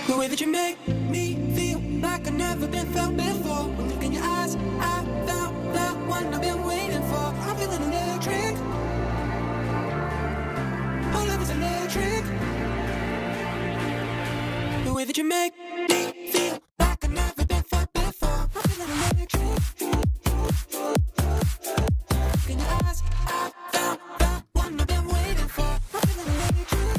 The way that you make me feel like I've never been felt before. When look in your eyes, I found the one I've been waiting for. I'm feeling electric. Our love is electric. The way that you make me feel like I've never been felt before. I'm feeling electric. Look in your eyes, I found the one I've been waiting for. I'm feeling electric.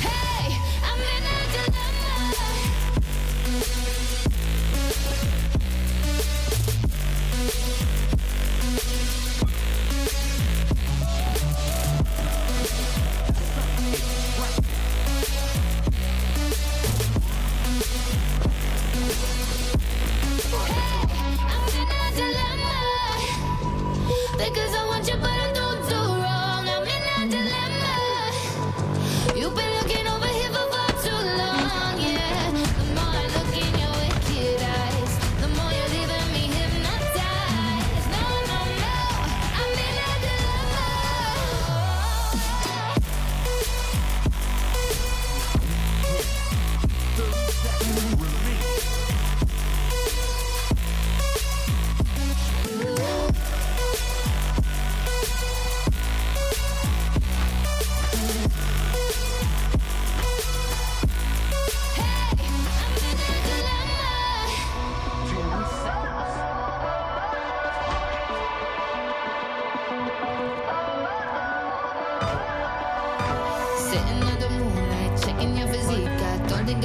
Hey!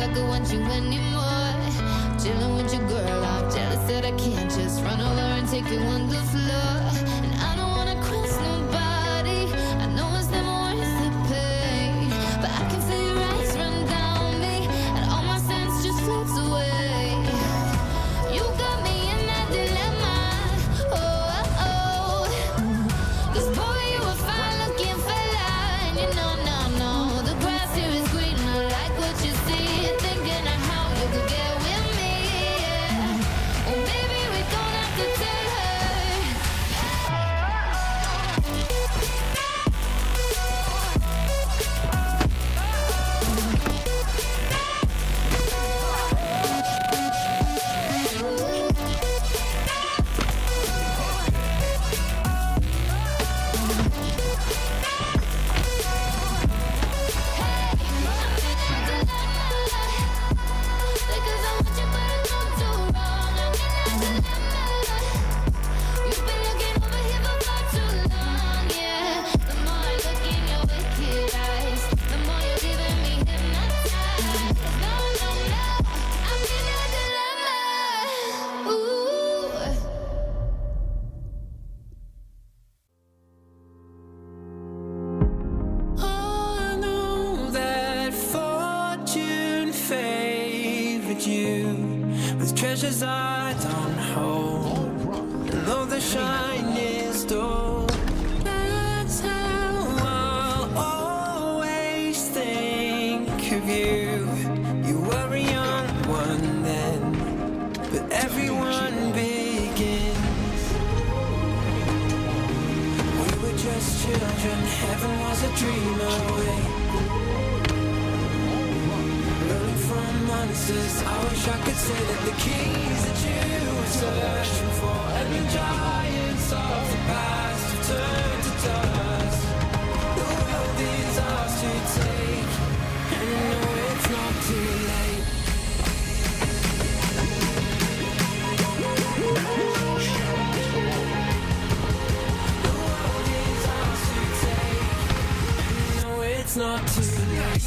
like I want you anymore. Chilling with your girl, I'm jealous that I can't just run over and take you on the floor. And I don't wanna cross nobody, I know it's never worth the pain, but I can feel your eyes run down me, and all my sense just floats away. You got me in that dilemma, oh, oh, oh. 'Cause boy, you a fine looking fella, and you know, no, the grass here is green, I like what you see, thinking of how you could get with me, yeah. Oh, baby, we don't have to tell her. Because I want you, but it's not too wrong. I'm in that dilemma. You've been looking over here for far too long, yeah. The more I look in your wicked eyes, the more you're leaving me hypnotized. No, I'm in that dilemma. Ooh. I know that fortune favored you with treasures I don't hold, and though the shine is dull, that's how I'll always think of you. You were a young one then, but everyone begins. We were just children, heaven was a dream away. Running from monsters, I wish I could say that the keys that you were searching for, and the giants of the past have turned to dust. The world is ours to take, and you know it's not too late. The world is ours to take, and you know it's not too late.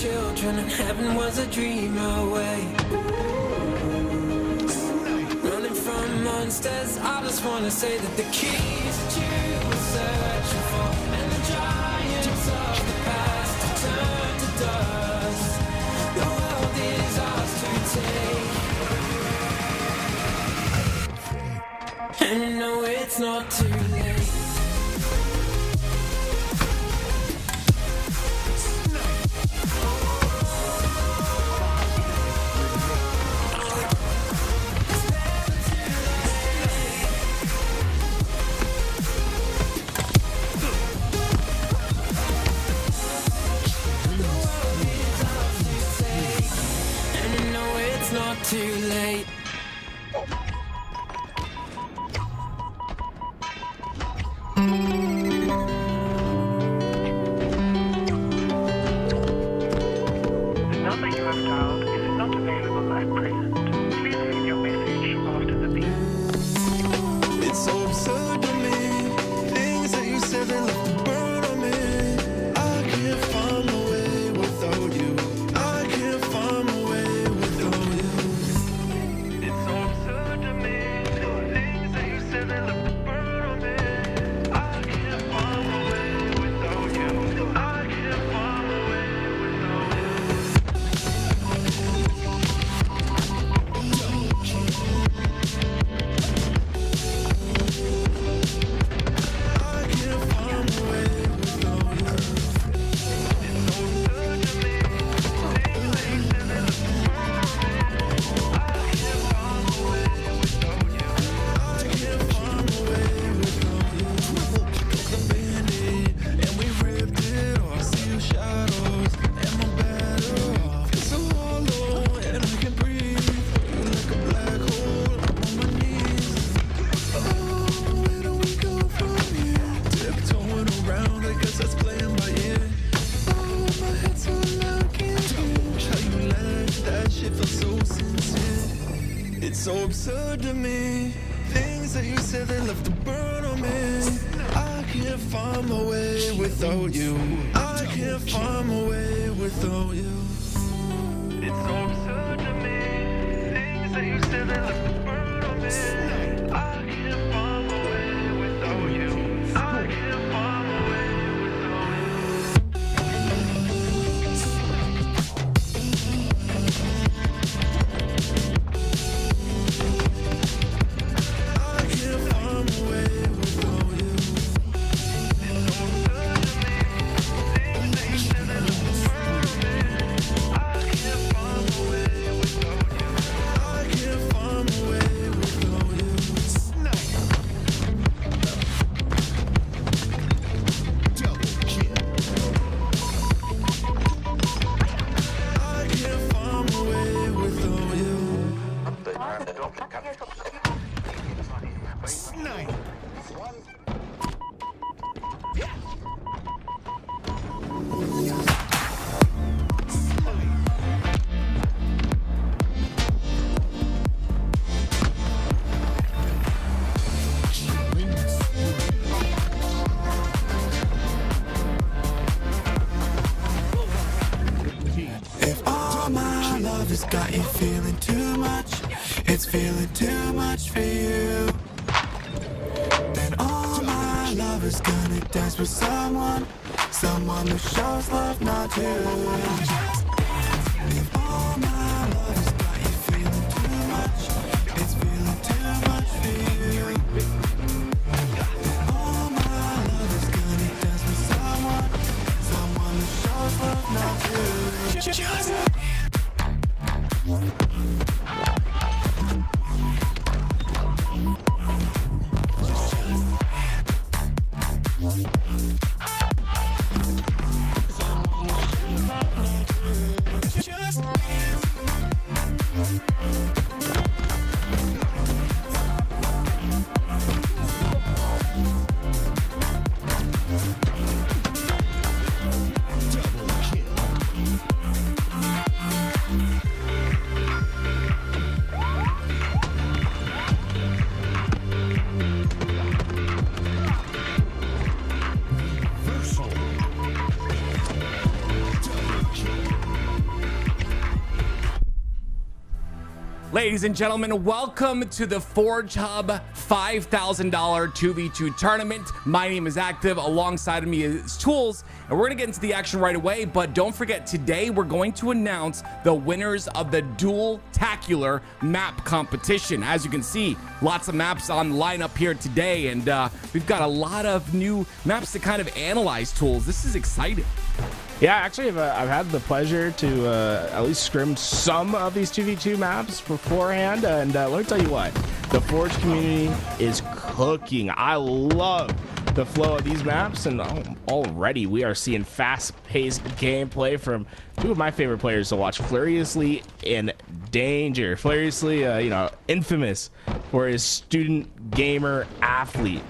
children and heaven was a dream away. Running from monsters, I just wanna say that the keys that you were searching for and the giants of the past have turned to dust. The world is ours to take. it's not too late. Not too late. The number you have dialed is not available at present. Please leave your message after the beep. It's so absurd to me. Things that you said that left a burn on me. I can't find my way without you. I can't find my way without you. It's so absurd to me. Things that you said that left a burn on me. I can't find my way without you. I can't find my way without you. It's so absurd to me. Things that you said that left a burn on me. I can't find my way without you. I can't find my way without you. It's so absurd to me. Things that you said that left a burn on me. I can't find my way without you. I can't find my way without you. It's got you feeling too much. It's feeling too much for you. Then all my love is gonna dance with someone who shows love, not you. If all my love has got you feeling too much, it's feeling too much for you. Then all my love is gonna dance with someone who shows love, not you. Just Ladies and gentlemen, welcome to the Forge Hub $5,000 2v2 tournament. My name is Active, alongside of me is Tools, and we're gonna get into the action right away, but don't forget, today we're going to announce the winners of the Duel-tacular map competition. As you can see, lots of maps on the lineup here today, and we've got a lot of new maps to kind of analyze, Tools. This is exciting. Yeah, actually, I've had the pleasure to at least scrim some of these 2v2 maps beforehand, and let me tell you what, the Forge community is cooking. I love the flow of these maps, and already we are seeing fast-paced gameplay from two of my favorite players to watch, Furiously and Danger. Furiously, infamous for his student gamer athlete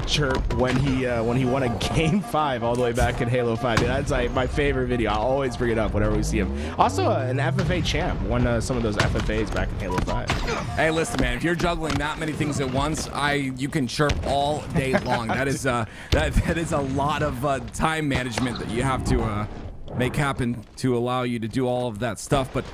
chirp when he won a game 5 all the way back in Halo 5. And that's like my favorite video. I'll always bring it up whenever we see him. Also an FFA champ, won some of those FFAs back in Halo 5. Hey, listen, man, if you're juggling that many things at once, you can chirp all day long. That is that is a lot of time management that you have to make happen to allow you to do all of that stuff. But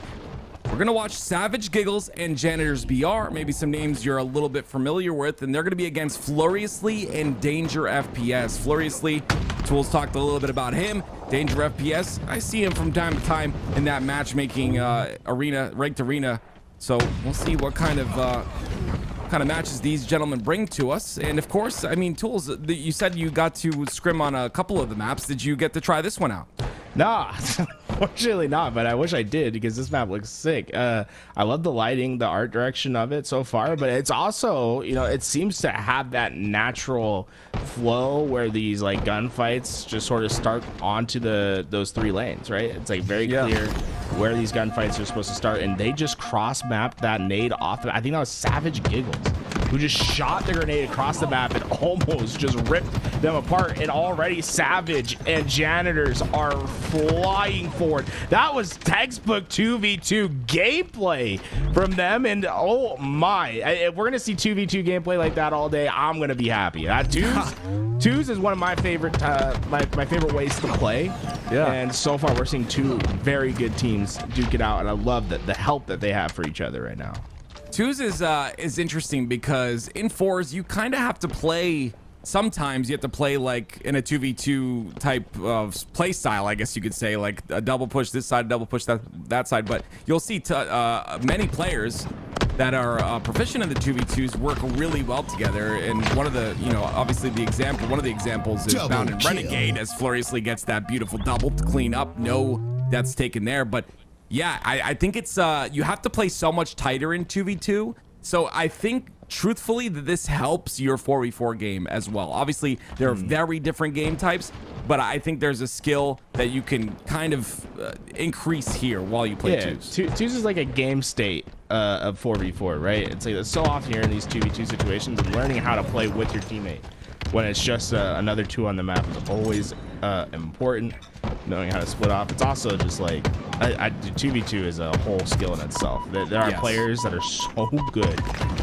we're gonna watch Savage Giggles and Janitor's BR, maybe some names you're a little bit familiar with, and they're gonna be against Furiously and Danger FPS. Furiously, Tools talked a little bit about him. Danger FPS, I see him from time to time in that matchmaking ranked arena. So we'll see what kind of matches these gentlemen bring to us. And of course, I mean, Tools, you said you got to scrim on a couple of the maps. Did you get to try this one out? Nah, fortunately not, but I wish I did because this map looks sick. I love the lighting, the art direction of it so far, but it's also, it seems to have that natural flow where these like gunfights just sort of start onto those 3 lanes, right? It's like very clear where these gunfights are supposed to start, and they just cross mapped that nade off. I think that was Savage Giggles who just shot the grenade across the map and almost just ripped them apart, and already Savage and Janitors are flying forward. That was textbook 2v2 gameplay from them, and oh my, if we're gonna see 2v2 gameplay like that all day, I'm gonna be happy. Twos is one of my favorite my favorite ways to play. Yeah, and so far we're seeing 2 very good teams duke it out, and I love the help that they have for each other right now. Twos is interesting because in 4s you kind of have to play. Sometimes you have to play like in a 2v2 type of play style, I guess you could say, like a double push this side, double push that side. But you'll see many players that are proficient in the 2v2s work really well together. And one of the, obviously one of the examples is found in Renegade, as Furiously gets that beautiful double to clean up. No deaths taken there, but yeah, I think it's you have to play so much tighter in 2v2. So I think truthfully that this helps your 4v4 game as well. Obviously there are very different game types, but I think there's a skill that you can kind of increase here while you play twos. Twos is like a game state of 4v4, right? It's like so often you're in these 2v2 situations and learning how to play with your teammate when it's just another 2 on the map is always important. Knowing how to split off. It's also just like 2v2 is a whole skill in itself. There are players that are so good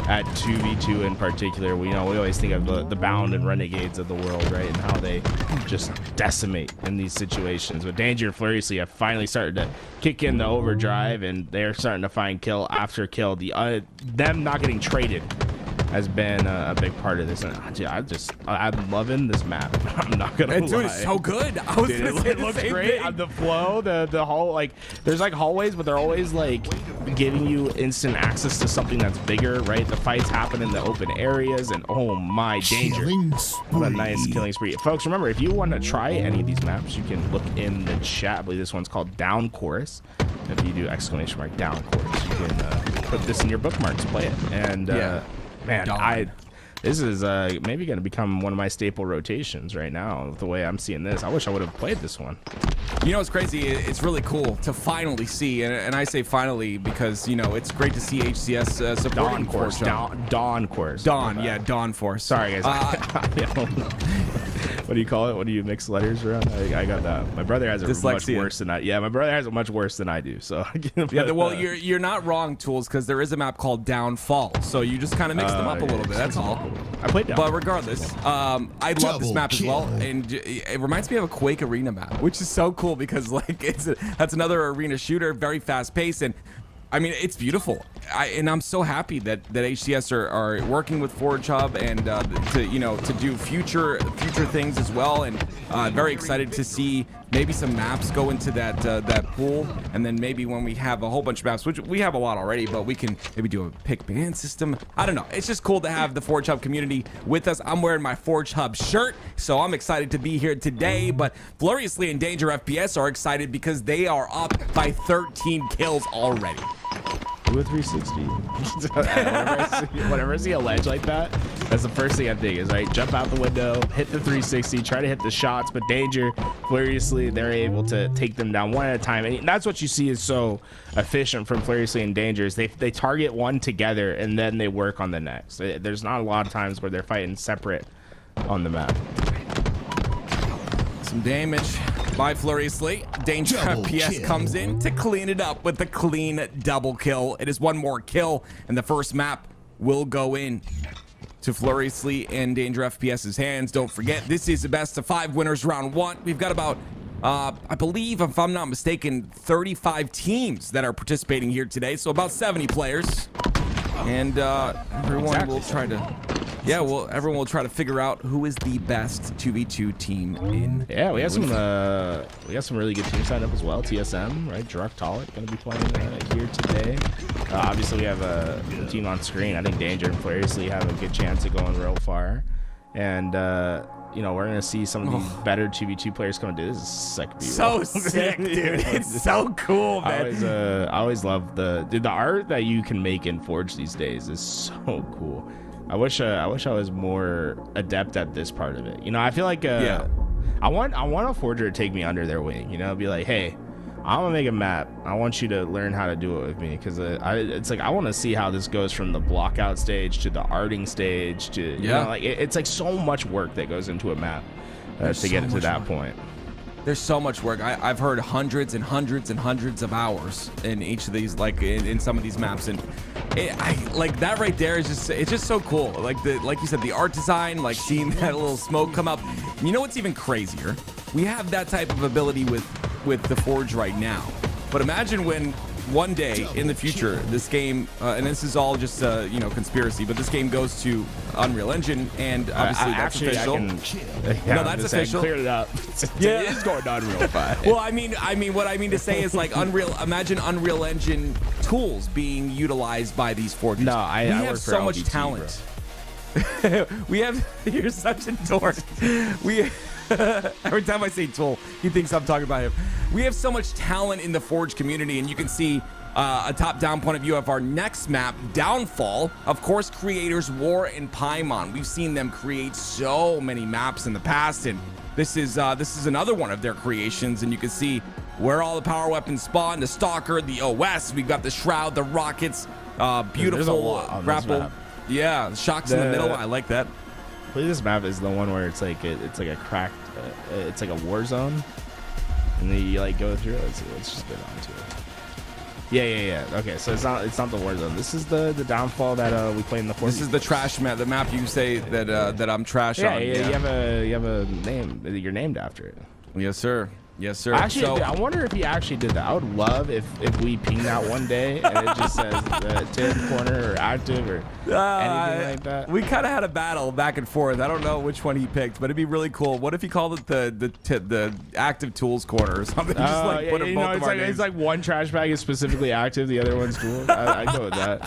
at 2v2 in particular. We always think of the Bound and Renegades of the world, right, and how they just decimate in these situations. But Danger and Furiously have finally started to kick in the overdrive, and they're starting to find kill after kill. Them not getting traded has been a big part of this, and I'm loving this map. I'm not gonna lie. Dude, it's so good. It looks great. The flow, the whole, like, there's like hallways, but they're always like giving you instant access to something that's bigger, right? The fights happen in the open areas, and oh my, Danger, what a nice killing spree. Folks, remember, if you want to try any of these maps, you can look in the chat. I believe this one's called Down Chorus. If you do !! Down Chorus, you can put this in your bookmarks, play it, and man, this is maybe going to become one of my staple rotations right now with the way I'm seeing this. I wish I would have played this one. It's crazy. It's really cool to finally see, and I say finally because, it's great to see HCS supporting Force. Dawn Course. Yeah, Dawn Force. Sorry, guys. What do you call it? What do you mix letters around? I got that. My brother has it much worse than I. Yeah, my brother has it much worse than I do. So well, you're not wrong, Tools, because there is a map called Downfall. So you just kind of mix them up a little bit. That's all. I played Down. But regardless, I love this map as well, and it reminds me of a Quake Arena map, which is so cool because like that's another arena shooter, very fast paced, and I mean, it's beautiful. And I'm so happy that HCS are working with Forge Hub and to do future things as well. And very excited to see maybe some maps go into that pool, and then maybe when we have a whole bunch of maps, which we have a lot already, but we can maybe do a pick ban system. I don't know. It's just cool to have the Forge Hub community with us. I'm wearing my Forge Hub shirt, so I'm excited to be here today. But Fluriously and Danger FPS are excited because they are up by 13 kills already. Do a 360. Whenever I see a ledge like that, that's the first thing I think is, right, jump out the window, hit the 360, try to hit the shots, but Danger, Fluriously, they're able to take them down one at a time. And that's what you see is so efficient from Fluriously and Danger is they target one together and then they work on the next. There's not a lot of times where they're fighting separate on the map. Some damage by Fluriously. Danger FPS comes in to clean it up with the clean double kill. It is one more kill, and the first map will go in to Fluriously and Danger FPS's hands. Don't forget, this is the best of 5 winners round 1. We've got about, I believe, if I'm not mistaken, 35 teams that are participating here today, so about 70 players. And everyone will try to... Yeah, well, everyone will try to figure out who is the best 2v2 team in. Yeah, we have some really good teams signed up as well. TSM, right? Druk Talik going to be playing here today. Obviously, we have a team on screen. I think Danger and Fluriously have a good chance of going real far. And, you know, we're going to see some of these better 2v2 players come and do this. Is sick. So sick, dude. It's so cool, man. I always love the art that you can make in Forge these days is so cool. I wish I was more adept at this part of it. You know, I feel like I want a forger to take me under their wing. You know, be like, hey, I'm gonna make a map. I want you to learn how to do it with me, because it's like I want to see how this goes from the blockout stage to the arting stage to you know, like it's like so much work that goes into a map to get it to that point. There's so much work. I've heard hundreds and hundreds and hundreds of hours in each of these, like in some of these maps, and like that right there is it's just so cool. Like you said, the art design, like seeing that little smoke come up. And you know what's even crazier? We have that type of ability with the Forge right now, but imagine when one day in the future this game, and this is all just you know, conspiracy, but this game goes to Unreal Engine, and obviously that's official. No, that's official. Cleared it up. Yeah, it's going to Unreal 5. Well, I mean, what I mean to say is, like, Imagine Unreal Engine tools being utilized by these forges. No, we have so LVT, much talent. You're such a dork. Every time I say tool, he thinks I'm talking about him. We have so much talent in the Forge community, and you can see a top-down point of view of our next map, Downfall. Of course, creators War and Paimon. We've seen them create so many maps in the past, and this is another one of their creations. And you can see where all the power weapons spawn: the Stalker, the OS. We've got the Shroud, the rockets, beautiful grapple. Yeah, the shocks in the middle. I like that. This map is the one where it's like a cracked, it's like a war zone, and then you like go through it. Let's just get onto it. Yeah. Okay, so it's not the war zone. This is the downfall that we play in the 4v4. This is the trash map. The map you say that I'm trash on. Yeah. You have a name. You're named after it. Yes, sir. Yes, sir. Actually, I wonder if he actually did that. I would love if we ping that one day and it just says Tim corner or active or anything like that. We kind of had a battle back and forth. I don't know which one he picked, but it'd be really cool. What if he called it the active tools corner or something? Just like put them both of our names. It's like one trash bag is specifically active, the other one's tools. I go with that.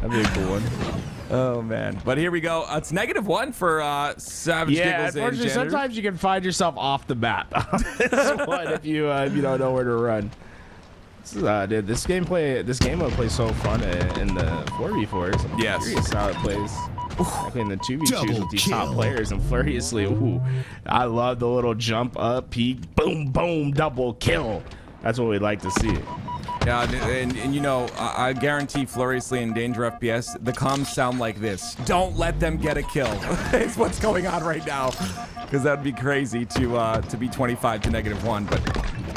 That'd be a cool one. Oh man, but here we go. It's -1 for Savage Giggles. Yeah, unfortunately, sometimes you can find yourself off the map. This one, if you don't know where to run. Dude, this game will play so fun in the 4v4s. I'm curious how it plays. In the 2v2s with these top players, and Fluriously, I love the little jump up, peek, boom, boom, double kill. That's what we'd like to see. Yeah, and you know, I guarantee Fluriously and Danger FPS, the comms sound like this. Don't let them get a kill. It's what's going on right now, because that would be crazy to be 25 to -1, but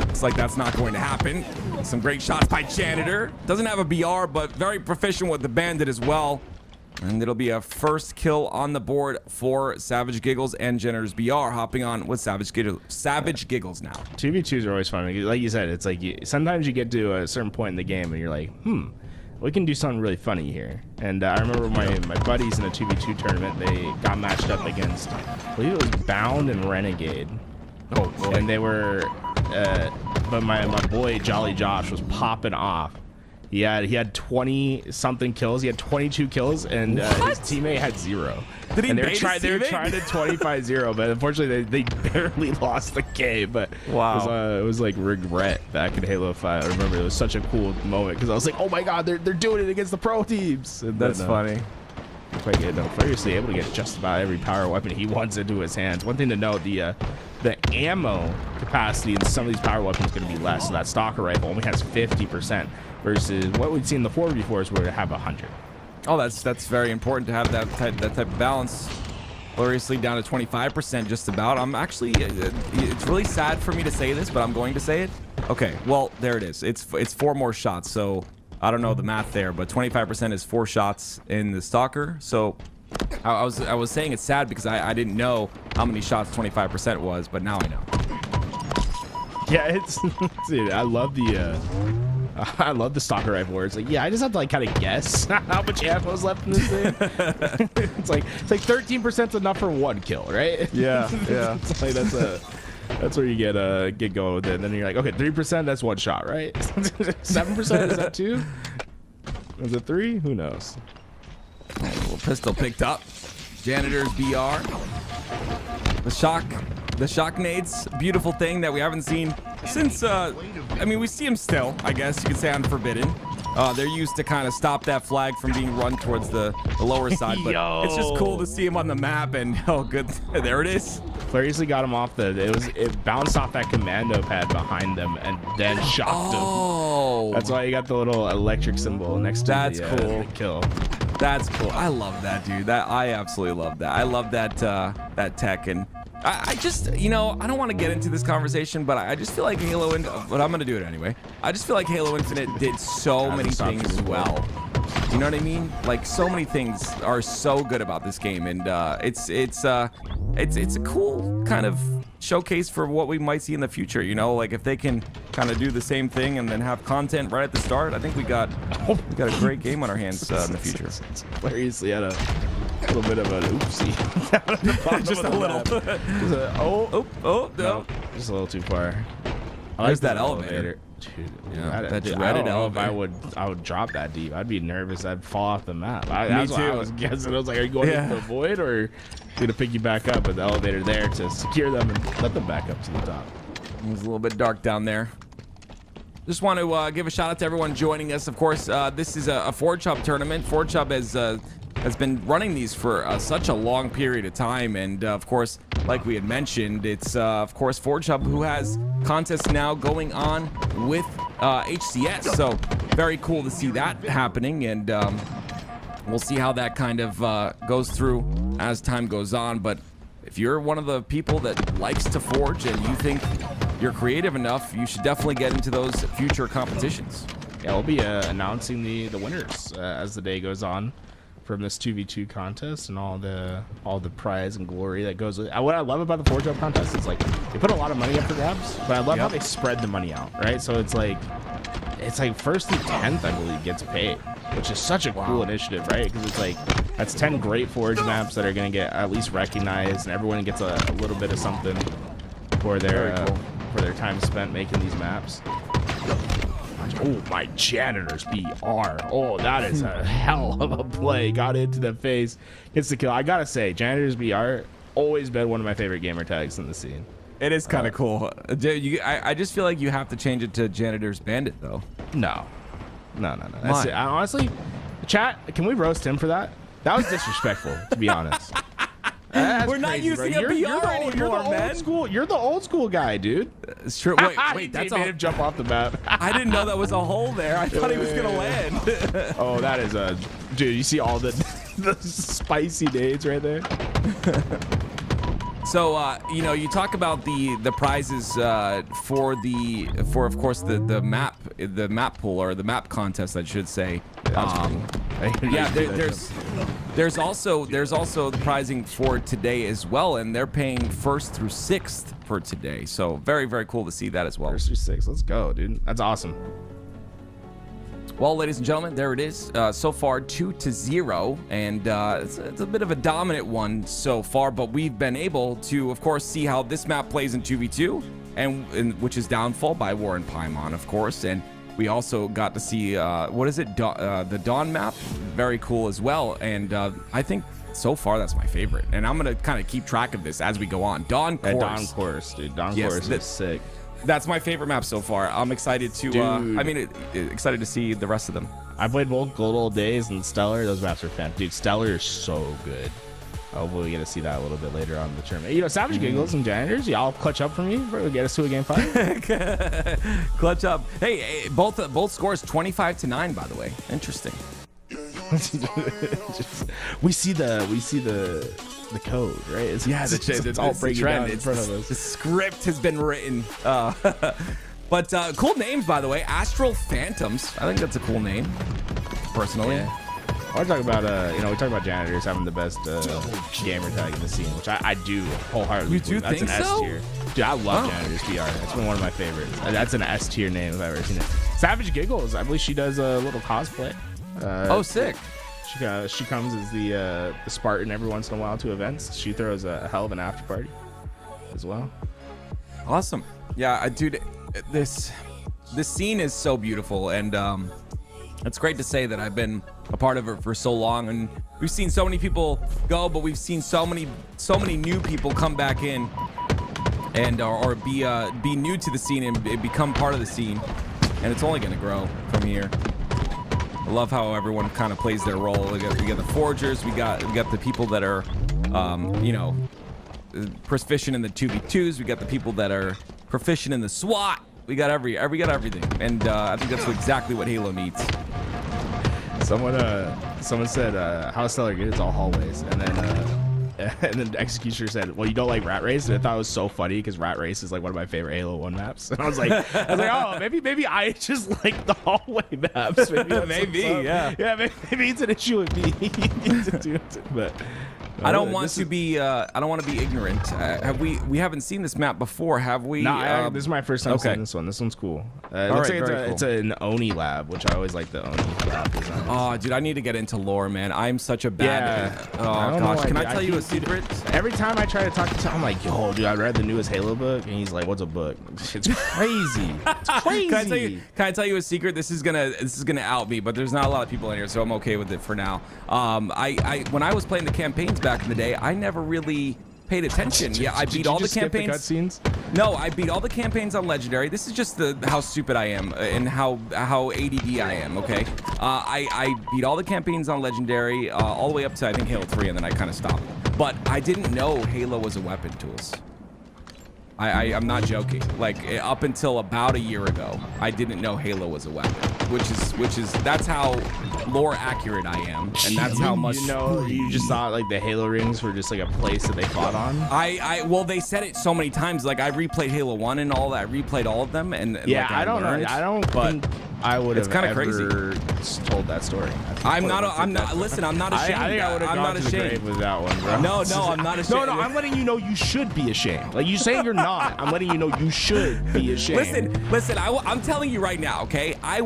it's like that's not going to happen. Some great shots by Janitor. Doesn't have a BR, but very proficient with the Bandit as well. And it'll be a first kill on the board for Savage Giggles and Jenner's BR hopping on with Savage Giggles now. 2v2s are always fun. Like you said, it's like sometimes you get to a certain point in the game and you're like, we can do something really funny here. And I remember my buddies in a 2v2 tournament, they got matched up against, I believe it was Bound and Renegade. Oh, boy. And they were, but my boy Jolly Josh was popping off. He had 20 something kills. He had 22 kills, and his teammate had 0. Did he? And they were trying to 25-0, but unfortunately they barely lost the game. But wow, it was like regret back in Halo 5. I remember it was such a cool moment because I was like, oh my god, they're doing it against the pro teams. And that's funny. Furiously able to get just about every power weapon he wants into his hands. One thing to note, the ammo capacity in some of these power weapons is going to be less. So that stalker rifle only has 50% versus what we'd seen in the 4v4s where it have 100. Oh, that's very important to have that type of balance. Gloriously down to 25% just about. I'm actually, it's really sad for me to say this, but I'm going to say it. Okay, well, there it is. It's 4 more shots, so I don't know the math there, but 25% is 4 shots in the stalker. So I was saying it's sad because I didn't know how many shots 25% was, but now I know. Yeah, it's dude, I love the stalker rifle where it's like, yeah, I just have to like kind of guess how much ammo is left in this thing. it's like 13% is enough for 1 kill, right? Yeah. It's like that's where you get going with it. And then you're like, okay, 3%, that's 1 shot, right? 7%, is that 2? Is it 3? Who knows? A little pistol picked up. Janitor's BR. The shock nades, beautiful thing that we haven't seen since, I mean, we see them still, I guess you could say, on Forbidden. They're used to kind of stop that flag from being run towards the lower side, but it's just cool to see him on the map, and oh, good, there it is. Furiously got him off it bounced off that commando pad behind them and then shocked him. That's why you got the little electric symbol next to the kill. That's cool. I love that, dude. I absolutely love that. I love that tech, and I just, I don't want to get into this conversation, but I just feel like Halo, but I'm going to do it anyway. I just feel like Halo Infinite did so many things well. You know what I mean? Like, so many things are so good about this game, and it's a cool kind of showcase for what we might see in the future. Like if they can kind of do the same thing and then have content right at the start, I think we got a great game on our hands in the future. Hilariously had a little bit of an oopsie. Just a little. No. Just a little too far. There's that elevator. Dude, Yeah, that I dreaded don't know if elevator. I would drop that deep. I'd be nervous. I'd fall off the map. Me That's what I too. was guessing. I was like, are you going into the void or going to pick you back up with the elevator there to secure them and let them back up to the top? It was a little bit dark down there. Just want to give a shout out to everyone joining us. Of course, this is a Forge Hub tournament. Forge Hub has been running these for such a long period of time, and of course, like we had mentioned, it's of course Forge Hub who has contests now going on with HCS. So very cool to see that happening, and we'll see how that kind of goes through as time goes on. But if you're one of the people that likes to forge and you think you're creative enough, you should definitely get into those future competitions. Yeah, we'll be announcing the winners as the day goes on from this 2v2 contest and all the prize and glory that goes with it. What I love about the Forge Hub contest is like they put a lot of money up for grabs, but I love how they spread the money out, right? So it's like first through 10th, I believe, gets paid, which is such a cool initiative, right? Because it's like that's 10 great Forge maps that are going to get at least recognized, and everyone gets a little bit of something for their time spent making these maps. Oh, my Janitor's BR. Oh, that is a hell of a play. Got into the face. Gets the kill. I gotta say, Janitor's BR always been one of my favorite gamer tags in the scene. It is kind of cool. I just feel like you have to change it to Janitor's Bandit, though. No. That's it. Honestly, chat, can we roast him for that? That was disrespectful, to be honest. We're not using a BR anymore, man. You're the old school guy, dude. It's true. Wait, that's made him jump off the map. I didn't know that was a hole there. I thought he was gonna land. Oh, that is a dude. You see all the spicy nades right there. So you talk about the prizes for of course the map pool, or the map contest, I should say. Yeah, there's also the prizing for today as well, and they're paying 1st through 6th for today. So very, very cool to see that as well. 1st through 6th. Let's go, dude. That's awesome. Well, ladies and gentlemen, there it is. So far, 2-0, and it's a bit of a dominant one so far. But we've been able to, of course, see how this map plays in 2v2, and which is Downfall by Warren Paimon, of course. And we also got to see what is it, the Dawn map, very cool as well. And I think so far that's my favorite. And I'm gonna kind of keep track of this as we go on. Dawn Course, Dawn Course, dude. Dawn Course is sick. That's my favorite map so far. I'm excited to, excited to see the rest of them. I played both Gold Old Days and Stellar. Those maps are fan. Dude, Stellar is so good. Hopefully we get to see that a little bit later on in the tournament. You know, Savage Giggles and Janitors, y'all clutch up for me. We'll get us to a game 5. Clutch up. Hey, both scores 25-9, by the way. Interesting. we see the code, right? It's all breaking down in front of us. The script has been written. But cool names, by the way. Astral Phantoms. I think that's a cool name, personally. Yeah. I want to talk about, we talk about Janitors having the best gamer tag in the scene, which I do wholeheartedly. You do believe. think That's an so? S tier. Dude, I love Janitors PR. That's been one of my favorites. That's an S tier name if I've ever seen it. Savage Giggles. I believe she does a little cosplay. Oh, sick. She comes as the Spartan every once in a while to events. She throws a hell of an after party as well. Awesome. Yeah, dude, this scene is so beautiful, and it's great to say that I've been a part of it for so long, and we've seen so many people go, but we've seen so many new people come back in and or be new to the scene and become part of the scene, and it's only going to grow from here. I love how everyone kind of plays their role. We got the forgers, we got the people that are proficient in the 2v2s, we got the people that are proficient in the SWAT. We got everything, and I think that's exactly what Halo needs. Someone said how Stellar good, it's all hallways, and then the Executioner said, well, you don't like Rat Race, and I thought it was so funny because Rat Race is like one of my favorite Halo 1 maps, and I was like oh, maybe I just like the hallway maps. Maybe yeah, maybe it's an issue with me. But I don't want to be ignorant. We haven't seen this map before, have we? No, this is my first time seeing this one. This one's cool. It looks like it's an Oni lab, which I always like the Oni lab design. Oh, dude, I need to get into lore, man. I'm such a bad. Oh gosh, can I tell you a secret? Every time I try to talk to Tom, I'm like, yo, dude, I read the newest Halo book, and he's like, what's a book? It's crazy. It's crazy. Can I tell you a secret? This is gonna out me, but there's not a lot of people in here, so I'm okay with it for now. I when I was playing the campaigns back in the day, I never really paid attention. Yeah, I beat all the campaigns. Cutscenes? No, I beat all the campaigns on Legendary. This is just how stupid I am and how ADD I am. Okay, I beat all the campaigns on Legendary all the way up to I think Halo 3, and then I kind of stopped. But I didn't know Halo was a weapon tools. I'm not joking. Like up until about a year ago, I didn't know Halo was a weapon, which is that's how lore accurate I am, and that's how much you just thought like the Halo rings were just like a place that they fought on. Well, they said it so many times. Like I replayed Halo 1 and all that. I replayed all of them, and yeah, like, I don't know. I don't think I would have ever crazy. Told that story. I'm not. Listen, I'm not ashamed. I think I would have gone to the grave with that one, bro. No, I'm not ashamed. No, I'm letting you know you should be ashamed. Like you saying you're not. I'm letting you know you should be ashamed. Listen. I'm telling you right now, okay? I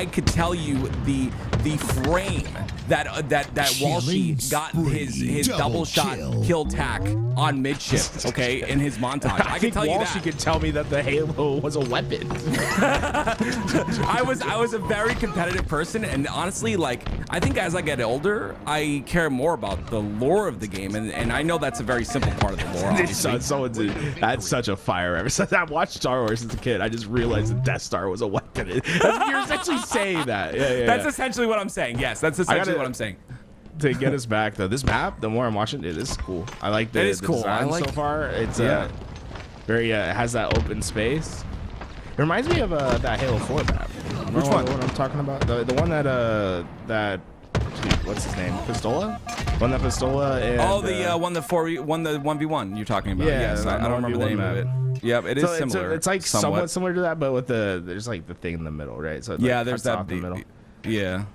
could tell you the frame that Walshy got his double shot kill tack on mid shift, okay, in his montage. I can tell you that. Walshy could tell me that the Halo was a weapon. I was a very competitive person, and honestly, like I think as I get older, I care more about the lore of the game, and I know that's a very simple part of the lore. That's such a fire ever since I watched Star Wars as a kid. I just realized the Death Star was a weapon. You're essentially saying that. Yeah. That's essentially what I'm saying. Yes, that's essentially what I'm saying. To get us back though, this map, the more I'm watching it, is cool. I like the design so far. It's very it has that open space. It reminds me of that Halo 4 map. Which one? What I'm talking about? The one that what's his name? Pistola? One that Pistola and the 1v1 you're talking about. Yeah, yes, I don't remember the name of it. Yep, it is similar. It's like somewhat similar to that, but with there's like the thing in the middle, right? So there's that in the middle. Yeah.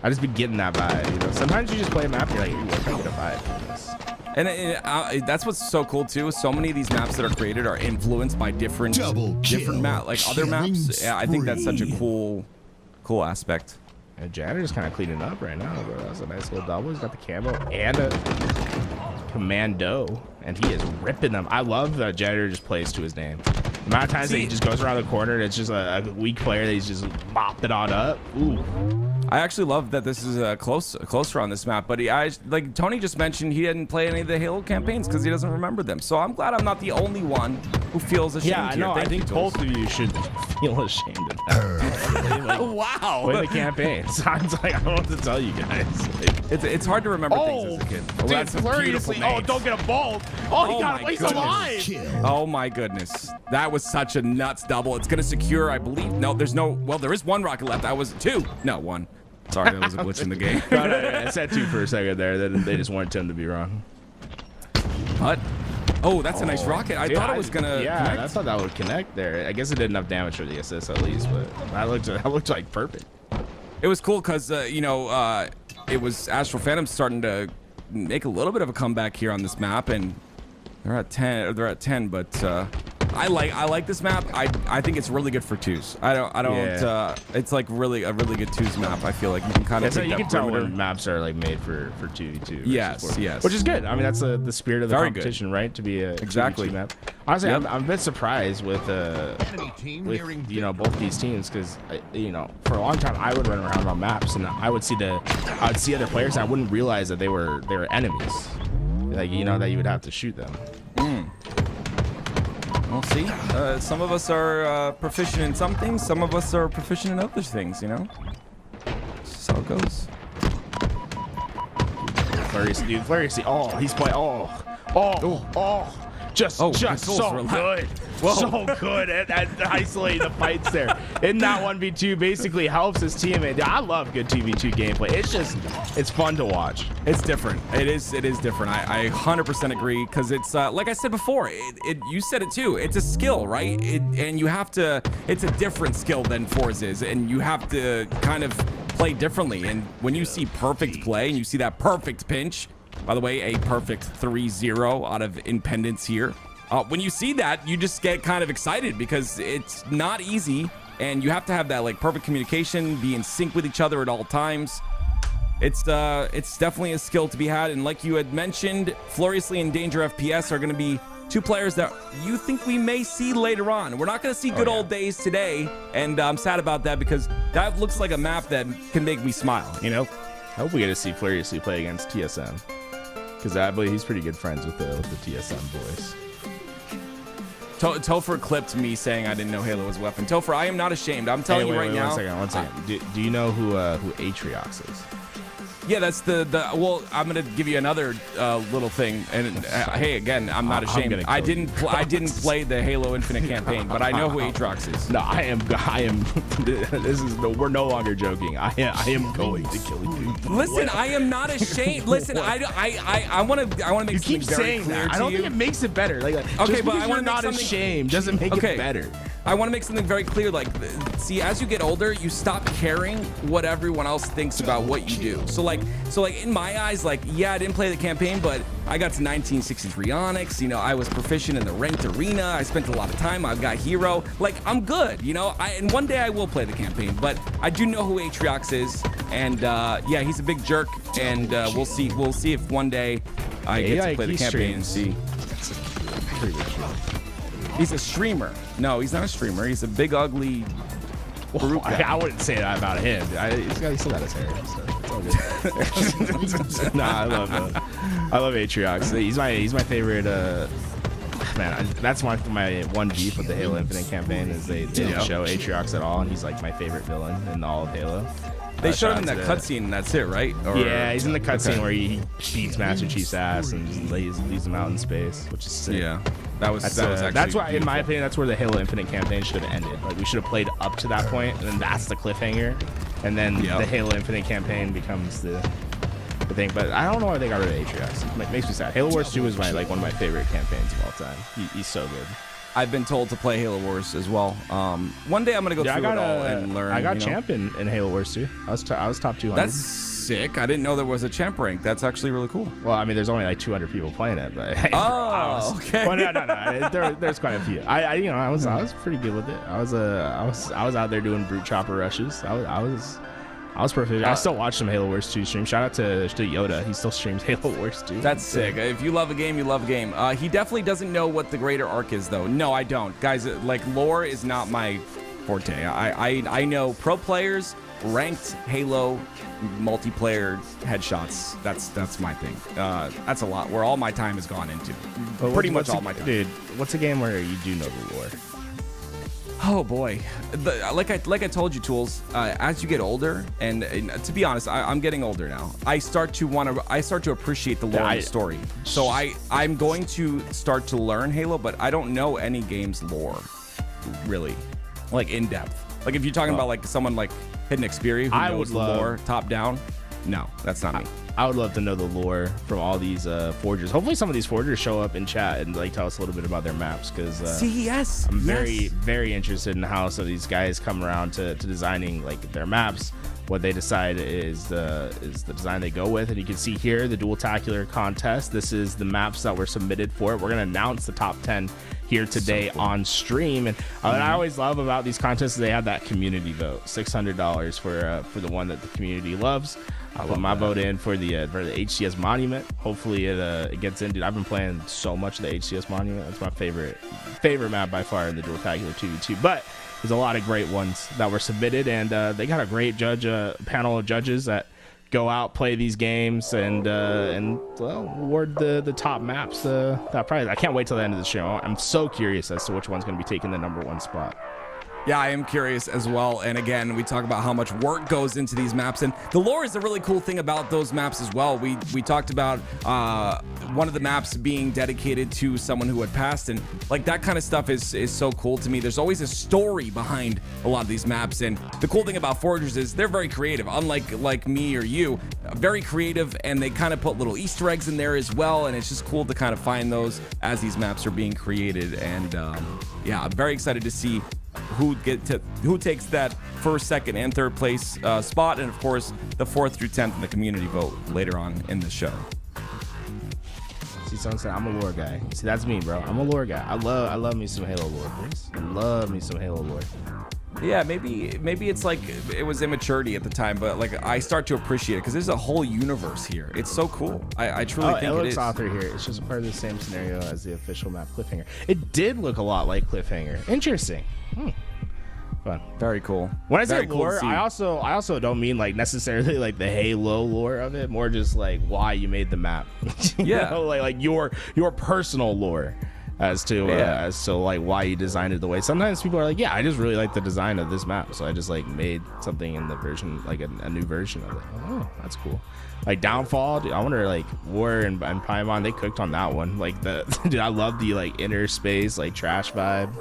I just be getting that vibe. You know, sometimes you just play a map, you're like, ooh, I can get a vibe from this. And that's what's so cool too. So many of these maps that are created are influenced by different map, like other maps. Yeah, I think that's such a cool aspect. And Janitor's kind of cleaning up right now, bro. That's a nice little double. He's got the camo and a commando, and he is ripping them. I love that Janitor just plays to his name. The amount of times that he just goes around the corner and it's just a weak player that he's just mopped it on up. Ooh. I actually love that this is closer on this map, but like Tony just mentioned, he didn't play any of the Halo campaigns because he doesn't remember them. So I'm glad I'm not the only one who feels ashamed. Yeah, I know. I think both of you should feel ashamed of that. Like, wow. Play the campaigns. I was like, I don't know what to tell you guys. It's hard to remember things as a kid. Dude, That's a beautiful name. don't get a ball. Oh, he got my he's goodness. alive. Oh my goodness, that was such a nuts double. It's gonna secure, I believe. No, there's no. Well, there is one rocket left. I was two. No, one. Sorry, that was a glitch in the game. No, I said two for a second there. They just wanted Tim to be wrong. What? Oh, that's a nice rocket. I Dude, thought it was gonna. Yeah, connect. I thought that would connect there. I guess it did enough damage for the assist at least, but that looked like perfect. It was cool because it was Astral Phantom starting to make a little bit of a comeback here on this map, and they're at 10. They're at 10, but I like this map. I think it's really good for twos. I don't. Yeah. It's like really a really good twos map. I feel like you can kind of. So take you that can tell perimeter. when maps are like made for 2v2. Yes, yes. Which is good. I mean, that's the spirit of the Very competition, right? To be a Exactly. 2v2 map. Honestly, Yep. I'm a bit surprised with both these teams because for a long time I would run around on maps and I would see other players and I wouldn't realize that they were enemies. Like that you would have to shoot them. We'll see. Some of us are proficient in some things. Some of us are proficient in other things. That's just how it goes. Flurry, oh, he's playing. Just so good. Whoa. So good at isolating the fights there. In that 1v2 basically helps his teammate. I love good 2v2 gameplay. It's fun to watch. It's different. It is different. I 100% agree because it's like I said before. You said it too. It's a skill, right? And you have to. It's a different skill than Forza is, and you have to kind of play differently. And when you see perfect play and you see that perfect pinch. By the way, a perfect 3-0 out of Impendence here. When you see that, you just get kind of excited because it's not easy, and you have to have that like perfect communication, be in sync with each other at all times. It's definitely a skill to be had, and like you had mentioned, Floriously and Danger FPS are going to be two players that you think we may see later on. We're not going to see good old days today, and I'm sad about that because that looks like a map that can make me smile. I hope we get to see Fluriously play against TSM. Because I believe he's pretty good friends with the TSM boys. Topher clipped me saying I didn't know Halo was a weapon. Topher, I am not ashamed. I'm telling you right now. One second. Do you know who Atriox is? Yeah, that's well, I'm gonna give you another little thing. And hey, again, I'm not ashamed. I didn't play the Halo Infinite campaign, but I know who Atrox is. No, I am. We're no longer joking. I am going to kill you. Listen, I am not ashamed. Listen, I want to make You keep something very saying clear that. to I don't you. think it makes it better. Like, Okay, but I want wanna not make something- ashamed doesn't make it better. I want to make something very clear. Like, see, as you get older, you stop caring what everyone else thinks about what you do. So like in my eyes, like, yeah, I didn't play the campaign, but I got to 1963 Onyx. I was proficient in the ranked arena. I spent a lot of time. I've got hero. Like, I'm good. And one day I will play the campaign, but I do know who Atriox is, and yeah, he's a big jerk. And we'll see. We'll see if one day I get to play the campaign and see. He's a streamer. No, he's not a streamer. He's a big, ugly brute guy. I wouldn't say that about him. He still got his hair, so it's all good. Nah, I love Atriox. He's my favorite. Man, that's my one beef with the Halo Infinite campaign is they didn't show Atriox at all, and he's like my favorite villain in all of Halo. They showed him in that cutscene, and that's it, right? Yeah, he's in the cutscene where he beats Master Chief's ass and leaves him out in space, which is sick. Yeah, that was actually that's why, in beautiful. my opinion, that's where the Halo Infinite campaign should have ended. Like, we should have played up to that point, and then that's the cliffhanger, and then the Halo Infinite campaign becomes the thing. But I don't know why they got rid of Atriox. It makes me sad. Halo Wars 2 is one of my favorite campaigns of all time. He's so good. I've been told to play Halo Wars as well. One day I'm gonna go through it all and learn. I got you know? champ in Halo Wars too. I was top 200. That's sick. I didn't know there was a champ rank. That's actually really cool. Well, I mean, there's only like 200 people playing it, but Okay. Well, no. There's quite a few. I was pretty good with it. I was out there doing brute chopper rushes. I was perfect. I still watch some Halo Wars 2 stream. Shout out to Yoda. He still streams Halo Wars 2. That's sick. If you love a game, you love a game. He definitely doesn't know what the greater arc is, though. No, I don't. Guys, like, lore is not my forte. I know pro players, ranked Halo, multiplayer headshots. That's my thing. That's a lot. Where all my time has gone into. Pretty much all my time. Dude, what's a game where you do know the lore? Oh boy, like I told you, Tools. As you get older, and to be honest, I'm getting older now. I start to appreciate the lore and the story. So I'm going to start to learn Halo, but I don't know any game's lore, really, like in depth. Like if you're talking about like someone like Hidden Xperia who knows the lore top down. No, that's not me. I would love to know the lore from all these forgers. Hopefully some of these forgers show up in chat and like tell us a little bit about their maps, because I'm very interested in how some of these guys come around to designing like their maps. What they decide is the design they go with. And you can see here the Dual-Tacular contest. This is the maps that were submitted for it. We're going to announce the top 10 here today on stream. And what I always love about these contests is they have that community vote, $600 for the one that the community loves. I'll put my vote in for the HCS Monument. Hopefully it gets in. Dude, I've been playing so much of the HCS Monument. That's my favorite map by far in the Dual-Tacular 2v2. But there's a lot of great ones that were submitted, and they got a great panel of judges that go out, play these games, and award the top maps that prize. I can't wait till the end of the show. I'm so curious as to which one's going to be taking the #1 spot. Yeah, I am curious as well. And again, we talk about how much work goes into these maps, and the lore is a really cool thing about those maps as well. We talked about one of the maps being dedicated to someone who had passed, and like that kind of stuff is so cool to me. There's always a story behind a lot of these maps, and the cool thing about forgers is they're very creative, unlike me or you, very creative, and they kind of put little Easter eggs in there as well, and it's just cool to kind of find those as these maps are being created. And yeah, I'm very excited to see who takes that first, second, and third place spot, and of course the 4th through 10th in the community vote later on in the show. See, someone said I'm a lore guy. See, that's me, bro. I'm a lore guy. I love me some Halo lore, please. I love me some Halo lore. Yeah, maybe it's like it was immaturity at the time, but like I start to appreciate it because there's a whole universe here. It's so cool. I truly think it is. Author here. It's just a part of the same scenario as the official map Cliffhanger. It did look a lot like Cliffhanger. Interesting. Fun. Very cool. When I say lore, I also don't mean like necessarily like the Halo lore of it. More just like why you made the map. Yeah. Like your personal lore as to like why you designed it the way. Sometimes people are like, yeah, I just really like the design of this map, so I just like made something in the version, like a new version of it. Oh, that's cool. Like Downfall, dude, I wonder like War and Paimon, they cooked on that one. Like dude, I love the like inner space, like trash vibe.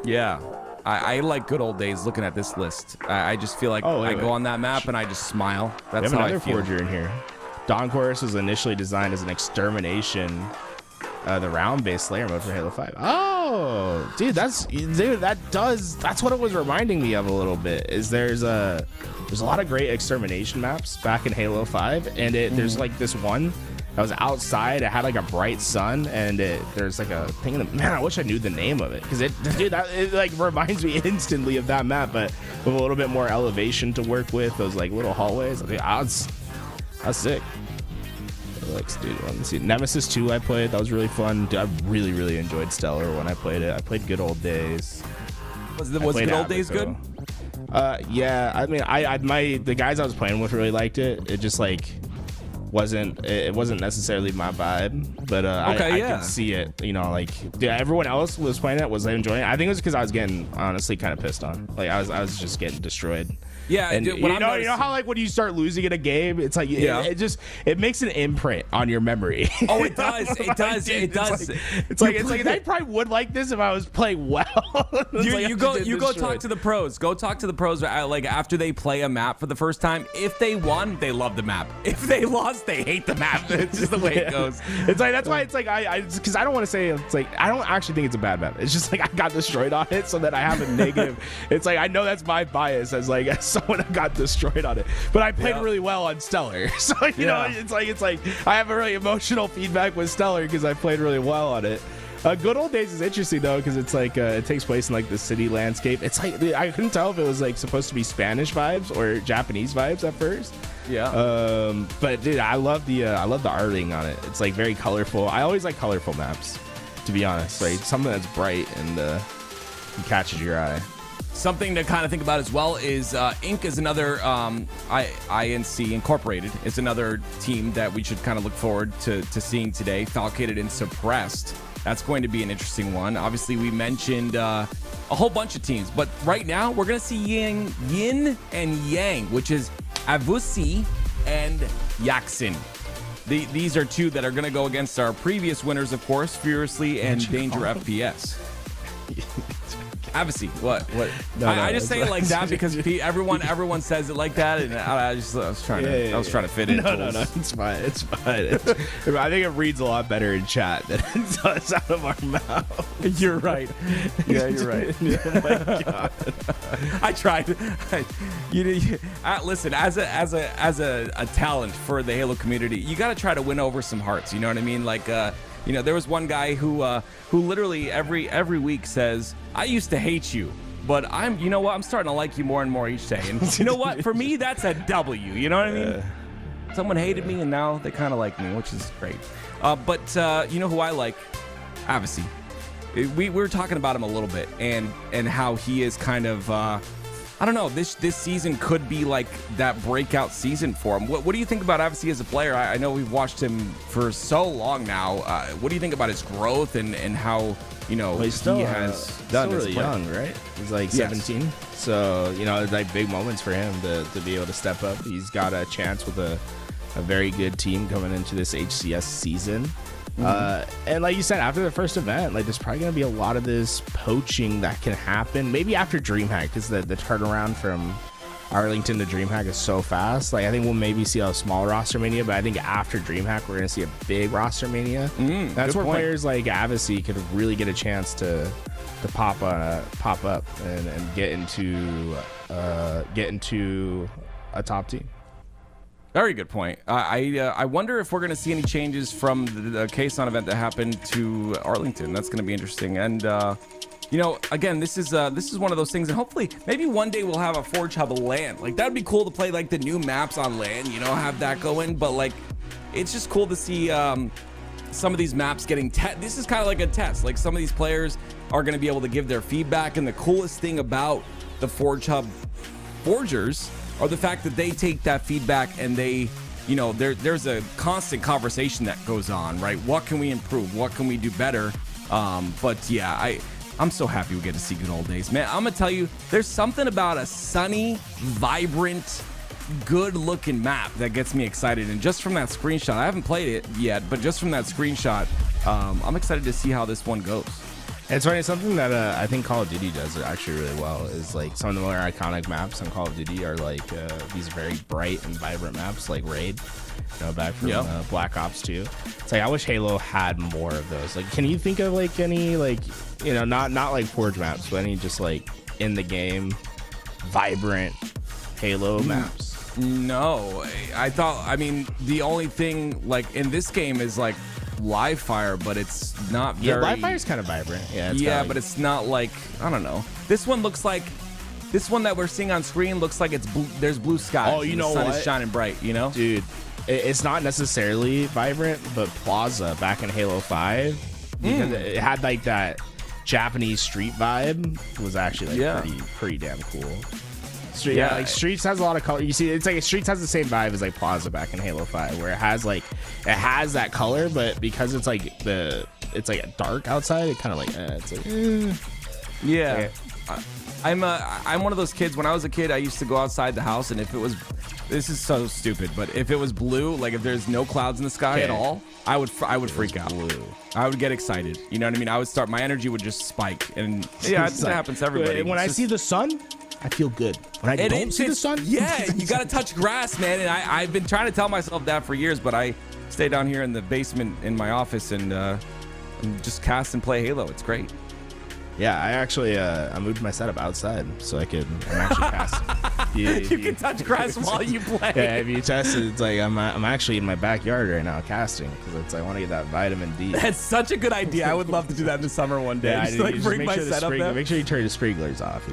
Yeah. I like good old days looking at this list. I just feel like I go on that map and I just smile. That's how I feel. Forger in here. Dawn Chorus was initially designed as an extermination, the round-based Slayer mode for Halo 5. Oh, dude, that's what it was reminding me of a little bit. Is there's a lot of great extermination maps back in Halo 5, and there's like this one that was outside. It had like a bright sun, and there's like a thing in the man. I wish I knew the name of it, because it like reminds me instantly of that map, but with a little bit more elevation to work with. Those like little hallways. I mean, that's sick. Dude, let me see. Nemesis 2 I played. That was really fun. Dude, I really enjoyed Stellar when I played it. I played Good Old Days. Was Good Old Days good? Yeah. I mean, the guys I was playing with really liked it. It just like wasn't necessarily my vibe, but I could see it. You know, like everyone else was playing it, was enjoying it. I think it was because I was getting honestly kind of pissed on. Like I was just getting destroyed. Yeah, and you know how like when you start losing in a game, it's like it makes an imprint on your memory. Oh, it does. It does. It does. It's like I probably would like this if I was playing well. You go talk to the pros. Go talk to the pros. Like after they play a map for the first time, if they won, they love the map. If they lost, us, they hate the map. It's just the way it goes. It's like that's why it's like because I don't want to say it's like I don't actually think it's a bad map. It's just like I got destroyed on it, so that I have a negative. It's like I know that's my bias as like as someone who got destroyed on it, but I played really well on Stellar, so you know it's like I have a really emotional feedback with Stellar because I played really well on it. Good Old Days is interesting though because it's like it takes place in like the city landscape. It's like I couldn't tell if it was like supposed to be Spanish vibes or Japanese vibes at first. Yeah. But dude, I love the arting on it. It's like very colorful. I always like colorful maps, to be honest. Like something that's bright and catches your eye. Something to kind of think about as well is Inc. is another INC Incorporated is another team that we should kind of look forward to seeing today. Falcated and Suppressed. That's going to be an interesting one. Obviously, we mentioned a whole bunch of teams, but right now we're going to see Yin and Yang, which is Avusi and Yaxin. These are two that are going to go against our previous winners, of course, Furiously and Danger FPS. Avusi, what? No, I just say it like that because everyone says it like that, and I was trying to fit in. No, it's fine. I think it reads a lot better in chat than it does out of our mouth. You're right. Yeah, you're right. Oh my God. I tried. Listen, as a talent for the Halo community, you got to try to win over some hearts. You know what I mean? Like, there was one guy who literally every week says, "I used to hate you, but I'm starting to like you more and more each day." And you know what? For me, that's a W. You know what I mean? Someone hated me, and now they kind of like me, which is great. But you know who I like? Avusi. We were talking about him a little bit, and how he is kind of. I don't know. This season could be like that breakout season for him. What do you think about Avusi as a player? I know we've watched him for so long now. What do you think about his growth and how he has done? Still really young, right? He's like 17. So it's like big moments for him to be able to step up. He's got a chance with a very good team coming into this HCS season. And like you said, after the first event, like there's probably gonna be a lot of this poaching that can happen. Maybe after DreamHack, because the turnaround from Arlington to DreamHack is so fast. Like I think we'll maybe see a small roster mania, but I think after DreamHack we're gonna see a big roster mania. That's where players like Avusi could really get a chance to pop up and get into a top team. Very good point. I wonder if we're going to see any changes from the Quezon event that happened to Arlington. That's going to be interesting. And again, this is one of those things, and hopefully, maybe one day we'll have a Forge Hub LAN. Like that'd be cool to play like the new maps on LAN. Have that going. But like, it's just cool to see some of these maps getting this is kind of like a test. Like some of these players are going to be able to give their feedback, and the coolest thing about the Forge Hub Forgers or the fact that they take that feedback and they, there's a constant conversation that goes on, right? What can we improve? What can we do better? But yeah, I'm so happy we get to see Good Old Days, man. I'm gonna tell you, there's something about a sunny, vibrant, good-looking map that gets me excited. And just from that screenshot, I haven't played it yet, but just from that screenshot, I'm excited to see how this one goes. It's funny, something that I think Call of Duty does actually really well is like some of the more iconic maps on Call of Duty are like these very bright and vibrant maps like Raid, back from Black Ops 2. It's like I wish Halo had more of those. Like, can you think of like any like not like Forge maps, but any just like in the game vibrant Halo maps? No, I mean the only thing like in this game is like live fire, but it's not very. Yeah, live fire is kind of vibrant. But it's not like, I don't know. This one that we're seeing on screen looks like it's blue, there's blue skies. Oh, you know the sun what? is shining bright. Dude, it's not necessarily vibrant, but Plaza back in Halo 5 because it had like that Japanese street vibe was actually like pretty damn cool. Like Streets has a lot of color. You see, it's like Streets has the same vibe as like Plaza back in Halo 5, where it has that color, but because it's like dark outside, it kind of like it's like yeah. I'm one of those kids. When I was a kid, I used to go outside the house, and if it was, this is so stupid, but if it was blue, like if there's no clouds in the sky at all, I would freak out. Blue. I would get excited. You know what I mean? My energy would just spike, and yeah, that happens to everybody. When I see the sun, I feel good when I don't see the sun. Yeah, you got to touch grass, man. And I've been trying to tell myself that for years, but I stay down here in the basement in my office and just cast and play Halo. It's great. Yeah, I actually I moved my setup outside so I'm actually cast. You can touch grass while you play. Yeah, if you test it, it's like I'm actually in my backyard right now casting because it's I want to get that vitamin D. That's such a good idea. I would love to do that in the summer one day. Yeah, just like bring my setup there. Make sure you turn the sprinklers off.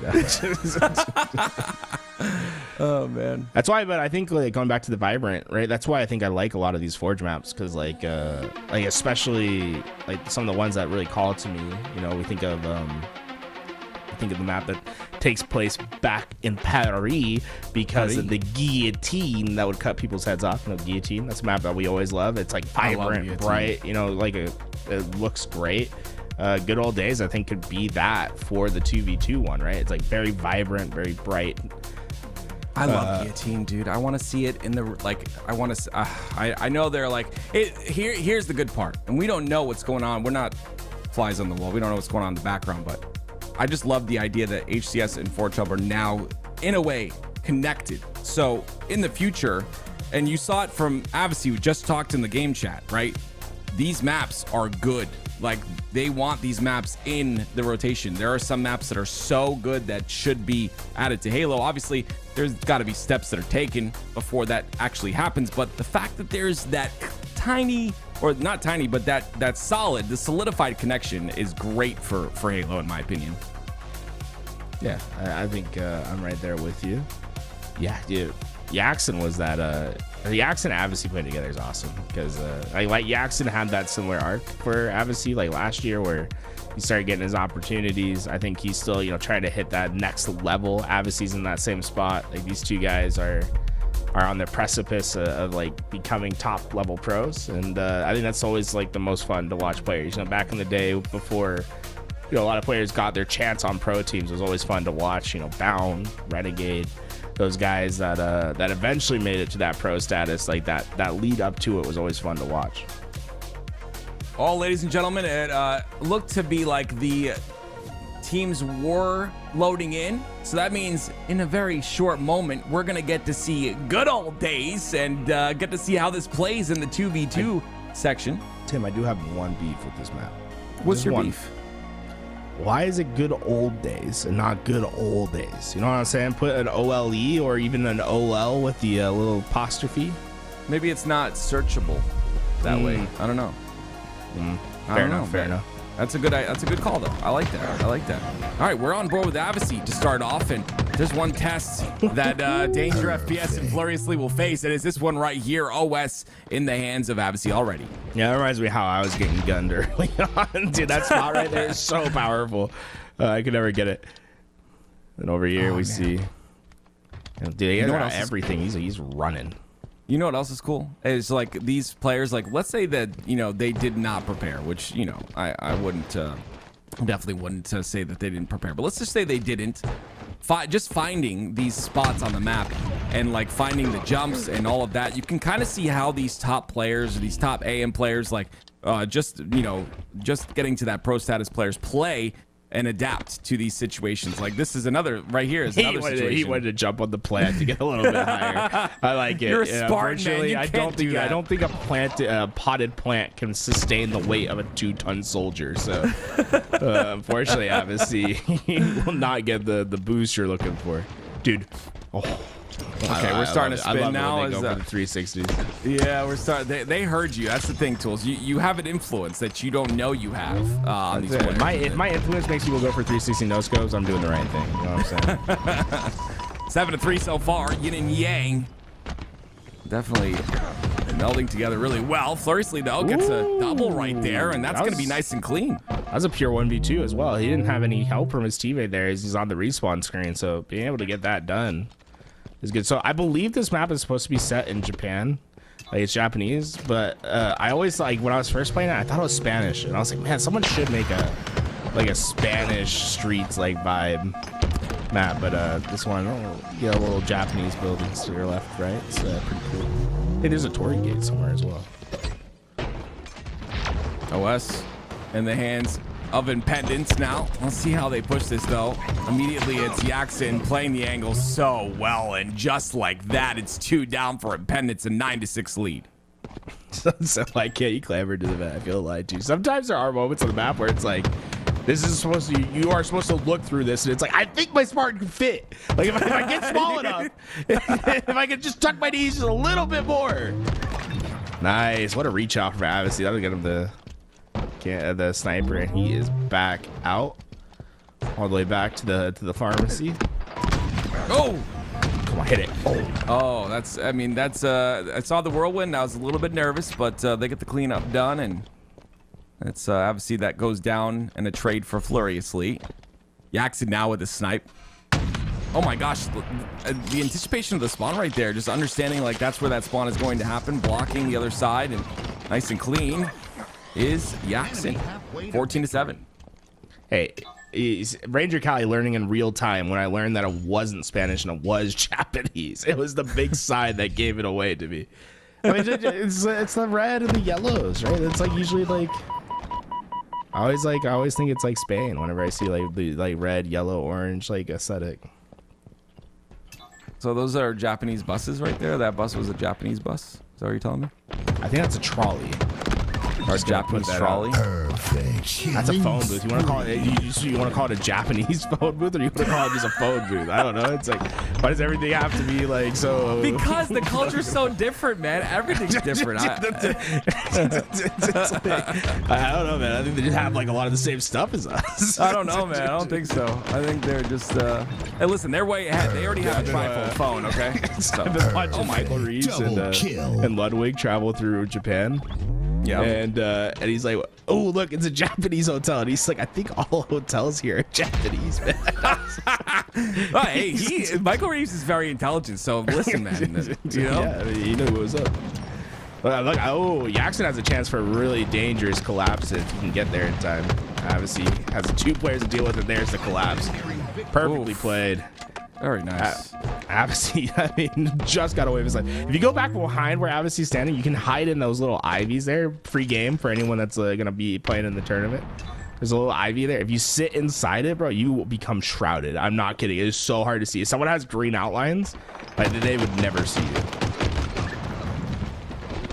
Oh man, that's why. But I think like going back to the vibrant, right? That's why I think I like a lot of these Forge maps because like especially like some of the ones that really call to me. You know, we think of the map that takes place back in Paris because of the guillotine that would cut people's heads off. You know, guillotine. That's a map that we always love. It's like vibrant, bright. You know, like it looks great. Good old days, I think, could be that for the 2v2 one, right? It's like very vibrant, very bright. I love guillotine, dude. I want to see it in the like. I want to. I know they're like. Here's the good part, and we don't know what's going on. We're not flies on the wall. We don't know what's going on in the background, but I just love the idea that HCS and Forge Hub are now, in a way, connected. So in the future, and you saw it from Avicii, who just talked in the game chat, right? These maps are good. Like, they want these maps in the rotation. There are some maps that are so good that should be added to Halo. Obviously, there's got to be steps that are taken before that actually happens. But the fact that there's that tiny, or not tiny, but that solid, the solidified connection is great for Halo, in my opinion. Yeah, I think I'm right there with you. Yeah, dude. Yaxon was that the Yaxon and Avicii playing together is awesome because like Yaxon had that similar arc for Avicii like last year where he started getting his opportunities. I think he's still trying to hit that next level. Avicii's in that same spot. Like these two guys are on the precipice of like becoming top level pros, and I think that's always like the most fun to watch players. Back in the day before a lot of players got their chance on pro teams, it was always fun to watch. Bound, Renegade. Those guys that eventually made it to that pro status, like that lead up to it was always fun to watch. All ladies and gentlemen, it looked to be like the teams were loading in. So that means in a very short moment, we're going to get to see good old days and get to see how this plays in the 2v2 section. Tim, I do have one beef with this map. What's your beef? Why is it good old days and not good old days? You know what I'm saying? Put an OLE or even an OL with the little apostrophe. Maybe it's not searchable that way. I don't know. Fair enough. That's a good call though. I like that. All right, we're on board with Avicii to start off, and there's one test that Danger FPS and Fluriously will face, and it's this one right here. OS in the hands of Avicii already. Yeah, that reminds me how I was getting gunned early on. Dude, that spot right there is so powerful. I could never get it. And over here we see, dude, he has everything. He's running. You know what else is cool? It's like these players, like let's say that, they did not prepare, which, I wouldn't, definitely wouldn't say that they didn't prepare, but let's just say they didn't. Just finding these spots on the map and like finding the jumps and all of that, you can kind of see how these top players, these top AM players, like just getting to that pro status players play and adapt to these situations. Like this is another right here is another situation. He wanted to jump on the plant to get a little bit higher. I like it. You're a Spartan, man. You I don't think a potted plant can sustain the weight of a 2-ton soldier. So unfortunately, obviously, he will not get the boost you're looking for, dude. Oh. Okay, we're starting to spin now. Go for the 360s. Yeah, we're starting. They heard you. That's the thing, Tools. You have an influence that you don't know you have on these players. If my influence makes people go for 360 no scopes, I'm doing the right thing. You know what I'm saying? 7-3 so far. Yin and Yang. Definitely melding together really well. Fluriously, though, gets a double right there, and that's going to be nice and clean. That was a pure 1v2 as well. He didn't have any help from his teammate there as he's on the respawn screen, so being able to get that done is good. So I believe this map is supposed to be set in Japan. Like it's Japanese, but I always like when I was first playing it, I thought it was Spanish, and I was like, man, someone should make a Spanish streets like vibe map. But this one, little Japanese buildings to your left, right? It's pretty cool. Hey, there's a Torii gate somewhere as well. OS in the hands of impedance now. Let's see how they push this, though. Immediately, it's Yaxin playing the angle so well, and just like that, it's 2 down for impedance, a 9-6 lead. So I can't. You clambered to the vet. I feel lied to. Sometimes there are moments on the map where it's like, this is supposed to. You are supposed to look through this, and it's like, I think my Spartan can fit. Like if I get small enough, if I could just tuck my knees just a little bit more. Nice. What a reach out for Avicii. That'll get him the sniper, and he is back out, all the way back to the pharmacy. Oh. Come on, hit it. Oh, that's. I mean, that's. I saw the whirlwind. I was a little bit nervous, but they get the cleanup done, and it's obviously that goes down in a trade for Furiously. Yaxin now with the snipe. Oh my gosh, the anticipation of the spawn right there, just understanding like that's where that spawn is going to happen, blocking the other side, and nice and clean is Yaxin. 14-7. Hey. Ranger Cali learning in real time when I learned that it wasn't Spanish and it was Japanese. It was the big sign that gave it away to me. I mean, it's the red and the yellows, right? It's like usually like I always think it's like Spain whenever I see like the red, yellow, orange like aesthetic. So those are Japanese buses right there. That bus was a Japanese bus. Is that what you're telling me? I think that's a trolley. Or Japanese trolley. That's a phone booth. You want to call it? You want to call it a Japanese phone booth, or you want to call it just a phone booth? I don't know. It's like, why does everything have to be like so? Because the culture's so different, man. Everything's different. I don't know, man. I think they just have like a lot of the same stuff as us. I don't know, man. I don't think so. I think they're just. Hey, listen, they're way ahead. They already have a trifold phone, okay? So. I've been watching Michael Reeves and Ludwig travel through Japan. Yeah. And he's like, oh, look, it's a Japanese hotel. And he's like, I think all hotels here are Japanese, man. Hey, Michael Reeves is very intelligent. So listen, man. You know? Yeah, I mean, you know what was up. Look, Yaxin has a chance for a really dangerous collapse if he can get there in time. Obviously, has 2 players to deal with, and there's the collapse. Perfectly played. Very nice. Avicii, I mean, just got away with his life. If you go back behind where Avicii's standing, you can hide in those little ivies there. Free game for anyone that's going to be playing in the tournament. There's a little ivy there. If you sit inside it, bro, you will become shrouded. I'm not kidding. It is so hard to see. If someone has green outlines, like, they would never see you.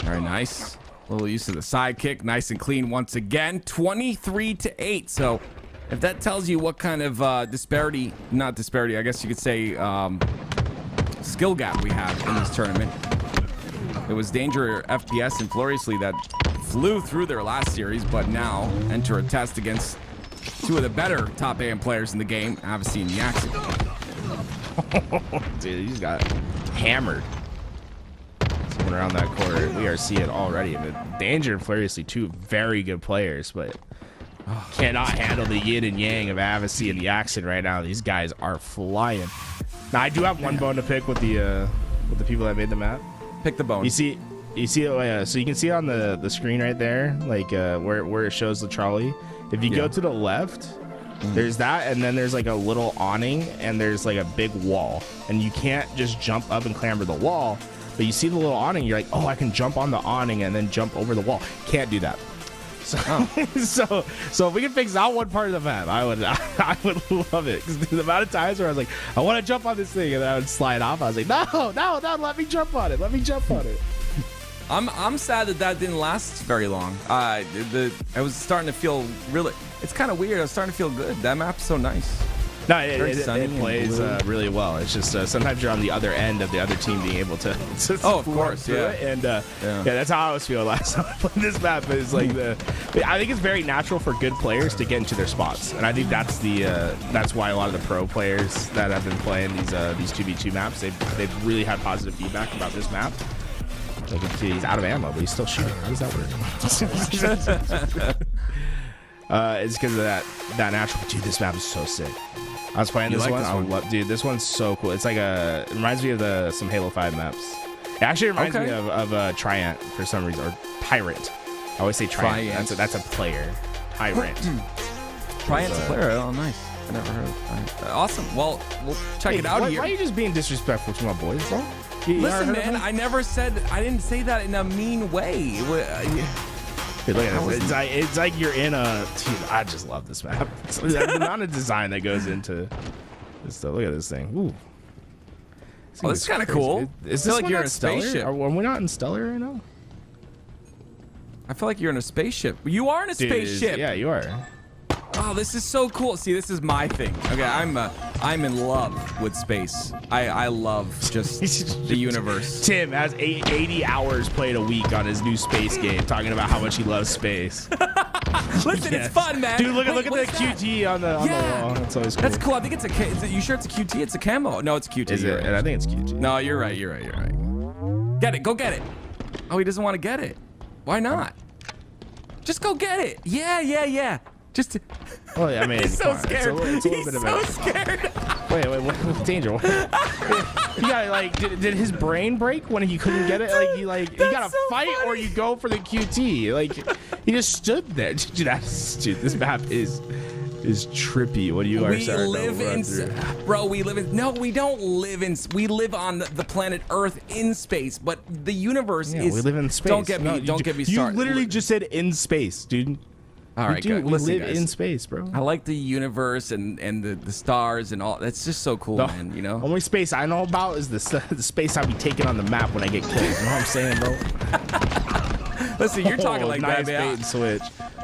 Very nice. A little use of the sidekick. Nice and clean once again. 23-8. So if that tells you what kind of not disparity, I guess you could say skill gap we have in this tournament. It was Danger, FPS, and Furiously that flew through their last series, but now enter a test against 2 of the better top AM players in the game, Avicii and Yaxin. Dude, he's got hammered. Someone around that corner. We are seeing already. But Danger and Furiously, 2 very good players, but cannot handle the yin and yang of Avicii and Yaxin right now. These guys are flying. Now I do have one bone to pick with the people that made the map. Pick the bone. You see, so you can see on the screen right there, like where it shows the trolley. If you go to the left, there's that, and then there's like a little awning, and there's like a big wall, and you can't just jump up and clamber the wall. But you see the little awning, you're like, oh, I can jump on the awning and then jump over the wall. Can't do that. So, so if we can fix that one part of the map, I would love it. Because the amount of times where I was like, I want to jump on this thing, and then I would slide off. I was like, no, let me jump on it. Let me jump on it. I'm sad that didn't last very long. I was starting to feel really. It's kind of weird. I was starting to feel good. That map's so nice. No, it plays really well. It's just sometimes you're on the other end of the other team being able to of course, yeah. And that's how I was feeling last time I played this map. Is like I think it's very natural for good players to get into their spots, and I think that's why a lot of the pro players that have been playing these 2v2 maps, they've really had positive feedback about this map. Like, he's out of ammo, but he's still shooting. How does that work? It's because of that natural. Dude, this map is so sick. I was playing this one. Dude, this one's so cool. It's like it reminds me of some Halo 5 maps. It actually reminds me of Triant for some reason, or Tyrant. I always say Triant. That's a player. Tyrant. Triant's a player. Oh, nice. I never heard of Triant. Awesome. Well, we'll check it out here. Why are you just being disrespectful to my boys, bro? Listen, man, I didn't say that in a mean way. Dude, look at this. It's like you're in a. Dude, I just love this map. The amount of design that goes into this stuff. Look at this thing. Ooh. Oh, this is kind of cool. Is I feel this like you're in a Stellar? spaceship. Are we not in Stellar right now? I feel like you're in a spaceship. You are in a spaceship. Yeah, you are. Oh, this is so cool. See, this is my thing. Okay, I'm in love with space. I love just the universe. Tim has 80 hours played a week on his new space game, talking about how much he loves space. Listen, it's fun, man. Dude, look at the what's that? QT on the wall. That's always cool. That's cool. I think it's a. Is it, you sure it's a QT? It's a camo. No, it's a QT. Is it? Right. And I think it's QT. No, you're right. You're right. Get it. Go get it. Oh, he doesn't want to get it. Why not? Just go get it. Yeah. Just. Well, I mean, He's so scared. It's a little He's bit of so a. scared. Wait, what danger? You gotta like, did his brain break when he couldn't get it? Like you gotta so fight funny. or you go for the QT. Like he just stood there. Dude, this map is trippy. What do you are We starting live to run in, through? bro. We live in. No, we don't live in. We live on the planet Earth in space, but the universe Yeah, is. we live in space. Don't get me. No, don't get me You started. literally just said in space, dude. All right, Dude, we listen, live guys. in space, bro. I like the universe and the stars and all. That's just so cool, man. You know. Only space I know about is the space I'll be taking on the map when I get killed. You know what I'm saying, bro? Listen, you're talking like nice that, man. bait and switch.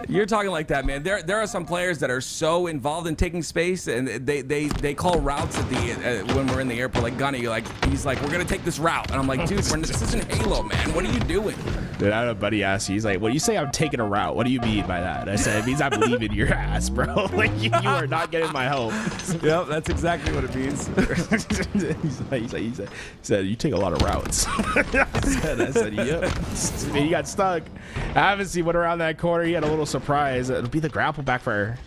You're talking like that, man. There are some players that are so involved in taking space, and they call routes at the when we're in the airport. Like Gunny, he's like, we're gonna take this route, and I'm like, dude, this isn't Halo, man. What are you doing? Dude, I had a buddy ask you. He's like, "When you say I'm taking a route, what do you mean by that?" I said, "It means I'm leaving your ass, bro. Like you are not getting my help." Yep, that's exactly what it means. he said, "You take a lot of routes." I said, "Yep." He got stuck. I haven't seen went around that corner. He had a little surprise. It'll be the grapple back for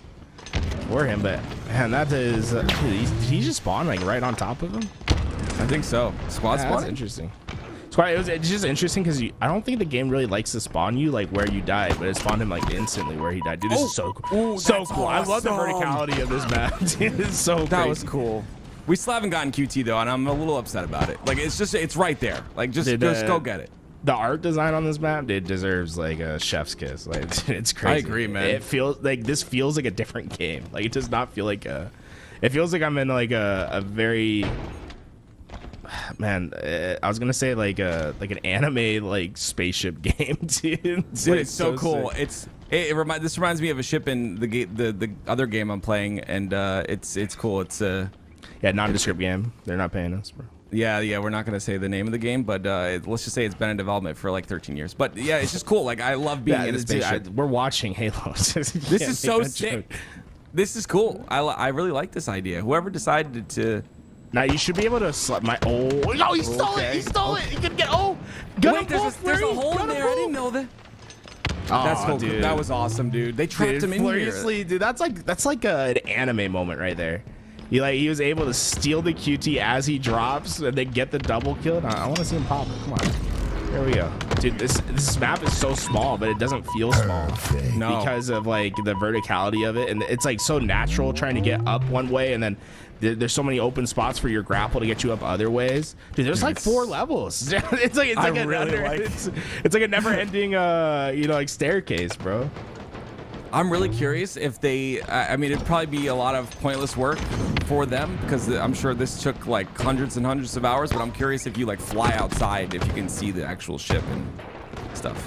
him, but man, that is. Did he just spawn like right on top of him? I think so. Squad That's spawn. interesting. It's just interesting because I don't think the game really likes to spawn you like where you died, but it spawned him like instantly where he died. Dude, this is so cool. So cool. I love the awesome. verticality of this map. Dude, it's so That crazy. was cool. We still haven't gotten QT though, and I'm a little upset about it. Like it's right there. Like just go get it. The art design on this map, dude, deserves like a chef's kiss. Like it's crazy. I agree, man. It feels like this feels like a different game. Like it does not feel like a. It feels like I'm in like a very. Man, I was gonna say like an anime like spaceship game, dude. Dude, it's so cool. sick. This reminds me of a ship in the other game I'm playing, and it's cool. It's Yeah, nondescript game. They're not paying us, bro. yeah. We're not gonna say the name of the game, but let's just say it's been in development for like 13 years. But yeah, it's just cool. Like I love being in a spaceship. We're watching Halo. This is so sick. This is cool. I really like this idea. Whoever decided to. Now you should be able to slap my. Oh no! He stole it! He stole it! He could get. Oh, Wait, there's a hole in there. I didn't know that. That's cool. Dude. That was awesome, dude. They trapped him in here. Seriously, dude, that's like an anime moment right there. He was able to steal the QT as he drops and then get the double kill. I want to see him pop it. Come on. There we go. Dude, this map is so small, but it doesn't feel small. No. Because of like the verticality of it, and it's like so natural trying to get up one way, and then there's so many open spots for your grapple to get you up other ways. Dude, there's like 4 levels. It's like it's like a never-ending like staircase, bro. I'm really curious if they. I mean, it'd probably be a lot of pointless work for them because I'm sure this took like hundreds and hundreds of hours. But I'm curious if you like fly outside, if you can see the actual ship and stuff.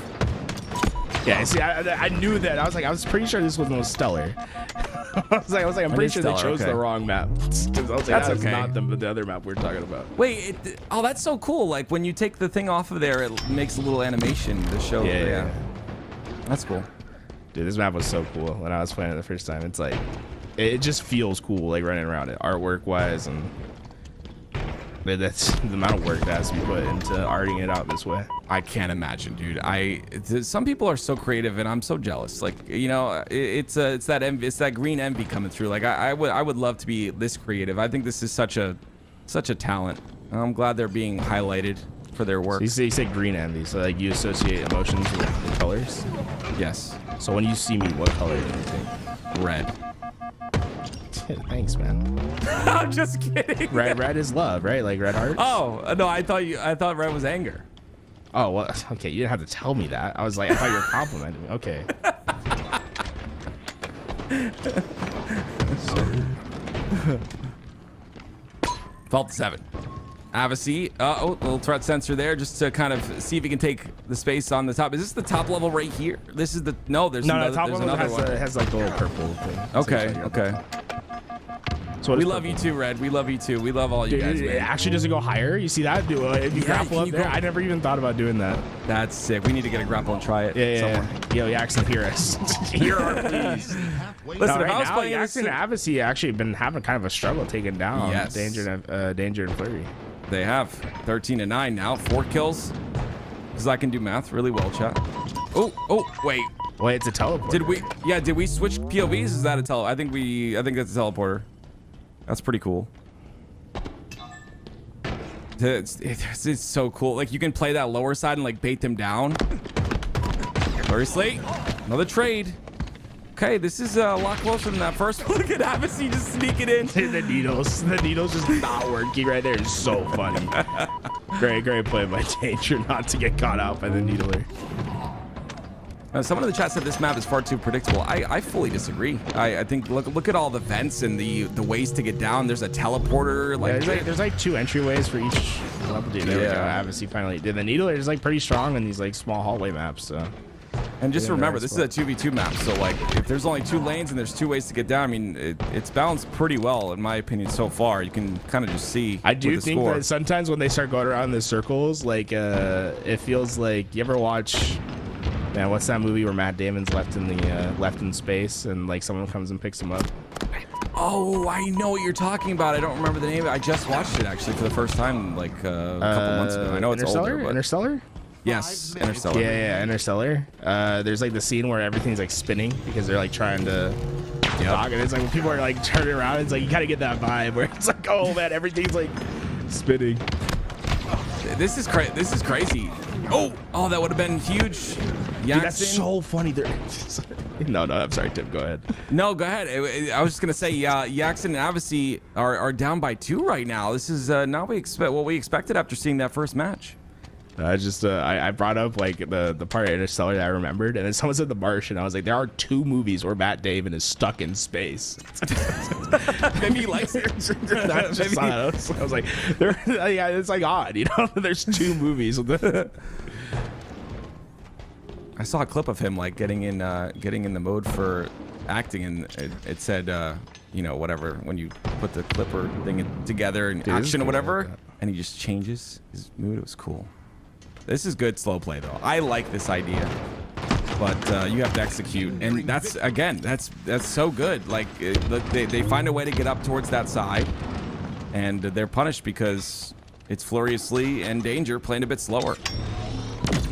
Yeah, see, I knew that. I was pretty sure this was no Stellar. I was like, I'm pretty sure they chose the wrong map. I was like, That's that is okay. not the other map we're talking about. Wait, that's so cool. Like when you take the thing off of there, it makes a little animation to show. Yeah. That's cool. Dude, this map was so cool when I was playing it the first time. It's like, it just feels cool, like running around it, artwork wise, and that's the amount of work that has to be put into arting it out this way. I can't imagine, dude. Some people are so creative, and I'm so jealous. Like, you know, it's that envy, it's that green envy coming through. Like, I would love to be this creative. I think this is such a talent. And I'm glad they're being highlighted for their work. So you say green envy, so like you associate emotions with the colors. Yes. So when you see me, what color do you think? Red. Thanks, man. I'm just kidding. Red is love, right? Like red hearts. Oh no, I thought red was anger. Oh, well, okay. You didn't have to tell me that. I was like, I thought you were complimenting me. Okay. 12-7. Avicii, little threat sensor there just to kind of see if he can take the space on the top. Is this the top level right here? This is the there's No, another, top there's level another one. has like the little purple thing. Okay, okay. So We love you too, Red. We love you too. We love all you guys, It man. actually doesn't go higher. You see that? If you grapple up there, I never even thought about doing that. That's sick. We need to get a grapple and try it. Yeah. Yo, Yaxon, hear us. Hear our please. Listen, No, if I was now, playing Yaxon and Avicii actually been having kind of a struggle taking down Yes. Danger and Flurry. They have 13-9 now, 4 kills. Because I can do math really well, chat. Oh, wait. Wait, it's a teleport. Did we switch POVs? Is that a I think that's a teleporter. That's pretty cool. It's so cool. Like you can play that lower side and like bait them down. Flurry Slate, another trade. Okay, this is a lot closer than that first one. Look at Avicii just sneaking in. The needles just not working right there. It's so funny. Great play by Danger not to get caught out by the needler. Someone in the chat said this map is far too predictable. I fully disagree. I think look at all the vents and the ways to get down. There's a teleporter. Like, there's like 2 entryways for each level. Dude, there we go. Avicii finally did. The needler is like pretty strong in these like small hallway maps. So. And just remember, this is a 2v2 map. So like, if there's only 2 lanes and there's 2 ways to get down, I mean, it's balanced pretty well in my opinion so far. You can kind of just see. I do think that sometimes when they start going around the circles, like it feels like, you ever watch? Man, what's that movie where Matt Damon's left in space and like someone comes and picks him up? Oh, I know what you're talking about. I don't remember the name. I just watched it actually for the first time like a couple months ago. I know it's older. But... Interstellar? Yes, Interstellar. Yeah, Interstellar. There's like the scene where everything's like spinning because they're like trying to talk, and it's like when people are like turning around, it's like you gotta get that vibe where it's like, oh man, everything's like spinning. This is crazy. Oh, that would have been huge. Dude, that's so funny. No, I'm sorry, Tim. Go ahead. No, go ahead. I was just gonna say, Yaxon and Avicii are down by 2 right now. This is not what we expected after seeing that first match. I brought up like the part of Interstellar that I remembered, and then someone said The Martian. I was like, there are 2 movies where Matt Damon is stuck in space. Maybe he likes it. I was like, yeah, it's like odd, you know. There's 2 movies. I saw a clip of him like getting in the mode for acting, and it said, whatever, when you put the clipper thing together and action or whatever, and he just changes his mood. It was cool. This is good slow play though. I like this idea, but you have to execute, and that's so good. Like they find a way to get up towards that side, and they're punished because it's Fluriously and Danger playing a bit slower.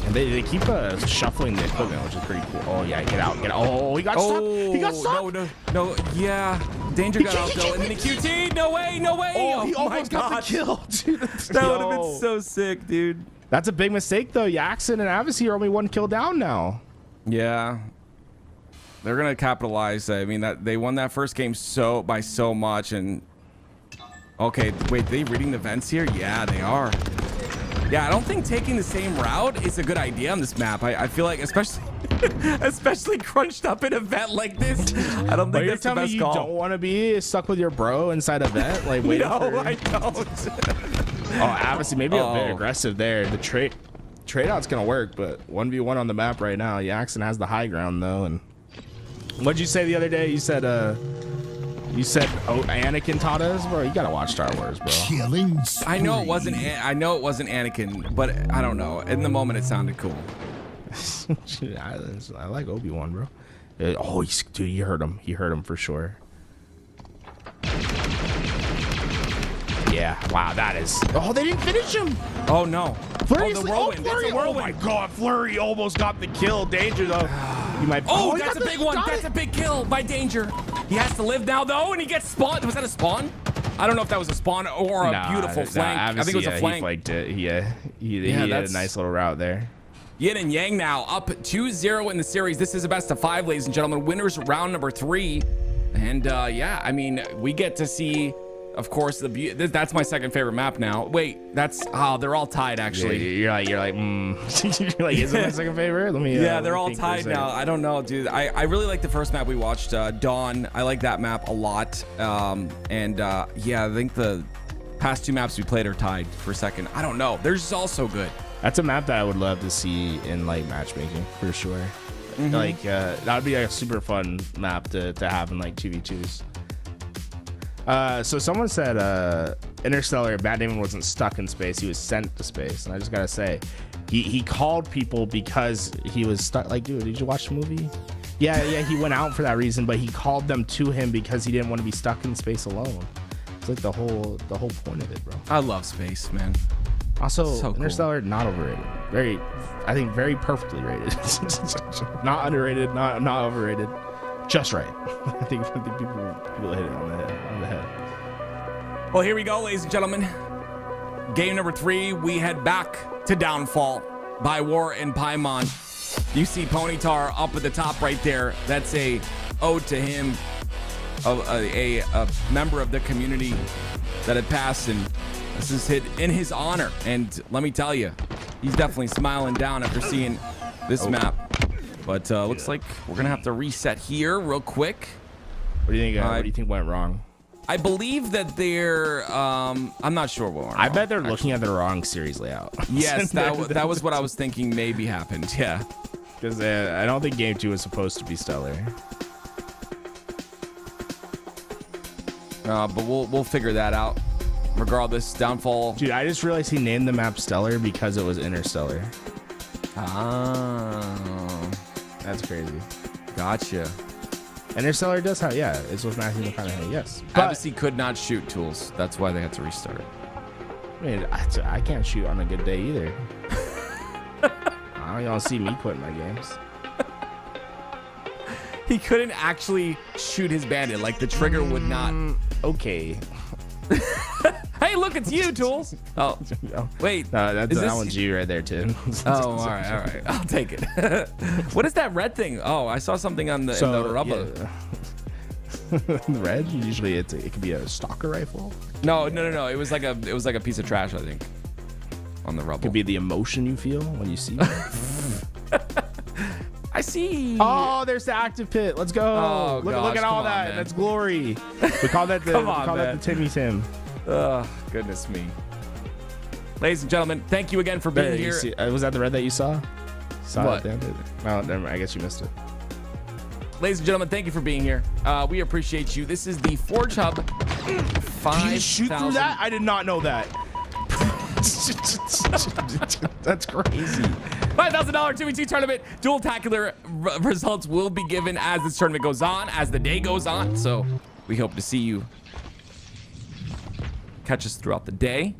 And they keep shuffling the equipment, which is pretty cool. Oh yeah, get out. Oh, he got stuck. He got stuck. No, yeah. Danger got out though, and then he QT'd. No way. Oh, he almost got the kill, dude. That would have been so sick, dude. That's a big mistake though. Yaxon and Avicii are only 1 kill down now. Yeah. They're gonna capitalize. I mean, that they won that first game by so much. And okay, wait, are they reading the vents here? Yeah, they are. Yeah, I don't think taking the same route is a good idea on this map. I feel like, especially crunched up in a vent like this, I don't think that's the best call. You don't want to be stuck with your bro inside a vent, like waiting for... No, I don't. Obviously, maybe a bit aggressive there. The trade out's gonna work, but 1v1 on the map right now. Yaxon has the high ground though. And what'd you say the other day? You said Anakin taught us, bro. You gotta watch Star Wars, bro. Killing spree. I know it wasn't Anakin, but I don't know. In the moment, it sounded cool. I like Obi-Wan, bro. Dude, he heard him. He heard him for sure. Yeah. Wow, that is. Oh, they didn't finish him. Oh no. Flurry, the whirlwind. Flurry. Oh my God, Flurry almost got the kill. Danger though. You might. Oh, that's a big one. That's a big kill by Danger. He has to live now though, and he gets spawned. Was that a spawn? I don't know if that was a spawn or a beautiful flank. I think it was a flank. He flanked it. He had a nice little route there. Yin and Yang now up 2-0 in the series. This is a best of 5, ladies and gentlemen. Winners round number 3. And yeah, I mean, we get to see of course, that's my second favorite map now. Wait, they're all tied actually. You're like, you're like, is it my second favorite? Let me. Yeah, they're all tied now. I don't know, dude. I really like the first map we watched, Dawn. I like that map a lot. Yeah, I think the past 2 maps we played are tied for second. I don't know. They're just all so good. That's a map that I would love to see in like matchmaking for sure. Like that would be a super fun map to have in like 2v2s. So someone said Interstellar, Matt Damon wasn't stuck in space, he was sent to space. And I just gotta say, he called people because he was stuck. Like, dude, did you watch the movie? Yeah, he went out for that reason, but he called them to him because he didn't want to be stuck in space alone. It's like the whole point of it, bro. I love space, man. Also, So Interstellar, not overrated. I think very perfectly rated. Not underrated, not overrated. Just right. I think people hit it on the head. Well, here we go, ladies and gentlemen. Game number 3, we head back to Downfall by War and Paimon. You see Ponytar up at the top right there. That's a ode to him, a member of the community that had passed, and this is in his honor. And let me tell you, he's definitely smiling down after seeing this map. But looks like we're gonna have to reset here real quick. What do you think? What do you think went wrong? I believe that they're. I'm not sure what. I bet they're looking at the wrong series layout. Yes, that was what I was thinking. Maybe happened. Yeah. Because I don't think Game 2 was supposed to be stellar. But we'll figure that out. Regardless, Downfall. Dude, I just realized he named the map Stellar because it was Interstellar. Oh, That's crazy. gotcha. Interstellar does have, yeah, it's with Matthew McConaughey, yes. But, Obviously could not shoot tools. That's why they had to restart it. I mean, I can't shoot on a good day either. I don't see me quitting my games. He couldn't actually shoot his bandit. Like the trigger would not. Okay. Hey, look, it's you, Tools. Oh, wait. That Is this- one's you right there, too. Oh, all right. I'll take it. What is that red thing? Oh, I saw something on in the rubber. Yeah. The red, usually it could be a stalker rifle. No. It was like a piece of trash, I think, on the rubble. Could be the emotion you feel when you see it. I see. Oh, there's the active pit. Let's go. Oh, look gosh, at all come on, that. man. That's glory. We call that the, Come on, that the Timmy Tim. Oh, goodness me. Ladies and gentlemen, thank you again for being here. Was that the red that you saw? What? It then? No, never mind. I guess you missed it. Ladies and gentlemen, thank you for being here. We appreciate you. This is the Forge Hub 5,000. Did you shoot through that? I did not know that. That's crazy. $5,000 2v2 tournament. Dual-tacular results will be given as this tournament goes on, as the day goes on. So we hope to see you catch us throughout the day.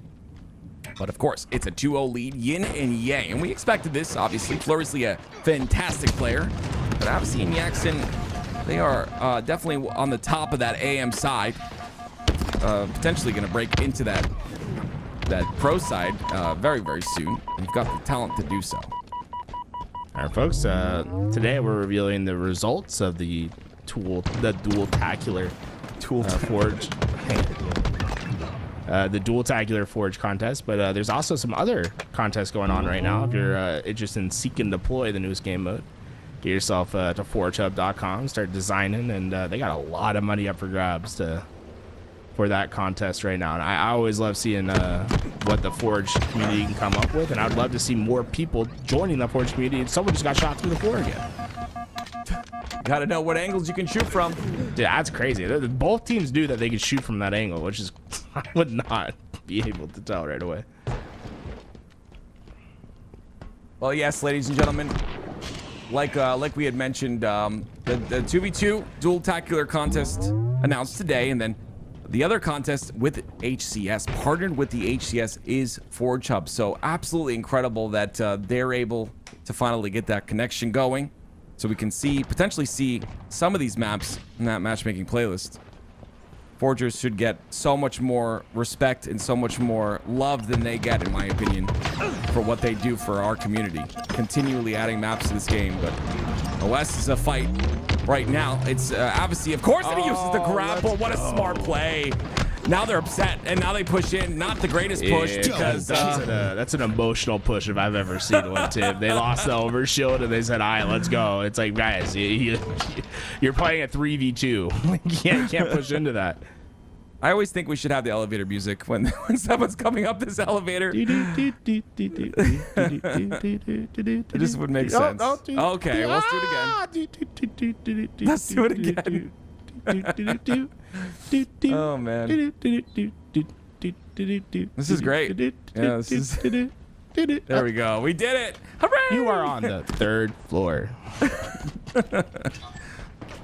But of course, it's a 2-0 lead, yin and yang. And we expected this, obviously. Fluriously a fantastic player. But Avicii and Yaxon, they are definitely on the top of that AM side. Potentially going to break into that pro side very, very soon. And you've got the talent to do so. All right, folks. Today we're revealing the results of the dual-tacular Forge. The dual-tacular Forge contest, but there's also some other contests going on right now. If you're interested in seek and deploy the newest game mode, get yourself to forgehub.com, start designing, and they got a lot of money up for grabs for that contest right now. And I always love seeing what the Forge community can come up with, and I'd love to see more people joining the Forge community. Someone just got shot through the floor again. Gotta know what angles you can shoot from. Dude, that's crazy. Both teams knew that they could shoot from that angle, which is I would not be able to tell right away. Well, yes, ladies and gentlemen, like we had mentioned, the 2v2 dual-tacular contest announced today, and then the other contest with HCS, partnered with the HCS, is Forge Hub. So absolutely incredible that they're able to finally get that connection going, so we can potentially see some of these maps in that matchmaking playlist. Forgers should get so much more respect and so much more love than they get, in my opinion, for what they do for our community. Continually adding maps to this game, but OS is a fight right now. It's Avicii, of course, and he uses the grapple. What a smart play. Now they're upset, and now they push in. Not the greatest push because that's an emotional push if I've ever seen one, Tim. They lost the overshield and they said, "All right, let's go." It's like, guys, you're playing a 3v2. You can't push into that. I always think we should have the elevator music when someone's coming up this elevator. It just would make sense. Okay, let's do it again. Let's do it again. Oh man, this is great. Yeah, this is. There we go. We did it. Hooray! You are on the 3rd floor.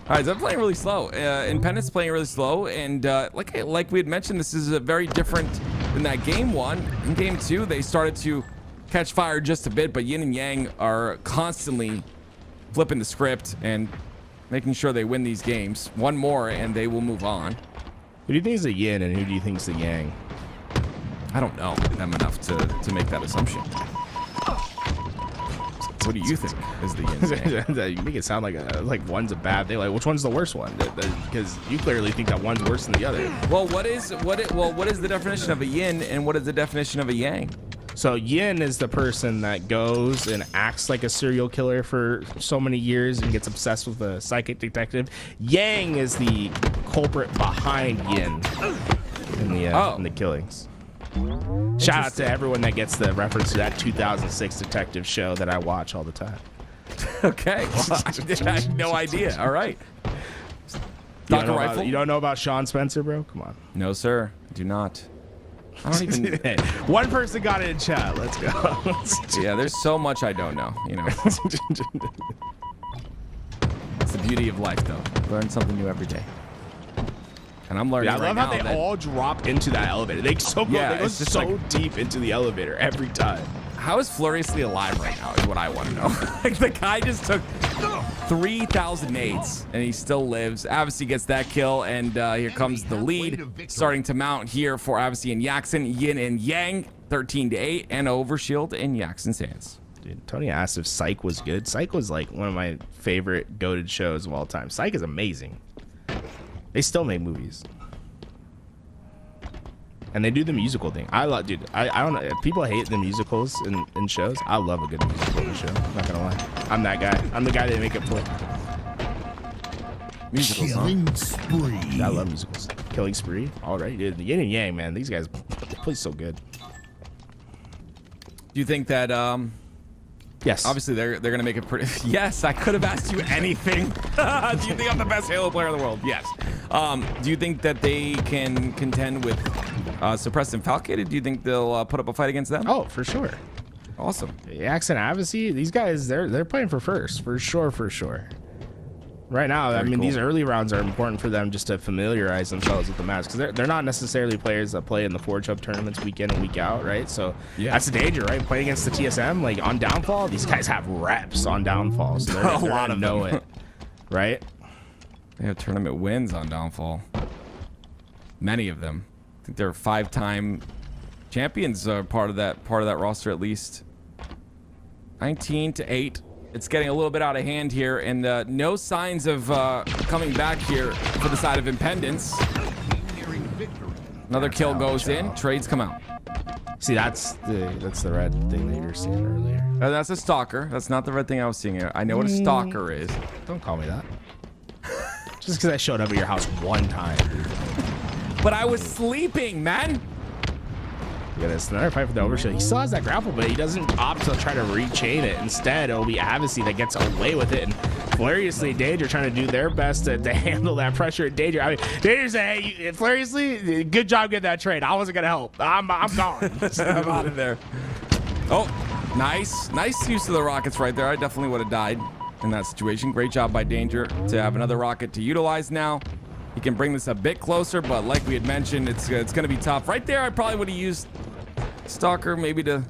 All right, so I'm playing really slow. Independent's playing really slow, and like we had mentioned, this is very different than that game 1. In game 2, they started to catch fire just a bit, but Yin and Yang are constantly flipping the script and making sure they win these games. One more, and they will move on. Who do you think is the Yin, and who do you think is the Yang? I don't know them enough to make that assumption. What do you think is the Yin and Yang? You make it sound like one's a bad thing. Like, which one's the worst one? Because you clearly think that one's worse than the other. Well, what is the definition of a Yin, and what is the definition of a Yang? So Yin is the person that goes and acts like a serial killer for so many years and gets obsessed with a psychic detective. Yang is the culprit behind Yin in the killings. Shout out to everyone that gets the reference to that 2006 detective show that I watch all the time. Okay, well, I had no idea. All right. You don't know about Sean Spencer, bro? Come on. No, sir. I do not. I don't even. Hey, one person got it in chat. Let's go. Yeah, there's so much I don't know. You know. It's the beauty of life, though. Learn something new every day. And I'm learning. I love how they all drop into that elevator. They go so deep into the elevator every time. How is Furiously alive right now is what I want to know. Like, the guy just took 3,000 nades and he still lives. Avicii gets that kill, and here comes the lead starting to mount here for Avicii and Yaxin. Yin and Yang 13-8, and overshield in Yaxin's hands. Dude, Tony asked if Psych was good. Psych was like one of my favorite goated shows of all time. Psych is amazing. They still make movies. And they do the musical thing. I don't know. If people hate the musicals in shows, I love a good musical in a show. I'm not gonna lie. I'm that guy. I'm the guy that make it play. Musicals, Killing spree. Yeah, I love musicals. Killing Spree. All right, dude. The Yin and Yang, man. These guys play so good. Do you think that Yes. obviously they're gonna make it pretty? Yes, I could have asked you anything. Do you think I'm the best Halo player in the world? Yes. Do you think that they can contend with Suppressed and Falcated? Do you think they'll put up a fight against them? Oh, for sure. Awesome. Axe and Avicii, these guys, they're playing for first, for sure. Right now, I mean, cool. these early rounds are important for them just to familiarize themselves with the maps, because they're not necessarily players that play in the Forge Hub tournaments week in and week out, right? So that's the danger, right? Playing against the TSM, like on Downfall, these guys have reps on Downfall, so they're lot gonna of know them. it, right? They have tournament wins on Downfall. Many of them. I think they're 5-time champions are part of that roster at least. 19-8. It's getting a little bit out of hand here, and no signs of coming back here for the side of Impendence. Another kill goes in. Trades come out. See, that's the red thing that you were seeing earlier. That's a stalker. That's not the red thing I was seeing. I know what a stalker is. Don't call me that. Just because I showed up at your house one time. But I was sleeping, man. Look at this. Another fight for the overshield. He still has that grapple, but he doesn't opt to try to rechain it. Instead, it'll be Avicii that gets away with it. And Furiously, Danger trying to do their best to handle that pressure. Danger, I mean, Danger said, hey, Furiously, good job getting that trade. I wasn't going to help. I'm gone. I'm out of there. Oh, nice. Nice use of the rockets right there. I definitely would have died in that situation. Great job by Danger to have another rocket to utilize now. He can bring this a bit closer, but like we had mentioned, it's going to be tough. Right there, I probably would have used Stalker maybe to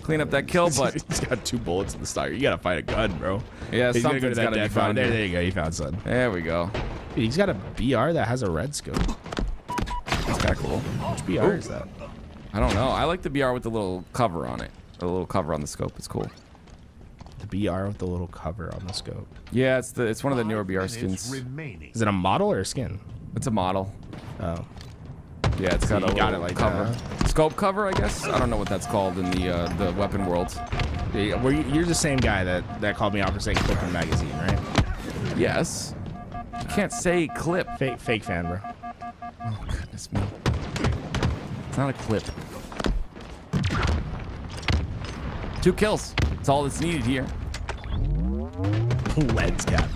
clean up that kill, but he's got 2 bullets in the Stalker. You got to fight a gun, bro. Yeah, he's something's gonna got to be found. There you go. You found something. There we go. Dude, he's got a BR that has a red scope. That's kind of cool. Which BR is that? I don't know. I like the BR with the little cover on it. A little cover on the scope. It's cool. The BR with the little cover on the scope. Yeah, it's one of the newer BR skins. Is it a model or a skin? It's a model. Oh. Yeah, it's So got you a got little it like cover. that. Scope cover, I guess. I don't know what that's called in the weapon world. Yeah, you're the same guy that called me out for saying clip in magazine, right? Yes. You can't say clip. Fake fan, bro. Oh, goodness me. It's not a clip. 2 kills. That's all that's needed here. Lens cap.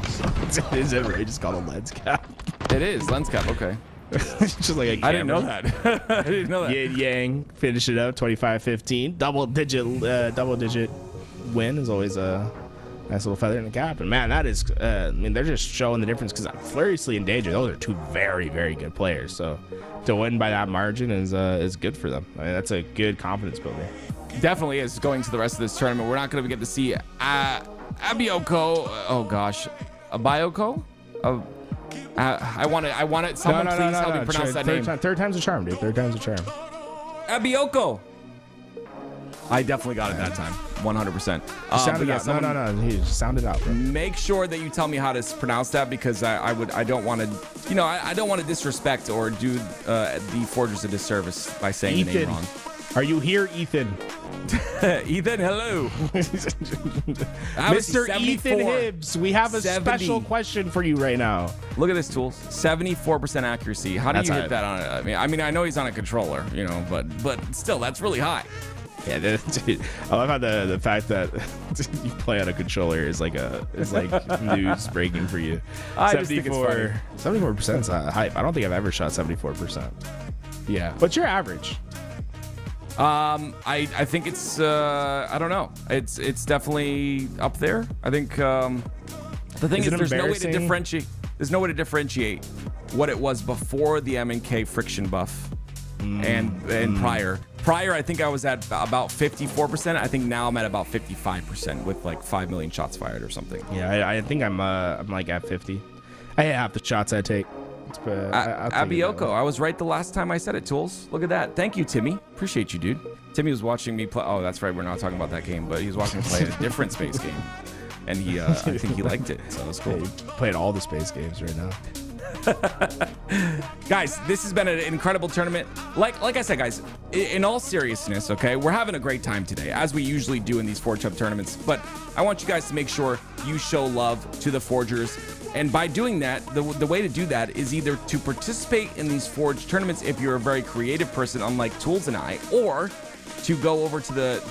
Is it really just called a lens cap? It is. Lens cap. Okay. It's just like a camera. I didn't know that. I didn't know that. Yin Yang finish it up 25-15. Double digit win is always a nice little feather in the cap. And man, that is I mean, they're just showing the difference because Furiously and Danger, those are 2 very, very good players. So to win by that margin is good for them. I mean, that's a good confidence builder. Definitely is going to the rest of this tournament. We're not going to get to see Abioko. Oh gosh, Abioko. I want it. Someone please help me pronounce that name. Third time's a charm, dude. Third time's a charm. Abioko. I definitely got it that time, 100%. Sound it out. No. He just sound it out, bro. Make sure that you tell me how to pronounce that because I don't want to, I don't want to disrespect or do the Forgers a disservice by saying the name wrong. Are you here, Ethan? Ethan, hello. Mr. Ethan Hibbs, we have a special question for you right now. Look at this, Tools. 74% accuracy. How do you hit that on it? I mean, I know he's on a controller, but still, that's really high. Yeah, dude, I love how the fact that you play on a controller is like news breaking for you. I just think it's funny. 74% is hype. I don't think I've ever shot 74%. Yeah. What's your average? I think it's I don't know. It's definitely up there. I think the thing is there's no way to differentiate. There's no way to differentiate what it was before the M&K friction buff and prior. Prior, I think I was at about 54%. I think now I'm at about 55% with like 5 million shots fired or something. Yeah, I think I'm like at 50. I hit half the shots I take. Abioko, I was right the last time I said it, Tools. Look at that. Thank you, Timmy. Appreciate you, dude. Timmy was watching me play. Oh, that's right. We're not talking about that game, but he was watching me play a different space game. And I think he liked it. So that's cool. Yeah, he played all the space games right now. Guys, this has been an incredible tournament. Like I said, guys, in all seriousness, okay, we're having a great time today, as we usually do in these Forge Hub tournaments. But I want you guys to make sure you show love to the Forgers. And by doing that, the way to do that is either to participate in these Forge tournaments if you're a very creative person, unlike Tools and I, or to go over to the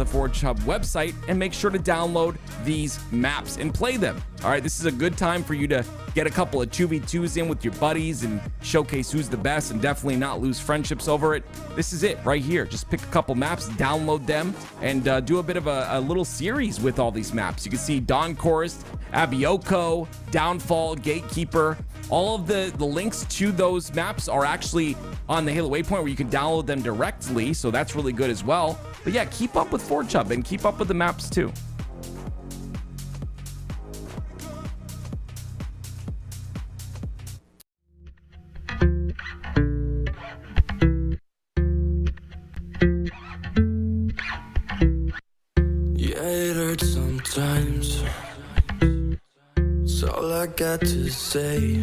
Forge Hub website and make sure to download these maps and play them. All right, this is a good time for you to get a couple of 2v2s in with your buddies and showcase who's the best and definitely not lose friendships over it. This is it right here. Just pick a couple maps, download them, and do a bit of a little series with all these maps. You can see Dawn Chorus, Abioko, Downfall, Gatekeeper. All of the links to those maps are actually on the Halo Waypoint where you can download them directly, so that's really good as well. But yeah, keep up with Forge Hub and keep up with the maps too. Yeah, it hurts sometimes. It's all I got to say.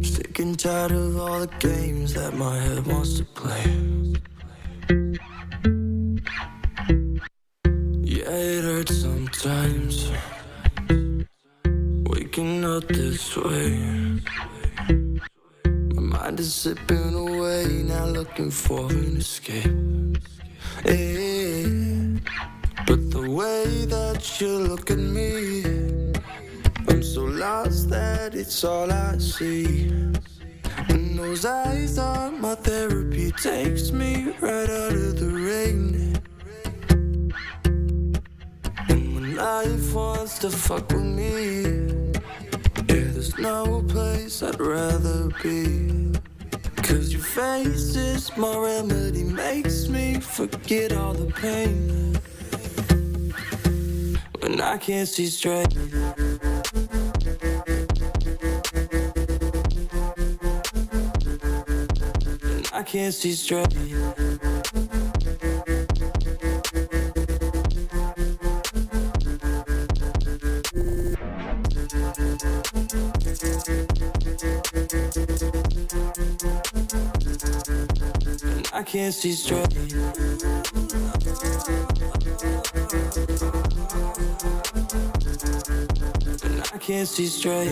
Sick and tired of all the games that my head wants to play. Yeah, it hurts sometimes. Waking up this way. My mind is slipping away, now looking for an escape. Yeah. But the way that you look at me, I'm so lost that it's all I see. And those eyes are my therapy, takes me right out of the rain. And when life wants to fuck with me, yeah, there's no place I'd rather be. Cause your face is my remedy, makes me forget all the pain. When I can't see straight. When I can't see straight. can't see straight. And I can't see straight.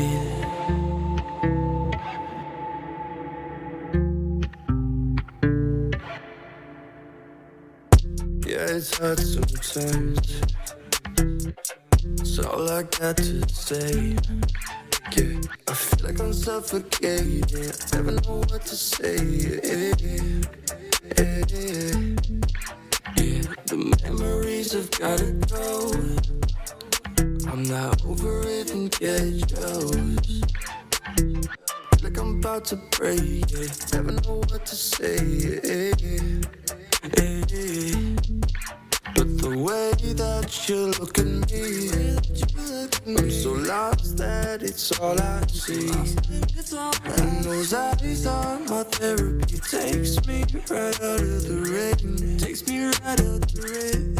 Yeah, it's hard sometimes. It's all I got to say. Yeah, I feel like I'm suffocating. I never know what to say. Yeah, the memories have gotta go. I'm not over it and get jealous. Feel like I'm about to break. Yeah, never know what to say. But the way that you look at me, I'm so lost that it's all I see. And those eyes are my therapy. Takes me right out of the rain. Takes me right out of the rain.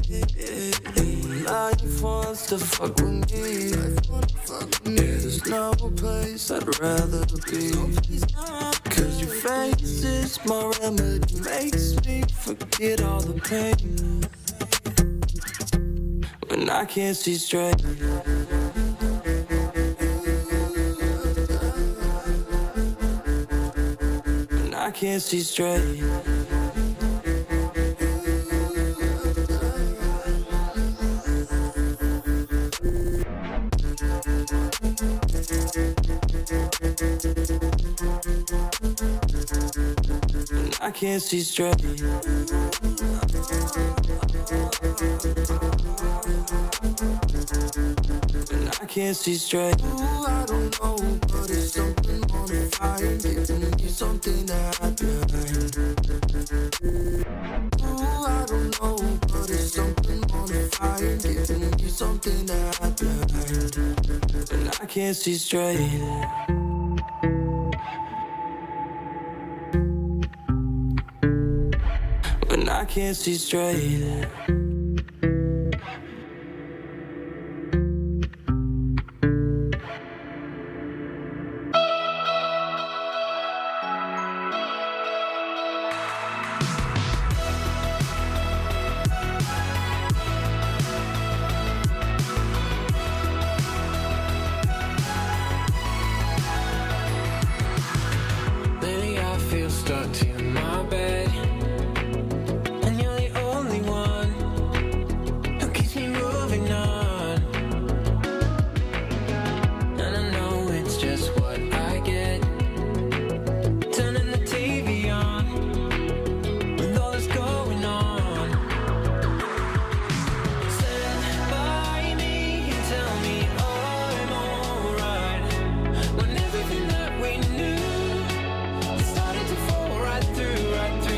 Life wants to fuck with me. Yeah, there's no place I'd rather be. Cause your face is my remedy. Makes me forget all the pain. When I can't see straight. When I can't see straight. When I can't see straight. And I can't see straight. Ooh, I don't know, but it's something on the fire. Giving me something that I behind. Ooh, I don't know, but it's something on the fire. Giving me something that I behind. And I can't see straight. When I can't see straight. Lately I feel stuck to my bed, and you're the only one who keeps me moving on. And I know it's just what I get, turning the TV on with all that's going on. Stand by me and tell me I'm alright, when everything that we knew started to fall right through, right through.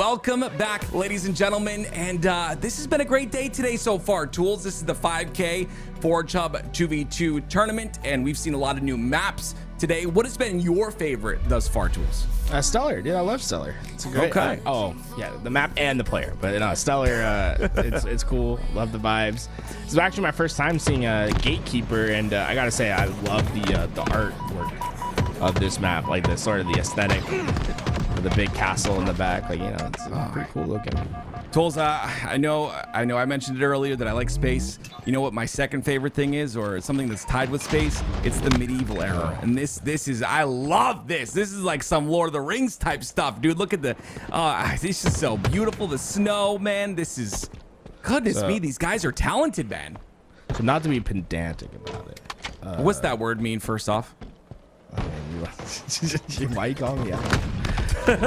Welcome back, ladies and gentlemen, and this has been a great day today so far. Tools, this is the 5K Forge Hub 2v2 tournament, and we've seen a lot of new maps today. What has been your favorite thus far, Tools? Stellar, dude. I love Stellar. It's a great. Okay. Oh yeah, the map and the player, but no, Stellar. It's cool. Love the vibes. This is actually my first time seeing a Gatekeeper, and I gotta say I love the artwork of this map, like the sort of the aesthetic, with the big castle in the back. Like, you know, it's pretty cool looking. Tools, I know I mentioned it earlier that I like space. You know what my second favorite thing is, or something that's tied with space? It's the medieval era. And this is, I love this. This is like some Lord of the Rings type stuff, dude. Look at the, this is so beautiful. The snow, man. This is, goodness me, these guys are talented, man. So not to be pedantic about it. What's that word mean, first off? Why you calling me out? But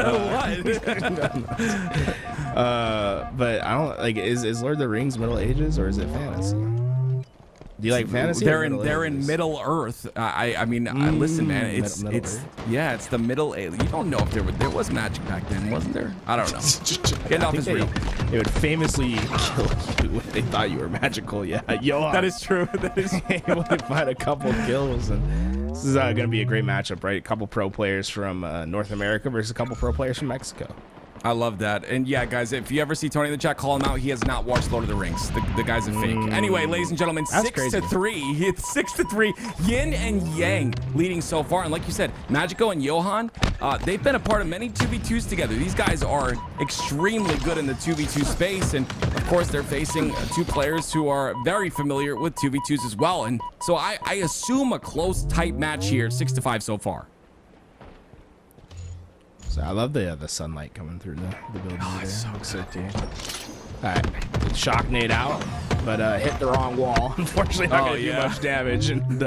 I don't like. Is Lord of the Rings Middle Ages or is it fantasy? Do you like fantasy? They're in Middle Earth. I mean, listen, man. It's it's the Middle Age. You don't know if there was magic back then, wasn't there? I don't know. Gandalf is real. They would famously kill you if they thought you were magical. Yeah, Johan. That is true. That is able to find a couple kills, and this is going to be a great matchup, right? A couple pro players from North America versus a couple pro players from Mexico. I love that. And yeah, guys, if you ever see Tony in the chat, call him out. He has not watched Lord of the Rings. The guy's a fake. Anyway, ladies and gentlemen, That's 6-3. It's 6-3. Yin and Yang leading so far. And like you said, Magico and Johan, they've been a part of many 2v2s together. These guys are extremely good in the 2v2 space. And of course, they're facing two players who are very familiar with 2v2s as well. And so I assume a close, tight match here, 6-5 so far. So I love the sunlight coming through the building. Oh, it's so good, dude. All right, shock nade out, but hit the wrong wall. Unfortunately, not gonna do much damage. And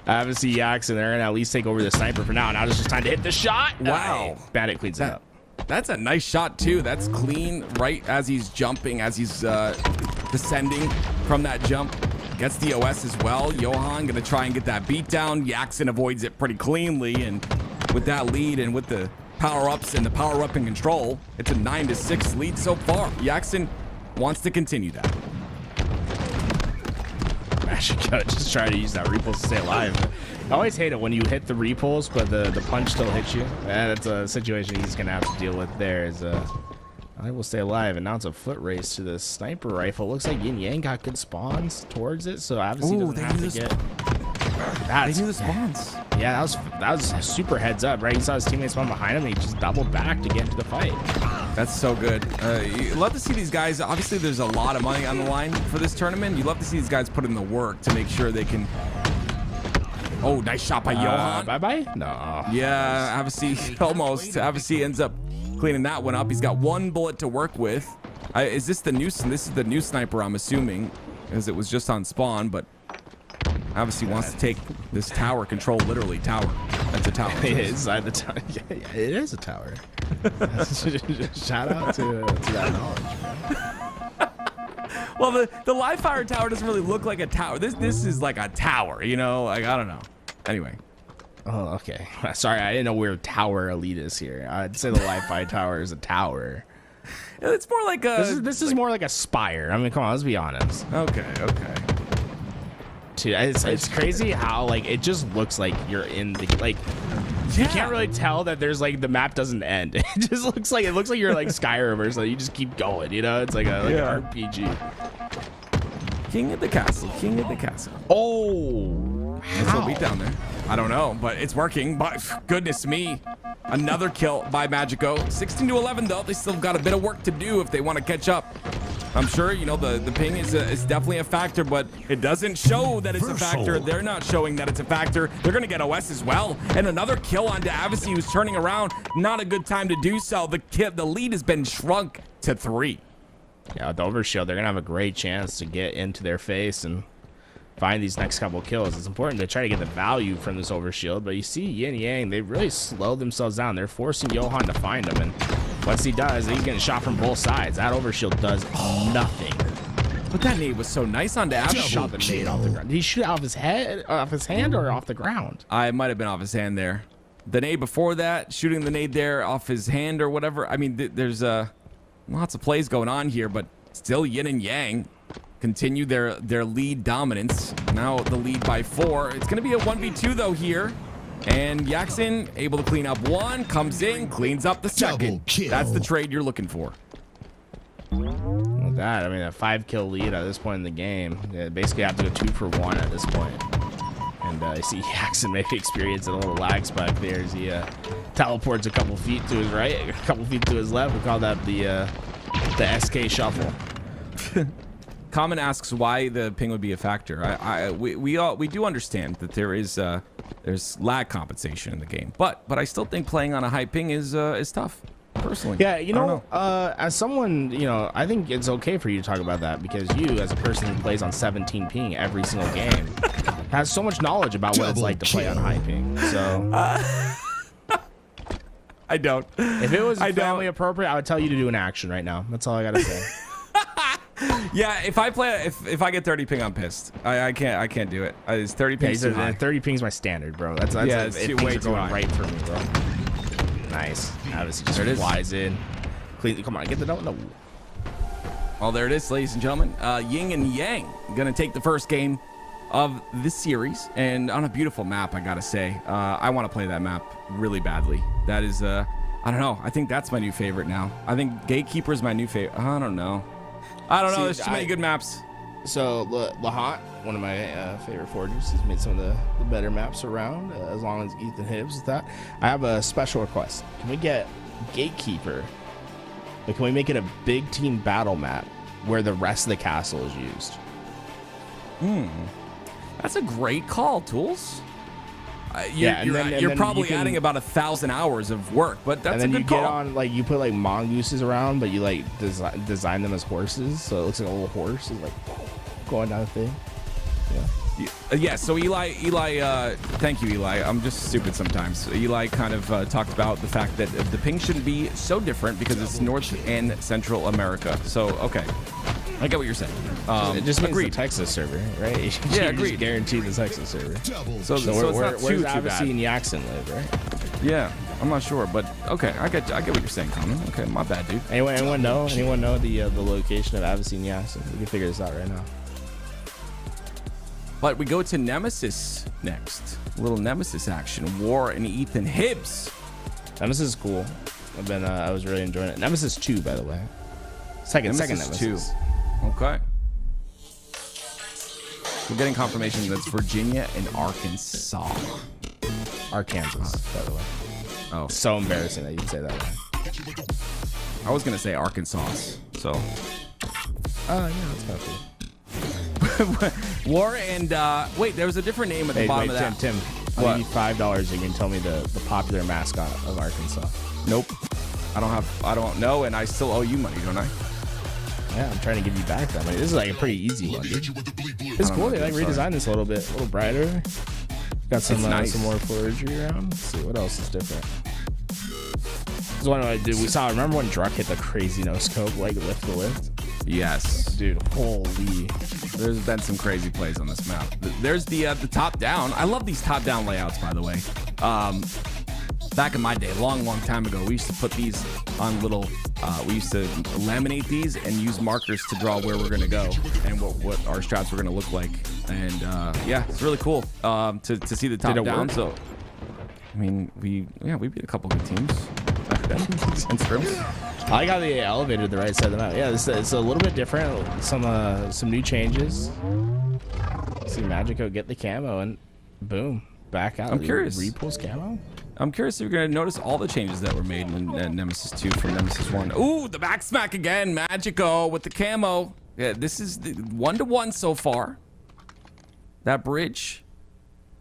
obviously Yax, and they're gonna at least take over the sniper for now. Now it's just time to hit the shot. Wow, Bandit cleans it up. That's a nice shot too. That's clean right as he's jumping, as he's descending from that jump. Gets the OS as well. Johan gonna try and get that beat down. Yaxon avoids it pretty cleanly, and with that lead and with the power-ups and the power-up and control, it's a 9-6 lead so far. Yaxon wants to continue that. Magico just try to use that repulse to stay alive. I always hate it when you hit the repulse, but the punch still hits you. That's a situation he's gonna have to deal with there. I will stay alive, and now it's a foot race to the sniper rifle. Looks like Yin Yang got good spawns towards it, so obviously doesn't have to get. They knew the spawns. Yeah, that was super heads up, right? He saw his teammates spawn behind him, and he just doubled back to get into the fight. That's so good. You love to see these guys. Obviously, there's a lot of money on the line for this tournament. You love to see these guys put in the work to make sure they can. Oh, nice shot by Johan. Bye-bye? No. Yeah, Avicii almost. Avicii ends up cleaning that one up. He's got one bullet to work with. Is this the new? This is the new sniper, I'm assuming, as it was just on spawn, but Avicii wants to take this tower control, literally tower. That's a tower. Inside the tower. Yeah, it is a tower. Shout out to that knowledge. Well, the live fire tower doesn't really look like a tower. This is like a tower, you know? Like, I don't know. Anyway. Oh, okay. Sorry, I didn't know where tower elite is here. I'd say the live fire tower is a tower. It's more like a. This is more like a spire. I mean, come on, let's be honest. Okay. Dude, it's crazy how like it just looks like you're in the like. Yeah. You can't really tell that there's like the map doesn't end. It just looks like you're like Skyrim or something. You just keep going, you know? It's like an RPG. King of the castle. King of the castle. Oh, There's a beat down there. I don't know, but it's working. But goodness me, another kill by Magico. 16-11 though. They still got a bit of work to do if they want to catch up. I'm sure, you know, the ping is definitely a factor, but it doesn't show that it's a factor. They're not showing that it's a factor. They're going to get OS as well. And another kill onto Avicii, who's turning around. Not a good time to do so. The lead has been shrunk to 3. Yeah, with the overshield, they're going to have a great chance to get into their face and find these next couple kills. It's important to try to get the value from this overshield, but you see Yin Yang, they really slow themselves down. They're forcing Johan to find them, and once he does, he's getting shot from both sides. That overshield does nothing. But that nade was so nice onto Avicii. He shot the nade off the ground. Did he shoot it off his head, off his hand, or off the ground? I might have been off his hand there. The nade before that, shooting the nade there off his hand or whatever. I mean, there's Lots of plays going on here, but still Yin and Yang continue their lead dominance. Now the lead by 4. It's going to be a 1v2 though here. And Yaxin able to clean up one, comes in, cleans up the second. That's the trade you're looking for. With that, I mean, a 5-kill lead at this point in the game. Yeah, basically have to go 2 for 1 at this point. And I see Yaxin maybe experiencing a little lag spike there as he teleports a couple feet to his right, a couple feet to his left. We call that the SK shuffle. Common asks why the ping would be a factor. We do understand that there's lag compensation in the game, but I still think playing on a high ping is tough. Personally, yeah, you know, as someone, you know, I think it's okay for you to talk about that because you, as a person who plays on 17 ping every single game, has so much knowledge about what it's like to play on high ping. So I don't. If it was family appropriate, I would tell you to do an action right now. That's all I gotta say. Yeah, if I get 30 ping, I'm pissed. I can't do it. It's 30 ping. Yeah, 30 ping is my standard, bro. That's yeah, it's way too going high. right for me, bro. Nice. Obviously, just flies in. Clean. Come on, get the no. Well, there it is, ladies and gentlemen. Yin and Yang gonna take the first game of this series, and on a beautiful map, I gotta say. I want to play that map really badly. That is, I don't know. I think that's my new favorite now. I think Gatekeeper is my new favorite. I don't know. See, there's too many good maps. So Lahat, one of my favorite forgers, has made some of the better maps around. As long as Ethan Hibbs with that, I have a special request. Can we get Gatekeeper? But can we make it a big team battle map where the rest of the castle is used? That's a great call, Tools. You're probably adding about 1,000 hours of work, but that's a good call. Get on, like, you put like mongooses around, but you like design them as horses, so it looks like a little horse is like going down the thing. Yeah. So Eli, thank you, Eli. I'm just stupid sometimes. Eli kind of talked about the fact that the ping shouldn't be so different because it's North and Central America. So, okay. I get what you're saying. It just means agreed. the Texas server, right? Yeah, agreed. Guarantee the Texas server. So it's not too bad. Avicii and Yaxin live, right? Yeah, I'm not sure, but okay, I get what you're saying, Common. Okay, my bad, dude. Anyone know the location of Avicii and Yaxin? We can figure this out right now. But we go to Nemesis next. A little Nemesis action. War and Ethan Hibbs. Nemesis is cool. I was really enjoying it. Nemesis 2, by the way. Second Nemesis 2. Okay. We're getting confirmation that's Virginia and Arkansas. Arkansas, by the way. Oh. So embarrassing that you'd say that way. I was going to say Arkansas. So. Yeah, that's kind of cool. War and, wait, there was a different name at the bottom of that. Tim, I'll give you $5 you can tell me the popular mascot of Arkansas. Nope. I don't know, and I still owe you money, don't I? Yeah, I'm trying to give you back that money. This is like a pretty easy one, dude. It's cool. They like redesigned this a little bit, a little brighter. Got some some more forgery around. Let's see what else is different. This is one I did. Remember when Druck hit the crazy no scope, like lift the lift? Yes, dude. Holy. There's been some crazy plays on this map. There's the top down. I love these top down layouts, by the way. Back in my day, a long time ago, we used to put these on little. We used to laminate these and use markers to draw where we're gonna go and what our strats were gonna look like. And yeah, it's really cool to see the top down. Work? So, I mean, we beat a couple good teams back then. I like how they elevated the right side of the map. Yeah, it's a little bit different. Some new changes. See Magico get the camo and boom, back out. I'm curious. Repulse camo. I'm curious if you're going to notice all the changes that were made in Nemesis 2 from Nemesis 1. Ooh, the back smack again. Magico with the camo. Yeah, this is the 1-to-1 so far. That bridge.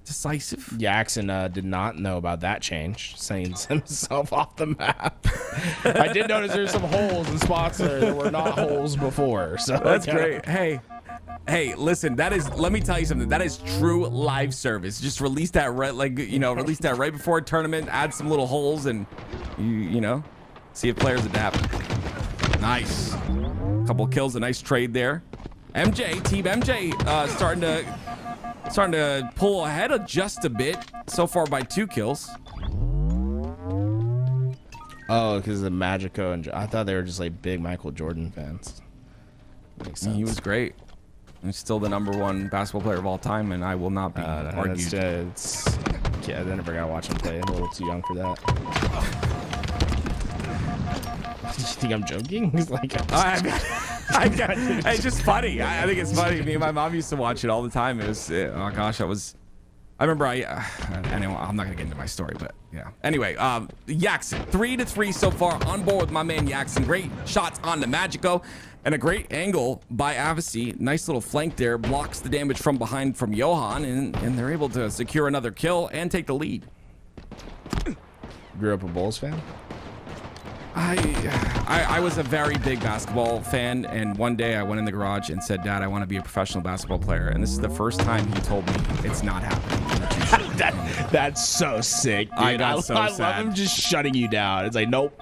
Decisive. Yaxin did not know about that change. Sends himself off the map. I did notice there's some holes in spots there that were not holes before. So that's great. Hey, listen, let me tell you something. That is true live service. Just release that release that right before a tournament, add some little holes and you know, see if players adapt. Nice. Couple kills, a nice trade there. Team MJ starting to pull ahead of just a bit so far by 2 kills. Oh, because of Magico and I thought they were just like big Michael Jordan fans. Makes sense. He was great. He's still the #1 basketball player of all time, and I will not be argued. Yeah, I never got to watch him play. I'm a little too young for that. You think I'm joking? He's like, it's just funny. I think it's funny. Me and my mom used to watch it all the time. It was, oh gosh, I remember anyway, I'm not gonna get into my story, but yeah. Anyway, Yaxon, 3-3 so far on board with my man Yaxon. Great shots on the Magico and a great angle by Avicii. Nice little flank there, blocks the damage from behind from Johan, and they're able to secure another kill and take the lead. Grew up a Bulls fan? I was a very big basketball fan, and one day I went in the garage and said, Dad, I want to be a professional basketball player. And this is the first time he told me it's not happening. That's so sick, dude. I got so I sad. love him just shutting you down. It's like, nope,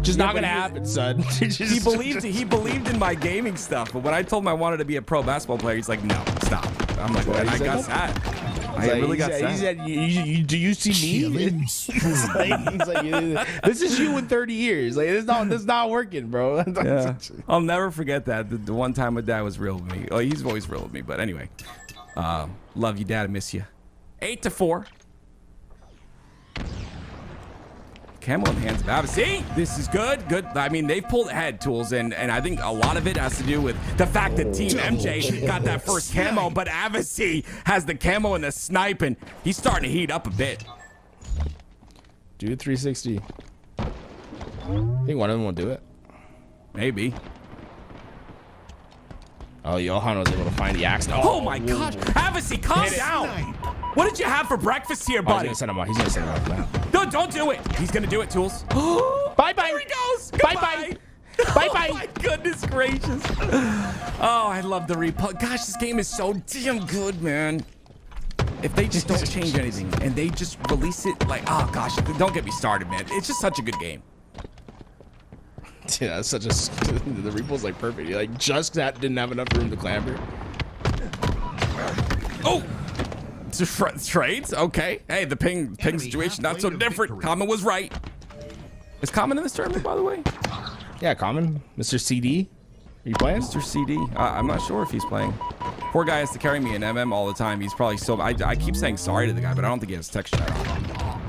just not gonna happen, son. He believed in my gaming stuff, but when I told him I wanted to be a pro basketball player, he's like, no, stop. I'm like, well, I got sad. I really got sad. He said, do you see me? he's like, this is you in 30 years. Like, this not working, bro. Yeah. I'll never forget that. The one time my dad was real with me. Oh, he's always real with me. But anyway, love you, Dad. I miss you. 8-4. Camo in the hands of Avicii. This is good. Good. I mean, they've pulled ahead, Tools, and I think a lot of it has to do with the fact that Team MJ got that first camo, but Avicii has the camo and the snipe, and he's starting to heat up a bit. Dude, 360. I think one of them will do it. Maybe. Oh, Johan was able to find the axe. Oh my gosh. Avicii, calm down. What did you have for breakfast here, buddy? He's gonna send him off now. No, don't do it. He's gonna do it, Tools. Bye-bye. There he goes. Bye-bye. Bye-bye. Oh my goodness gracious. Oh, I love the replay. Gosh, this game is so damn good, man. If they just don't change anything and they just release it like, oh gosh, don't get me started, man. It's just such a good game. Yeah, that's such a the replay's like perfect. Like just that didn't have enough room to clamber. Oh, trades. Okay. Hey, the ping situation not so different. Common was right. Is Common in this tournament, by the way? Yeah, Common. Mr. CD. Are you playing? Mr. CD. I'm not sure if he's playing. Poor guy has to carry me in MM all the time. He's probably so. I keep saying sorry to the guy, but I don't think he has text chat on.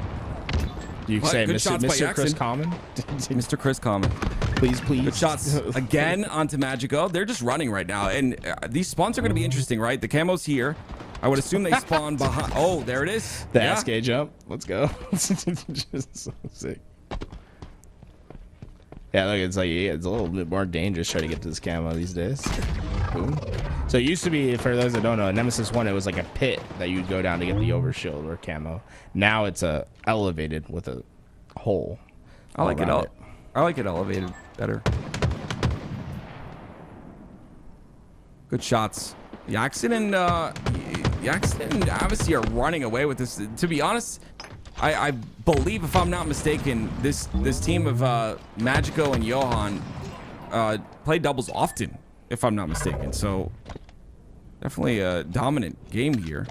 You say Good shots by Mr. Chris Yaxon. Common? Mr. Chris Common. Please. Good shots again onto Magico. They're just running right now, and these spawns are going to be interesting, right? The camo's here. I would assume they spawn behind. Oh, there it is. The SK jump. Let's go. Just so sick. Yeah, look, it's like it's a little bit more dangerous trying to get to this camo these days. Boom. So it used to be, for those that don't know, in Nemesis 1, it was like a pit that you'd go down to get the overshield or camo. Now it's elevated with a hole. I like it. I like it elevated better. Good shots. Yaxon and Avicii are running away with this. To be honest, I believe, if I'm not mistaken, this team of Magico and Johan play doubles often, if I'm not mistaken. So definitely a dominant game here.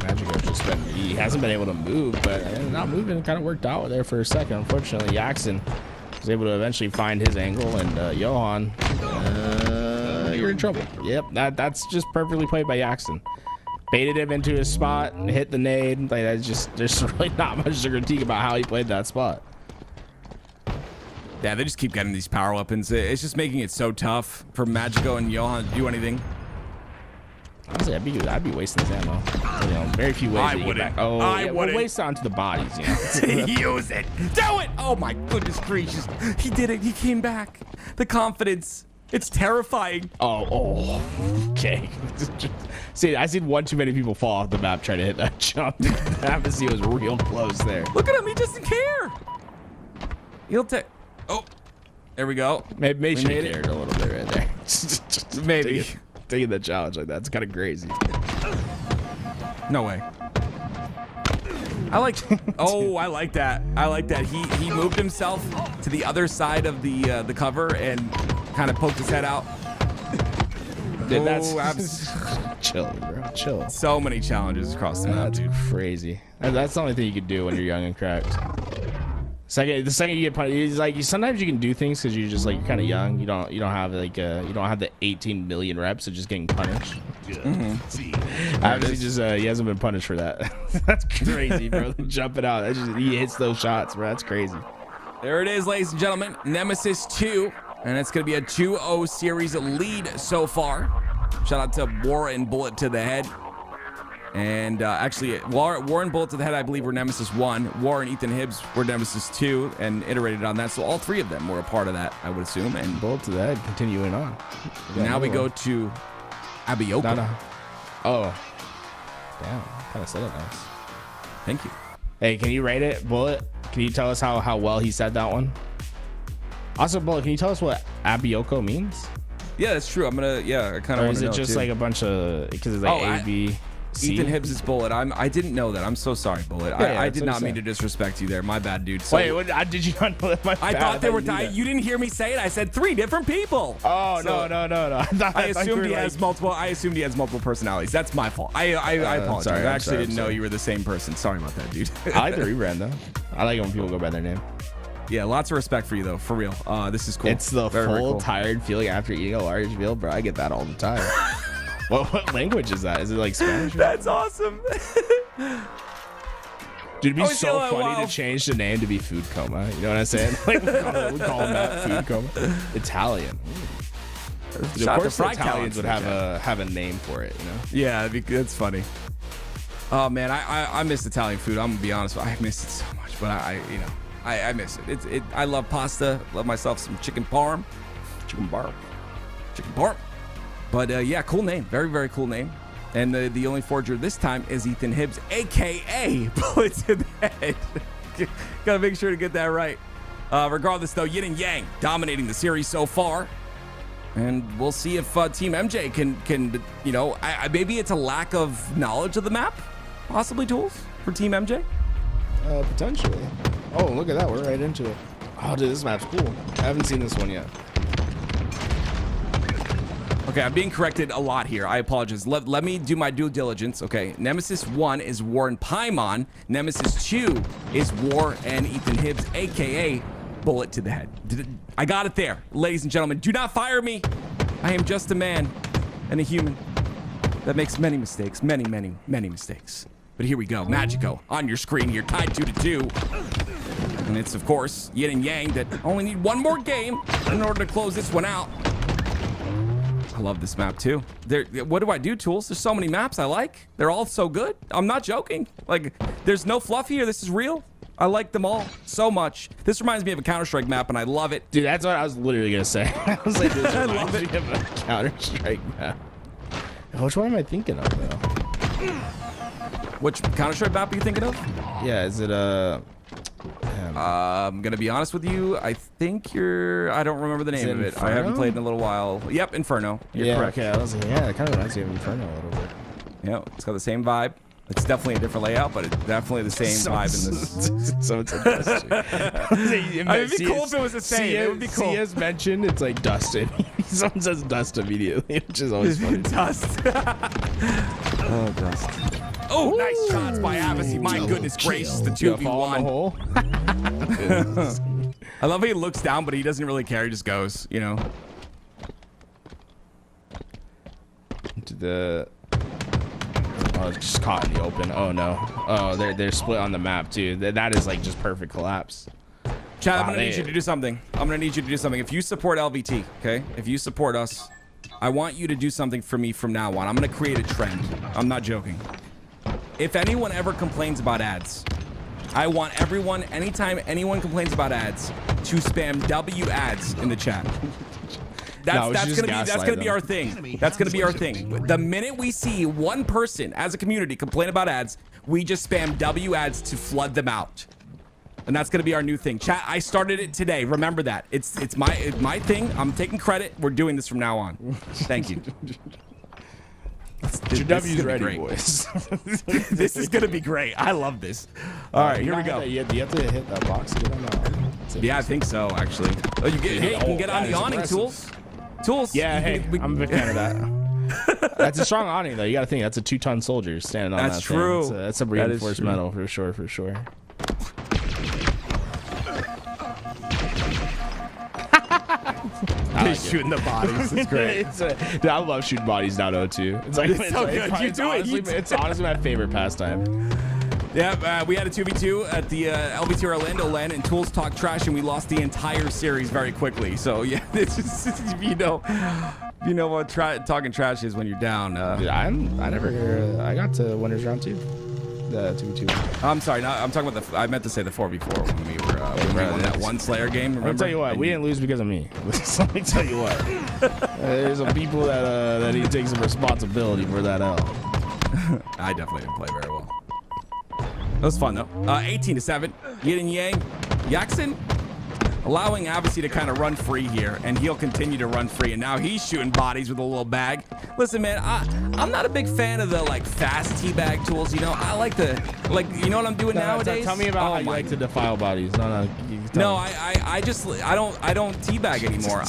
Magico he hasn't been able to move, but not moving kind of worked out there for a second. Unfortunately, Yaxon was able to eventually find his angle, and Johan, you're in trouble. Yep, that's just perfectly played by Yaxon. Baited him into his spot and hit the nade. Like that's just, there's really not much to critique about how he played that spot. Yeah, they just keep getting these power weapons. It's just making it so tough for Magico and Johan to do anything. Honestly, I'd be wasting this ammo. You know, very few ways to get back. Oh, I wouldn't. We'll waste it onto the bodies, you know. Use it. Do it. Oh my goodness gracious. He did it. He came back. The confidence. It's terrifying. Oh, okay. See, I seen one too many people fall off the map trying to hit that jump. Avicii was real close there. Look at him. He doesn't care. He'll take. Oh, there we go. Maybe she cared a little bit right there. Just maybe. Taking the challenge like that. It's kind of crazy. No way. I like. Oh, I like that. I like that. He moved himself to the other side of the cover and kind of poked his head out. Dude, that's Oh, chill, bro. Chill. so many challenges across the map, That's dude. crazy. That's the only thing you can do when you're young and cracked. The second you get punished, it's like sometimes you can do things because you're just like you're kind of young. You don't have like you don't have the 18 million reps of just getting punished. Obviously, just he hasn't been punished for that. That's crazy, bro. Jumping out, he hits those shots, bro. That's crazy. There it is, ladies and gentlemen. Nemesis 2, and it's going to be a 2-0 series lead so far. Shout out to War and Bullet to the Head. And actually, War and Bullet to the Head, I believe, were Nemesis 1. War and Ethan Hibbs were Nemesis 2 and iterated on that. So all three of them were a part of that, I would assume. And Bullet to the Head, continuing on. now we go to Abiyoko. No. Oh. Damn. Kind of said it nice. Thank you. Hey, can you rate it, Bullet? Can you tell us how well he said that one? Also, Bullet, can you tell us what Abiyoko means? Yeah, that's true. I'm going to, I kind Or of want is to it know, just too. like a bunch of, because it's like A, B, C? Ethan Hibbs is Bullet. I didn't know that. I'm so sorry, Bullet. Yeah, I that's did what not I'm mean to saying. disrespect you there. My bad, dude. So, Wait, what, did you not know that? My I bad. thought they were you knew that. You didn't hear me say it. I said 3 different people. Oh, So- no. I thought I you were assumed he like- has multiple. I assumed he has multiple personalities. That's my fault. I apologize. sorry, I I'm actually sorry, didn't I'm know sorry. you were the same person. Sorry about that, dude. I like the rebrand, though. I like it when people go by their name. Yeah, lots of respect for you though. For real. This is cool. It's the Very, very full cool. tired feeling after eating a large meal, bro. I get that all the time. What language is that? Is it like Spanish? That's awesome. Dude, it'd be Oh, so yeah, funny wow. to change the name to be Food Coma. You know what I'm saying? Like we call him that Food Coma. Italian. Of Shout out course, to the Fry Italians would Cowards. have a name for it. You know? Yeah, that's funny. Oh man, I miss Italian food. I'm gonna be honest. I miss it so much, but I miss it. I love pasta. Love myself some chicken parm. Chicken parm. But yeah, cool name. Very, very cool name. And the only forger this time is Ethan Hibbs, aka Bullet to the Head. Gotta make sure to get that right. Regardless, though, Yin and Yang dominating the series so far. And we'll see if Team MJ can maybe it's a lack of knowledge of the map, possibly tools for Team MJ. Potentially. Oh, look at that. We're right into it. Oh, dude, this map's cool. I haven't seen this one yet. Okay, I'm being corrected a lot here. I apologize. Let me do my due diligence. Okay, Nemesis 1 is War and Paimon. Nemesis 2 is War and Ethan Hibbs, a.k.a. Bullet to the Head. I got it there. Ladies and gentlemen, do not fire me. I am just a man and a human that makes many mistakes. Many, many, many mistakes. But here we go. Magico on your screen here, tied 2-2. And it's, of course, Yin and Yang that only need one more game in order to close this one out. I love this map too. What do I do, Tools? There's so many maps I like. They're all so good. I'm not joking. Like, there's no fluff here. This is real. I like them all so much. This reminds me of a Counter-Strike map, and I love it. Dude, that's what I was literally gonna say. I was like, this I love reminds me of a Counter-Strike map. Which one am I thinking of, though? Which Counter-Strike map are you thinking of? Yeah, is it I'm gonna be honest with you. I think I don't remember the name it of it. I haven't Inferno? played in a little while. Yep, Inferno. You're correct. okay. I was like, yeah, it kind of reminds me of Inferno a little bit. Yeah, it's got the same vibe. It's definitely a different layout, but it's definitely the same vibe in this. So it's a dust. It'd be cool if it was the same. It would be cool. CS mentioned, it's like Dustin. Someone says Dust immediately, which is always funny. Dust. Oh, Dust. Oh, nice shots by Abasi. My goodness gracious, the Fall in the 2v1. hole. I love how he looks down, but he doesn't really care. He just goes, you know. To the. Oh, it's just caught in the open. Oh no. Oh, they're split on the map too. That is like just perfect collapse. Chad, I'm Wow, gonna need you to do something. If you support LVT, okay? If you support us, I want you to do something for me from now on. I'm gonna create a trend. I'm not joking. If anyone ever complains about ads, I want everyone, anytime anyone complains about ads, to spam W ads in the chat. No, we should That's just gonna gaslight be them. our thing. That's gonna be our thing. The minute we see one person as a community complain about ads, we just spam W ads to flood them out. And that's gonna be our new thing. Chat, I started it today. Remember that. It's my thing. I'm taking credit. We're doing this from now on. Thank you. Your W's ready, boys. This is gonna be great. I love this. All right, here we go. You have to hit that box to get on that. Yeah, I think so, actually. Oh, you can get on that the is awning, impressive. Tools. Yeah, hey, I'm a big fan of that. That's a strong awning though. You got to think that's a 2-ton soldier standing on That's that true. thing. That's a reinforced metal for sure. He's shooting the bodies. It's great. Dude, I love shooting bodies down 0-2. It's like It's so good. You do it. It's honestly my favorite pastime. Yeah, we had a 2v2 at the LVT Orlando LAN, and Tools talked trash, and we lost the entire series very quickly. So yeah, it's just, you know what talking trash is when you're down. Dude, I got to winners round 2. The 2v2. I'm sorry, I'm talking about I meant to say the 4v4 when we won that one Slayer game. Remember? I'll tell you what, we didn't lose because of me. Let me tell you what. There's some people that need to take some responsibility for that L. I definitely didn't play very well. That was fun though. 18-7. Yin and Yang. Yaxin allowing Avicii to kind of run free here, and he'll continue to run free. And now he's shooting bodies with a little bag. Listen, man, I'm not a big fan of the like fast teabag tools. You know, I like the you know what I'm doing nowadays. Tell me about how you like to defile bodies. I don't teabag anymore.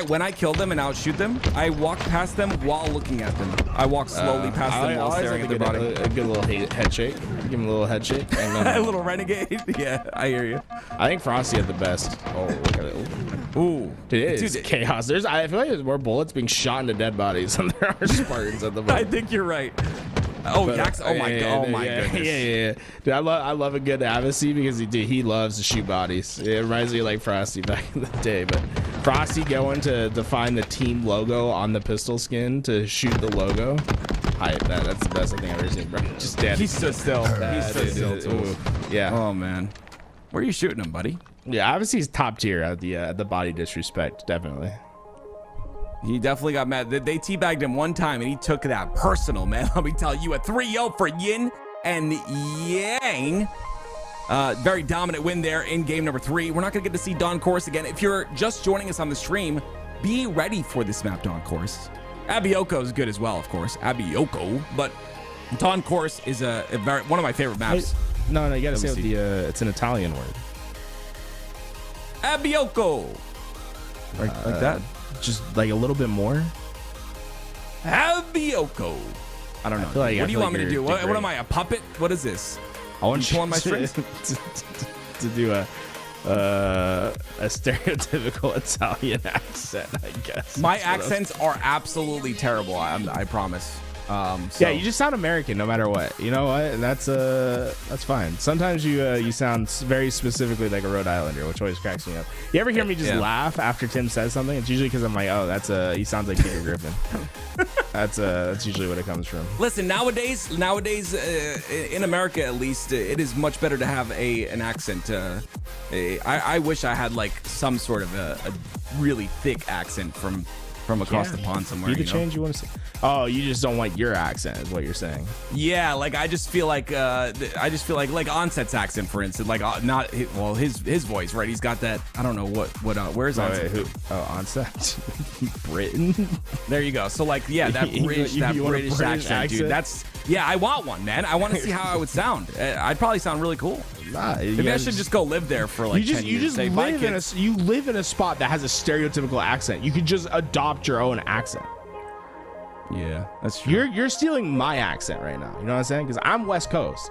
When I kill them and outshoot them, I walk past them while looking at them. I walk slowly past them while staring at their body. A good little head shake. Give him a little head shake. And a little renegade. Yeah, I hear you. I think Frosty had the best. Oh, look at it. Ooh. It is chaos. I feel like there's more bullets being shot into dead bodies than there are Spartans at the moment. I think you're right. Oh, Yax. Oh my goodness. Yeah. Dude, I love a good Avicii because he loves to shoot bodies. It reminds me of like Frosty back in the day. But Frosty going to find the team logo on the pistol skin to shoot the logo. That's the best thing I've ever seen, bro. Just dead. He stood still. He stood still too. Yeah. Oh man. Where are you shooting him, buddy? Yeah, obviously he's top tier at the body disrespect, definitely. He definitely got mad. They teabagged him one time, and he took that personal, man. Let me tell you, a 3-0 for Yin and Yang. Very dominant win there in game number 3. We're not going to get to see Dawn Chorus again. If you're just joining us on the stream, be ready for this map, Dawn Chorus. Abioko is good as well, of course. Abioko, but Dawn Chorus is one of my favorite maps. No, you gotta say it's an Italian word. Abioko. Like that? Just like a little bit more. Abioko. I don't know. What do you want me to do? What am I, a puppet? What is this? I want you pulling my strings to do a stereotypical Italian accent, I guess. My accents are absolutely terrible. I promise. Yeah, you just sound American no matter what. You know what? That's fine. Sometimes you sound very specifically like a Rhode Islander, which always cracks me up. You ever hear me just laugh after Tim says something? It's usually because I'm like, oh, he sounds like Peter Griffin. That's usually what it comes from. Listen, nowadays in America at least, it is much better to have an accent. I wish I had like some sort of a really thick accent from across the pond somewhere. Be the change you want to see. Oh, you just don't like your accent, is what you're saying. Yeah, like I just feel like Onset's accent, for instance, like not his voice, right? He's got that. I don't know where's Onset? Onset? Britain. There you go. So like, yeah, that British accent, dude. I want one, man. I want to see how I would sound. I'd probably sound really cool. Maybe I should just go live there for like 10 years. You live in a spot that has a stereotypical accent. You could just adopt your own accent. Yeah, that's true. You're stealing my accent right now. You know what I'm saying? Because I'm West Coast.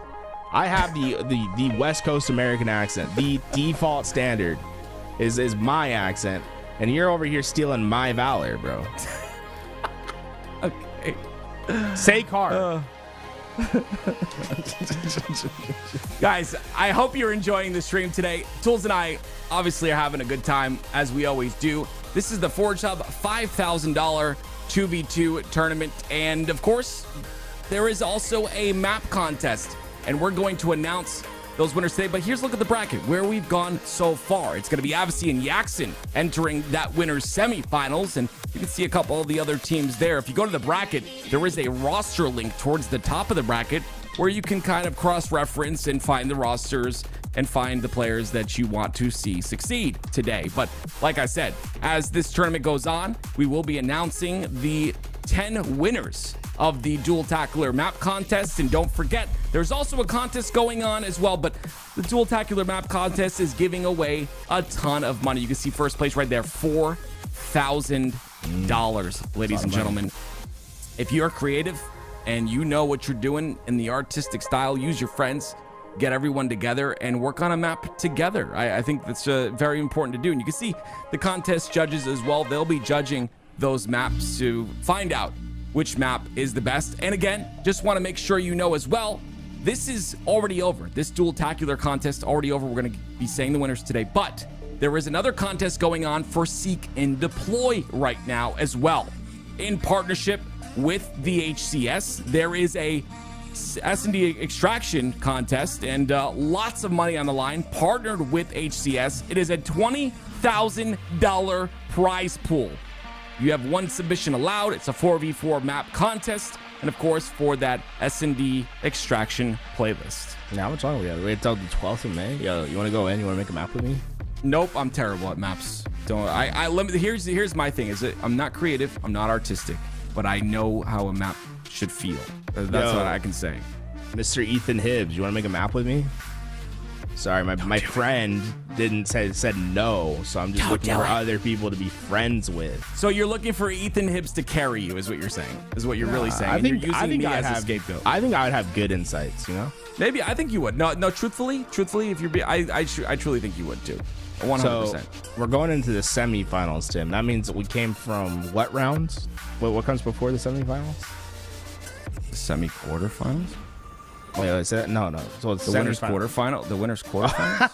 I have the West Coast American accent. The default standard is my accent, and you're over here stealing my valor, bro. Okay. Say car. Guys, I hope you're enjoying the stream today. Tools and I obviously are having a good time, as we always do. This is the Forge Hub $5,000 2v2 tournament, and of course there is also a map contest, and we're going to announce those winners today. But here's a look at the bracket where we've gone so far. It's going to be Avicii and Yaxin entering that winner's semifinals, and you can see a couple of the other teams there. If you go to the bracket, there is a roster link towards the top of the bracket where you can kind of cross-reference and find the rosters and find the players that you want to see succeed today. But like I said, as this tournament goes on, we will be announcing the 10 winners of the Dual Tacular map contest. And don't forget, there's also a contest going on as well, but the Dual Tacular map contest is giving away a ton of money. You can see first place right there, $4,000. ladies and gentlemen. If you are creative and you know what you're doing in the artistic style, use your friends, get everyone together and work on a map together. I think that's very important to do. And you can see the contest judges as well. They'll be judging those maps to find out which map is the best. And again, just want to make sure you know as well, this is already over. This Dual-tacular contest already over. We're going to be saying the winners today, but there is another contest going on for Seek and Deploy right now as well. In partnership with the HCS, there is a S&D extraction contest and lots of money on the line, partnered with HCS. It is a $20,000 prize pool. You have one submission allowed. It's a 4v4 map contest, and of course for that S&D extraction playlist. Now, how much longer we have? Wait until the 12th of May. Yo, you want to go in? You want to make a map with me? Nope, I'm terrible at maps. Don't I limit. Here's my thing: is that I'm not creative, I'm not artistic, but I know how a map should feel. That's what I can say. Mr. Ethan Hibbs, you want to make a map with me? Sorry, my friend said no, so I'm just looking for other people to be friends with. So you're looking for Ethan Hibbs to carry you, is what you're saying? Is what you're really saying? I think you're using me as a scapegoat. I think I would have good insights, you know? Maybe I think you would. No. Truthfully, if you're, I truly think you would too. 100%. So we're going into the semifinals, Tim. That means that we came from what rounds? What comes before the semifinals? The semi-quarterfinals. Wait, is that no? So it's the winner's quarterfinal. The winner's quarterfinals.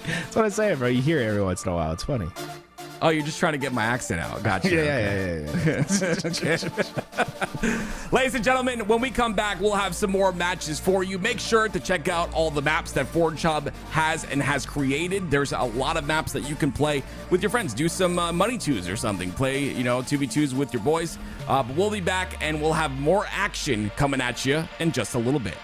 That's what I say, bro. You hear it every once in a while. It's funny. Oh, you're just trying to get my accent out. Gotcha. Yeah. Ladies and gentlemen, when we come back, we'll have some more matches for you. Make sure to check out all the maps that Forge Hub has created. There's a lot of maps that you can play with your friends. Do some money twos or something. Play, 2v2s with your boys. But we'll be back and we'll have more action coming at you in just a little bit.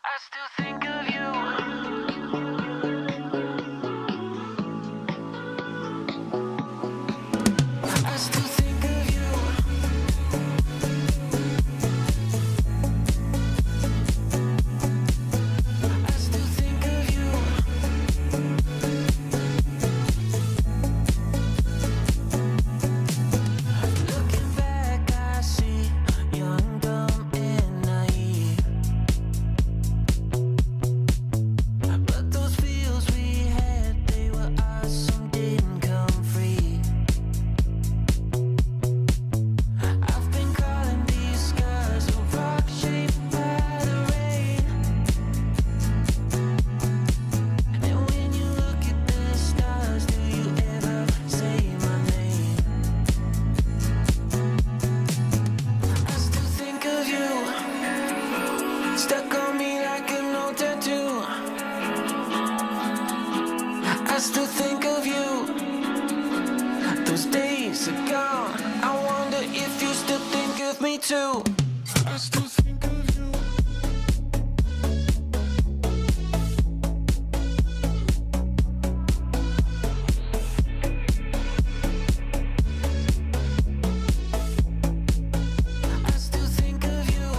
I still think of you. I still think of you. I still think of you. Looking back, I see young, dumb, and naive. But those feels we had, they were ours, some didn't come free. I've been calling these scars a rock shaped by the rain. And when you look at the stars, do you ever say my name? I still think of you, stuck on me like an old tattoo. I still think of you. Those days are gone. I wonder if you still think of me too. I still think of you. I still think of you.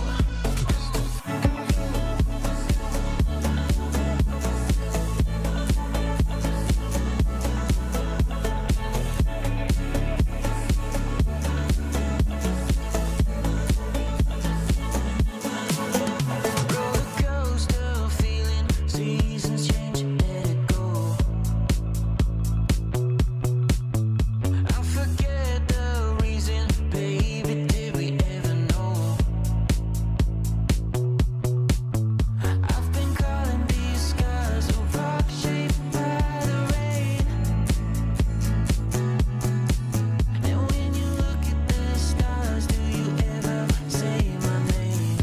Roller coaster feeling, seasons change, let it go. I forget the reason, baby, did we ever know? I've been calling these scars a rock shaped by the rain. And when you look at the stars, do you ever say my name?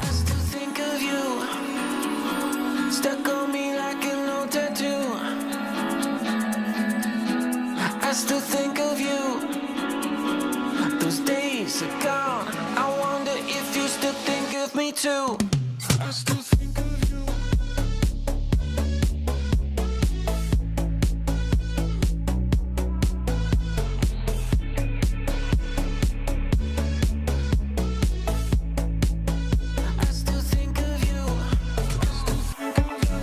I still think of you, stuck on me like an old tattoo. I still think of you. Those days are gone. I wonder if you still think of me too. I still think of you. I still think of you.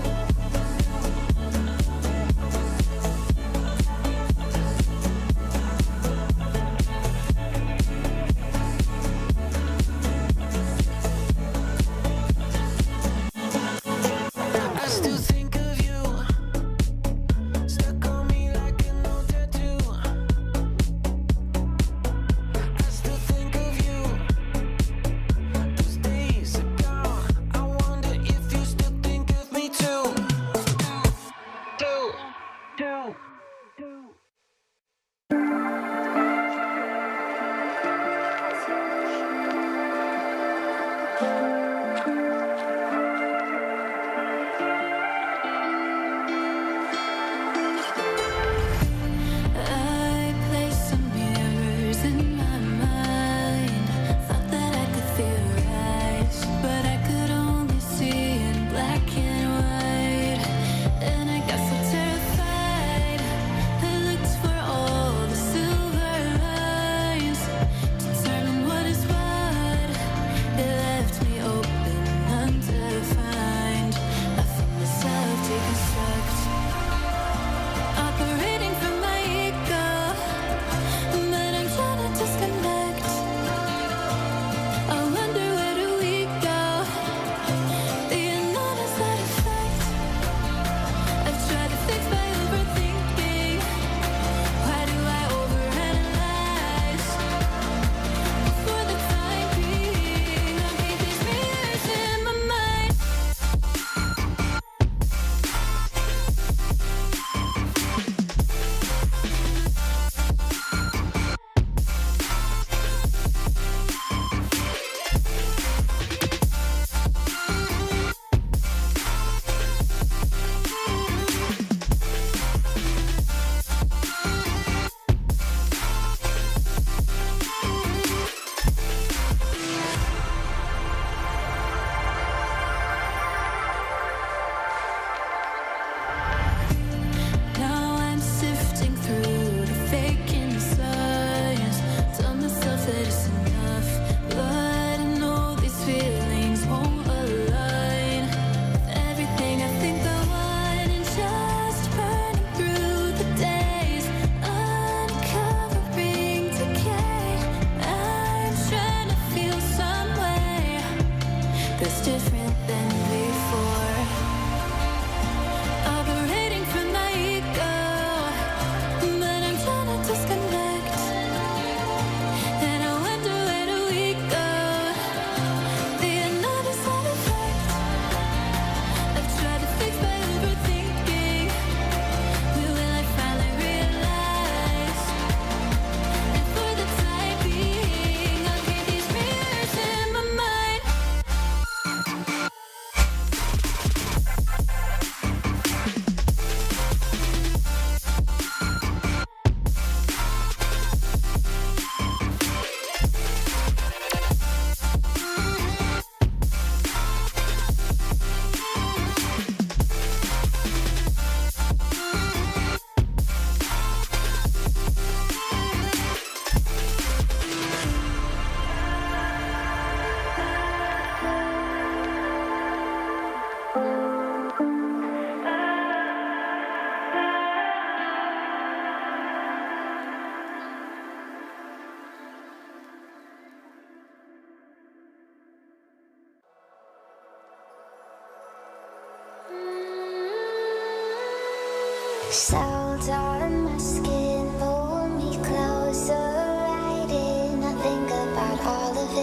Salt on my skin, pull me closer, right in. I think about all of it.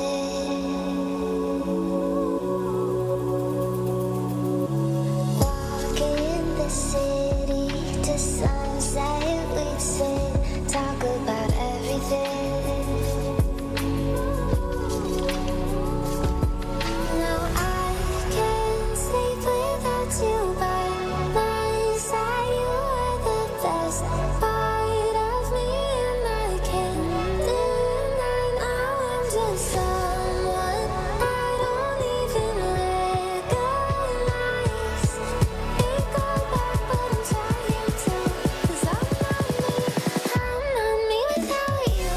Walk in the city to sunset, we'd sit, talk about everything. Now I can't sleep without you by my side. You are the best part of me, and I can't deny now I'm just someone I don't even recognize. Can't go back, but I'm trying to, 'cause I'm not me without you.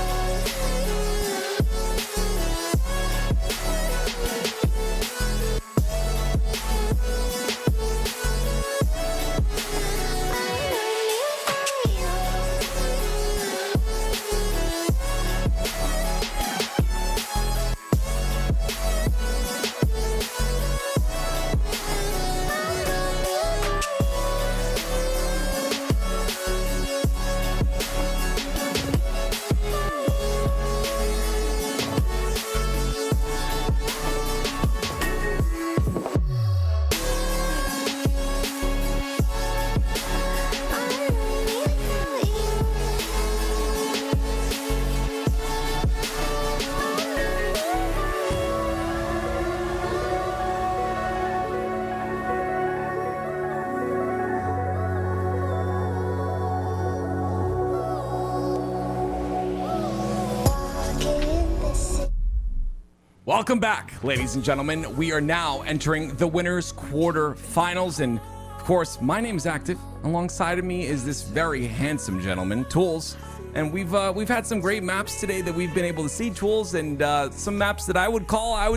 Welcome back, ladies and gentlemen. We are now entering the winners quarterfinals, and of course, my name is Active. Alongside of me is this very handsome gentleman, Tools, and we've had some great maps today that we've been able to see, Tools, and some maps that I would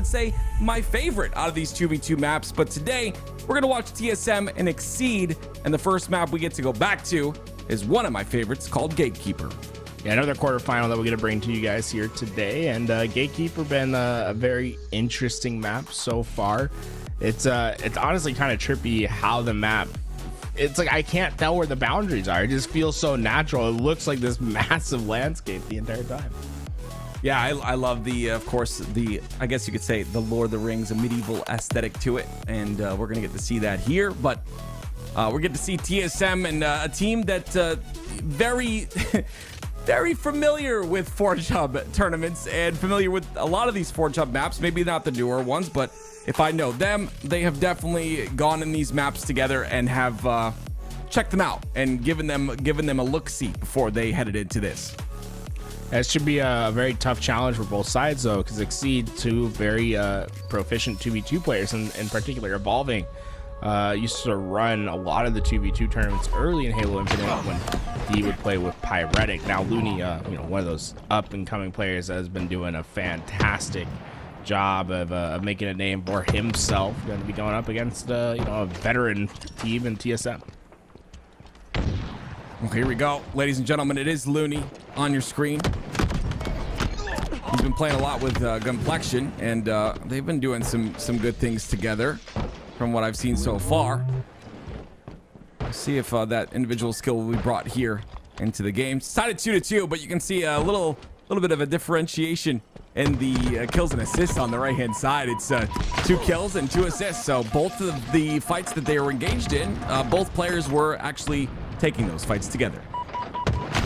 say, my favorite out of these 2v2 maps. But today, we're gonna watch TSM and Exceed, and the first map we get to go back to is one of my favorites, called Gatekeeper. Yeah, another quarterfinal that we're going to bring to you guys here today. And Gatekeeper been a very interesting map so far. It's honestly kind of trippy how the map, it's like I can't tell where the boundaries are. It just feels so natural. It looks like this massive landscape the entire time. Yeah, I love the, of course, I guess you could say the Lord of the Rings, a medieval aesthetic to it. And we're going to get to see that here. But we're getting to see TSM and a team that very... very familiar with Forge Hub tournaments and familiar with a lot of these Forge Hub maps, maybe not the newer ones, but if I know them, they have definitely gone in these maps together and have checked them out and given them a look-see before they headed into this. It should be a very tough challenge for both sides, though, because Exceed, two very proficient 2v2 players, in particular Evolving, used to run a lot of the 2v2 tournaments early in Halo Infinite when he would play with Pyretic. Now Looney, one of those up-and-coming players that has been doing a fantastic job of making a name for himself. Going to be going up against a veteran team in TSM. Okay, here we go, ladies and gentlemen. It is Looney on your screen. He's been playing a lot with Gunplexion, and they've been doing some good things together from what I've seen so far. See if that individual skill will be brought here into the game. It's tied at 2-2, but you can see a little bit of a differentiation in the kills and assists on the right-hand side. It's 2 kills and 2 assists. So both of the fights that they were engaged in, both players were actually taking those fights together.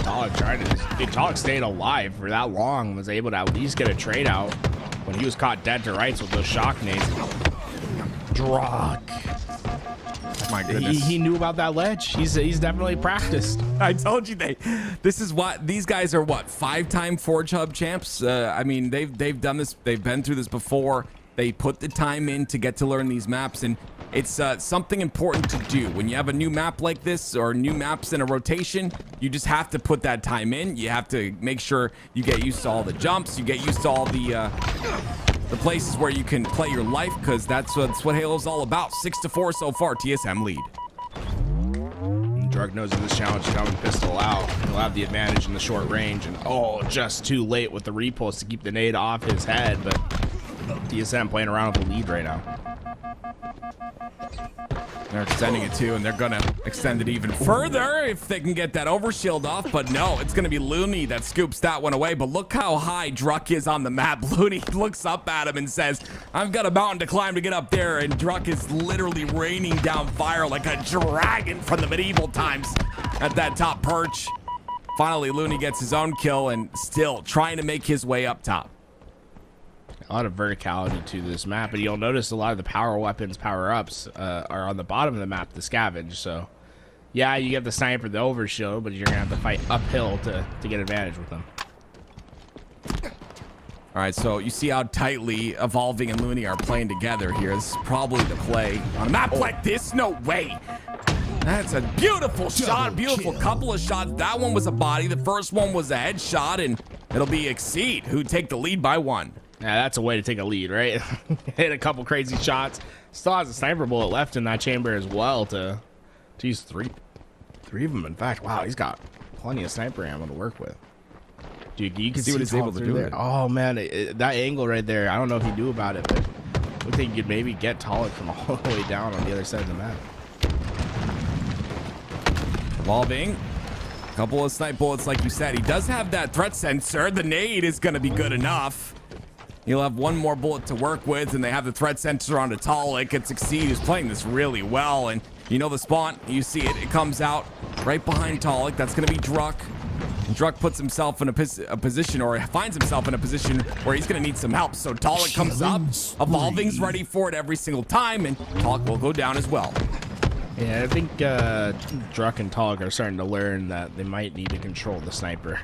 Talik stayed alive for that long, was able to at least get a trade out when he was caught dead to rights with those shock nades. Drog. My goodness. He knew about that ledge. He's definitely practiced. I told you this is what these guys are. What, 5-time Forge Hub champs? I mean, they've done this. They've been through this before. They put the time in to get to learn these maps, and it's something important to do when you have a new map like this or new maps in a rotation. You just have to put that time in. You have to make sure you get used to all the jumps. You get used to all the places where you can play your life, because that's what Halo's all about. 6-4 so far. TSM lead. Drug knows this challenge is coming pistol out. He'll have the advantage in the short range, and just too late with the repulse to keep the nade off his head. But TSM playing around with the lead right now. They're extending it too, and they're gonna extend it even further if they can get that overshield off. But no, it's gonna be Looney that scoops that one away. But look how high Druck is on the map. Looney looks up at him and says, I've got a mountain to climb to get up there. And Druck is literally raining down fire like a dragon from the medieval times at that top perch. Finally, Looney gets his own kill and still trying to make his way up top. A lot of verticality to this map, and you'll notice a lot of the power weapons, power-ups are on the bottom of the map to scavenge. So, yeah, you get the sniper, the overshield, but you're gonna have to fight uphill to get advantage with them. All right, so you see how tightly Evolving and Looney are playing together here. This is probably the play on a map like this. No way. That's a beautiful shot, beautiful couple of shots. That one was a body. The first one was a headshot, and it'll be Exceed who take the lead by 1. Yeah, that's a way to take a lead, right? Hit a couple crazy shots. Still has a sniper bullet left in that chamber as well to use three of them. In fact, wow, he's got plenty of sniper ammo to work with. Dude, you can see what he's able to do there. there. Oh man, that angle right there. I don't know if he knew about it, but I think you could maybe get Talik from all the way down on the other side of the map. Evolving. Couple of snipe bullets, like you said. He does have that threat sensor. The nade is going to be good enough. He'll have one more bullet to work with, and they have the threat sensor on Talik. And Succeed who's playing this really well. And you know the spawn, you see it. It comes out right behind Talik. That's going to be Druck. And Druck puts himself in a position, or finds himself in a position where he's going to need some help. So Talik comes up. Evolving's ready for it every single time, and Talik will go down as well. Yeah, I think Druck and Talik are starting to learn that they might need to control the sniper.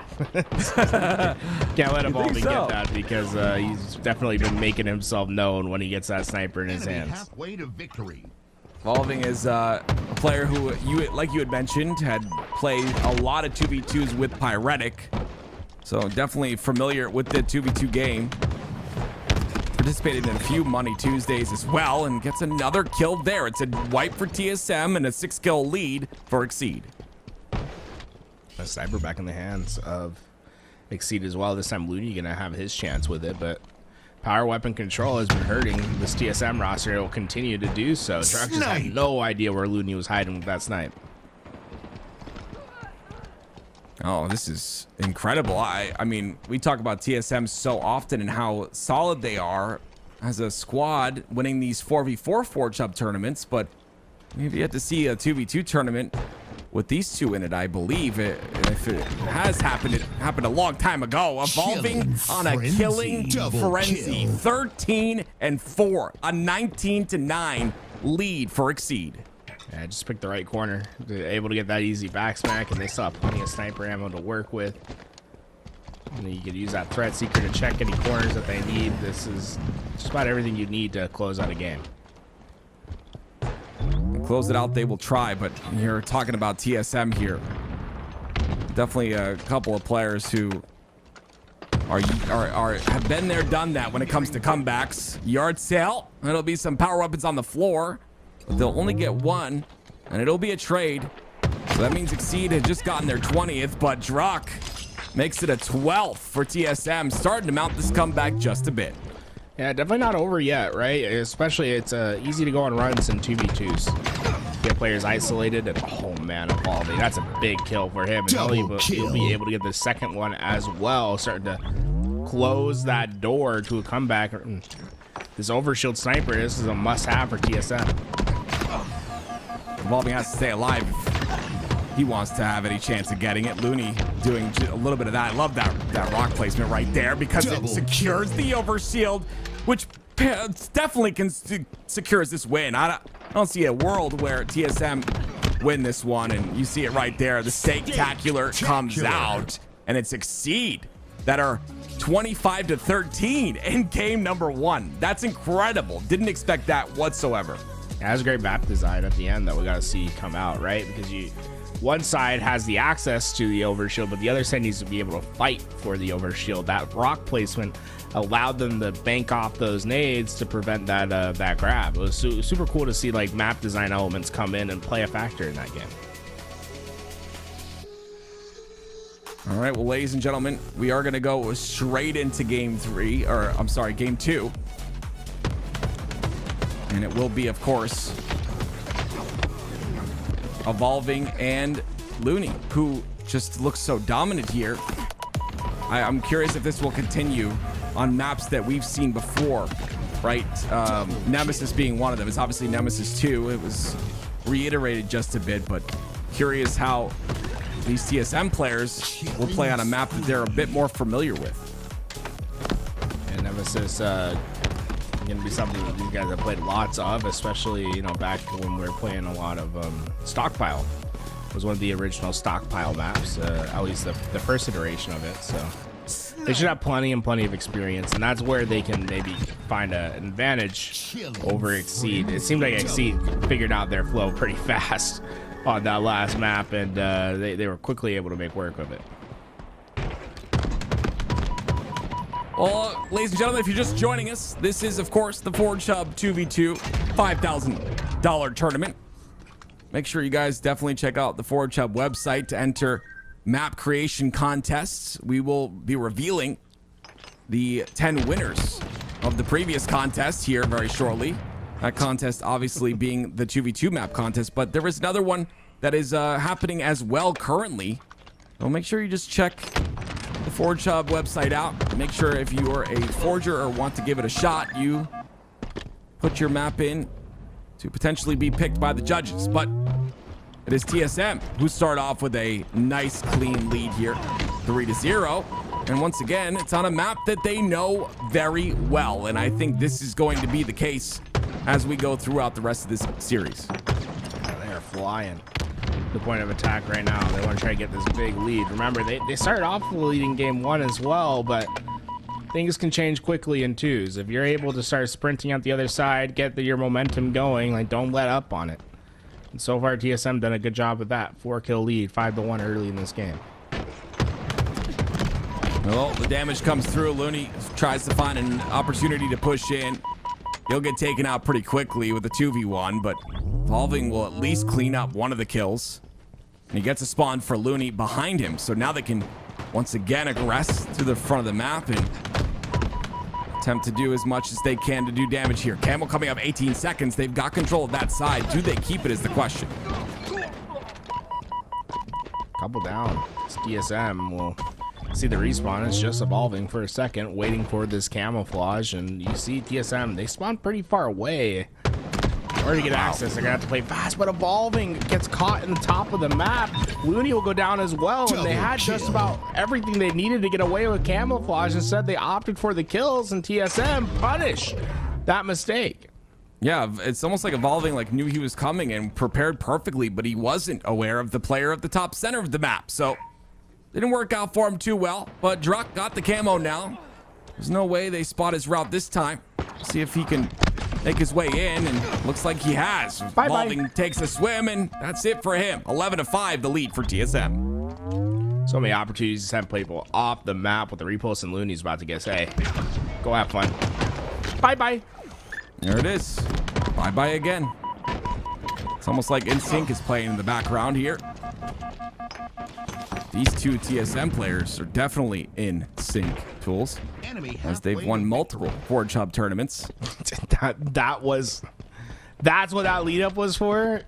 Can't let Evolving get that because he's definitely been making himself known when he gets that sniper in his hands. Halfway to victory. Evolving is a player who, like you had mentioned, had played a lot of 2v2s with Pyretic. So definitely familiar with the 2v2 game. Participated in a few Money Tuesdays as well, and gets another kill there. It's a wipe for TSM and a 6-kill lead for Exceed. A sniper back in the hands of Exceed as well. This time Looney gonna have his chance with it, but power weapon control has been hurting this TSM roster. It will continue to do so. Druck just had no idea where Looney was hiding with that snipe. Oh, this is incredible. I mean, we talk about TSM so often and how solid they are as a squad winning these 4v4 Forge Hub tournaments, but we've yet to see a 2v2 tournament with these two in it, I believe. If it has happened, it happened a long time ago. Evolving on a killing frenzy. 13-4, a 19-9 lead for Exceed. Yeah, just picked the right corner. They're able to get that easy back smack, and they still have plenty of sniper ammo to work with. And you could use that threat seeker to check any corners that they need. This is just about everything you need to close out a game. Close it out, they will try, but you're talking about TSM here. Definitely a couple of players who have been there, done that when it comes to comebacks. Yard sale, it'll be some power weapons on the floor. But they'll only get one, and it'll be a trade. So that means Exceed had just gotten their 20th, but Druck makes it a 12th for TSM, starting to mount this comeback just a bit. Yeah, definitely not over yet, right? Especially it's easy to go on runs in 2v2s. Get players isolated, and oh man, Evolving. That's a big kill for him. And he'll be able to get the second one as well, starting to close that door to a comeback. This overshield sniper, this is a must-have for TSM. Evolving has to stay alive if he wants to have any chance of getting it. Looney doing a little bit of that. I love that rock placement right there because it secures the overshield, which definitely secures this win. I don't see a world where TSM win this one, and you see it right there. The Steaktacular comes out, and it's Exceed that are 25-13 in game number 1. That's incredible. Didn't expect that whatsoever. Yeah, that's a great map design at the end that we got to see come out, right? Because one side has the access to the overshield, but the other side needs to be able to fight for the overshield. That rock placement allowed them to bank off those nades to prevent that grab. It was super cool to see like map design elements come in and play a factor in that game. All right, well, ladies and gentlemen, we are going to go straight into game 2. And it will be, of course, Evolving and Looney, who just looks so dominant here. I'm curious if this will continue on maps that we've seen before, right? Nemesis being one of them. It's obviously Nemesis 2. It was reiterated just a bit, but curious how these TSM players will play on a map that they're a bit more familiar with. And Nemesis going to be something that these guys have played lots of, especially, you know, back when we were playing a lot of Stockpile. It was one of the original Stockpile maps, at least the first iteration of it. So they should have plenty of experience, and that's where they can maybe find an advantage over Exceed. It seemed like Exceed figured out their flow pretty fast on that last map, and they were quickly able to make work of it. Well, ladies and gentlemen, if you're just joining us, this is, of course, the Forge Hub 2v2 $5,000 tournament. Make sure you guys definitely check out the Forge Hub website to enter map creation contests. We will be revealing the 10 winners of the previous contest here very shortly. That contest obviously being the 2v2 map contest, but there is another one that is happening as well currently. So make sure you just check the Forge Hub website out. Make sure if you are a forger or want to give it a shot, you put your map in to potentially be picked by the judges. But it is TSM who start off with a nice clean lead here, 3-0. And once again, it's on a map that they know very well. And I think this is going to be the case as we go throughout the rest of this series. They are flying. The point of attack right now. They want to try to get this big lead. Remember, they started off leading game one as well, but things can change quickly in twos. If you're able to start sprinting out the other side, get your momentum going, like, don't let up on it. And so far, TSM done a good job with that. 4-kill lead, 5-1 early in this game. Well, the damage comes through. Looney tries to find an opportunity to push in. He'll get taken out pretty quickly with a 2v1, but Evolving will at least clean up one of the kills. And he gets a spawn for Looney behind him. So now they can once again aggress to the front of the map and attempt to do as much as they can to do damage here. Camel coming up 18 seconds. They've got control of that side. Do they keep it is the question. Couple down. It's TSM. We'll see the respawn. It's just Evolving for a second, waiting for this camouflage. And you see TSM, they spawn pretty far away. In order to get access, they're gonna have to play fast, but Evolving gets caught in the top of the map. Looney will go down as well, and they had just about everything they needed to get away with camouflage. Instead, they opted for the kills, and TSM punish that mistake. Yeah, it's almost like Evolving knew he was coming and prepared perfectly, but he wasn't aware of the player at the top center of the map. So didn't work out for him too well, but Druck got the camo now. There's no way they spot his route this time. See if he can make his way in, and looks like he has. Evolving takes a swim, and that's it for him. 11-5, the lead for TSM. So many opportunities to send people off the map with the repost, and Looney's about to guess, hey, go have fun. Bye-bye. There it is. Bye-bye again. It's almost like NSYNC is playing in the background here. These two TSM players are definitely in sync, Tools, as they've won multiple Forge Hub tournaments. That's what that lead up was for.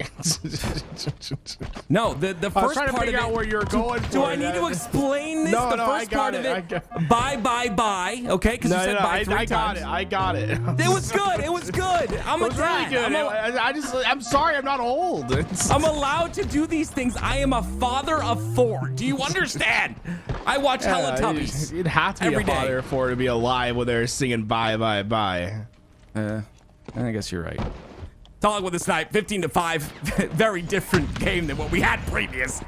No, the first I was trying to part figure of it, out where you're going. Do I need to explain this? No, the no, first part of it. Bye. Okay, because you said bye 3 times. I got it. It was good. It was good. I'm a It was dad. really good. I'm sorry, I'm not old. I'm allowed to do these things. I am a father of 4. Do you understand? I watch Teletubbies. You'd have to be every a father day. of 4 to be alive when they're singing bye. I guess you're right. Talik with a snipe, 15-5. Very different game than what we had previous.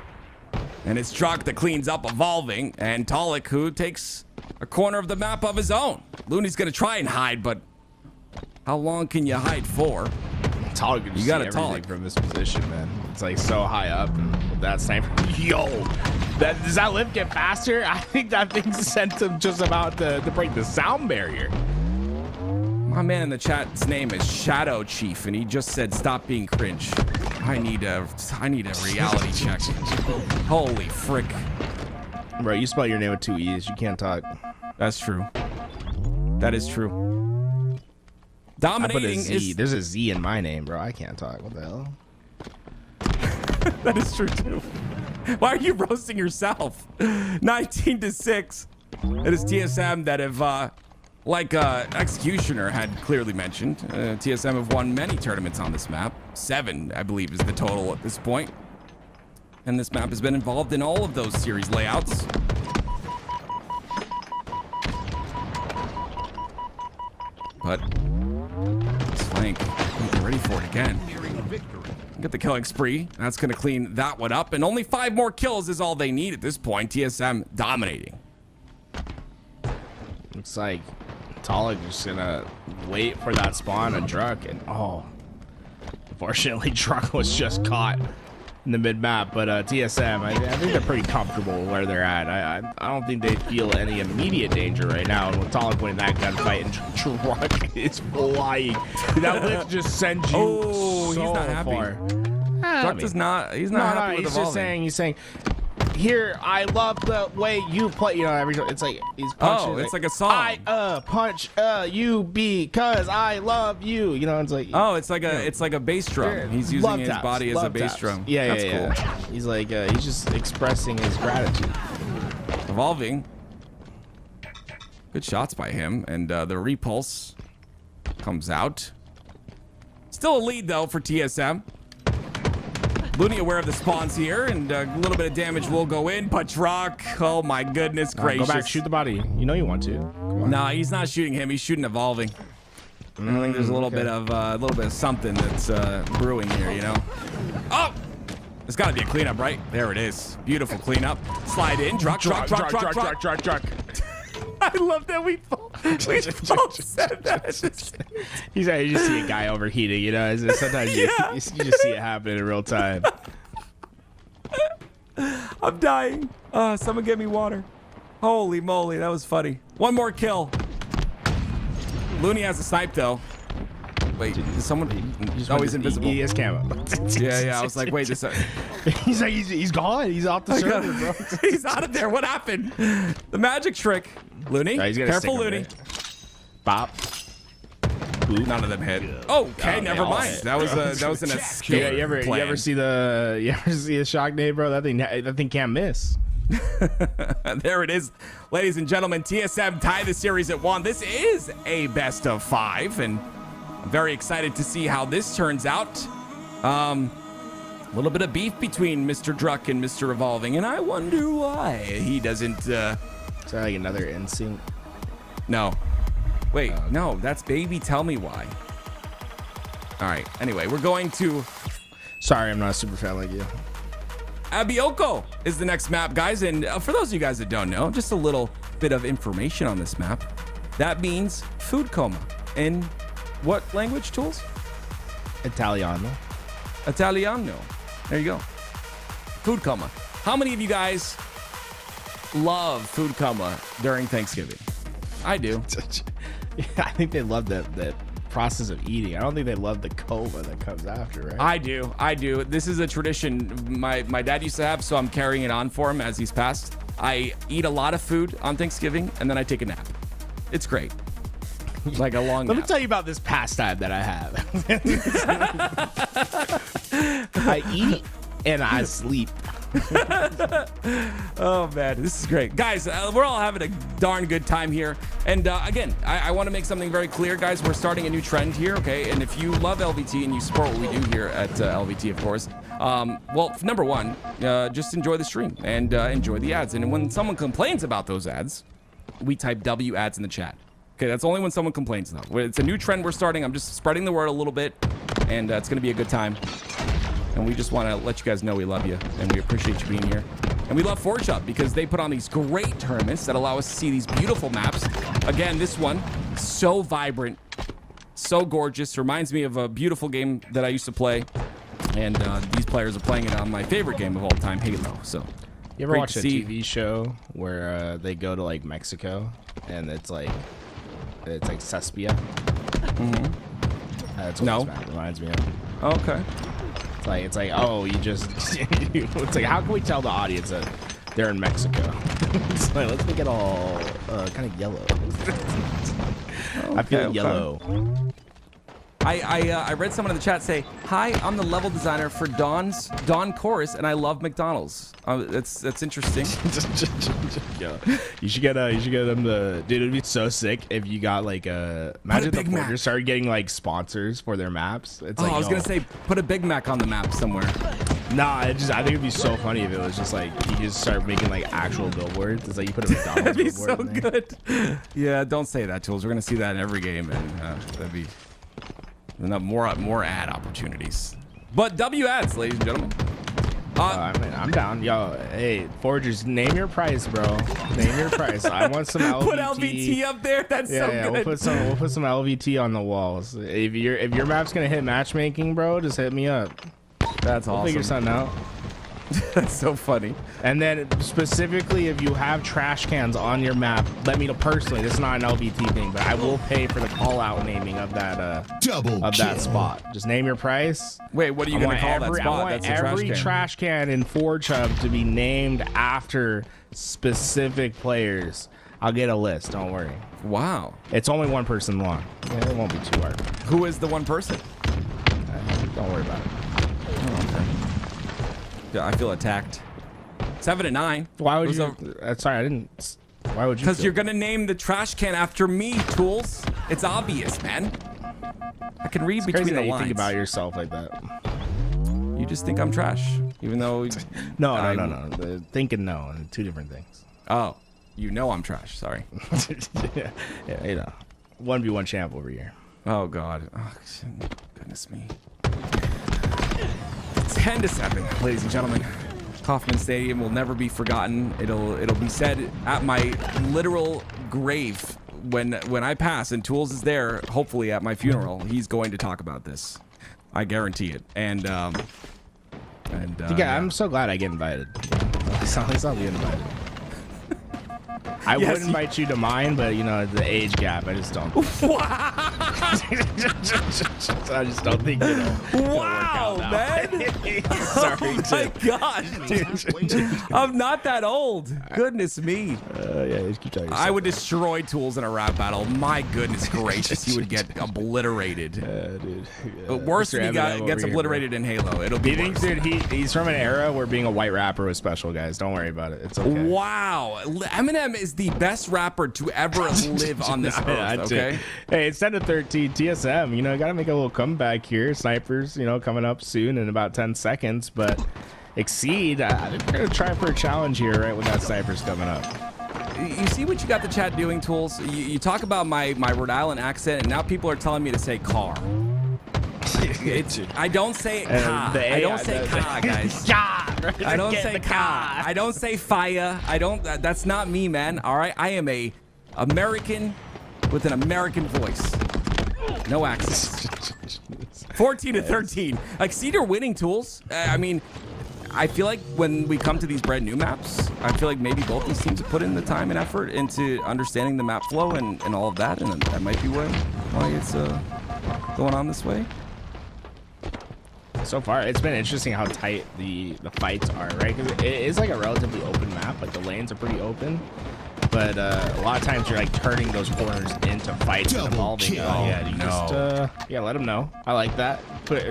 And it's Druck that cleans up Evolving, and Talik who takes a corner of the map of his own. Looney's gonna try and hide, but how long can you hide for? Talik can You see gotta everything Talik. from this position, man. It's like so high up, and with that sniper. Yo, does that lift get faster? I think that thing sent him just about to break the sound barrier. My man in the chat's name is Shadow Chief, and he just said, "Stop being cringe." I need a reality check. Holy frick! Bro, you spell your name with 2 E's. You can't talk. That's true. That is true. I put a Dominating Z. is There's a Z in my name, bro. I can't talk. What the hell? That is true too. Why are you roasting yourself? 19-6. It is TSM that have, like Executioner had clearly mentioned, TSM have won many tournaments on this map. 7, I believe, is the total at this point. And this map has been involved in all of those series layouts. But this flank, get ready for it again. Get the killing spree. That's going to clean that one up. And only 5 more kills is all they need at this point. TSM dominating. Looks like Talik just gonna wait for that spawn and Druck, and unfortunately Druck was just caught in the mid map. But TSM, I think they're pretty comfortable where they're at. I don't think they feel any immediate danger right now. And with Talik winning that gunfight and Druck is flying, that lift just sends you so he's not happy. far. Druck does not. He's not happy with he's evolving. just saying. He's saying. Here, I love the way you play. You know, every it's like he's punching. Oh, it's like a song. I punch you because I love you. You know, it's like it's like a bass drum. He's using love his taps, body as a love bass taps. drum. Yeah, That's yeah, cool. yeah. He's like he's just expressing his gratitude. Evolving. Good shots by him, and the repulse comes out. Still a lead though for TSM. Looney aware of the spawns here, and a little bit of damage will go in, but Druck, oh my goodness gracious. Go back, shoot the body. You know you want to. Come on. No, he's not shooting him. He's shooting Evolving. I think there's a little bit of something that's brewing here, you know. Oh, there's got to be a cleanup, right? There it is. Beautiful cleanup. Slide in. Druck. I love that we both said that. He's like, you just see a guy overheating, you know. Sometimes you just see it happen in real time. I'm dying. Someone get me water. Holy moly, that was funny. One more kill. Looney has a snipe though. Wait, is someone? Oh, he's invisible. He is camo. Yeah. I was like, wait, this. He's like, he's gone. He's off the server, bro. He's out of there. What happened? The magic trick. Looney, careful, Looney. Bop. None of them hit. Okay, never mind. hit. That was an escape. Yeah, you ever see the shock nade, bro? That thing can't miss. There it is, ladies and gentlemen. TSM tie the series at 1. This is a best of 5, and I'm very excited to see how this turns out. A little bit of beef between Mr. Druck and Mr. Evolving, and I wonder why he doesn't. Is that like another insync? No. Wait, no, that's Baby Tell Me Why. All right. Anyway, we're going to. Sorry, I'm not a super fan like you. Abioko is the next map, guys. And for those of you guys that don't know, just a little bit of information on this map. That means food coma. In what language, Tools? Italiano. Italiano. There you go. Food coma. How many of you guys love food coma during Thanksgiving? I do. Yeah, I think they love that process of eating. I don't think they love the coma that comes after, right? I do. This is a tradition my dad used to have, so I'm carrying it on for him as he's passed. I eat a lot of food on Thanksgiving, and then I take a nap. It's great. Like a long Let nap. me tell you about this pastime that I have. I eat and I sleep. Oh man, this is great, guys. We're all having a darn good time here, and again, I want to make something very clear, guys. We're starting a new trend here, okay? And if you love LVT and you support what we do here at LVT, of course, well, number one, just enjoy the stream and enjoy the ads. And when someone complains about those ads, we type W ads in the chat. Okay, that's only when someone complains, though. It's a new trend we're starting. I'm just spreading the word a little bit, and it's going to be a good time. And we just want to let you guys know we love you, and we appreciate you being here. And we love Forge Up because they put on these great tournaments that allow us to see these beautiful maps. Again, this one, so vibrant, so gorgeous. Reminds me of a beautiful game that I used to play. And these players are playing it on my favorite game of all time, Halo. So, you ever great watch to a see. TV show where they go to like Mexico and it's like Cespia? Mm-hmm. That's what No. this map reminds me of. Okay. It's like, oh, you just. It's like, how can we tell the audience that they're in Mexico? It's like, let's make it all kind of yellow. I feel okay. yellow. I read someone in the chat say, "Hi, I'm the level designer for Dawn Chorus, and I love McDonald's." That's interesting. Yo, you should get them the dude. It'd be so sick if you got like imagine the Big Mac. Forgers started getting like sponsors for their maps. It's like, I was gonna say, put a Big Mac on the map somewhere. nah. I think it'd be so funny if it was just like you just start making like actual billboards. It's like you put a McDonald's That'd be billboard so in there. good. Yeah, don't say that, Tools. We're gonna see that in every game, and that'd be more ad opportunities. But W ads, ladies and gentlemen. I mean, I'm down. Yo, hey, Forgers, name your price, bro. Name your price. I want some LVT. Put LVT up there. That's so good. We'll put some LVT on the walls. If your map's gonna hit matchmaking, bro, just hit me up. That's We'll awesome. figure something out. That's so funny. And then specifically, if you have trash cans on your map, let me know personally. This is not an LVT thing, but I will pay for the call out naming of that that spot. Just name your price. Wait, what are you gonna call that spot? I want That's a every trash can in Forge Hub to be named after specific players. I'll get a list. Don't worry. Wow. It's only one person long. Yeah, it won't be too hard. Who is the one person? Don't worry about it. Yeah, I feel attacked. 7 to 9. Why would you? Sorry, I didn't. Why would you? Because you're gonna name the trash can after me, Tools. It's obvious, man. I can read between Crazy the that you lines. think about yourself like that. You just think I'm trash, even though. No. Thinking no, and two different things. Oh, you know I'm trash. Sorry. yeah, you know, 1v1 champ over here. Oh God. Oh, goodness me. 10 to 7, ladies and gentlemen. Kauffman Stadium will never be forgotten. It'll be said at my literal grave when I pass and Tools is there. Hopefully at my funeral, he's going to talk about this. I guarantee it. Yeah, I'm so glad I get invited. At least I'll be invited. I would invite you to mine, but you know the age gap. I just don't. I just don't think you know. Wow, man! Sorry, Oh my gosh, I'm not that old. Goodness me. yeah, just keep telling yourself. I would destroy Tools in a rap battle. My goodness gracious, he would get obliterated. Dude. But worse Mr. than he Eminem gets over here, obliterated in Halo. It'll be He thinks, worse. dude, he's from an era where being a white rapper was special, guys. Don't worry about it. It's okay. Wow, Eminem is the best rapper to ever live on this earth. Okay. Hey, it's 10 to 13 TSM. You know, got to make a little comeback here. Snipers, you know, coming up soon in about 10 seconds. But Exceed, I'm going to try for a challenge here, right, when that Sniper's coming up. You see what you got the chat doing, Tools? You talk about my Rhode Island accent, and now people are telling me to say car. I don't say car. I don't say car, guys. I don't say car. I don't say fire. That's not me, man. All right. I am a American with an American voice. No accent. 14 to 13. Like, Cedar winning, Tools. I mean, I feel like when we come to these brand new maps, I feel like maybe both these teams have put in the time and effort into understanding the map flow and all of that, and that might be why it's going on this way. So far, it's been interesting how tight the fights are, right? Because it is like a relatively open map. Like the lanes are pretty open, but a lot of times you're like turning those corners into fights and evolving. Yeah, let them know. I like that.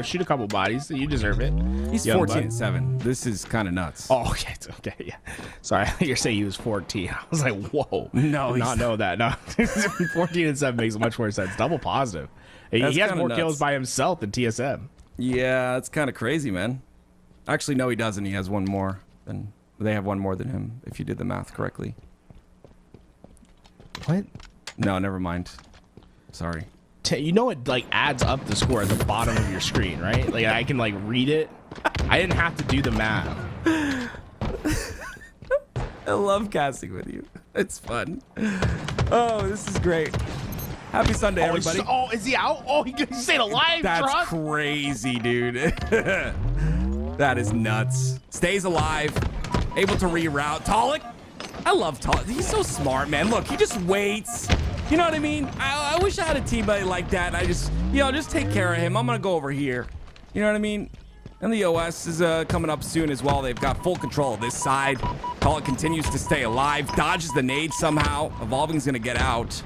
Shoot a couple bodies. You deserve it. He's 14-7. This is kind of nuts. Oh, okay, yeah. Sorry, you're saying he was 14. I was like, whoa. No, did not know that. No, 14-7 makes much more sense. Double positive. He has more kills by himself than TSM. Yeah, that's kind of crazy, man. Actually, no, he doesn't. He has one more than they have one more than him. If you did the math correctly. What? No, never mind. Sorry. You know it like adds up the score at the bottom of your screen, right? Like I can like read it. I didn't have to do the math. I love casting with you. It's fun. Oh, this is great. Happy Sunday, everybody. Is he out? Oh, he stayed alive. That's crazy, dude. That is nuts. Stays alive. Able to reroute. Talik. I love Talik. He's so smart, man. Look, he just waits. You know what I mean? I wish I had a teammate like that. I just, just take care of him. I'm going to go over here. You know what I mean? And the OS is coming up soon as well. They've got full control of this side. Talik continues to stay alive. Dodges the nade somehow. Evolving's going to get out.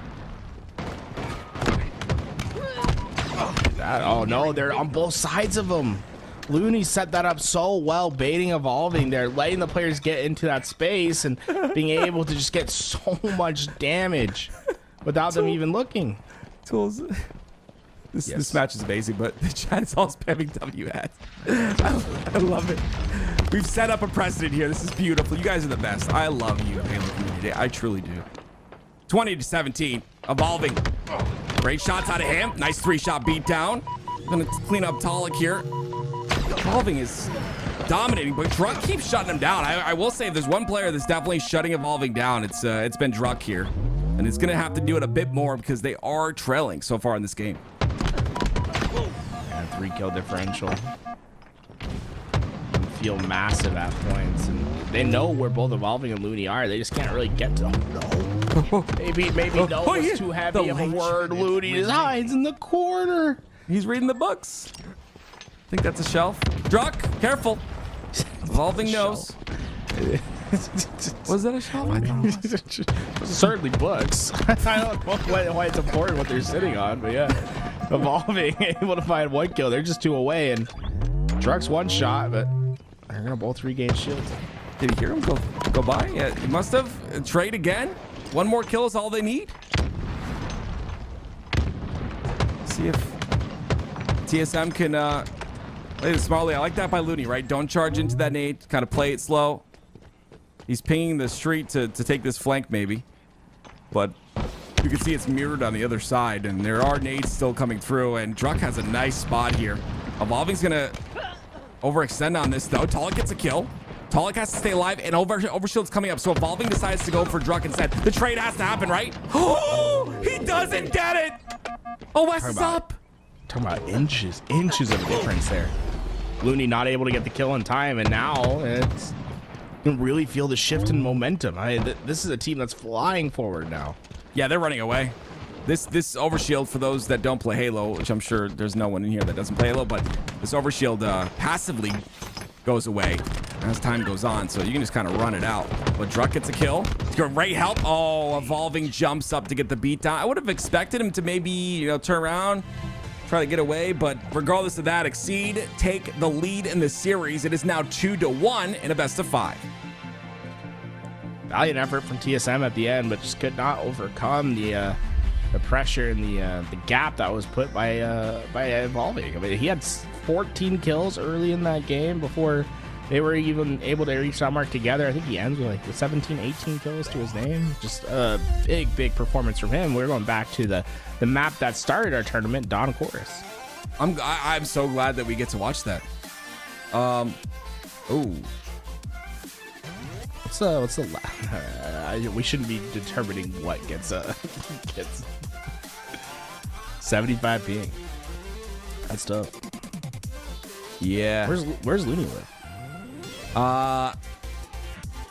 Oh no, they're on both sides of them. Looney set that up so well, baiting evolving there, letting the players get into that space and being able to just get so much damage without them even looking. Tools. This match is amazing, but the chat is all spamming WS. I love it. We've set up a precedent here. This is beautiful. You guys are the best. I love you, Halo community. I truly do. 20-17. Evolving. Great shots out of him. Nice 3-shot beatdown. Gonna clean up Talik here. Evolving is dominating, but Druk keeps shutting him down. I will say if there's one player that's definitely shutting Evolving down, it's been Druk here. And it's gonna have to do it a bit more because they are trailing so far in this game. Yeah, 3-kill differential. Feel massive at points, and they know where both Evolving and Looney are. They just can't really get to them. No. Maybe no was too heavy of a word. Looney just hides in the corner. He's reading the books. I think that's a shelf. Druk, careful. Evolving knows. Was that a shelf? I thought it was. Certainly books. I don't know why it's important what they're sitting on, but yeah. Evolving, able to find 1 kill. They're just 2 away, and Druk's 1 shot, but they're gonna both regain shields. Did he hear him go by? Yeah, he must have. Trade again. 1 more kill is all they need. See if TSM can play this smartly. I like that by Looney, right? Don't charge into that nade. Kind of play it slow. He's pinging the street to take this flank maybe. But you can see it's mirrored on the other side, and there are nades still coming through, and Druk has a nice spot here. Evolving's gonna overextend on this though. Talik gets a kill. Talik has to stay alive, and Overshield's coming up, so Evolving decides to go for Druk instead. The trade has to happen, right? Oh, he doesn't get it! Oh, West is up! Talking about inches of difference there. Looney not able to get the kill in time, and now it's... You can really feel the shift in momentum. This is a team that's flying forward now. Yeah, they're running away. This Overshield, for those that don't play Halo, which I'm sure there's no one in here that doesn't play Halo, but this Overshield passively goes away as time goes on, so you can just kind of run it out. But Druk gets a kill. Great help. Oh, Evolving jumps up to get the beat down. I would have expected him to maybe, turn around, try to get away, but regardless of that, Exceed take the lead in the series. It is now 2-1 in a best of 5. Valiant effort from TSM at the end, but just could not overcome the pressure and the gap that was put by Evolving. I mean, he had 14 kills early in that game before they were even able to reach that mark together. I think he ends with like 17, 18 kills to his name. Just a big performance from him. We're going back to the map that started our tournament, Dawn Chorus. I'm so glad that we get to watch that. What's the we shouldn't be determining what gets 75 ping. That's tough. Yeah. Where's Looney live?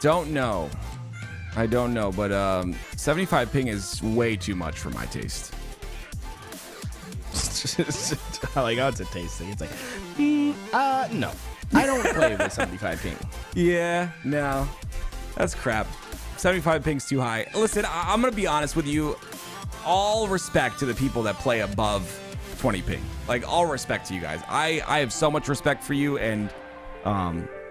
Don't know. I don't know, but 75 ping is way too much for my taste. I like how it's a taste thing. It's like, no, I don't play with 75 ping. Yeah, no, that's crap. 75 ping's too high. Listen, I'm gonna be honest with you. All respect to the people that play above 20 ping. Like, all respect to you guys. I have so much respect for you, and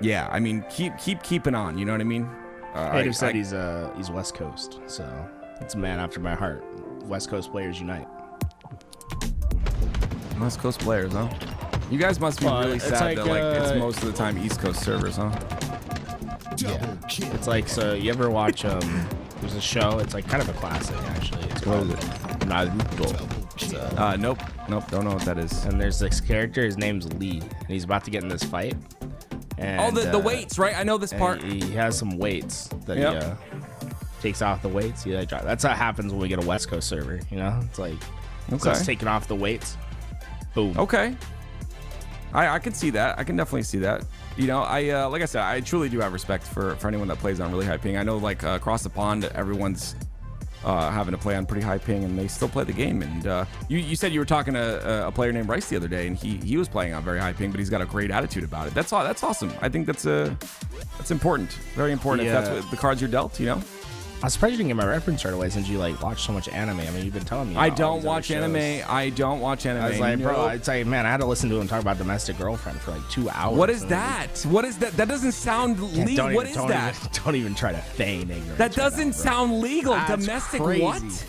yeah, I mean, keep keeping on. You know what I mean? Native said he's West Coast, so it's a man after my heart. West Coast players unite. West Coast players, huh? You guys must be really sad that it's most of the time East Coast servers, huh? Yeah. It's like, so you ever watch there's a show, it's like kind of a classic actually. It's called Naruto. Nope, don't know what that is. And there's this character, his name's Lee, and he's about to get in this fight. And, the weights, right? I know this part. He has some weights that he takes off the weights. That's what happens when we get a West Coast server, you know? It's like, so it's taking off the weights. Boom. Okay. I can see that. I can definitely see that. You know, like I said, I truly do have respect for anyone that plays on really high ping. I know, like, across the pond, everyone's having to play on pretty high ping, and they still play the game. And you said you were talking to a player named Rice the other day, and he was playing on very high ping, but he's got a great attitude about it. That's awesome. I think that's important. Very important. If that's what the cards you're dealt, you know. I'm surprised you didn't get my reference right away since you like watch so much anime. I mean, you've been telling me. I about all don't these other watch shows. anime. I don't watch anime. I was like, bro, Nope. it's like, man, I had to listen to him talk about domestic girlfriend for like 2 hours. What is that? What is that? That doesn't sound legal. What is that? Don't even try to feign ignorance. That doesn't right now, bro. sound legal. That's Domestic crazy. what?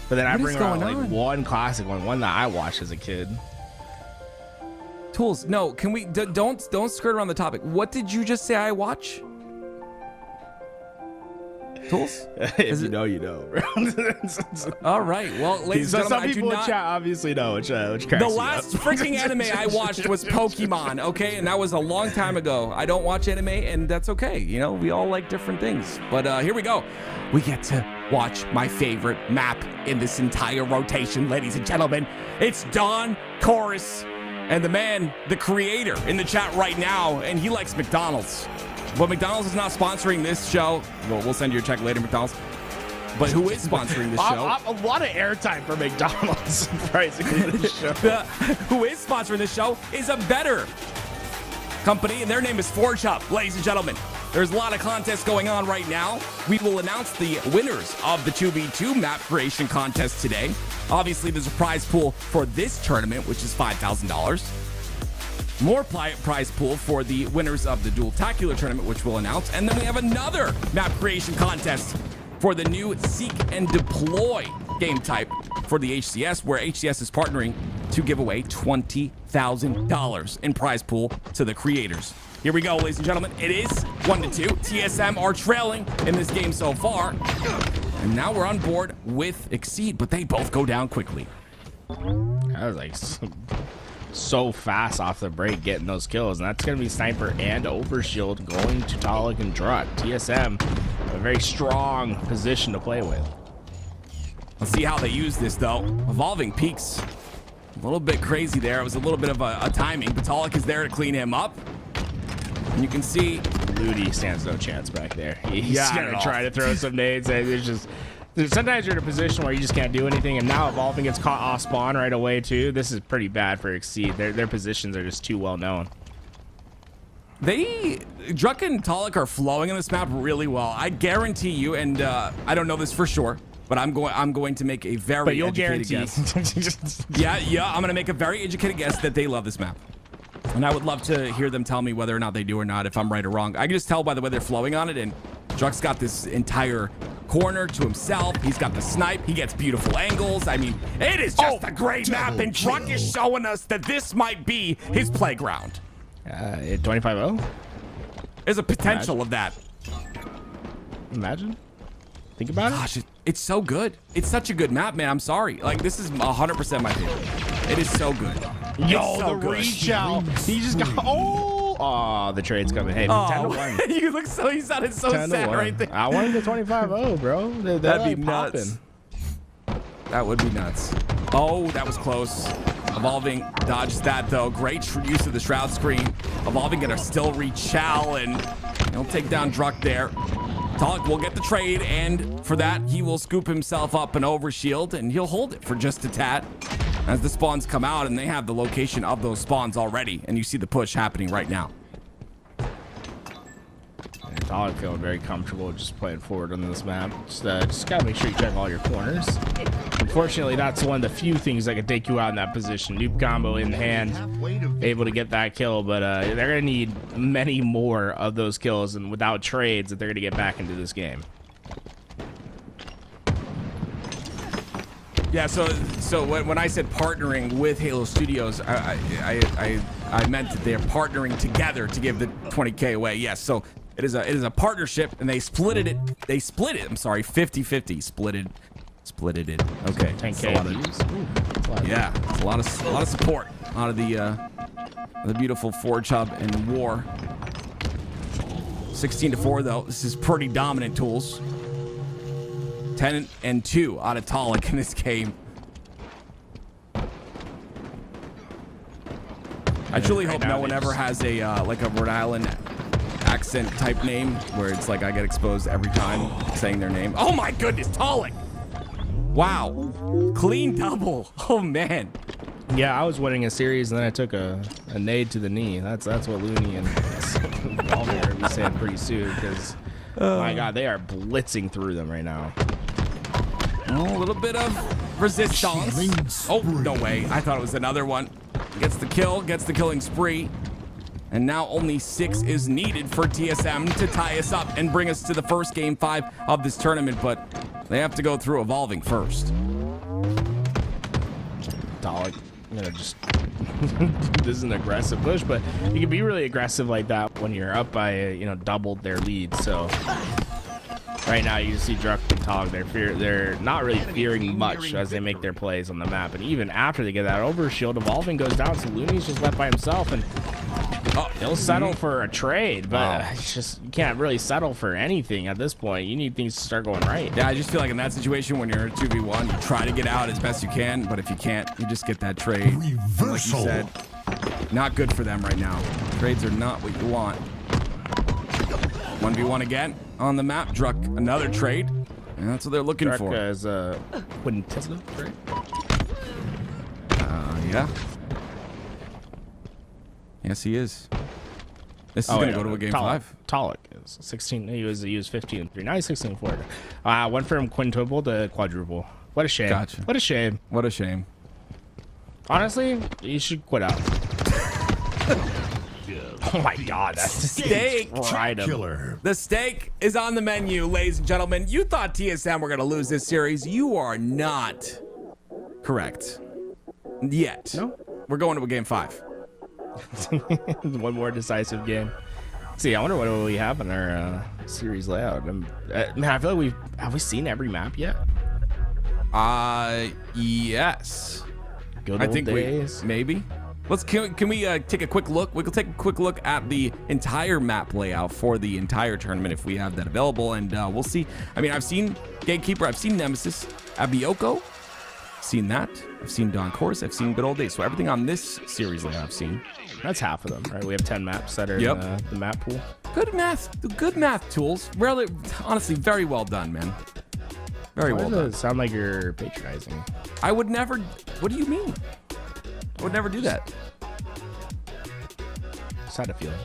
But then I What is bring around going like on? one classic one that I watched as a kid. Tools. No, can we don't skirt around the topic. What did you just say I watch? Tools? If you know, you know, bro. All right. Well, ladies and So gentlemen, some I do people in not. chat obviously know which cracks The me last up. freaking anime I watched was Pokemon, okay? And that was a long time ago. I don't watch anime, and that's okay. You know, we all like different things. But here we go. We get to watch my favorite map in this entire rotation, ladies and gentlemen. It's Don Chorus and the man, the creator, in the chat right now, and he likes McDonald's. But McDonald's is not sponsoring this show. Well, we'll send you a check later, McDonald's. But who is sponsoring this show? A lot of airtime for McDonald's, surprisingly, this show. Who is sponsoring this show is a better company, and their name is Forge Hub, ladies and gentlemen. There's a lot of contests going on right now. We will announce the winners of the 2v2 map creation contest today. Obviously, there's a prize pool for this tournament, which is $5,000. More prize pool for the winners of the Dual-Tacular tournament, which we'll announce. And then we have another map creation contest for the new Seek and Deploy game type for the HCS, where HCS is partnering to give away $20,000 in prize pool to the creators. Here we go, ladies and gentlemen. It is 1-2. TSM are trailing in this game so far. And now we're on board with Exceed, but they both go down quickly. I was like so fast off the break getting those kills, and that's going to be Sniper and Overshield going to Talik and Drut. TSM, a very strong position to play with. Let's see how they use this, though. Evolving Peaks. A little bit crazy there. It was a little bit of a timing. Batalik is there to clean him up. And you can see Ludi stands no chance back there. He's Yeah, going not to at try all. to throw some nades. Sometimes you're in a position where you just can't do anything, and now Evolving gets caught off spawn right away, too. This is pretty bad for Exceed. Their positions are just too well known. Druk and Talik are flowing in this map really well. I guarantee you, and I don't know this for sure, but I'm going to make a very But you'll educated guarantee. guess. Yeah, I'm going to make a very educated guess that they love this map. And I would love to hear them tell me whether or not they do or not, if I'm right or wrong. I can just tell by the way they're flowing on it, and Druk's got this entire corner to himself. He's got the snipe. He gets beautiful angles. I mean, it is just a great map, and Druk is showing us that this might be his playground. 25-0? There's a potential of that. Imagine. Think about it. Gosh, it's so good. It's such a good map, man. I'm sorry. Like, this is 100% my favorite. It is so good. Yo, It's so the good. reach out. He just got. Oh, the trade's coming. Hey, 10-1. You look so, you sounded so 10-1. sad right there. I wanted the 25-0, bro. They're That'd be like nuts. popping. That would be nuts. Oh, that was close. Evolving dodges that, though. Great use of the Shroud screen. Evolving gonna still reach Chow, and he'll take down Druk there. Talik will get the trade, and for that, he will scoop himself up an overshield, and he'll hold it for just a tad as the spawns come out, and they have the location of those spawns already, and you see the push happening right now. And Talik feeling very comfortable just playing forward on this map. Just gotta make sure you check all your corners. Unfortunately, that's one of the few things that can take you out in that position. Nuke combo in hand, able to get that kill, but they're gonna need many more of those kills, and without trades, that they're gonna get back into this game. Yeah, so when I said partnering with Halo Studios, I meant that they're partnering together to give the 20K away. Yes, so it is a partnership, and they split it. I'm sorry, 50-50. Split it. Okay, 10K. Yeah, it's a lot of support out of the beautiful Forge Hub and War. 16-4 though. This is pretty dominant, Tools. 10-2 out of Talik in this game. I truly hope no one ever has a like a Rhode Island accent type name where it's like I get exposed every time saying their name. Oh my goodness, Talik! Wow, clean double. Oh man. Yeah, I was winning a series, and then I took a nade to the knee. That's what Looney and Balmer will be saying pretty soon, because My God, they are blitzing through them right now. Oh, a little bit of resistance. Oh, no way. I thought it was another one. Gets the kill, gets the killing spree. And now only 6 is needed for TSM to tie us up and bring us to the first game 5 of this tournament, but they have to go through evolving first. Dalek, I'm gonna just this is an aggressive push, but you can be really aggressive like that when you're up by doubled their lead. So right now you see Druck and Tog, they're not really fearing much as they make their plays on the map, and even after they get that overshield, evolving goes down, so Looney's just left by himself, and he'll settle for a trade, but it's just you can't really settle for anything at this point. You need things to start going right. Yeah, I just feel like in that situation when you're 2v1, you try to get out as best you can, but if you can't, you just get that trade. And like you said, not good for them right now. Trades are not what you want. 1v1 again on the map. Druck, another trade. And that's what they're looking Druck for. as a quintessence trade. Yeah. Yes, he is. This is going to go to a game 5. Talek is 16. He was 15 and 3. Now he's 16 and 4. Went from quintuple to quadruple. What a shame. Gotcha. What a shame. What a shame. Honestly, you should quit out. Oh my God, that's the Steak. killer. The steak is on the menu, ladies and gentlemen. You thought TSM were going to lose this series. You are not correct. Yet. No. We're going to a game 5. One more decisive game. See, I wonder what we have in our series layout. Man, I feel like have we seen every map yet? Yes. Good I old think days. Maybe. Can we take a quick look? We can take a quick look at the entire map layout for the entire tournament if we have that available, and we'll see. I mean, I've seen Gatekeeper, I've seen Nemesis, Abioko, seen that. I've seen Dawn Course, I've seen Good Old Days. So everything on this series layout I've seen. That's half of them, right? We have 10 maps that are in the map pool. Good math tools. Really, honestly, very well done, man. Very well done. It sound like you're patronizing. I would never. What do you mean? I would never do that. Just had a feeling.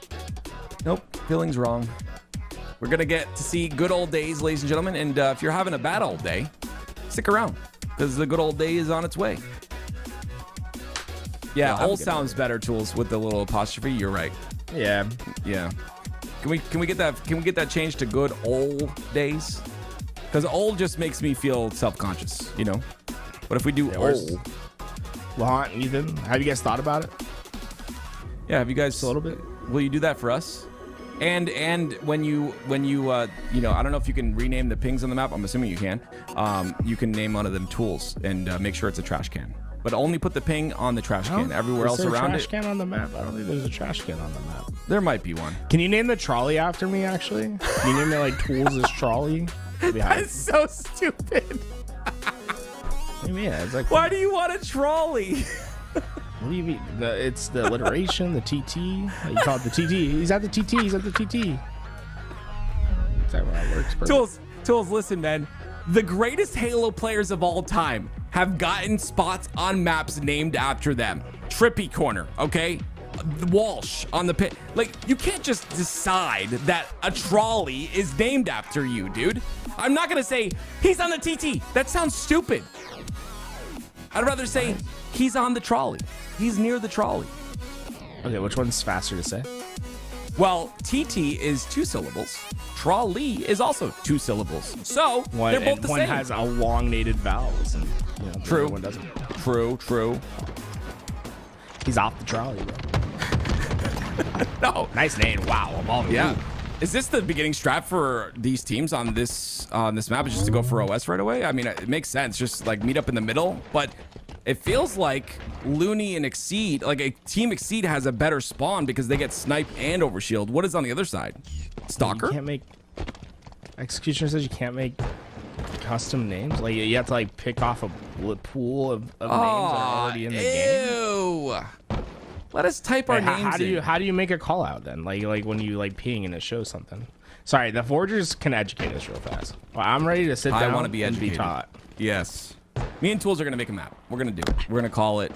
Nope, feeling's wrong. We're gonna get to see Good Old Days, ladies and gentlemen, and if you're having a bad old day, stick around because the good old day is on its way. Yeah, old sounds better, tools, with the little apostrophe. You're right. Yeah. Yeah. Can we get that? Can we get that changed to Good Old Days? Because old just makes me feel self-conscious, you know. But if we do old, Laurent, Ethan, have you guys thought about it? yeah, have you guys Just a little bit. Will you do that for us? And when you I don't know if you can rename the pings on the map. I'm assuming you can. You can name one of them tools and make sure it's a trash can. But only put the ping on the trash can. Everywhere else around it. Is there a trash can on the map? I don't think there's a trash can on the map. There might be one. Can you name the trolley after me, actually? Can you name it like Tools' trolley? That's so stupid. What do you mean? It's like, Why do you want a trolley? what do you mean? It's the alliteration, the TT. You call it the TT. He's at the TT. He's at the TT. Is that how it works? Perfect. Tools, listen, man. The greatest Halo players of all time have gotten spots on maps named after them. Trippy Corner, okay? Walsh on the pit. Like, you can't just decide that a trolley is named after you, dude. I'm not gonna say he's on the TT. That sounds stupid. I'd rather say he's on the trolley. He's near the trolley. Okay, which one's faster to say? Well, TT is 2 syllables. Trolley is also 2 syllables. So they're both the one same. has elongated vowels. And, True. One doesn't. True. He's off the trolley, bro. No. Nice name. Wow. I'm all Yeah. Is this the beginning strat for these teams on this map? Is just to go for OS right away? I mean, it makes sense. Just like meet up in the middle, but it feels like Looney and Exceed, like a team Exceed has a better spawn because they get snipe and overshield. What is on the other side? Stalker? You can't make. Executioner says you can't make custom names. Like you have to like pick off a pool of names that are already in the game. Ew. Let us type our names in. How do you make a call out then? Like when you like ping and it shows something. Sorry, the forgers can educate us real fast. Well, I'm ready to sit down. I want to be and educated. be taught. Yes. Me and Tools are gonna make a map. We're gonna do it. We're gonna call it.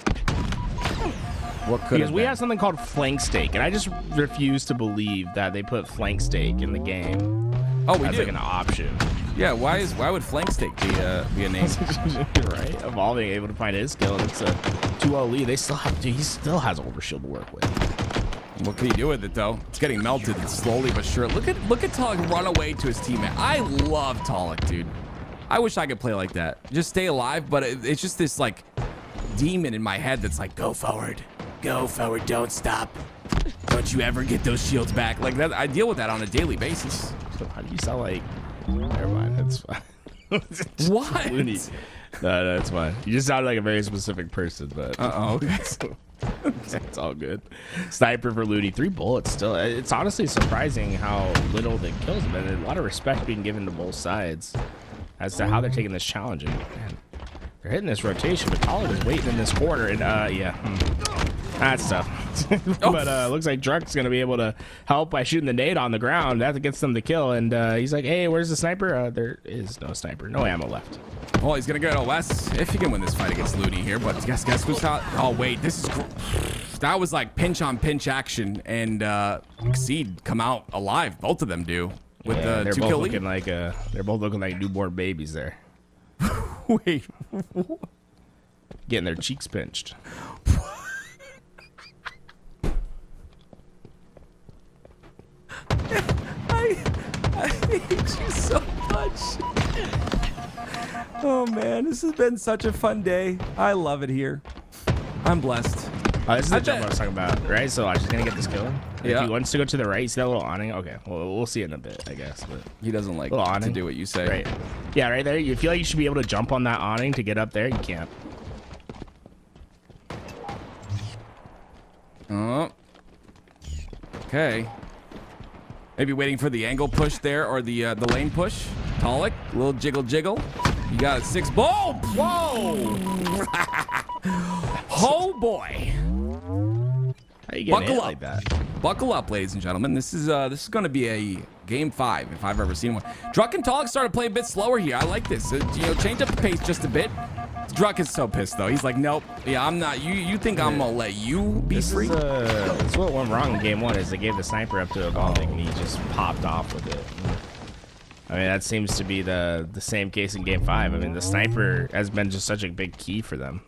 What could Because we have something called flank stake, and I just refuse to believe that they put flank stake in the game. Oh, we as do. like an option. Yeah, why would flank stake be a name? Right? Evolving, able to find his skill. And it's a 2-0 lead. He still has overshield to work with. What can he do with it though? It's getting melted slowly but sure. Look at Talik run away to his teammate. I love Talik, dude. I wish I could play like that. Just stay alive, but it's just this like demon in my head that's like, go forward, don't stop. Don't you ever get those shields back. Like that, I deal with that on a daily basis. So how do you sound like? Never mind, that's fine. What? Looney. No, that's fine. You just sound like a very specific person, but Okay. it's all good. Sniper for Looney, 3 bullets still. It's honestly surprising how little the kills have been. A lot of respect being given to both sides as to how they're taking this challenge. And man, they're hitting this rotation, but Pollard is waiting in this corner. And that's tough. But looks like Druck's gonna be able to help by shooting the nade on the ground. That gets them the kill. And he's like, hey, where's the sniper? There is no sniper. No ammo left. Well, he's gonna go to West if he can win this fight against Looney here. But guess who's out? Oh wait, this is that was like pinch on pinch action, and Exceed come out alive. Both of them do with the they're 2 both kill lead. looking like they're both looking like newborn babies there, Wait, getting their cheeks pinched. I hate you so much. Oh man, this has been such a fun day. I love it here. I'm blessed. This is the jump I was talking about, right? So I'm just gonna get this kill. Yeah. If he wants to go to the right, you see that little awning? Okay, well, we'll see it in a bit, I guess. But He doesn't like little to awning. do what you say. Right. Yeah, right there. You feel like you should be able to jump on that awning to get up there. You can't. Oh. Okay. Maybe waiting for the angle push there or the lane push. Talik, little jiggle. You got a 6 ball. Whoa! Oh boy! How you getting Buckle hit up. like that? Buckle up, ladies and gentlemen. This is going to be a game 5 if I've ever seen one. Druck and Talik started to play a bit slower here. I like this. Change up the pace just a bit. Druck is so pissed though. He's like, nope. Yeah, I'm not. You think I'm gonna let you be free? This is what went wrong in game 1 is they gave the sniper up to Evolving and he just popped off with it. I mean, that seems to be the same case in game 5. I mean, the sniper has been just such a big key for them.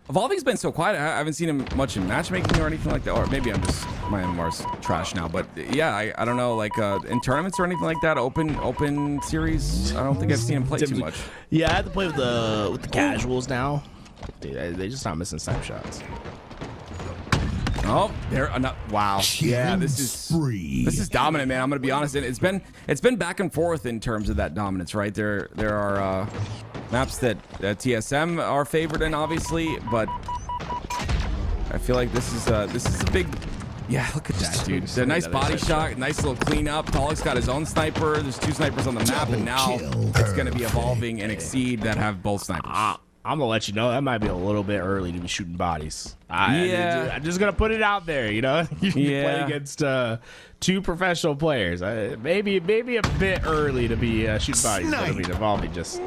Evolving's been so quiet. I haven't seen him much in matchmaking or anything like that. Or maybe my MMR's trash now. But yeah, I don't know. Like in tournaments or anything like that, open series. I don't think I've seen him play too much. Yeah, I have to play with the casuals now. Dude, they just not missing snipe shots. Oh, there. Wow. Yeah, this is dominant, man. I'm gonna be honest. And it's been back and forth in terms of that dominance, right? There are maps that TSM are favored in, obviously, but I feel like this is a big. Yeah, look at that, dude. The nice body shot, nice little cleanup. Talik's got his own sniper. There's 2 snipers on the map, and now it's gonna be Evolving and Exceed that have both snipers. I'm gonna let you know that might be a little bit early to be shooting bodies. I'm just gonna put it out there, you know. You play against 2 professional players. Maybe a bit early to be shooting bodies. But I mean, Evolving just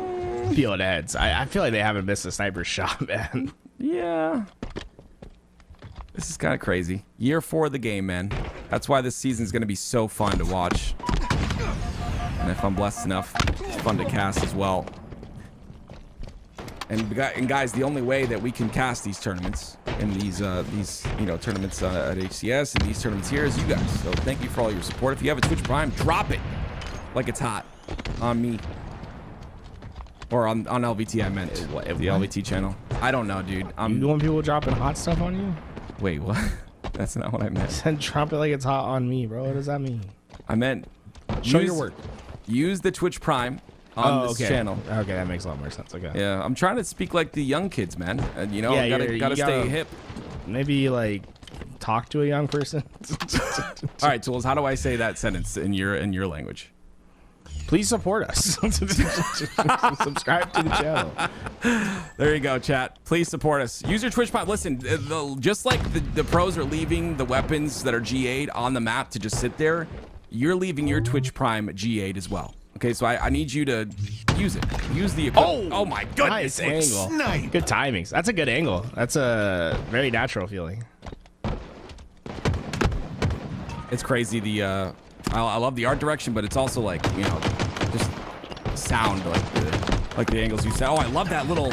peeling heads. I feel like they haven't missed a sniper shot, man. Yeah. This is kind of crazy. Year 4 of the game, man. That's why this season's gonna be so fun to watch. And if I'm blessed enough, it's fun to cast as well. And guys, the only way that we can cast these tournaments and these tournaments at HCS and these tournaments here is you guys. So thank you for all your support. If you have a Twitch Prime, drop it like it's hot on me or on LVT. I meant the LVT channel. I don't know, dude. You want people dropping hot stuff on you? Wait, what? That's not what I meant. Said drop it like it's hot on me, bro. What does that mean? I meant Show your work. Use the Twitch Prime on this channel. Okay, that makes a lot more sense. Okay. Yeah, I'm trying to speak like the young kids, man. You know, Yeah, gotta stay hip. Maybe like talk to a young person. All right, Tools. How do I say that sentence in your language? Please support us. Subscribe to the channel. There you go, chat. Please support us. Use your Twitch Prime. Listen, just like the pros are leaving the weapons that are G8 on the map to just sit there, you're leaving your Twitch Prime G8 as well. Okay, so I need you to use it. Use the equipment. Oh my goodness. Nice angle. Good timings. That's a good angle. That's a very natural feeling. It's crazy. I love the art direction, but it's also like, you know, just sound like the angles you said. Oh, I love that little,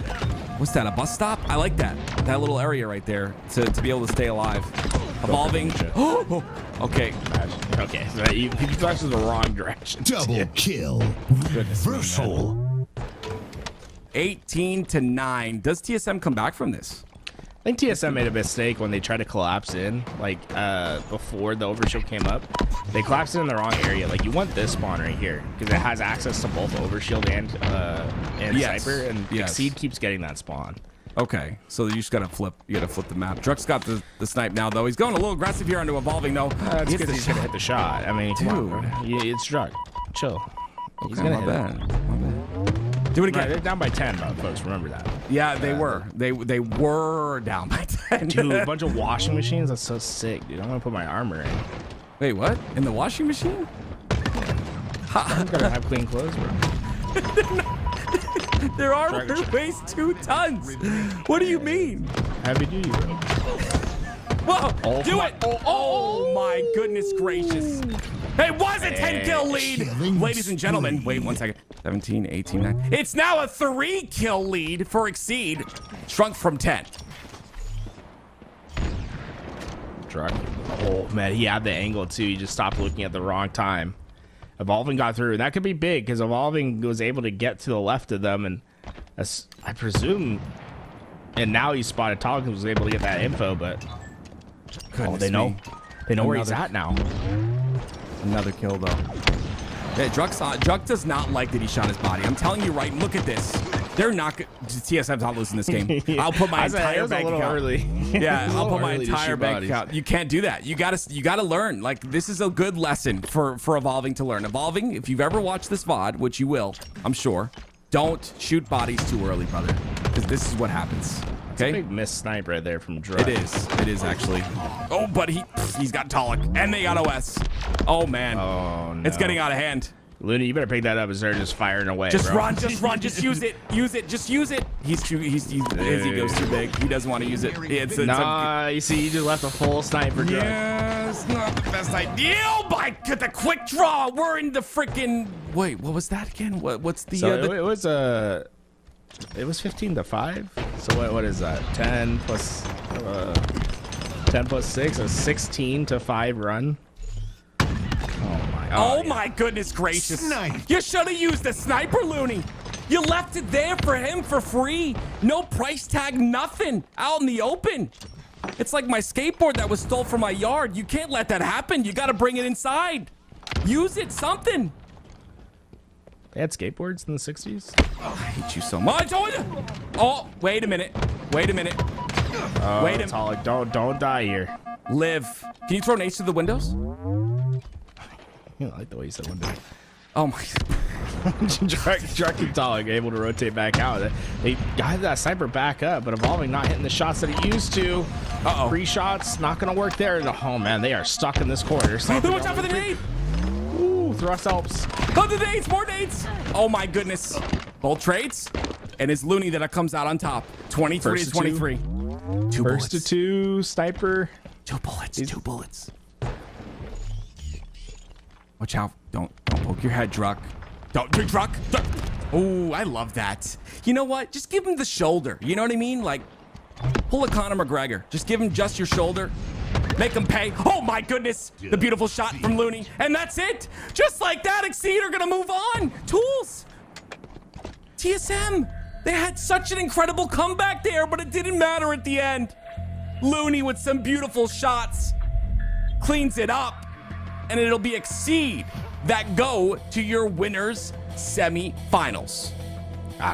what's that, a bus stop? I like that little area right there to be able to stay alive. Evolving. Oh, okay. Okay, so you touched the wrong direction. Double kill. Reversal. 18-9. Does TSM come back from this? I think TSM made a mistake when they tried to collapse in, like before the overshield came up. They collapsed in the wrong area. Like you want this spawn right here because it has access to both overshield and Yes. sniper, and Yes. Exceed keeps getting that spawn. Okay, so you just gotta flip. You gotta flip the map. Druck's got the snipe now, though. He's going a little aggressive here onto evolving, though. That's He hits because the he's gonna hit the shot. I mean, come on, bro. It's Druck. Chill. He's Okay, gonna my hit it. bad. My bad. Do it Right, again. they're down by 10, though, folks. Remember that. Yeah, they were. They were down by 10. Dude, a bunch of washing machines. That's so sick, dude. I'm gonna put my armor in. Wait, what? In the washing machine? I'm gonna have clean clothes, bro. Their armor weighs 2 tons. What do you mean? Heavy duty, bro. Whoa, do it! Oh my goodness gracious. It was a 10 kill lead. Killing Ladies and gentlemen, wait 1 second. 17, 18, 9. It's now a 3 kill lead for Exceed, shrunk from 10. Truck. Oh man, he had the angle too. He just stopped looking at the wrong time. Evolving got through. That could be big because Evolving was able to get to the left of them, and I presume. And now he spotted Talk and was able to get that info, but they know. They know where he's at now. Another kill though. Yeah, Druck does not like that he shot his body. I'm telling you right. Look at this. They're not. TSM's not losing this game. I'll put my entire bank account. Early. Yeah, It was a I'll little put my early to entire shoot bank bodies. account. You can't do that. You gotta learn. Like this is a good lesson for Evolving to learn. Evolving, if you've ever watched this VOD, which you will, I'm sure, don't shoot bodies too early, brother, because this is what happens. Okay. Big miss snipe right there from Druck. It is actually. Oh, but he's got Talik and they got OS. Oh man. Oh no. It's getting out of hand. Looney, you better pick that up as they're just firing away. Just bro. run, just use it, just use it. His ego's too big. He doesn't want to use it. It's Nah, you see, you just left a full snipe for Druck. Yes, not the best idea. Oh my god, the quick draw. We're in the freaking. Wait, what was that again? What's the? So it was 15-5. So what is that? 10 plus 6, a 16-5 run. Oh my goodness gracious! Snipe. You should have used the sniper, Looney. You left it there for him for free. No price tag, nothing. Out in the open. It's like my skateboard that was stole from my yard. You can't let that happen. You got to bring it inside. Use it, something. They had skateboards in the 60s. I hate you so much. Oh, wait a minute. Wait a minute. Wait a minute. Like, don't die here. Live. Can you throw nades through the windows? You don't like the way you said window. Oh my. Druck and Talik able to rotate back out. They got that sniper back up, but Evolving not hitting the shots that he used to. Uh-oh. 3 shots, not gonna work there. Oh man, they are stuck in this corner. Watch out for the nade. Ooh, thrust helps. Oh, the nades, more nades. Oh my goodness. Both trades. And it's Looney that comes out on top. 23 to 23. Two First to bullets. 2, sniper. 2 bullets. 2 bullets. Watch out. Don't poke your head, Druck. Don't Druck. Oh, I love that. You know what? Just give him the shoulder. You know what I mean? Like, pull a Conor McGregor. Just give him just your shoulder. Make him pay. Oh my goodness. The beautiful shot from Looney. And that's it. Just like that, Exceed are gonna move on. Tools. TSM. They had such an incredible comeback there, but it didn't matter at the end. Looney with some beautiful shots. Cleans it up. And it'll be Exceed that go to your winners semifinals.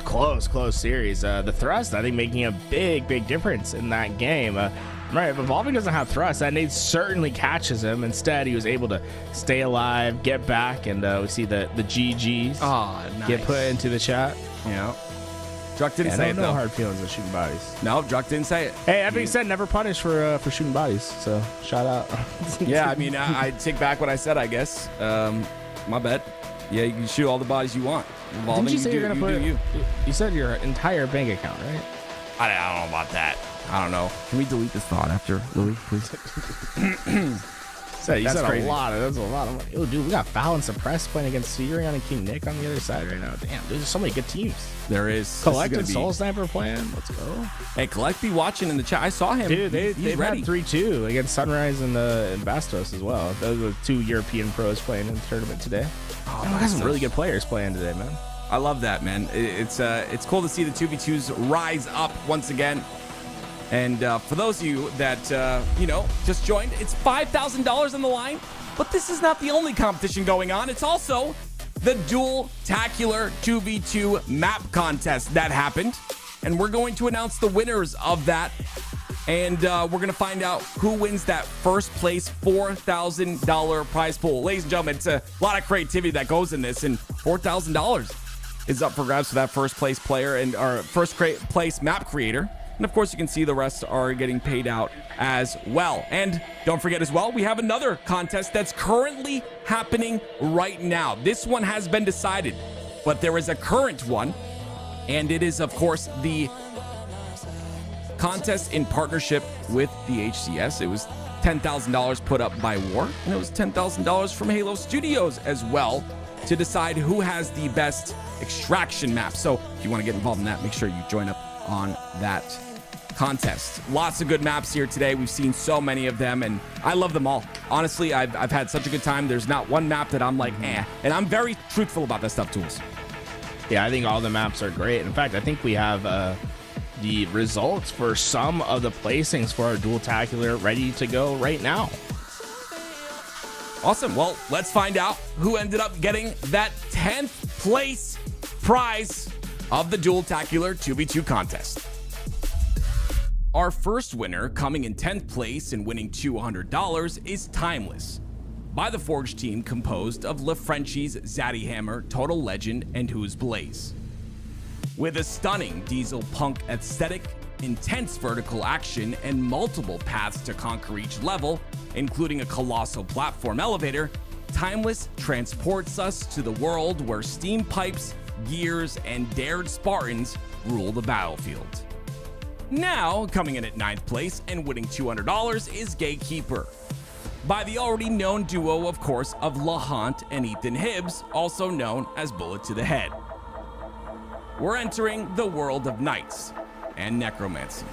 Close series. The thrust, I think, making a big difference in that game. Right, if Evolving doesn't have thrust, that nade certainly catches him. Instead, he was able to stay alive, get back, and we see the GGs get put into the chat. Yeah. Druck didn't say it, no though. hard feelings of shooting bodies. No, Druck didn't say it. Hey, that being said, never punished for shooting bodies. So shout out. Yeah, I mean, I take back what I said, I guess. My bad. Yeah, you can shoot all the bodies you want. Evolving, Didn't you say you're gonna put? you. You said your entire bank account, right? I don't know about that. I don't know. Can we delete this thought after, Louis, please? So you That's said crazy. that's a lot of money. Oh, dude, we got Foul and Suppress playing against Sirion and King Nick on the other side right now. Damn, there's so many good teams. There is. Collect and This is Soul gonna Sniper playing. Let's go. be, hey, Collect be watching in the chat. I saw him. Dude, He's they've ready. had 3-2 against Sunrise and Bastos as well. Those are 2 European pros playing in the tournament today. Oh, we got some really good players playing today, man. I love that, man. It's cool to see the 2v2s rise up once again. And for those of you that just joined, it's $5,000 on the line. But this is not the only competition going on. It's also the Duel-tacular 2v2 map contest that happened. And we're going to announce the winners of that. And we're going to find out who wins that first place $4,000 prize pool. Ladies and gentlemen, it's a lot of creativity that goes in this. And $4,000 is up for grabs for that first place player and our first place map creator. And of course, you can see the rest are getting paid out as well. And don't forget as well, we have another contest that's currently happening right now. This one has been decided, but there is a current one. And it is, of course, the contest in partnership with the HCS. It was $10,000 put up by War, and it was $10,000 from Halo Studios as well to decide who has the best extraction map. So if you want to get involved in that, make sure you join up on that contest. Lots of good maps here today. We've seen so many of them, and I love them all. Honestly, I've had such a good time. There's not one map that I'm like, and I'm very truthful about that stuff, Tools. Yeah, I think all the maps are great. In fact, I think we have the results for some of the placings for our Duel-tacular ready to go right now. Awesome. Well, let's find out who ended up getting that 10th place prize of the Duel-tacular 2v2 contest. Our first winner, coming in 10th place and winning $200, is Timeless, by the Forge team composed of LaFrenchie's Zaddy Hammer, Total Legend, and Who's Blaze. With a stunning diesel punk aesthetic, intense vertical action, and multiple paths to conquer each level, including a colossal platform elevator, Timeless transports us to the world where steam pipes, gears, and dared Spartans rule the battlefield. Now, coming in at 9th place and winning $200 is Gatekeeper, by the already known duo, of course, of Lahant and Ethan Hibbs, also known as Bullet to the Head. We're entering the world of knights and necromancy.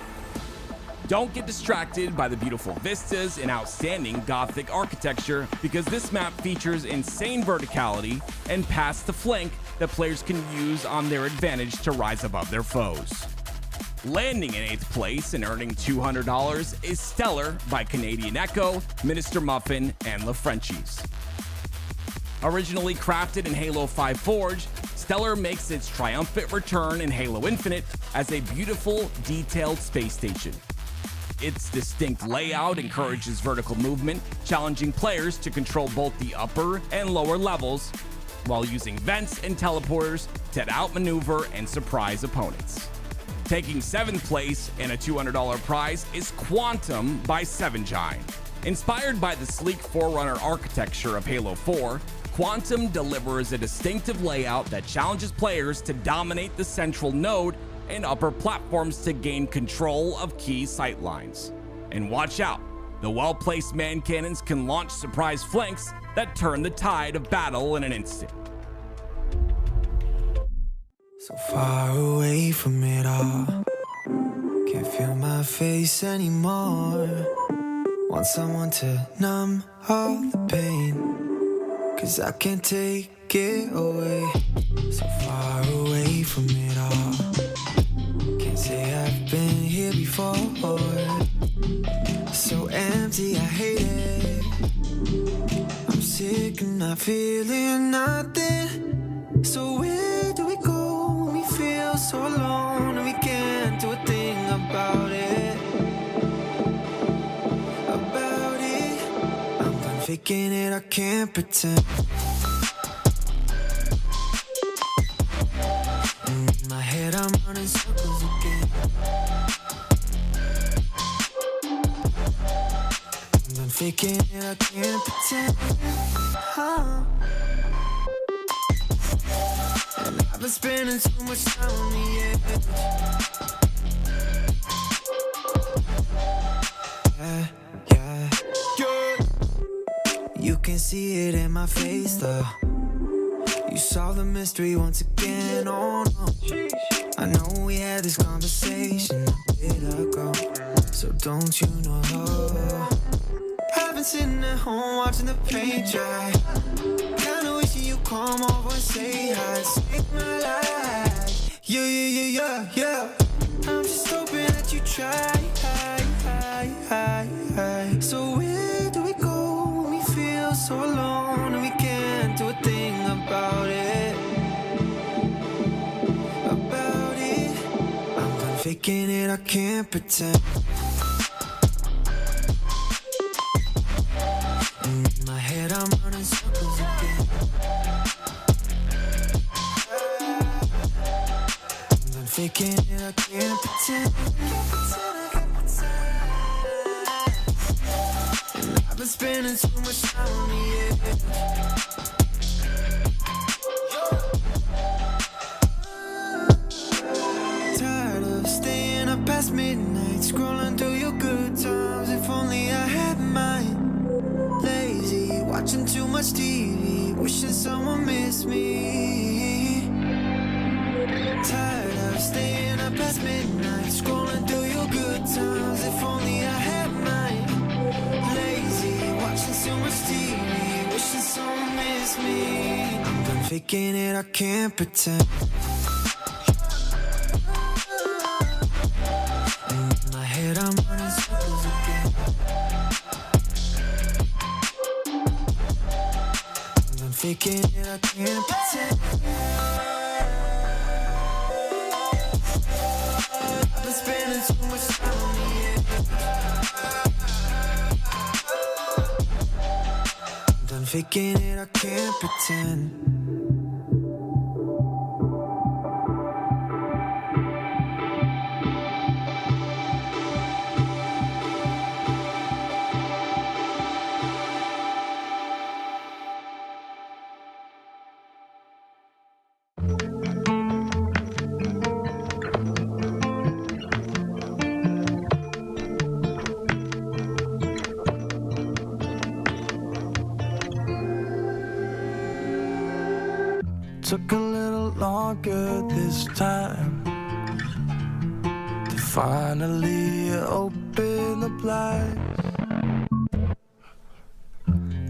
Don't get distracted by the beautiful vistas and outstanding Gothic architecture, because this map features insane verticality and paths to flank that players can use on their advantage to rise above their foes. Landing in 8th place and earning $200 is Stellar by Canadian Echo, Minister Muffin, and LaFrenchies. Originally crafted in Halo 5 Forge, Stellar makes its triumphant return in Halo Infinite as a beautiful, detailed space station. Its distinct layout encourages vertical movement, challenging players to control both the upper and lower levels, while using vents and teleporters to outmaneuver and surprise opponents. Taking 7th place and a $200 prize is Quantum by Sevenjine. Inspired by the sleek Forerunner architecture of Halo 4, Quantum delivers a distinctive layout that challenges players to dominate the central node and upper platforms to gain control of key sightlines. And watch out, the well-placed man cannons can launch surprise flanks that turn the tide of battle in an instant. So far away from it all, can't feel my face anymore. Want someone to numb all the pain, 'cause I can't take it away. So far away from it all, can't say I've been here before. So empty, I hate it. I'm sick and not feeling nothing. So where do we go when we feel so alone and we can't do a thing about it? About it, I'm done faking it, I can't pretend. And in my head I'm running circles again. I'm done faking it, I can't pretend. And I've been spending too much time on the edge. Yeah. see it in my face, though. You solve the mystery once again, oh no. I know we had this conversation a bit ago, so don't you know? I've been sitting at home watching the paint dry, kinda wishing you come over and say hi. Save my life, yeah. I'm just hoping that you try. So where do we go when we feel so alone and we can't do a thing about it? I'm done faking it, I can't pretend. In my head I'm running circles again. I'm done faking it, I can't pretend. And I've been spending too much time on the edge. Tired of staying up past midnight, scrolling through your good times. If only I had mine. Lazy, watching too much TV, wishing someone missed me. Tired of staying up past midnight, scrolling through your good times. If only I had mine. Lazy, watching so much TV, wishing someone missed me. I'm done faking it, I can't pretend. In my head I'm running circles again. I'm done faking it, I can't pretend. I've been spending too much time on the edge. I'm done faking it, I can't pretend. Took a little longer this time to finally open the blinds.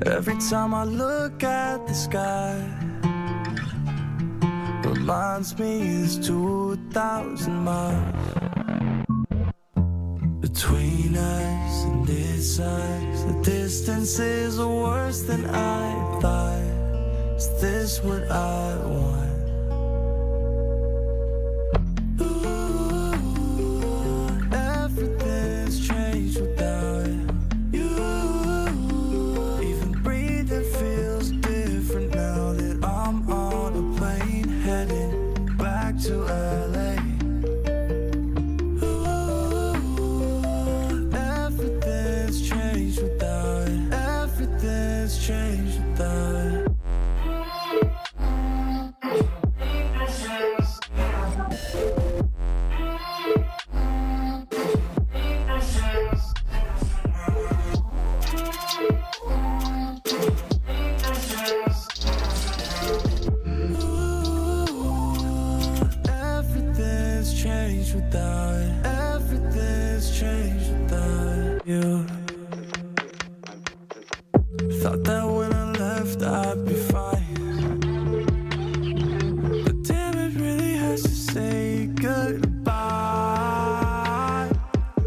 Every time I look at the sky, reminds me it's 2,000 miles between us and this eyes. The distances are worse than I thought. Is this what I want? Ooh, everything's changed without you. Even breathing feels different now that I'm on a plane heading back to LA. Ooh, everything's changed without it. Everything's changed without it. You thought that when I left I'd be fine, but damn, it really hurts to say goodbye.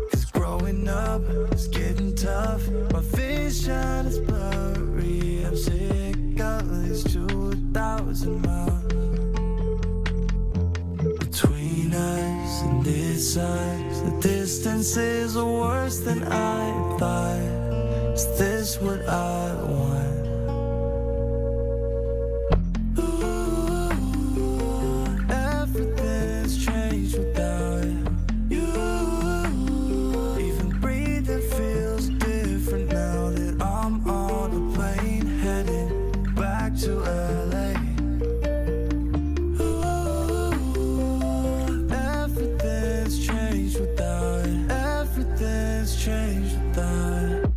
'Cause growing up is getting tough. My vision is blurry. I'm sick of these 2,000 miles between us and this eyes. The distances are worse than I thought. Is this what I want? Ooh, everything's changed without you. Even breathing feels different now that I'm on a plane heading back to LA. Everything's changed without it. Everything's changed without it.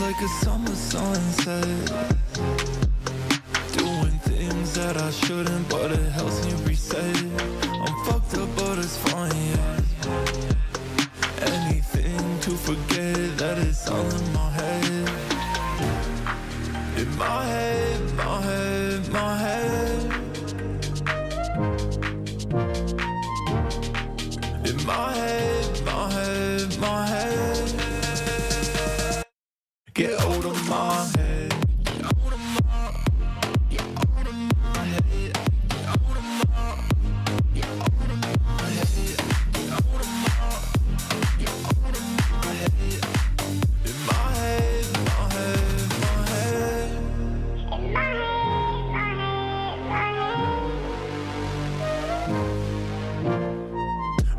like a summer sunset. Doing things that I shouldn't, but it helps me reset. I'm fucked up, but it's fine, yeah. Anything to forget that it's all in my head. In my head, my head, my head. In my head, my head, my head. Get out of my head. Get out of my, get out of my head. Get out of my, get out of my head. Get out of my, get out of my head. In my head, my head, my head.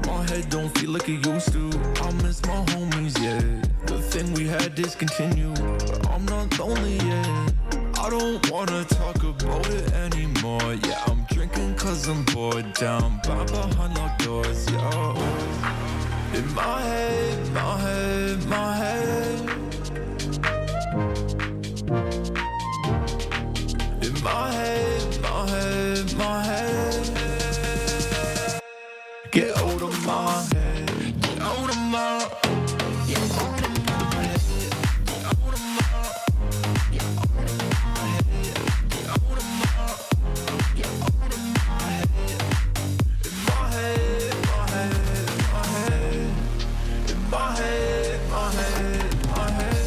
My head don't feel like it used to. I miss my homies, yeah. The thing we had discontinued, but I'm not lonely yet. I don't wanna talk about it anymore. Yeah, I'm drinking cause I'm bored. Down by behind locked doors, yo. In my head, my head, my head. In my head, my head, my head. Get out of my head. Get out of my, get out of my head. Get out of my, get out of my head. Get out of my, get out of my head. In my head, my head, my head. In my head, my head, my head.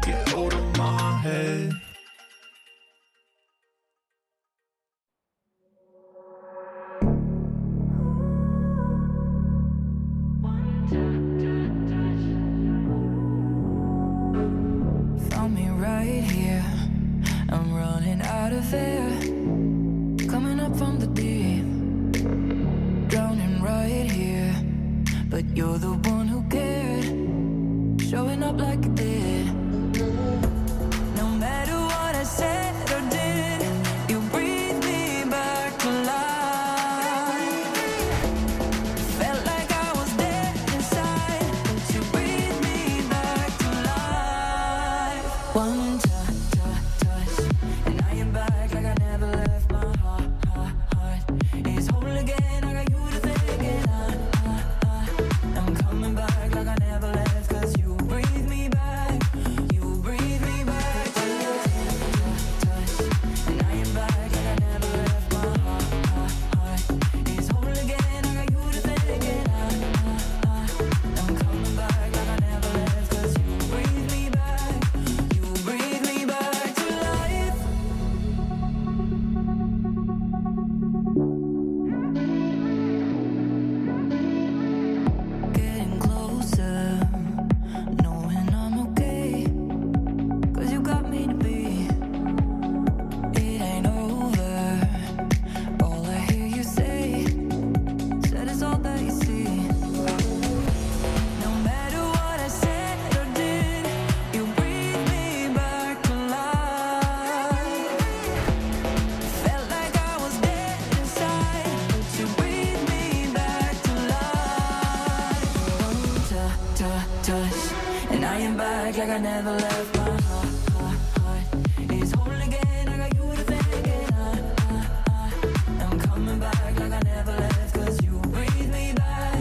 Get out of my head. Found me right here. I'm running out of air. Coming up from the deep. Drowning right here. But you're the one who cared. Showing up like you did. No matter what I said or did, you breathe me back to life. Felt like I was dead inside, but you breathe me back to life. One touch, and I am back like I never left my heart. It's whole again, I got you to thank, and I'm coming back like I never left, 'cause you breathe me back. You breathe me back to touch, and I am back like I never left my heart. It's whole again, I got you to thank, and I'm coming back like I never left, 'cause you breathe me back. You breathe me back to life. Getting closer, knowing I'm okay, 'cause you got me to be. It ain't over, all I hear you say, said it's all that you see. No matter what I said or did, you breathe me back to life. Felt like I was dead inside, but you breathe me back to life. One touch, and I am back like I never left my heart. It's whole again, I got you to thank, and I'm coming back like I never left, 'cause you breathe me back.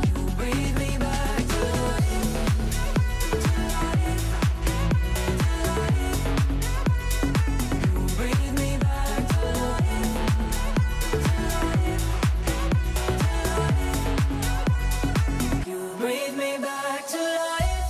You breathe me back to life. To life. To life. You breathe me back to life. To life. To life. You breathe me back to life.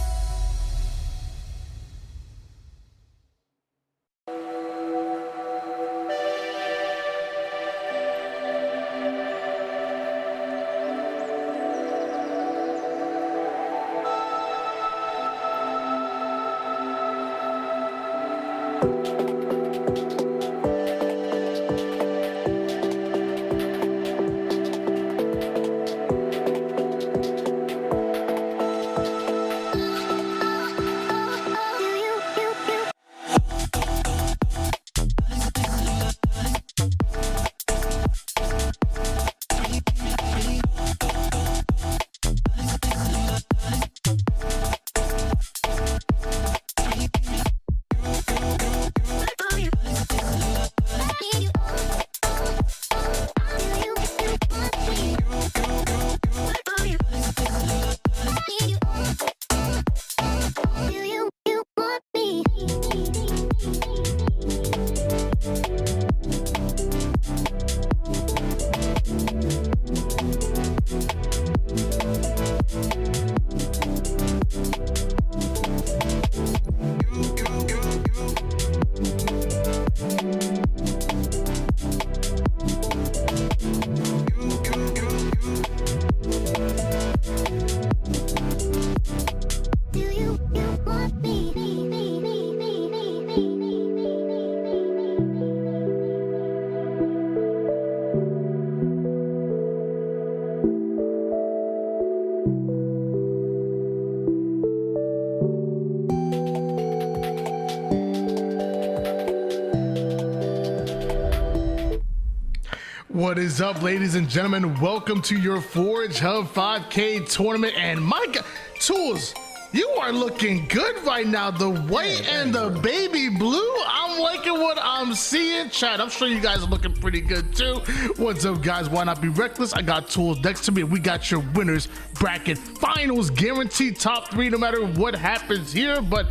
What is up, ladies and gentlemen? Welcome to your Forge Hub 5K tournament. And my God, Tools, you are looking good right now. The white and the baby blue. I'm liking what I'm seeing. Chat, I'm sure you guys are looking pretty good too. What's up, guys? Why not be reckless? I got Tools next to me. We got your winners bracket finals, guaranteed top 3 no matter what happens here. But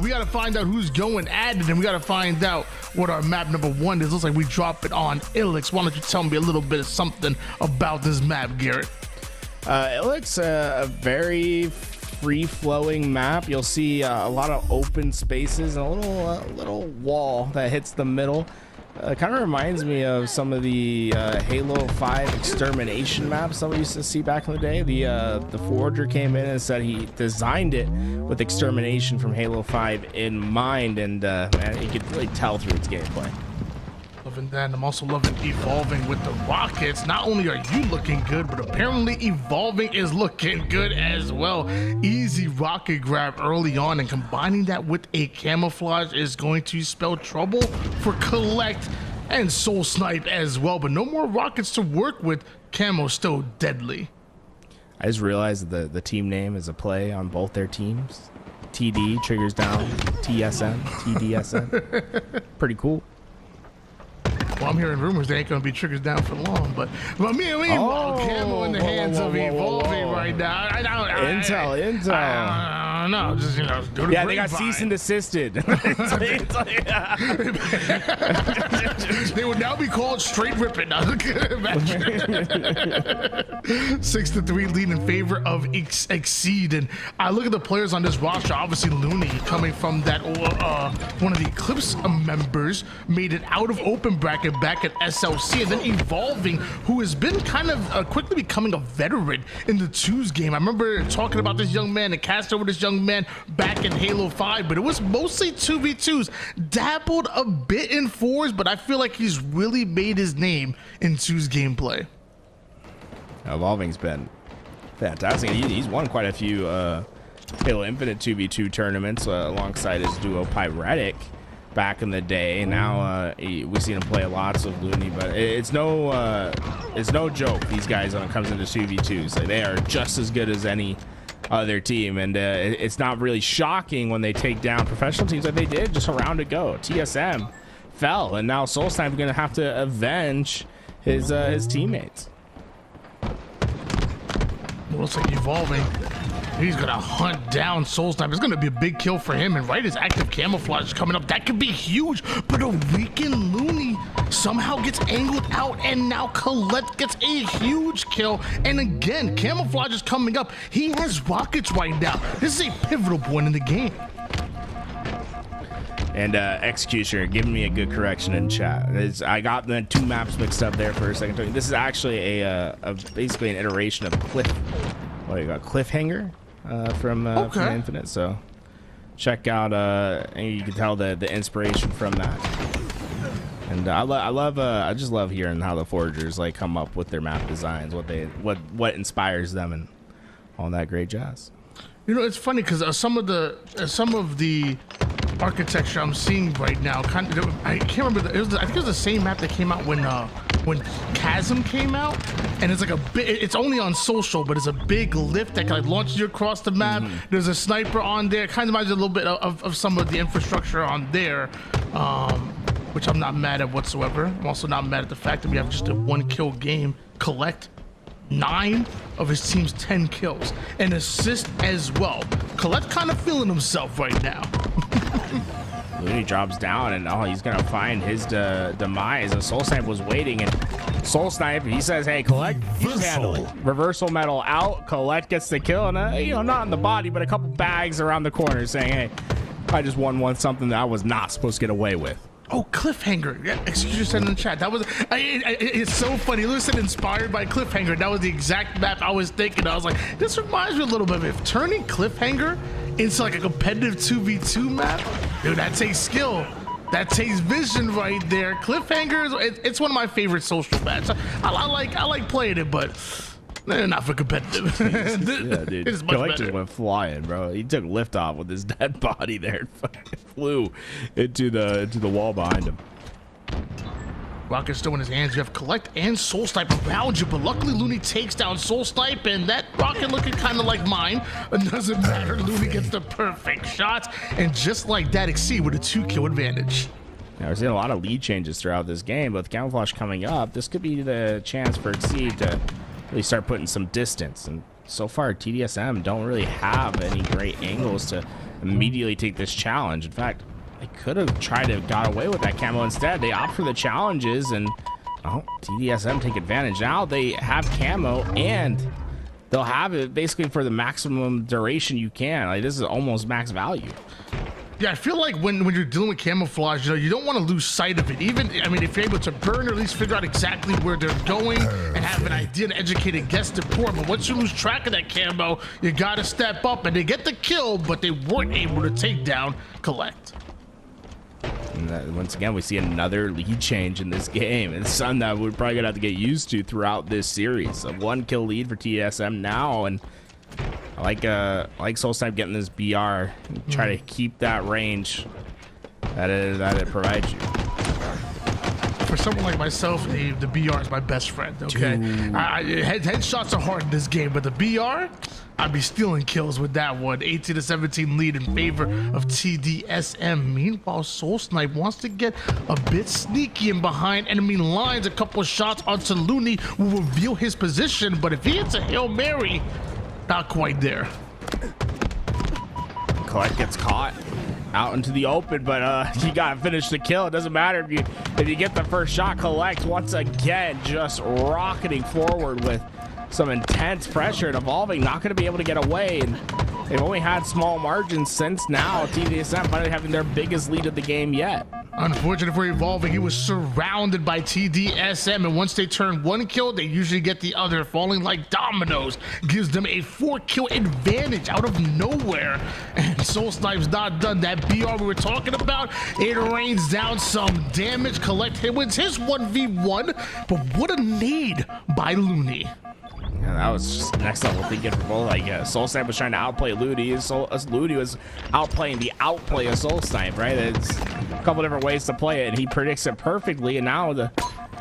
we got to find out who's going at it, and we got to find out what our map number 1 is. Looks like we drop it on Ilix. Why don't you tell me a little bit of something about this map, Garrett? Ilix, a very free-flowing map. You'll see a lot of open spaces and a little wall that hits the middle. Kind of reminds me of some of the Halo 5 extermination maps that we used to see back in the day. The forger came in and said he designed it with extermination from Halo 5 in mind, and man, you could really tell through its gameplay. Loving that. I'm also loving evolving with the rockets. Not only are you looking good, but apparently evolving is looking good as well. Easy rocket grab early on, and combining that with a camouflage is going to spell trouble for Collect and Soul Snipe as well. But no more rockets to work with. Camo still deadly. I just realized that the team name is a play on both their teams. TD triggers down, TSM, TDSM. Pretty cool. Well, I'm hearing rumors they ain't gonna be triggers down for long, but meanwhile, Camo in the hands of evolving right now. Intel. I don't know, just do the They got cease and desisted. They would now be called straight ripping. 6-3 lead in favor of Exceed, and I look at the players on this roster. Obviously, Looney coming from that one of the Eclipse members made it out of open bracket back at SLC, and then Evolving, who has been kind of quickly becoming a veteran in the 2s game. I remember talking about this young man and cast over this young man back in Halo 5, but it was mostly 2v2s. Dabbled a bit in 4s, but I feel like he's really made his name in 2s gameplay. Evolving's been fantastic. He's won quite a few Halo Infinite 2v2 tournaments alongside his duo Pyretic back in the day. Now we've seen him play lots of Looney, but it's no joke, these guys, when it comes into 2v2s. Like, they are just as good as any other team, and it's not really shocking when they take down professional teams like they did just a round ago. TSM fell, and now Soul Snipe is going to have to avenge his teammates. Well, looks like Evolving. He's gonna hunt down Soul Snipe. It's gonna be a big kill for him, and right as active camouflage coming up, that could be huge. But a weakened Looney somehow gets angled out, and now Colette gets a huge kill. And again, camouflage is coming up. He has rockets right now. This is a pivotal point in the game. And Executioner giving me a good correction in chat. I got the 2 maps mixed up there for a second. This is actually basically an iteration of Cliffhanger from Infinite. So check out, and you can tell the inspiration from that. And I just love hearing how the forgers like come up with their map designs, what inspires them, and all that great jazz. It's funny because some of the architecture I'm seeing right now, I can't remember. I think it was the same map that came out when Chasm came out, and it's like it's only on social, but it's a big lift that kind of launches you across the map. There's a sniper on there. Kind of reminds you a little bit of some of the infrastructure on there, which I'm not mad at whatsoever. I'm also not mad at the fact that we have just a 1-kill game. Collect 9 of his team's 10 kills, and assist as well. Colette kind of feeling himself right now. Looney drops down, and he's gonna find his demise. And Soul Snipe was waiting, and Soul Snipe, he says, "Hey, Collect, you just handle it." Reversal metal out. Collect gets the kill, and not in the body, but a couple bags around the corner, saying, "Hey, I just won something that I was not supposed to get away with." Oh, Cliffhanger. Yeah, excuse you said in the chat. That was it's so funny. Lewis said inspired by Cliffhanger. That was the exact map I was thinking. I was like, this reminds me a little bit of it. Turning Cliffhanger into like a competitive 2v2 map. Dude, that takes skill. That takes vision right there. Cliffhanger, it's one of my favorite social maps. I like playing it, but not for competitive. Yeah, dude. It's much Collect just better. went flying, bro. He took liftoff with his dead body there and fucking flew into the wall behind him. Rocket still in his hands. You have Collect and Soul Snipe around you, but luckily Looney takes down Soul Snipe, and that Rocket looking kind of like mine. It doesn't matter. Looney gets the perfect shot, and just like that, Exceed with a 2-kill advantage. Now, we're seeing a lot of lead changes throughout this game, but with Camouflage coming up, this could be the chance for Exceed to really start putting some distance. And so far, TDSM don't really have any great angles to immediately take this challenge. In fact, they could have tried to got away with that camo instead. They opt for the challenges, and TDSM take advantage. Now they have camo, and they'll have it basically for the maximum duration you can. Like, this is almost max value. Yeah, I feel like when you're dealing with camouflage, you don't want to lose sight of it. If you're able to burn or at least figure out exactly where they're going and have an idea, an educated guess to pour. But once you lose track of that camo, you got to step up, and they get the kill, but they weren't able to take down Collect. And once again, we see another lead change in this game. It's something that we're probably going to have to get used to throughout this series. A 1-kill lead for TDSM now, and I like Soul Snipe getting this BR, try to keep that range that it provides you. For someone like myself, the BR is my best friend, okay? Headshots are hard in this game, but the BR, I'd be stealing kills with that one. 18-17 lead in favor of TDSM. Meanwhile, Soul Snipe wants to get a bit sneaky in behind enemy lines. A couple of shots onto Looney will reveal his position, but if he hits a Hail Mary, not quite there. Collect gets caught out into the open, but you gotta finish the kill. It doesn't matter if you get the first shot. Collect once again just rocketing forward with some intense pressure and evolving, not gonna be able to get away. And they've only had small margins since now. TDSM finally having their biggest lead of the game yet. Unfortunate for Evolving, he was surrounded by TDSM, and once they turn 1 kill, they usually get the other, falling like dominoes. Gives them a 4-kill advantage out of nowhere. And Soul Snipe's not done. That BR we were talking about, it rains down some damage. Collect him wins his 1v1, but what a nade by Looney. Yeah, that was just next level thinking for both. Like, Soul Snipe was trying to outplay Looney. Looney was outplaying the outplay of Soul Snipe, right? It's a couple different ways to play it, and he predicts it perfectly. And now the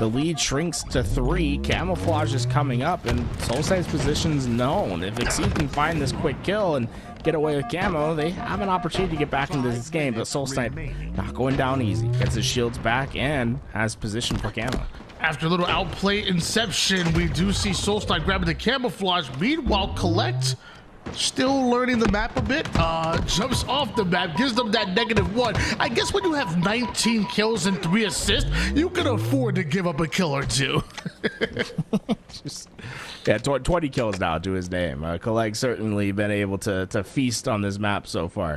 lead shrinks to 3. Camouflage is coming up, and Soul Snipe's position's known. If Exceed can find this quick kill and get away with camo, they have an opportunity to get back into this game. But Soul Snipe not going down easy. Gets his shields back and has position for camo. After a little outplay inception, we do see Soul Snipe grabbing the camouflage. Meanwhile, Collect, still learning the map a bit, jumps off the map, gives them that -1. I guess when you have 19 kills and 3 assists, you can afford to give up a kill or two. Yeah, 20 kills now to his name. Collect certainly been able to feast on this map so far.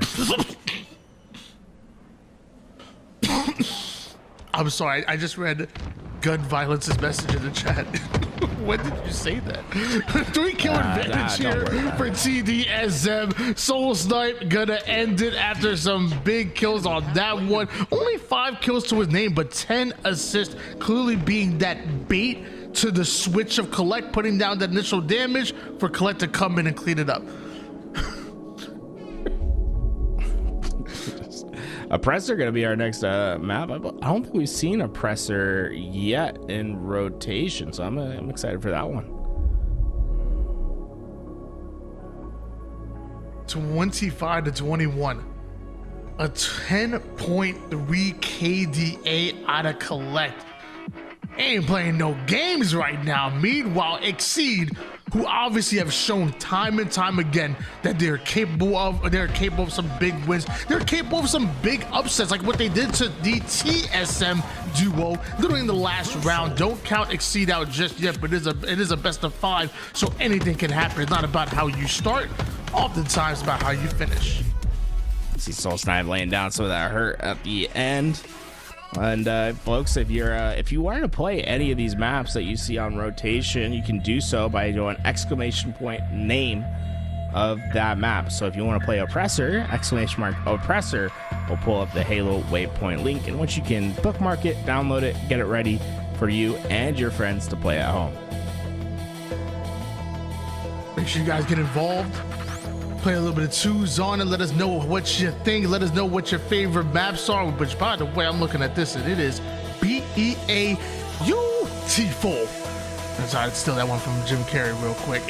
I'm sorry, I just read Gun Violence's message in the chat. When did you say that? 3-kill advantage here for TDSM. Soul Snipe gonna end it after some big kills on that one. Only 5 kills to his name, but 10 assists, clearly being that bait to the switch of Collect, putting down that initial damage for Collect to come in and clean it up. Oppressor gonna be our next map. I don't think we've seen Oppressor yet in rotation, so I'm excited for that one. 25-21. A 10.3 KDA out of Collect. Ain't playing no games right now. Meanwhile, Exceed, who obviously have shown time and time again that they're capable of some big wins. They're capable of some big upsets, like what they did to the TSM duo literally in the last round. Don't count Exceed out just yet, but it is a best of 5, so anything can happen. It's not about how you start, oftentimes about how you finish. See Soul Snipe laying down some of that hurt at the end. And folks, if you want to play any of these maps that you see on rotation, you can do so by doing ! name of that map. So if you want to play Oppressor, ! Oppressor will pull up the Halo waypoint link, and once you can bookmark it, download it, get it ready for you and your friends to play at home. Make sure you guys get involved. Play a little bit of twos on it. Let us know what you think. Let us know what your favorite maps are. Which, by the way, I'm looking at this, and it is BEA Beautiful. I'm sorry, I'd steal that one from Jim Carrey real quick.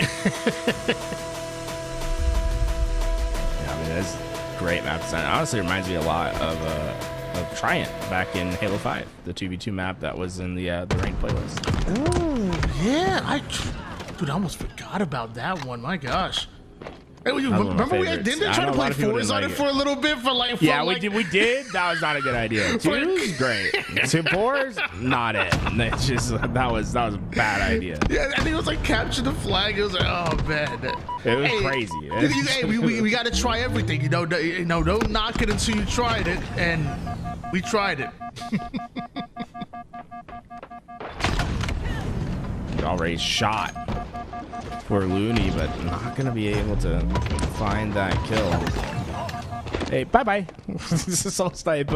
Yeah, I mean, that's great map design. It honestly reminds me a lot of Triant back in Halo 5, the 2v2 map that was in the ranked playlist. Oh, yeah. Dude, I almost forgot about that one. My gosh. Hey, remember didn't they try to play fours on it for a little bit Yeah, we did. That was not a good idea. Twos, great. Two fours, not it. It's just that was a bad idea. Yeah, I think it was like capture the flag. It was like, oh man, it was crazy. Hey, we got to try everything. You know, don't knock it until you tried it, and we tried it. Already shot for Looney, but not gonna be able to find that kill. Hey, bye. This is Soul Snipe,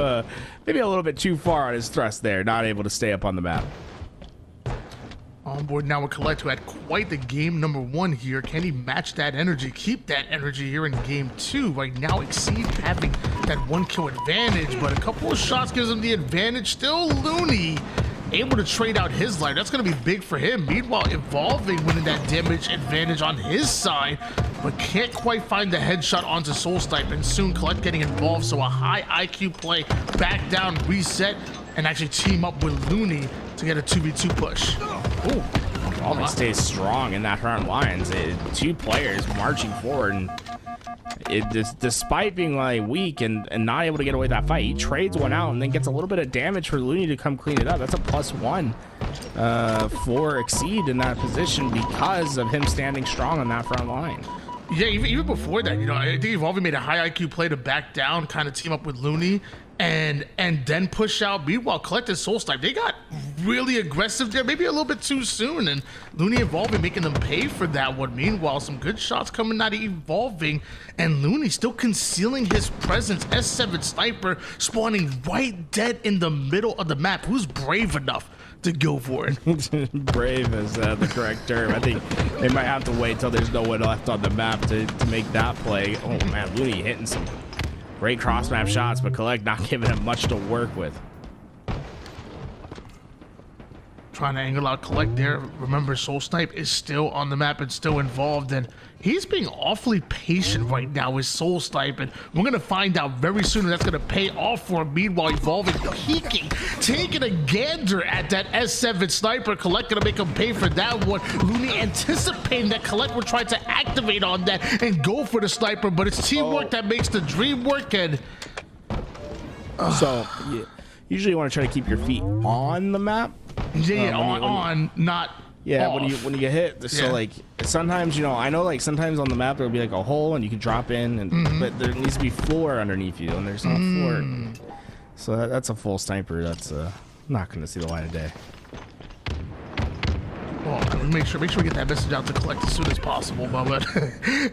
maybe a little bit too far on his thrust there, not able to stay up on the map. On board now with Collect, who had quite the game number 1 here. Can he match that energy, keep that energy here in game 2? Right now, Exceed having that 1 kill advantage, but a couple of shots gives him the advantage. Still Looney able to trade out his life. That's going to be big for him. Meanwhile, Evolving winning that damage advantage on his side, but can't quite find the headshot onto Soul Snipe, and soon Collect getting involved. So a high IQ play, back down, reset, and actually team up with Looney to get a 2v2 push. Ooh. Evolving stays strong in that front lines. Two players marching forward, and despite being like weak and not able to get away with that fight, he trades one out and then gets a little bit of damage for Looney to come clean it up. That's a +1 for Exceed in that position because of him standing strong on that front line. Yeah, even before that, you know, I think Evolving made a high IQ play to back down, kind of team up with Looney, and then push out. Meanwhile, Collected Soul Snipe, they got really aggressive there, maybe a little bit too soon, and Looney Evolving making them pay for that one. Meanwhile, some good shots coming out of Evolving, and Looney still concealing his presence. S7 Sniper spawning right dead in the middle of the map. Who's brave enough to go for it? Brave is the correct term. I think they might have to wait till there's no one left on the map to make that play. Oh man, Looney hitting some great cross map shots, but Collect not giving him much to work with. Trying to angle out Collect there. Remember, Soul Snipe is still on the map and still involved, and he's being awfully patient right now with Soul Snipe, and we're going to find out very soon that's going to pay off for him. Meanwhile, Evolving, peeking, taking a gander at that S7 Sniper. Collect going to make him pay for that one. Looney anticipating that Collect will try to activate on that and go for the Sniper, but it's teamwork that makes the dream work. And so usually you want to try to keep your feet on the map. Not yeah, off. when you get hit. So like sometimes, you know, I know like sometimes on the map there'll be like a hole and you can drop in, and but there needs to be floor underneath you, and there's no floor. So that's a full sniper. That's not going to see the light of day. Well, make sure we get that message out to Collect as soon as possible, but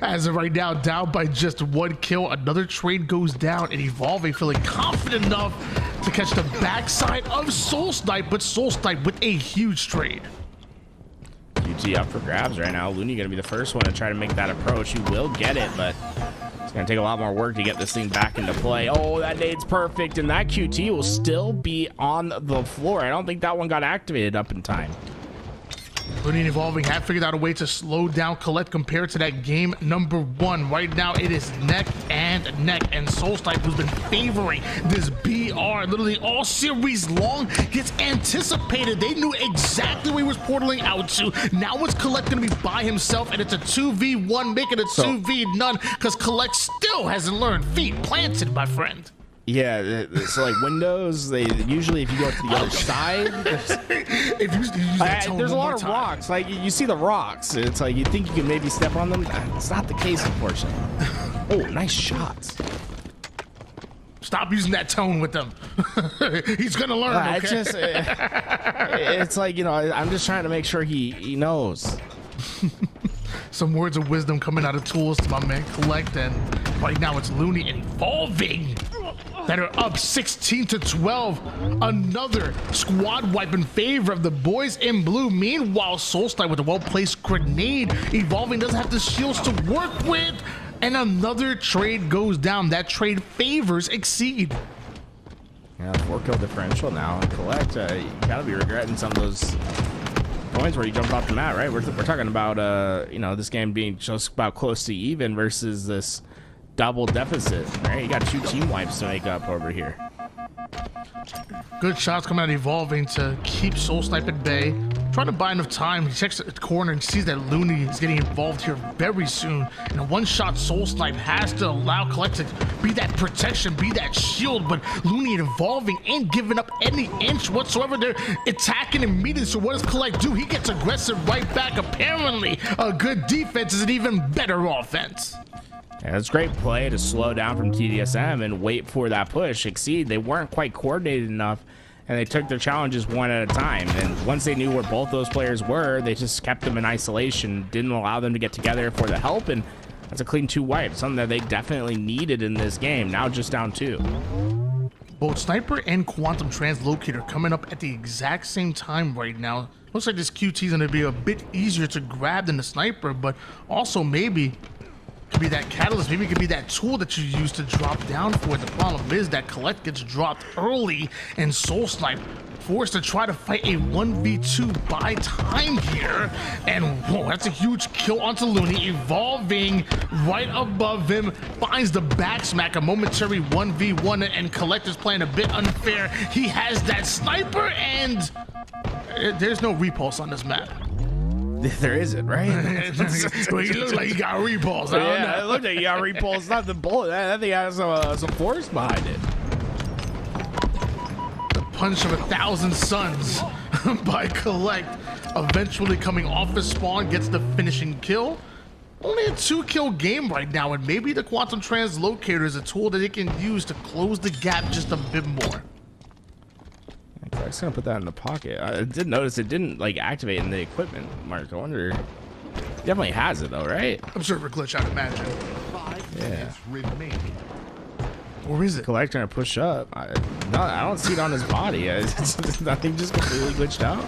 as of right now, down by just 1 kill. Another trade goes down, and Evolving feeling confident enough to catch the backside of Soul Snipe, but Soul Snipe with a huge trade. QT up for grabs right now. Looney gonna be the first one to try to make that approach. He will get it, but it's gonna take a lot more work to get this thing back into play. Oh, that nade's perfect, and that QT will still be on the floor. I don't think that one got activated up in time. Looney and Evolving have figured out a way to slow down Collect compared to that game number 1. Right now, it is neck and neck, and Soul Snipe, who's been favoring this BR literally all series long, gets anticipated. They knew exactly where he was portaling out to. Now it's Collect going to be by himself, and it's a 2v1, making it 2v none, because Collect still hasn't learned. Feet planted, my friend. Yeah, so like windows, they usually, if you go to the other side, there's a lot of rocks. Like you see the rocks, it's like you think you can maybe step on them. It's not the case, unfortunately. Oh, nice shots. Stop using that tone with them. He's gonna learn. Okay? It's like, you know, I'm just trying to make sure he knows. Some words of wisdom coming out of Tools to my man Collect, and right now it's Looney and Evolving that are up 16-12. Another squad wipe in favor of the boys in blue. Meanwhile, Soul Snipe with a well-placed grenade. Evolving doesn't have the shields to work with, and another trade goes down. That trade favors Exceed. Yeah, 4-kill differential now. Collect, you gotta be regretting some of those points where you jumped off the mat, right? We're talking about, you know, this game being just about close to even versus this double deficit, right? You got 2 team wipes to make up over here. Good shots coming out Evolving to keep Soul Snipe at bay. Trying to buy enough time. He checks the corner and sees that Looney is getting involved here very soon. And a one-shot Soul Snipe has to allow Collect to be that protection, be that shield. But Looney and Evolving ain't giving up any inch whatsoever. They're attacking immediately. So what does Collect do? He gets aggressive right back. Apparently, a good defense is an even better offense. Yeah, it's great play to slow down from TDSM and wait for that push. Exceed, they weren't quite coordinated enough, and they took their challenges one at a time. And once they knew where both those players were, they just kept them in isolation, didn't allow them to get together for the help, and that's a clean 2 wipe, something that they definitely needed in this game. Now just down 2. Both Sniper and Quantum Translocator coming up at the exact same time right now. Looks like this QT is going to be a bit easier to grab than the Sniper, but also maybe could be that catalyst, maybe it could be that tool that you use to drop down for it. The problem is that Collect gets dropped early and Soul Snipe forced to try to fight a 1v2 by time here. And whoa, that's a huge kill onto Looney. Evolving right above him, finds the back smack, a momentary 1v1, and Collect is playing a bit unfair. He has that sniper and there's no repulse on this map. There isn't, right? Well, he looks like he got repulse. I don't know. It looked like he got repulsed. Not the bullet. That thing has some force behind it. The punch of 1,000 suns by Collect, eventually coming off his spawn, gets the finishing kill. Only a 2-kill game right now, and maybe the Quantum Translocator is a tool that it can use to close the gap just a bit more. I'm just gonna put that in the pocket. I did notice it didn't like activate in the equipment mark. I wonder. Definitely has it though, right? I'm sure of a glitch, I'd imagine. Yeah. Or is it? Collect trying to push up. No, I don't see it on his body. It's nothing, just completely glitched out.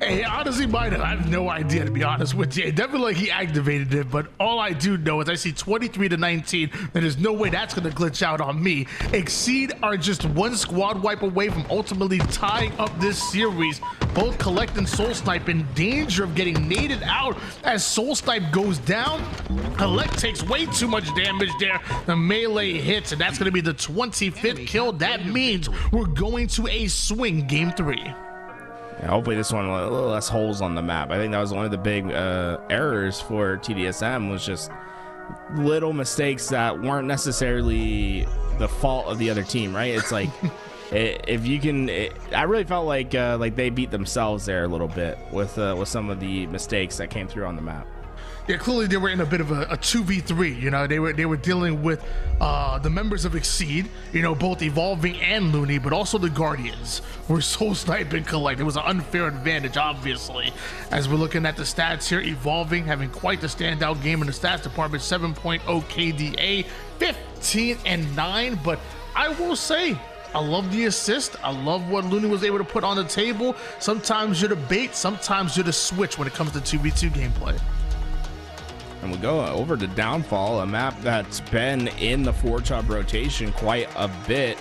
Hey, honestly, I have no idea, to be honest with you. It definitely like he activated it, but all I do know is I see 23-19. There's no way that's going to glitch out on me. Exceed are just one squad wipe away from ultimately tying up this series. Both Collect and Soul Snipe in danger of getting naded out as Soul Snipe goes down. Collect takes way too much damage there. The melee hits, and that's going to be the 25th kill. That means we're going to a swing game 3. Yeah, hopefully this one a little less holes on the map. I think that was one of the big errors for TDSM, was just little mistakes that weren't necessarily the fault of the other team, right? It's like if you can, I really felt like they beat themselves there a little bit with some of the mistakes that came through on the map. Yeah, clearly they were in a bit of a 2v3. You know, they were dealing with the members of Exceed, you know, both Evolving and Looney, but also the Guardians were Soul Snipe and Collect. It was an unfair advantage, obviously. As we're looking at the stats here, Evolving having quite the standout game in the stats department, 7.0 KDA, 15-9. But I will say, I love the assist. I love what Looney was able to put on the table. Sometimes you're the bait, sometimes you're the switch when it comes to 2v2 gameplay. And we go over to Downfall, a map that's been in the 4-chub rotation quite a bit.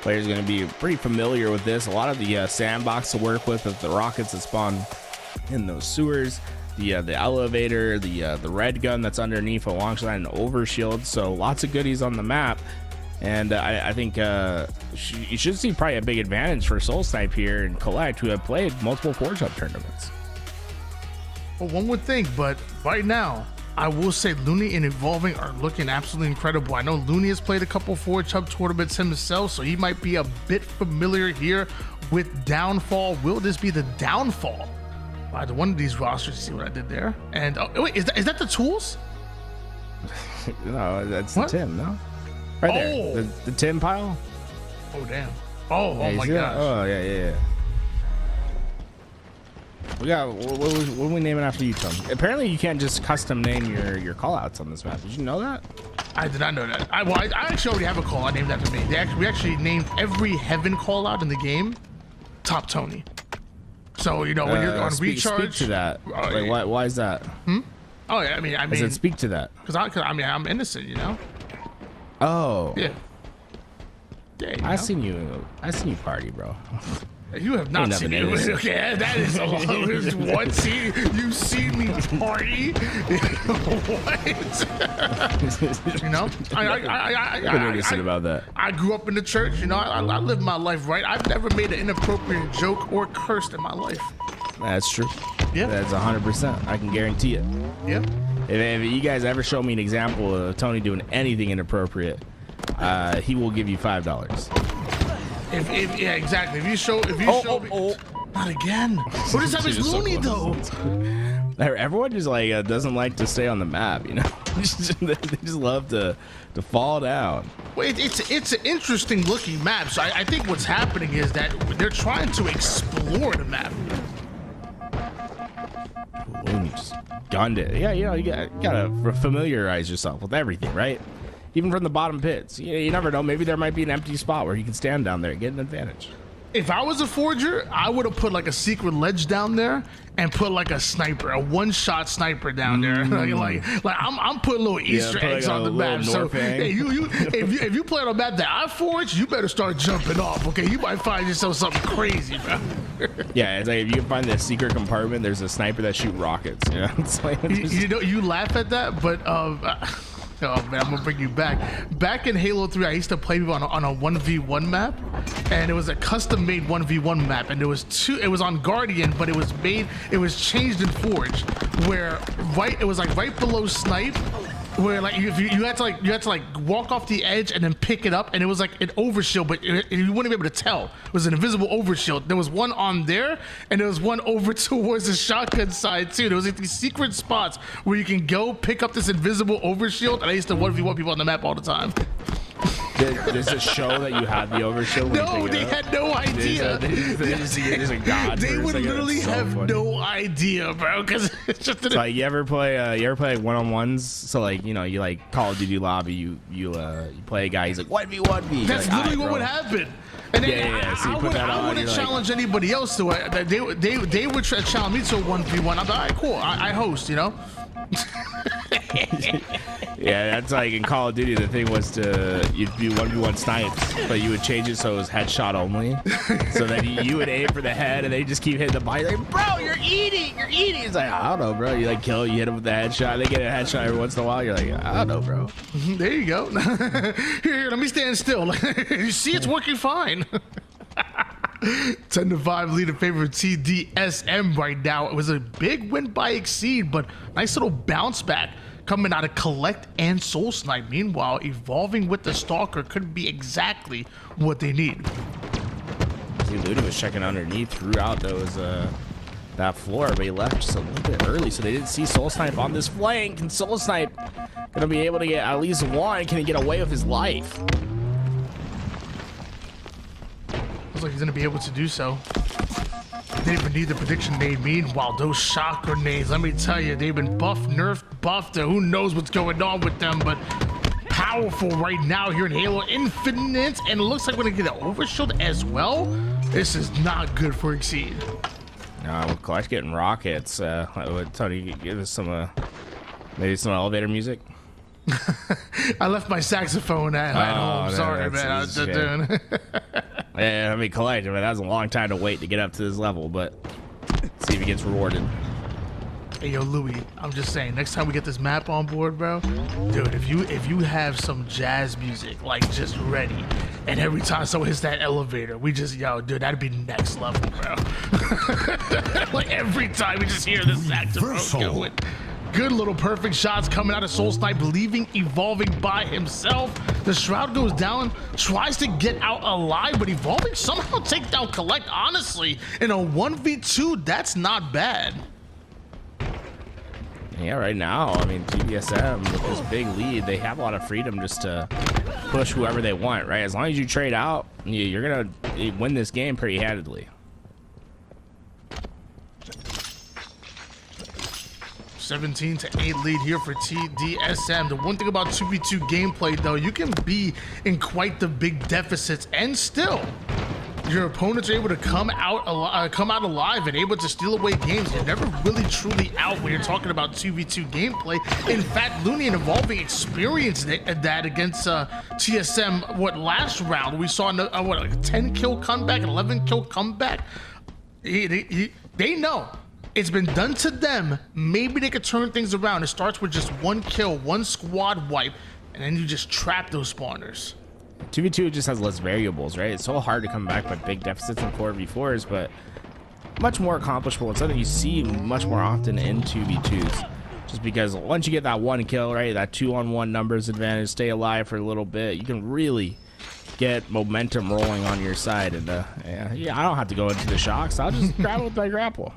Players are going to be pretty familiar with this. A lot of the sandbox to work with the rockets that spawn in those sewers, the elevator, the red gun that's underneath a long shot, and overshield. So lots of goodies on the map. And I think you should see probably a big advantage for Soul Snipe here and Collect, who have played multiple 4-chub tournaments. Well, one would think, but right now, I will say Looney and Evolving are looking absolutely incredible. I know Looney has played a couple 4-chub tournaments himself, so he might be a bit familiar here with Downfall. Will this be the downfall of either one of these rosters? See what I did there? And wait, is that the tools? No, that's What? the Tim, no? Right Oh. there, the Tim pile. Oh, damn. Oh Yeah, you my see that? gosh. Oh yeah. We got what are we naming after you, Tom? Apparently you can't just custom name your callouts on this map. Did you know that? I did not know that. I actually already have a call out named after me. We actually named every heaven call out in the game Top Tony. So, you know, when you're on recharge. Speak to that. Like, why is that? Oh, yeah, I mean, I said speak to that. because I'm innocent, you know? Oh, Yeah. Yeah, I seen you party, bro. You have not Ain't seen nothing me. innocent. Okay, that is a lot. One scene you see me party. What? You know, I've been innocent about that. I grew up in the church. You know, I lived my life right. I've never made an inappropriate joke or cursed in my life. That's true. Yeah. That's 100%. I can guarantee it. Yeah. If you guys ever show me an example of Tony doing anything inappropriate, he will give you $5. Yeah, exactly. If you show me, not again. What is that? It's loony though. Everyone just like doesn't like to stay on the map, you know. They just love to fall down. Well, it's an interesting looking map. So I think what's happening is that they're trying to explore the map. Ooh, you just gunned it. Yeah, you know, you gotta familiarize yourself with everything, right? Even from the bottom pits. You never know. Maybe there might be an empty spot where you can stand down there and get an advantage. If I was a forger, I would have put like a secret ledge down there and put like a sniper, a one-shot sniper down there. like I'm putting little Easter put, like, eggs a on the little map. So Norfang. hey, if you play on a map that I forged, you better start jumping off. Okay, you might find yourself something crazy, bro. Yeah, it's like if you can find the secret compartment, there's a sniper that shoot rockets. You know, it's like You know, you laugh at that, but oh man, I'm gonna bring you back. Back in Halo 3, I used to play on a 1v1 map, and it was a custom-made 1v1 map, and there was two. It was on Guardian, but it was changed in Forge, where it was like right below Snipe, where like you had to walk off the edge and then pick it up, and it was like an overshield, but you wouldn't be able to tell. It was an invisible overshield. There was one on there, and there was one over towards the shotgun side too. There was like these secret spots where you can go pick up this invisible overshield, and I used to 1v1 people on the map all the time. Does it show that you had the overshield? No, they had no idea. They just see it as a god. They for a would second. literally It's so have funny. no idea, bro, because it's just It's like you ever play one-on-ones? So like, you know, you like Call of Duty lobby, you play a guy, he's like 1v1v. That's like, literally what would happen. And then Yeah. So you put that I on, wouldn't you're like- challenge anybody else to it. They would challenge me to a 1v1. I'm like, all right, cool. I host, you know. Yeah, that's like in Call of Duty. The thing was you'd do 1v1 snipes, but you would change it so it was headshot only. So then you would aim for the head, and they just keep hitting the body. Like, bro, you're eating. It's like, I don't know, bro. You like kill, you hit them with the headshot. They get a headshot every once in a while. You're like, I don't know, bro. There you go. Here, let me stand still. You see, it's working fine. 10-5 lead in favor of TDSM right now. It was a big win by Exceed, but nice little bounce back coming out of Collect and Soul Snipe. Meanwhile, evolving with the Stalker could be exactly what they need. See, Ludi was checking underneath throughout that floor, but he left just a little bit early, so they didn't see Soul Snipe on this flank. And Soul Snipe gonna be able to get at least one. Can he get away with his life? Looks like he's gonna be able to do so. They didn't even need the prediction made. Meanwhile, those shock grenades, let me tell you, they've been buffed, nerfed, buffed. Who knows what's going on with them, but powerful right now here in Halo Infinite. And it looks like we're gonna get an overshield as well. This is not good for Exceed. No, with Collect getting rockets, would Tony give us some, maybe some elevator music? I left my saxophone at home. no, Sorry, that's man. I was easy, just yeah. doing. Yeah, I mean, Collect, that was a long time to wait to get up to this level, but see if he gets rewarded. Hey, yo, Louis, I'm just saying, next time we get this map on board, bro, dude, if you have some jazz music, like, just ready, and every time someone hits that elevator, we just, yo, dude, that'd be next level, bro. Like, every time we just hear the saxophone Reversal. going. Good little perfect shots coming out of Soul Snipe, leaving Evolving by himself. The Shroud goes down, tries to get out alive, but Evolving somehow takes down Collect. Honestly, in a 1v2, that's not bad. Yeah, right now, I mean, TDSM with this big lead, they have a lot of freedom just to push whoever they want, right? As long as you trade out, you're gonna win this game pretty handedly. 17-8 lead here for TDSM. The one thing about 2v2 gameplay, though, you can be in quite the big deficits and still your opponents are able to come out alive and able to steal away games. You're never really truly out when you're talking about 2v2 gameplay. In fact, Looney and Evolving experienced that against TSM. Last round we saw like a 10 kill comeback, an 11 kill comeback. They know it's been done to them. Maybe they could turn things around. It starts with just one kill, one squad wipe, and then you just trap those spawners. 2v2 just has less variables, right? It's so hard to come back by big deficits in 4v4s, but much more accomplishable. It's something you see much more often in 2v2s. Just because once you get that one kill, right, that 2-on-1 numbers advantage, stay alive for a little bit, you can really get momentum rolling on your side. And yeah, I don't have to go into the shocks. I'll just grab it with my grapple.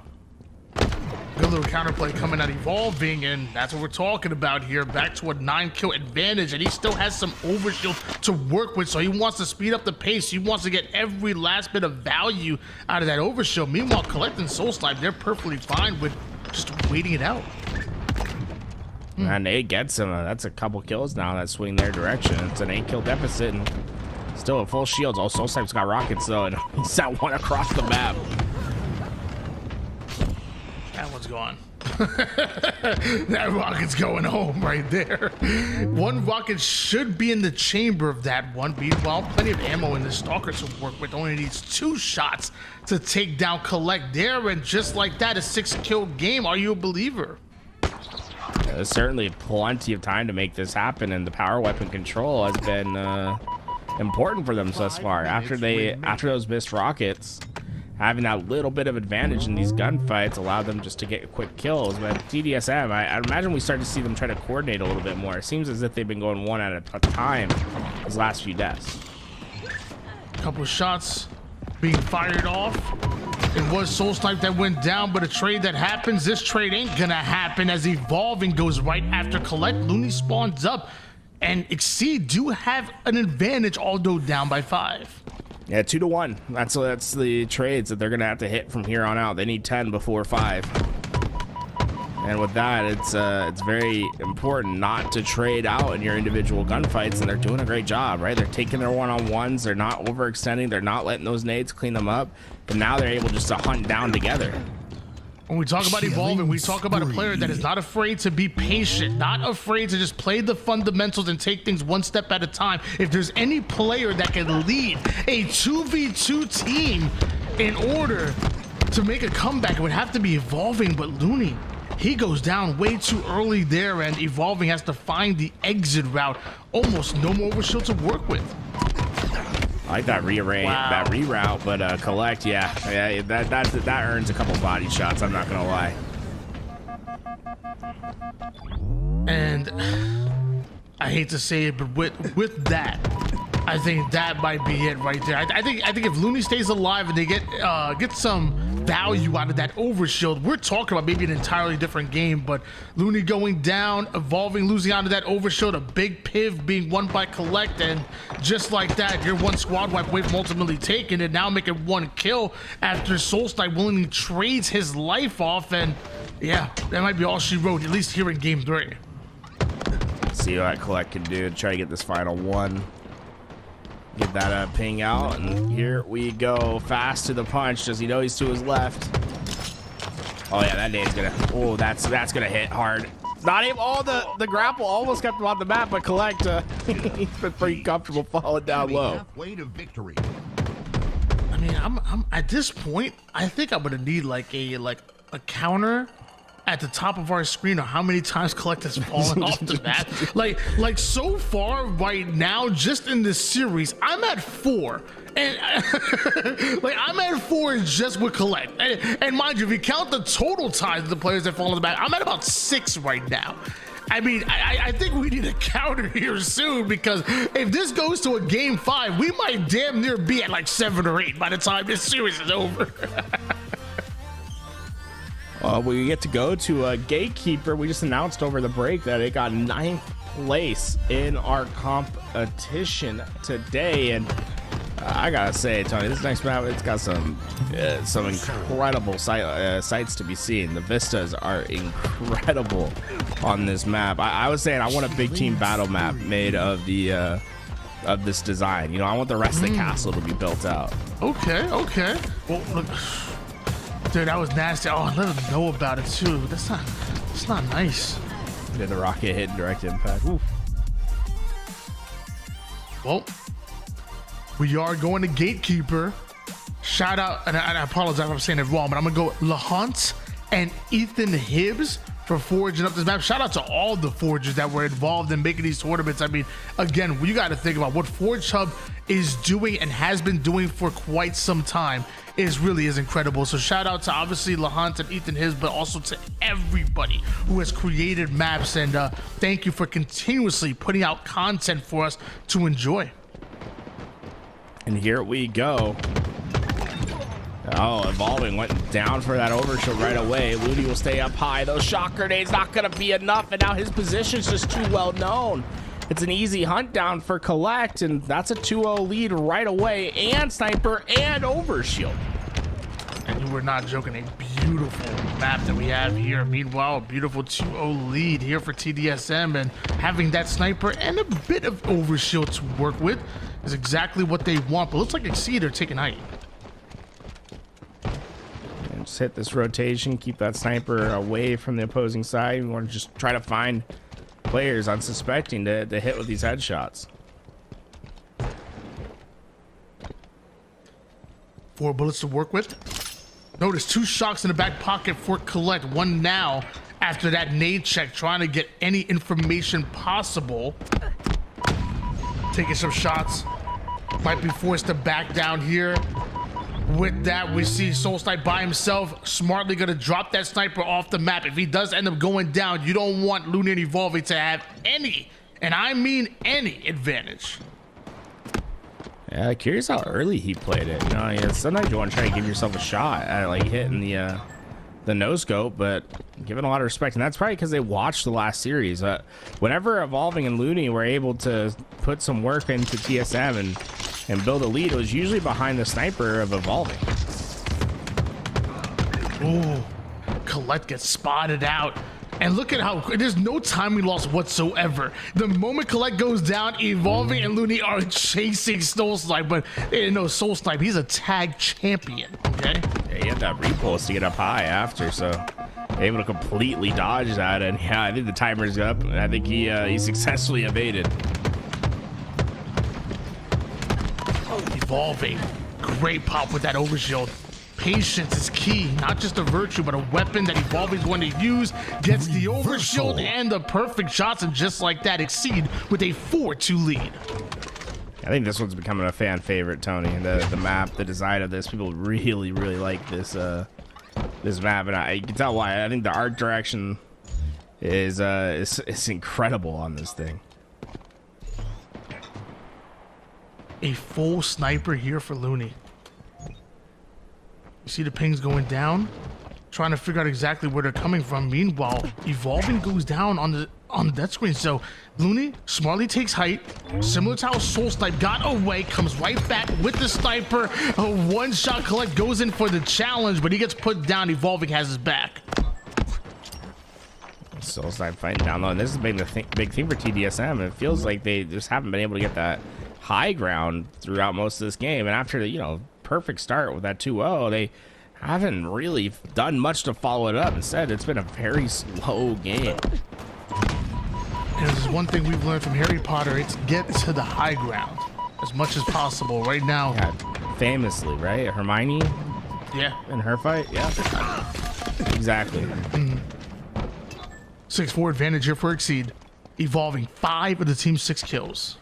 Good little counterplay coming out Evolving, and that's what we're talking about here. Back to a 9-kill advantage, and he still has some overshield to work with, so he wants to speed up the pace. He wants to get every last bit of value out of that overshield. Meanwhile, collecting Soul Snipe, they're perfectly fine with just waiting it out. And 8 gets him. That's a couple kills now that swing their direction. It's an 8-kill deficit, and still a full shields. Oh, Soul Snipe's got rockets, though, and he's at one across the map. That one's gone. That rocket's going home right there. One rocket should be in the chamber of that one. Meanwhile, plenty of ammo in the Stalker to work with. Only needs 2 shots to take down Collect there, and just like that, a 6-kill game. Are you a believer? There's certainly plenty of time to make this happen, and the power weapon control has been important for them thus far. After those missed rockets, having that little bit of advantage in these gunfights allowed them just to get quick kills. But TDSM, I imagine we start to see them try to coordinate a little bit more. It seems as if they've been going one at a time these last few deaths. A couple of shots being fired off. It was Soul Snipe that went down, but a trade that happens, this trade ain't gonna happen as Evolving goes right after Collect. Looney spawns up, and Exceed do have an advantage, although down by 5. Yeah, 2-1. That's the trades that they're gonna have to hit from here on out. They need 10 before 5. And with that, it's very important not to trade out in your individual gunfights, and they're doing a great job, right? They're taking their one-on-ones, they're not overextending, they're not letting those nades clean them up, but now they're able just to hunt down together. When we talk about Evolving, we talk about a player that is not afraid to be patient, not afraid to just play the fundamentals and take things one step at a time. If there's any player that can lead a 2v2 team in order to make a comeback, it would have to be Evolving. But Looney, he goes down way too early there, and Evolving has to find the exit route. Almost no more overshield to work with. I like that that reroute, but Collect, yeah, that earns a couple body shots. I'm not gonna lie. And I hate to say it, but with that, I think that might be it right there. I think if Looney stays alive and they get some value out of that overshield, we're talking about maybe an entirely different game. But Looney going down, Evolving losing out of that overshield, a big piv being won by Collect, and just like that, your one squad wipe away from ultimately taking it, now making 1 kill after Soul Snipe willingly trades his life off. And yeah, that might be all she wrote, at least here in game 3. See what Collect can do to try to get this final one. Get that ping out, and here we go. Fast to the punch. Does he know he's to his left? Oh yeah, that nade's gonna. Oh, that's gonna hit hard. Not even. Oh, the grapple almost kept him on the map, but Collect, he's been pretty comfortable falling down low. Halfway to victory. I mean, I'm at this point, I think I'm gonna need like a counter at the top of our screen of how many times Collect has fallen off the map. Like so far right now, just in this series, I'm at 4. And like I'm at 4 just with Collect. And mind you, if you count the total times of the players that fall on the map, I'm at about 6 right now. I mean, I think we need a counter here soon, because if this goes to a game 5, we might damn near be at like 7 or 8 by the time this series is over. We get to go to a Gatekeeper. We just announced over the break that it got 9th place in our competition today, and I gotta say, Tony, this next map, it's got some incredible sights to be seen. The vistas are incredible on this map. I was saying I want a big team battle map made of the of this design. You know, I want the rest of the castle to be built out. Okay, okay. Well, look, dude, that was nasty. Oh, let him know about it too. That's not nice. Did the rocket hit direct impact? Oof. Well, we are going to Gatekeeper. Shout out, and I apologize if I'm saying it wrong, but I'm gonna go LaHunt and Ethan Hibbs for forging up this map. Shout out to all the forgers that were involved in making these tournaments. I mean, again, you got to think about what Forge Hub is doing and has been doing for quite some time. Is incredible. So shout out to obviously LaHunt and Ethan Hibbs, but also to everybody who has created maps, and thank you for continuously putting out content for us to enjoy. And here we go. Oh, Evolving went down for that overshield right away. Looney will stay up high. Those shock grenades not going to be enough, and now his position's just too well known. It's an easy hunt down for Collect, and that's a 2-0 lead right away, and Sniper and overshield. And you were not joking, a beautiful map that we have here. Meanwhile, a beautiful 2-0 lead here for TDSM, and having that Sniper and a bit of overshield to work with is exactly what they want. But looks like Exceed are taking height. And just hit this rotation, keep that Sniper away from the opposing side. We want to just try to find players unsuspecting to hit with these headshots. 4 bullets to work with. Notice 2 shocks in the back pocket for Collect. One now after that nade check, trying to get any information possible. Taking some shots. Might be forced to back down here. With that, we see Soul Snipe by himself, smartly gonna drop that Sniper off the map. If he does end up going down, you don't want Looney and Evolving to have any, and I mean any, advantage. Yeah, curious how early he played it. You know, yeah, sometimes you want to try to give yourself a shot at like hitting the no scope, but given a lot of respect, and that's probably because they watched the last series. Whenever Evolving and Looney were able to put some work into TSM and build a lead, it was usually behind the Sniper of Evolving. Ooh, Colette gets spotted out. And look at how there's no timing loss whatsoever. The moment Collect goes down, Evolving and Looney are chasing Soul Snipe, but they didn't know Soul Snipe. He's a tag champion, okay? Yeah, he had that repulse to get up high after, so able to completely dodge that. And yeah, I think the timer's up, and I think he successfully evaded. Evolving, great pop with that overshield. Patience is key, not just a virtue, but a weapon that Evolving is going to use. Gets the overshield and the perfect shots, and just like that, Exceed with a 4-2 lead. I think this one's becoming a fan favorite, Tony. The map, the design of this, people really like this this map, and I can tell why. I think the art direction is incredible on this thing. A full Sniper here for Looney. You see the pings going down, trying to figure out exactly where they're coming from. Meanwhile, Evolving goes down on the death screen. So Looney smartly takes height, similar to how Soul Snipe got away, comes right back with the Sniper. A one-shot Collect goes in for the challenge, but he gets put down. Evolving has his back. Soul Snipe fighting down low, and this has been the big thing for TDSM. It feels like they just haven't been able to get that high ground throughout most of this game, and after the perfect start with that 2-0, they haven't really done much to follow it up. Instead, it's been a very slow game. And this is one thing we've learned from Harry Potter, it's get to the high ground as much as possible. Right now, Yeah, famously, right? Hermione yeah, in her fight, yeah, exactly. 6-4 advantage here for Exceed. Evolving 5 of the team's 6 kills.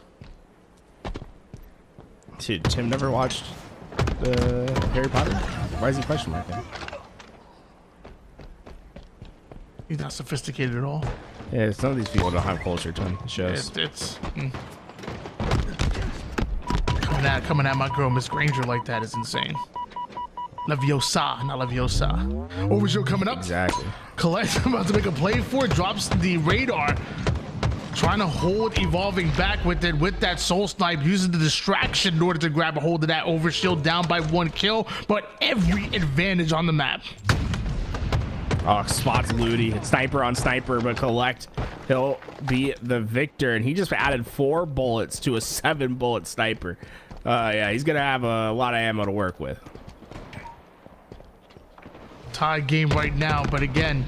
Dude, Tim never watched Harry Potter? Why is he question marking? He's not sophisticated at all. Yeah, some of these people don't have culture, Tim. It shows. It's coming at my girl Miss Granger like that is insane. Leviosa, not Leviosa. Overshield coming up. Exactly. Collect about to make a play for it. Drops the radar. Trying to hold Evolving back with it, with that Soul Snipe, using the distraction in order to grab a hold of that overshield, down by 1 kill, but every advantage on the map. Oh, spots Looney. Sniper on Sniper, but Collect, he'll be the victor, and he just added 4 bullets to a 7-bullet Sniper. Yeah, he's gonna have a lot of ammo to work with. Tie game right now, but again,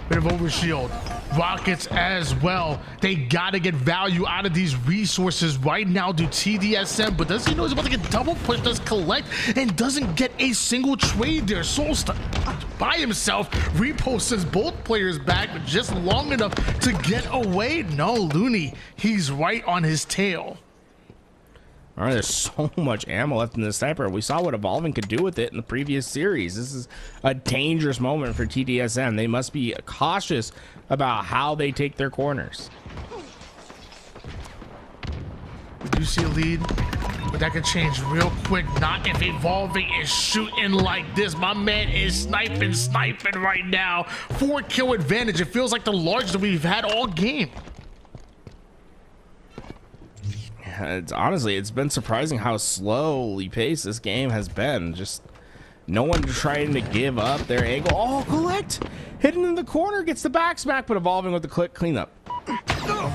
bit of overshield. Rockets as well. They gotta get value out of these resources right now to TDSM, but does he know he's about to get double push, does collect, and doesn't get a single trade there. Solstice by himself reposts both players back, but just long enough to get away. No, Looney, he's right on his tail. All right, there's so much ammo left in the sniper. We saw what Evolving could do with it in the previous series. This is a dangerous moment for TDSM. They must be cautious about how they take their corners. We do see a lead, but that could change real quick. Not if Evolving is shooting like this. My man is sniping right now. 4-kill advantage. It feels like the largest we've had all game. It's been surprising how slowly paced this game has been. Just no one trying to give up their angle. Oh, collect! Hidden in the corner, gets the back smack, but Evolving with the click cleanup.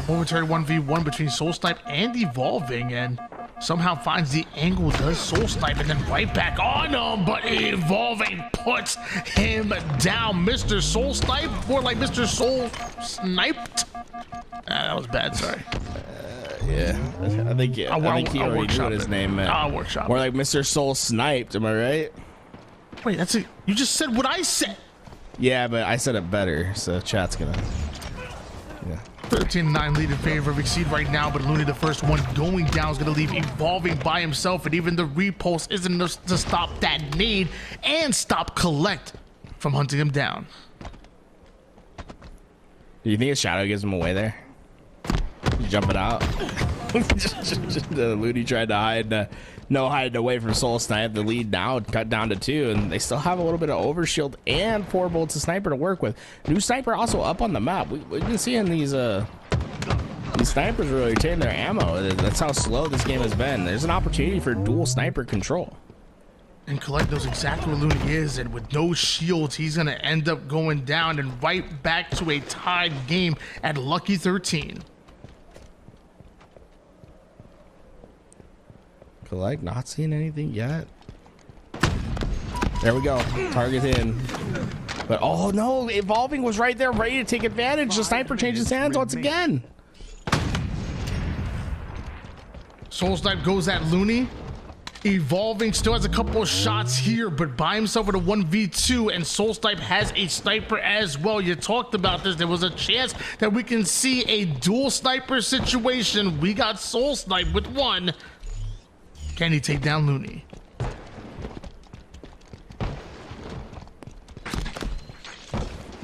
Momentary 1v1 between Soul Snipe and Evolving, and somehow finds the angle, does Soul Snipe, and then right back on him, but Evolving puts him down. Mr. Soul Snipe, more like Mr. Soul Sniped. That was bad, sorry. Yeah, I think he already knew what his name meant. I'll workshop More like Mr. Soul Sniped, am I right? Wait, that's it. You just said what I said. Yeah, but I said it better, so chat's gonna... Yeah. 13-9 lead in favor of Exceed right now, but Looney, the first one going down, is going to leave Evolving by himself, and even the repulse isn't enough to stop that need and stop Collect from hunting him down. Do you think his shadow gives him away there? Jump it out. Looney tried to hide, no hiding away from Soul Snipe. The lead now cut down to 2, and they still have a little bit of overshield and 4 bullets of sniper to work with. New sniper also up on the map. We've been seeing these snipers really retain their ammo. That's how slow this game has been. There's an opportunity for dual sniper control. And Collect knows exactly where Looney is, and with no shields, he's going to end up going down and right back to a tied game at Lucky 13. Collect, not seeing anything yet. There we go. Target in. But oh no, Evolving was right there ready to take advantage. The sniper changes hands once again. Soul Snipe goes at Looney. Evolving still has a couple of shots here, but by himself with a 1v2, and Soul Snipe has a sniper as well. You talked about this. There was a chance that we can see a dual sniper situation. We got Soul Snipe with 1. Can he take down Looney?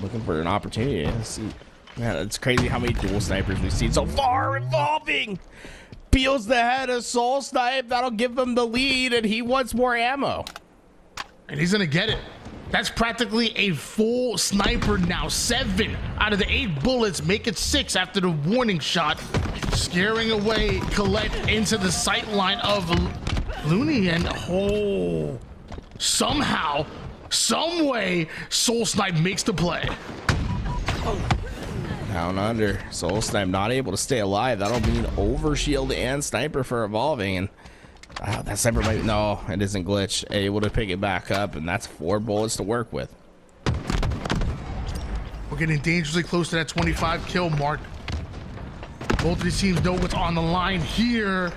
Looking for an opportunity. Let's see. Man, it's crazy how many dual snipers we've seen so far. Evolving peels the head of Soul Snipe. That'll give him the lead, and he wants more ammo. And he's gonna get it. That's practically a full sniper now. 7 out of the 8 bullets make it 6 after the warning shot, scaring away Collect into the sight line of Looney, and somehow, some way, Soul Snipe makes the play. Down under. Soul Snipe not able to stay alive. That'll mean overshield and sniper for Evolving, and that sniper might, no, it isn't glitch. Able to pick it back up, and that's 4 bullets to work with. We're getting dangerously close to that 25 kill mark. Both of these teams know what's on the line here.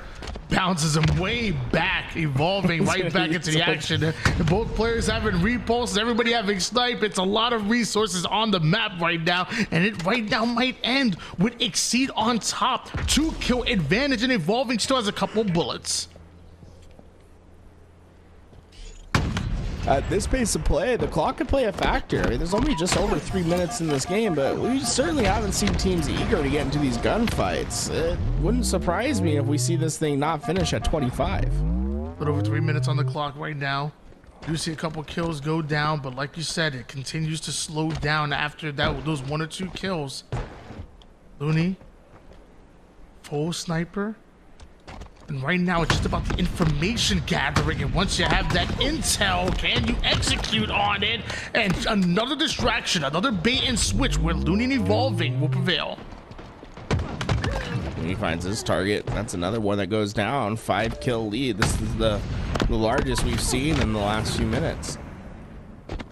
Bounces him way back, Evolving right back into the action. Both players having repulses, everybody having snipe. It's a lot of resources on the map right now, and it right now might end with Exceed on top. 2-kill advantage, and Evolving still has a couple bullets. At this pace of play, the clock could play a factor. I mean, there's only just over 3 minutes in this game, but we certainly haven't seen teams eager to get into these gunfights. It wouldn't surprise me if we see this thing not finish at 25. A little over 3 minutes on the clock right now. Do see a couple kills go down, but like you said, it continues to slow down after that. Those 1 or 2 kills. Looney, full sniper. And right now, it's just about the information gathering. And once you have that intel, can you execute on it? And another distraction, another bait and switch where Looney and Evolving will prevail. We Looney finds his target. That's another one that goes down. 5-kill lead. This is the largest we've seen in the last few minutes.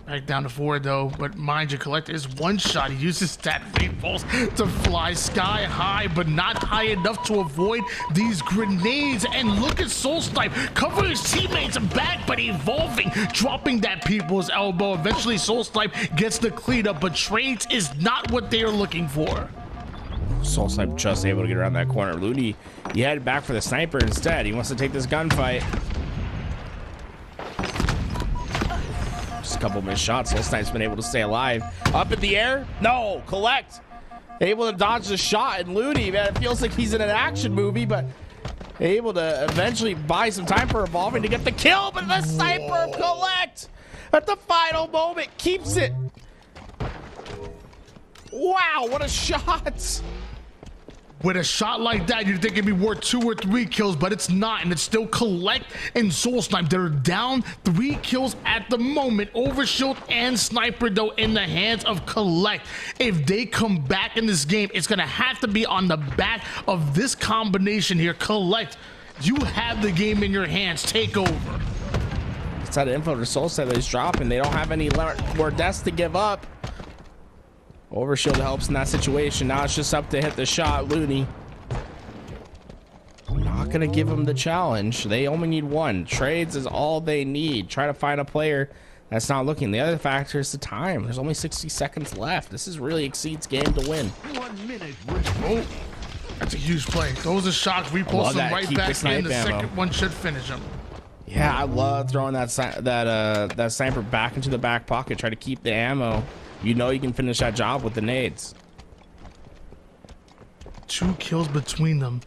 Back down to 4 though, but mind you, Collector is one shot. He uses that fate pulse to fly sky high, but not high enough to avoid these grenades. And look at Soul Snipe covering his teammates back, but evolving, dropping that people's elbow. Eventually, Soul Snipe gets the cleanup, but trades is not what they are looking for. Soul Snipe just able to get around that corner. Looney, he headed back for the sniper instead. He wants to take this gunfight. Just a couple missed shots. Soul Snipe's been able to stay alive. Up in the air? No, collect. Able to dodge the shot, and Looney, man, it feels like he's in an action movie, but able to eventually buy some time for evolving to get the kill, but the sniper collect at the final moment keeps it. Wow, what a shot. With a shot like that, you'd think it'd be worth 2 or 3 kills, but it's not, and it's still Collect and Soul Snipe. They're down 3 kills at the moment. Overshield and Sniper, though, in the hands of Collect. If they come back in this game, it's gonna have to be on the back of this combination here. Collect, you have the game in your hands. Take over. It's that info to Soul Snipe that he's dropping. They don't have any more deaths to give up. Overshield helps in that situation. Now it's just up to hit the shot. Looney not gonna give him the challenge. They only need 1. Trades is all they need. Try to find a player that's not looking. The other factor is the time. There's only 60 seconds left. This is really Exceed's game to win. 1 minute. Oh, that's a huge play. Those are shots. We post them right back in. The second one should finish him. Yeah, I love throwing that sniper back into the back pocket. Try to keep the ammo. You know you can finish that job with the nades. 2 kills between them.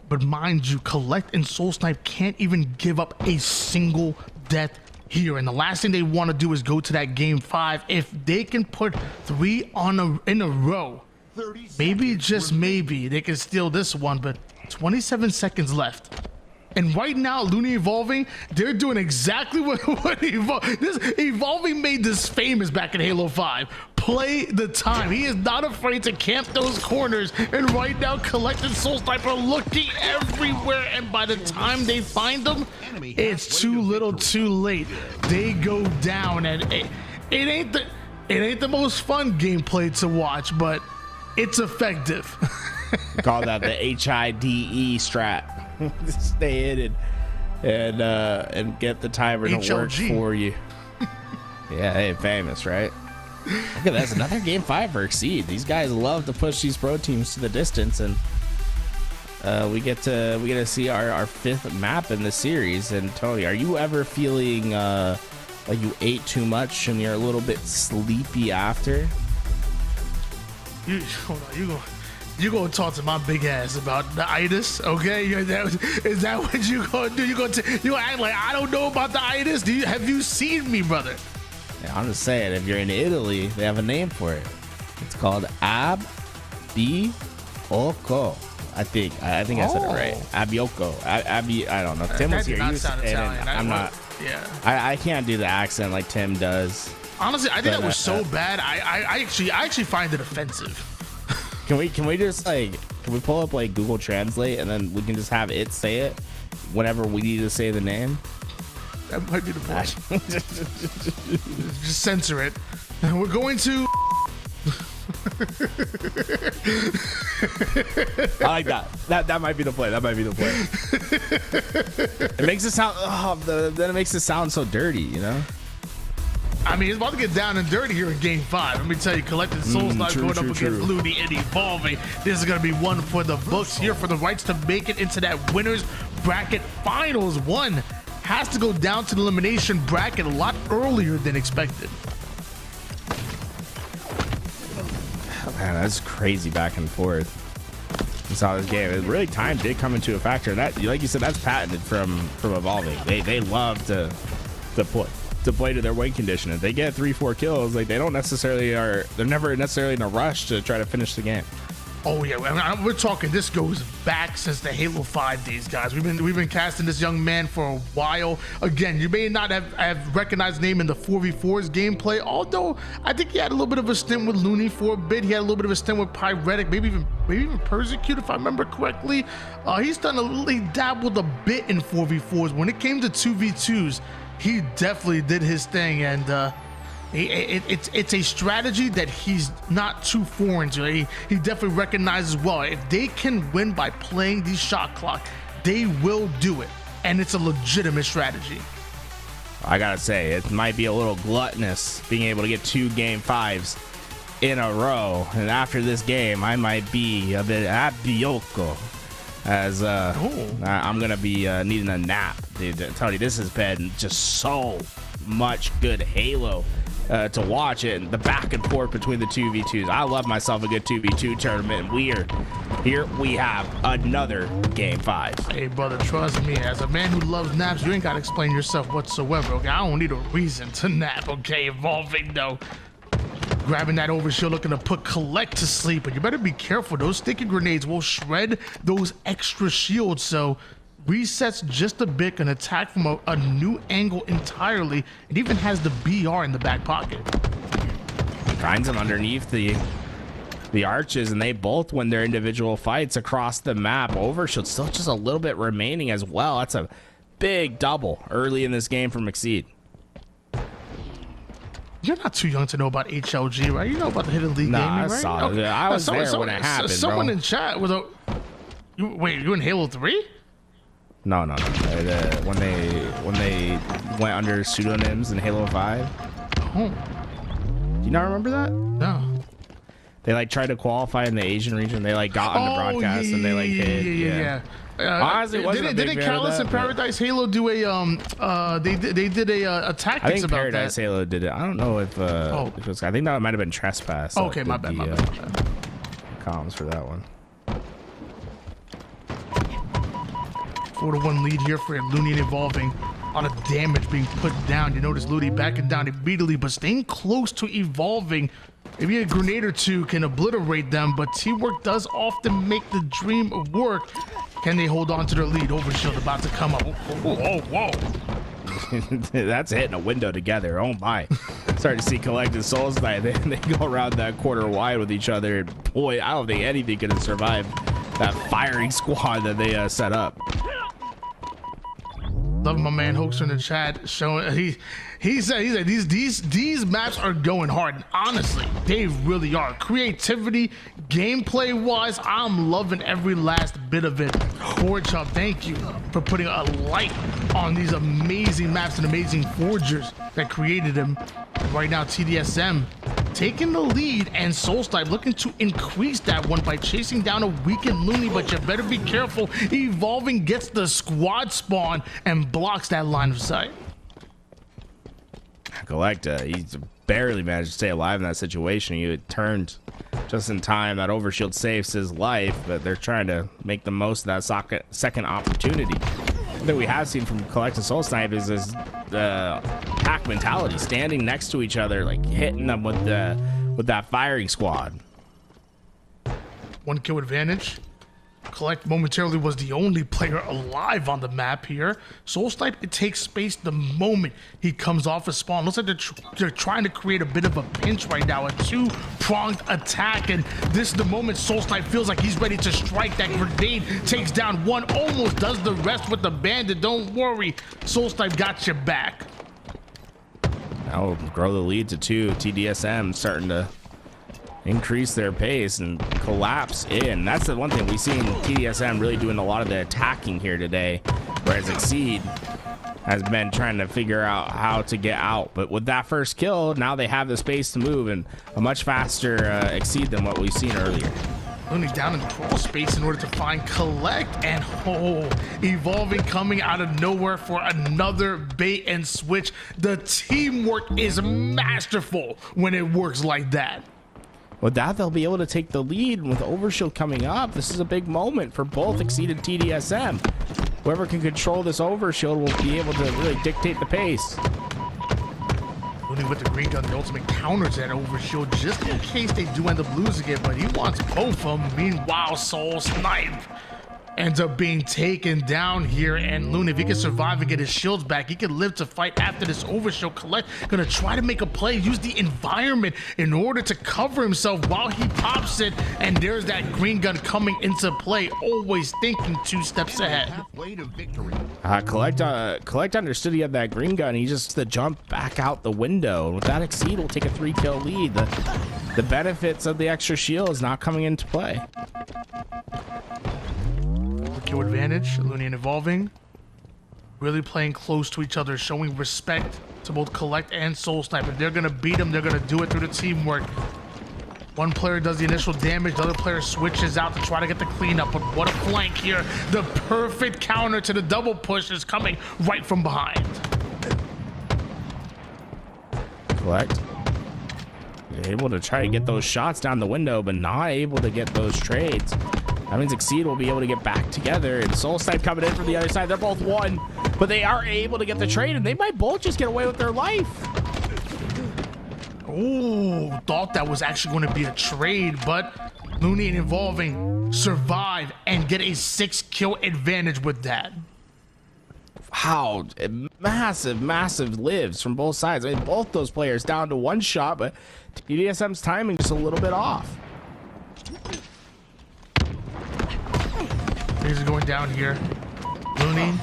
But mind you, Collect and Soul Snipe can't even give up a single death here. And the last thing they want to do is go to that game 5. If they can put 3 in a row, maybe, just maybe, they can steal this one. But 27 seconds left. And right now, Looney Evolving, they're doing exactly what Evolving made this famous back in Halo 5. Play the time. He is not afraid to camp those corners. And right now, Collect and Soul Snipe are looking everywhere. And by the time they find them, it's too little too late. They go down. And it ain't the most fun gameplay to watch, but it's effective. Call that the HIDE strat. Stay in and get the timer to work for you. Yeah, hey, famous, right? Look at that's another game 5 for Exceed. These guys love to push these pro teams to the distance, and we get to see our 5th map in the series. And Tony, are you ever feeling like you ate too much and you're a little bit sleepy after? Hold on, you gonna talk to my big ass about the itis, okay? Is that what you gonna do? You gonna act like I don't know about the itis? Have you seen me, brother? Yeah, I'm just saying, if you're in Italy, they have a name for it. It's called abiocco. I think I said it right. Abiocco. I don't know. Tim was here. That did not sound Italian. I'm not. Yeah. I can't do the accent like Tim does. Honestly, I think that was so bad. I actually find it offensive. Can we just can we pull up like Google Translate and then we can just have it say it whenever we need to say the name? That might be the point. Just censor it. We're going to. I like that. That might be the play. That might be the play. It makes it sound. Then it makes it sound so dirty, you know. I mean, it's about to get down and dirty here in Game 5. Let me tell you, Collected Souls not going up against Looney and Evolving. This is going to be one for the books here for the rights to make it into that winner's bracket finals. One has to go down to the elimination bracket a lot earlier than expected. Man, that's crazy back and forth. You saw this game. It really, time did come into a factor. That, like you said, that's patented from Evolving. They love to play to their win condition. If they get 3-4 kills, like they're never necessarily in a rush to try to finish the game. Oh yeah, I mean, we're talking. This goes back since the Halo 5 days, guys. We've been casting this young man for a while. Again, you may not have recognized his name in the 4v4's gameplay, although I think he had a little bit of a stint with Looney for a bit. He had a little bit of a stint with Pyretic, maybe even Persecute, if I remember correctly. He dabbled a bit in 4v4s. When it came to 2v2s, he definitely did his thing, and it's a strategy that he's not too foreign to. He definitely recognizes well. If they can win by playing the shot clock, they will do it, and it's a legitimate strategy. I gotta say, it might be a little gluttonous being able to get 2 game 5s in a row, and after this game, I might be a bit abioco, as I'm gonna be needing a nap. Dude, I tell you, this has been just so much good Halo to watch it, and the back and forth between the 2v2s. I love myself a good 2v2 tournament. Here we have another game 5. Hey brother, trust me, as a man who loves naps, you ain't gotta explain yourself whatsoever, okay? I don't need a reason to nap, okay? Evolving though, grabbing that overshield, looking to put Collect to sleep, but you better be careful. Those sticky grenades will shred those extra shields, so resets just a bit, can attack from a new angle entirely. It even has the BR in the back pocket. Finds him underneath the arches, and they both win their individual fights across the map. Overshield still just a little bit remaining as well. That's a big double early in this game from Exceed. You're not too young to know about HLG, right? You know about the Hidden League gaming, right? I saw it. I was there when it happened, someone bro. in chat was wait, you in Halo 3? No. When they went under pseudonyms in Halo 5. Oh, Do you not remember that? no. They like tried to qualify in the Asian region. They like got on the broadcast and they like hit. Yeah. Honestly, wasn't a big didn't fan of Callus that, and but- Paradise Halo do a they did a I tactics think about Paradise that? Halo did it. I don't know if it was. I think that might have been Trespass. that Okay, my did bad. the, comms for that one. 4-1 lead here for Looney and Evolving. A lot of damage being put down. You notice Looney backing down immediately, but staying close to Evolving. Maybe a grenade or two can obliterate them, but teamwork does often make the dream work. Can they hold on to their lead? Overshield about to come up. Whoa. That's hitting a window together. Oh my. Starting to see Collective Souls tonight. They go around that quarter wide with each other. Boy, I don't think anything could have survived that firing squad that they set up. Love my man Hoaxer in the chat showing he said these maps are going hard. And honestly, they really are. Creativity, gameplay wise, I'm loving every last bit of it. Forge Hub, thank you for putting a light on these amazing maps and amazing forgers that created them. Right now, TDSM taking the lead, and Soulstipe looking to increase that one by chasing down a weakened Looney, but you better be careful. Evolving gets the squad spawn and blocks that line of sight. Collecta, he's barely managed to stay alive in that situation. He had turned just in time. That overshield saves his life, but they're trying to make the most of that second opportunity. That we have seen from Collective Soul Snipe is this pack mentality, standing next to each other, like hitting them with that firing squad. 1 kill advantage. Collect momentarily was the only player alive on the map here. Soulstipe, it takes space the moment he comes off a spawn. Looks like they're trying to create a bit of a pinch right now, a 2-pronged attack, and this is the moment Soulstipe feels like he's ready to strike. That grenade takes down one, almost does the rest with the bandit. Don't worry, Soulstipe got your back. Now grow the lead to 2. TDSM starting to increase their pace and collapse in. That's the one thing we've seen TDSM really doing a lot of the attacking here today, whereas Exceed has been trying to figure out how to get out. But with that first kill, now they have the space to move and a much faster Exceed than what we've seen earlier. Only down in the crawl space in order to find Collect, and Evolving coming out of nowhere for another bait and switch. The teamwork is masterful when it works like that. With that, they'll be able to take the lead. With Overshield coming up, this is a big moment for both Exceed and TDSM. Whoever can control this Overshield will be able to really dictate the pace. Looney with the green gun, the ultimate counter to that overshield just in case they do end up losing it, but he wants both of them. Meanwhile, Soul Snipe ends up being taken down here, and Looney, if he can survive and get his shields back, he can live to fight after this overshield. Collect gonna try to make a play, use the environment in order to cover himself while he pops it, and there's that green gun coming into play, always thinking 2 steps ahead. Halfway to victory. Collect understood he had that green gun. He just the jump back out the window. And with that, Exceed will take a 3-kill lead. The benefits of the extra shield is not coming into play. Kill advantage, Looney and Evolving really playing close to each other, showing respect to both Collect and Soul Snipe. If they're gonna beat them, they're gonna do it through the teamwork. One player does the initial damage, the other player switches out to try to get the cleanup, but what a flank here. The perfect counter to the double push is coming right from behind. Collect. Able to try to get those shots down the window, but not able to get those trades. That means Exceed will be able to get back together, and Soul Snipe coming in from the other side. They're both one, but they are able to get the trade, and they might both just get away with their life. Oh, thought that was actually going to be a trade, but Looney and Evolving survive and get a 6-kill advantage with that. Wow, massive lives from both sides. I mean, both those players down to 1 shot, but TDSM's timing just a little bit off. He's going down here. Looney,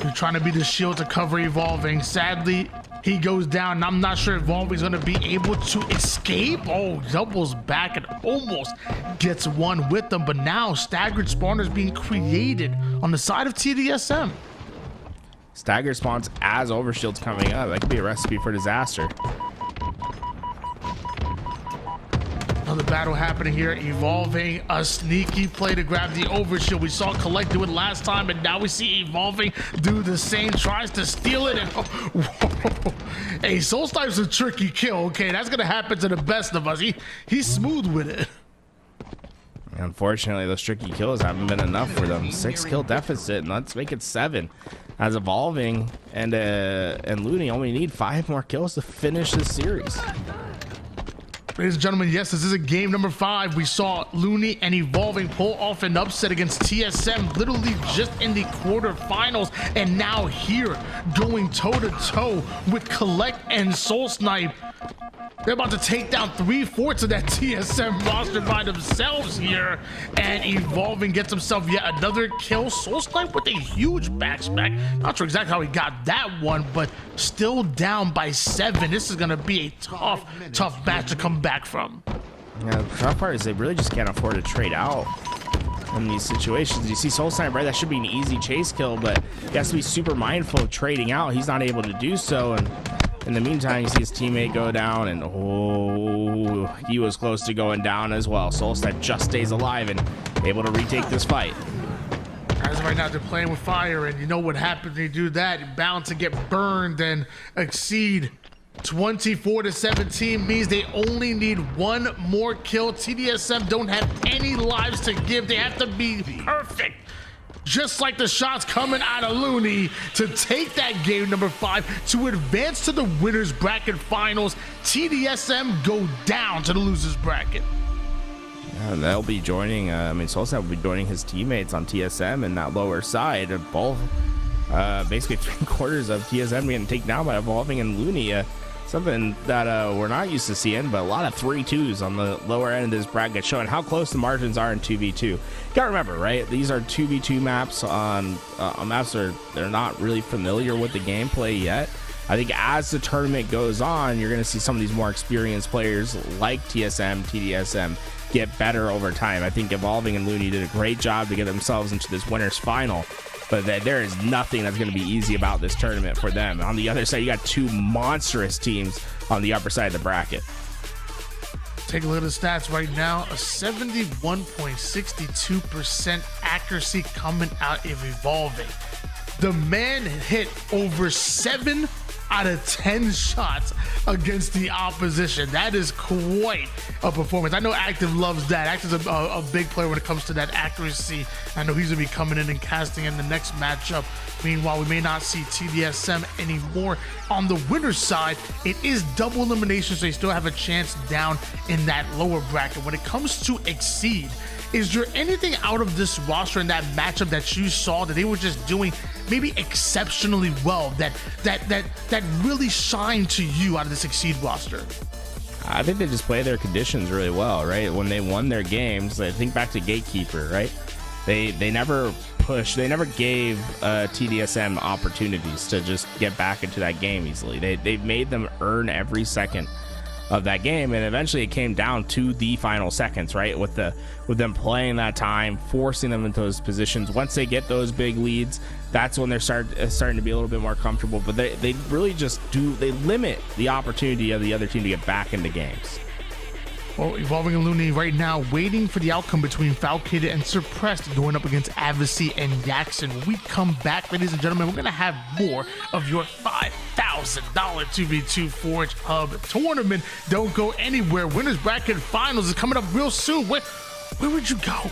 he's trying to be the shield to cover Evolving. Sadly, he goes down. I'm not sure Evolving's going to be able to escape. Oh, doubles back and almost gets one with them. But now staggered spawners being created on the side of TDSM. Stagger spawns as overshield's coming up. That could be a recipe for disaster. Another battle happening here. Evolving, a sneaky play to grab the overshield. We saw Collect do it last time, and now we see Evolving do the same. Tries to steal it, and whoa. Hey, Soul Snipe's a tricky kill. Okay, that's gonna happen to the best of us. He's smooth with it. Unfortunately, those tricky kills haven't been enough for them. 6-kill deficit, and let's make it 7. As Evolving and Looney only need 5 more kills to finish this series. Ladies and gentlemen, yes, this is a game number 5. We saw Looney and Evolving pull off an upset against TSM literally just in the quarterfinals, and now here going toe-to-toe with Collect and Soul Snipe. They're about to take down 3/4 of that TSM roster by themselves here, and Evolving gets himself yet another kill. Soul Snipe with a huge backsmack. Not sure exactly how he got that one, but still down by 7. This is going to be a tough match to come back from. Yeah, the tough part is they really just can't afford to trade out in these situations. You see Soul Snipe, right? That should be an easy chase kill, but he has to be super mindful of trading out. He's not able to do so, and in the meantime, you see his teammate go down, and oh, he was close to going down as well. Soul Snipe just stays alive and able to retake this fight. As of right now, they're playing with fire, and you know what happens when you do that. You're bound to get burned and Exceed. 24-17 means they only need 1 more kill. TDSM don't have any lives to give. They have to be perfect, just like the shots coming out of Looney, to take that game number 5 to advance to the winners bracket finals. TDSM go down to the losers bracket. Yeah, they'll be joining, Soul Snipe will be joining his teammates on TSM in that lower side. Both, basically 3/4 of TSM getting taken down by Evolving and Looney. Something that we're not used to seeing, but a lot of 3-2s on the lower end of this bracket, showing how close the margins are in 2v2. You gotta remember, right? These are 2v2 maps on maps where they're not really familiar with the gameplay yet. I think as the tournament goes on, you're gonna see some of these more experienced players like TSM, TDSM get better over time. I think Evolving and Looney did a great job to get themselves into this winners final. But there is nothing that's going to be easy about this tournament for them. On the other side, you got 2 monstrous teams on the upper side of the bracket. Take a look at the stats right now. A 71.62% accuracy coming out of Evolving. The man hit over 7 out of 10 shots against the opposition. That is quite a performance. I know Active loves that. Active's a big player when it comes to that accuracy. I know he's going to be coming in and casting in the next matchup. Meanwhile, we may not see TDSM anymore. On the winner's side, it is double elimination, so you still have a chance down in that lower bracket. When it comes to Exceed, is there anything out of this roster in that matchup that you saw that they were just doing maybe exceptionally well that really shined to you out of this Exceed roster? I think they just play their conditions really well, right? When they won their games, I think back to Gatekeeper, right? They never pushed, they never gave TDSM opportunities to just get back into that game easily. They made them earn every second of that game, and eventually it came down to the final seconds, right? With them playing that time, forcing them into those positions. Once they get those big leads, that's when they're starting to be a little bit more comfortable. But they really just they limit the opportunity of the other team to get back into games. Well, Evolving Illuni right now waiting for the outcome between Falcated and Suppressed going up against Advocacy and Jackson. When we come back, ladies and gentlemen, we're going to have more of your $5,000 2v2 Forge Hub tournament. Don't go anywhere. Winners Bracket Finals is coming up real soon. Where would you go?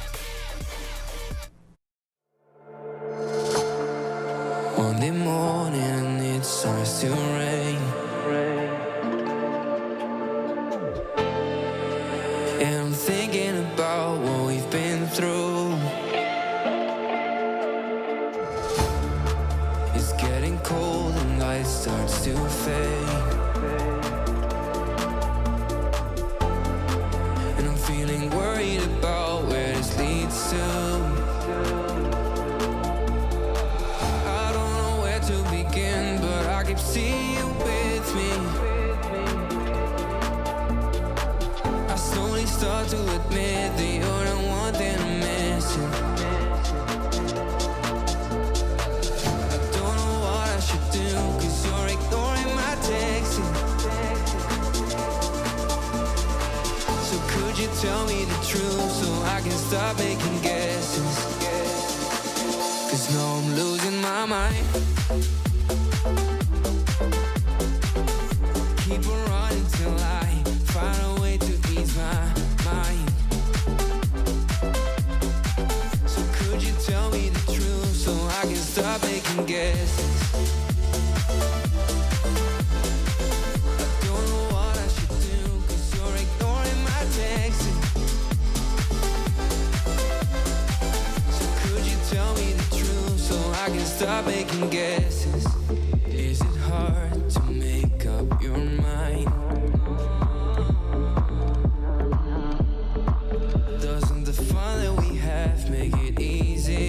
Monday morning, it starts to rain. And I'm thinking about what we've been through. It's getting cold and light starts to fade. And I'm feeling worried about where this leads to. I don't know where to begin, but I keep seeing you with me. Start to admit that you're the one that I'm missing. I don't know what I should do, cause you're ignoring my texting. So could you tell me the truth so I can stop making guesses? Cause now I'm losing my mind. Keep on running till I find a way to ease my mind. So could you tell me the truth so I can stop making guesses? I don't know what I should do, cause you're ignoring my texting. So could you tell me the truth so I can stop making guesses? Is it hard to make up your mind? Doesn't the fun that we have make it easy?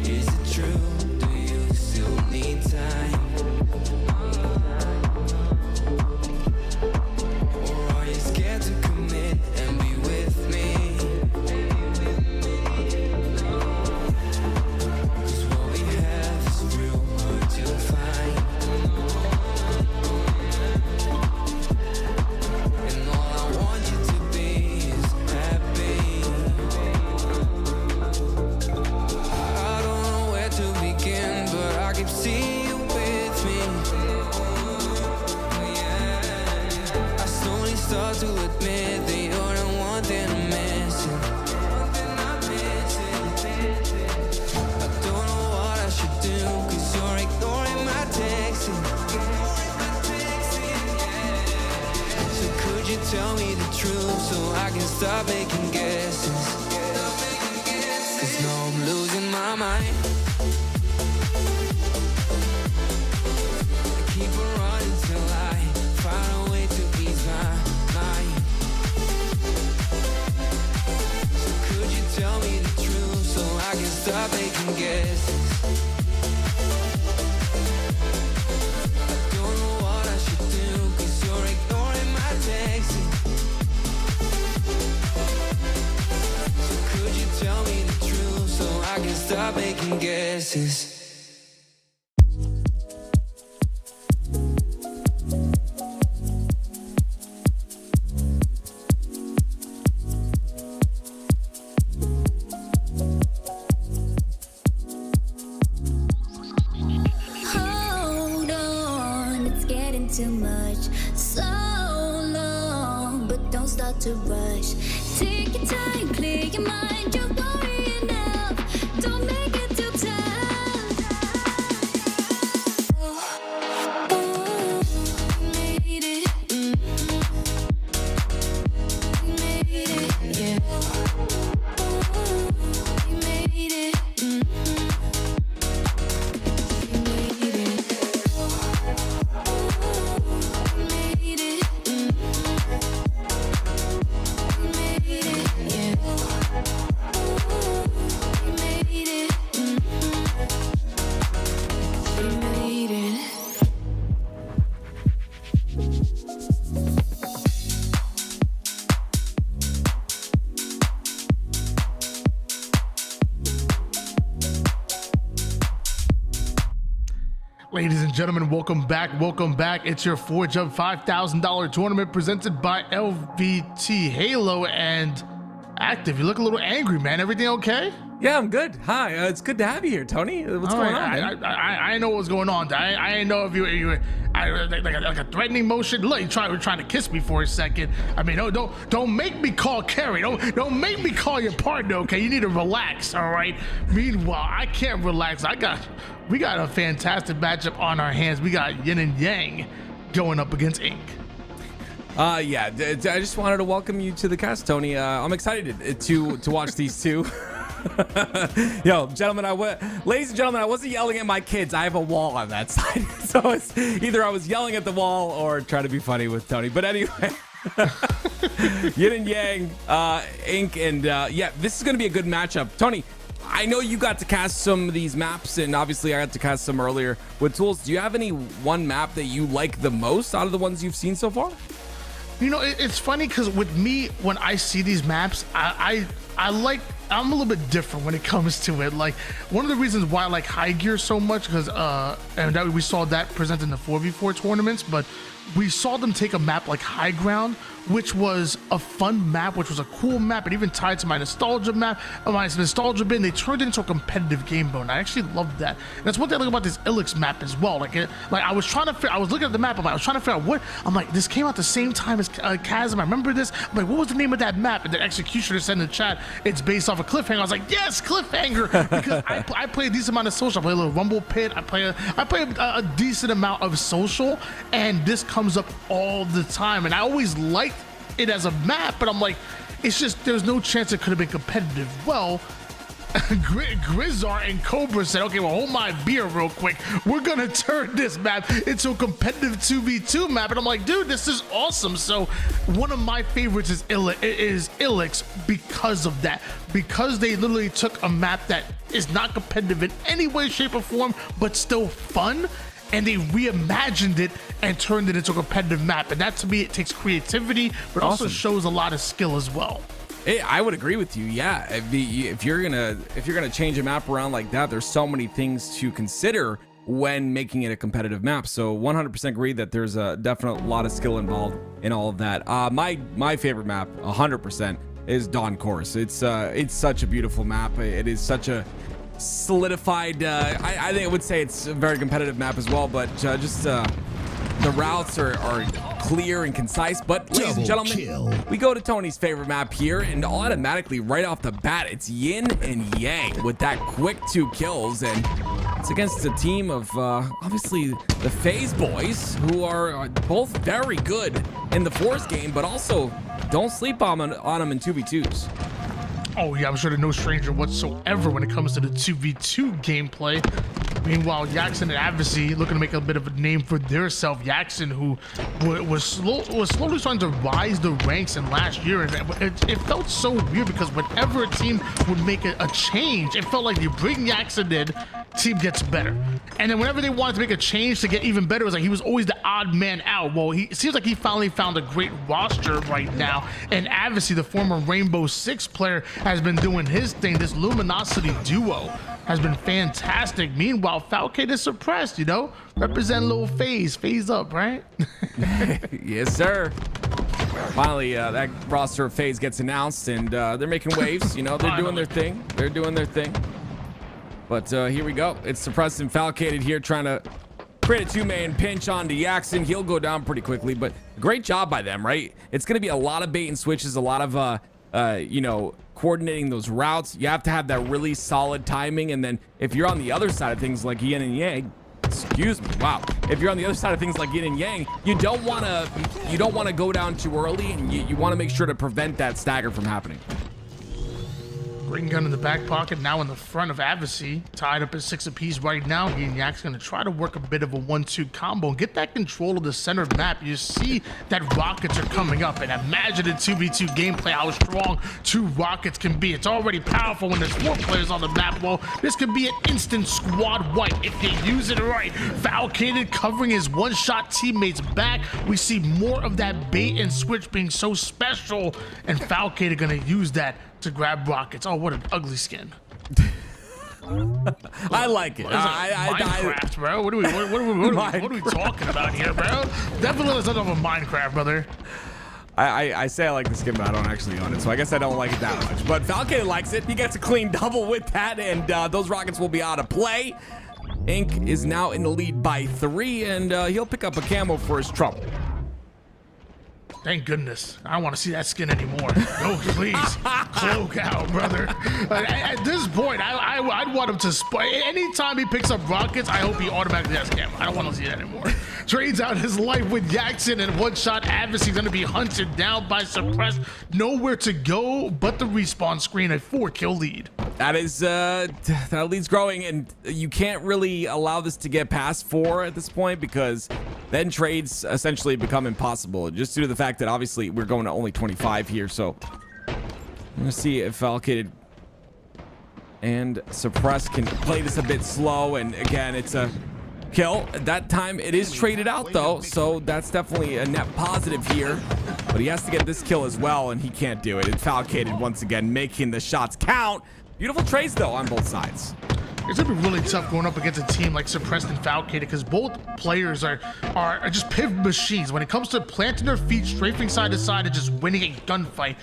Is it true? Do you still need time? Or are you scared to commit and be with me? Cause what we have is real hard to find. And all I want you to be is happy. I don't know where to begin, but I keep seeing you with me. I slowly start to admit that you're the one that I'm missing. I don't know what I should do, cause you're ignoring my texting. So could you tell me the truth so I can stop making guesses? Cause now I'm losing my mind. I keep on running till I find a way to ease my mind. So could you tell me the truth so I can stop making guesses? I don't know what I should do, cause you're ignoring my texting. So could you tell me the truth so I can stop making guesses? too much. So long, but don't start to rush. Take your time, clear your mind. You're worrying enough. Don't make it too tough. We made it. We made it. Yeah. We made it. Ladies and gentlemen, welcome back. Welcome back. It's your Forge Up $5,000 tournament presented by LVT Halo and Active. You look a little angry, man. Everything okay? Yeah, I'm good. Hi, it's good to have you here, Tony. What's going on, man? I know what's going on. I didn't know if you were like a threatening motion. Look, you were trying to kiss me for a second. I mean, don't make me call Carrie. Don't make me call your partner. Okay, you need to relax. All right. Meanwhile, I can't relax. We got a fantastic matchup on our hands. We got Yin and Yang going up against Ink. Yeah, I just wanted to welcome you to the cast, Tony. I'm excited to watch these two. Yo, ladies and gentlemen, I wasn't yelling at my kids. I have a wall on that side. So it's either I was yelling at the wall or trying to be funny with Tony. But anyway, Yin and Yang, Ink, and yeah, this is going to be a good matchup. Tony, I know you got to cast some of these maps, and obviously I got to cast some earlier with Tools. Do you have any one map that you like the most out of the ones you've seen so far? You know, it's funny because with me, when I see these maps, I'm a little bit different when it comes to it. Like, one of the reasons why I like High Gear so much, because we saw that presented in the 4v4 tournaments, but we saw them take a map like High Ground, which was a fun map, which was a cool map. It even tied to my nostalgia map, my nostalgia bin. They turned it into a competitive game mode, and I actually loved that. And that's what they like about this Ilix map as well. Like I was looking at the map, I was trying to figure out what. I'm like, this came out the same time as Chasm. I remember this. I'm like, what was the name of that map? And the Executioner said in the chat, it's based off a Cliffhanger. I was like, yes, Cliffhanger, because I play a decent amount of social. I play a little Rumble Pit. I play a decent amount of social, and this comes up all the time. And I always liked it as a map, but I'm like, it's just, there's no chance it could have been competitive. Well, Grizzar and Cobra said, okay, well, hold my beer real quick. We're gonna turn this map into a competitive 2v2 map. And I'm like, dude, this is awesome. So one of my favorites is Ilix because of that. Because they literally took a map that is not competitive in any way, shape, or form, but still fun, and they reimagined it and turned it into a competitive map. And that, to me, it takes creativity, but also shows a lot of skill as well. I would agree with you. Yeah, if you're gonna change a map around like that, there's so many things to consider when making it a competitive map. So 100% agree that there's a definite lot of skill involved in all of that. My favorite map, 100%, is Dawn Course. It's such a beautiful map. It is such a solidified. I think I would say it's a very competitive map as well, but just the routes are clear and concise. But ladies and gentlemen, we go to Tony's favorite map here, and automatically right off the bat, it's Yin and Yang with that quick 2 kills, and it's against a team of obviously the FaZe boys, who are both very good in the Force game, but also don't sleep on them in 2v2s. Oh yeah, I'm sure they're no stranger whatsoever when it comes to the 2v2 gameplay. Meanwhile, Yaxon and Advocacy looking to make a bit of a name for themselves. Yaxon, who was slowly starting to rise the ranks in last year, and it felt so weird because whenever a team would make a change, it felt like you bring Yaxon in, team gets better. And then whenever they wanted to make a change to get even better, it was like he was always the odd man out. Well, it seems like he finally found a great roster right now. And Advocacy, the former Rainbow Six player, has been doing his thing. This Luminosity duo has been fantastic. Meanwhile, Falcade is suppressed, you know? Represent little phase up, right? Yes, sir. Finally, that roster of FaZe gets announced, and they're making waves. You know, they're doing their thing. But here we go. It's suppressed and Falcated here, trying to create a two-man pinch onto Jackson. He'll go down pretty quickly, but great job by them, right? It's going to be a lot of bait and switches, a lot of, you know, coordinating those routes. You have to have that really solid timing. And then if you're on the other side of things like yin and yang, excuse me, wow. If you're on the other side of things like yin and yang, you don't want to go down too early, and you want to make sure to prevent that stagger from happening. Ring gun in the back pocket, now in the front of Avicii, tied up at 6 apiece right now. He and Yak's going to try to work a bit of a 1-2 combo and get that control of the center map. You see that rockets are coming up, and imagine in 2v2 gameplay how strong 2 rockets can be. It's already powerful when there's 4 players on the map. Well, this could be an instant squad wipe if they use it right. Falcated covering his one-shot teammates back. We see more of that bait and switch being so special, and Falcated going to use that to grab rockets. Oh, what an ugly skin. I like it. Minecraft, bro. What are we talking about here, bro? Definitely looks like a Minecraft, brother. I say I like the skin, but I don't actually own it, so I guess I don't like it that much. But Falcon likes it. He gets a clean double with that, and those rockets will be out of play. Ink is now in the lead by 3, and he'll pick up a camo for his trouble. Thank goodness. I don't want to see that skin anymore. No, please. Cloak out, brother. At this point, I'd want him to anytime he picks up rockets, I hope he automatically has camo. I don't want to see that anymore. Trades out his life with Jackson, and one-shot Avicii going to be hunted down by Suppressed. Nowhere to go but the respawn screen. A 4-kill lead. That is, that lead's growing, and you can't really allow this to get past 4 at this point, because then trades essentially become impossible, just due to the fact that obviously we're going to only 25 here. So I'm gonna see if Falcated and Suppress can play this a bit slow, and again, it's a kill. At that time it is traded out though, so that's definitely a net positive here, but he has to get this kill as well, and he can't do it. It's Falcated once again making the shots count. Beautiful trades though on both sides. It's gonna be really tough going up against a team like Suppressed and Falcated, because both players are just pivot machines. When it comes to planting their feet, strafing side to side, and just winning a gunfight,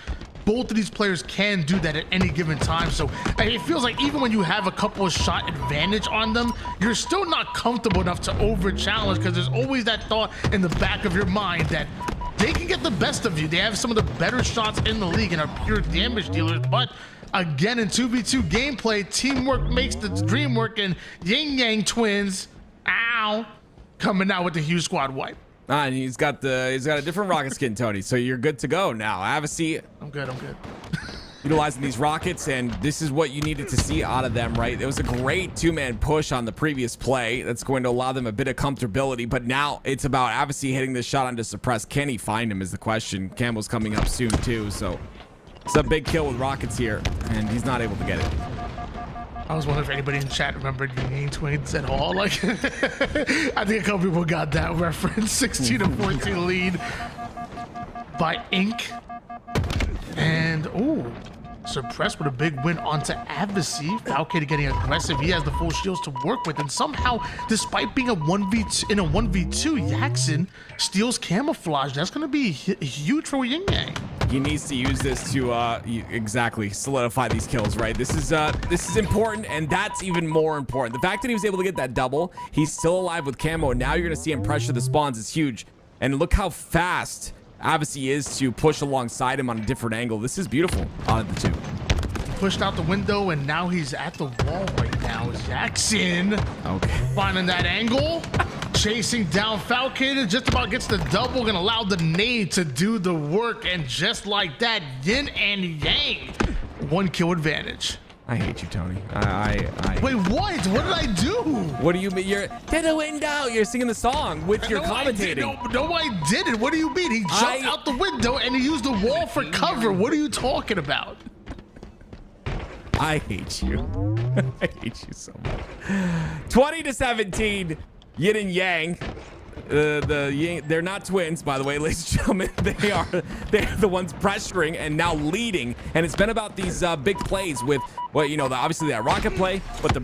both of these players can do that at any given time. So it feels like even when you have a couple of shot advantage on them, you're still not comfortable enough to over challenge, because there's always that thought in the back of your mind that they can get the best of you. They have some of the better shots in the league and are pure damage dealers, but again, in 2v2 gameplay, teamwork makes the dream work, and Yin Yang twins, ow, coming out with the huge squad wipe. And he's got a different rocket skin, Tony. So you're good to go now. Avicii, I'm good. utilizing these rockets, and this is what you needed to see out of them, right? It was a great 2-man push on the previous play. That's going to allow them a bit of comfortability, but now it's about Avicii hitting this shot onto Suppress. Can he find him is the question. Campbell's coming up soon too, so it's a big kill with rockets here, and he's not able to get it. I was wondering if anybody in chat remembered Yin Yang twins at all. Like, I think a couple people got that reference. 16-14 lead by Ink. And, ooh, Suppressed with a big win onto Avicii. Falcated getting aggressive. He has the full shields to work with, and somehow, despite being a 1v2, Jackson steals camouflage. That's going to be huge for Yin Yang. He needs to use this to exactly solidify these kills, right? This is important, and that's even more important. The fact that he was able to get that double, he's still alive with camo, and now you're gonna see him pressure the spawns is huge. And look how fast Avicii is to push alongside him on a different angle. This is beautiful out of the 2. Pushed out the window, and now he's at the wall right now. Jackson, okay, finding that angle, chasing down Falcated, just about gets the double, gonna allow the nade to do the work, and just like that, Yin and Yang, 1 kill advantage. I hate you, Tony. Wait, what? What did I do? What do you mean? You're to the window. You're singing the song with your commentating. No, I didn't. What do you mean? He jumped out the window and he used the wall for cover. What are you talking about? I hate you. I hate you so much. 20-17, Yin and Yang. They're not twins, by the way, ladies and gentlemen. They're the ones pressuring and now leading, and it's been about these big plays with, well, you know, obviously that rocket play, but the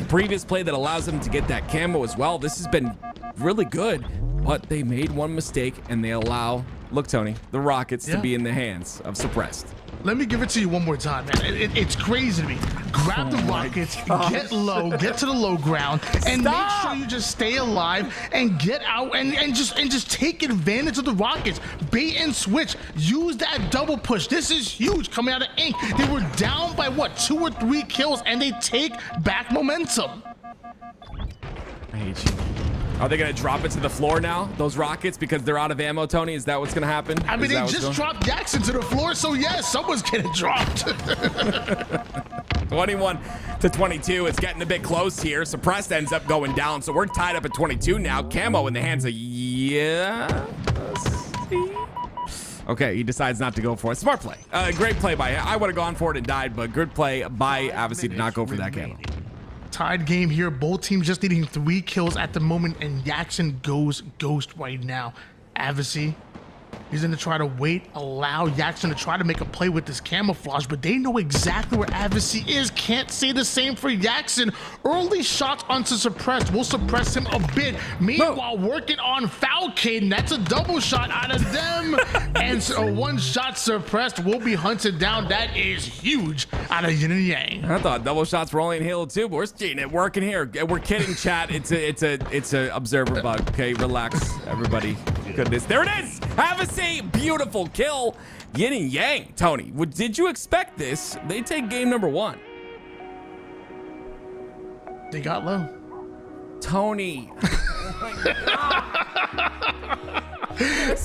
previous play that allows them to get that camo as well. This has been really good, but they made one mistake, and they allow, look, Tony, the rockets to be in the hands of Suppressed. Let me give it to you one more time, man. It's crazy to me. Grab the rockets, get low, get to the low ground, and make sure you just stay alive and get out and just take advantage of the rockets. Bait and switch. Use that double push. This is huge coming out of Ink. They were down by what, 2 or 3 kills, and they take back momentum. I hate you. Are they going to drop it to the floor now, those rockets, because they're out of ammo, Tony? Is that what's going to happen? I mean, they just dropped Jackson to the floor, so yes, someone's getting dropped. 21-22. It's getting a bit close here. Suppressed ends up going down, so we're tied up at 22 now. Camo in the hands of Okay, he decides not to go for it. Smart play. Great play by him. I would have gone for it and died, but good play by Avicii to not go for that camo. Tied game here. Both teams just needing 3 kills at the moment, and Jackson goes ghost right now. Avicii, he's going to try to wait, allow Jackson to try to make a play with this camouflage, but they know exactly where Avicii is. Can't say the same for Jackson. Early shots onto Suppressed will suppress him a bit. Meanwhile, working on Falcon, that's a double shot out of them. And so a 1-shot Suppressed will be hunted down. That is huge out of Yin and Yang. I thought double shots were only in Halo 2, but we're seeing it working here. We're kidding, chat. It's a observer bug. Okay, relax, everybody. Goodness, there it is. Avicii, beautiful kill. Yin and Yang. Tony, did you expect this? They take game number 1. They got low. Tony.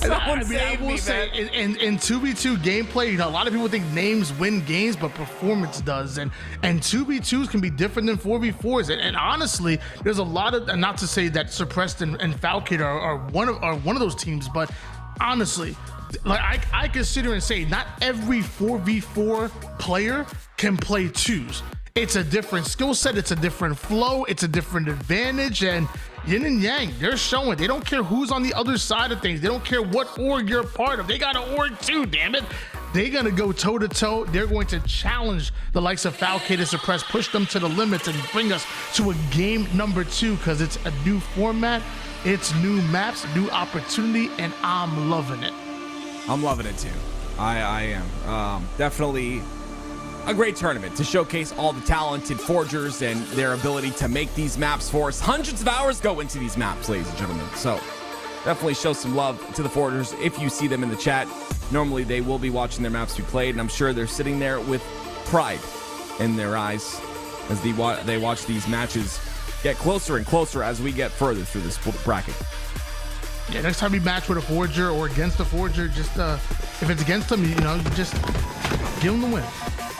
I will say, in 2v2 gameplay, you know, a lot of people think names win games, but performance does. And 2v2s can be different than 4v4s. And honestly, there's a lot of, and not to say that Suppressed and Falcon are one of those teams, but honestly, like I consider and say not every 4v4 player can play 2s. It's a different skill set, it's a different flow, it's a different advantage, and Yin and Yang, they're showing. They don't care who's on the other side of things. They don't care what org you're part of. They got an org too, damn it. They're gonna go toe to toe. They're going to challenge the likes of Falcon and Suppress, push them to the limits, and bring us to a game number 2, because it's a new format, it's new maps, new opportunity, and I'm loving it. I'm loving it too. I am. Definitely a great tournament to showcase all the talented forgers and their ability to make these maps for us. Hundreds of hours go into these maps, ladies and gentlemen. So definitely show some love to the forgers if you see them in the chat. Normally they will be watching their maps be played, and I'm sure they're sitting there with pride in their eyes as they watch these matches get closer and closer as we get further through this bracket. Yeah, next time you match with a forger or against a forger, just if it's against them, you know, just give them the win.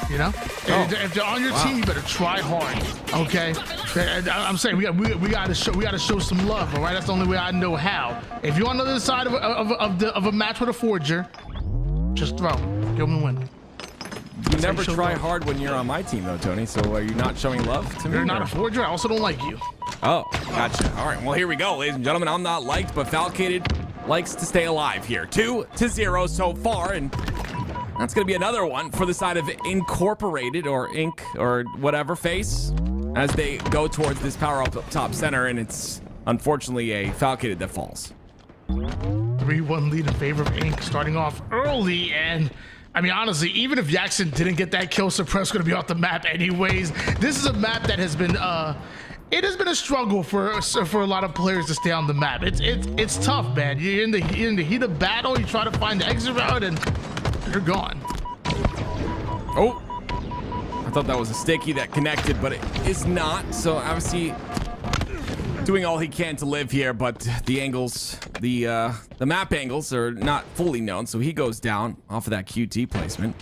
You know, if they're on your team, you better try hard. Okay, I'm saying we got to show some love. All right, that's the only way I know how. If you're on the other side of a match with a forger, just throw, give them the win. You never try hard when you're on my team, though, Tony. So are you not showing love to me? You're not a forger. I also don't like you. Oh, gotcha. All right, well, here we go, ladies and gentlemen. I'm not liked, but Falcated likes to stay alive here. 2-0 so far, and that's going to be another one for the side of Incorporated or Ink or whatever face as they go towards this power up top center, and it's unfortunately a Falcated that falls. 3-1 lead in favor of Ink, starting off early. And I mean, honestly, even if Jackson didn't get that kill, Suppress going to be off the map anyways. This is a map that has been it has been a struggle for a lot of players to stay on the map. It's tough, man. You're in the heat of battle. You try to find the exit route, and you're gone. Oh, I thought that was a sticky that connected, but it is not. So obviously doing all he can to live here, but the angles, the map angles are not fully known. So he goes down off of that QT placement.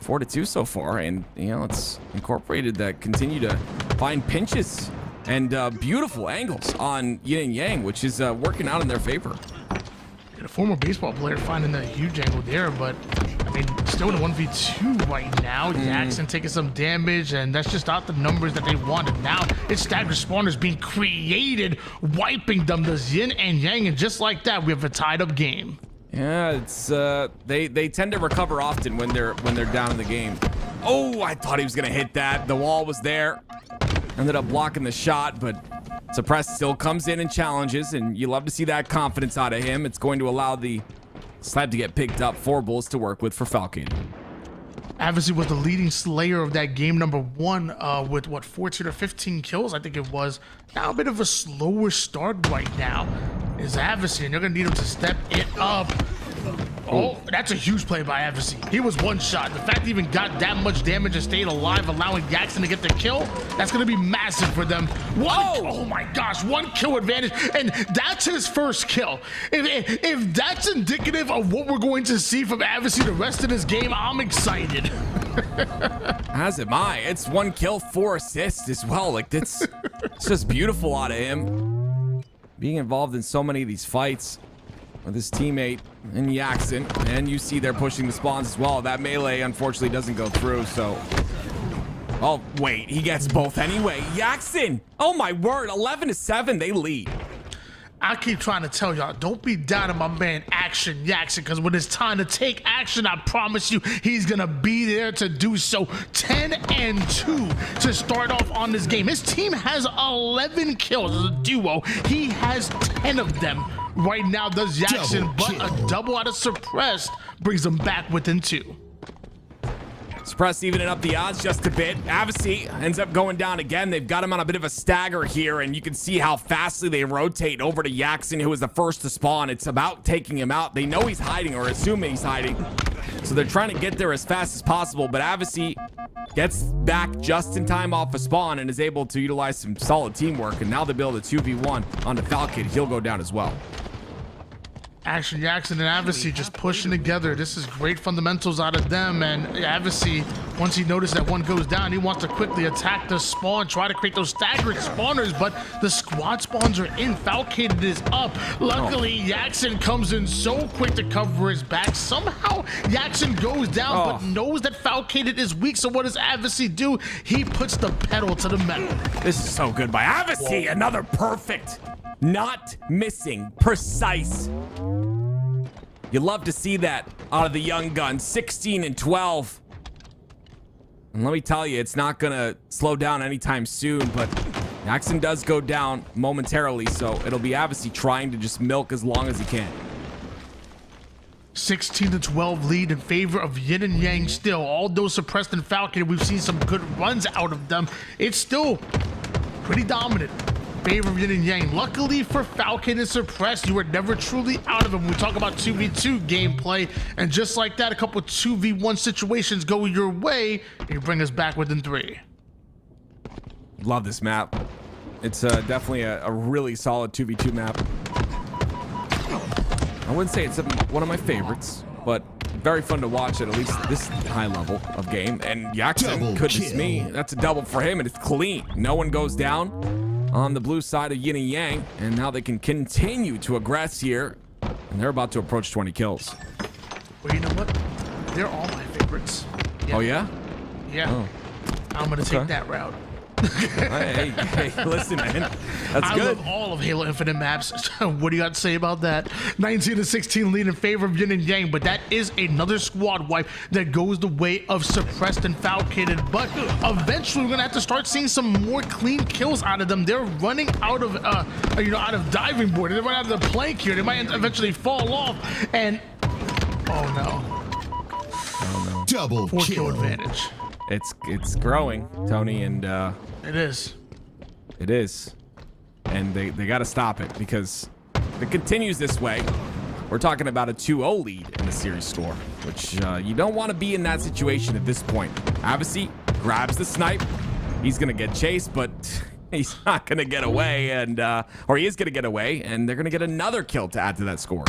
4-2 so far, and you know, it's Incorporated that continue to find pinches and beautiful angles on Yin and Yang, which is working out in their favor. A former baseball player finding a huge angle there, but I mean, still in a 1v2 right now. Jackson taking some damage, and that's just not the numbers that they wanted. Now it's staggered spawners being created, wiping them. Does Yin and Yang, and just like that, we have a tied up game. Yeah, it's they tend to recover often when they're down in the game. Oh, I thought he was gonna hit that. The wall was there. Ended up blocking the shot, but Suppressed still comes in and challenges, and you love to see that confidence out of him. It's going to allow the slab to get picked up. 4 bullets to work with for Falcon. Adversary was the leading slayer of that game number 1 with what, 14 or 15 kills, I think it was. Now a bit of a slower start right now is Adversary, and they're gonna need him to step it up. Oh, that's a huge play by Adversary. He was one shot. The fact he even got that much damage and stayed alive, allowing Jackson to get the kill, that's going to be massive for them. Oh my gosh, 1 kill advantage, and that's his first kill. If that's indicative of what we're going to see from Adversary the rest of this game, I'm excited. As am I. It's 1 kill, 4 assists as well. Like, it's just beautiful out of him. Being involved in so many of these fights with his teammate and Jackson, and you see they're pushing the spawns as well. That melee unfortunately doesn't go through, so oh wait, he gets both anyway. Jackson, oh my word, 11-7, they lead. I keep trying to tell y'all, don't be down on my man Action Jackson, because when it's time to take action, I promise you he's gonna be there to do so. 10-2 to start off on this game. His team has 11 kills as a duo. He has 10 of them right now, does Jackson, but a double out of Suppressed brings him back within 2. Suppress evening up the odds just a bit. Avicii ends up going down again. They've got him on a bit of a stagger here, and you can see how fastly they rotate over to Jackson, who was the first to spawn. It's about taking him out. They know he's hiding, or assuming he's hiding, so they're trying to get there as fast as possible, but Avicii gets back just in time off a spawn and is able to utilize some solid teamwork, and now they build a 2v1 onto Falcon. He'll go down as well. Action Jackson and Adversary just pushing together. This is great fundamentals out of them, and Adversary, once he noticed that one goes down, he wants to quickly attack the spawn, try to create those staggered spawners, but the squad spawns are in. Falcated is up. Luckily, Jackson comes in so quick to cover his back. Somehow, Jackson goes down, but knows that Falcated is weak, so what does Adversary do? He puts the pedal to the metal. This is so good by Avicii. Another perfect, not missing, precise. You love to see that out of the young gun. 16-12. And let me tell you, it's not gonna slow down anytime soon, but Jackson does go down momentarily, so it'll be Avicii trying to just milk as long as he can. 16-12 lead in favor of Yin and Yang still. Although Suppressed and Falcon, we've seen some good runs out of them. It's still pretty dominant. Favor of Yin and Yang. Luckily for Falcon and Suppressed, you were never truly out of them. We talk about 2v2 gameplay, and just like that, a couple 2v1 situations go your way, and you bring us back within 3. Love this map. It's definitely a really solid 2v2 map. I wouldn't say it's one of my favorites, but very fun to watch at least this high level of game. And Jackson, goodness me, that's a double for him, and it's clean. No one goes down on the blue side of Yin and Yang, and now they can continue to aggress here, and they're about to approach 20 kills. Well, you know what? They're all my favorites. Yeah. Oh, yeah? Yeah. Oh. I'm gonna take that route. hey, listen, man. That's good. I love all of Halo Infinite maps. What do you got to say about that? 19-16 lead in favor of Yin and Yang, but that is another squad wipe that goes the way of Suppressed and Falcated. But eventually, we're gonna have to start seeing some more clean kills out of them. They're running out of, out of diving board. They're running out of the plank here. They might eventually fall off. And oh no, Double 4 kill kill advantage. It's growing, Tony, and It is. It is. And they got to stop it, because if it continues this way, we're talking about a 2-0 lead in the series score, which you don't want to be in that situation at this point. Avicii grabs the snipe. He's going to get chased, but he's not going to get away, and or he is going to get away, and they're going to get another kill to add to that score.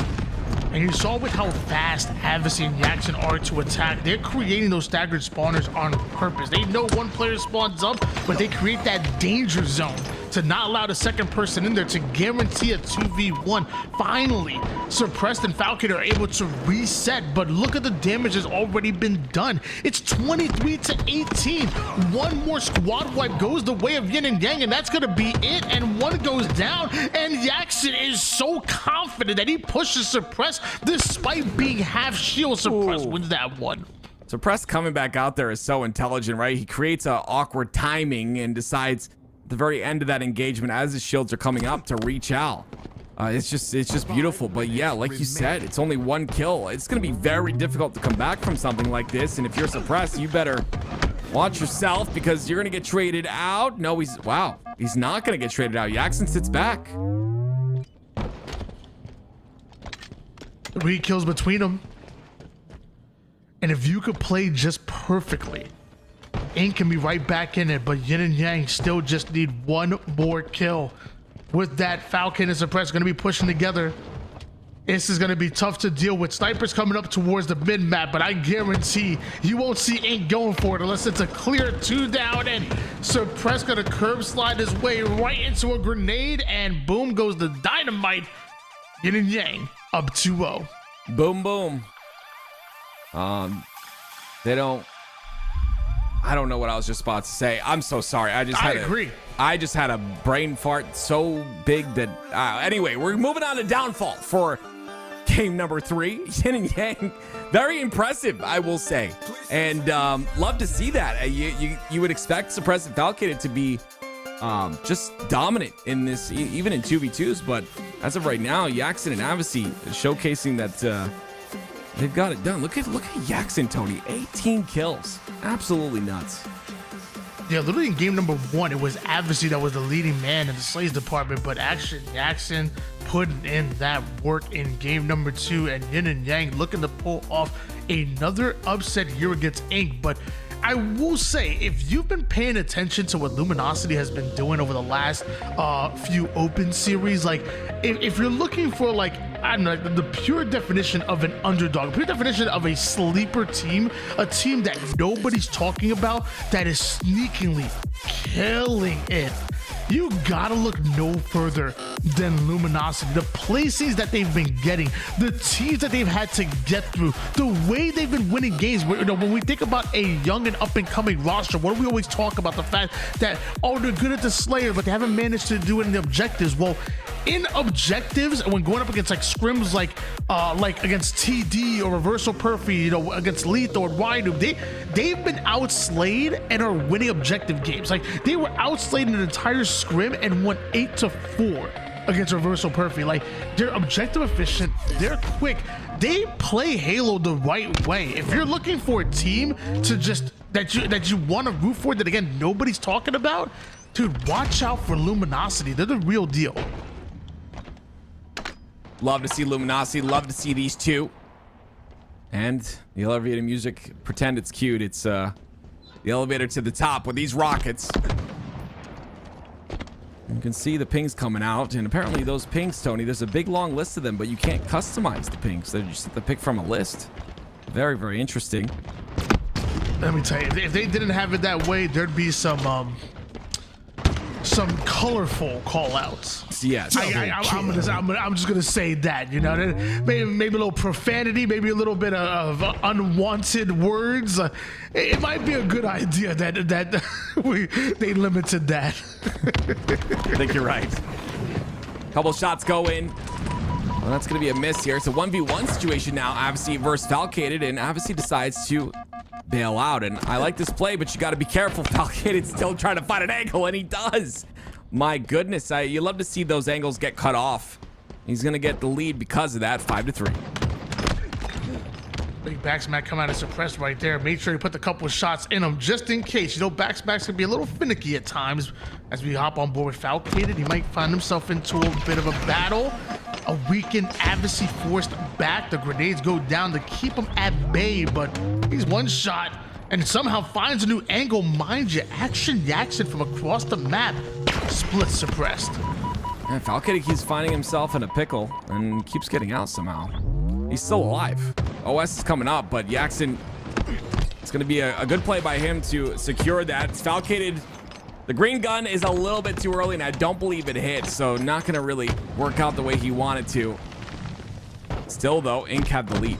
And you saw with how fast Adversary and Jackson are to attack. They're creating those staggered spawners on purpose. They know one player spawns up, but they create that danger zone to not allow the second person in there to guarantee a 2v1. Finally, Suppressed and Falcon are able to reset, but look at the damage that's already been done. It's 23-18. One more squad wipe goes the way of Yin and Yang, and that's going to be it. And one goes down, and Jackson is so confident that he pushes Suppressed despite being half shield. Suppressed wins that one. Suppressed coming back out there is so intelligent, right? He creates an awkward timing and decides at the very end of that engagement, as his shields are coming up, to reach out. It's just beautiful. But yeah, like you said, it's only one kill. It's gonna be very difficult to come back from something like this. And if you're suppressed, you better watch yourself because you're gonna get traded out. No, he's not gonna get traded out. Jackson sits back. 3 kills between them. And if you could play just perfectly, Ink can be right back in it, but Yin and Yang still just need one more kill. With that, Falcon and Suppress going to be pushing together. This is going to be tough to deal with. Snipers coming up towards the mid-map, but I guarantee you won't see Ink going for it unless it's a clear 2 down, and Suppress going to curb slide his way right into a grenade, and boom goes the dynamite. Yin and Yang up 2-0. Boom, boom. I don't know what I was just about to say. I'm so sorry. I agree. I just had a brain fart so big that anyway, we're moving on to downfall for game number 3. Yin and Yang, very impressive, I will say, and love to see that. You would expect Suppressed and Falcated to be just dominant in this, even in 2v2s, but as of right now, Jackson and Avicii showcasing that they've got it done. Look at Jackson, Tony. 18 kills. Absolutely nuts. Yeah, literally in game number 1, it was Avicii that was the leading man in the Slays department, but actually Jackson putting in that work in game number 2, and Yin and Yang looking to pull off another upset here against Ink. But I will say, if you've been paying attention to what Luminosity has been doing over the last few open series, like if you're looking for like, I don't know, like the pure definition of an underdog, pure definition of a sleeper team, a team that nobody's talking about, that is sneakingly killing it, you gotta look no further than Luminosity. The placings that they've been getting, the teams that they've had to get through, the way they've been winning games. When we think about a young and up-and-coming roster, what do we always talk about? The fact that, oh, they're good at the Slayer, but they haven't managed to do it in the objectives. Well, in objectives, when going up against like scrims like against TD or Reversal Perfy, against Lethal or Rhino, they've been outslayed and are winning objective games. Like they were outslayed in an entire scrim and won 8-4 against Reversal Perfy. Like they're objective efficient, they're quick, they play Halo the right way. If you're looking for a team to just that you want to root for, that again nobody's talking about, dude, watch out for Luminosity. They're the real deal. Love to see Luminosity. Love to see these two. And the elevator music, pretend it's cute. It's the elevator to the top with these rockets. You can see the pings coming out, and apparently those pings, Tony, there's a big long list of them, but you can't customize the pings. They just have to pick from a list. Very, very interesting. Let me tell you, if they didn't have it that way, there'd be some colorful call-outs. Yes. I'm just gonna say that, maybe a little profanity, maybe a little bit of unwanted words. It might be a good idea that they limited that. I think you're right. Couple shots go in. Well, that's gonna be a miss here. It's a 1v1 situation now. Avicii versus Falcated, and Avicii decides to bail out. And I like this play, but you got to be careful. Falcated's still trying to find an angle, and he does. My goodness, you love to see those angles get cut off. He's gonna get the lead because of that. 5-3. Big Backsmack come out and suppressed right there. Make sure you put the couple of shots in him just in case. Backsmack's can be a little finicky at times. As we hop on board with Falcated, he might find himself into a bit of a battle. A weakened Avicii forced back. The grenades go down to keep him at bay, but he's one shot and somehow finds a new angle. Mind you, Action Jackson from across the map. Split suppressed. And Falcated keeps finding himself in a pickle and keeps getting out somehow. He's still alive. OS is coming up, but Jackson, it's going to be a good play by him to secure that. Falcated, the green gun is a little bit too early, and I don't believe it hit, so not going to really work out the way he wanted to. Still, though, Ink had the lead.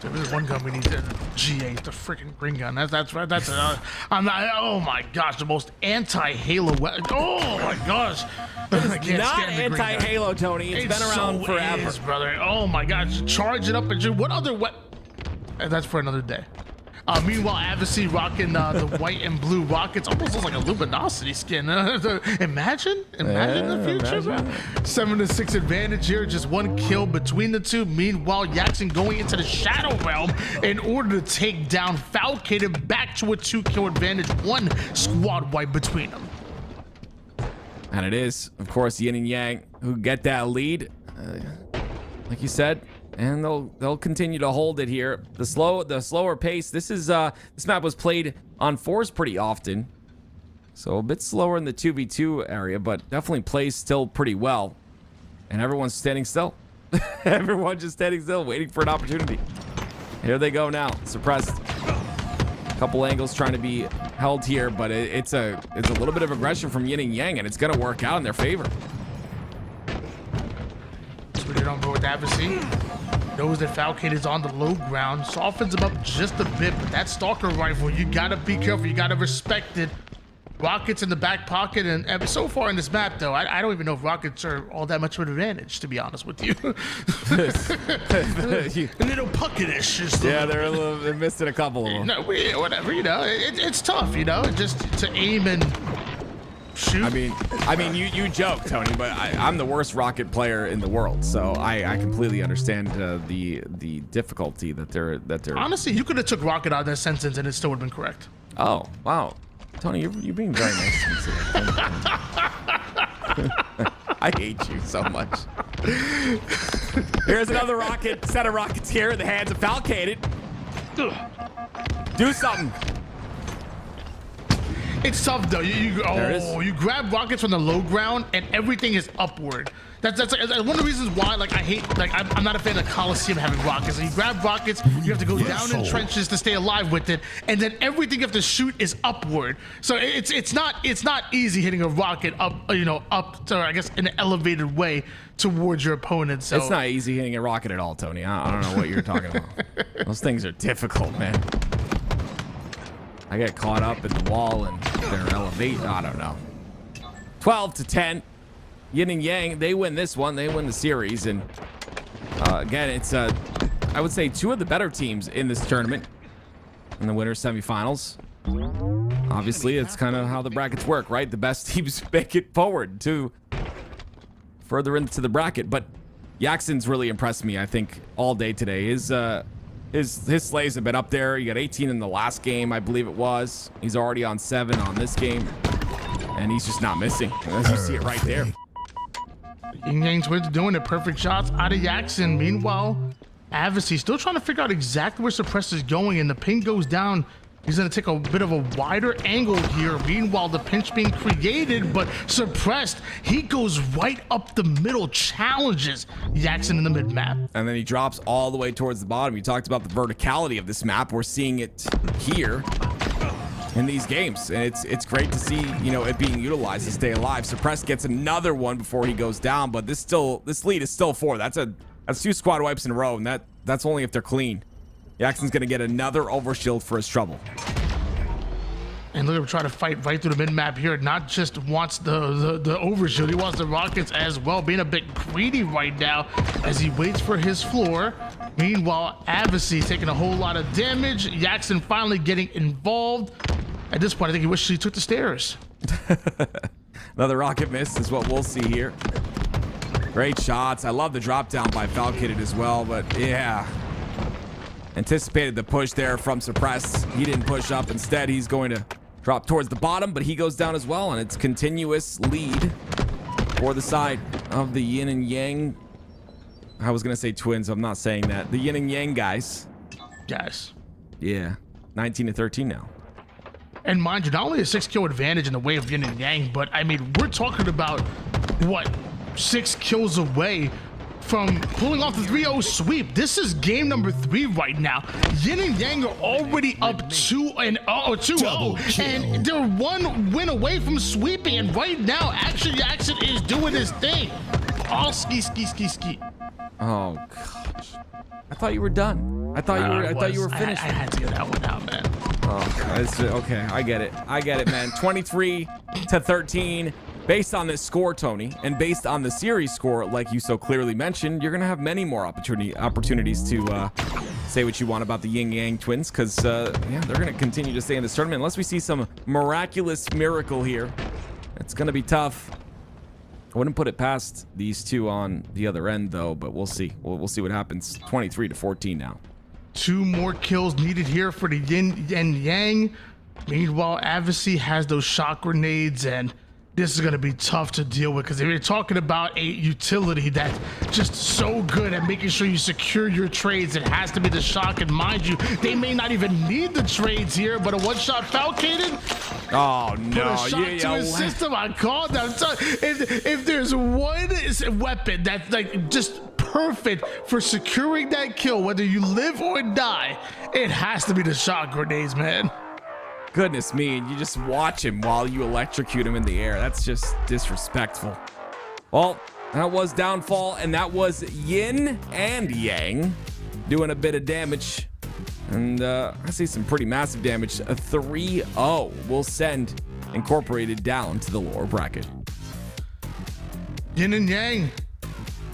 So there's one gun we need to G8, the freaking green gun. That's right. I'm not. Oh my gosh, the most anti-Halo weapon. Oh my gosh. Not anti-Halo, Tony. It's been around forever, brother. Oh my gosh, charge it up and what other weapon? That's for another day. Meanwhile, Adversary rocking the white and blue rockets. Almost looks like a luminosity skin. Imagine the future, bro. 7-6 advantage here. Just one kill between the two. Meanwhile, Jackson going into the Shadow Realm in order to take down Falcated back to a 2-kill advantage. One squad wipe between them. And it is, of course, Yin and Yang who get that lead, like you said, and they'll continue to hold it here. The slower pace. This map was played on 4s pretty often, so a bit slower in the 2v2 area, but definitely plays still pretty well. And everyone's standing still. Everyone just standing still, waiting for an opportunity. Here they go now, suppressed. Couple angles trying to be held here, but it's a little bit of aggression from Yin and Yang, and it's gonna work out in their favor. Switch it on board with Adversary. Knows that Falcate is on the low ground, softens him up just a bit, but that Stalker rifle, you gotta be careful, you gotta respect it. Rockets in the back pocket, and so far in this map, though, I don't even know if rockets are all that much of an advantage, to be honest with you. A little pucketish. Yeah, they missed it a couple of them. No, whatever, it's tough, just to aim and shoot. I mean, you joke, Tony, but I'm the worst rocket player in the world, so I completely understand the difficulty that they're. Honestly, you could have took rocket out of that sentence and it still would have been correct. Oh wow. Tony, you're being very nice to me today. I hate you so much. Here's another set of rockets here in the hands of Falcated. Do something. It's tough though. You grab rockets from the low ground and everything is upward. That's one of the reasons why I'm not a fan of Coliseum having rockets. You grab rockets, you have to go down in trenches to stay alive with it, and then everything you have to shoot is upward. So it's not easy hitting a rocket up to, I guess, in an elevated way towards your opponent. So it's not easy hitting a rocket at all, Tony. I don't know what you're talking about. Those things are difficult, man. I get caught up in the wall and they're elevate. I don't know. 12-10. Yin and Yang, they win this one. They win the series. And again, it's I would say 2 of the better teams in this tournament in the winner's semifinals. Obviously, it's kind of how the brackets work, right? The best teams make it forward to further into the bracket. But Jackson's really impressed me, I think, all day today. His slays have been up there. He got 18 in the last game, I believe it was. He's already on 7 on this game. And he's just not missing. As you see it right there. Yin Yang's way to doing it. Perfect shots out of Jackson. Meanwhile, Adversary still trying to figure out exactly where Suppressed is going, and the ping goes down. He's going to take a bit of a wider angle here. Meanwhile, the pinch being created, but Suppressed, he goes right up the middle, challenges Jackson in the mid-map. And then he drops all the way towards the bottom. You talked about the verticality of this map. We're seeing it here in these games, and it's great to see, it being utilized to stay alive. Suppressed gets another one before he goes down, but this lead is still 4. That's 2 squad wipes in a row, and that's only if they're clean. Jackson's gonna get another overshield for his trouble. And look at him try to fight right through the mid-map here. Not just wants the overshield, he wants the rockets as well. Being a bit greedy right now as he waits for his floor. Meanwhile, Adversary taking a whole lot of damage. Jackson finally getting involved. At this point, I think he wishes he took the stairs. Another rocket miss is what we'll see here. Great shots. I love the drop down by Falcated as well, but yeah. Anticipated the push there from Suppressed. He didn't push up. Instead, he's going to drop towards the bottom, but he goes down as well, and it's continuous lead for the side of the Yin and Yang. I was going to say twins. I'm not saying that. The Yin and Yang guys. Yes. Yeah. 19-13 now. And mind you, not only a 6-kill advantage in the way of Yin and Yang, but I mean, we're talking about, 6 kills away from pulling off the 3-0 sweep. This is game number 3 right now. Yin and Yang are already up 2-0, and they're 1 win away from sweeping. And right now, Action Jackson is doing his thing. All ski. Oh gosh, I thought you were done. I thought you were finished. I had to get that one out, man. Oh, okay. I get it, man. 23-13. Based on this score, Tony, and based on the series score, like you so clearly mentioned, you're gonna have many more opportunities to say what you want about the Yin Yang twins, because yeah, they're going to continue to stay in this tournament unless we see some miraculous miracle here. It's going to be tough. I wouldn't put it past these two on the other end, though, but we'll see. We'll see what happens. 23-14 now. 2 more kills needed here for the Yin and Yang. Meanwhile, Advocacy has those shock grenades, and this is going to be tough to deal with because if you're talking about a utility that's just so good at making sure you secure your trades, it has to be the shock. And mind you, they may not even need the trades here, but a one-shot Falcated. Oh, no. Put a shock to his system. I called that. If there's one weapon that's like just perfect for securing that kill, whether you live or die, it has to be the shock grenades, man. Goodness me, and you just watch him while you electrocute him in the air. That's just disrespectful. Well, that was Downfall, and that was Yin and Yang doing a bit of damage. And I see some pretty massive damage. A 3-0 will send Incorporated down to the lower bracket. Yin and Yang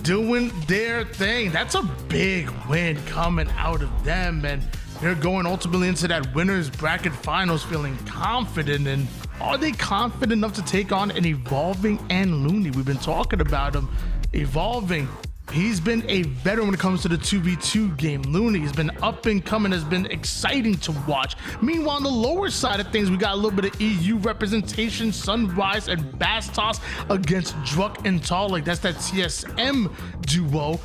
doing their thing. That's a big win coming out of them, and they're going ultimately into that winners bracket finals feeling confident. And are they confident enough to take on an Evolving and Looney? We've been talking about him. Evolving, he's been a veteran when it comes to the 2v2 game. Looney has been up and coming, has been exciting to watch. Meanwhile, on the lower side of things, we got a little bit of EU representation. Sunrise and Bastos against Druk and Talik. That's that TSM duo.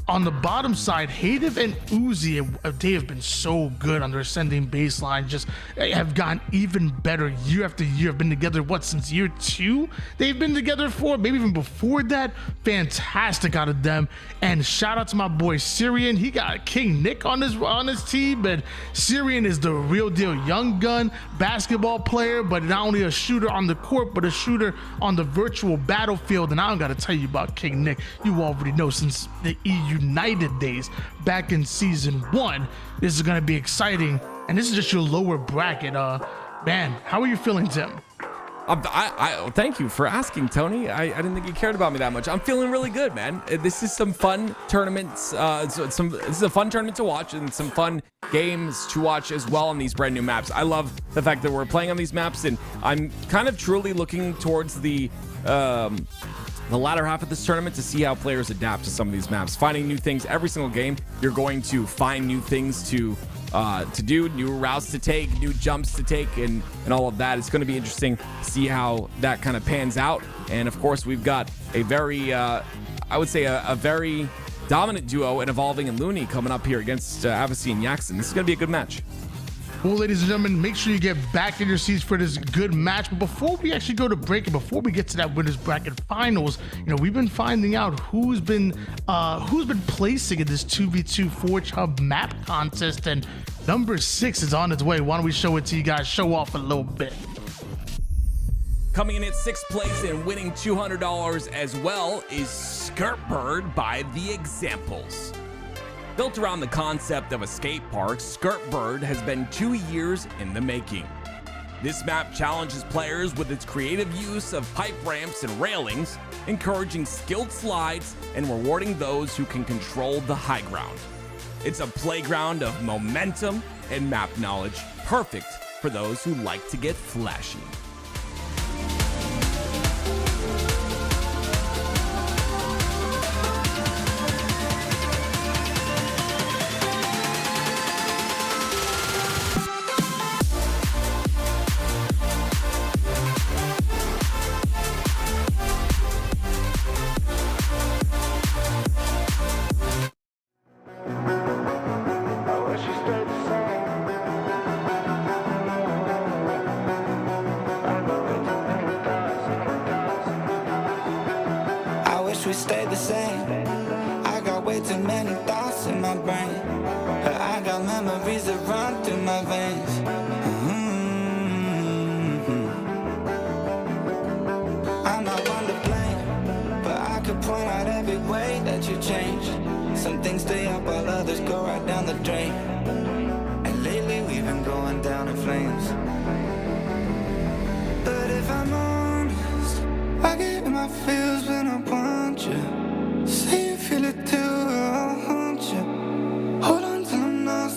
On the bottom side, Hative and Uzi, they have been so good on their ascending baseline, just have gotten even better year after year. Have been together, what, since year 2? They've been together for, maybe even before that. Fantastic out of them. And shout out to my boy Syrian. He got King Nick on his team, and Syrian is the real deal young gun basketball player, but not only a shooter on the court, but a shooter on the virtual battlefield. And I don't got to tell you about King Nick. You already know since the EU United days back in season 1. This is going to be exciting, and this is just your lower bracket. Man, how are you feeling, Tim? I thank you for asking, Tony. I didn't think you cared about me that much. I'm feeling really good, man. This is some fun tournaments. This is a fun tournament to watch, and some fun games to watch as well on these brand new maps. I love the fact that we're playing on these maps, and I'm kind of truly looking towards the latter half of this tournament to see how players adapt to some of these maps. Finding new things every single game. You're going to find new things to do, new routes to take, new jumps to take, and all of that. It's going to be interesting to see how that kind of pans out. And of course, we've got a very, I would say a very dominant duo in Evolving and Looney coming up here against Avicii and Yaxon. This is going to be a good match. Well, ladies and gentlemen, make sure you get back in your seats for this good match. But before we actually go to break and before we get to that winners bracket finals, we've been finding out who's been placing in this 2v2 Forge Hub map contest, and number 6 is on its way. Why don't we show it to you guys? Show off a little bit. Coming in at 6th place and winning $200 as well is Skirtbird by The Examples. Built around the concept of a skate park, Skirtbird has been 2 years in the making. This map challenges players with its creative use of pipe ramps and railings, encouraging skilled slides and rewarding those who can control the high ground. It's a playground of momentum and map knowledge, perfect for those who like to get flashy. We stayed the same. I got way too many thoughts in my brain, but I got memories that run through my veins. I'm not one to blame, but I could point out every way that you change. Some things stay up while others go right down the drain. And lately we've been going down in flames. But if I'm honest, I get in my feels when I want you. Say you feel it too, I'll haunt you. Hold on till I'm lost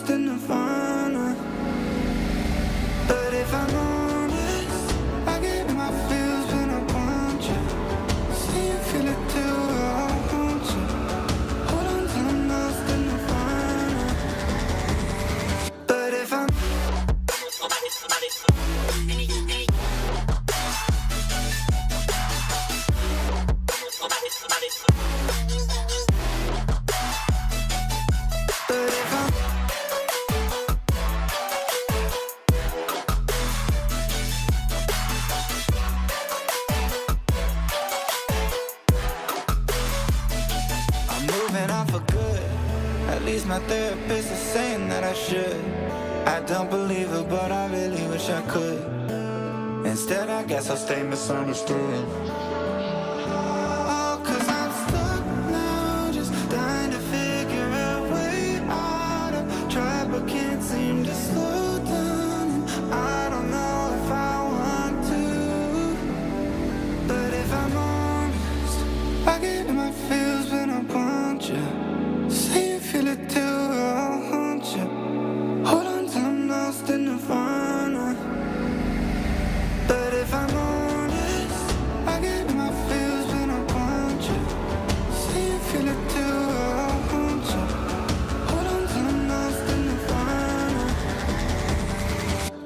my therapist is saying that I should. I don't believe her, but I really wish I could. Instead, I guess I'll stay misunderstood. Oh, 'cause I'm stuck now, just trying to figure a way out. I've tried but can't seem to slow down. I don't know if I want to, but if I'm honest, I get in my feels when I want you. Say you feel it too, I'll haunt you. Hold on till I'm lost in nirvana. But if I'm honest, I get in my feels when I want you. Say you feel it too, I'll haunt you. Hold on till I'm lost in nirvana.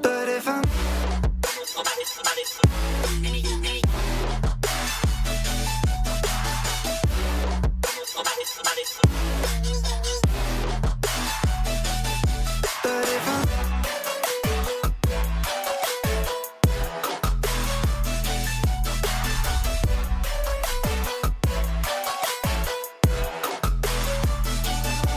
But if I'm But if I'm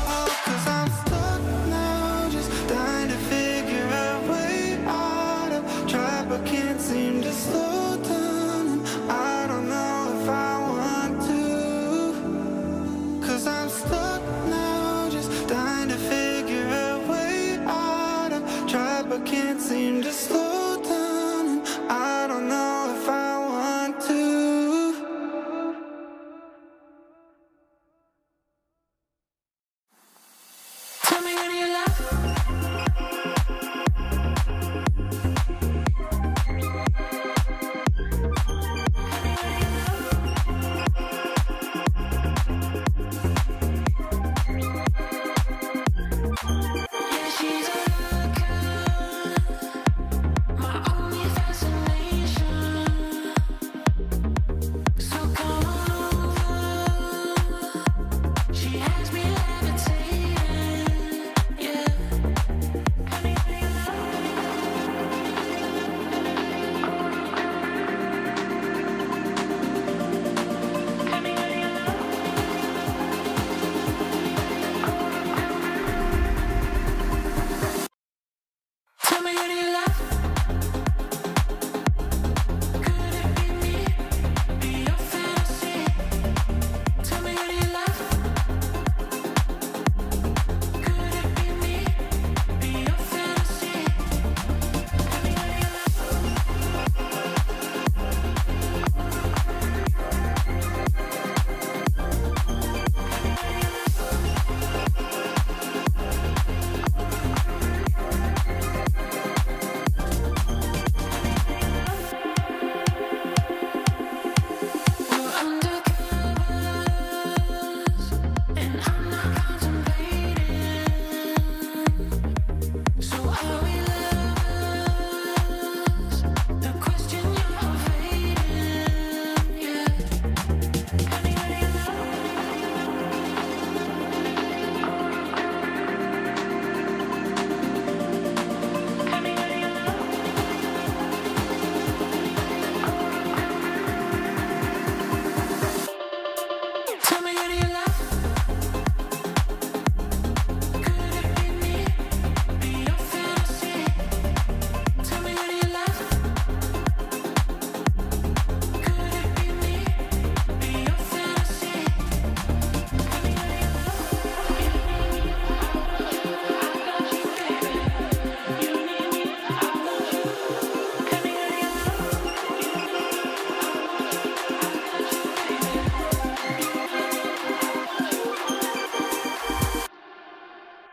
Oh, 'cause I'm stuck now, just trying to figure a way out. I've tried but can't seem to slow down. I don't know if I want to, 'cause I'm stuck now, just trying to figure a way out. I've tried but can't seem to slow down. I don't know if I want to. Tell me when you love. Yeah, she's a looker, my only fascination. So come on over. She has me levitating. Yeah. Tell me when you love. Could it be me? Be your fantasy. Tell me when you love. Could it be me? Be your fantasy. Tell me when you We're undercovers, and I'm not contemplating. So are we lovers? The question you're evading, yeah. Tell me when you love. Tell me when you love. Tell me when you love. Could it be me? Be your fantasy. Tell me when you love. Could it be me? Be your fantasy. Tell me when you love. You need me, I want you. Tell me when you love.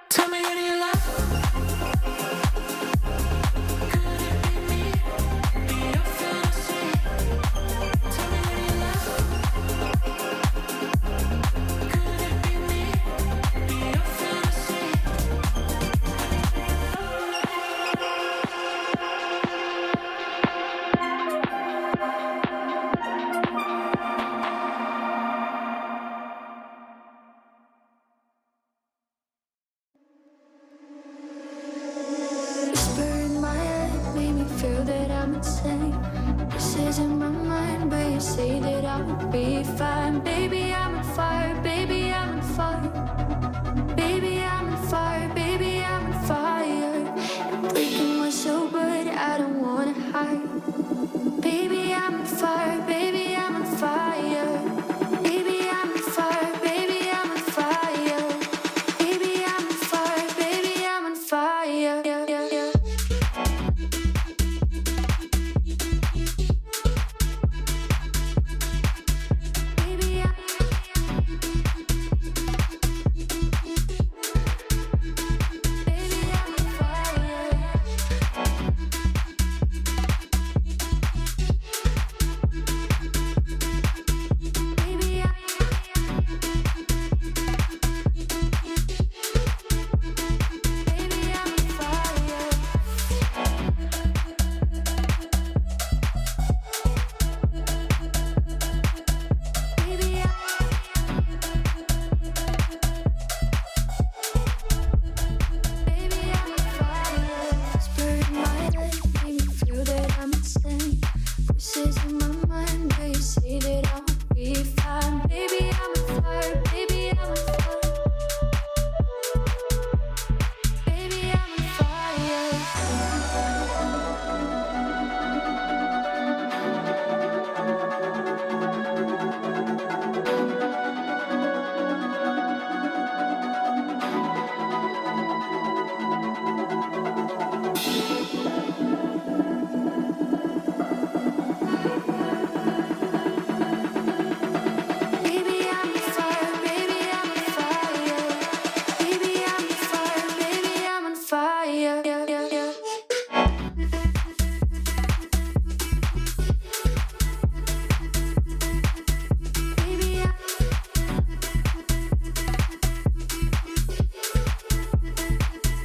Tell me when you love. Could it be me? Be your fantasy. Tell me when you love. Could it be me? Be your fantasy. Whisper in my head, made me feel that I'm insane. This isn't my mind, but you say that I would be fine. Baby, I'm on fire. Baby, I'm on fire. Baby, I'm on on fire, baby, I'm on fire. Baby, I'm on fire, baby, I'm on fire. Baby, I'm on fire, baby, I'm on fire. Yeah, yeah, yeah. Baby, baby, I'm on fire. Baby, baby, I'm on fire. Baby, baby, I'm on fire. Spirit in my head, make me feel that I'm insane. Voices in my mind, where you say that I'll be fine. Baby, I'm on fire. Baby, I'm on fire. Baby, I'm on fire. Baby, I'm on fire. Baby, I'm on fire. Baby, I'm on fire. Baby, I'm on fire. Yeah, yeah, yeah. Baby,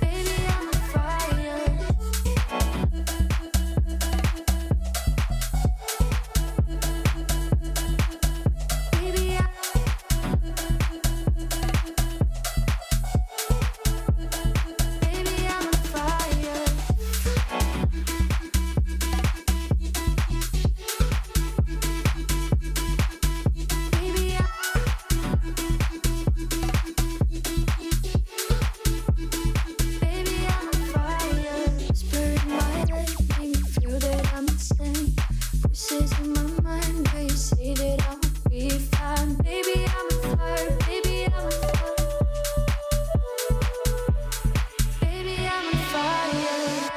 baby, I'm on fire. Baby, baby, I'm on fire. Baby, baby, I'm on fire. Spirit in my head, make me feel that I'm insane. Voices in my mind, where you say that I'll be fine. Baby, I'm on fire. Baby, I'm on fire. Baby, I'm on fire.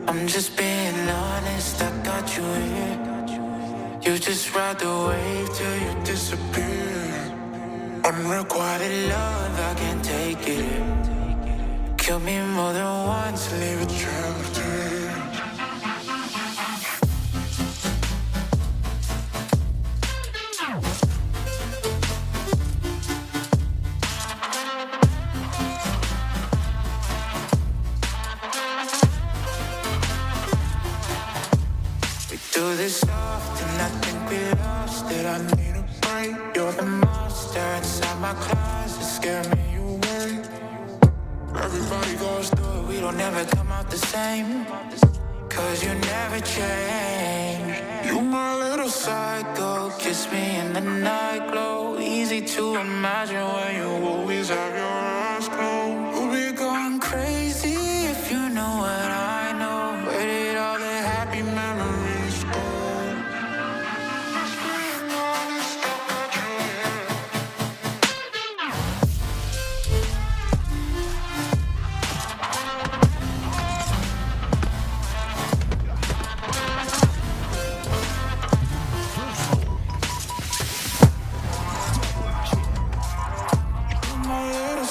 I'm just being honest, I got you here. You just ride the wave till you disappear. Unrequited love, I can't take it. Kill me more than once, leave a trail of tears. We do this often, I think we lost it. I need a break. You're the monster inside my closet, scare me away. Everybody goes through it, we don't ever come out the same. Cause you never change. You my little psycho, kiss me in the night glow. Easy to imagine when you always have your eyes closed. We'll be going crazy if you know what I know. Where did all the happy memories go? My little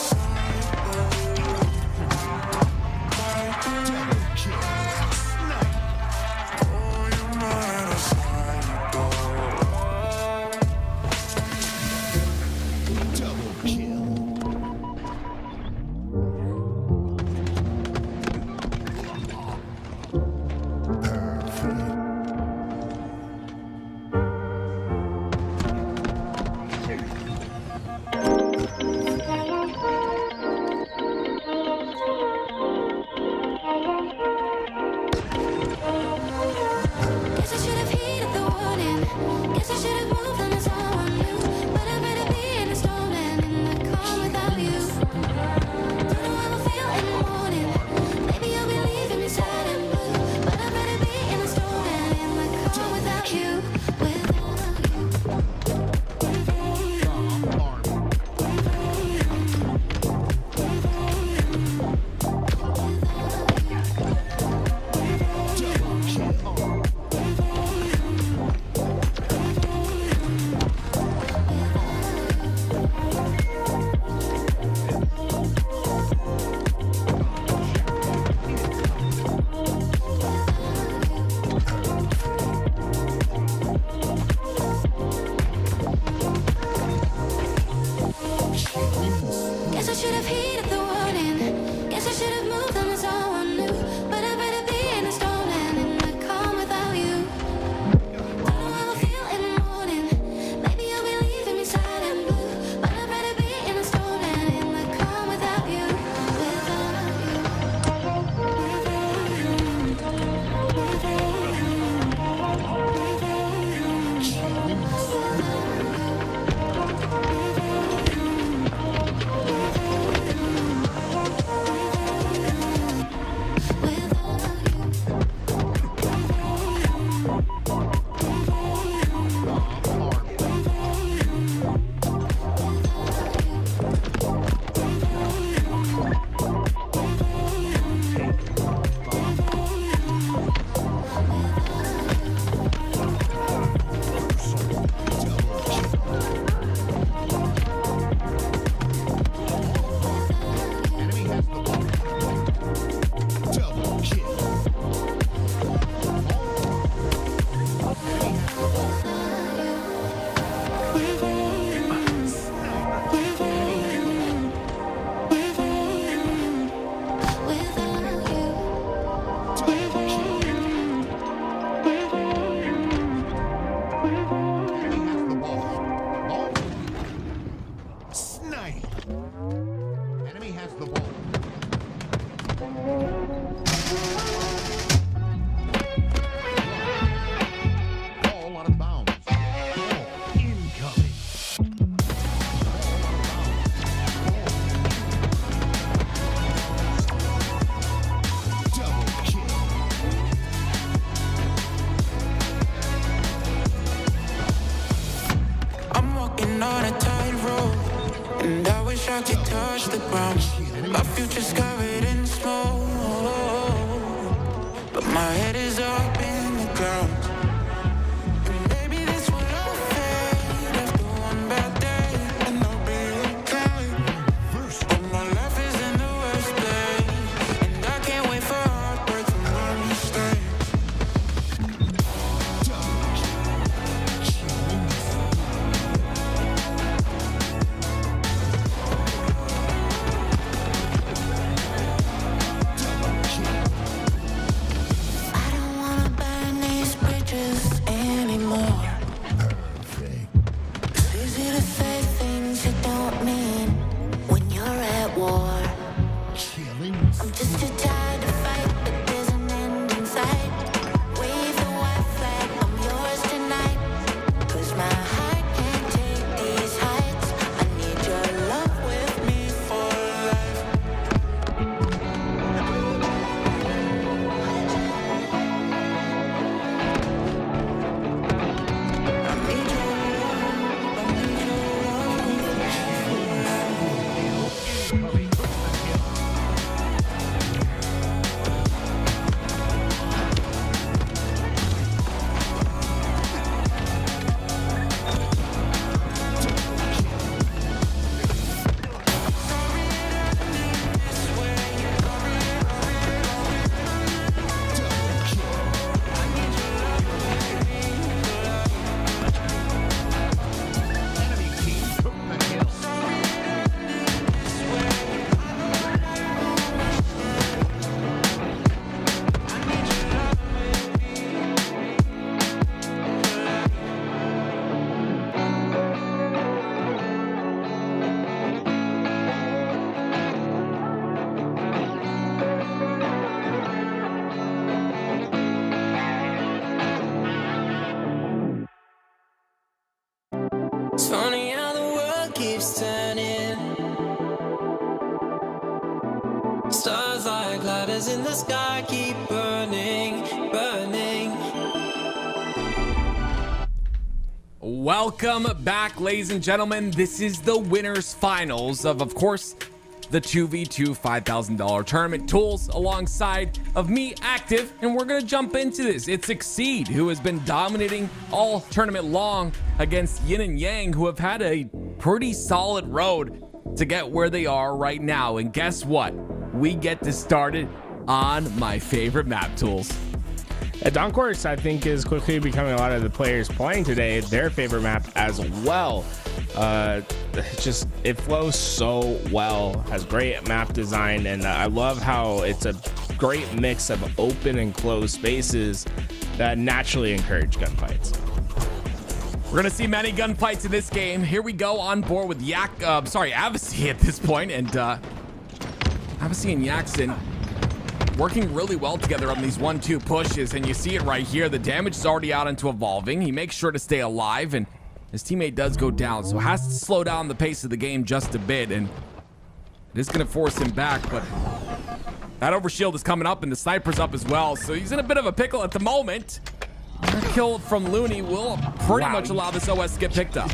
shocked you touched the ground. My future's covered in smoke, but my head is up in the clouds. And maybe this will all fade after one bad day, and I'll be okay. But my life is in the worst place, and I can't wait for heartbreak from my mistake. I don't wanna burn these bridges anymore. It's easy to say things you don't mean when you're at war. I'm just too tired to fight, but there's an end in sight. Wave the white flag, I'm yours tonight. 'Cause my heart can't take these heights. I need your love with me for life. I need your love, I need your love with me for life. It's funny how the world keeps turning. Stars like ladders in the sky keep burning, burning. Welcome back, ladies and gentlemen. This is the winners finals of course, the 2v2 $5,000 tournament. Tools alongside of me, Active, and we're gonna jump into this. It's Exceed, who has been dominating all tournament long against Yin and Yang, who have had a pretty solid road to get where they are right now. And guess what? We get to start it on my favorite map, Tools. Doncourse, I think, is quickly becoming a lot of the players playing today their favorite map as well. It flows so well, has great map design, and I love how it's a great mix of open and closed spaces that naturally encourage gunfights. We're gonna see many gunfights in this game. Here we go on board with Avicii at this point, and Avicii and Yaxon working really well together on these 1-2 pushes, and you see it right here. The damage is already out into Evolving. He makes sure to stay alive, and his teammate does go down, so has to slow down the pace of the game just a bit, and it is gonna force him back, but that overshield is coming up, and the sniper's up as well, so he's in a bit of a pickle at the moment. That kill from Looney will pretty much allow this OS to get picked up.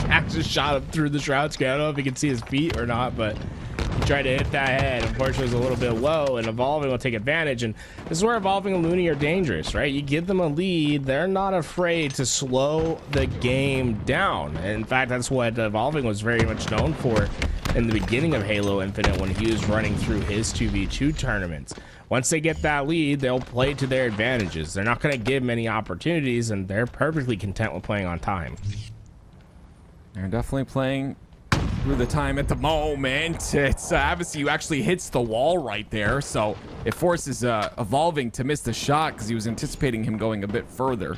Axe just shot him through the shroud screen. I don't know if you can see his feet or not, but he tried to hit that head. Unfortunately, it was a little bit low, and Evolving will take advantage. And this is where Evolving and Looney are dangerous, right? You give them a lead, they're not afraid to slow the game down. And in fact, that's what Evolving was very much known for in the beginning of Halo Infinite when he was running through his 2v2 tournaments. Once they get that lead, they'll play to their advantages. They're not going to give many opportunities, and they're perfectly content with playing on time. They're definitely playing through the time at the moment. It's Avicii who actually hits the wall right there, so it forces Evolving to miss the shot because he was anticipating him going a bit further.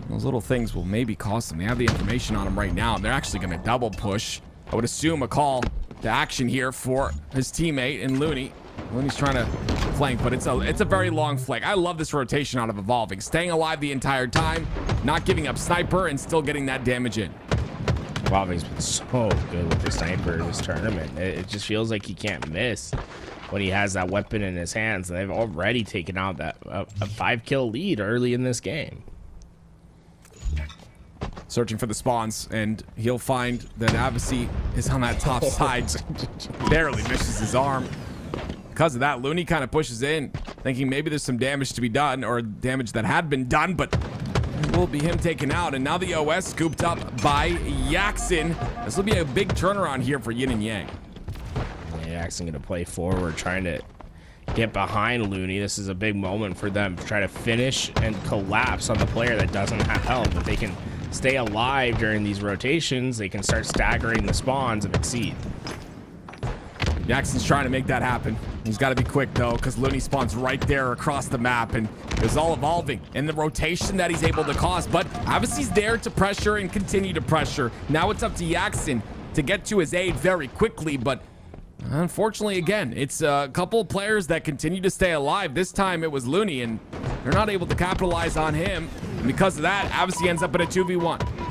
Those little things will maybe cost them. They have the information on him right now, and they're actually going to double push. I would assume a call to action here for his teammate and Looney. Looney's trying to flank, but it's a very long flank. I love this rotation out of Evolving, staying alive the entire time, not giving up sniper, and still getting that damage in. Evolving's been so good with the sniper this tournament. It just feels like he can't miss when he has that weapon in his hands, and they've already taken out that a 5-kill lead early in this game. searching for the spawns, and he'll find that Avicii is on that top side. Barely misses his arm. Because of that, Looney kind of pushes in, thinking maybe there's some damage to be done, or damage that had been done, but it will be him taken out. And now the OS scooped up by Yaxin. This will be a big turnaround here for Yin and Yang. Yeah, Yaxin going to play forward, trying to get behind Looney. This is a big moment for them to try to finish and collapse on the player that doesn't have health. If they can stay alive during these rotations, they can start staggering the spawns of Exceed. Jackson's trying to make that happen. He's got to be quick, though, because Looney spawns right there across the map, and it's all evolving in the rotation that he's able to cause. But Avicii's there to pressure and continue to pressure. Now it's up to Yaxin to get to his aid very quickly, but unfortunately, again, it's a couple of players that continue to stay alive. This time it was Looney, and they're not able to capitalize on him. And because of that, Avicii ends up in a 2v1.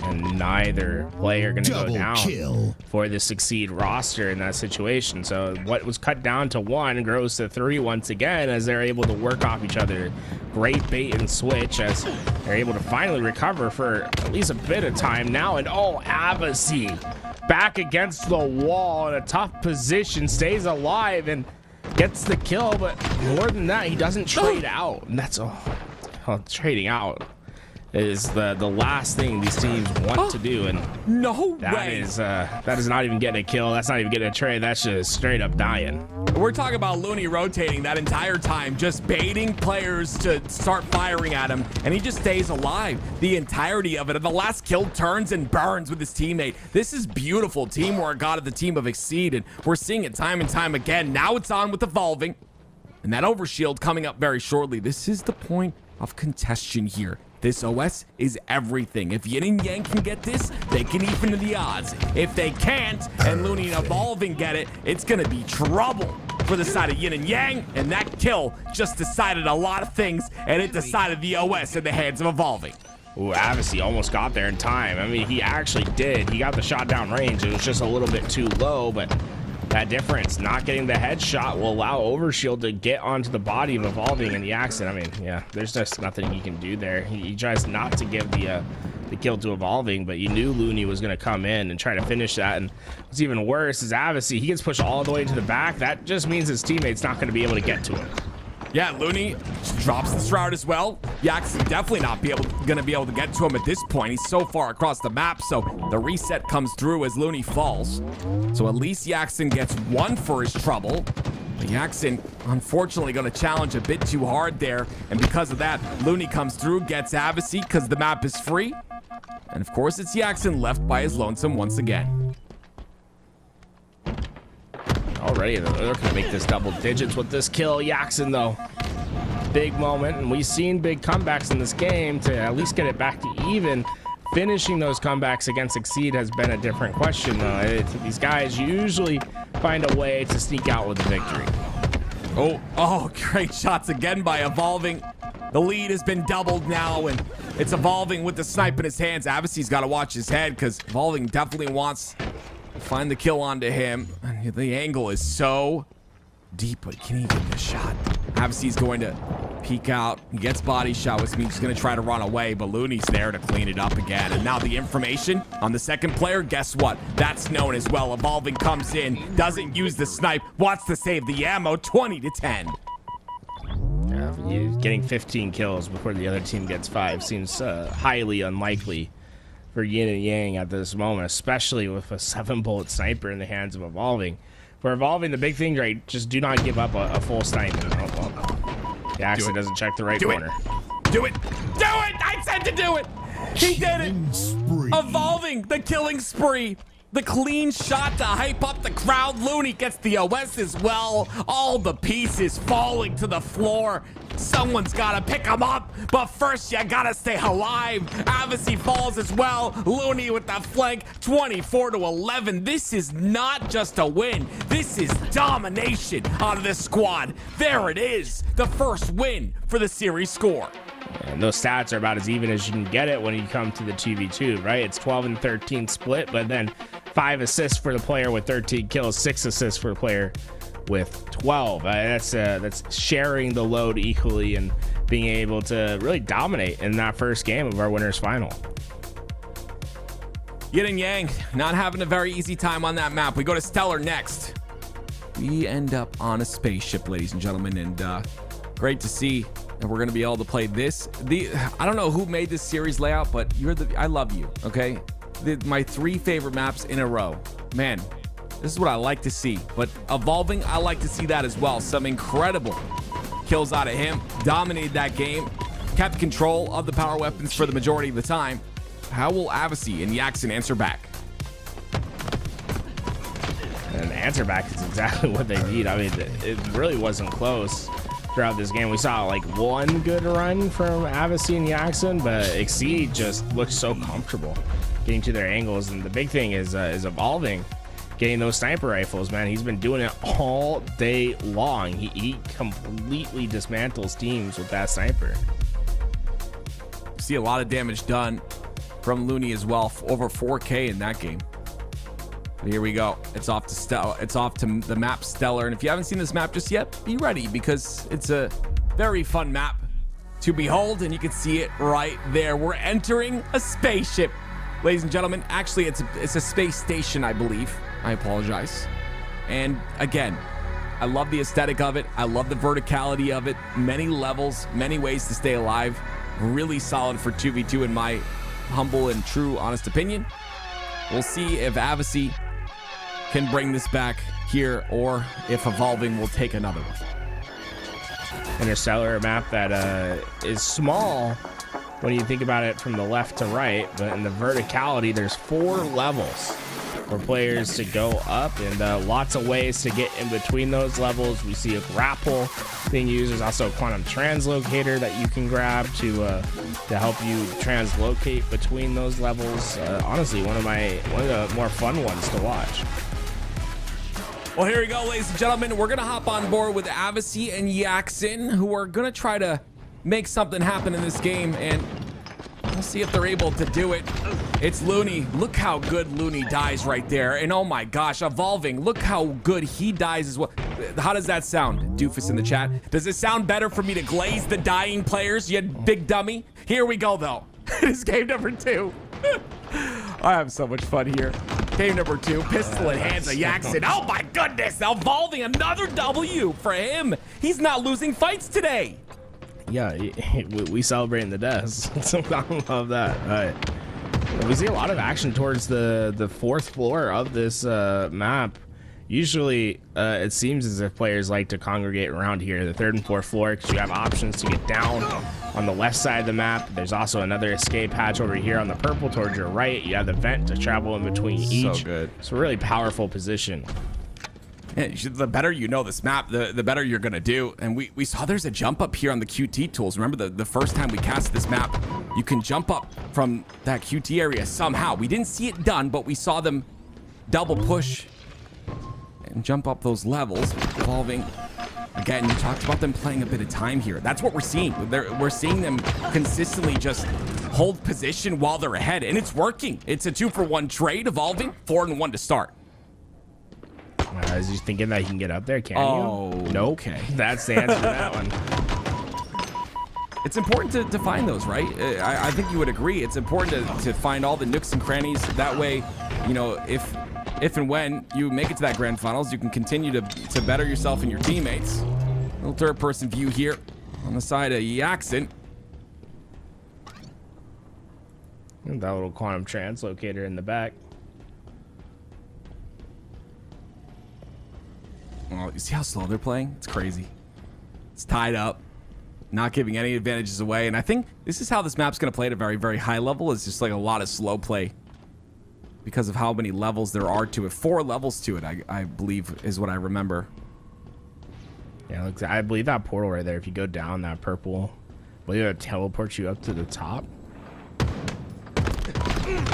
And neither player going to go Double down kill. for the Succeed roster in that situation. So what was cut down to 1 grows to 3 once again, as they're able to work off each other. Great bait and switch as they're able to finally recover for at least a bit of time now. And oh, Avicii back against the wall in a tough position, stays alive and gets the kill. But more than that, he doesn't trade out. And that's trading out is the last thing these teams want to do, and No that way. that is not even getting a kill. That's not even getting a trade. That's just straight up dying. We're talking about Looney rotating that entire time, just baiting players to start firing at him, and he just stays alive the entirety of it. And the last kill turns and burns with his teammate. This is beautiful teamwork out of the team of Exceed, and we're seeing it time and time again. Now it's on with Evolving, and that overshield coming up very shortly. This is the point of contention here. This OS is everything. If Yin and Yang can get this, they can even the odds. If they can't, and Looney and Evolving get it, it's gonna be trouble for the side of Yin and Yang, and that kill just decided a lot of things, and it decided the OS in the hands of Evolving. Ooh, Avicii almost got there in time. I mean, he actually did. He got the shot down range. It was just a little bit too low, but that difference, not getting the headshot, will allow Overshield to get onto the body of Evolving in the accident. I mean, yeah, there's just nothing he can do there. He tries not to give the kill to Evolving, but you knew Looney was going to come in and try to finish that. And what's even worse is Avicii. He gets pushed all the way to the back. That just means his teammate's not going to be able to get to him. Yeah, Looney drops the Shroud as well. Yaxin definitely not gonna be able to get to him at this point. He's so far across the map, so the reset comes through as Looney falls. So at least Yaxin gets 1 for his trouble. But Yaxin, unfortunately, gonna challenge a bit too hard there, and because of that, Looney comes through, gets Avicii because the map is free. And of course, it's Yaxin left by his lonesome once again. Already, they're gonna make this double digits with this kill. Yaxin, though, big moment, and we've seen big comebacks in this game to at least get it back to even. Finishing those comebacks against Exceed has been a different question, though. These guys usually find a way to sneak out with the victory. Oh, great shots again by Evolving. The lead has been doubled now, and it's Evolving with the snipe in his hands. Avicii's got to watch his head because Evolving definitely wants to find the kill onto him. The angle is so deep, but can he get the shot? Avicii's going to peek out. He gets body shot, which means he's going to try to run away, but Looney's there to clean it up again. And now the information on the second player, guess what? That's known as well. Evolving comes in, doesn't use the snipe, wants to save the ammo, 20-10. Getting 15 kills before the other team gets 5 seems highly unlikely for Yin and Yang at this moment, especially with a 7-bullet sniper in the hands of Evolving. For Evolving, the big thing, right, just do not give up a full snipe. The Axon doesn't check the right corner. Do it! Do it! I said to do it! He did it! Evolving the killing spree. The clean shot to hype up the crowd. Looney gets the OS as well. All the pieces falling to the floor. Someone's gotta pick him up, but first you gotta stay alive. Avicii falls as well. Looney with the flank, 24-11. This is not just a win. This is domination out of this squad. There it is, the first win for the series score. And those stats are about as even as you can get it when you come to the 2v2, right? It's 12 and 13 split, but then 5 assists for the player with 13 kills, 6 assists for the player with 12. That's sharing the load equally and being able to really dominate in that first game of our winners final. Yin and Yang not having a very easy time on that map. We go to Stellar next. We end up on a spaceship, ladies and gentlemen, and great to see that we're going to be able to play this. I don't know who made this series layout, but I love you, okay? My 3 favorite maps in a row. Man, this is what I like to see. But Evolving, I like to see that as well. Some incredible kills out of him. Dominated that game. Kept control of the power weapons for the majority of the time. How will Avicii and Yaxon answer back? And the answer back is exactly what they need. I mean, it really wasn't close throughout this game. We saw like one good run from Avicii and Yaxon, but Exceed just looked so comfortable getting to their angles. And the big thing is Evolving, getting those sniper rifles, man. He's been doing it all day long. He completely dismantles teams with that sniper. See a lot of damage done from Looney as well, over 4K in that game. But here we go. It's off to the map Stellar, and if you haven't seen this map just yet, be ready because it's a very fun map to behold, and you can see it right there. We're entering a spaceship, ladies and gentlemen. Actually, it's a space station, I believe. I apologize. And again, I love the aesthetic of it. I love the verticality of it. Many levels, many ways to stay alive. Really solid for 2v2 in my humble and true honest opinion. We'll see if Avicii can bring this back here or if Evolving will take another one. Interstellar, a map that is small when you think about it from the left to right, but in the verticality there's 4 levels for players to go up, and lots of ways to get in between those levels. We see a grapple being used. There's also a quantum translocator that you can grab to help you translocate between those levels. Honestly, one of the more fun ones to watch. Well, here we go, ladies and gentlemen. We're gonna hop on board with Avicii and Yaxon, who are gonna try to make something happen in this game, and we'll see if they're able to do it. It's Looney. Look how good Looney dies right there. And oh my gosh, Evolving, look how good he dies as well. How does that sound, Doofus in the chat? Does it sound better for me to glaze the dying players, you big dummy? Here we go, though. This game number 2. I have so much fun here. Game number 2, pistol in hands of Yaxon. Oh my goodness, Evolving, another W for him. He's not losing fights today. Yeah, we celebrating the deaths. So I love that. All right. We see a lot of action towards the 4th floor of this map. Usually, it seems as if players like to congregate around here, the 3rd and 4th floor, because you have options to get down on the left side of the map. There's also another escape hatch over here on the purple towards your right. You have the vent to travel in between each. So good. It's a really powerful position. Yeah, the better you know this map, the better you're gonna do. And we saw there's a jump up here on the QT tools. Remember the first time we cast this map, you can jump up from that QT area somehow. We didn't see it done, but we saw them double push and jump up those levels. Evolving. Again, you talked about them playing a bit of time here. That's what we're seeing. We're seeing them consistently just hold position while they're ahead, and it's working. It's a 2-for-1 trade. Evolving 4-1 to start. Is he thinking that he can get up there? Can you? Nope. Okay. That's the answer to that one. It's important to find those, right? I think you would agree. It's important to find all the nooks and crannies. That way, you know, if and when you make it to that grand finals, you can continue to better yourself and your teammates. Little third-person view here on the side of Yaxon. And that little quantum translocator in the back. Oh, you see how slow they're playing? It's crazy. It's tied up, not giving any advantages away. And I think this is how this map's going to play at a very, very high level. It's just like a lot of slow play because of how many levels there are to it. 4 levels to it, I believe, is what I remember. Yeah, look, I believe that portal right there, if you go down that purple, I believe it teleports you up to the top.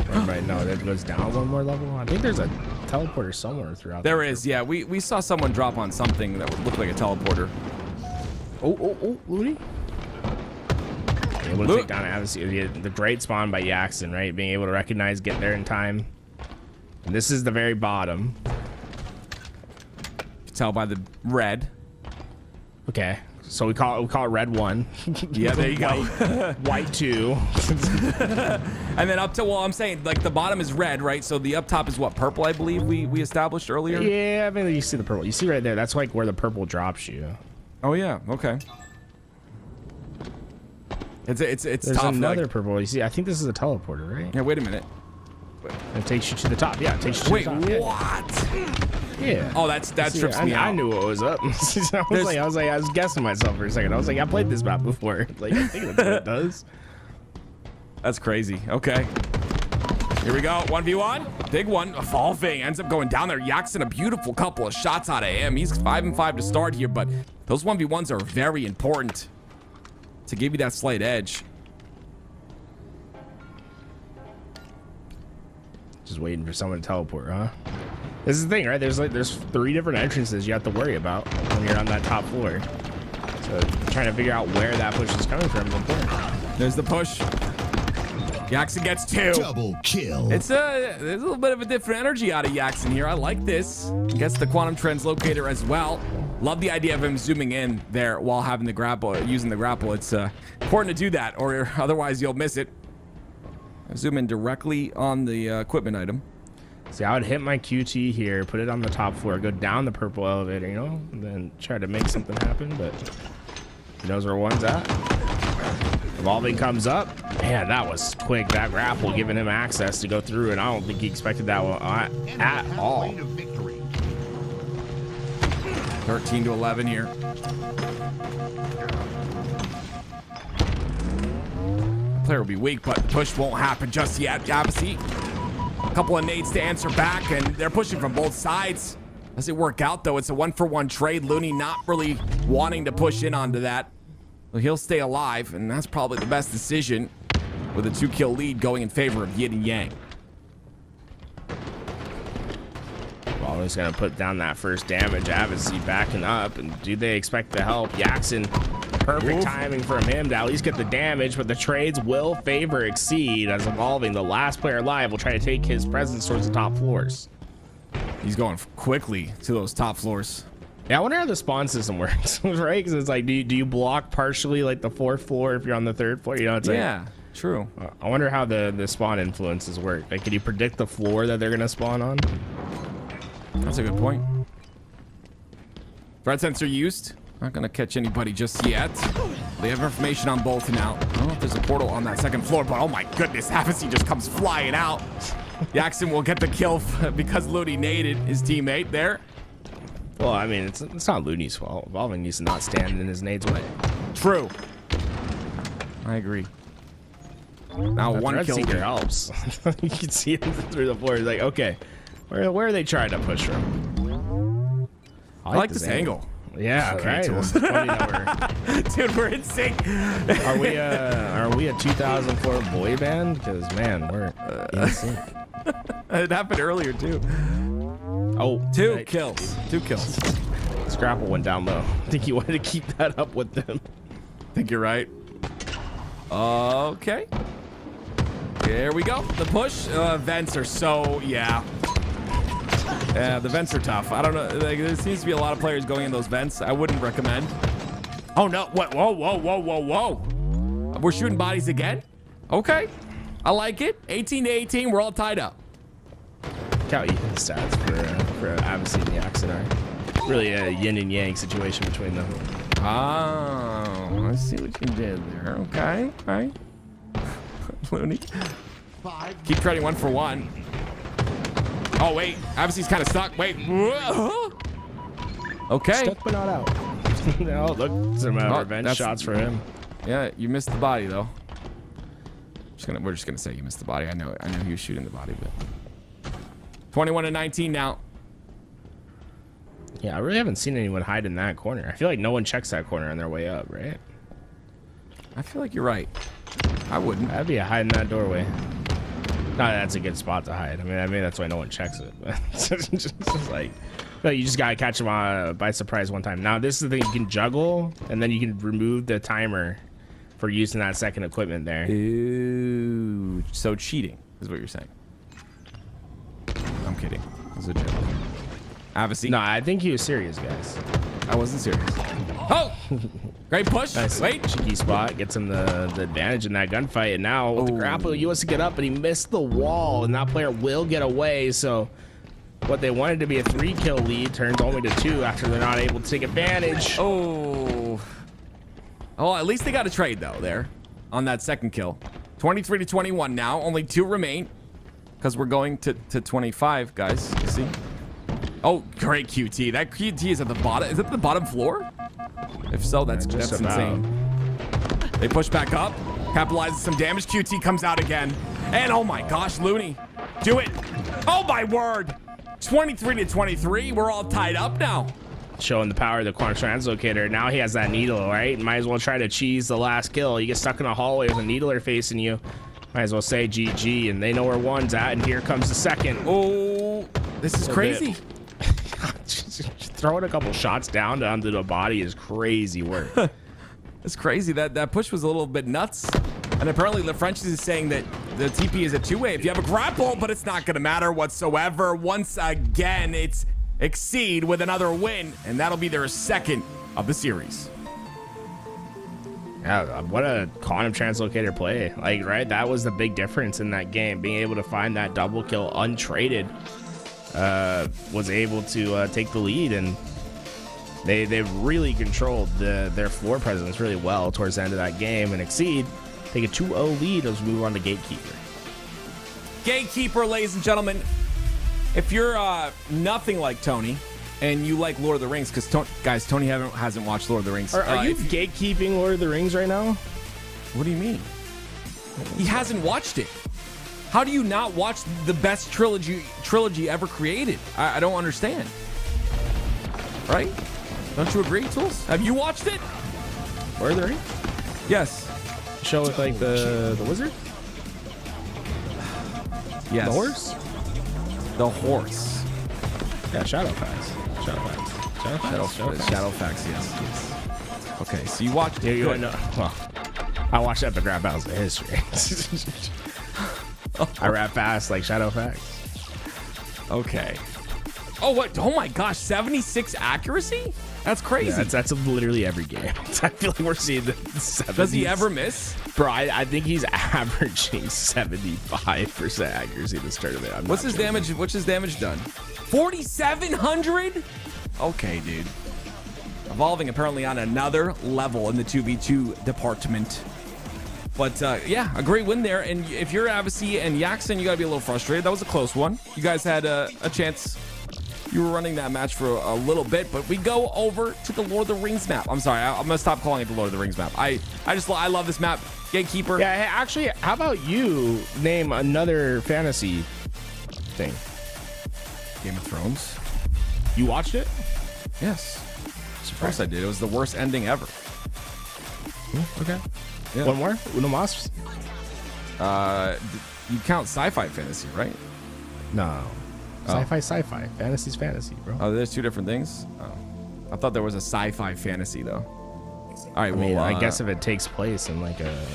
Right, no, that goes down one more level. I think there's a teleporter somewhere throughout. There is, yeah. We saw someone drop on something that would look like a teleporter. Oh, Looney. Able to take down Avicii. The great spawn by Yaxon, right? Being able to recognize, get there in time. And this is the very bottom. You can tell by the red. Okay, So we call it red 1. Yeah, there you go. White 2. And then up to, well, I'm saying like the bottom is red, right? So the up top is what, purple, I believe we established earlier. Yeah, I mean you see the purple. You see right there. That's like where the purple drops you. Oh yeah, okay. It's There's tough. another Like, purple. You see, I think this is a teleporter, right? yeah, wait a minute. It takes you to the top. Yeah, it takes you to Wait, the top. Yeah. what? Yeah. Oh, that trips me out. I knew what was up. I was guessing myself for a second. I was like, I played this map before. Like, I think that's what it does. That's crazy. Okay. Here we go. 1v1. Big one. Evolving. Ends up going down there. Yaxin, a beautiful couple of shots out of him. He's 5-5 to start here, but those 1v1s are very important to give you that slight edge. Just waiting for someone to teleport, huh? This is the thing, right? There's 3 different entrances you have to worry about when you're on that top floor. So trying to figure out where that push is coming from is important. There's the push. Yaxin gets 2. Double kill. There's a little bit of a different energy out of Yaxin here. I like this. Gets the quantum translocator as well. Love the idea of him zooming in there while having the grapple, using the grapple. It's important to do that, or otherwise you'll miss it. Zoom in directly on the equipment item. See, I would hit my QT here, put it on the top floor, go down the purple elevator, you know, and then try to make something happen, but he knows where one's at. Evolving comes up. Man, that was quick. That grapple giving him access to go through, and I don't think he expected that one at all. 13 to 11 here. Player will be weak, but the push won't happen just yet. Abasi, a couple of nades to answer back, and they're pushing from both sides. Does it work out though? It's a 1-for-1 trade. Looney not really wanting to push in onto that. Well, he'll stay alive, and that's probably the best decision with a 2-kill lead going in favor of Yin and Yang. Well, he's gonna put down that first damage. Avicii backing up, and do they expect the help? Yaxin, perfect timing from him to at least get the damage, but the trades will favor Exceed as Evolving, the last player alive, will try to take his presence towards the top floors. He's going quickly to those top floors. Yeah, I wonder how the spawn system works, right? Because it's like, do you block partially like the 4th floor if you're on the 3rd floor? You know, it's Yeah, true. I wonder how the spawn influences work. Like, can you predict the floor that they're gonna spawn on? That's a good point. Threat sensor used. Not gonna catch anybody just yet. They have information on both now. I don't know if there's a portal on that 2nd floor, but oh my goodness, Avicii just comes flying out. Yaxin will get the kill because Looney naded his teammate there. Well, I mean, it's not Looney's fault. Evolving needs to not stand in his nade's way. True. I agree. Now The one threat kill seeker helps. You can see him through the floor. He's like, okay, where are they trying to push from? I like this angle. Yeah, Okay, right. Tools. It's funny that Dude, we're in sync. are we a 2004 boy band? Because man, we're in sync. It happened earlier too. Oh, 2 right. kills. 2 kills. Scrapple went down low. I think he wanted to keep that up with them. I think you're right. Okay. Here we go. The push. Vents are so, yeah. Yeah, the vents are tough. I don't know. Like, there seems to be a lot of players going in those vents. I wouldn't recommend. Oh, no. What? Whoa, whoa, whoa, whoa, whoa. We're shooting bodies again? Okay. I like it. 18 to 18. We're all tied up. Count even stats for Avicii and Yaxin are really a yin and yang situation between them. Oh, I see what you did there. Okay. Okay. Looney. Keep trading 1-for-1. Oh, wait. Avicii's kind of stuck. Wait. Okay. Stuck but not out. Oh, look, some revenge shots for him. Yeah, you missed the body though. We're just gonna say you missed the body. I know he was shooting the body, but 21 to 19 now. Yeah, I really haven't seen anyone hide in that corner. I feel like no one checks that corner on their way up, right? I feel like you're right. I wouldn't. That'd be a hide in that doorway. No, that's a good spot to hide. I mean that's why no one checks it. But it's just like, you just gotta catch them by surprise one time. Now this is the thing, you can juggle, and then you can remove the timer for using that second equipment there. Ooh, so cheating is what you're saying. I'm kidding. It was a joke. Avicii. No, I think he was serious, guys. I wasn't serious. Oh! Great push. Nice Wait. cheeky spot, gets him the advantage in that gunfight. And now with the grapple, he wants to get up, but he missed the wall, and that player will get away. So what they wanted to be a 3-kill lead turns only to 2 after they're not able to take advantage. Oh, at least they got a trade though there on that second kill. 23-21 now. Only 2 remain because we're going to 25, guys. You see? Oh, great QT. That QT is at the bottom. Is it the bottom floor? If so, that's insane. They push back up, capitalizes some damage. QT comes out again. And oh my gosh, Looney. Do it. Oh my word. 23-23. We're all tied up now. Showing the power of the quantum translocator. Now he has that needle, right? Might as well try to cheese the last kill. You get stuck in a hallway with a needler facing you. Might as well say GG, and they know where 1's at, and here comes the 2nd. Oh, this is crazy. Throwing a couple shots down onto the body is crazy work. It's crazy. That push was a little bit nuts. And apparently the French is saying that the TP is a 2-way if you have a grapple, but it's not going to matter whatsoever. Once again, it's Exceed with another win, and that'll be their 2nd of the series. Yeah, what a quantum translocator play. Like, right? That was the big difference in that game. Being able to find that double kill untraded. Was able to take the lead, and they really controlled their floor presence really well towards the end of that game, and Exceed take a 2-0 lead as we move on to Gatekeeper. Gatekeeper, ladies and gentlemen. If you're nothing like Tony and you like Lord of the Rings, because Tony hasn't watched Lord of the Rings. Are you gatekeeping Lord of the Rings right now? What do you mean? He hasn't watched it. How do you not watch the best trilogy ever created? I don't understand. Right? Don't you agree, Tools? Have you watched it? Lord of the Rings? Yes. Show with like the wizard? Yes. The horse? The horse. Yeah, Shadowfax. Shadowfax, yes. Okay, so you watched it. You know, well, I watched Epigraph Battles of History. I rap fast like Shadowfax. Okay. Oh, what? Oh my gosh, 76 accuracy? That's crazy. Yeah, that's literally every game. I feel like we're seeing the 70s. Does he ever miss? Bro, I think he's averaging 75% accuracy this tournament. What's his damage? What's his damage done? 4,700? Okay, dude. Evolving apparently on another level in the 2v2 department. But yeah, a great win there. And if you're Avicii and Yaxon, you got to be a little frustrated. That was a close one. You guys had a chance. You were running that match for a little bit, but we go over to the Lord of the Rings map. I'm sorry, I'm gonna stop calling it the Lord of the Rings map. I love this map. Gatekeeper. Yeah, hey, actually, how about you name another fantasy thing? Game of Thrones. You watched it? Yes. Of course I did. It was the worst ending ever. Okay. Yeah. One more? Uno mas? You count sci-fi fantasy, right? No. Sci-fi. Fantasy's fantasy, bro. Oh, there's two different things? Oh. I thought there was a sci-fi fantasy, though. All right, I mean, I guess if it takes place in like a...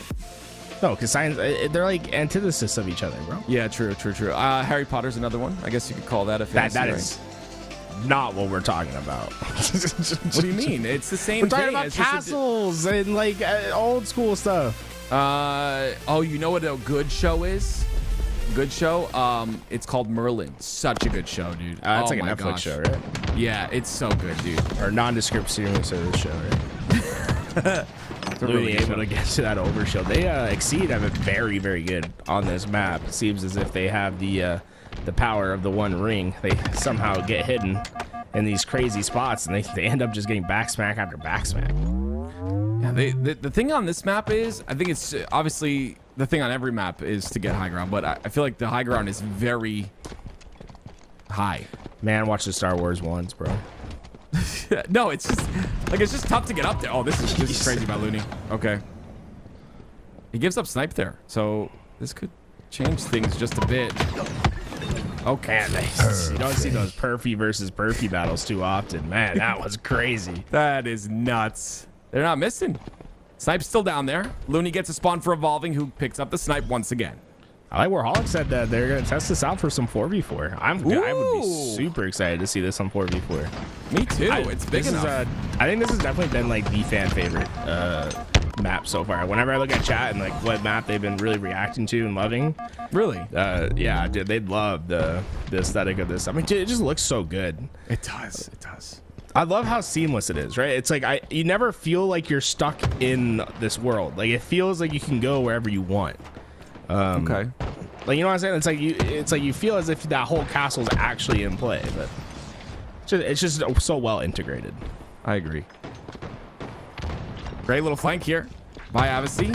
No, because science, they're like antithesis of each other, bro. Yeah, true. Harry Potter's another one. I guess you could call that a fantasy. That is not what we're talking about. What do you mean? It's the same thing. We're talking thing. about It's castles and like old school stuff. Oh, you know what a good show is? Good show? It's called Merlin. Such a good show, dude. It's like a Netflix show, right? Yeah, it's so good, dude. Or nondescript streaming service show, right? Really able to get to that overshield. They Exceed have it very, very good on this map. It seems as if they have the power of the One Ring. They somehow get hidden in these crazy spots, and they end up just getting back smack after back smack. Yeah, the thing on this map is, I think it's obviously the thing on every map is to get high ground, but I feel like the high ground is very high. Man, watch the Star Wars ones, bro. No, it's just tough to get up there. Oh, this is crazy about Looney. Okay. He gives up snipe there, so this could change things just a bit. Okay. Man, you don't see those Perfy versus Perfy battles too often. Man, that was crazy. That is nuts. They're not missing. Snipe's still down there. Looney gets a spawn for Evolving, who picks up the snipe once again. I like where Holic said that they're going to test this out for some 4v4. I would be Ooh. super excited to see this on 4v4. Me too. It's big enough. I think this has definitely been like the fan favorite map so far. Whenever I look at chat and like what map they've been really reacting to and loving. Really? Yeah, dude, they love the aesthetic of this. I mean, dude, it just looks so good. It does. It does. I love how seamless it is, right? It's like you never feel like you're stuck in this world. Like it feels like you can go wherever you want. Okay. Like, you know what I'm saying? It's like you feel as if that whole castle's actually in play, but it's just so well integrated. I agree. Great little flank here by Avicii.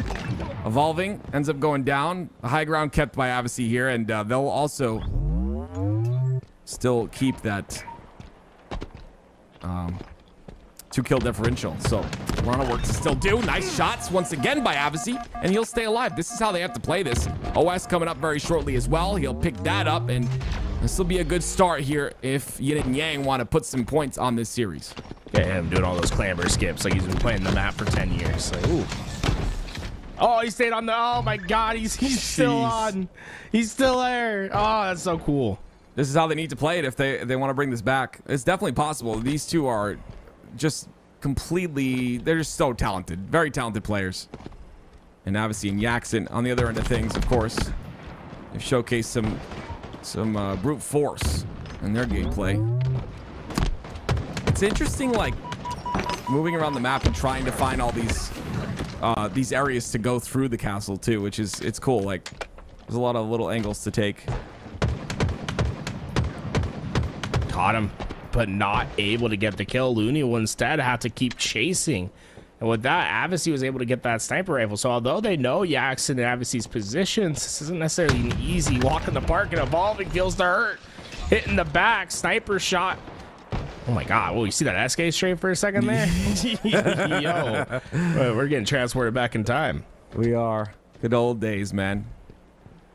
Evolving ends up going down. The high ground kept by Avicii here, and they'll also still keep that 2-kill differential. So a lot of work to still do. Nice shots once again by Avicii, and he'll stay alive. This is how they have to play this. OS coming up very shortly as well. He'll pick that up, and this will be a good start here if Yin and Yang want to put some points on this series. Yeah, him doing all those clamber skips like he's been playing the map for 10 years. Like, ooh. Oh, he stayed on the. Oh my God, he's still on. He's still there. Oh, that's so cool. This is how they need to play it if they want to bring this back. It's definitely possible. These two are just completely. They're just so talented, very talented players. And Avicii and Yaxon on the other end of things, of course, they've showcased some brute force in their gameplay. It's interesting, like moving around the map and trying to find all these areas to go through the castle too, which is it's cool. Like there's a lot of little angles to take. Caught him, but not able to get the kill. Looney will instead have to keep chasing. And with that, Avicii was able to get that sniper rifle. So although they know Yaxon and Avicii's positions, this isn't necessarily an easy walk in the park, and Evolving feels the hurt. Hitting the back, sniper shot. Oh my God, well, you see that SK straight for a second there? Yo, we're getting transported back in time. We are. Good old days, man.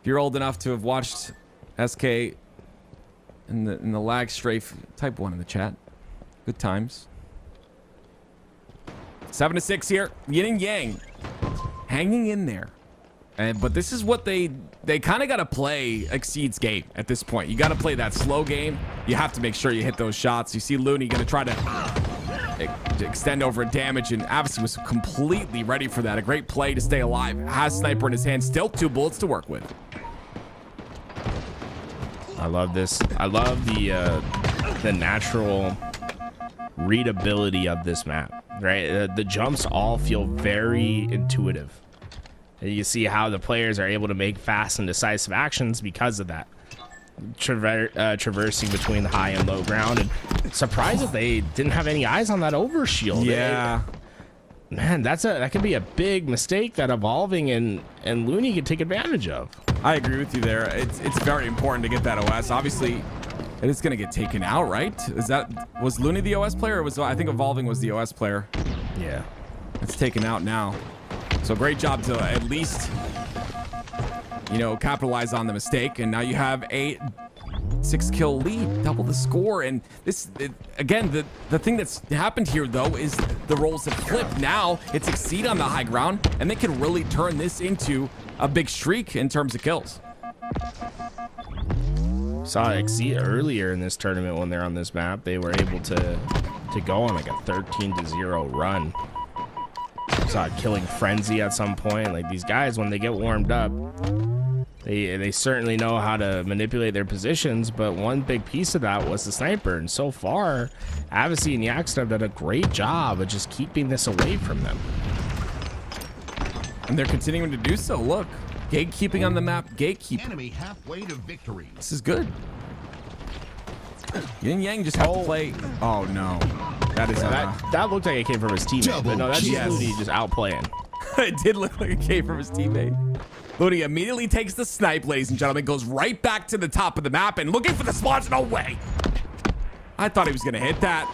If you're old enough to have watched SK in the lag strafe, type 1 in the chat. Good times. 7-6 here. Yin and Yang hanging in there. But this is what they kind of got to play Exceed's game at this point. You got to play that slow game. You have to make sure you hit those shots. You see Looney going to try to extend over damage, and Avicii was completely ready for that. A great play to stay alive. Has sniper in his hand. Still 2 bullets to work with. I love this. I love the natural readability of this map, right? The jumps all feel very intuitive. And you see how the players are able to make fast and decisive actions because of that. Traversing between the high and low ground. And surprised that they didn't have any eyes on that overshield. Yeah. Man, that could be a big mistake that Evolving and Looney could take advantage of. I agree with you there. It's very important to get that OS. Obviously, it is going to get taken out, right? Was Looney the OS player, or I think Evolving was the OS player? Yeah. It's taken out now. So great job to at least, capitalize on the mistake. And now you have a 6-kill lead, double the score. And again, the thing that's happened here, though, is the roles have flipped. Now it's Exceed on the high ground, and they can really turn this into a big streak in terms of kills. Saw Exceed earlier in this tournament when they're on this map. They were able to go on like a 13-0 run. Saw Killing Frenzy at some point. Like, these guys, when they get warmed up, they certainly know how to manipulate their positions, but one big piece of that was the sniper. And so far, Avicii and Yaxon have done a great job of just keeping this away from them. And they're continuing to do so. Look, gatekeeping on the map, gatekeeping. Enemy halfway to victory. This is good. Yin Yang just have to play. Oh no, that is that looked like it came from his teammate. But no, that's Looney just outplaying. It did look like it came from his teammate. Looney immediately takes the snipe, ladies and gentlemen, goes right back to the top of the map and looking for the spawns. No way. I thought he was gonna hit that.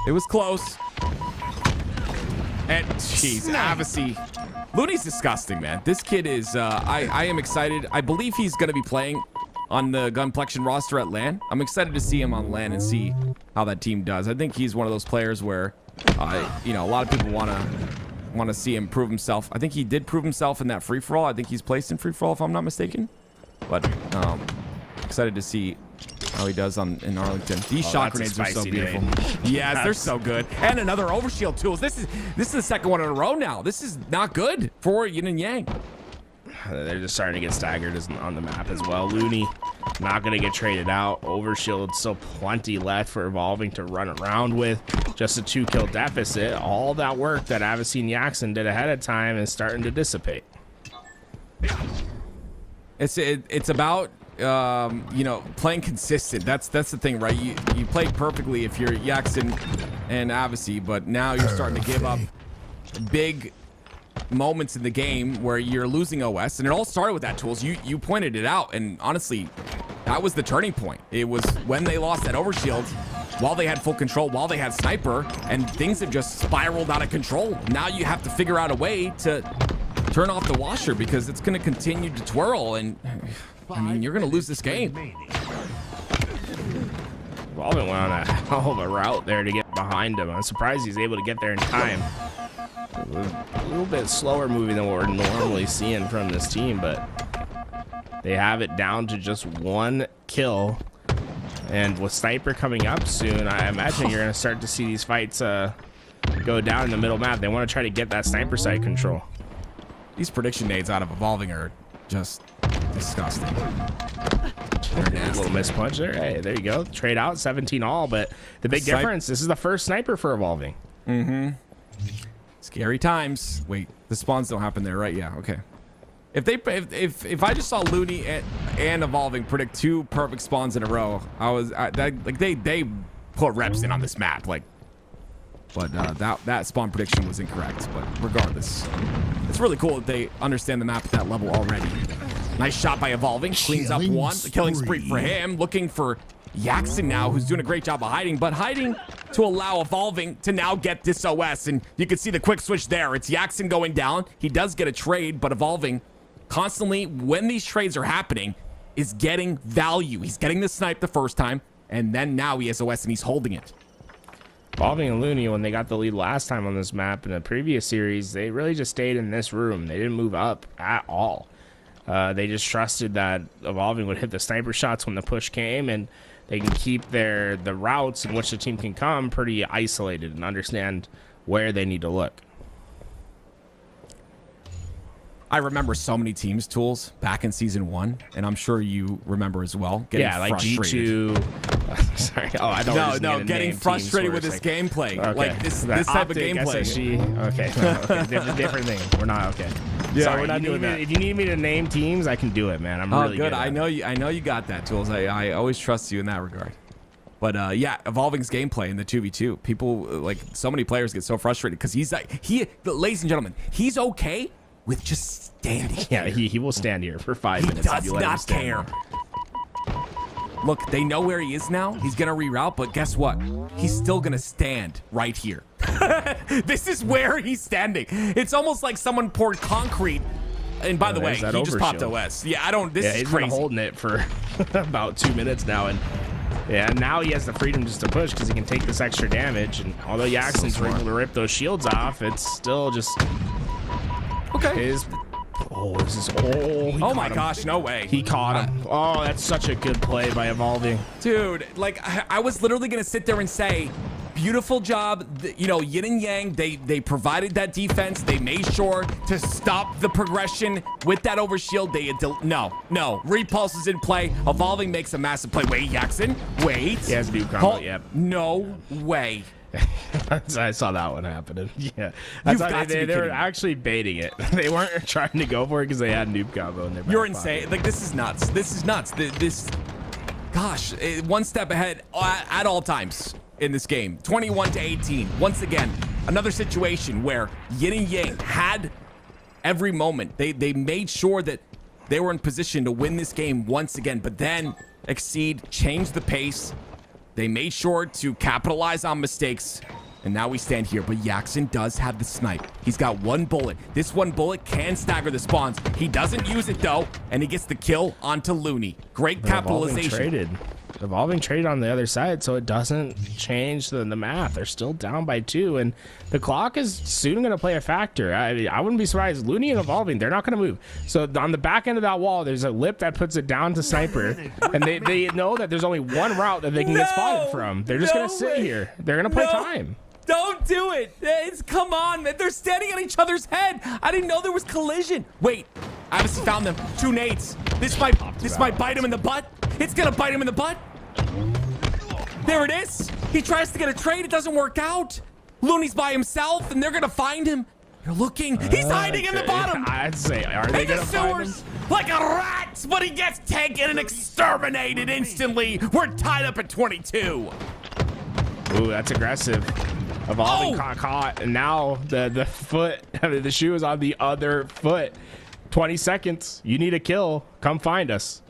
It was close. And jeez, Avicii. Looney's disgusting, man. This kid is. I am excited. I believe he's gonna be playing on the Gunplexion roster at LAN. I'm excited to see him on LAN and see how that team does. I think he's one of those players where, a lot of people want to see him prove himself. I think he did prove himself in that free-for-all. I think he's placed in free-for-all, if I'm not mistaken. But excited to see how he does in Arlington. These shot that's a grenades are so spicy beautiful. name. Yes, they're so good. And another overshield tools. This is the second one in a row now. This is not good for Yin and Yang. They're just starting to get staggered on the map as well. Looney not going to get traded out. Overshield still plenty left for Evolving to run around with. Just a 2-kill deficit. All that work that Avicii Jackson did ahead of time is starting to dissipate. It's about playing consistent. That's the thing, right? You play perfectly if you're Jackson and Avicii, but now you're starting to give up big moments in the game where you're losing OS, and it all started with that tools. You pointed it out, and honestly, that was the turning point. It was when they lost that overshield, while they had full control, while they had sniper, and things have just spiraled out of control. Now you have to figure out a way to turn off the washer because it's going to continue to twirl, and I mean, you're going to lose this game. Evolving went on a hell of a route there to get behind him. I'm surprised he's able to get there in time. A little bit slower moving than what we're normally seeing from this team, but they have it down to just 1 kill. And with Sniper coming up soon, I imagine you're going to start to see these fights go down in the middle map. They want to try to get that Sniper side control. These prediction nades out of Evolving are just disgusting. A little miss punch there. Hey, there you go. Trade out 17 all, but the big difference, this is the first Sniper for Evolving. Scary times. Wait, the spawns don't happen there, right? Yeah, okay. If I just saw Looney and Evolving predict 2 perfect spawns in a row, they put reps in on this map, but that spawn prediction was incorrect. But regardless, it's really cool that they understand the map at that level already. Nice shot by Evolving, cleans up one. The killing spree for him, looking for Jackson now, who's doing a great job of hiding to allow Evolving to now get this OS. And you can see the quick switch there. It's Jackson going down. He does get a trade, but Evolving constantly, when these trades are happening, is getting value. He's getting the snipe the first time, and then now he has OS and he's holding it. Evolving and Looney, when they got the lead last time on this map in the previous series, they really just stayed in this room. They didn't move up at all. They just trusted that Evolving would hit the sniper shots when the push came, and they can keep the routes in which the team can come pretty isolated and understand where they need to look. I remember so many teams tools back in season 1, and I'm sure you remember as well. Like frustrated. G2. Sorry. Oh, I don't. Getting frustrated with this gameplay. Okay. Like this type of gameplay. SSG. Okay. No, okay. Different thing. We're not okay. Yeah, sorry, we're not doing that. If you need me to name teams, I can do it, man. I'm really good. I know you got that, tools. I always trust you in that regard. But Evolving's gameplay in the 2v2. People so many players get so frustrated because ladies and gentlemen, he's okay with just standing. Yeah, he will stand here for 5 minutes. He does not care. Look, they know where he is now. He's going to reroute, but guess what? He's still going to stand right here. This is where he's standing. It's almost like someone poured concrete. And by the way, he just popped OS. Yeah, this is he's crazy. Been holding it for about 2 minutes now. And yeah, now he has the freedom just to push because he can take this extra damage. And although Jackson's able to rip those shields off, it's still just... Okay. Oh my gosh, no way. He caught him. Oh, that's such a good play by Evolving. Dude, I was literally going to sit there and say, beautiful job. Yin and Yang, they provided that defense. They made sure to stop the progression with that overshield. No. Repulse is in play. Evolving makes a massive play. Wait, Jackson. Wait. He has noob combo, yep. No way. I saw that one happening. Yeah, they were actually baiting it. They weren't trying to go for it because they had noob combo in their back You're insane. pocket. This is nuts. Gosh, one step ahead at all times in this game. 21-18. Once again, another situation where Yin and Yang had every moment. They made sure that they were in position to win this game once again, but then Exceed changed the pace. They made sure to capitalize on mistakes, and now we stand here. But Jackson does have the snipe. He's got 1 bullet. This 1 bullet can stagger the spawns. He doesn't use it, though, and he gets the kill onto Looney. Great capitalization. Traded. Evolving traded on the other side, so it doesn't change the math. They're still down by 2, and the clock is soon going to play a factor. I wouldn't be surprised. Looney and Evolving, they're not going to move. So on the back end of that wall, there's a lip that puts it down to Sniper, and they know that there's only one route that they can get spotted from. They're just going to sit here. They're going to play time. Don't do it. Come on, man. They're standing on each other's head. I didn't know there was collision. Wait, I obviously found them. 2 nades. This might bite him in the butt. It's gonna bite him in the butt. There it is. He tries to get a trade. It doesn't work out. Looney's by himself, and they're gonna find him. You're looking. He's hiding in the bottom. I'd say, are they gonna find him? Like a rat, but he gets taken and exterminated instantly. We're tied up at 22. Ooh, that's aggressive. Evolving caught, and now the foot, the shoe is on the other foot. 20 seconds. You need a kill. Come find us.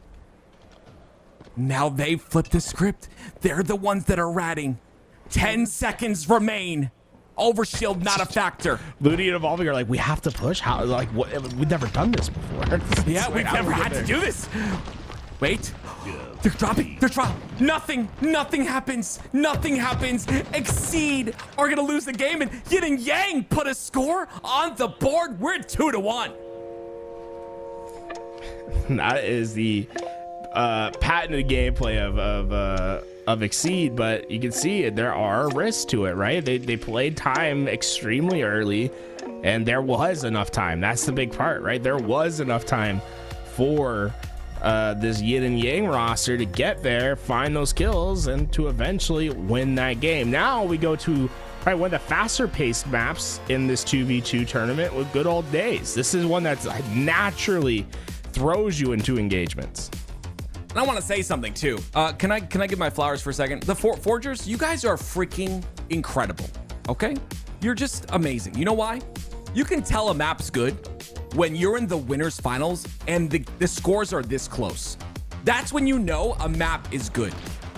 Now they flip the script. They're the ones that are ratting. 10 seconds remain. Overshield not a factor. Looney and Evolving are like, we have to push. How? Like, what? We've never done this before. Yeah, we've never had to do this. Wait. They're dropping. They're dropping. Nothing happens. Nothing happens. Exceed are gonna lose the game, and Yin and Yang put a score on the board. We're at 2-1. That is the patented gameplay of Exceed, but you can see it. There are risks to it, right? They played time extremely early, and there was enough time. That's the big part, right? There was enough time for this Yin and Yang roster to get there, find those kills, and to eventually win that game. Now we go to probably one of the faster paced maps in this 2v2 tournament with Good Old Days. This is one that's naturally throws you into engagements. And I want to say something too. Can I give my flowers for a second? The Forgers, you guys are freaking incredible. Okay, you're just amazing. You know why? You can tell a map's good when you're in the winners finals and the scores are this close. That's when you know a map is good.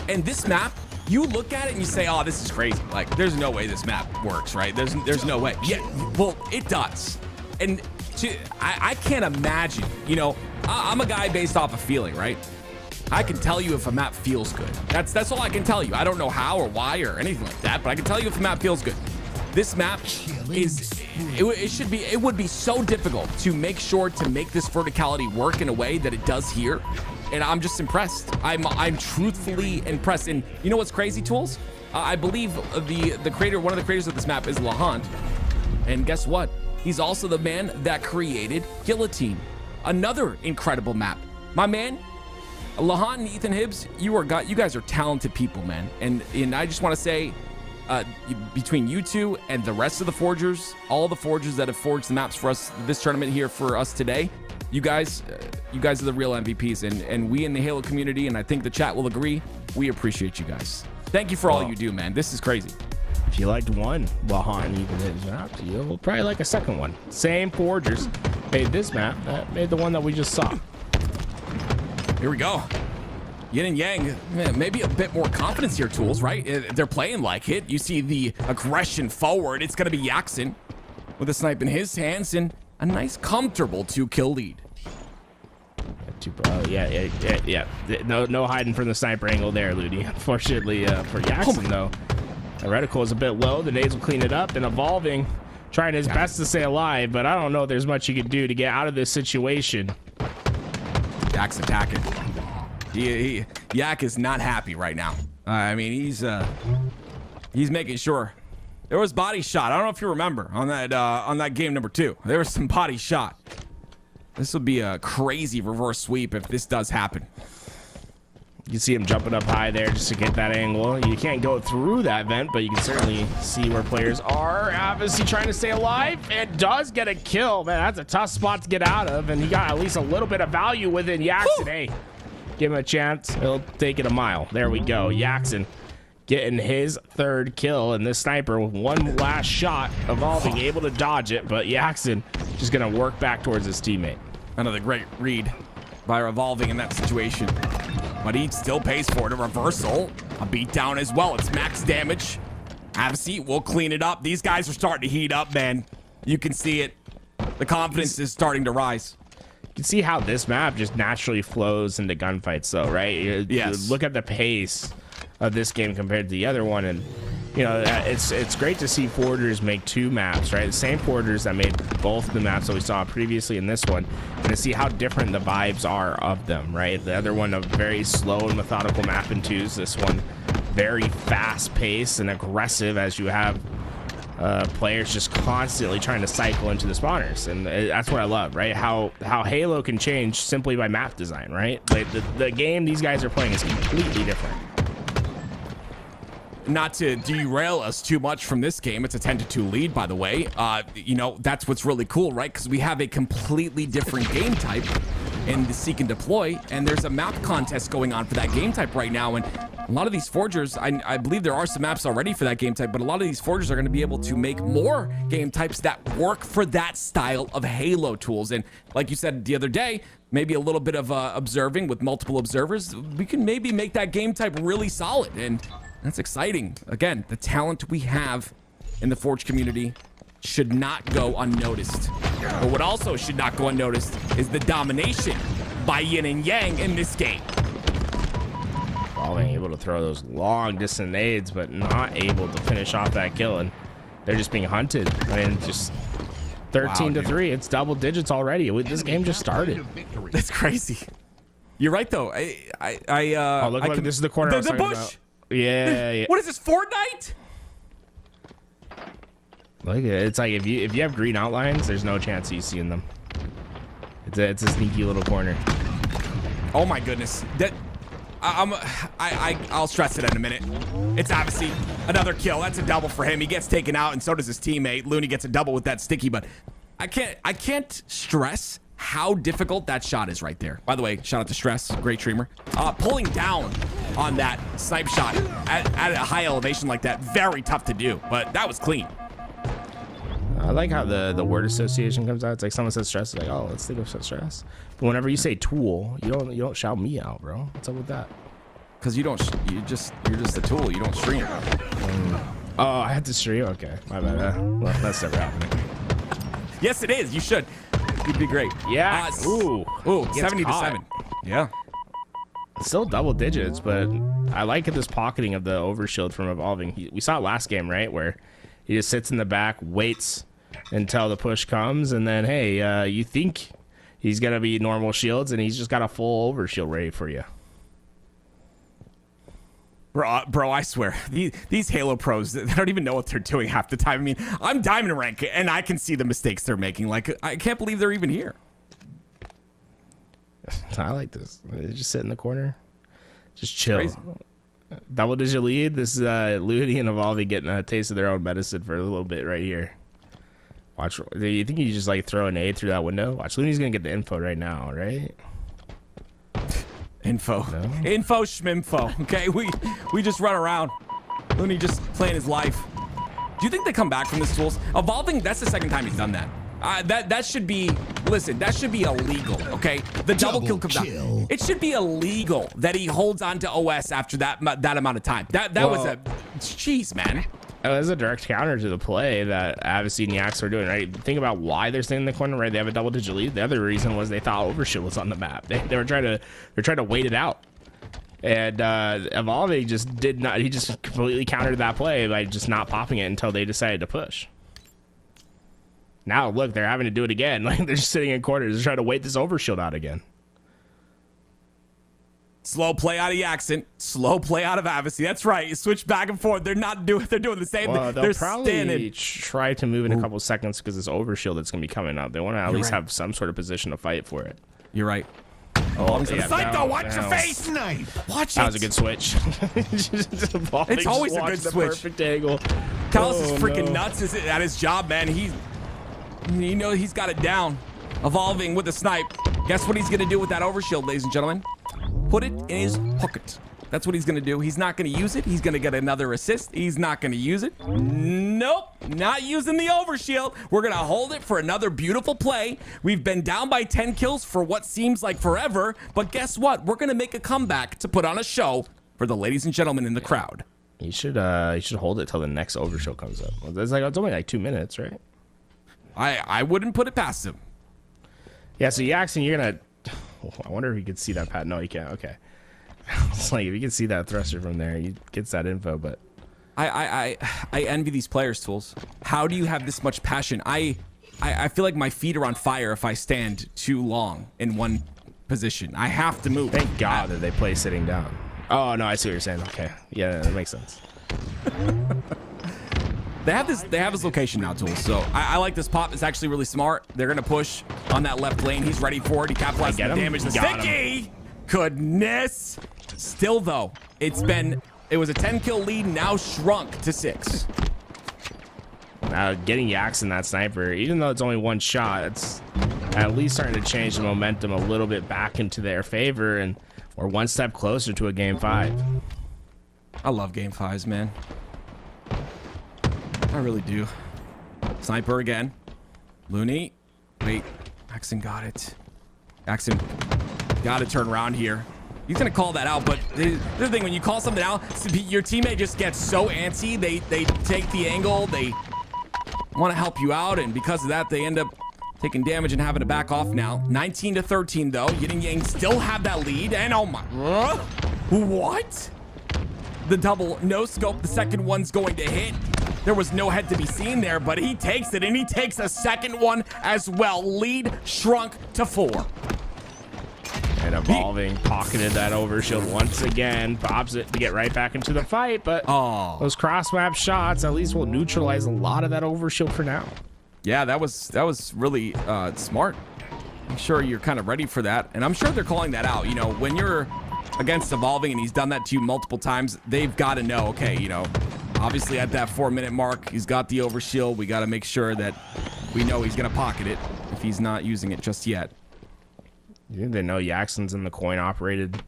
And this map, you look at it and you say, oh, this is crazy. Like, there's no way this map works, right? There's no way. Yeah, well, it does. And I can't imagine, you know, I'm a guy based off of feeling, right? I can tell you if a map feels good. That's all I can tell you. I don't know how or why or anything like that, but I can tell you if a map feels good. This map it would be so difficult to make sure to make this verticality work in a way that it does here. And I'm just impressed. I'm truthfully impressed. And you know what's crazy, Tools? I believe the creator, one of the creators of this map is Lahant. And guess what? He's also the man that created Guillotine, another incredible map. My man, Lahant and Ethan Hibbs, you guys are talented people, man. And I just want to say, between you two and the rest of the Forgers, all the Forgers that have forged the maps for us this tournament here for us today, you guys are the real MVPs, and we in the Halo community, and I think the chat will agree, we appreciate you guys. Thank you for all you do, man. This is crazy. If you liked one Lahant and Ethan Hibbs map, you'll probably like a second one. Same Forgers made this map, that made the one that we just saw. Here we go. Yin and Yang, maybe a bit more confidence here, Tools, right? They're playing like it. You see the aggression forward. It's going to be Yaxin with a snipe in his hands and a nice, comfortable 2-kill lead. Yeah. No hiding from the sniper angle there, Ludi. Unfortunately for Yaxin, though, the reticle is a bit low. The nades will clean it up, and Evolving trying his best to stay alive, but I don't know if there's much he can do to get out of this situation. Yak's attacking. Yak is not happy right now. I mean, he's making sure. There was body shot. I don't know if you remember on that game number 2. There was some body shot. This will be a crazy reverse sweep if this does happen. You can see him jumping up high there just to get that angle. You can't go through that vent, but you can certainly see where players are. Obviously trying to stay alive and does get a kill. Man, that's a tough spot to get out of, and he got at least a little bit of value within Yaxin. Hey, give him a chance. He'll take it a mile. There we go. Yaxin getting his 3rd kill, and this sniper with one last shot, Evolving able to dodge it, but Yaxin just going to work back towards his teammate. Another great read by Evolving in that situation. But he still pays for it. A reversal, a beatdown as well. It's max damage. Have a seat. We'll clean it up. These guys are starting to heat up, man. You can see it. The confidence is starting to rise. can see how this map just naturally flows into gunfights, though, right? Yes. Look at the pace of this game compared to the other one, and you know, it's great to see forgers make 2 maps, right? The same forgers that made both the maps that we saw previously in this one, and to see how different the vibes are of them, right? The other one, a very slow and methodical map in 2s. This one, very fast paced and aggressive, as you have players just constantly trying to cycle into the spawners, and that's what I love, right? How Halo can change simply by map design, right? Like the game these guys are playing is completely different. Not to derail us too much from this game, it's a 10-2 lead, by the way. You know, that's what's really cool, right? Because we have a completely different game type in the seek and deploy, and there's a map contest going on for that game type right now. And a lot of these forgers, I believe there are some maps already for that game type, but a lot of these forgers are going to be able to make more game types that work for that style of Halo tools. And like you said the other day, maybe a little bit of observing with multiple observers, we can maybe make that game type really solid. And that's exciting. Again, the talent we have in the Forge community should not go unnoticed. But what also should not go unnoticed is the domination by Yin and Yang in this game. Being able to throw those long distance nades, but not able to finish off that kill, and they're just being hunted. I mean, just 13-3. It's double digits already. This game just started. That's crazy. You're right, though. Oh, look! This is the corner. I was The talking bush. about. Yeah. What is this, Fortnite? Like it's like if you have green outlines, there's no chance of you seeing them. It's a sneaky little corner. Oh my goodness. I'll stress it in a minute. It's obviously another kill. That's a double for him. He gets taken out, and so does his teammate. Looney gets a double with that sticky, but I can't stress how difficult that shot is right there. By the way, shout out to Stress, great streamer. Pulling down on that snipe shot at a high elevation like that, very tough to do, but that was clean. I like how the word association comes out. It's like someone says stress, it's like, oh, let's think of stress. But whenever you say tool, you don't shout me out, bro. What's up with that? Because you're just a tool. You don't stream. Oh, I had to stream. Okay, my bad. Well, that's never happening. Yes, it is. You should. You'd be great. Yeah. Ooh, 70-7. Yeah. Still double digits, but I like this pocketing of the overshield from evolving. We saw it last game, right, where he just sits in the back, waits until the push comes, and then hey, you think he's gonna be normal shields, and he's just got a full overshield ready for you. Bro, I swear, these Halo pros, they don't even know what they're doing half the time. I mean, I'm diamond rank, and I can see the mistakes they're making. Like, I can't believe they're even here. I like this. They just sit in the corner, just chill. Crazy. Double digit lead. This is Looney and Evolving getting a taste of their own medicine for a little bit right here. Watch. Do you think you just like throw an aid through that window? Watch. Looney's gonna get the info right now, right? Info. No? Info schmimfo. Okay, we just run around. Looney just playing his life. Do you think they come back from this tools? Evolving, that's the second time he's done that. That should be, listen, that should be illegal, okay? The double kill comes out. It should be illegal that he holds on to OS after that amount of time. That was a, jeez, man. It was a direct counter to the play that Avicii and Yax were doing, right? Think about why they're staying in the corner, right? They have a double digit lead. The other reason was they thought Overshield was on the map. They were trying to wait it out. And Evolving just did not, he just completely countered that play by just not popping it until they decided to push. Now, look, they're having to do it again. Like, they're just sitting in corners. They're trying to wait this overshield out again. Slow play out of Yaxon. Slow play out of Avicii. That's right. You switch back and forth. They're doing the same thing. They'll probably try to move in a couple seconds because this overshield that's going to be coming up. They want to at least have some sort of position to fight for it. You're right. Oh, Psycho, watch your face. Watch it. That was a good switch. It's always a good switch. Perfect angle. Callus is freaking nuts at his job, man. He's got it down. Evolving with a snipe. Guess what he's going to do with that overshield, ladies and gentlemen? Put it in his pocket. That's what he's going to do. He's not going to use it. He's going to get another assist. He's not going to use it. Nope. Not using the overshield. We're going to hold it for another beautiful play. We've been down by 10 kills for what seems like forever. But guess what? We're going to make a comeback to put on a show for the ladies and gentlemen in the crowd. You should hold it till the next overshield comes up. It's only like 2 minutes, right? I wouldn't put it past him. Yeah, so Jackson, you're gonna. I wonder if you could see that pat. No, you can't. Okay. It's like if you can see that thruster from there, he gets that info. But I envy these players, Tools. How do you have this much passion? I feel like my feet are on fire if I stand too long in one position. I have to move. thank God that they play sitting down. Oh no, I see what you're saying. Okay, yeah, that makes sense. They have this location now, Tools. So I like this pop. It's actually really smart. They're gonna push on that left lane. He's ready for it. He capitalized on the damage. The sticky. Goodness. Still though, it was a 10-kill lead, now shrunk to 6. Now getting Jackson that sniper, even though it's only one shot, it's at least starting to change the momentum a little bit back into their favor, and we're one step closer to a game 5. I love game 5s, man. I really do. Sniper again. Looney. Wait. Jackson got it. Jackson got to turn around here. He's going to call that out, but the thing, when you call something out, your teammate just gets so antsy. They take the angle. They want to help you out, and because of that, they end up taking damage and having to back off now. 19-13, though. Yin and Yang still have that lead, and oh my... What? The double no scope. The second one's going to hit. There was no head to be seen there, but he takes it, and he takes a second one as well. Lead shrunk to 4. And Evolving pocketed that overshield once again, pops it to get right back into the fight, but those cross-map shots at least will neutralize a lot of that overshield for now. Yeah, that was really smart. I'm sure you're kind of ready for that, and I'm sure they're calling that out. You know, when you're against Evolving and he's done that to you multiple times, they've got to know, okay, you know, obviously at that 4-minute mark, he's got the overshield. We got to make sure that we know he's going to pocket it if he's not using it just yet. You think they know Jackson's in the coin-operated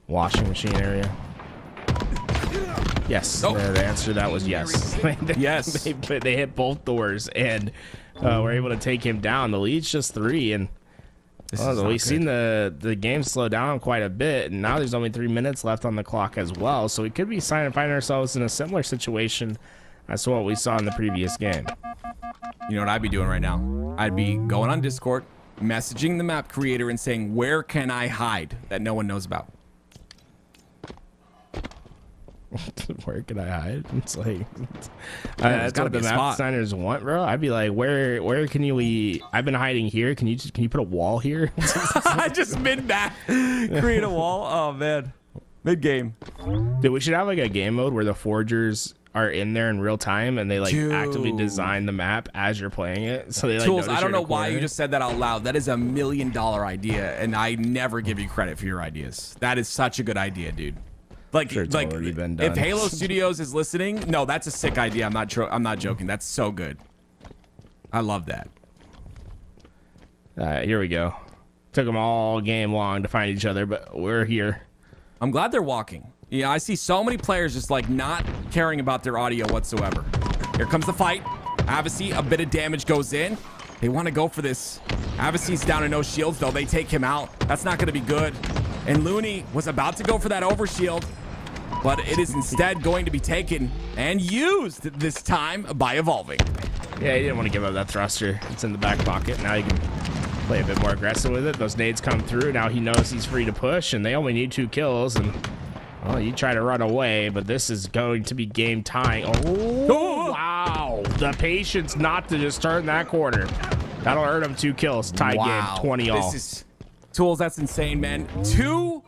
washing machine area? Yes. Oh. The answer to that was yes. Yes. They hit both doors and were able to take him down. The lead's just 3, and we've seen the game slow down quite a bit, and now there's only 3 minutes left on the clock as well. So we could be finding ourselves in a similar situation as to what we saw in the previous game. You know what I'd be doing right now? I'd be going on Discord, messaging the map creator and saying, where can I hide that no one knows about? Where can I hide? It's like there's that's what the map designers want, bro. I'd be like, where can you? I've been hiding here. Can you put a wall here? Just mid-map, create a wall. Oh man, mid-game. Dude, we should have like a game mode where the forgers are in there in real time and they like actively design the map as you're playing it. So they like Tools, I don't know why you just said that out loud. That is $1 million idea, and I never give you credit for your ideas. That is such a good idea, dude. Like, sure it's already been done. If Halo Studios is listening, no, that's a sick idea. I'm not joking. That's so good. I love that. Here we go. Took them all game long to find each other, but we're here. I'm glad they're walking. Yeah, I see so many players just like not caring about their audio whatsoever. Here comes the fight. Avicii, a bit of damage goes in. They want to go for this. Avicii's down to no shields, though. They take him out. That's not going to be good. And Looney was about to go for that overshield, but it is instead going to be taken and used this time by Evolving. Yeah, he didn't want to give up that thruster. It's in the back pocket. Now you can play a bit more aggressive with it. Those nades come through. Now he knows he's free to push, and they only need 2 kills. And well, you try to run away, but this is going to be game tying. Oh, wow. The patience not to just turn that corner. That'll earn him 2 kills. Tie game, 20 all. This is Tools, that's insane, man. 2-0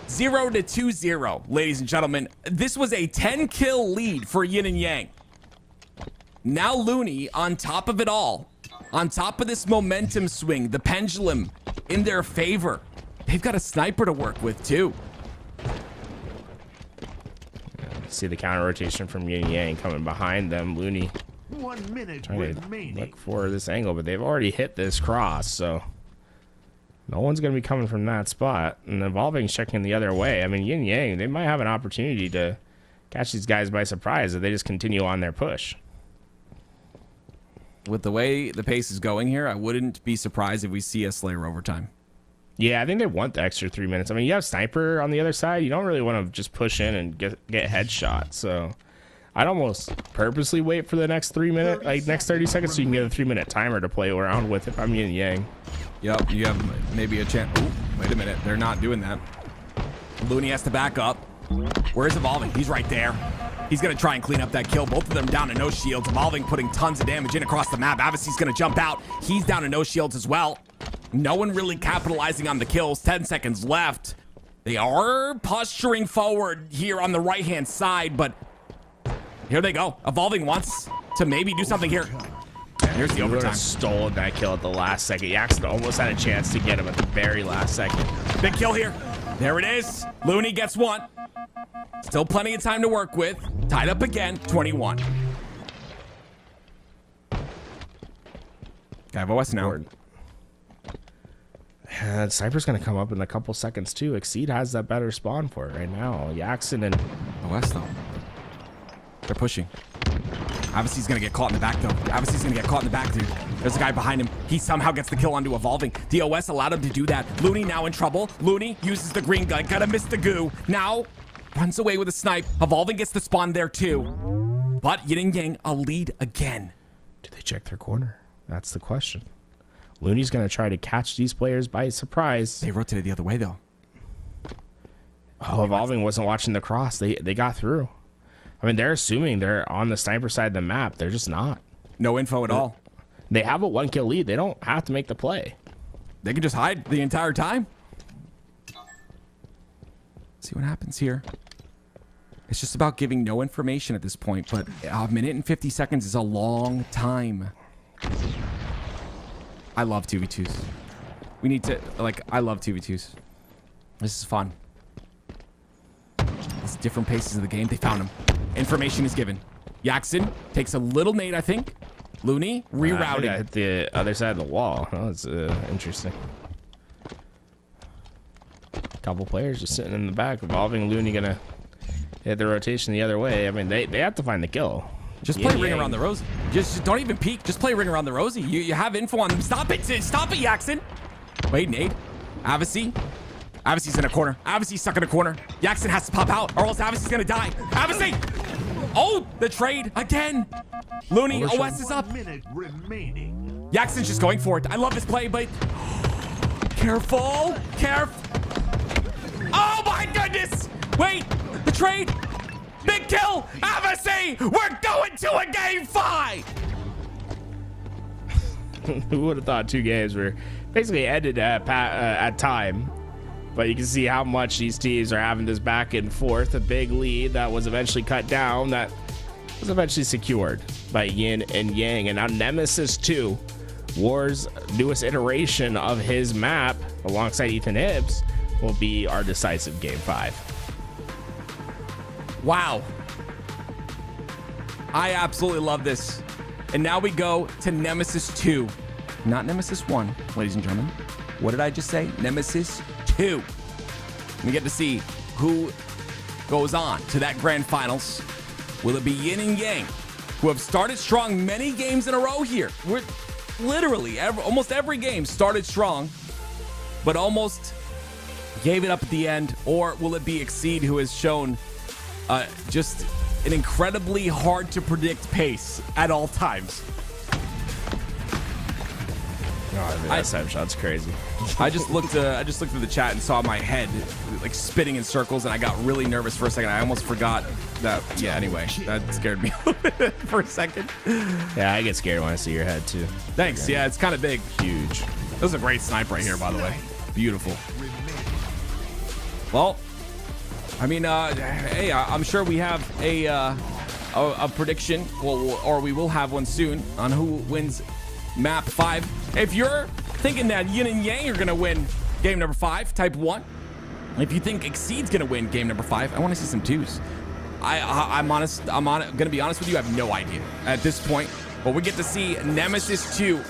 to 2-0, ladies and gentlemen. This was a 10-kill lead for Yin and Yang. Now Looney on top of it all. On top of this momentum swing, the pendulum in their favor. They've got a sniper to work with, too. See the counter rotation from Yin and Yang coming behind them. Looney 1 minute trying to remaining. look for this angle, but they've already hit this cross, so no one's going to be coming from that spot. And Evolving's checking the other way. I mean, Yin and Yang, they might have an opportunity to catch these guys by surprise if they just continue on their push. With the way the pace is going here, I wouldn't be surprised if we see a Slayer overtime. Yeah, I think they want the extra 3 minutes. I mean, you have Sniper on the other side. You don't really want to just push in and get headshot. So I'd almost purposely wait for the next 3 minute, like next 30 seconds, so you can get a 3-minute timer to play around with if I'm yin and yang. Yep, you have maybe a chance. Ooh, wait a minute. They're not doing that. Looney has to back up. Where's Evolving? He's right there. He's going to try and clean up that kill. Both of them down to no shields. Evolving putting tons of damage in across the map. Avice's going to jump out. He's down to no shields as well. No one really capitalizing on the kills. 10 seconds left. They are posturing forward here on the right-hand side, but here they go. Evolving wants to maybe do something here. And here's the overtime. Stole that kill at the last second. Jackson almost had a chance to get him at the very last second. Big kill here. There it is. Looney gets one. Still plenty of time to work with. Tied up again, 21. Guy of OS now. Sniper's going to come up in a couple seconds too. Exceed has that better spawn for it right now. Jackson and OS though. They're pushing. Avice's going to get caught in the back though. Avice's going to get caught in the back, dude. There's a guy behind him. He somehow gets the kill onto Evolving. The OS allowed him to do that. Looney now in trouble. Looney uses the green gun. Gotta miss the goo. Now runs away with a snipe. Evolving gets the spawn there too. But Yin and Yang a lead again. Do they check their corner? That's the question. Looney's going to try to catch these players by surprise. They rotated the other way though. Oh, Evolving wasn't watching the cross. They got through. I mean, they're assuming they're on the sniper side of the map. They're just not. No info at all. They have a 1-kill lead. They don't have to make the play. They can just hide the entire time. See what happens here. It's just about giving no information at this point, but a minute and 50 seconds is a long time. I love 2v2s. We need to, like, I love 2v2s. This is fun. It's different paces of the game. They found him. Information is given. Jackson takes a little nade, I think. Looney rerouting. Hit the other side of the wall. Oh, that's interesting. Couple players just sitting in the back. Evolving. Looney gonna hit the rotation the other way. I mean, they have to find the kill. Just play ring around the rosy. Just don't even peek. Just play ring around the rosy. You have info on them. Stop it. Stop it, Jackson. Wait, nade. Avice. Avice's in a corner. Avice's stuck in a corner. Jackson has to pop out or else Avice's gonna die. Avice! Oh, the trade again. Looney, OS is up. Jackson's just going for it. I love this play, but careful. Oh my goodness. Wait, the trade. Big kill. Avice, we're going to a game 5. Who would have thought 2 games were basically ended at time? But you can see how much these teams are having this back and forth. A big lead that was eventually cut down, that was eventually secured by Yin and Yang. And now Nemesis 2, War's newest iteration of his map, alongside Ethan Hibbs, will be our decisive game 5. Wow. I absolutely love this. And now we go to Nemesis 2. Not Nemesis 1, ladies and gentlemen. What did I just say? Nemesis 2. We get to see who goes on to that grand finals. Will it be Yin and Yang, who have started strong many games in a row here? We're literally almost every game started strong, but almost gave it up at the end. Or will it be Exceed, who has shown just an incredibly hard to predict pace at all times? Oh, that snapshot's crazy. I just looked at the chat and saw my head like spinning in circles, and I got really nervous for a second. I almost forgot that. Yeah. Anyway, that scared me for a second. Yeah, I get scared when I see your head too. Thanks. Yeah, it's kind of big. Huge. This is a great snipe right here, by the way. Beautiful. Well, I mean, hey, I'm sure we have a prediction, or we will have one soon on who wins map 5. If you're thinking that Yin and Yang are gonna win game number 5, type 1. If you think Exceed's gonna win game number 5, I want to see some 2s. I'm gonna be honest with you, I have no idea at this point. But we get to see Nemesis 2,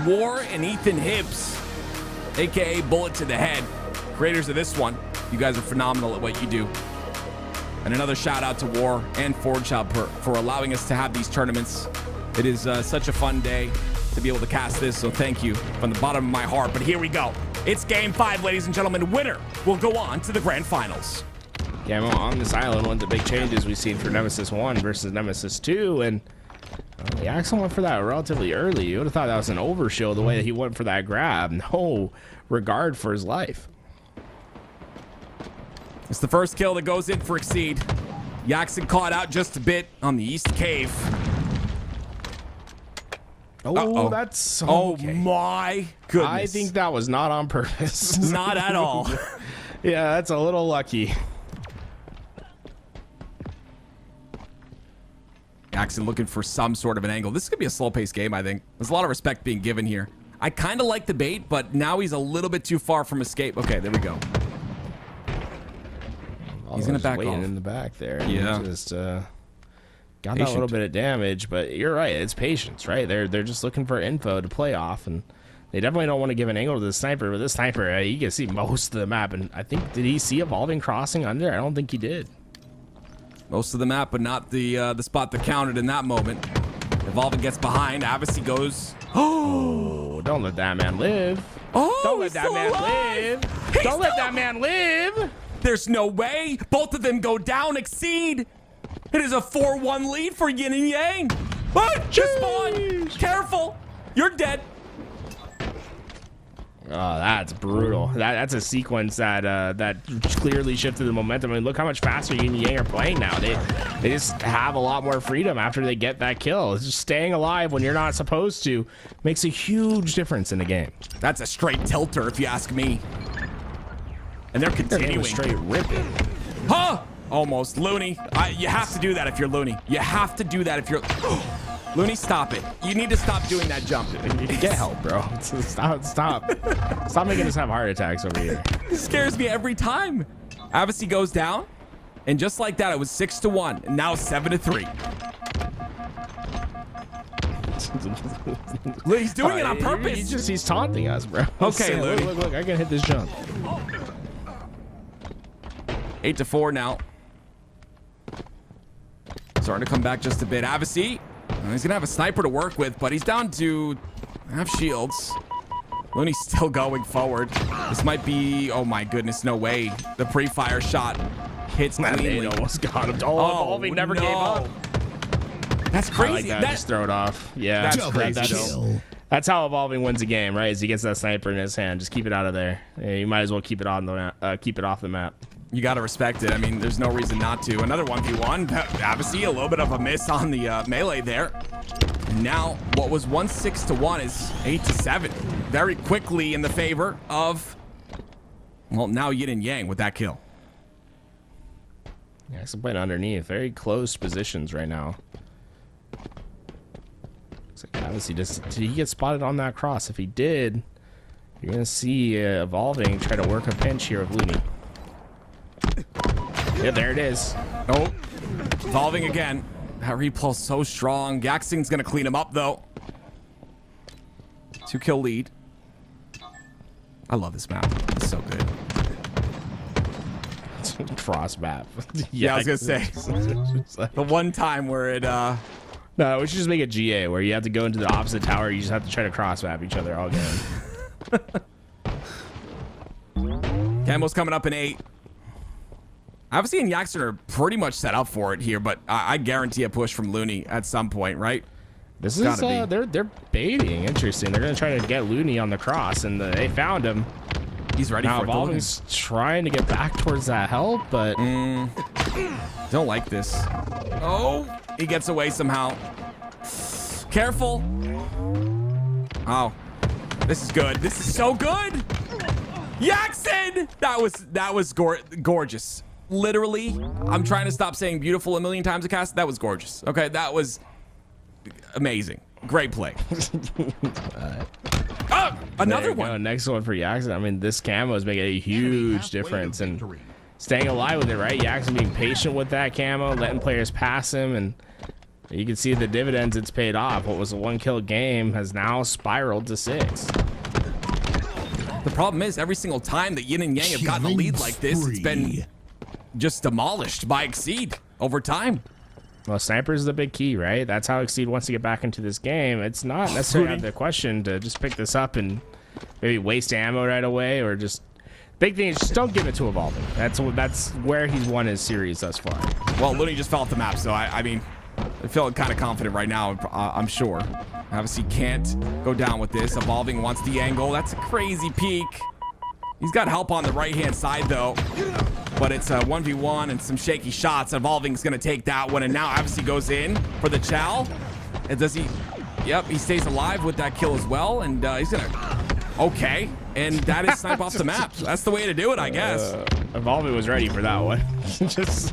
War and Ethan Hibbs, aka Bullet to the Head, creators of this one. You guys are phenomenal at what you do. And another shout out to War and Forge Hub for allowing us to have these tournaments. It is such a fun day to be able to cast this, so thank you from the bottom of my heart. But here we go. It's game 5, ladies and gentlemen. Winner will go on to the grand finals. Camo on this island, one of the big changes we've seen for Nemesis 1 versus Nemesis 2, and the Axel went for that relatively early. You would have thought that was an overshield the way that he went for that grab. No regard for his life. It's the first kill that goes in for Exceed. Yaxon caught out just a bit on the east cave. Oh, that's... Oh okay. my goodness. I think that was not on purpose. Not at all. Yeah, that's a little lucky. Yaxon looking for some sort of an angle. This is going to be a slow-paced game, I think. There's a lot of respect being given here. I kind of like the bait, but now he's a little bit too far from escape. Okay, there we go. He's going to back off. In the back there. Yeah. He just got that little bit of damage, but you're right. It's patience, right? They're just looking for info to play off, and they definitely don't want to give an angle to the sniper. But this sniper, you can see most of the map, and I think, did he see Evolving crossing under? I don't think he did. Most of the map, but not the spot that counted in that moment. Evolving gets behind. Avicii goes. Oh, don't let that man live. Oh, don't let that man live. Don't let that man live. There's no way. Both of them go down. Exceed. It is a 4-1 lead for Yin and Yang. What? Just spawn. Careful. You're dead. Oh, that's brutal. That's a sequence that clearly shifted the momentum. I mean, look how much faster Yin and Yang are playing now. They just have a lot more freedom after they get that kill. It's just staying alive when you're not supposed to makes a huge difference in the game. That's a straight tilter, if you ask me. And they're continuing. Straight ripping. Huh? Almost. Looney. You have to do that if you're Looney. You have to do that if you're... Looney, stop it. You need to stop doing that jump. Get help, bro. Stop making us have heart attacks over here. It scares me every time. Avicii goes down, and just like that, it was 6-1, and now 7-3. He's doing it on purpose. He's taunting us, bro. Okay, Looney. Look, I can hit this jump. 8-4 now. Starting to come back just a bit. Avicii. He's going to have a sniper to work with, but he's down to half shields. Looney's still going forward. This might be... Oh, my goodness. No way. The pre-fire shot hits cleanly. Almost got him. Evolving never gave up. That's crazy. I like that. Just throw it off. Yeah. That's how Evolving wins a game, right? Is he gets that sniper in his hand. Just keep it out of there. Yeah, you might as well keep it on the keep it off the map. You got to respect it. I mean, there's no reason not to. Another 1v1. Avicii, a little bit of a miss on the melee there. Now, what was 6-1 is 8-7. Very quickly in the favor of, well, now Yin and Yang with that kill. Yeah, some playing underneath. Very close positions right now. Looks like Avicii did he get spotted on that cross? If he did, you're going to see Evolving try to work a pinch here of Looney. Yeah, there it is. Oh, Evolving again. That repulse so strong. Yaxing's gonna clean him up though. 2-kill lead. I love this map. It's so good. Cross map. Yeah, I was gonna say. The one time where it No, we should just make a GA where you have to go into the opposite tower. You just have to try to cross map each other all game. Camo's coming up in 8. Avicii and Yaxon are pretty much set up for it here, but I guarantee a push from Looney at some point, right? This is they're baiting. Interesting. They're gonna try to get Looney on the cross, and they found him. He's ready for it. Evolving's trying to get back towards that help, but don't like this. Oh, he gets away somehow. Careful. Oh, this is good. This is so good. Yaxon! That was gorgeous. Literally, I'm trying to stop saying beautiful a million times a cast. That was gorgeous. Okay, that was amazing. Great play. Oh, another one. Next one for Yaxon. I mean, this camo is making a huge difference and staying alive with it, right? Yaxon being patient with that camo, letting players pass him, and you can see the dividends it's paid off. What was a 1-kill game has now spiraled to 6. The problem is, every single time that Yin and Yang have gotten a lead like this, it's been just demolished by Exceed over time. Well, sniper is the big key, right? That's how Exceed wants to get back into this game. It's not necessarily the question to just pick this up and maybe waste ammo right away, or just Big thing is just don't give it to Evolving. That's where he's won his series thus far. Well, Looney just fell off the map, so I mean, I feel kind of confident right now, I'm sure. Obviously can't go down with this. Evolving wants the angle. That's a crazy peek. He's got help on the right-hand side, though. But it's a 1v1 and some shaky shots. Evolving's going to take that one, and now obviously goes in for the chow. And does he? Yep, he stays alive with that kill as well, and he's going to... Okay, and that is snipe off the map. That's the way to do it, I guess. Evolving was ready for that one. just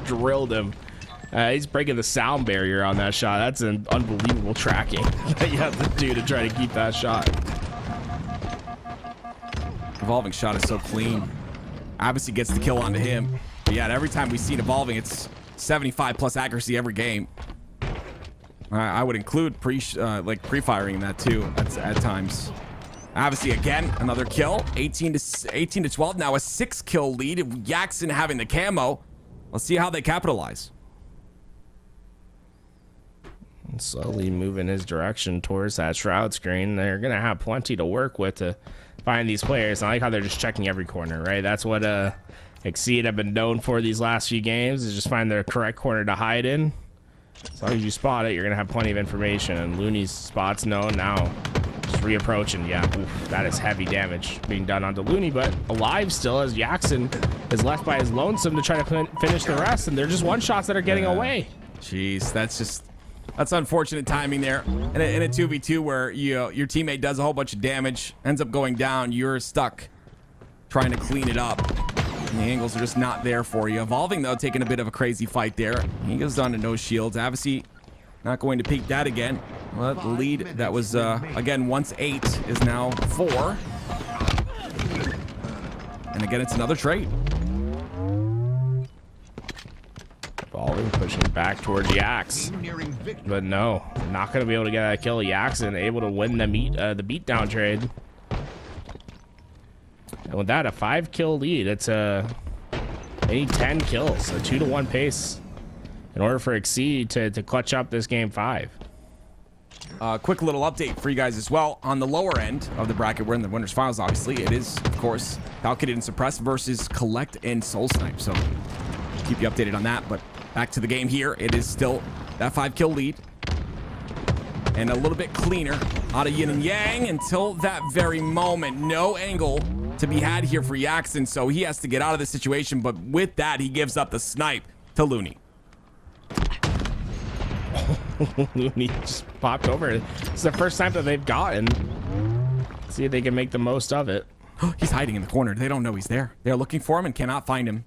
drilled him. He's breaking the sound barrier on that shot. That's an unbelievable tracking that you have to do to try to keep that shot. Evolving shot is so clean. Obviously gets the kill onto him. But yeah, every time we've seen Evolving, it's 75 plus accuracy every game. I would include pre-firing that too at times. Obviously, again, another kill. 18 to 12. Now a 6-kill lead. Jackson having the camo. Let's see how they capitalize. And slowly moving his direction towards that shroud screen. They're gonna have plenty to work with to find these players. I like how they're just checking every corner, right? That's what Exceed have been known for these last few games, is just find the correct corner to hide in. As long as you spot it, you're gonna have plenty of information. And Looney's spot's known now. Just reapproaching. Yeah, oof, that is heavy damage being done onto Looney, but alive still, as Jackson is left by his lonesome to try to finish the rest. And they're just one shots that are getting away. Jeez, that's unfortunate timing there. In a 2v2 where your teammate does a whole bunch of damage, ends up going down, you're stuck trying to clean it up. And the angles are just not there for you. Evolving, though, taking a bit of a crazy fight there. He goes down to no shields. Obviously, not going to peek that again. Well, the lead that was, again, once 8 is now 4. And again, it's another trade. Evolving, pushing back towards Yax. But no, not going to be able to get that kill. Jackson able to win the beatdown trade. And with that, a 5-kill lead. It's they need 10 kills, a 2-to-1 pace in order for Exceed to clutch up this game 5. Quick little update for you guys as well. On the lower end of the bracket, we're in the winners finals, obviously. It is, of course, Calculated and Suppressed versus Collect and Soul Snipe. So keep you updated on that. But back to the game here. It is still that 5-kill lead. And a little bit cleaner out of Yin and Yang until that very moment. No angle to be had here for Jackson, so he has to get out of the situation. But with that, he gives up the snipe to Looney. Looney just popped over. It's the first time that they've gotten. See if they can make the most of it. He's hiding in the corner. They don't know he's there. They're looking for him and cannot find him.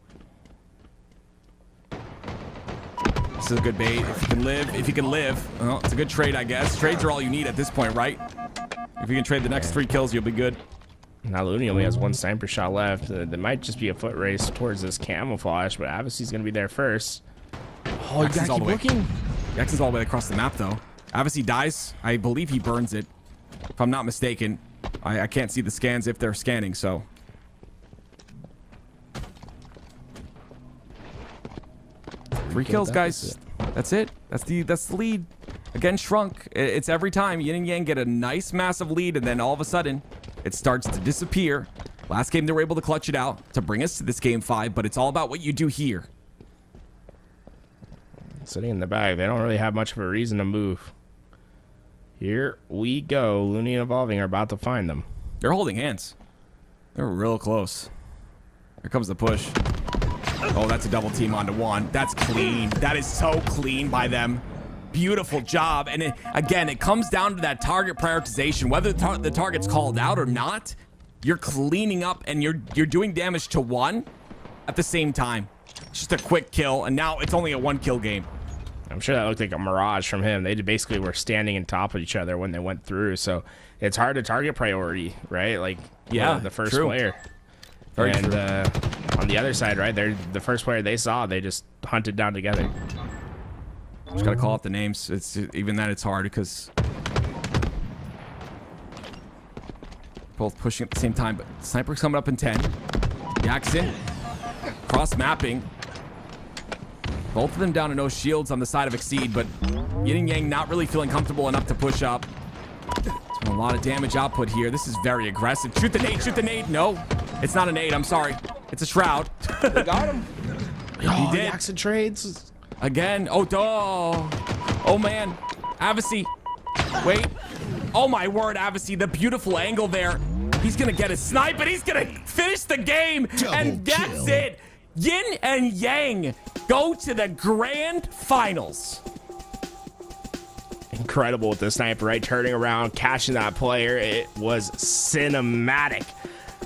This is a good bait. If you can live. Well, it's a good trade, I guess. Trades are all you need at this point, right? If you can trade the next 3 kills, you'll be good. Now Looney only has 1 sniper shot left. There might just be a foot race towards this camouflage, but Avisy's going to be there first. Oh, you gotta keep looking. Jackson's all the way across the map, though. Avisy dies. I believe he burns it, if I'm not mistaken. I can't see the scans if they're scanning, so. Three kills, guys. That's it. That's the lead. Again, shrunk. It's every time Yin and Yang get a nice, massive lead, and then all of a sudden, it starts to disappear. Last game, they were able to clutch it out to bring us to this game 5, but it's all about what you do here. Sitting in the bag, they don't really have much of a reason to move. Here we go. Looney and Evolving are about to find them. They're holding hands. They're real close. Here comes the push. Oh, that's a double team onto 1. That's clean. That is so clean by them. Beautiful job. And again, it comes down to that target prioritization. Whether the target's called out or not, you're cleaning up and you're doing damage to 1 at the same time. Just a quick kill, and now it's only a 1-kill game. I'm sure that looked like a mirage from him. They basically were standing on top of each other when they went through, so it's hard to target priority, right? Like, yeah, the first true. player. Very and true. On the other side, right, they're the first player they saw, they just hunted down together. Just gotta call out the names. It's even that it's hard because both pushing at the same time. But Sniper's coming up in 10. Jackson cross mapping. Both of them down to no shields on the side of Exceed, but Yin and Yang not really feeling comfortable enough to push up. A lot of damage output here. This is very aggressive. Shoot the nade, shoot the nade. No. It's not an 8, I'm sorry. It's a shroud. They got him. He did. Jackson trades. Again. Oh man. Avicii. Wait. Oh my word, Avicii. The beautiful angle there. He's gonna get a snipe, and he's gonna finish the game. And that's kill. it. Yin and Yang go to the grand finals. Incredible with the sniper, right? Turning around, catching that player. It was cinematic.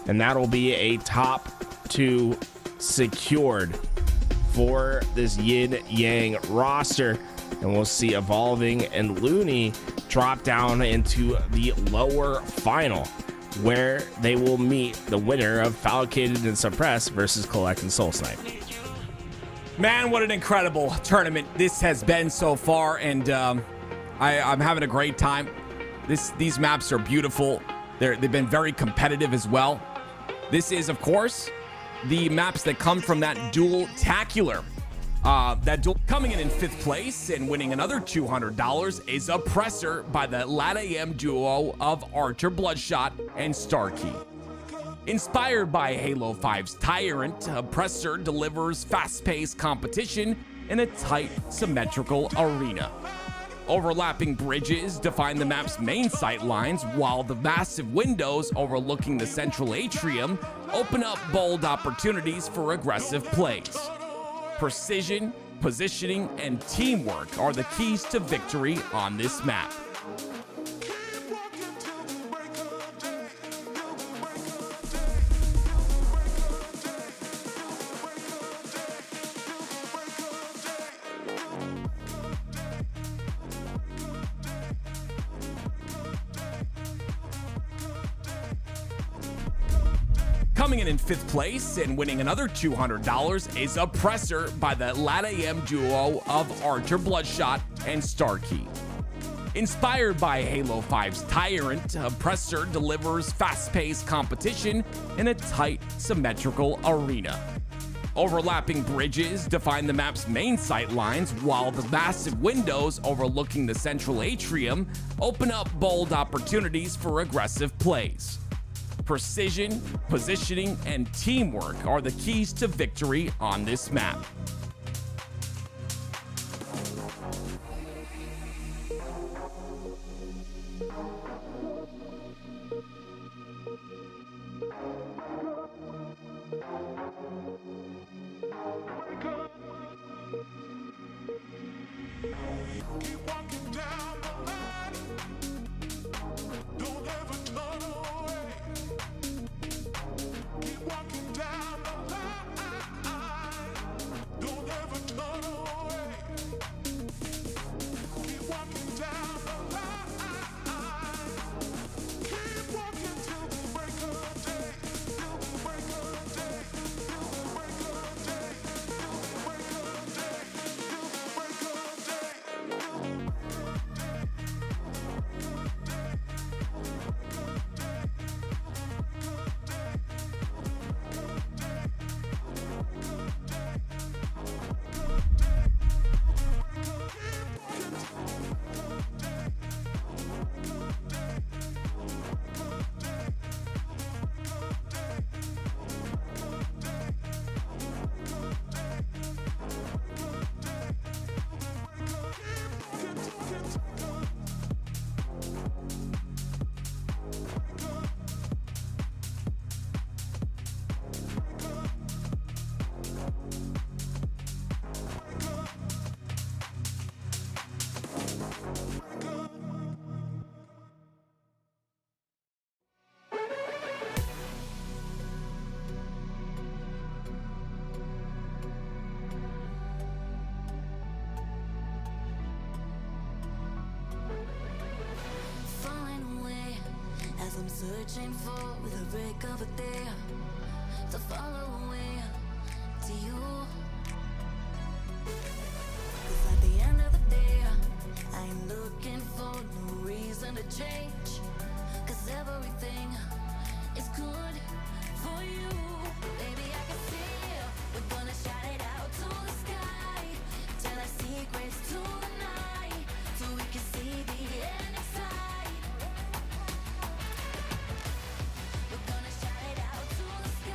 And that'll be a top 2 secured for this Yin Yang roster. And we'll see Evolving and Looney drop down into the lower final, where they will meet the winner of Falcated and Suppressed versus Collect and Soul Snipe. Man, what an incredible tournament this has been so far, and I'm having a great time. These maps are beautiful. They've been very competitive as well. This is, of course, the maps that come from that duel-tacular. That duel coming in 5th place and winning another $200 is Oppressor by the Lat AM duo of Archer Bloodshot and Starkey. Inspired by Halo 5's Tyrant, Oppressor delivers fast-paced competition in a tight, symmetrical arena. Overlapping bridges define the map's main sight lines, while the massive windows overlooking the central atrium open up bold opportunities for aggressive plays. Precision, positioning, and teamwork are the keys to victory on this map. Coming in 5th place and winning another $200 is Oppressor by the Lat AM duo of Archer Bloodshot and Starkey. Inspired by Halo 5's Tyrant, Oppressor delivers fast-paced competition in a tight, symmetrical arena. Overlapping bridges define the map's main sight lines, while the massive windows overlooking the central atrium open up bold opportunities for aggressive plays. Precision, positioning, and teamwork are the keys to victory on this map. I'm searching for the break of a day to follow away to you. 'Cause at the end of the day, I'm looking for no reason to change. 'Cause everything is good for you. Baby, I can see we're gonna shout it out to the sky. Tell our secrets tonight so we can see the end inside. We're gonna shout it out to the sky.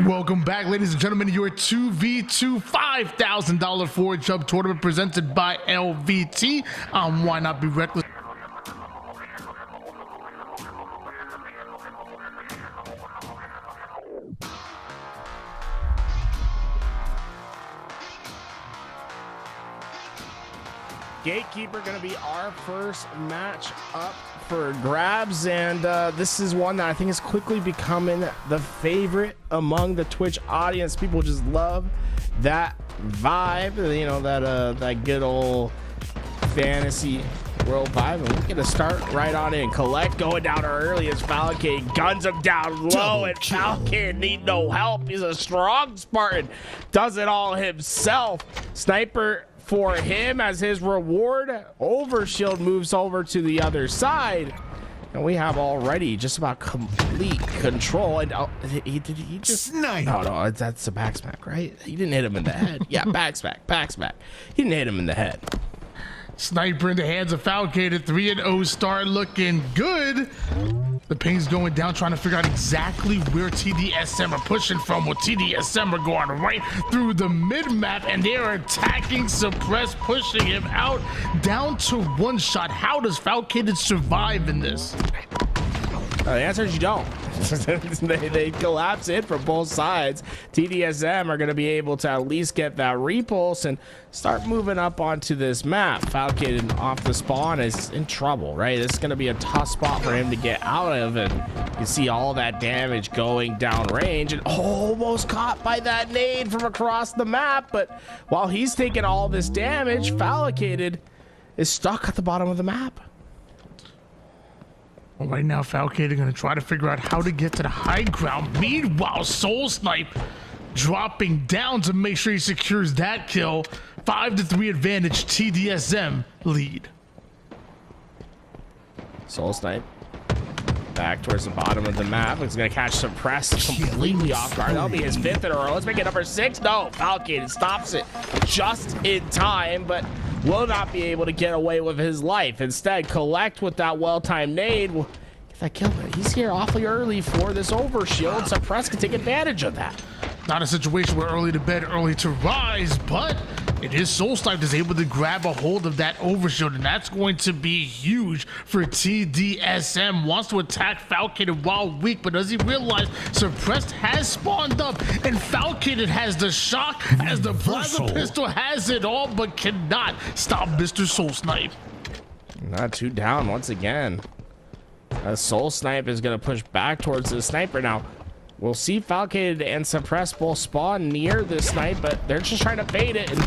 Welcome back, ladies and gentlemen, to your 2v2 $5,000 Forge Hub tournament presented by LVT. Why Not Be Reckless. Gatekeeper going to be our first match up for grabs, and this is one that I think is quickly becoming the favorite among the Twitch audience. People just love that vibe, you know, that good old fantasy world vibe. And we're going to start right on in. Collect going down early as Falcon guns him down low, and Falcon need no help. He's a strong Spartan, does it all himself. Sniper for him as his reward. Overshield moves over to the other side, and we have already just about complete control. And he just Snipe. no, that's a backsmack, right? He didn't hit him in the head. Yeah, backsmack. He didn't hit him in the head. Sniper in the hands of Falcon, a 3-0 start, looking good. The ping's going down, trying to figure out exactly where TDSM are pushing from. Well, TDSM are going right through the mid-map, and they are attacking Suppress, pushing him out down to one shot. How does Falcon survive in this? The answer is you don't. they collapse it from both sides. TDSM are going to be able to at least get that repulse and start moving up onto this map. Falcon off the spawn is in trouble, right? This is going to be a tough spot for him to get out of, and you see all that damage going down range, and almost caught by that nade from across the map. But while he's taking all this damage, Falcon is stuck at the bottom of the map. Well, right now, Falcon are going to try to figure out how to get to the high ground. Meanwhile, Soul Snipe dropping down to make sure he secures that kill. 5-3 advantage, TDSM lead. Soul Snipe back towards the bottom of the map. It's going to catch Suppressed completely off guard. That'll be his 5th in a row. Let's make it number 6. No, Falcon stops it just in time, but will not be able to get away with his life. Instead, Collect with that well-timed nade will get that kill. He's here awfully early for this overshield. Suppress can take advantage of that. Not a situation where early to bed, early to rise, but it is Soul Snipe is able to grab a hold of that overshield, and that's going to be huge for TDSM. Wants to attack Falcon while weak, but does he realize Suppressed has spawned up, and Falcon has the shock as the plasma pistol has it all, but cannot stop Mr. Soul Snipe. Not too down once again. Soul Snipe is going to push back towards the sniper now. We'll see Falcon and Suppress both spawn near this snipe, but they're just trying to bait it, and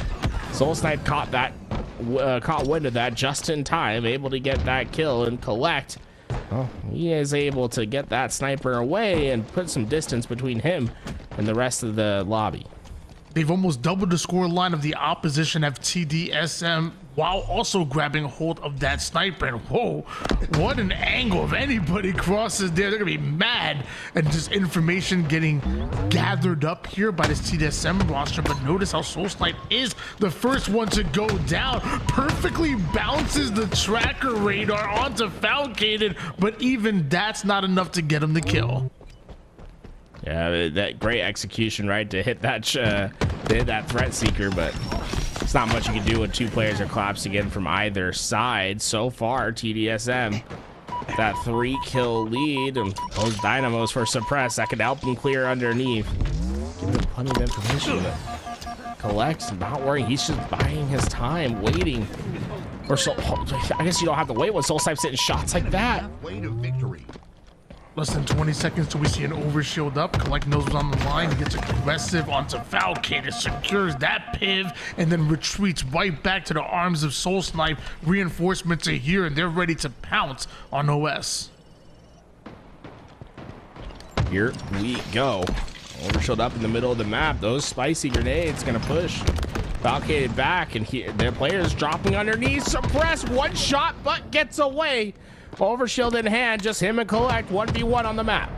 Soul Snipe caught wind of that just in time, able to get that kill and Collect. Well, he is able to get that sniper away and put some distance between him and the rest of the lobby. They've almost doubled the score line of the opposition of TDSM while also grabbing hold of that sniper. And whoa, what an angle. If anybody crosses there, they're gonna be mad. And just information getting gathered up here by this TDSM roster. But notice how Soul Snipe is the first one to go down. Perfectly bounces the tracker radar onto Falcon, but even that's not enough to get him the kill. Yeah, that great execution, right, to hit that threat seeker, but it's not much you can do when two players are collapsing in from either side. So far, TDSM, that 3-kill lead, and those dynamos for Suppress, that could help them clear underneath. Give them plenty of information, but Collect's not worrying. He's just buying his time, waiting for I guess you don't have to wait when Soul Snipe's hitting shots like that. Way to victory. Less than 20 seconds till we see an overshield up. Collect knows what's on the line. He gets aggressive onto Falcon. It secures that piv and then retreats right back to the arms of Soul Snipe. Reinforcements are here and they're ready to pounce on OS. Here we go. Overshield up in the middle of the map. Those spicy grenades gonna push Falcon back, and their players dropping underneath. Suppress, one shot, but gets away. Overshield in hand, just him and Collect, 1v1 on the map.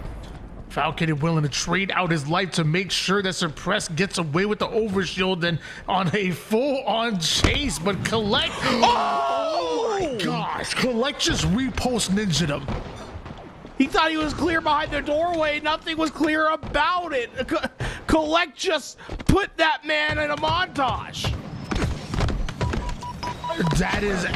Falcon willing to trade out his life to make sure that Suppress gets away with the overshield and on a full-on chase, but Collect, oh my gosh, Collect just repost ninja'd him. He thought he was clear behind the doorway. Nothing was clear about it. Collect just put that man in a montage. That is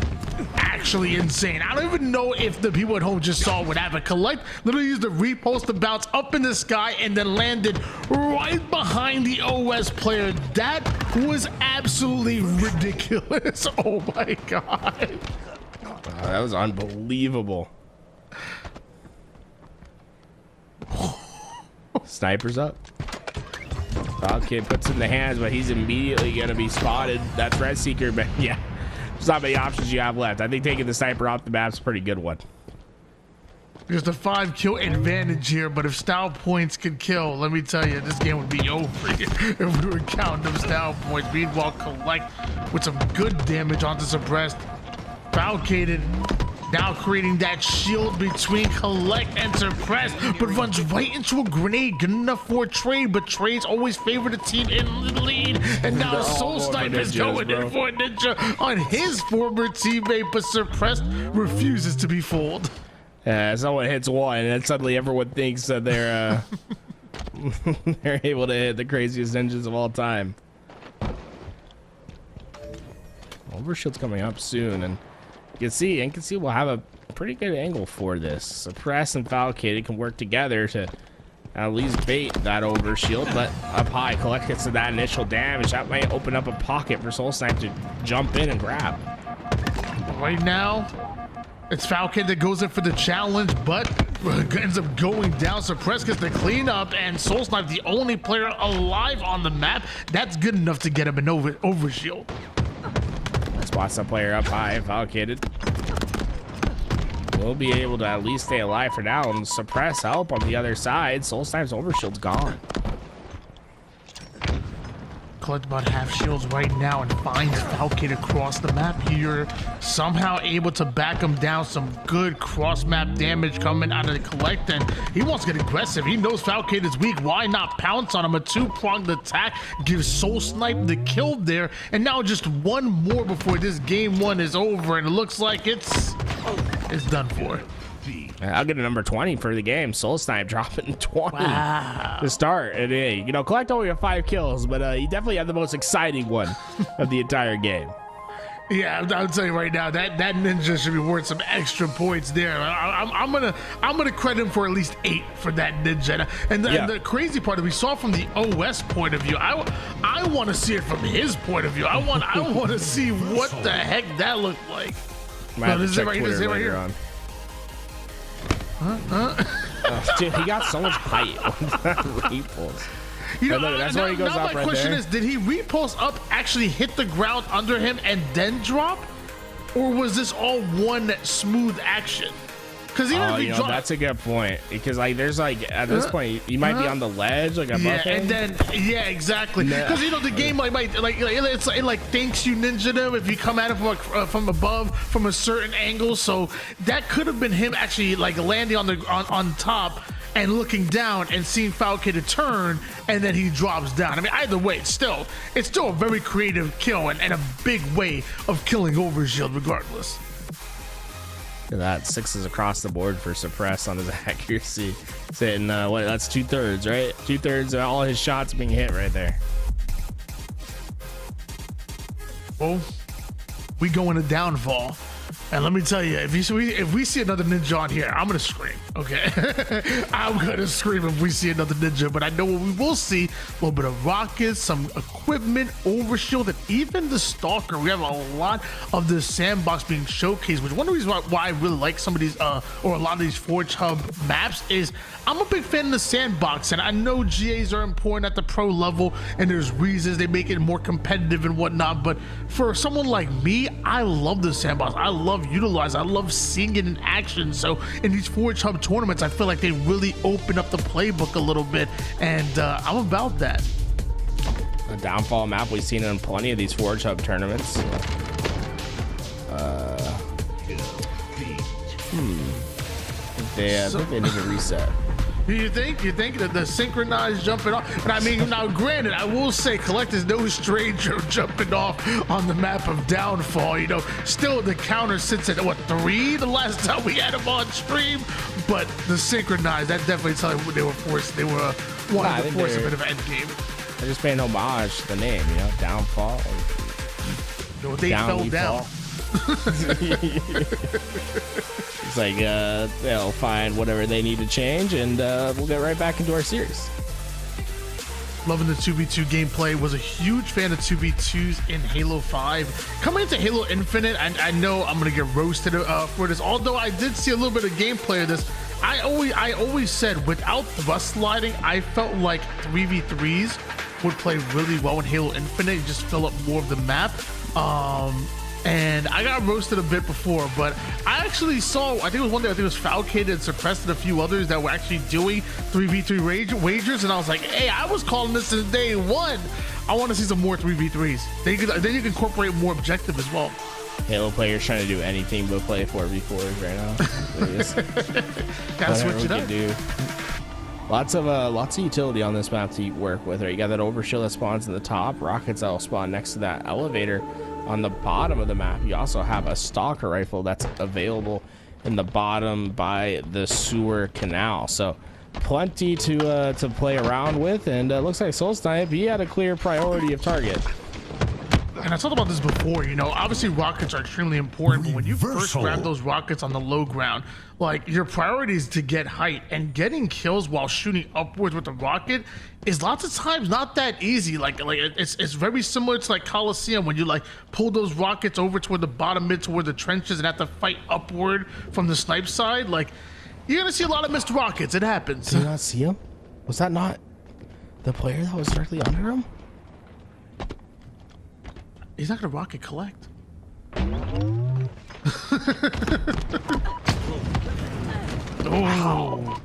actually insane. I don't even know if the people at home just saw what happened. Collect literally used the repost to bounce up in the sky and then landed right behind the OS player. That was absolutely ridiculous. Oh my god. That was unbelievable. Sniper's up. Okay, puts it in the hands, but he's immediately gonna be spotted. That's Red Seeker, but yeah, there's not many options you have left. I think taking the sniper off the map's a pretty good one. There's a 5 kill advantage here, but if style points could kill, let me tell you, this game would be over if we were counting them style points. Meanwhile, Collect with some good damage onto Suppressed. Falcated now creating that shield between Collect and Suppressed, but runs right into a grenade. Good enough for a trade, but trades always favor the team in the lead. And now Soul Sniper is going in for a ninja on his former teammate, but Suppressed refuses to be fooled. Someone hits one, and then suddenly everyone thinks that they're they're able to hit the craziest ninjas of all time. Overshield's coming up soon, and you can see we'll have a pretty good angle for this. Suppress and Falcated can work together to at least bait that overshield, but up high, Collect gets to that initial damage. That might open up a pocket for Soul Snipe to jump in and grab. Right now, it's Falcon that goes in for the challenge, but ends up going down. Suppress gets the cleanup, and Soul Snipe, the only player alive on the map. That's good enough to get him an overshield. Spots that player up high, Falcated. We'll be able to at least stay alive for now and Suppress help on the other side. Soul Snipe's overshield's gone. Collect about half shields right now and finds Falcade across the map here. Somehow able to back him down. Some good cross map damage coming out of the Collect, and he wants to get aggressive. He knows Falcade is weak. Why not pounce on him? A two-pronged attack gives Soul Snipe the kill there, and now just one more before this game one is over, and it looks like it's done for. I'll get a number 20 for the game. Soul Snipe dropping 20 to start. And you know, Collect only got 5 kills, but he definitely had the most exciting one of the entire game. Yeah, I'll tell you right now, that ninja should be worth some extra points there. I'm gonna credit him for at least 8 for that ninja. And the crazy part that we saw from the OS point of view, I want to see it from his point of view. I want to see what the heck that looked like. No, this is it right here. On. Dude, he got so much height on that repulse. You know, that's why he goes up right there. My question is, did he repulse up, actually hit the ground under him, and then drop? Or was this all one smooth action? Because even if he dropped, that's a good point. Because like, there's like at this point, you might be on the ledge, like above him. And then exactly. Because you know the game like it thanks you ninja them if you come at it from above from a certain angle. So that could have been him actually like landing on top and looking down and seeing Falcade turn, and then he drops down. I mean, either way, it's still a very creative kill and a big way of killing Overshield regardless. Look at that, 6s across the board for Suppress on his accuracy. Sitting, that's 2/3, right? 2/3 of all his shots being hit right there. Well, we go in a downfall. And let me tell you, if we see another ninja on here, I'm gonna scream. Okay, I'm gonna scream if we see another ninja. But I know what we will see: a little bit of rockets, some equipment, overshield, and even the stalker. We have a lot of the sandbox being showcased. Which one of the reasons why I really like some of these, or a lot of these Forge Hub maps is I'm a big fan of the sandbox, and I know GAs are important at the pro level, and there's reasons they make it more competitive and whatnot. But for someone like me, I love the sandbox. I love seeing it in action. So in these Forge Hub tournaments, I feel like they really open up the playbook a little bit, and I'm about that. A downfall map we've seen in plenty of these Forge Hub tournaments. I think they need to reset. You think that the synchronized jumping off? And I mean, now granted, I will say Collect is no stranger jumping off on the map of Downfall. You know, still the counter sits at what, 3 the last time we had him on stream. But the synchronized, that definitely tells you they were forced. They were wanting to force a bit of end game. They're just paying homage to the name, you know, Downfall. No, they fell down. It's like they'll find whatever they need to change, and we'll get right back into our series. Loving the 2v2 gameplay. Was a huge fan of 2v2s in Halo 5. Coming into Halo Infinite, I know I'm gonna get roasted for this. Although I did see a little bit of gameplay of this. I always said without thrust sliding, I felt like 3v3s would play really well in Halo Infinite. You just fill up more of the map. And I got roasted a bit before, but I actually saw, I think it was one day, I think it was Falcated and Suppressed and a few others that were actually doing 3v3 wagers, and I was like, hey, I was calling this since day one. I want to see some more 3v3s. Then you can incorporate more objective as well. Halo players trying to do anything but play 4v4s right now. Gotta switch it up. Do. Lots of utility on this map to work with. Right, you got that overshield that spawns in the top, rockets that will spawn next to that elevator. On the bottom of the map, you also have a stalker rifle that's available in the bottom by the sewer canal. So plenty to play around with, and looks like Soul Snipe, he had a clear priority of target. And I talked about this before, you know, obviously rockets are extremely important, but when you first grab those rockets on the low ground, like your priority is to get height, and getting kills while shooting upwards with the rocket is lots of times not that easy. Like it's very similar to like Coliseum when you like pull those rockets over toward the bottom mid toward the trenches and have to fight upward from the snipe side. Like you're gonna see a lot of missed rockets. It happens. Did you not see him? Was that not the player that was directly under him? He's not gonna rocket collect. Oh.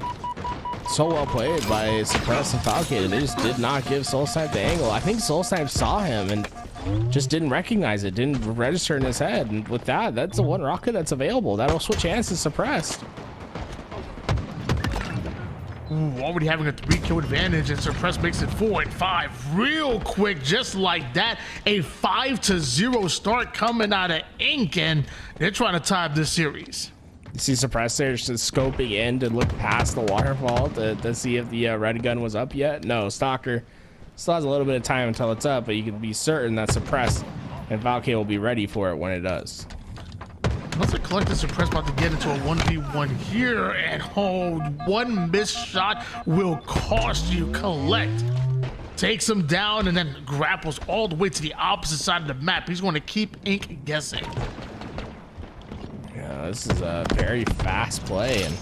So well played by Suppress and Falcated. They just did not give Soul Snipe the angle. I think Soul Snipe saw him and just didn't recognize it, didn't register in his head. And with that, that's the one rocket that's available. That'll switch hands to Suppressed. Ooh, already having a 3-kill advantage, and Suppress makes it 4 and 5 real quick, just like that. A 5-0 start coming out of Ink, and they're trying to tie up this series. You see Suppressed there just scoping in to look past the waterfall to see if the red gun was up yet. No, Stalker still has a little bit of time until it's up, but you can be certain that Suppressed and Valkyrie will be ready for it when it does. Looks like Collective Suppress about to get into a 1v1 here, and one missed shot will cost you. Collect takes him down and then grapples all the way to the opposite side of the map. He's going to keep Ink guessing. Yeah, this is a very fast play, and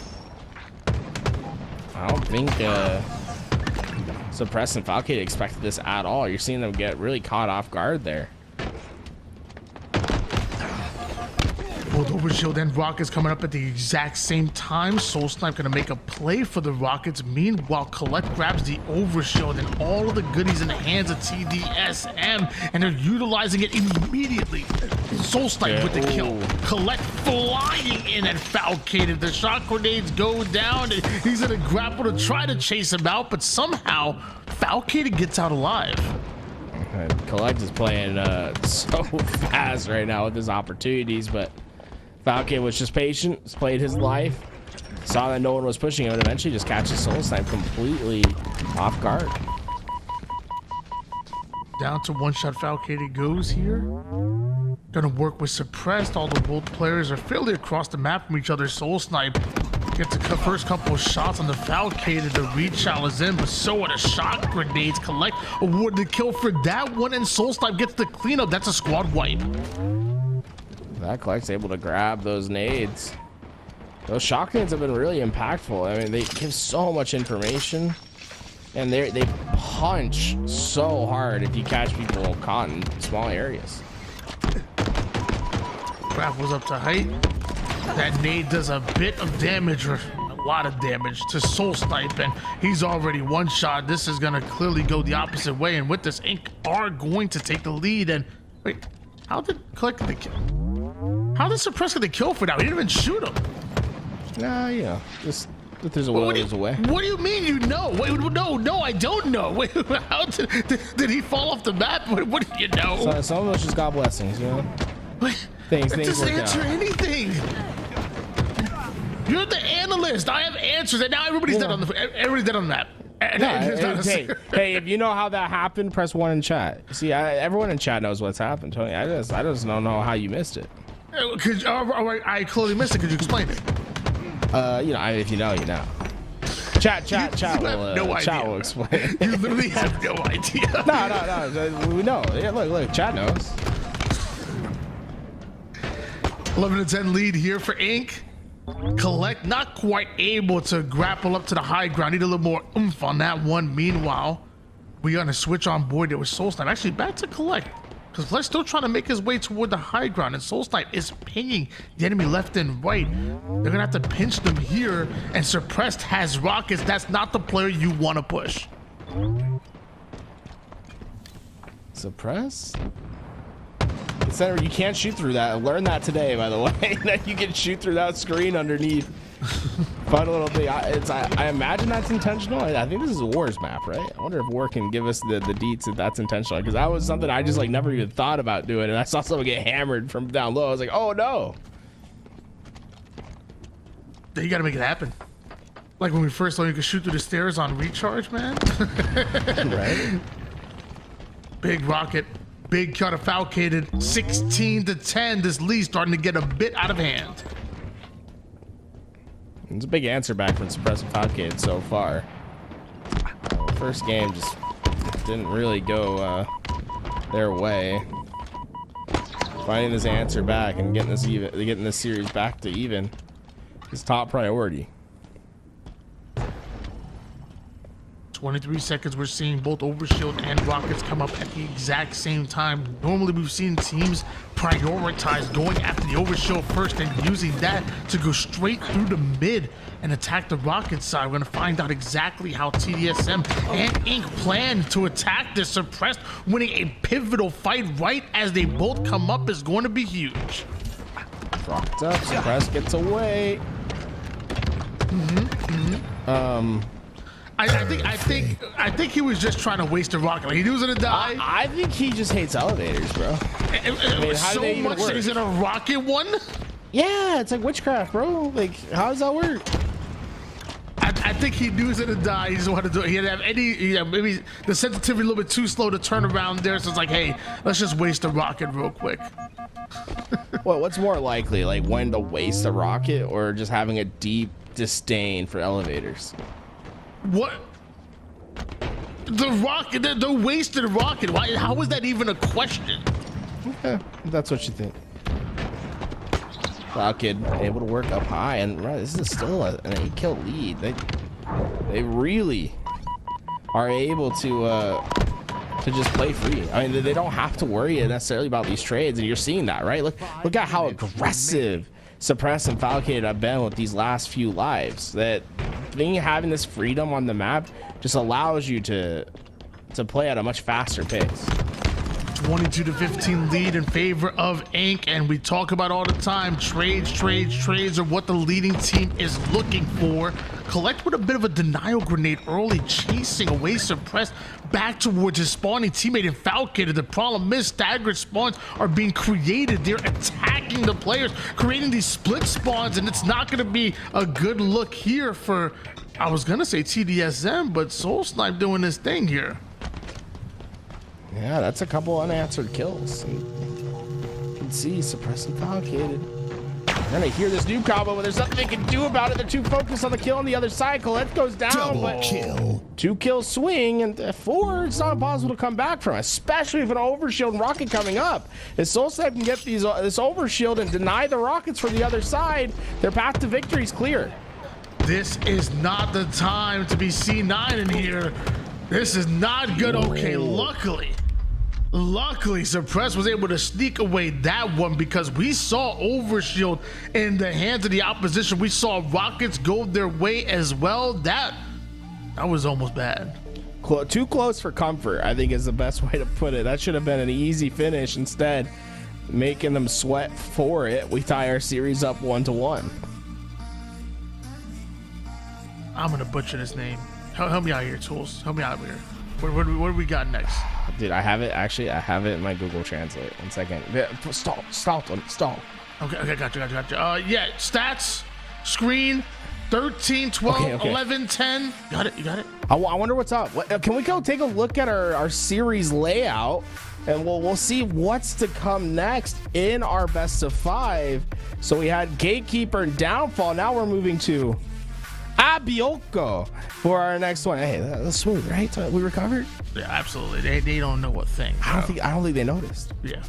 I don't think Suppress and Falcade expected this at all. You're seeing them get really caught off guard there. Both overshield and rockets coming up at the exact same time. Soul Snipe gonna make a play for the rockets. Meanwhile, Collect grabs the overshield and all of the goodies in the hands of TDSM, and they're utilizing it immediately. Soul Snipe with the kill. Collect flying in at Falcated. The shock grenades go down, and he's gonna grapple to try to chase him out, but somehow Falcated gets out alive. Collect is playing so fast right now with his opportunities, but Falcon was just patient, played his life, saw that no one was pushing him, and eventually just catches Soul Snipe completely off guard. Down to one shot Falcated goes here. Gonna work with Suppressed. All the both players are fairly across the map from each other. Soul Snipe gets the first couple of shots on the Falcated. The rechallenge is in, but so are the shock grenades. Collect awarded the kill for that one, and Soul Snipe gets the cleanup. That's a squad wipe. That Collect's able to grab those nades. Those shock grenades have been really impactful. I mean, they give so much information, and they punch so hard if you catch people caught in small areas. Grapples up to height. That nade does a bit of damage, or a lot of damage, to Soul Snipe, and he's already one shot. This is gonna clearly go the opposite way, and with this, Ink are going to take the lead. And wait, how did Collect get the kill? How did Suppress get the kill for that? He didn't even shoot him. Nah, you know, just If there's a will, there's a way. What do you mean you know? Wait, no, I don't know. Wait, how did he fall off the map? What do you know? So, some of us just got blessings, you know? Things Just work answer out. anything. You're the analyst. I have answers, and now everybody's dead on the map. Hey, if you know how that happened, press 1 in chat. See, everyone in chat knows what's happened, Tony. I just don't know how you missed it. I clearly missed it. Could you explain it? If you know, you know. Chat will explain. You literally have no idea. No. We know. Yeah, look. Chat knows. 11-10 lead here for Ink. Collect not quite able to grapple up to the high ground. Need a little more oomph on that one. Meanwhile, we on a switch on board there with Soul Snipe. Actually, back to Collect. Because Collect's still trying to make his way toward the high ground, and Soul Snipe is pinging the enemy left and right. They're gonna have to pinch them here, and Suppressed has rockets. That's not the player you want to push. Suppress? You can't shoot through that. I learned that today, by the way. That you can shoot through that screen underneath. Fun little thing. I imagine that's intentional. I think this is a Wars map, right? I wonder if War can give us the deets if that's intentional, because that was something I just never even thought about doing, and I saw someone get hammered from down low. I was like, oh no. You gotta make it happen. Like when we first saw you could shoot through the stairs on recharge, man. Right? Big rocket. Big counterfalcated. 16-10. This lead starting to get a bit out of hand. It's a big answer back from Suppressive Falcade so far. First game just didn't really go their way. Finding this answer back and getting this series back to even is top priority. 23 seconds, we're seeing both Overshield and Rockets come up at the exact same time. Normally we've seen teams prioritize going after the Overshield first and using that to go straight through the mid and attack the Rocket side. We're gonna find out exactly how TDSM and Ink plan to attack this. Suppressed winning a pivotal fight right as they both come up is going to be huge. Rocked up, Suppressed gets away. I think he was just trying to waste a rocket. Like, he was gonna die. I think he just hates elevators, bro. How do they even much work? that he's in a rocket one. Yeah, it's like witchcraft, bro. Like, how does that work? I think he knew he was gonna die. He just wanted to do it. He didn't have any, maybe the sensitivity a little bit too slow to turn around there. So it's like, hey, let's just waste a rocket real quick. Well, what's more likely, like when to waste a rocket or just having a deep disdain for elevators? What? The rocket, the wasted rocket. Why? How was that even a question? Okay, that's what you think. Falcon able to work up high, and right, this is still an 8-kill lead. They really are able to just play free. I mean, they don't have to worry necessarily about these trades, and you're seeing that, right? Look at how aggressive Suppress and Falcade have been with these last few lives. That having this freedom on the map just allows you to play at a much faster pace. 22-15 lead in favor of Ink, and we talk about all the time, trades are what the leading team is looking for. Collect with a bit of a denial grenade early, chasing away Suppressed back towards his spawning teammate in Falcade. The problem is staggered spawns are being created. They're attacking the players, creating these split spawns, and it's not going to be a good look here for, I was going to say TDSM, but Soul Snipe doing this thing here. Yeah, that's a couple unanswered kills. And you can see Suppressed and Falcated. They're gonna hear this new combo, but there's nothing they can do about it. They're too focused on the kill on the other side. Colette goes down, Double but kill. 2-kill swing, and 4, it's not impossible to come back from, especially if an Overshield and Rocket coming up. If Soul Snipe can get this Overshield and deny the Rockets from the other side, their path to victory is clear. This is not the time to be C9 in here. This is not good. Okay, luckily, Suppress was able to sneak away that one, because we saw Overshield in the hands of the opposition. We saw Rockets go their way as well. That was almost bad. Too close for comfort, I think, is the best way to put it. That should have been an easy finish. Instead, making them sweat for it, we tie our series up 1-1. I'm gonna butcher this name. Help me out here, Tools. Help me out here. What do we got next? Dude, I have it. Actually, I have it in my Google Translate. 1 second. Stall. Okay, gotcha. Yeah, stats, screen, 13, 12, Okay. 11, 10. You got it? I wonder what's up. Can we go take a look at our series layout, and we'll see what's to come next in our best of 5. So we had Gatekeeper and Downfall. Now we're moving to Abioko for our next one. Hey, that's smooth, right? We recovered. Yeah, absolutely. They don't know a thing. I don't think they noticed. Yeah.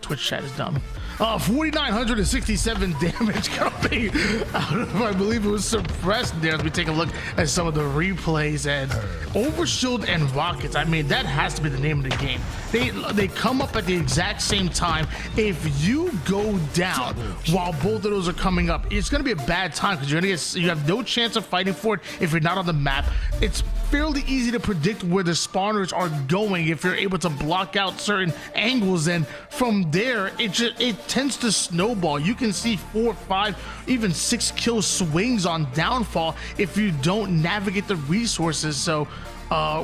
Twitch chat is dumb. 4,967 damage coming. I don't know if I believe it was suppressed there as we take a look at some of the replays. And Overshield and Rockets, I mean, that has to be the name of the game. They come up at the exact same time. If you go down while both of those are coming up, it's going to be a bad time because you have no chance of fighting for it if you're not on the map. It's fairly easy to predict where the spawners are going if you're able to block out certain angles, and from there it tends to snowball. You can see 4, 5, even 6 kill swings on Downfall if you don't navigate the resources. So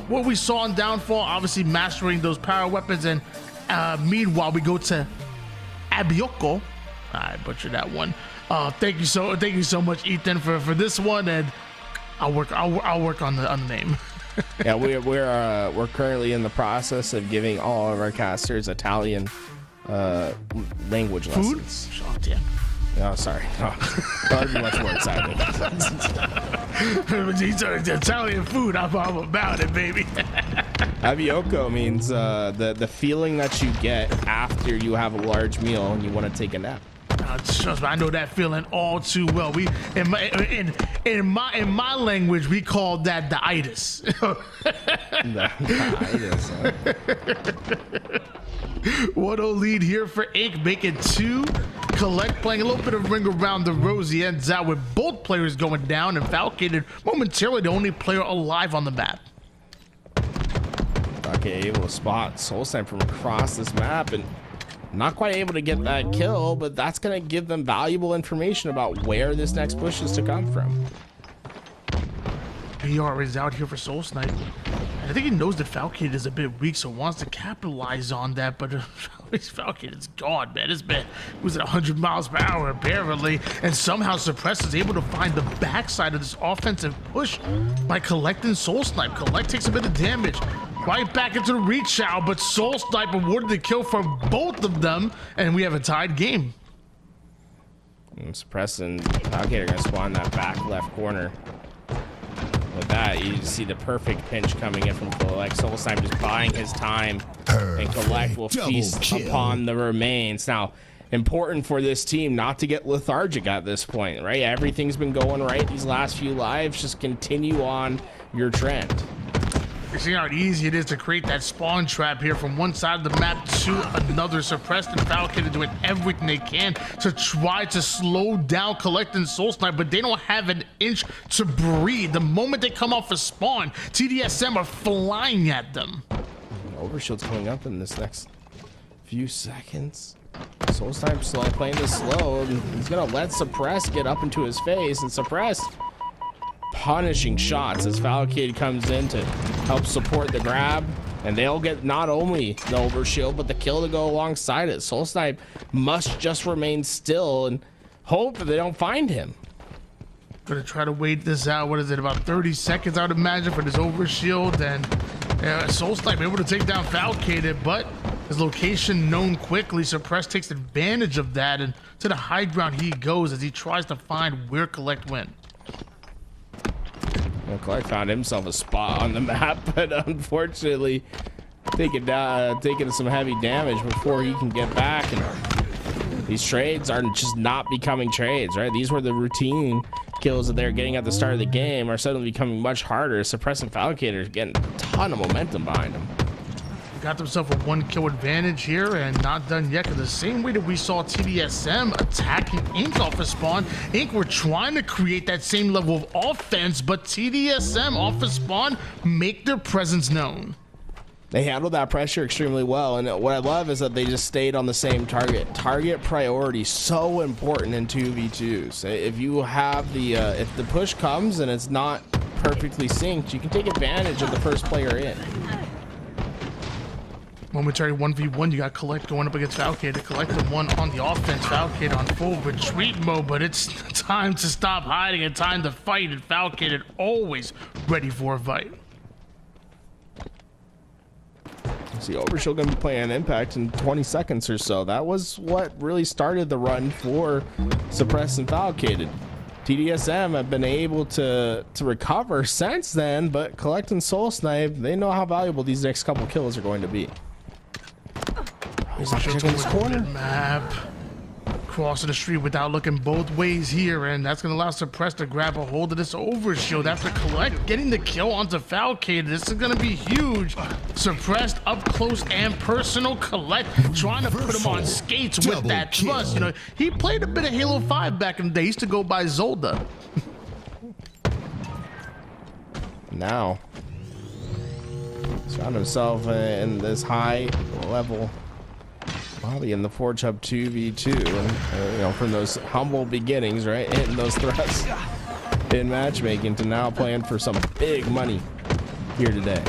what we saw on Downfall, obviously mastering those power weapons, and meanwhile we go to Abioko. I butchered that one. Thank you so much, Ethan, for this one, and I'll work on the name. Yeah, we're currently in the process of giving all of our casters Italian language lessons. Oh damn. Oh, sorry. That would be much more exciting. Italian food, I'm about it, baby. Abioko means the feeling that you get after you have a large meal and you want to take a nap. Trust me, I know that feeling all too well. We in my language we call that the itis. The itis, huh? 1-0 lead here for Ink, making 2. Collect playing a little bit of ring around the rosy, ends out with both players going down, and Falcated momentarily the only player alive on the map. Okay, able to spot Soulsnipe from across this map, and not quite able to get that kill, but that's going to give them valuable information about where this next push is to come from. BR is out here for Soulsnipe. I think he knows that Falcade is a bit weak, so wants to capitalize on that, but Falcade is gone, man. This man was at 100 miles per hour, apparently, and somehow Suppress is able to find the backside of this offensive push by collecting Soulsnipe. Collect takes a bit of damage. Right back into the reach out, but Soulsnipe awarded the kill for both of them, and we have a tied game. And Suppress and Falcade are going to spawn that back left corner. With that, you see the perfect pinch coming in from Collect. Soulsnipe just buying his time, and Collect will feast upon the remains. Now, important for this team not to get lethargic at this point, right? Everything's been going right these last few lives. Just continue on your trend. You see how easy it is to create that spawn trap here from one side of the map to another. Suppressed and Falcon are doing everything they can to try to slow down Collect and Soulsnipe, but they don't have an inch to breathe. The moment they come off a spawn, TDSM are flying at them. Overshield's coming up in this next few seconds. Soulsnipe's playing this slow, and he's gonna let Suppress get up into his face, and Suppress punishing shots as Falcade comes in to help support the grab, and they'll get not only the overshield but the kill to go alongside it. Soulsnipe must just remain still and hope that they don't find him. Gonna try to wait this out. What is it, about 30 seconds I would imagine for this overshield, and Soulsnipe able to take down Falcade, but his location known quickly. Suppress takes advantage of that, and to the high ground he goes as he tries to find where Collect went. Well, Clark found himself a spot on the map, but unfortunately taking some heavy damage before he can get back. And these trades are just not becoming trades, right? These were the routine kills that they're getting at the start of the game are suddenly becoming much harder. Suppressing Falcators getting a ton of momentum behind them. Got themselves a 1 kill advantage here, and not done yet, because the same way that we saw TDSM attacking Ink off of spawn, Ink were trying to create that same level of offense, but TDSM off of spawn make their presence known. They handled that pressure extremely well, and what I love is that they just stayed on the same target. Target priority, so important in 2v2s. If you have the if the push comes and it's not perfectly synced, you can take advantage of the first player in. Momentary 1v1, you got Collect going up against Falcade. Collect the one on the offense. Falcade on full retreat mode, but it's time to stop hiding and time to fight. And Falcade always ready for a fight. See, Overshield going to be playing an impact in 20 seconds or so. That was what really started the run for Suppress and Falcated. TDSM have been able to recover since then, but Collect and Soul Snipe, they know how valuable these next couple kills are going to be. He's not checking his corner. Map. Crossing the street without looking both ways here, and that's going to allow Suppress to grab a hold of this Overshield after Collect getting the kill onto Falcade. This is going to be huge. Suppressed up close and personal. Collect trying to put him on skates with that thrust. You know, he played a bit of Halo 5 back in the day. He used to go by Zolda. Now, he's found himself in this high level. Probably in the Forge Hub 2v2, and you know, from those humble beginnings, right, hitting those thrusts in matchmaking to now playing for some big money here today.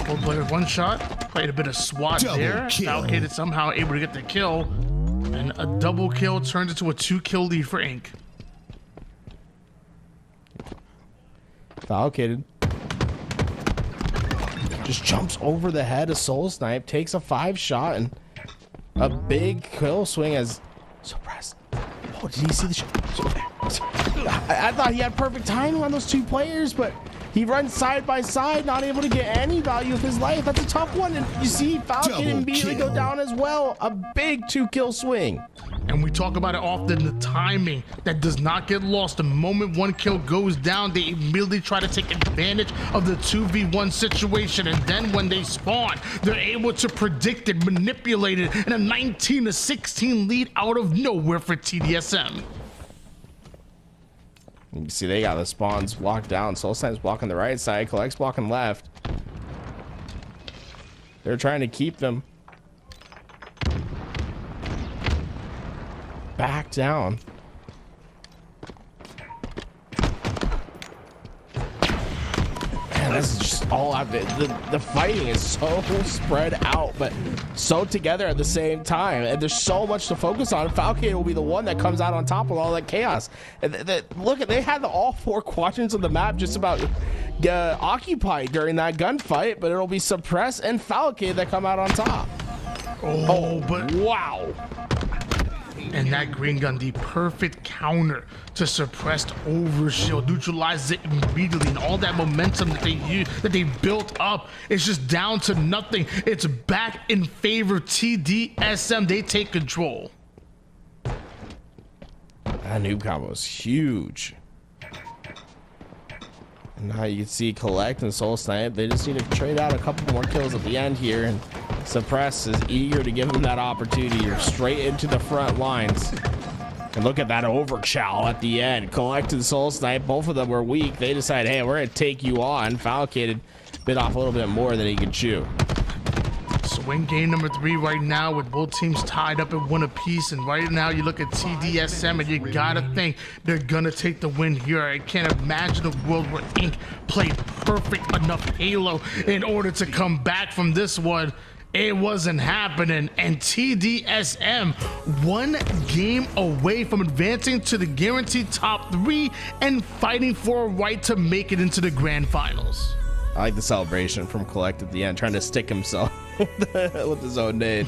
Full player one shot, played a bit of SWAT there. Falcade somehow able to get the kill, and a double kill turns into a 2-kill lead for Inc. Falcade just jumps over the head of Soul Snipe, takes a 5-shot, and a big kill swing as Suppressed. Oh, did he see the shot? I thought he had perfect timing on those two players, but he runs side by side, not able to get any value of his life. That's a tough one, and you see Falcon immediately go down as well. A big 2-kill swing. And we talk about it often, the timing that does not get lost. The moment one kill goes down, they immediately try to take advantage of the 2v1 situation. And then when they spawn, they're able to predict it, manipulate it, and a 19-16 lead out of nowhere for TDSM. You see they got the spawns locked down. Soul Snipe's blocking the right side, Collect's blocking left. They're trying to keep them back down. Man, this is just all out. The fighting is so spread out, but so together at the same time. And there's so much to focus on. Falcade will be the one that comes out on top of all that chaos. And look, they had all 4 quadrants of the map just about occupied during that gunfight, but it'll be Suppress and Falcade that come out on top. Oh, but wow. And that green gun, the perfect counter to Suppressed Overshield, neutralizes it immediately, and all that momentum that they built up is just down to nothing. It's back in favor of TDSM. They take control. That noob combo is huge. And now you can see Collect and Soul Snipe. They just need to trade out a couple more kills at the end here, and Suppress is eager to give them that opportunity. You're straight into the front lines. And look at that overchow at the end. Collect and Soul Snipe, both of them were weak. They decide, hey, we're going to take you on. Falcade bit off a little bit more than he could chew. Swing game number 3 right now with both teams tied up at 1 apiece. And right now you look at TDSM and you gotta think they're gonna take the win here. I can't imagine a world where Inc. played perfect enough Halo in order to come back from this one. It wasn't happening, and TDSM 1 game away from advancing to the guaranteed top 3 and fighting for a right to make it into the grand finals. I like the celebration from Collect at the end, trying to stick himself with his own nade.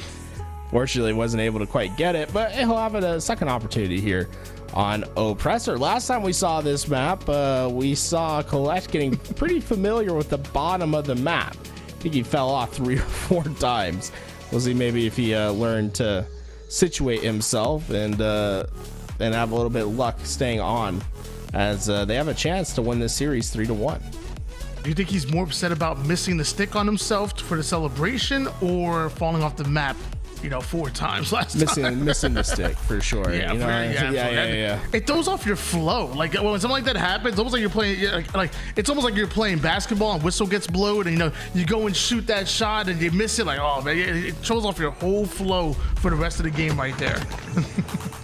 Fortunately, wasn't able to quite get it, but he'll have a second opportunity here on Oppressor. Last time we saw this map, we saw Collect getting pretty familiar with the bottom of the map. I think he fell off 3 or 4 times. We'll see maybe if he learned to situate himself and have a little bit of luck staying on, as they have a chance to win this series 3-1. Do you think he's more upset about missing the stick on himself for the celebration, or falling off the map, 4 times last time? Missing the stick for sure. Yeah, you know, yeah. It throws off your flow. Like when something like that happens, it's almost like you're playing. Like it's almost like you're playing basketball and whistle gets blown, and you go and shoot that shot and you miss it. Like, oh man, it throws off your whole flow for the rest of the game right there.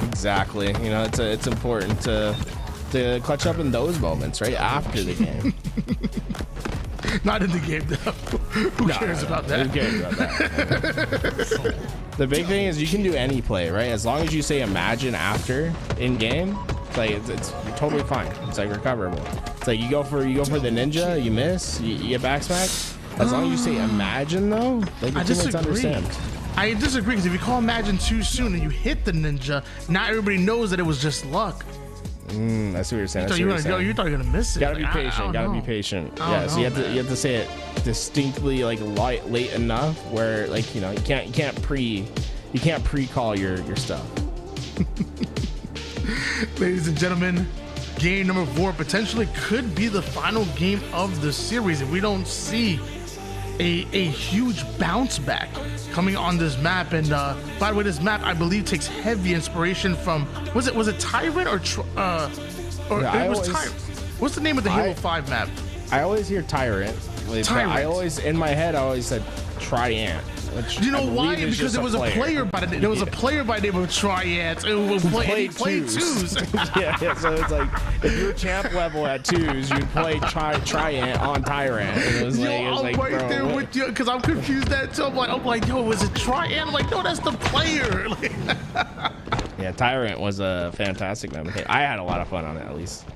Exactly. It's important to to clutch up in those moments, right after the game. Not in the game, though. Who cares about that? Who cares about that? The big thing is you can do any play, right? As long as you say imagine after in game, like it's totally fine. It's like recoverable. It's like you go for the ninja, you miss, you get back smack. As long as you say imagine though, like your teammates understand. I disagree because if you call imagine too soon and you hit the ninja, not everybody knows that it was just luck. I see what you're saying. You thought you were gonna miss it. Gotta be patient. Gotta be patient. Yeah. So you have to say it distinctly, like late enough where like you can't pre-call your stuff. Ladies and gentlemen, game number 4 potentially could be the final game of the series if we don't see a huge bounce back coming on this map. And by the way, this map I believe takes heavy inspiration from was it Tyrant or Yeah, it was Tyrant. What's the name of the Halo 5 map? I always hear Tyrant. Tyrant. I always in my head I always said Triant. Do you know why? Because there was a player by the name of Triant who played twos. yeah, so it's like if you're champ level at 2s, you play Triant on Tyrant. And it was I'm right there with you because I'm confused that too. I'm like, yo, was it Triant? I'm like, no, that's the player. Yeah, Tyrant was a fantastic map. I had a lot of fun on it, at least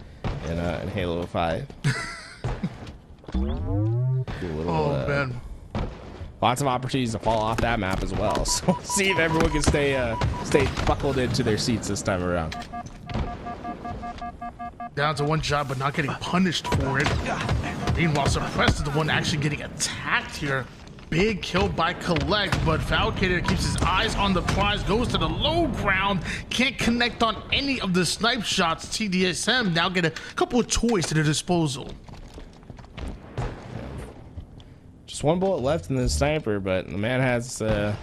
in Halo 5. Man. Lots of opportunities to fall off that map as well. So we'll see if everyone can stay buckled into their seats this time around. Down to one shot, but not getting punished for it. Meanwhile, Suppressed is the one actually getting attacked here. Big kill by Collect, but Falcator keeps his eyes on the prize, goes to the low ground, can't connect on any of the snipe shots. TDSM now get a couple of toys to their disposal. Just one bullet left in the sniper, but the man has the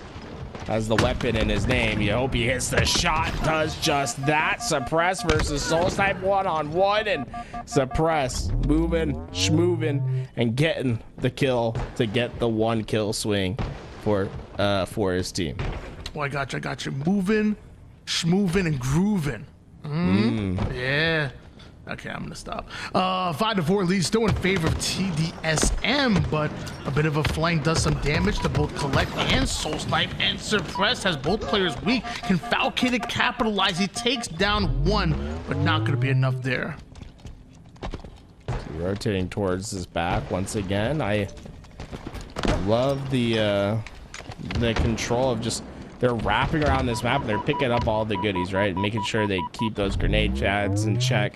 weapon in his name. You hope he hits the shot. Does just that. Suppress versus Soul Snipe 1-on-1, and Suppress moving, schmoving, and getting the kill to get the 1 kill swing for his team. Oh, I got you. Moving, schmoving, and grooving. Yeah. Okay, I'm gonna stop. 5-4 lead, still in favor of TDSM, but a bit of a flank does some damage to both Collect and Soul Snipe, and Suppress has both players weak. Can Falcator capitalize? He takes down 1, but not gonna be enough there. Rotating towards his back once again. I love the control of just they're wrapping around this map and they're picking up all the goodies, right? And making sure they keep those grenade chads in check.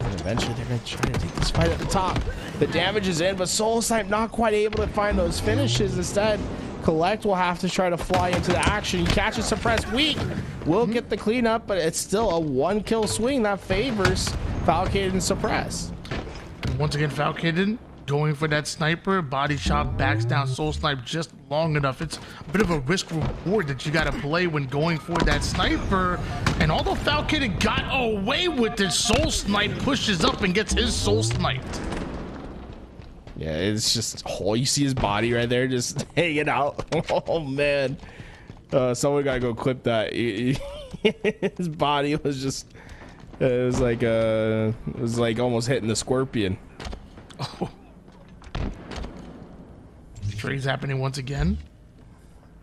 And eventually they're going to try to take this fight at the top. The damage is in, but Soul Snipe not quite able to find those finishes. Instead, Collect will have to try to fly into the action. He catches Suppress weak. Will get the cleanup, but it's still a 1 kill swing that favors Falcator and Suppress. And once again, Falcator going for that sniper. Body shot backs down Soul Snipe just long enough. It's a bit of a risk reward that you got to play when going for that sniper. And although Falcator got away with it, Soul Snipe pushes up and gets his soul sniped. Yeah, it's just you see his body right there just hanging out. Oh man, someone gotta go clip that. His body was just it was like almost hitting the scorpion. Oh. Trade's happening once again.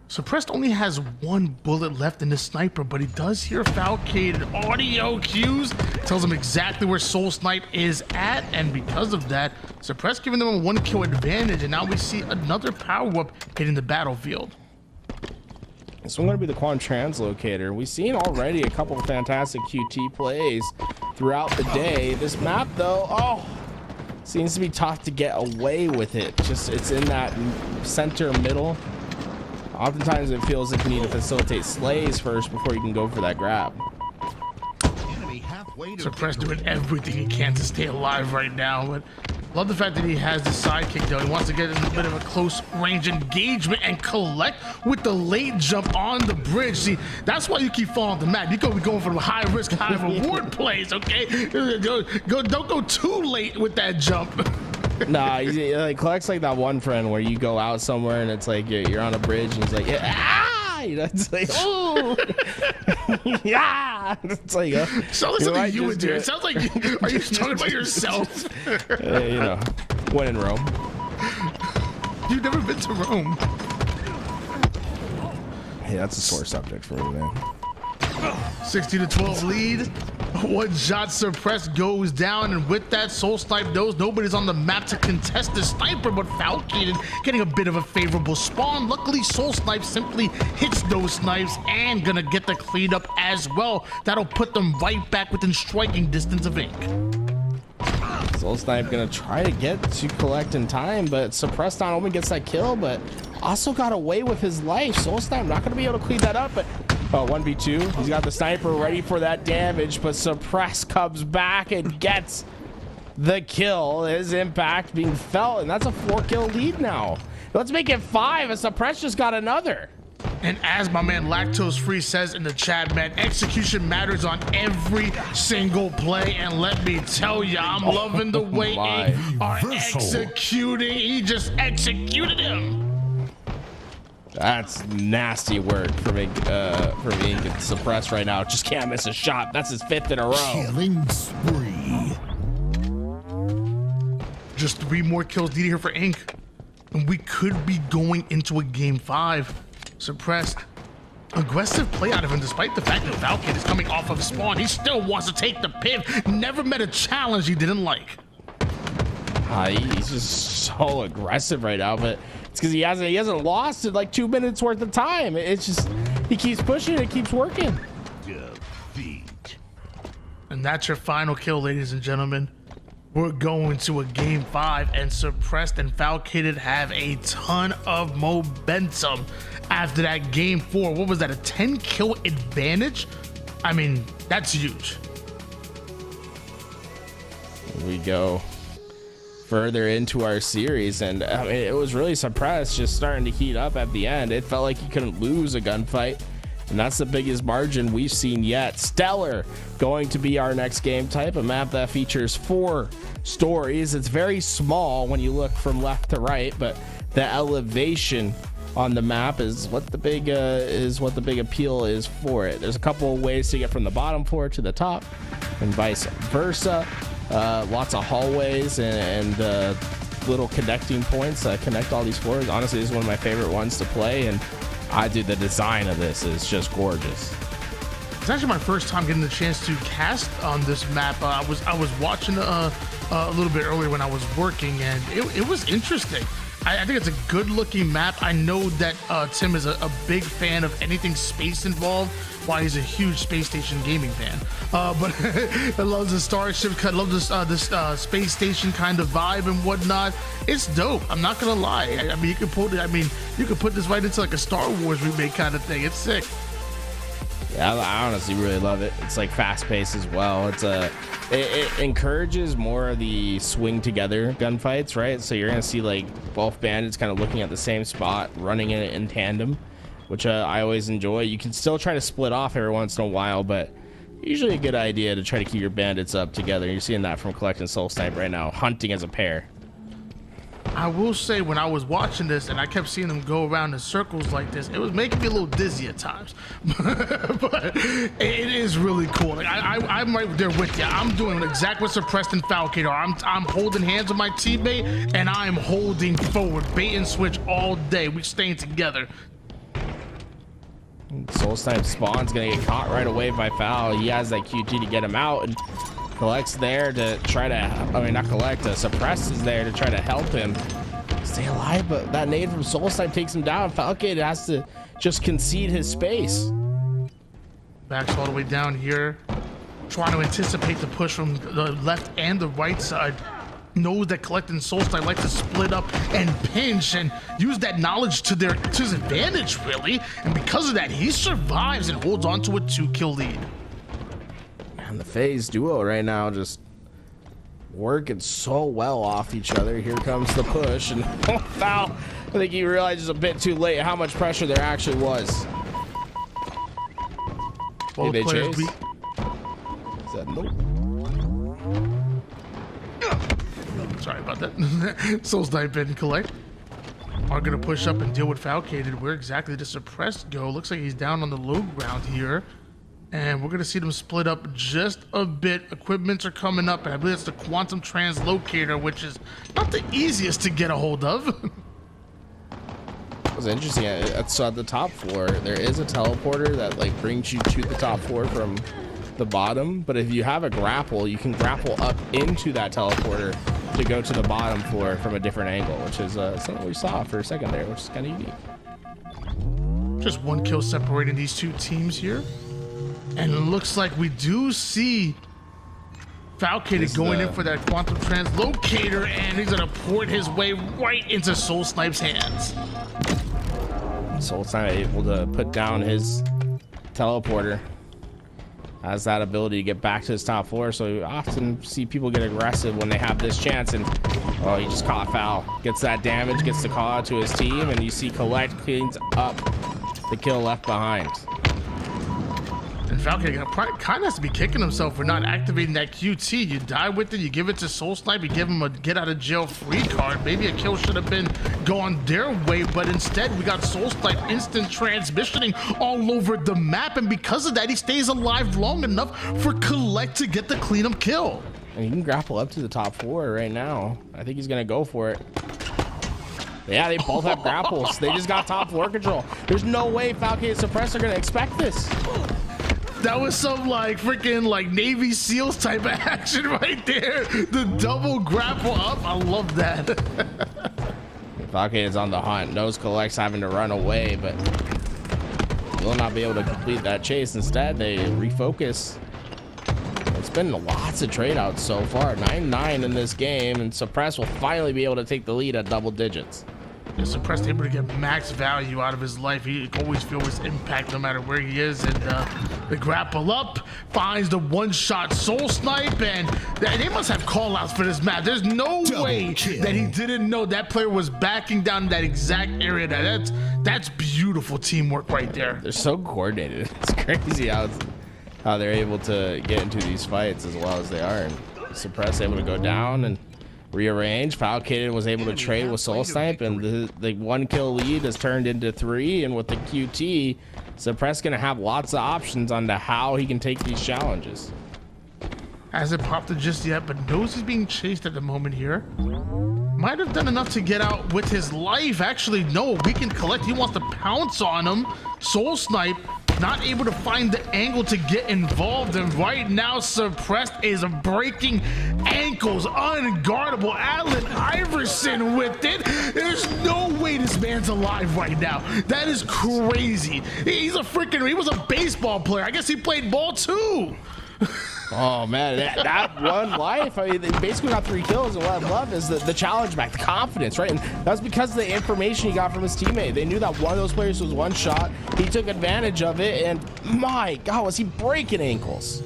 Suppressed only has 1 bullet left in the sniper, but he does hear Falcator audio cues. Tells him exactly where Soul Snipe is at, and because of that, Suppressed giving them a 1 kill advantage, and now we see another power-up hitting the battlefield. This one's going to be the Quan Translocator. We've seen already a couple of fantastic QT plays throughout the day. This map, though, seems to be tough to get away with it. Just it's in that center middle. Oftentimes it feels like you need to facilitate slays first before you can go for that grab. Suppressed doing everything he can to stay alive right now, but love the fact that he has the sidekick though. He wants to get in a bit of a close range engagement and Collect with the late jump on the bridge. See, that's why you keep falling the map. You go be going for the high risk, high reward plays, okay? Don't go too late with that jump. Nah, like Collect's like that one friend where you go out somewhere and it's like you're on a bridge and he's like, died. It's like, oh, yeah. It's like, Sounds like something you would do. It sounds like, are you talking about yourself? You know, when in Rome. You've never been to Rome. Hey, that's a sore subject for me, man. 16-12 lead. One shot suppressed goes down, and with that, Soul Snipe knows nobody's on the map to contest the sniper, but Falcon getting a bit of a favorable spawn. Luckily, Soul Snipe simply hits those snipes and gonna get the cleanup as well. That'll put them right back within striking distance of Ink. Soul Snipe gonna try to get to collect in time, but suppressed not only gets that kill, but also got away with his life. Soul Snipe not gonna be able to clean that up, but 1v2. He's got the sniper ready for that damage, but Suppress comes back and gets the kill. His impact being felt, and that's a 4-kill lead now. Let's make it 5, and Suppress just got another. And as my man Lactose Free says in the chat, man, execution matters on every single play. And let me tell you, I'm loving the way Ink are executing. He just executed him. That's nasty work from Ink and Suppress right now. Just can't miss a shot. That's his 5th in a row. Killing spree. Just 3 more kills needed here for Ink, and we could be going into a game 5. Suppressed. Aggressive play out of him, despite the fact that Falcon is coming off of spawn. He still wants to take the piv. Never met a challenge he didn't like. He's just so aggressive right now, but it's because he hasn't lost in like 2 minutes worth of time. It's just he keeps pushing, it keeps working. Defeat. And that's your final kill, ladies and gentlemen. We're going to a game 5, and Suppressed and Falcated have a ton of momentum after that game 4. What was that, a 10 kill advantage? I mean, that's huge. Here we go further into our series, and I mean, it was really Suppressed just starting to heat up at the end. It felt like he couldn't lose a gunfight, and that's the biggest margin we've seen yet. Stellar going to be our next game type, a map that features 4 stories. It's very small when you look from left to right, but the elevation on the map is what the big appeal is for it. There's a couple of ways to get from the bottom floor to the top, and vice versa. Lots of hallways and little connecting points that connect all these floors. Honestly, this is one of my favorite ones to play, and the design of this is just gorgeous. It's actually my first time getting the chance to cast on this map. I was watching a little bit earlier when I was working, and it was interesting. I think it's a good looking map. I know that Tim is a big fan of anything space involved, while he's a huge Space Station gaming fan. But I love the starship, I love this space station kind of vibe and whatnot. It's dope. I'm not gonna lie. I mean, you could put this right into like a Star Wars remake kind of thing. It's sick. Yeah, I honestly really love it. It's like fast paced as well. It encourages more of the swing together gunfights, right? So you're gonna see like both bandits kind of looking at the same spot, running in tandem, which I always enjoy. You can still try to split off every once in a while, but usually a good idea to try to keep your bandits up together. You're seeing that from Collecting Soul Snipe right now, hunting as a pair. I will say, when I was watching this and I kept seeing them go around in circles like this, it was making me a little dizzy at times. But it is really cool. Like I'm right there with you. I'm doing exactly what Suppressed and Falcon are. I'm holding hands with my teammate, and I'm holding forward, bait and switch all day. We're staying together. Soul Snipe spawn's gonna get caught right away by Foul. He has that QT to get him out, and Collect's there to try to, not Collect, Suppress is there to try to help him stay alive, but that nade from Soul Snipe takes him down. Falcon has to just concede his space. Backs all the way down here, trying to anticipate the push from the left and the right side. Knows that Collecting Soul Snipe like to split up and pinch and use that knowledge to his advantage, really. And because of that, he survives and holds on to a 2-kill lead. And the FaZe duo right now just working so well off each other. Here comes the push, and Foul, I think he realizes a bit too late how much pressure there actually was. Both Did they players chase? Is that nope? Sorry about that. Soul Snipe didn't collect. are going to push up and deal with Falcated. Where exactly does Suppressed go? Looks like he's down on the low ground here. And we're going to see them split up just a bit. Equipments are coming up, and I believe it's the Quantum Translocator, which is not the easiest to get a hold of. It was interesting. So at the top floor, there is a teleporter that like brings you to the top floor from the bottom. But if you have a grapple, you can grapple up into that teleporter to go to the bottom floor from a different angle, which is something we saw for a second there, which is kind of unique. Just one kill separating these two teams here. And it looks like we do see Falcated going in for that Quantum Translocator, and he's gonna port his way right into Soul Snipe's hands. Soul Snipe able to put down his teleporter. Has that ability to get back to his top floor, so you often see people get aggressive when they have this chance, and oh, he just caught foul. Gets that damage, gets the call out to his team, and you see Collect cleans up the kill left behind. And Falcated kind of has to be kicking himself for not activating that QT. You die with it, you give it to Soul Snipe, you give him a get out of jail free card. Maybe a kill should have been going their way, but instead we got Soul Snipe instant transmissioning all over the map, and because of that, he stays alive long enough for Collect to get the cleanup kill. And he can grapple up to the top floor right now. I think he's gonna go for it. Yeah, they both have grapples. They just got top floor control. There's no way Falcated and Suppress are gonna expect this. That was some like freaking like Navy SEALs type of action right there. The double grapple up. I love that. Falcated is on the hunt. Knows Collect's having to run away, but will not be able to complete that chase. Instead, they refocus. It's been lots of trade outs so far. 9-9 in this game, and Suppress will finally be able to take the lead at double digits. Yeah, Suppressed able to get max value out of his life. He always feels his impact no matter where he is. And the grapple up finds the one-shot Soul Snipe, and they must have call-outs for this map. There's no way that he didn't know that player was backing down that exact area. That's beautiful teamwork right there. They're so coordinated. It's crazy how they're able to get into these fights as well as they are. And Suppress able to go down and rearrange. Falcated was able to trade with Soul Snipe, and the one kill lead has turned into 3. And with the QT, Suppress gonna have lots of options on to how he can take these challenges. Hasn't popped it just yet, but knows he's being chased at the moment here. Might have done enough to get out with his life. Actually, no, we can Collect. He wants to pounce on him. Soul Snipe not able to find the angle to get involved, and right now Suppressed is breaking ankles, unguardable. Allen Iverson with it. There's no way this man's alive right now. That is crazy. He was a baseball player. I guess he played ball too. Oh man, that one life. I mean, they basically got 3 kills, and what I love is the challenge back, the confidence, right? And that's because of the information he got from his teammate. They knew that one of those players was one shot. He took advantage of it, and my God, was he breaking ankles?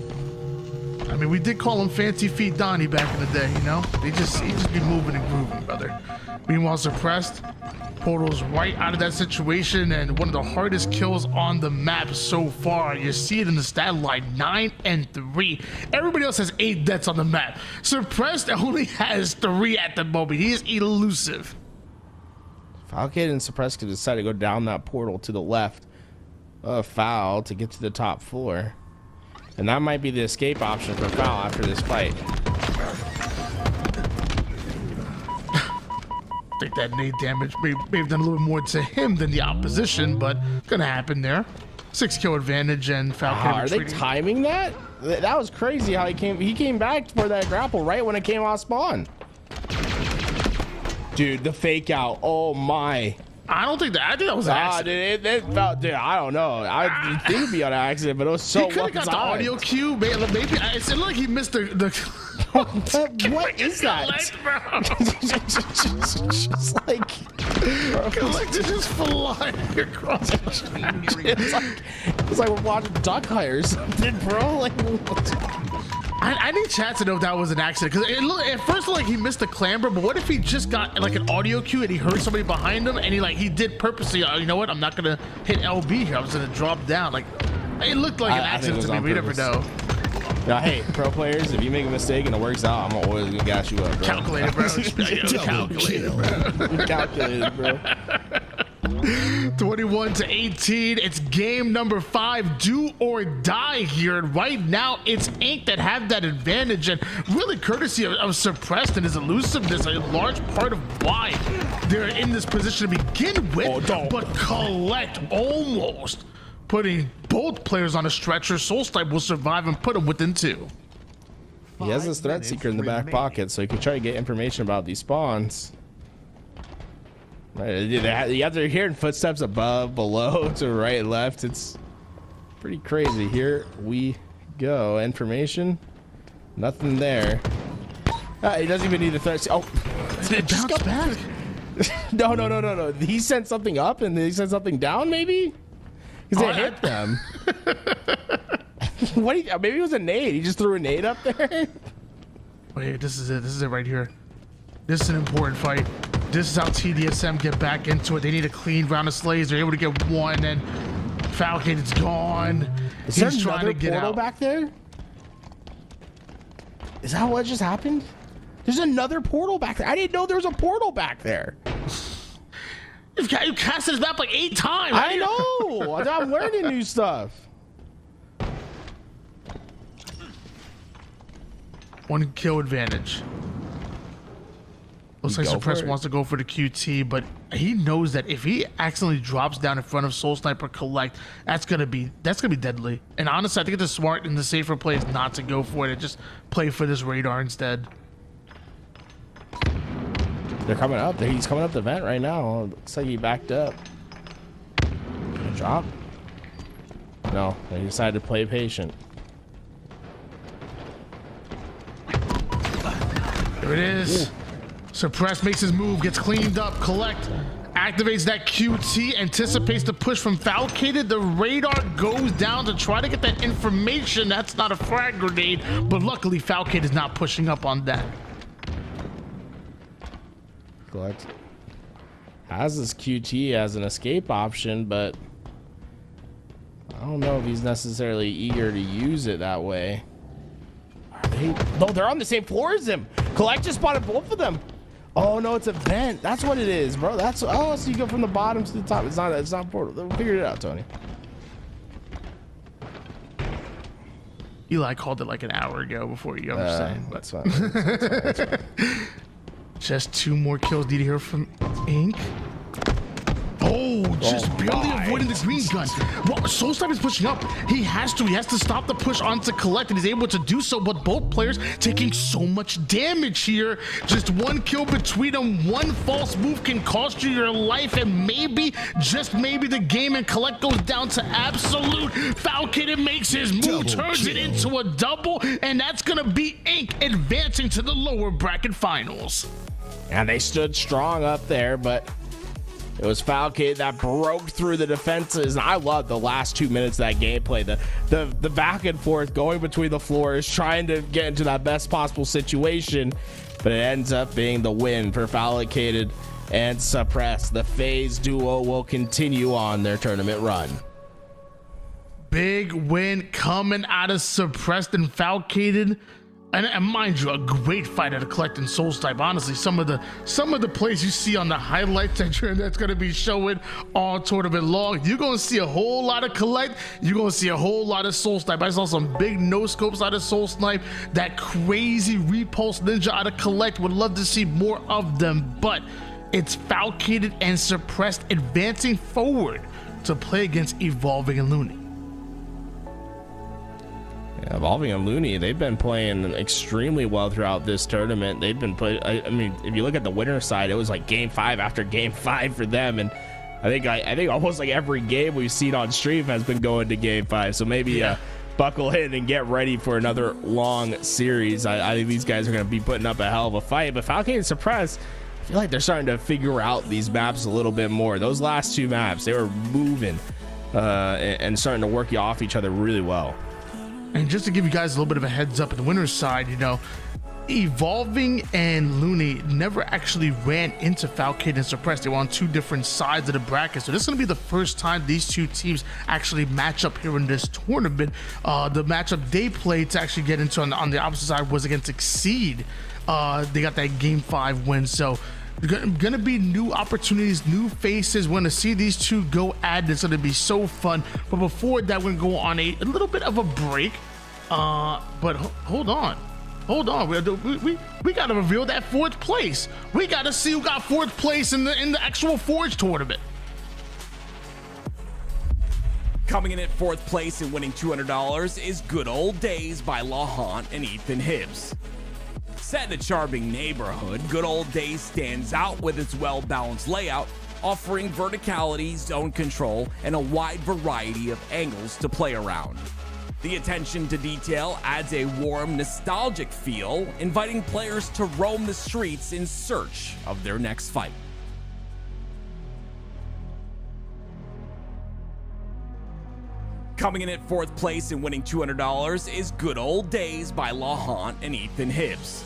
I mean, we did call him Fancy Feet Donnie back in the day, you know? He just be moving and grooving, brother. Meanwhile, Suppressed portals right out of that situation, and one of the hardest kills on the map so far. You see it in the stat line, 9 and 3. Everybody else has 8 deaths on the map. Suppressed only has 3 at the moment. He is elusive. Falcated and Suppressed could decide to go down that portal to the left of Foul to get to the top floor. And that might be the escape option for Foul after this fight. I think that nade damage may have done a little more to him than the opposition, but gonna happen there. 6 kill advantage, and Falcated Are they retreating. timing that? That was crazy how he came back for that grapple right when it came off spawn. Dude, the fake out. Oh my. I think that was an accident. Dude, it felt, dude, I don't know. I think it'd be on accident, but it was so He could have got the audio cue. Maybe it looked like he missed the what is that? Just like Collected just flying across the street. it's like we're watching Duck Hire or something, bro. Like, I need chat to know if that was an accident, because at first looked like he missed the clamber, but what if he just got like an audio cue and he heard somebody behind him and he did purposely, you know what, I'm not gonna hit LB here, I was gonna drop down. Like, it looked like an accident to me. We never know. Now, hey, pro players, if you make a mistake and it works out, I'm always gonna gas you up, bro. Calculated, bro. Calculated, bro. Calculated, bro. 21-18. It's game number 5. Do or die here. And right now, it's Ink that have that advantage. And really, courtesy of Suppressed and his elusiveness, a large part of why they're in this position to begin with. But Collect almost putting both players on a stretcher. Soulstipe will survive and put him within 2. He has his threat seeker in the back pocket, so he can try to get information about these spawns. Right, they're hearing footsteps above, below, to right and left. It's pretty crazy. Here we go. Information. Nothing there. He doesn't even need a threat. Oh, Did it bounce back? No. He sent something up and then he sent something down, maybe? Because it hit them. Maybe it was a nade. He just threw a nade up there. Wait, this is it. This is it right here. This is an important fight. This is how TDSM get back into it. They need a clean round of slays. They're able to get one, and Falcated's gone. Is there He's trying to get portal out. back there? Is that what just happened? There's another portal back there. I didn't know there was a portal back there. You casted his map like 8 times. I know. I'm learning new stuff. One kill advantage. Looks like Suppress wants to go for the QT, but he knows that if he accidentally drops down in front of Soul Sniper Collect, that's gonna be deadly. And honestly, I think it's a smart and the safer play is not to go for it and just play for this radar instead. They're coming up. He's coming up the vent right now. Looks like he backed up. Drop? No, he decided to play patient. There it is. Ooh. Suppress makes his move, gets cleaned up. Collect activates that QT, anticipates the push from Falcated. The radar goes down to try to get that information. That's not a frag grenade, but luckily Falcated is not pushing up on that. Collect has this QT as an escape option, but I don't know if he's necessarily eager to use it that way. Are they? No, they're on the same floor as him. Collect just spotted both of them. Oh no, it's a vent. That's what it is, bro. That's so you go from the bottom to the top. It's not portal. Figure it out, Tony. Eli called it like an hour ago before you understand. That's fine. That's fine. Just 2 more kills needed here from Ink. Oh, just barely avoiding the green gun. Well, Soulstipe is pushing up. He has to stop the push onto Collect, and he's able to do so, but both players taking so much damage here. Just 1 kill between them. 1 false move can cost you your life, and maybe, just maybe, the game, and Collect goes down to absolute. Falcated makes his move, turns it into a double, and that's gonna be Ink advancing to the lower bracket finals. And they stood strong up there, but it was Falcade that broke through the defenses. And I love the last 2 minutes of that gameplay. The back and forth going between the floors, trying to get into that best possible situation. But it ends up being the win for Falcated and Suppress. The FaZe duo will continue on their tournament run. Big win coming out of Suppressed and Falcated. And mind you, a great fight at a Collect and Soulstipe. Honestly, some of the plays you see on the highlights that's going to be showing all tournament long, you're going to see a whole lot of Collect. You're going to see a whole lot of Soulstipe. I saw some big no scopes out of Soulstipe. That crazy repulse ninja out of Collect. Would love to see more of them, but it's Falcated and Suppressed advancing forward to play against Evolving and Looney. Yeah, Evolving and Looney, they've been playing extremely well throughout this tournament. They've been playing. I mean, if you look at the winner side, it was like game 5 after game 5 for them, and I think almost like every game we've seen on stream has been going to game 5. So maybe buckle in and get ready for another long series. I think these guys are going to be putting up a hell of a fight. But Falcon and Suppress, I feel like they're starting to figure out these maps a little bit more. Those last 2 maps, they were moving and starting to work off each other really well. And just to give you guys a little bit of a heads up, at the winner's side, you know, Evolving and Looney never actually ran into Falcade and Suppress. They were on two different sides of the bracket. So this is going to be the first time these two teams actually match up here in this tournament. The matchup they played to actually get into on the opposite side was against Exceed. They got that game 5 win. So gonna be new opportunities, new faces. We're gonna see these two go at it. It's gonna be so fun. But before that, we're gonna go on a little bit of a break. But hold on. We gotta reveal that 4th place. We gotta see who got 4th place in the actual Forge tournament. Coming in at 4th place and winning $200 is Good Old Days by LaHaunt and Ethan Hibbs. Set in a charming neighborhood, Good Old Days stands out with its well-balanced layout, offering verticality, zone control, and a wide variety of angles to play around. The attention to detail adds a warm, nostalgic feel, inviting players to roam the streets in search of their next fight. Coming in at 4th place and winning $200 is Good Old Days by LaHaunt and Ethan Hibbs.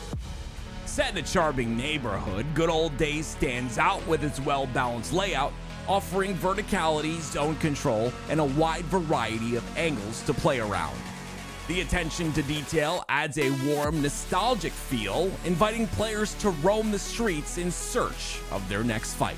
Set in a charming neighborhood, Good Old Days stands out with its well-balanced layout, offering verticality, zone control, and a wide variety of angles to play around. The attention to detail adds a warm, nostalgic feel, inviting players to roam the streets in search of their next fight.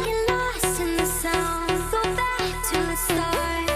Get lost in the sound, go back to the start.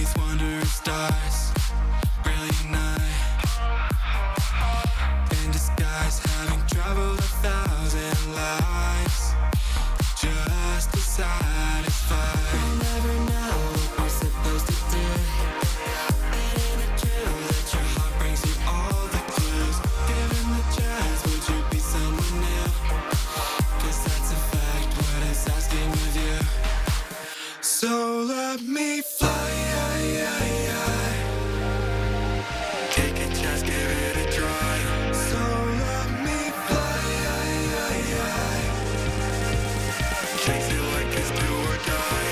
these wandering stars brilliant night in disguise, having traveled 1,000 lives just to satisfy. We'll never know what we're supposed to do. It ain't true that your heart brings you all the clues. Given the chance, would you be someone new? 'Cause that's a fact, what it's asking of you. So let me fly. Take a chance, give it a try. So let me fly. Chase it like it's do or die.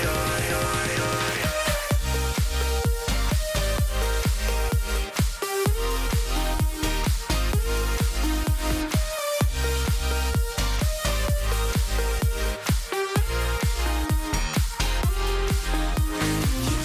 You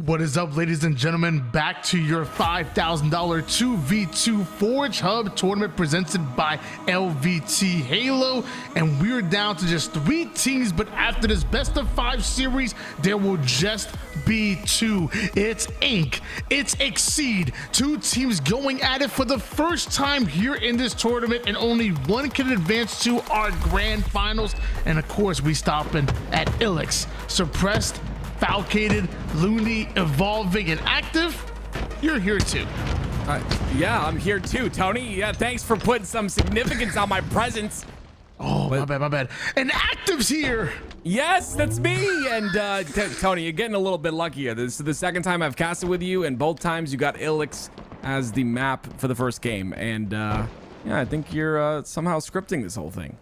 What is up, ladies and gentlemen? Back to your $5,000 2v2 Forge Hub tournament presented by LVT Halo. And we're down to just 3 teams, but after this best of 5 series, there will just be 2. It's Inc. It's Exceed. 2 teams going at it for the first time here in this tournament, and only one can advance to our grand finals. And of course, we stopping at Ilix, Suppressed, Falcated, Looney, Evolving, and Active. You're here too. Yeah, I'm here too, Tony. Yeah, thanks for putting some significance on my presence. Oh, my bad. And Active's here. Yes, that's me. And Tony, you're getting a little bit luckier. This is the second time I've casted with you, and both times you got Ilix as the map for the first game. And yeah, I think you're somehow scripting this whole thing.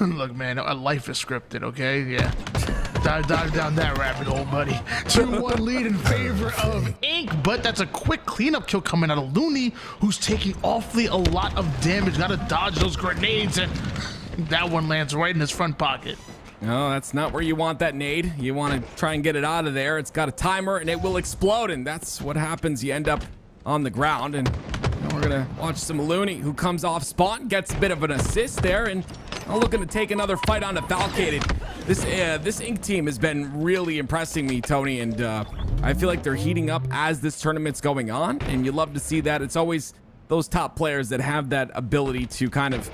Look, man, life is scripted, okay? Yeah. Dive down that rabbit hole, buddy. 2-1 lead in favor of Inc, but that's a quick cleanup kill coming out of Looney, who's taking awfully a lot of damage. Gotta dodge those grenades, and that one lands right in his front pocket. No, that's not where you want that nade. You want to try and get it out of there. It's got a timer, and it will explode, and that's what happens. You end up on the ground, and we're gonna watch some Looney, who comes off spawn, gets a bit of an assist there, and looking to take another fight on the Falcated. This Inc team has been really impressing me, Tony, and I feel like they're heating up as this tournament's going on, and you love to see that. It's always those top players that have that ability to kind of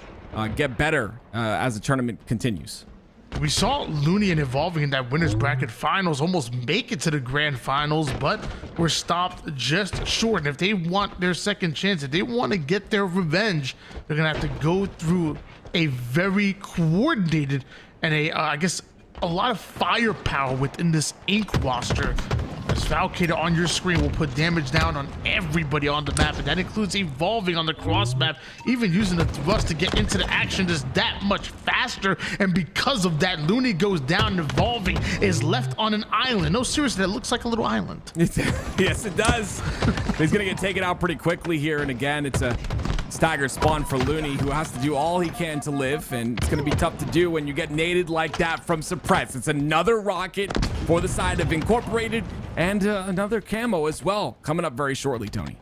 get better as the tournament continues. We saw Looney and Evolving in that winner's bracket finals almost make it to the grand finals, but were stopped just short. And if they want their second chance, if they want to get their revenge, they're gonna have to go through a very coordinated and I guess a lot of firepower within this Inc roster. As Falcated on your screen will put damage down on everybody on the map, and that includes Evolving on the cross map, even using the thrust to get into the action just that much faster. And because of that, Looney goes down, and Evolving is left on an island. No, seriously, that looks like a little island. Yes, it does. He's gonna get taken out pretty quickly here, and again, it's a stagger spawn for Looney, who has to do all he can to live, and it's going to be tough to do when you get naded like that from Suppress. It's another rocket for the side of Incorporated, and another camo as well, coming up very shortly, Tony.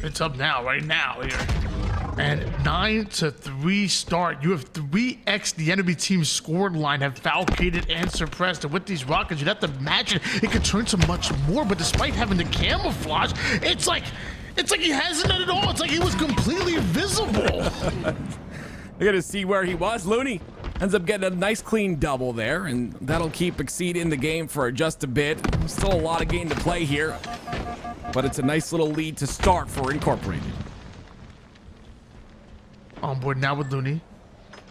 It's up now, right now here. And 9-3 start. You have 3x the enemy team's scored line, have Falcated and Suppressed. And with these rockets, you'd have to imagine it could turn to much more, but despite having the camouflage, it's like he hasn't done it all. It's like he was completely invisible. I gotta see where he was. Looney ends up getting a nice clean double there, and that'll keep Exceed in the game for just a bit. Still a lot of game to play here, but it's a nice little lead to start for Incorporated. On board now with Looney.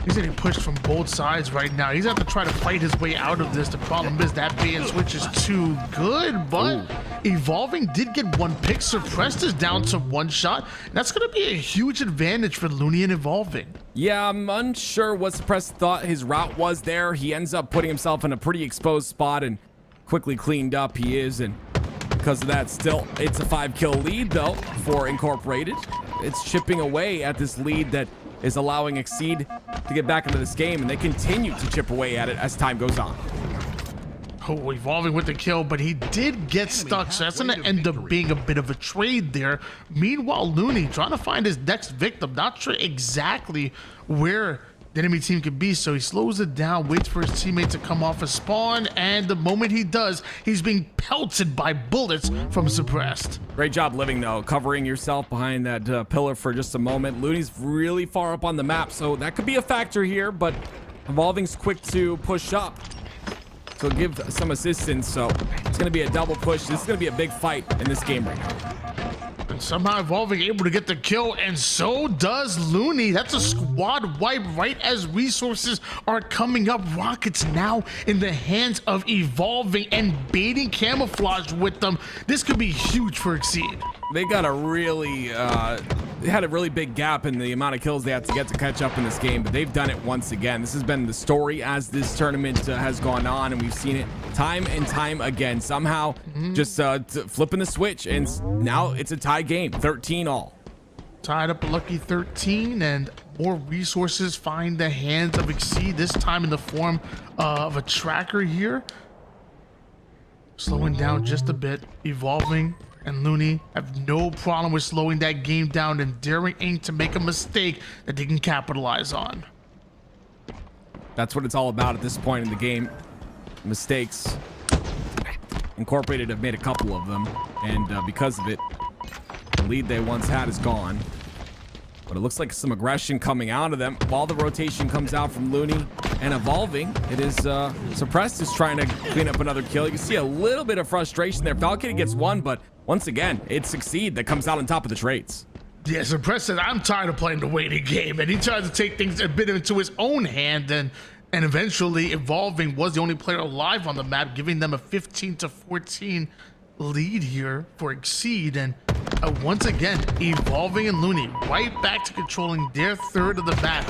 He's getting pushed from both sides right now. He's going to have to try to fight his way out of this. The problem is that bait switch is too good, but Evolving did get one pick. Suppressed is down to 1 shot. And that's going to be a huge advantage for Looney and Evolving. Yeah, I'm unsure what Suppressed thought his route was there. He ends up putting himself in a pretty exposed spot, and quickly cleaned up he is. And because of that, still, it's a 5-kill lead, though, for Incorporated. It's chipping away at this lead that is allowing Exceed to get back into this game, and they continue to chip away at it as time goes on. Oh, Evolving with the kill, but he did get stuck, so that's going to end up being a bit of a trade there. Meanwhile, Looney trying to find his next victim, not sure exactly where the enemy team could be, so he slows it down, waits for his teammate to come off a spawn, and the moment he does, he's being pelted by bullets from Suppressed. Great job living, though, covering yourself behind that pillar for just a moment. Looney's really far up on the map, so that could be a factor here, but Evolving's quick to push up, so give some assistance. So it's going to be a double push. This is going to be a big fight in this game right now. And somehow Evolving able to get the kill, and so does Looney. That's a squad wipe right as resources are coming up. Rockets now in the hands of Evolving, and baiting camouflage with them. This could be huge for Exceed. They got a really, they had a really big gap in the amount of kills they had to get to catch up in this game, but they've done it once again. This has been the story as this tournament has gone on, and we've seen it time and time again. Somehow just flipping the switch, and now it's a tie game, 13-all. Tied up a lucky 13, and more resources find the hands of Exceed, this time in the form of a tracker here. slowing down just a bit. Evolving and Looney have no problem with slowing that game down and daring Ink to make a mistake that they can capitalize on. That's what it's all about at this point in the game. Mistakes. Incorporated have made a couple of them, and because of it, the lead they once had is gone. But it looks like some aggression coming out of them while the rotation comes out from Looney and Evolving. It is Suppressed is trying to clean up another kill. You can see a little bit of frustration there. Falcon gets one, but once again, it's Succeed that comes out on top of the trades. Yeah, Suppressed said, I'm tired of playing the waiting game, and he tries to take things a bit into his own hand, and eventually Evolving was the only player alive on the map, giving them a 15-14 lead here for Exceed. And once again, Evolving and Looney right back to controlling their third of the map.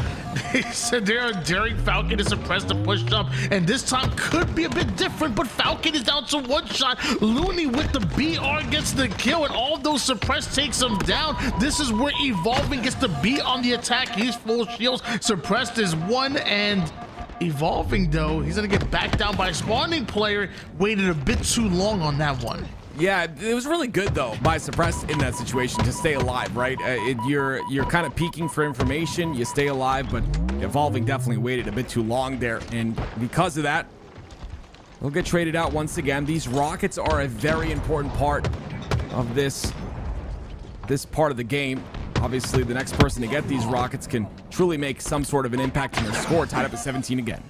They said they're daring Falcon to Suppress to push up, and this time could be a bit different, but Falcon is down to one shot. Looney with the BR gets the kill, and although Suppress takes him down, this is where Evolving gets to be on the attack. He's full shields. Suppressed is one, and Evolving, though, he's gonna get backed down by a spawning player. Waited a bit too long on that one. Yeah, it was really good though by Suppressed in that situation to stay alive, right? You're kind of peeking for information, you stay alive, but Evolving definitely waited a bit too long there, and because of that, they'll get traded out once again. These rockets are a very important part of this part of the game. Obviously, the next person to get these rockets can truly make some sort of an impact in their score, tied up at 17 again.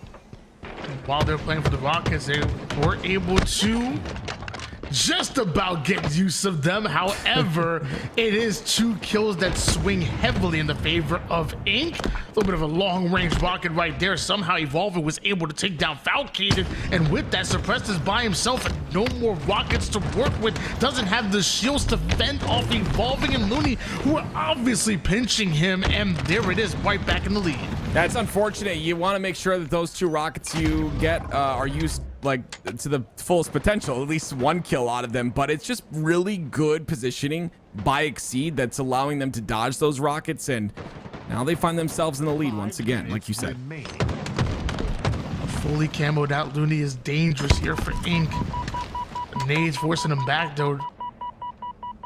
While they're playing for the Rockets, they were able to just about get use of them. However, it is 2 kills that swing heavily in the favor of Ink. A little bit of a long-range rocket right there. Somehow Evolver was able to take down Falcated, and with that, Suppressed is by himself and no more rockets to work with. Doesn't have the shields to fend off Evolving and Looney, who are obviously pinching him, and there it is, right back in the lead. That's unfortunate. You want to make sure that those 2 rockets you get are used like to the fullest potential, at least 1 kill out of them, but it's just really good positioning by Exceed that's allowing them to dodge those rockets, and now they find themselves in the lead once again, like you said. Fully camoed out Looney is dangerous here for Ink. Nades forcing him back though.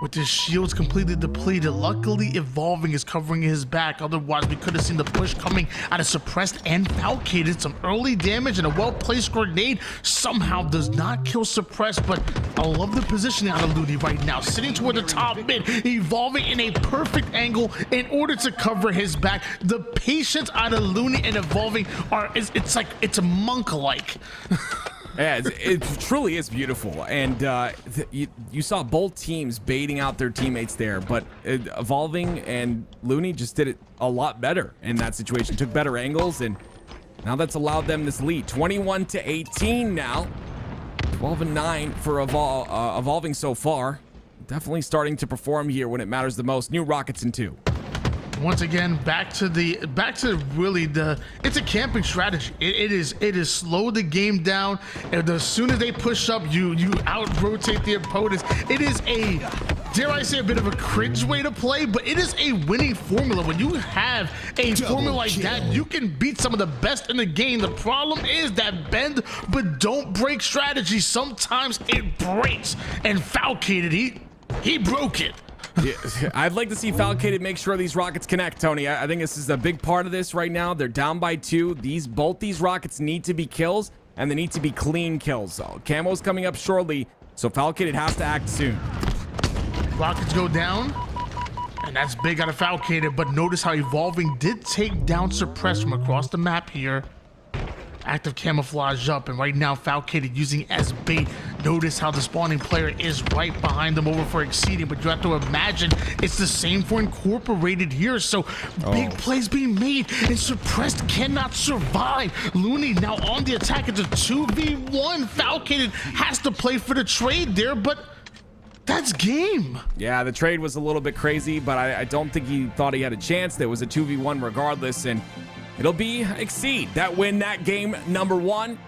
With his shields completely depleted, luckily Evolving is covering his back. Otherwise, we could have seen the push coming out of Suppressed and Falcated. Some early damage and a well-placed grenade somehow does not kill Suppressed, but I love the positioning out of Looney right now. Sitting toward the top mid, Evolving in a perfect angle in order to cover his back. The patience out of Looney and Evolving it's a monk-like. Yeah, it truly is beautiful, and you saw both teams baiting out their teammates there, but Evolving and Looney just did it a lot better in that situation, took better angles, and now that's allowed them this lead. 21-18 now, 12-9 for Evolving so far. Definitely starting to perform here when it matters the most. New rockets in 2. Once again, back to really it's a camping strategy. It is slow the game down, and as soon as they push up, you out rotate the opponents. It is a, dare I say, a bit of a cringe way to play, but it is a winning formula. When you have a formula like that, you can beat some of the best in the game. The problem is that bend but don't break strategy. Sometimes it breaks, and Falcated, he broke it. Yeah, I'd like to see Falcated make sure these rockets connect, Tony. I think this is a big part of this right now. They're down by 2. Both these rockets need to be kills, and they need to be clean kills. So Camo's coming up shortly, so Falcated has to act soon. Rockets go down, and that's big out of Falcated, but notice how Evolving did take down Suppressed from across the map here. Active camouflage up, and right now Falcated using as bait. Notice how the spawning player is right behind them over for Exceeding, but you have to imagine it's the same for Incorporated here. So big plays being made, and Suppressed cannot survive. Looney now on the attack. It's a 2v1. Falcated has to play for the trade there, but that's game. Yeah, the trade was a little bit crazy, but I don't think he thought he had a chance. There was a 2v1 regardless, and it'll be Exceed that win that game number 1.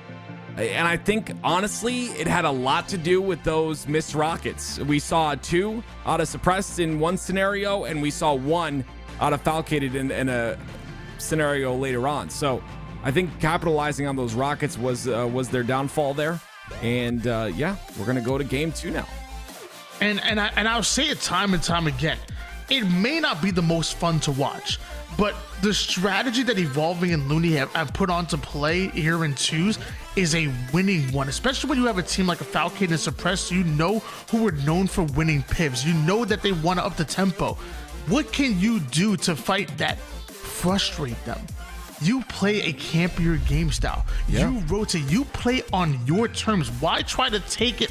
And I think, honestly, it had a lot to do with those missed rockets. We saw 2 out of Suppressed in one scenario, and we saw 1 out of Falcated in a scenario later on. So I think capitalizing on those rockets was their downfall there. And yeah, we're going to go to game 2 now. And I'll say it time and time again. It may not be the most fun to watch, but the strategy that Evolving and Looney have put on to play here in twos is a winning one, especially when you have a team like a Falcon and Suppress. You know who are known for winning pivs. You know that they want to up the tempo. What can you do to fight that? Frustrate them. You play a campier game style. Yeah. You rotate. You play on your terms. Why try to take it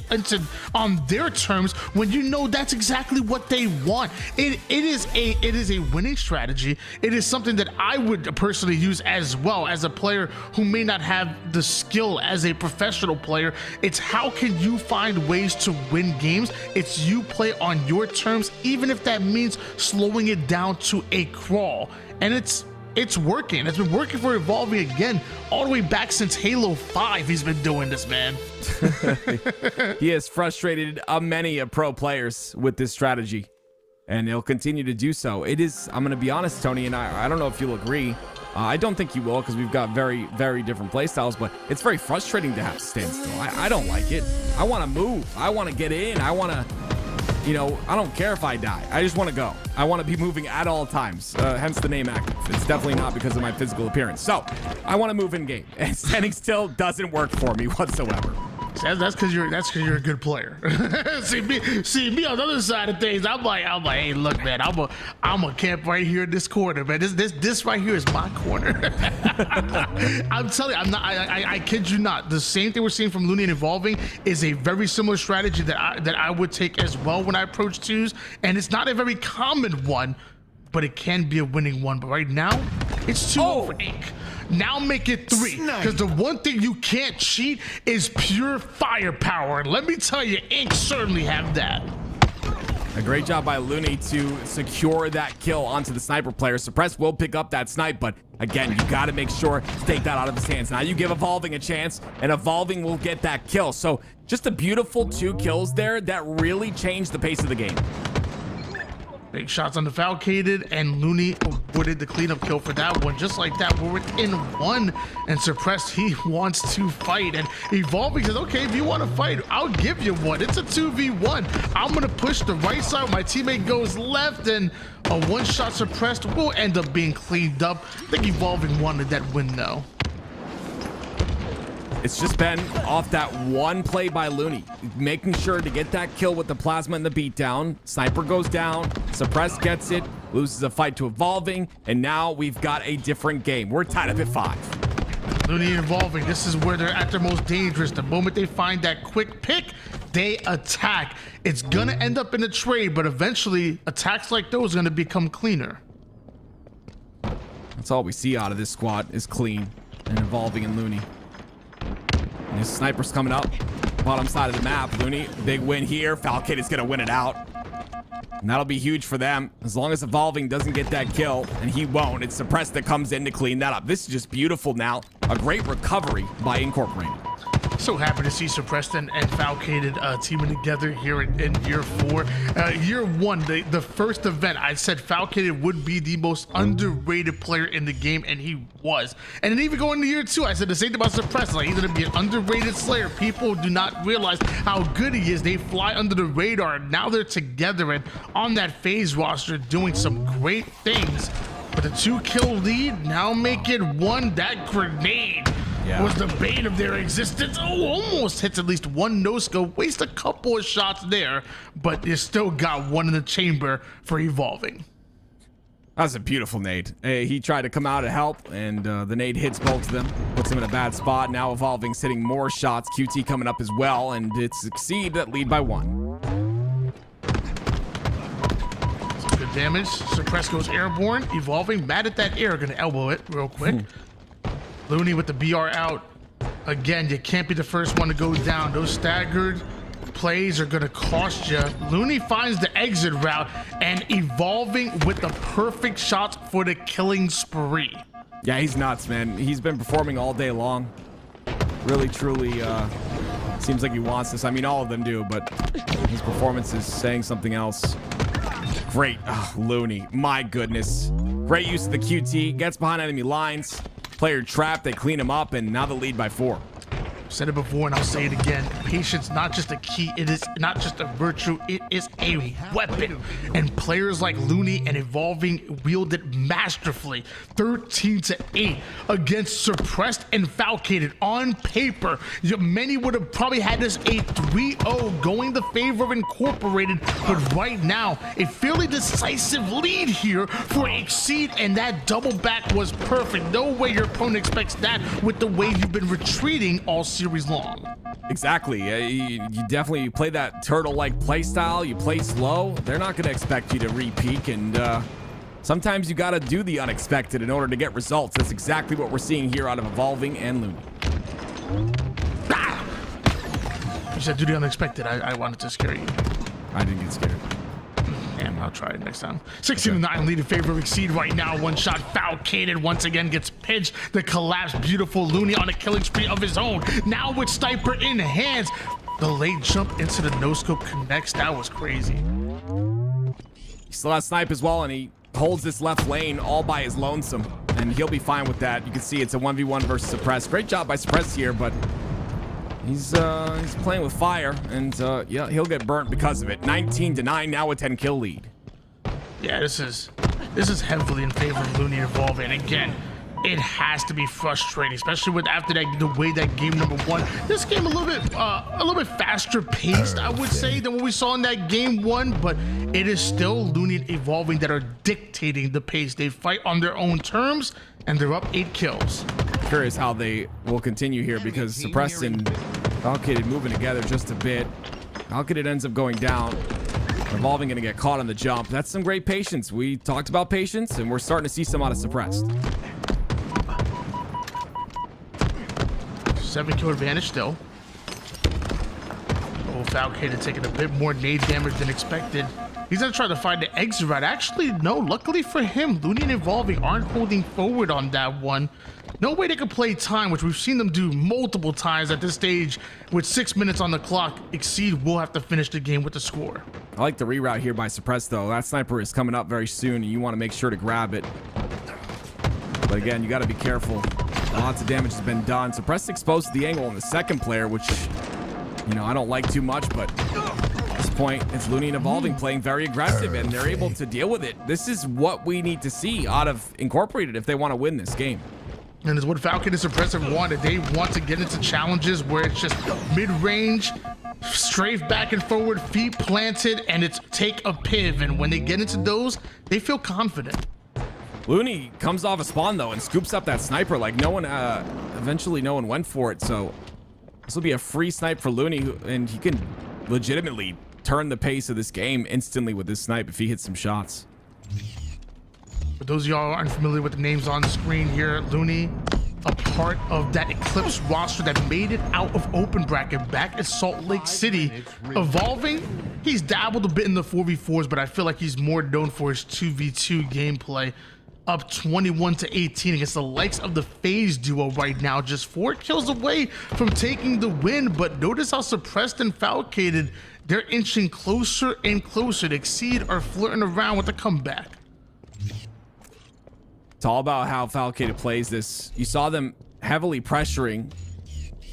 on their terms when you know that's exactly what they want? It is a winning strategy. It is something that I would personally use as well as a player who may not have the skill as a professional player. It's how can you find ways to win games? It's you play on your terms, even if that means slowing it down to a crawl. And it's working. It's been working for Evolving again all the way back since Halo 5. He's been doing this, man. He has frustrated many pro players with this strategy, and he'll continue to do so. It is, I'm going to be honest, Tony, and I don't know if you'll agree. I don't think you will, because we've got very, very different play styles, but it's very frustrating to have to stand still. I don't like it. I want to move. I want to get in. I want to... You know, I don't care if I die. I just want to go. I want to be moving at all times, hence the name active. It's definitely not because of my physical appearance. So, I want to move in game, and standing still doesn't work for me whatsoever. That's because you're a good player. see me on the other side of things. I'm like, hey, look, man, I'm a camp right here in this corner, man. This right here is my corner. I'm telling you, I kid you not. The same thing we're seeing from Looney and Evolving is a very similar strategy that I would take as well when I approach twos, and it's not a very common one, but it can be a winning one. But right now, it's 2-0 for Ink. Now make it 3, because the one thing you can't cheat is pure firepower. And let me tell you, Ink certainly have that. A great job by Looney to secure that kill onto the sniper player. Suppress will pick up that snipe, but again, you got to make sure to take that out of his hands. Now you give Evolving a chance, and Evolving will get that kill. So just a beautiful 2 kills there that really changed the pace of the game. Big shots on the Falcated, and Looney awarded the cleanup kill for that one. Just like that, we're within 1, and Suppressed, he wants to fight. And Evolving says, okay, if you want to fight, I'll give you one. It's a 2v1. I'm going to push the right side. My teammate goes left, and a one-shot Suppressed will end up being cleaned up. I think Evolving wanted that win, though. It's just been off that one play by Looney, making sure to get that kill with the plasma and the beatdown. Sniper goes down, Suppress gets it, loses a fight to Evolving, and now we've got a different game. We're tied up at 5. Looney and Evolving, this is where they're at their most dangerous. The moment they find that quick pick, they attack. It's gonna end up in a trade, but eventually attacks like those are gonna become cleaner. That's all we see out of this squad is clean and Evolving and Looney. And his sniper's coming up, bottom side of the map. Looney, big win here. Falcon is gonna win it out. And that'll be huge for them. As long as Evolving doesn't get that kill, and he won't, it's Suppressed that comes in to clean that up. This is just beautiful now. A great recovery by Incorporated. So happy to see Suppressed and Falcated teaming together here in year 4. Year 1, the first event, I said Falcated would be the most underrated player in the game, and he was. And then even going to year 2, I said the same thing about Suppressed. Like, he's going to be an underrated slayer. People do not realize how good he is. They fly under the radar. Now they're together and on that phase roster doing some great things. But the 2-kill lead now make it 1. That grenade was the bane of their existence. Oh, almost hits at least 1 no-scope. Waste a couple of shots there, but you still got 1 in the chamber for Evolving. That was a beautiful nade. He tried to come out to help, and the nade hits both of them. Puts him in a bad spot. Now Evolving sitting more shots. QT coming up as well, and it succeed that lead by 1. Some good damage. Suppress goes airborne. Evolving, mad at that air. Gonna elbow it real quick. Looney with the BR out. Again, you can't be the first one to go down. Those staggered plays are gonna cost you. Looney finds the exit route, and Evolving with the perfect shot for the killing spree. Yeah, he's nuts, man. He's been performing all day long. Really, truly, seems like he wants this. I mean, all of them do, but his performance is saying something else. Great. Looney, my goodness. Great use of the QT. Gets behind enemy lines. Player trapped, they clean him up, and now the lead by 4. Said it before and I'll say it again. Patience, not just a key, it is not just a virtue, it is a weapon. And players like Looney and Evolving wield it masterfully. 13-8 against Suppressed and Falcated. On paper, many would have probably had this a 3-0 going the favor of Incorporated, but right now, a fairly decisive lead here for Exceed, and that double back was perfect. No way your opponent expects that with the way you've been retreating all series long. Exactly. You definitely play that turtle-like play style. You play slow. They're not going to expect you to re-peak, and sometimes you got to do the unexpected in order to get results. That's exactly what we're seeing here out of Evolving and Looney. You said do the unexpected. I wanted to scare you. I didn't get scared. Damn, I'll try it next time. 16-9 lead in favor of Exceed right now. One shot. Falcated once again gets pitched. The collapse. Beautiful Looney on a killing spree of his own. Now with Sniper in hands. The late jump into the no-scope connects. That was crazy. He still has Snipe as well, and he holds this left lane all by his lonesome, and he'll be fine with that. You can see it's a 1v1 versus Suppress. Great job by Suppress here, but he's playing with fire, and yeah, he'll get burnt because of it. 19-9, now a 10-kill lead. Yeah, this is heavily in favor of Looney Evolving. And again, it has to be frustrating, especially with after that the way that game number one. This game a little bit faster paced, I would say, than what we saw in that game one, but it is still Looney and Evolving that are dictating the pace. They fight on their own terms, and they're up 8 kills. Curious how they will continue here, because Suppressed and Falcated moving together just a bit. Falcated ends up going down. Evolving gonna get caught on the jump. That's some great patience. We talked about patience, and we're starting to see some out of Suppressed. 7-kill advantage still. Oh, Falcated taking a bit more nade damage than expected. He's gonna try to find the exit route. Actually, no, luckily for him, Looney and Evolving aren't holding forward on that one. No way they could play time, which we've seen them do multiple times at this stage. With 6 minutes on the clock, Exceed will have to finish the game with the score. I like the reroute here by Suppressed, though. That sniper is coming up very soon, and you want to make sure to grab it. But again, you got to be careful. Lots of damage has been done. Suppressed exposed to the angle on the second player, which, you know, I don't like too much, but at this point, it's Looney and Evolving playing very aggressive, and they're able to deal with it. This is what we need to see out of Incorporated if they want to win this game. And it's what Falcon and Suppressive wanted. They want to get into challenges where it's just mid-range, strafe back and forward, feet planted, and it's take a piv. And when they get into those, they feel confident. Looney comes off a spawn, though, and scoops up that sniper like no one, eventually no one went for it. So this will be a free snipe for Looney, and he can legitimately turn the pace of this game instantly with this snipe if he hits some shots. For those of y'all who aren't familiar with the names on the screen here, Looney, a part of that Eclipse roster that made it out of open bracket back at Salt Lake City. Evolving, he's dabbled a bit in the 4v4s, but I feel like he's more known for his 2v2 gameplay. Up 21-18 against the likes of the FaZe duo right now, just 4 kills away from taking the win. But notice how Suppressed and Falcated, they're inching closer and closer to Exceed, are flirting around with the comeback. It's all about how Falcated plays this. You saw them heavily pressuring,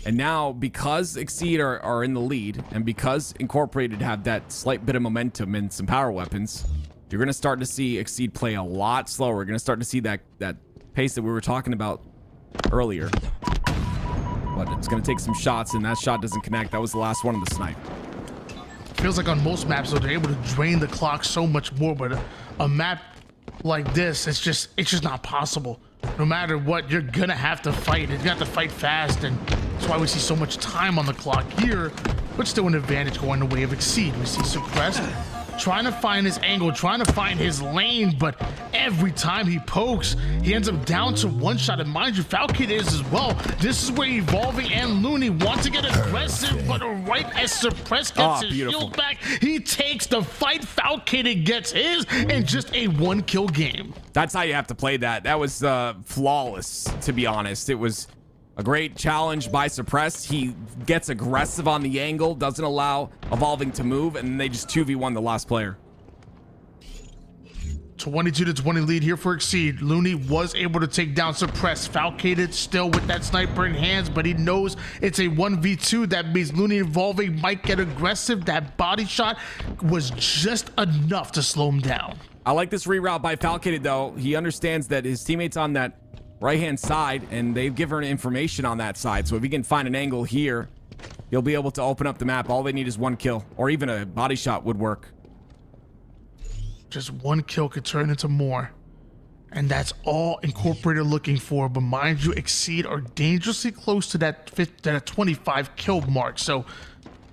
and now because Exceed are in the lead, and because Incorporated have that slight bit of momentum and some power weapons, you're going to start to see Exceed play a lot slower. You're going to start to see that pace that we were talking about earlier. But it's going to take some shots, and that shot doesn't connect. That was the last one of the snipe. Feels like on most maps, though, they're able to drain the clock so much more, but a map like this, it's just not possible. No matter what, you're gonna have to fight. You're gonna have to fight fast, and that's why we see so much time on the clock here, but still an advantage going the way of Exceed. We see Suppressed trying to find his angle, trying to find his lane, but every time he pokes, he ends up down to 1 shot. And mind you, Falcon is as well. This is where Evolving and Looney want to get aggressive, but right as Suppressed gets his shield back, he takes the fight. Falcon gets his, and just a 1-kill game. That's how you have to play that. That was flawless, to be honest. It was a great challenge by Suppressed. He gets aggressive on the angle, doesn't allow Evolving to move, and they just 2v1 the last player. 22-20 lead here for Exceed. Looney was able to take down Suppress. Falcated still with that sniper in hands, but he knows it's a 1v2. That means Looney Evolving might get aggressive. That body shot was just enough to slow him down. I like this reroute by Falcated, though. He understands that his teammate's on that right-hand side, and they've given information on that side. So if he can find an angle here, he'll be able to open up the map. All they need is one kill, or even a body shot would work. Just one kill could turn into more. And that's all Incorporated looking for. But mind you, Exceed are dangerously close to that 25 kill mark. So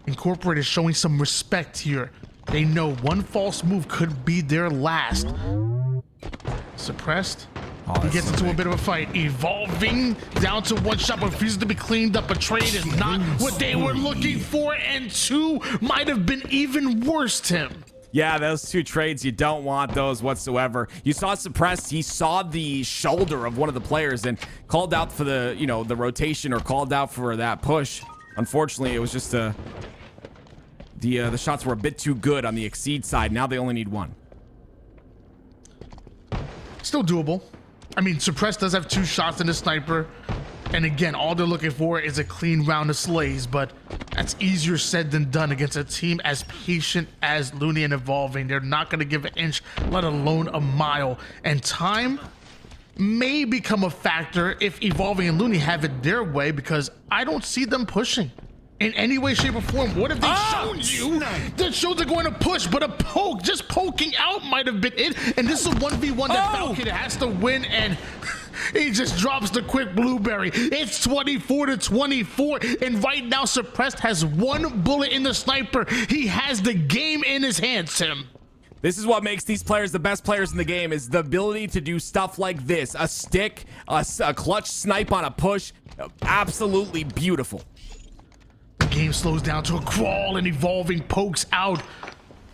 Incorporated showing some respect here. They know one false move could be their last. Suppressed. He gets into a bit of a fight. Evolving down to one shot, but refuses to be cleaned up. A trade is not what they were looking for. And two might have been even worse, Tim. Yeah, those two trades, you don't want those whatsoever. You saw Suppressed, he saw the shoulder of one of the players and called out for the, you know, the rotation, or called out for that push. Unfortunately, it was just the shots were a bit too good on the Exceed side. Now they only need one. Still doable. I mean, Suppressed does have 2 shots in the sniper. And again, all they're looking for is a clean round of slays, but that's easier said than done against a team as patient as Looney and Evolving. They're not going to give an inch, let alone a mile. And time may become a factor if Evolving and Looney have it their way, because I don't see them pushing in any way, shape, or form. What have they shown you that shows they're going to push, but a poke, just poking out might have been it. And this is a 1v1 that Falcon has to win, and he just drops the quick blueberry. It's 24-24, and right now Suppressed has 1 bullet in the sniper. He has the game in his hands, Tim. This is what makes these players the best players in the game, is the ability to do stuff like this. A stick, a clutch snipe on a push. Absolutely beautiful. The game slows down to a crawl, and Evolving pokes out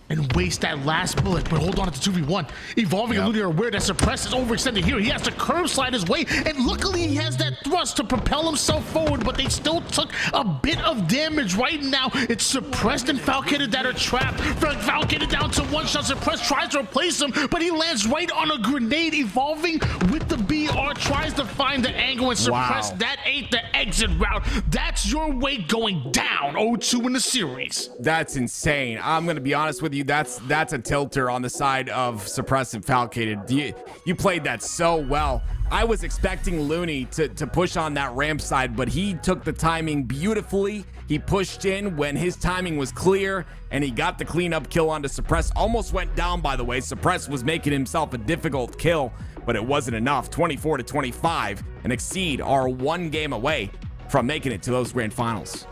and waste that last bullet, but hold on, it's a 2v1. Evolving and Looney are aware that Suppress is overextended here. He has to curve slide his way, and luckily he has that thrust to propel himself forward, but they still took a bit of damage. Right now, it's Suppressed and Falcated that are trapped. Falcated down to 1 shot. Suppressed tries to replace him, but he lands right on a grenade. Evolving with the BR tries to find the angle, and Suppressed, that ain't the exit route. That's your way going down 0-2 in the series. That's insane. I'm going to be honest with you. That's a tilter on the side of Suppressed and Falcated. You played that so well. I was expecting Looney to push on that ramp side, but he took the timing beautifully. He pushed in when his timing was clear, and he got the cleanup kill onto Suppressed. Almost went down, by the way. Suppressed was making himself a difficult kill, but it wasn't enough. 24-25, and Exceed are 1 game away from making it to those grand finals.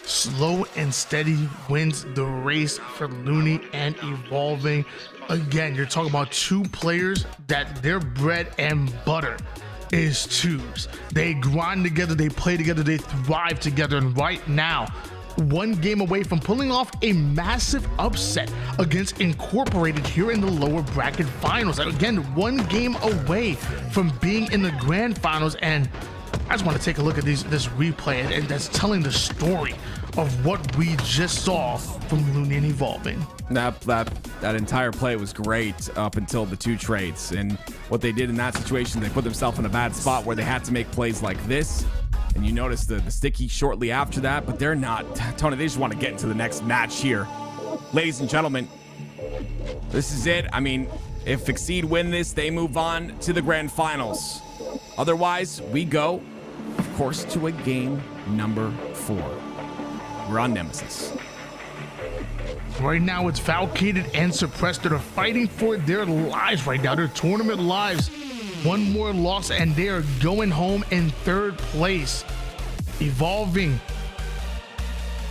Slow and steady wins the race for Looney and Evolving. Again, you're talking about 2 players that their bread and butter is 2s. They grind together, they play together, they thrive together, and right now, 1 game away from pulling off a massive upset against Incorporated here in the lower bracket finals. Again, 1 game away from being in the grand finals, and I just want to take a look at this replay, and that's telling the story of what we just saw from Looney and Evolving. That entire play was great up until the 2 trades, and what they did in that situation, they put themselves in a bad spot where they had to make plays like this. And you notice the sticky shortly after that, but they're not. Tony, they just want to get into the next match here. Ladies and gentlemen, this is it. I mean, if Exceed win this, they move on to the grand finals. Otherwise, we go, of course, to a game number 4. We're on Nemesis. Right now, it's Falcated and Suppressed that are fighting for their lives right now, their tournament lives. 1 more loss, and they are going home in 3rd place. Evolving.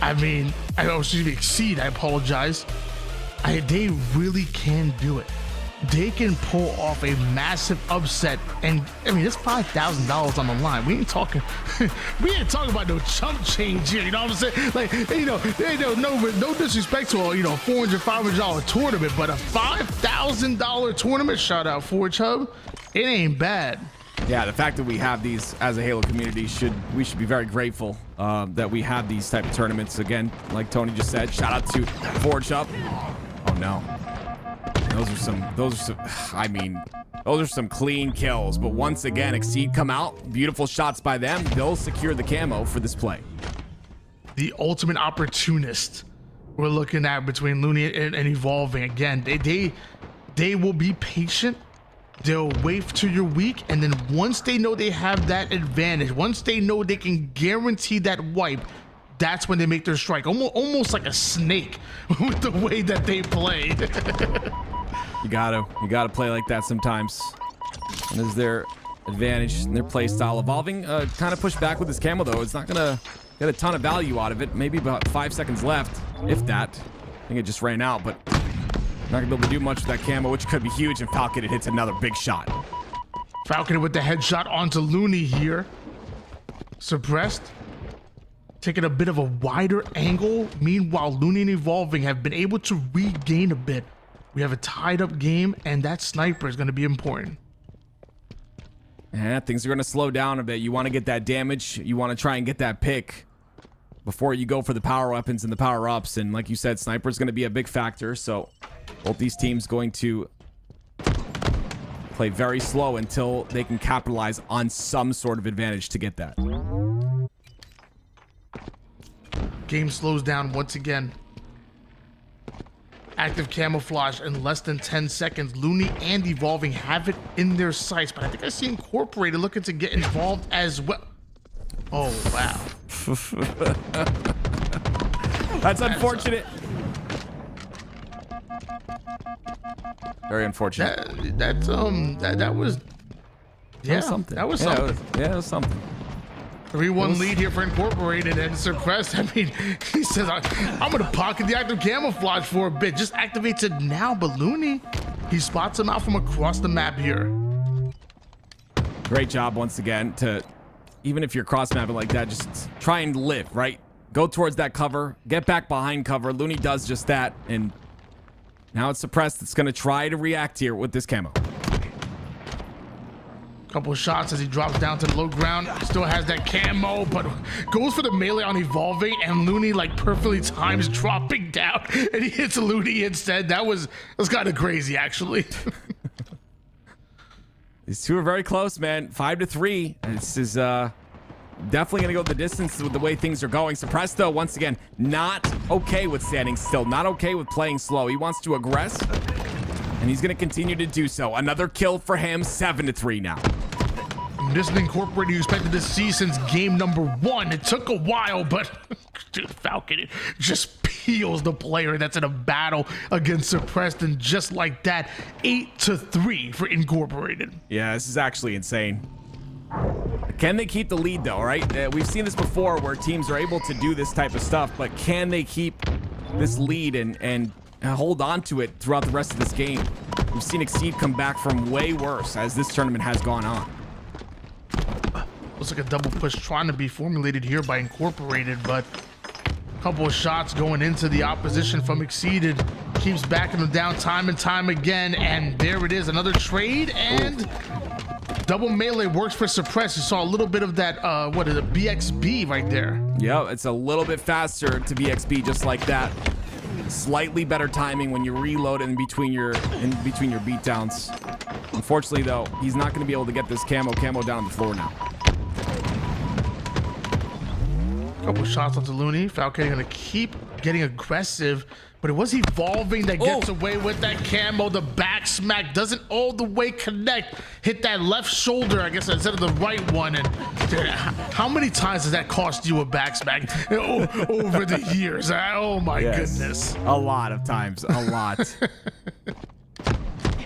Exceed, I apologize. They really can do it. They can pull off a massive upset, and I mean, it's $5,000 on the line. We ain't talking about no chump change here. You know what I'm saying? Like, no disrespect to all, $400, $500 tournament, but a $5,000 tournament. Shout out Forge Hub. It ain't bad. Yeah, the fact that we have these as a Halo community, we should be very grateful that we have these type of tournaments. Again, like Tony just said, shout out to Forge Hub. Oh no. Those are some, I mean, those are some clean kills. But once again, Exceed come out. Beautiful shots by them. They'll secure the camo for this play. The ultimate opportunist we're looking at between Looney and Evolving. Again, they will be patient. They'll wait till you're weak, and then once they know they have that advantage, once they know they can guarantee that wipe, that's when they make their strike. Almost like a snake with the way that they play. You gotta play like that sometimes. And is their advantage in their play style. Evolving kind of pushed back with his camo though. It's not gonna get a ton of value out of it. Maybe about 5 seconds left, if that. I think it just ran out, but not gonna be able to do much with that camo, which could be huge. And Falcon, it hits another big shot. Falcon with the headshot onto Looney here. Suppressed. Taking a bit of a wider angle. Meanwhile, Looney and Evolving have been able to regain a bit. We have a tied up game, and that sniper is going to be important. Yeah, things are going to slow down a bit. You want to get that damage. You want to try and get that pick before you go for the power weapons and the power ups. And like you said, sniper is going to be a big factor. So both these teams going to play very slow until they can capitalize on some sort of advantage to get that. Game slows down once again. Active camouflage in less than 10 seconds. Looney and Evolving have it in their sights, but I think I see Incorporated looking to get involved as well. Oh, wow. That's unfortunate. Very unfortunate. That was... Yeah, something. that was something. It was something. 3-1 lead here for Incorporated and Suppressed. I mean, he says, I'm going to pocket the active camouflage for a bit. Just activates it now, but Looney, he spots him out from across the map here. Great job once again to, even if you're cross-mapping like that, just try and live, right? Go towards that cover, get back behind cover. Looney does just that, and now it's Suppressed. It's going to try to react here with this camo. Couple of shots as he drops down to the low ground. Still has that camo, but goes for the melee on Evolving, and Looney like perfectly times dropping down, and he hits Looney instead. That was kind of crazy, actually. These two are very close, man. 5-3. This is definitely gonna go the distance with the way things are going. Suppressed though, once again, not okay with standing still, not okay with playing slow. He wants to aggress, and he's gonna continue to do so. Another kill for him. 7-3 now. This is Incorporated you expected to see since game number 1. It took a while, but dude, Falcon just peels the player that's in a battle against Suppressed, and just like that, 8-3 for Incorporated. Yeah, this is actually insane. Can they keep the lead though, right? We've seen this before where teams are able to do this type of stuff, but can they keep this lead and hold on to it throughout the rest of this game? We've seen Exceed come back from way worse as this tournament has gone on. Looks like a double push trying to be formulated here by Incorporated, but a couple of shots going into the opposition from Exceeded. Keeps backing them down time and time again, and there it is, another trade, and double melee works for Suppress. You saw a little bit of that, what is it, BXB right there. Yeah, it's a little bit faster to BXB just like that. Slightly better timing when you reload in between your beatdowns. Unfortunately, though, he's not going to be able to get this camo down on the floor now. Couple shots onto Looney. Falcon going to keep getting aggressive, but it was Evolving that gets away with that camo. The back smack doesn't all the way connect. Hit that left shoulder, I guess, instead of the right one. And dude, how many times has that cost you a back smack over the years? Oh my goodness. A lot of times, a lot.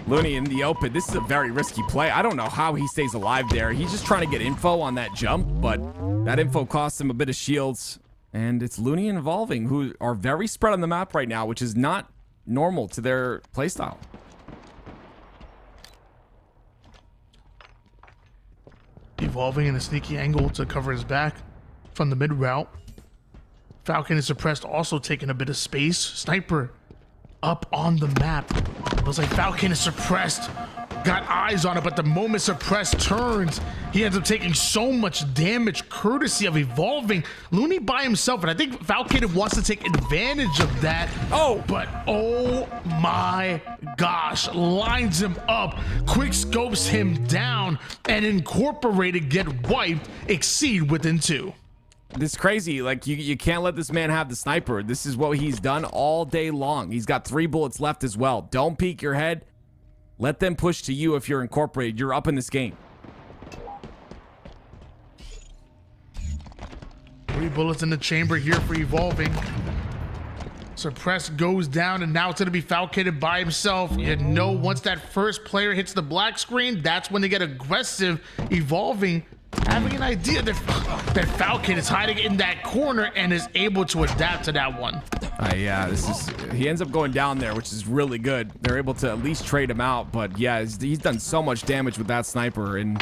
Looney in the open. This is a very risky play. I don't know how he stays alive there. He's just trying to get info on that jump, but that info costs him a bit of shields. And it's Looney and Evolving, who are very spread on the map right now, which is not normal to their playstyle. Evolving in a sneaky angle to cover his back from the mid route. Falcon is Suppressed, also taking a bit of space. Sniper up on the map. Looks like Falcon is Suppressed. got eyes on it, but the moment Suppress turns, he ends up taking so much damage courtesy of evolving. Looney by himself, and I think Falcated wants to take advantage of that. Oh, but oh my gosh, lines him up, quick scopes him down, and Incorporated get wiped, Exceed within 2. this is crazy. Like, you can't let this man have the sniper. This is what he's done all day long. He's got 3 bullets left as well. Don't peek your head. Let them push to you if you're Incorporated. You're up in this game. 3 bullets in the chamber here for evolving. Suppress goes down, and now it's going to be Falcated by himself. You know, once that first player hits the black screen, that's when they get aggressive. Evolving, having an idea that Falcade is hiding in that corner and is able to adapt to that one. Yeah, he ends up going down there, which is really good. They're able to at least trade him out, but yeah, he's done so much damage with that sniper, and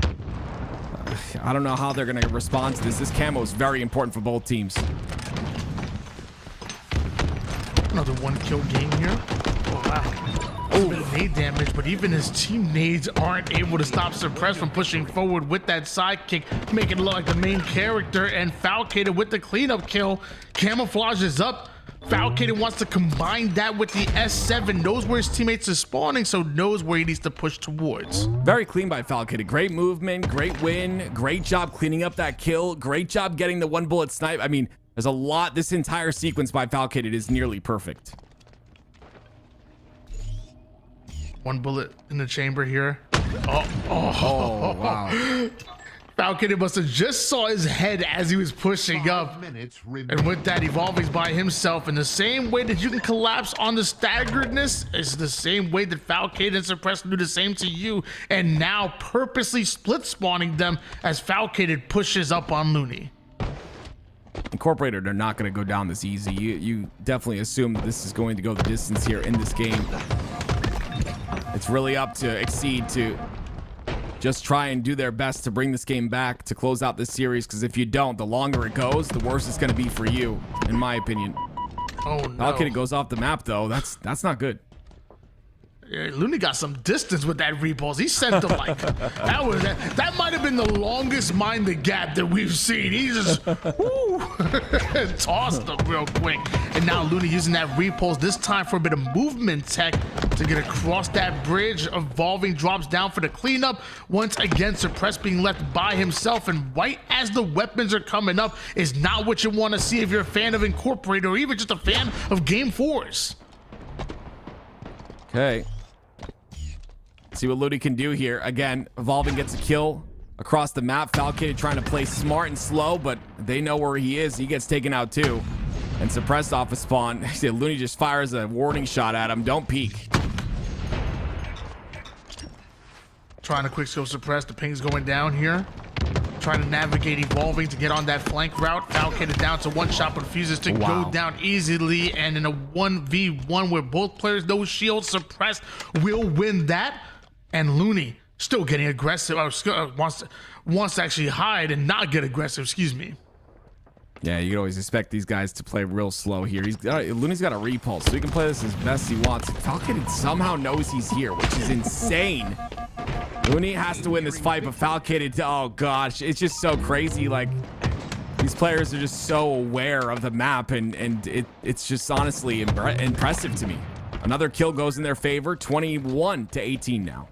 I don't know how they're going to respond to this. This camo is very important for both teams. Another 1 kill game here. Oh, wow. A bit of nade damage, but even his team nades aren't able to stop Suppress from pushing forward with that sidekick, making it look like the main character, and Falcated with the cleanup kill. Camouflage is up. Falcated wants to combine that with the S7, knows where his teammates are spawning, so knows where he needs to push towards. Very clean by Falcated. Great movement, great win, great job cleaning up that kill, great job getting the 1 bullet snipe. I mean, there's a lot. This entire sequence by Falcated is nearly perfect. 1 bullet in the chamber here. Oh, wow. Falcated must have just saw his head as he was pushing up. And with that, Evolving's by himself. In the same way that you can collapse on the staggeredness, it's the same way that Falcated and Suppress do the same to you. And now purposely split spawning them as Falcated pushes up on Looney. Incorporated are not going to go down this easy. You definitely assume that this is going to go the distance here in this game. It's really up to Exceed to just try and do their best to bring this game back to close out this series, because if you don't, the longer it goes, the worse it's going to be for you, in my opinion. Oh no. Falcated goes off the map though. That's not good. Yeah, Looney got some distance with that repulse. He sent them like that might have been the longest mind the gap that we've seen. He just tossed them real quick. And now Looney using that repulse this time for a bit of movement tech to get across that bridge. Evolving drops down for the cleanup. Once again, Suppress being left by himself, and right as the weapons are coming up is not what you want to see if you're a fan of Incorporated or even just a fan of Game 4s. Okay. See what Looney can do here. Again, Evolving gets a kill across the map. Falcated trying to play smart and slow, but they know where he is. He gets taken out too. And Suppressed off a spawn. Looney just fires a warning shot at him. Don't peek. Trying to quick scope Suppress. The ping's going down here. Trying to navigate Evolving to get on that flank route. Falcated down to 1 shot, but refuses to go down easily. And in a 1v1 where both players no shield, Suppressed will win that. And Looney still getting aggressive. Wants to actually hide and not get aggressive. Excuse me. Yeah, you can always expect these guys to play real slow here. Looney's got a repulse, so he can play this as best he wants. Falcated somehow knows he's here, which is insane. Looney has to win this fight, but Falcated, oh gosh, it's just so crazy. Like, these players are just so aware of the map, and it's just honestly impressive to me. Another kill goes in their favor, 21-18 now.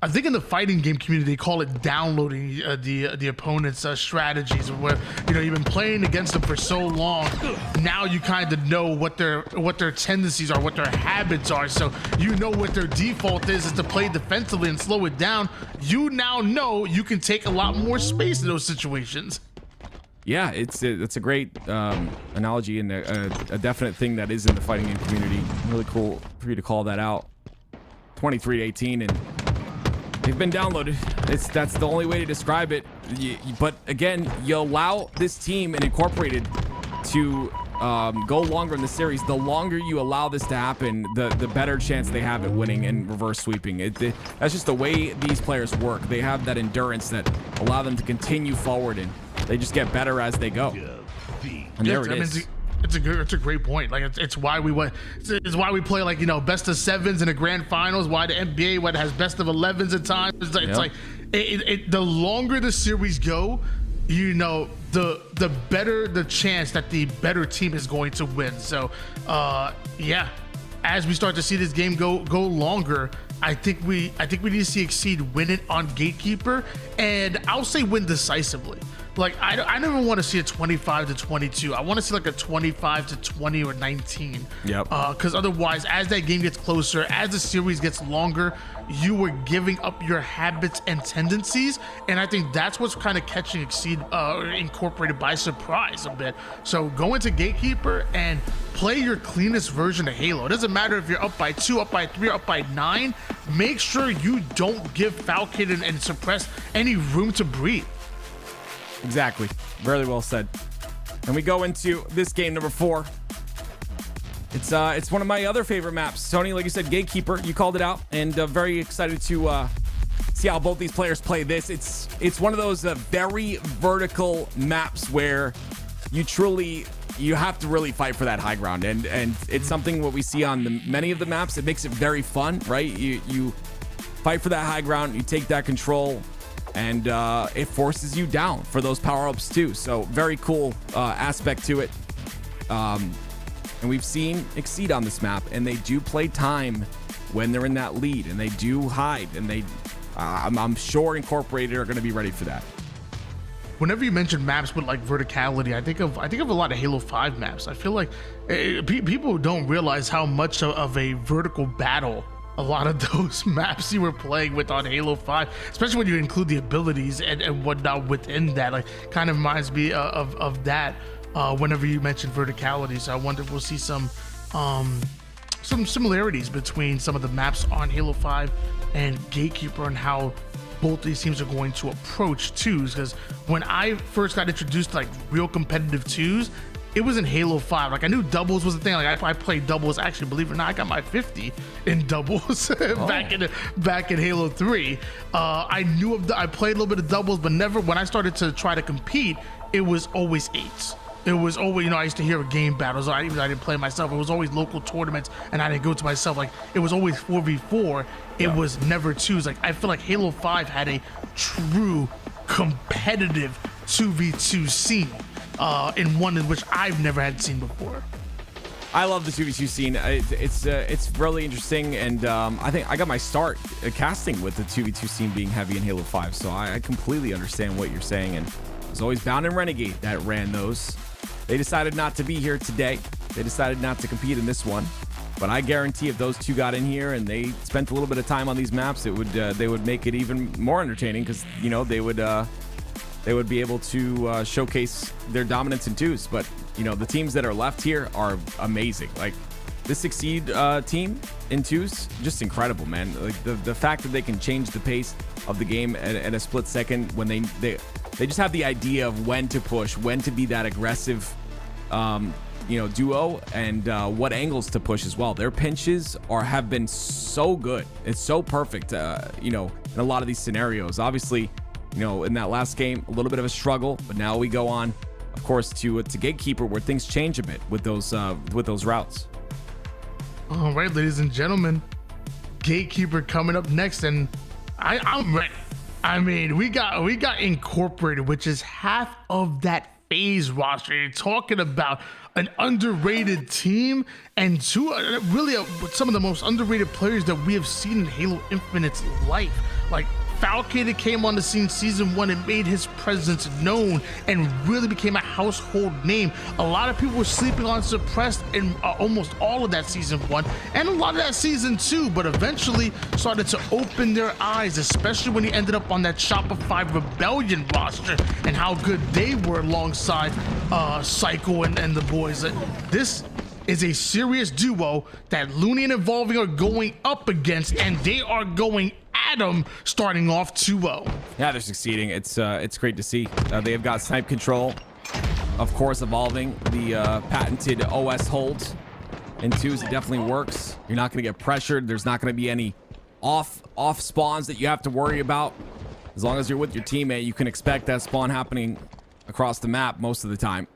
I think in the fighting game community, they call it downloading the opponent's strategies, where you've been playing against them for so long. Now you kind of know what their tendencies are, what their habits are. So you know what their default is to play defensively and slow it down. You now know you can take a lot more space in those situations. Yeah, it's a great analogy and a definite thing that is in the fighting game community. Really cool for you to call that out. 23-18, and they've been downloaded. That's the only way to describe it. But again, you allow this team and Incorporated to go longer in the series. The longer you allow this to happen, the better chance they have at winning and reverse sweeping. That's just the way these players work. They have that endurance that allow them to continue forward, and they just get better as they go. And there it is. It's a great point. Like it's why we went. It's why we play like best of sevens in the grand finals. Why the NBA what has best of 11s at times. It's like the longer the series go, the better the chance that the better team is going to win. So yeah, as we start to see this game go longer, I think we need to see Exceed win it on Gatekeeper, and I'll say win decisively. Like I never want to see a 25-22. I want to see like a 25-20 or 19. Yep. Because otherwise, as that game gets closer, as the series gets longer, you are giving up your habits and tendencies, and I think that's what's kind of catching Exceed Incorporated by surprise a bit. So go into Gatekeeper and play your cleanest version of Halo. It doesn't matter if you're up by 2, up by 3, up by 9. Make sure you don't give Falcon and Suppress any room to breathe. Exactly. Very well said. And we go into this game number 4. It's one of my other favorite maps. Tony, like you said, Gatekeeper, you called it out, and very excited to see how both these players play this. It's one of those very vertical maps where you have to really fight for that high ground, and it's something what we see on many of the maps. It makes it very fun, right? You fight for that high ground, you take that control, and it forces you down for those power-ups too. So very cool aspect to it. And we've seen Exceed on this map, and they do play time when they're in that lead, and they do hide, and I'm sure Incorporated are going to be ready for that. Whenever you mention maps with like verticality, I think of a lot of Halo 5 maps. I feel like people don't realize how much of a vertical battle a lot of those maps you were playing with on Halo 5, especially when you include the abilities and whatnot within that. Like, kind of reminds me of that whenever you mention verticality. So I wonder if we'll see some similarities between some of the maps on Halo 5 and Gatekeeper, and how both these teams are going to approach twos. Because when I first got introduced to like real competitive twos, it was in Halo 5. Like, I knew doubles was a thing. Like, I played doubles. Actually, believe it or not, I got my 50 in doubles back in Halo 3. I played a little bit of doubles, but never, when I started to try to compete, it was always 8s. It was always, I used to hear game battles. I didn't play myself. It was always local tournaments, and I didn't go to myself. Like, it was always 4v4. It was never 2s. Like, I feel like Halo 5 had a true competitive 2v2 scene. In one in which I've never had seen before. I love the 2v2 scene. It's really interesting, and I think I got my start casting with the 2v2 scene being heavy in Halo 5, so I completely understand what you're saying. And it was always Bound and Renegade that ran those. They decided not to be here today. They decided not to compete in this one, but I guarantee if those two got in here and they spent a little bit of time on these maps, they would make it even more entertaining, because they would be able to showcase their dominance in twos. But, the teams that are left here are amazing. Like, this Exceed team in twos, just incredible, man. Like, the fact that they can change the pace of the game at a split second, when they just have the idea of when to push, when to be that aggressive, duo, and what angles to push as well. Their pinches have been so good. It's so perfect, in a lot of these scenarios. Obviously, in that last game, a little bit of a struggle, but now we go on, of course, to Gatekeeper, where things change a bit with those routes. All right, ladies and gentlemen, Gatekeeper coming up next, and I'm ready. I mean, we got Incorporated, which is half of that phase roster. You're talking about an underrated team, and some of the most underrated players that we have seen in Halo Infinite's life. Like, Falcon came on the scene season 1 and made his presence known and really became a household name. A lot of people were sleeping on Suppressed in almost all of that season 1 and a lot of that season 2, but eventually started to open their eyes, especially when he ended up on that Shopify Rebellion roster and how good they were alongside Psycho and the boys. This is a serious duo that Looney and Evolving are going up against, and they are going at them starting off 2-0. Yeah, they're succeeding. It's great to see. They have got snipe control, of course. Evolving the patented OS hold in twos, it definitely works. You're not going to get pressured. There's not going to be any off spawns that you have to worry about. As long as you're with your teammate, you can expect that spawn happening across the map most of the time.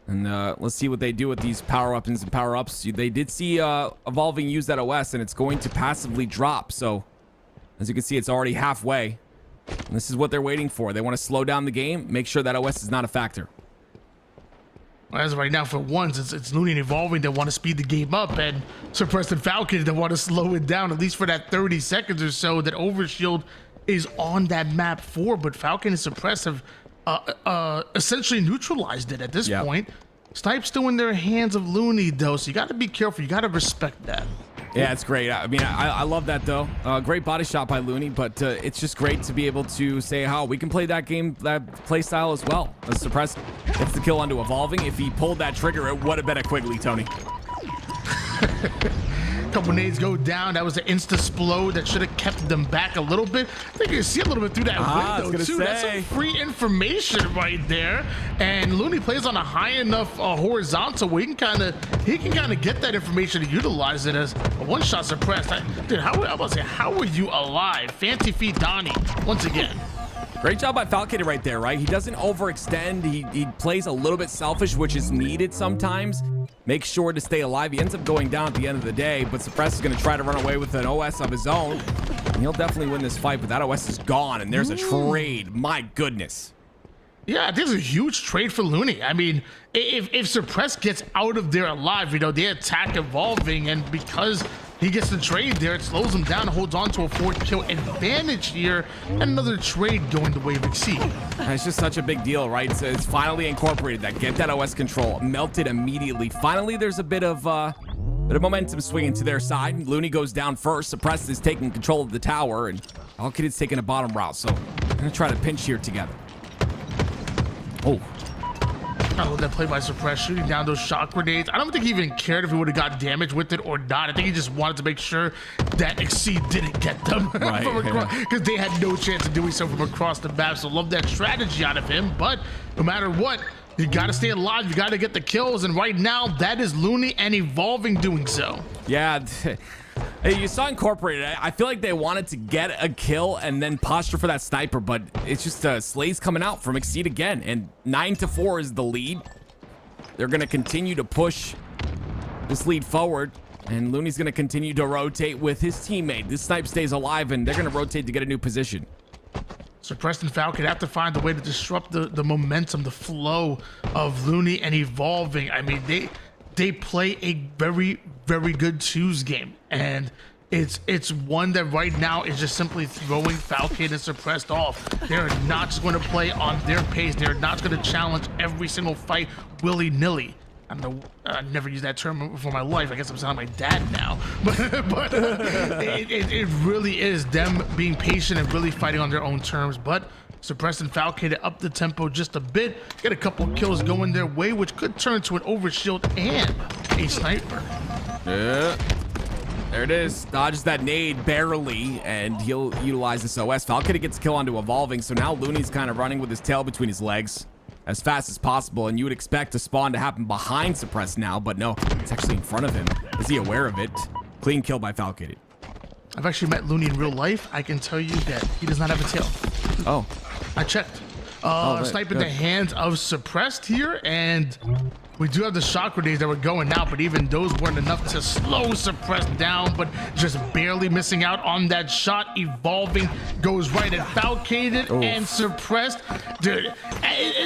And let's see what they do with these power weapons and power ups. They did see Evolving use that OS, and it's going to passively drop. So as you can see, it's already halfway. And this is what they're waiting for. They want to slow down the game, make sure that OS is not a factor. As of right now, for once, it's Looney and Evolving that want to speed the game up, and Suppressed and Falcon that want to slow it down, at least for that 30 seconds or so that Overshield is on that map for. But Falcon and Suppressed have essentially neutralized it at this point. Snipe's still in their hands of Looney, though, so you got to be careful. You got to respect that. Yeah, it's great. I mean, I love that, though. Great body shot by Looney, but it's just great to be able to say how we can play that game, that play style as well. Suppressed gets the kill onto Evolving. If he pulled that trigger, it would have been a Quigley, Tony. Couple nades go down. That was an insta-splode that should have kept them back a little bit. I think you can see a little bit through that window, too. That's some free information right there. And Looney plays on a high enough horizontal where he can kind of get that information to utilize it as a one-shot Suppressed. Dude, how were you alive? Fancy feet Donnie, once again. Great job by Falcon right there, right? He doesn't overextend. He plays a little bit selfish, which is needed sometimes. Make sure to stay alive. He ends up going down at the end of the day, but Suppress is going to try to run away with an OS of his own. And he'll definitely win this fight, but that OS is gone, and there's a trade. My goodness. Yeah, this is a huge trade for Looney. I mean, if Suppress gets out of there alive, they attack Evolving, and because he gets the trade there, it slows him down, holds on to a 4th kill advantage here, and another trade going the way of Exceed. It's just such a big deal, right? So it's finally incorporated that. Get that OS control, melted immediately. Finally, there's a bit of momentum swinging to their side. Looney goes down first. Suppressed is taking control of the tower, and Falcon is taking a bottom route. So I'm gonna try to pinch here together. Oh. I love that play by Suppress, shooting down those shock grenades. I don't think he even cared if he would have got damage with it or not. I think he just wanted to make sure that Exceed didn't get them because they had no chance of doing so from across the map. So love that strategy out of him. But no matter what, you got to stay alive. You got to get the kills. And right now, that is Looney and Evolving doing so. Yeah. Hey, you saw Incorporated. I feel like they wanted to get a kill and then posture for that sniper, but it's just Slay's coming out from Exceed again, and 9-4 is the lead. They're going to continue to push this lead forward, and Looney's going to continue to rotate with his teammate. This snipe stays alive, and they're going to rotate to get a new position. Suppressed and Falcon have to find a way to disrupt the momentum, the flow of Looney and Evolving. I mean, they play a very, very good twos game, and it's one that right now is just simply throwing Falcon and Suppressed off. They're not just going to play on their pace. They're not going to challenge every single fight willy-nilly. I don't know, I never used that term before in my life. I guess I'm sounding like my dad now. But it really is them being patient and really fighting on their own terms. But Suppressed and Falcon up the tempo just a bit, get a couple kills going their way, which could turn to an overshield and a sniper. Yeah, there it is. Dodges that nade barely, and he'll utilize this OS. Falcon gets a kill onto Evolving, so now Looney's kind of running with his tail between his legs as fast as possible, and you would expect a spawn to happen behind Suppressed now, but no, it's actually in front of him. Is he aware of it? Clean kill by Falcon. I've actually met Looney in real life. I can tell you that he does not have a tail. Oh. I checked. Right, Snipe in good. the hands of Suppressed here, and we do have the shock grenades that were going out, but even those weren't enough to slow Suppressed down, but just barely missing out on that shot. Evolving goes right at Falcon and Suppressed. Dude,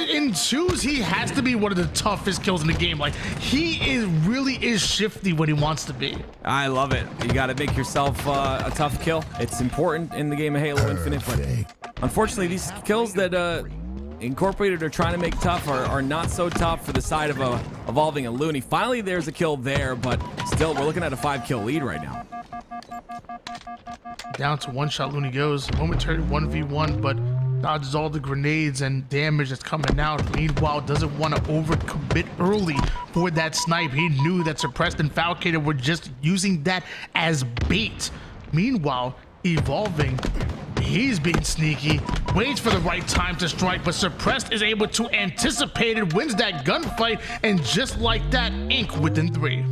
in twos, he has to be one of the toughest kills in the game. Like, he really is shifty when he wants to be. I love it. You got to make yourself a tough kill. It's important in the game of Halo Infinite, but unfortunately, these kills that Incorporated are trying to make tough are not so tough for the side of Evolving and Looney. Finally, there's a kill there, but still, we're looking at a 5-kill lead right now. Down to one shot, Looney goes. Momentary 1v1, but dodges all the grenades and damage that's coming out. Meanwhile, doesn't want to overcommit early for that snipe. He knew that Suppressed and Falcon were just using that as bait. Meanwhile, Evolving, he's being sneaky, waits for the right time to strike, but Suppressed is able to anticipate it, wins that gunfight, and just like that, ink within 3.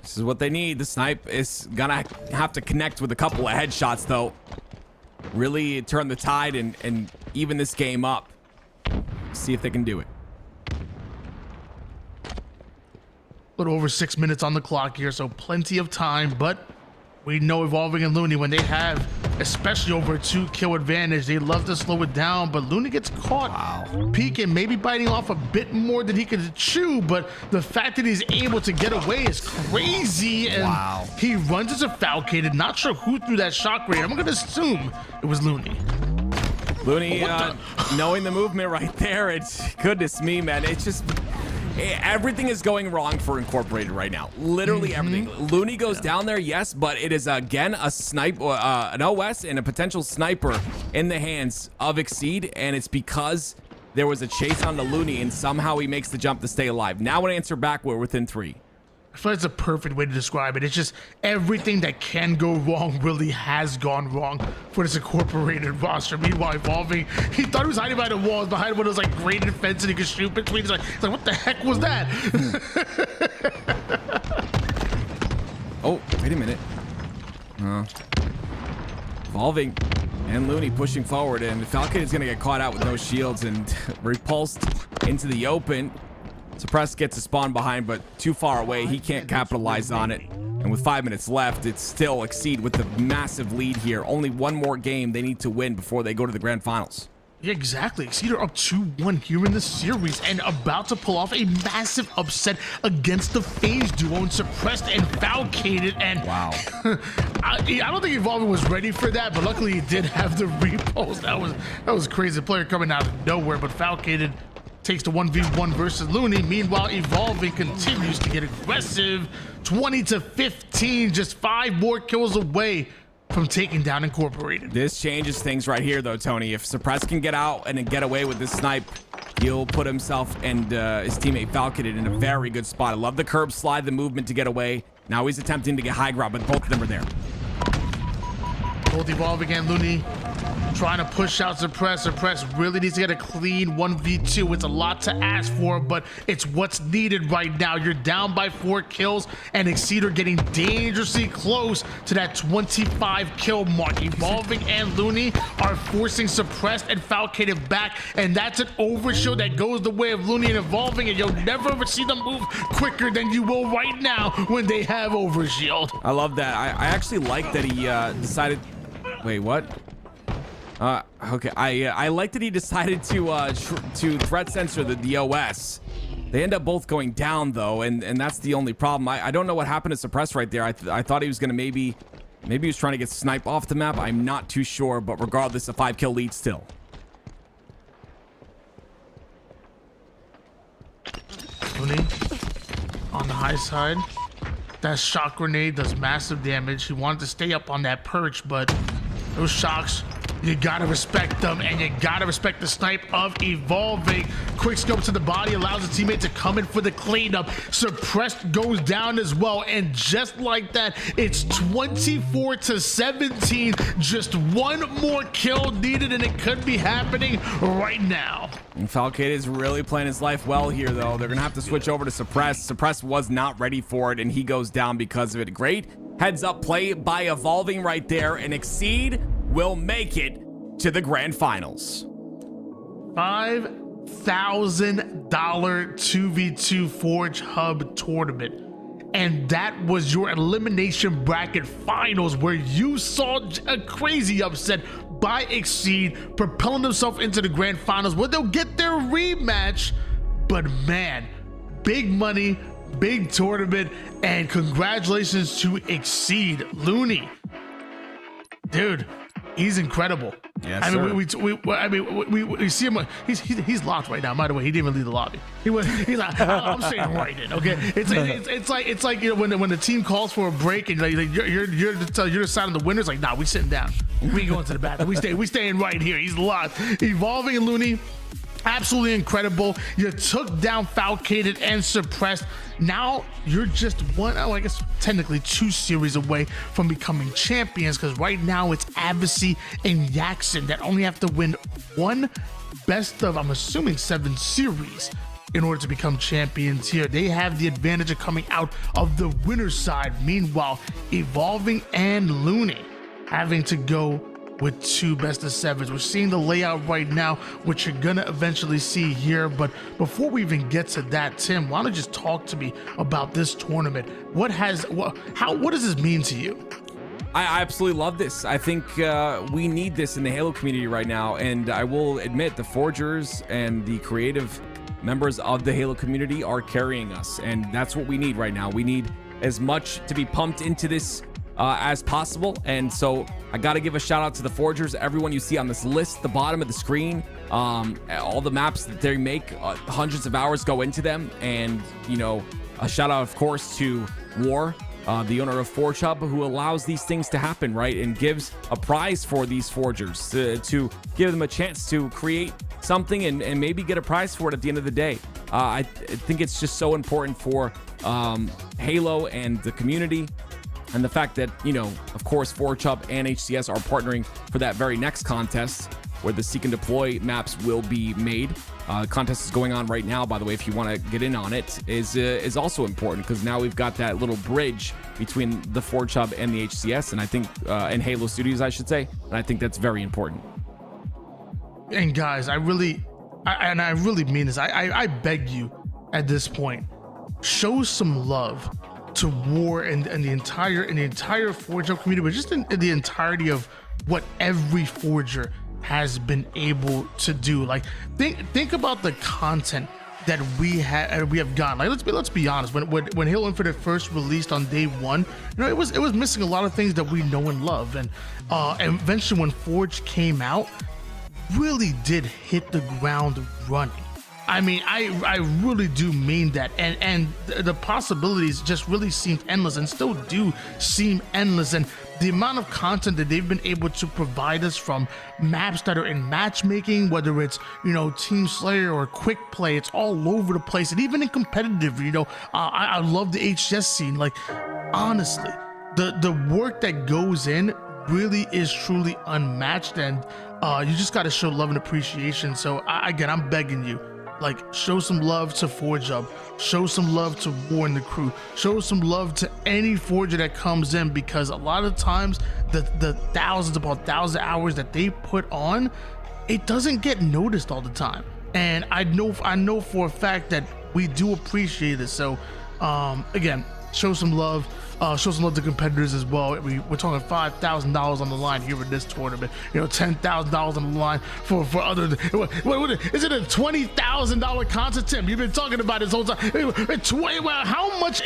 This is what they need. The snipe is gonna have to connect with a couple of headshots, though. Really turn the tide and even this game up. See if they can do it. little over 6 minutes on the clock here, so plenty of time, but we know Evolving and Looney, when they have, especially over a 2-kill advantage, they love to slow it down, but Looney gets caught peeking, maybe biting off a bit more than he could chew, but the fact that he's able to get away is crazy, and he runs into Falcated. Not sure who threw that shock grenade. I'm going to assume it was Looney. Looney, knowing the movement right there, it's goodness me, man. It's just everything is going wrong for Incorporated right now. Literally everything. Looney goes down there, yes, but it is again a snipe, an OS and a potential sniper in the hands of Exceed, and it's because there was a chase on the Looney, and somehow he makes the jump to stay alive. Now, an answer back, we're within 3. I feel like it's a perfect way to describe it. It's just everything that can go wrong really has gone wrong for this Incorporated roster. Meanwhile, Evolving, he thought he was hiding behind the walls, behind one of those like graded fence and he could shoot between. He's like, what the heck was that? Oh, wait a minute. Evolving and Looney pushing forward, and Falcon is going to get caught out with no shields and repulsed into the open. Suppress gets a spawn behind, but too far away. He can't capitalize on it. And with 5 minutes left, it's still Exceed with the massive lead here. Only one more game they need to win before they go to the grand finals. Yeah, exactly. Exceed are up 2-1 here in the series and about to pull off a massive upset against the FaZe duo and Suppressed and Falcated. And wow. I don't think Evolving was ready for that, but luckily he did have the repulse. That was crazy. The player coming out of nowhere, but Falcated takes the 1v1 versus Looney. Meanwhile, Evolving continues to get aggressive. 20-15, just 5 more kills away from taking down Incorporated. This changes things right here, though, Tony. If Suppress can get out and then get away with this snipe, he'll put himself and his teammate Falcated in a very good spot. I love the curb slide, the movement to get away. Now he's attempting to get high ground, but both of them are there. Both Evolving and Looney trying to push out Suppress. Suppress really needs to get a clean 1v2. It's a lot to ask for, but it's what's needed right now. You're down by 4 kills, and Exceed are getting dangerously close to that 25 kill mark. Evolving and Looney are forcing Suppressed and Falcated back, and that's an overshield that goes the way of Looney and Evolving, and you'll never ever see them move quicker than you will right now when they have overshield. I love that. I actually like that he decided... Wait, what? Okay, I like that he decided to threat censor the OS. They end up both going down though, and that's the only problem. I don't know what happened to Suppress right there. I thought he was gonna maybe he was trying to get sniped off the map. I'm not too sure, but regardless, a 5-kill lead still. Looney on the high side. That shock grenade does massive damage. He wanted to stay up on that perch, but those shocks, you gotta respect them, and you gotta respect the snipe of Evolving. Quick scope to the body allows the teammate to come in for the cleanup. Suppressed goes down as well, and just like that, it's 24-17. Just one more kill needed, and it could be happening right now. And Falcated is really playing his life well here, though. They're gonna have to switch over to Suppress. Suppress was not ready for it, and he goes down because of it. Great heads up play by Evolving right there, and Exceed will make it to the grand finals. $5,000 2v2 Forge Hub tournament. And that was your elimination bracket finals, where you saw a crazy upset by Exceed, propelling themselves into the grand finals where they'll get their rematch. But man, big money, big tournament, and congratulations to Exceed. Looney, dude, he's incredible. Yes, I mean, we see him. He's locked right now. By the way, he didn't even leave the lobby. He's like, I'm staying right in. Okay, it's like you know when the team calls for a break and you're deciding the winners. Like, nah, we sitting down. We ain't going to the bathroom. We staying right here. He's locked. Evolving and Looney, absolutely incredible. You took down Falcated and Suppressed. Now you're just I guess technically 2 series away from becoming champions, because right now it's Advocacy and Yaxon that only have to win 1 best of, I'm assuming, 7 series in order to become champions here. They have the advantage of coming out of the winner's side. Meanwhile, Evolving and Looney having to go with 2 best of 7s. We're seeing the layout right now, which you're gonna eventually see here. But before we even get to that, Tim, why don't you just talk to me about this tournament? What does this mean to you? I absolutely love this. I think we need this in the Halo community right now. And I will admit, the Forgers and the creative members of the Halo community are carrying us. And that's what we need right now. We need as much to be pumped into this as possible. And so I got to give a shout out to the Forgers, everyone you see on this list, the bottom of the screen, all the maps that they make, hundreds of hours go into them. And, you know, a shout out, of course, to War, the owner of Forge Hub, who allows these things to happen, right? And gives a prize for these Forgers to give them a chance to create something and maybe get a prize for it at the end of the day. I think it's just so important for Halo and the community. And the fact that, you know, of course, Forge Hub and HCS are partnering for that very next contest where the Seek and Deploy maps will be made. Contest is going on right now, by the way, if you want to get in on it, is also important because now we've got that little bridge between the Forge Hub and the HCS, and I think, and Halo Studios, I should say, and I think that's very important. And guys, I really mean this. I beg you at this point, show some love to War and the entire Forge Hub community, but just in the entirety of what every Forger has been able to do. Like, think about the content that we have gotten. Like, let's be honest. When Halo Infinite first released on day 1, you know, it was missing a lot of things that we know and love. And eventually, when Forge came out, really did hit the ground running. I mean, I really do mean that, and the possibilities just really seemed endless and still do seem endless. And the amount of content that they've been able to provide us, from maps that are in matchmaking, whether it's, you know, Team Slayer or Quick Play, it's all over the place. And even in competitive, you know, I love the HS scene. Like, honestly, the work that goes in really is truly unmatched, and you just got to show love and appreciation. So again, I'm begging you, like, show some love to Forge Hub, show some love to War and the crew, show some love to any Forger that comes in, because a lot of times the thousands upon thousands of hours that they put on, it doesn't get noticed all the time. And I know for a fact that we do appreciate it. So again, show some love. Show some love to competitors as well. We're talking $5,000 on the line here in this tournament. You know, $10,000 on the line for other. What is it, a $20,000 contest, Tim? You've been talking about this whole time. Well, how much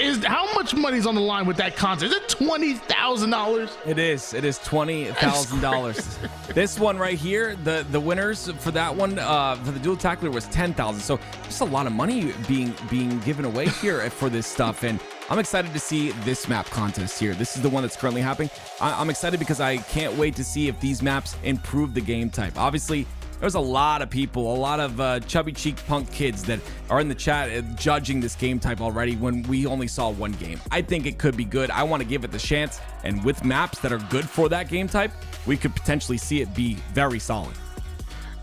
money's on the line with that contest? Is it $20,000? It is $20,000. This one right here, the winners for that one, for the dual tackler, was $10,000. So just a lot of money being given away here for this stuff. And I'm excited to see this map contest here. This is the one that's currently happening. I'm excited because I can't wait to see if these maps improve the game type. Obviously, there's a lot of people, a lot of chubby cheek punk kids that are in the chat judging this game type already when we only saw one game. I think it could be good. I want to give it the chance. And with maps that are good for that game type, we could potentially see it be very solid.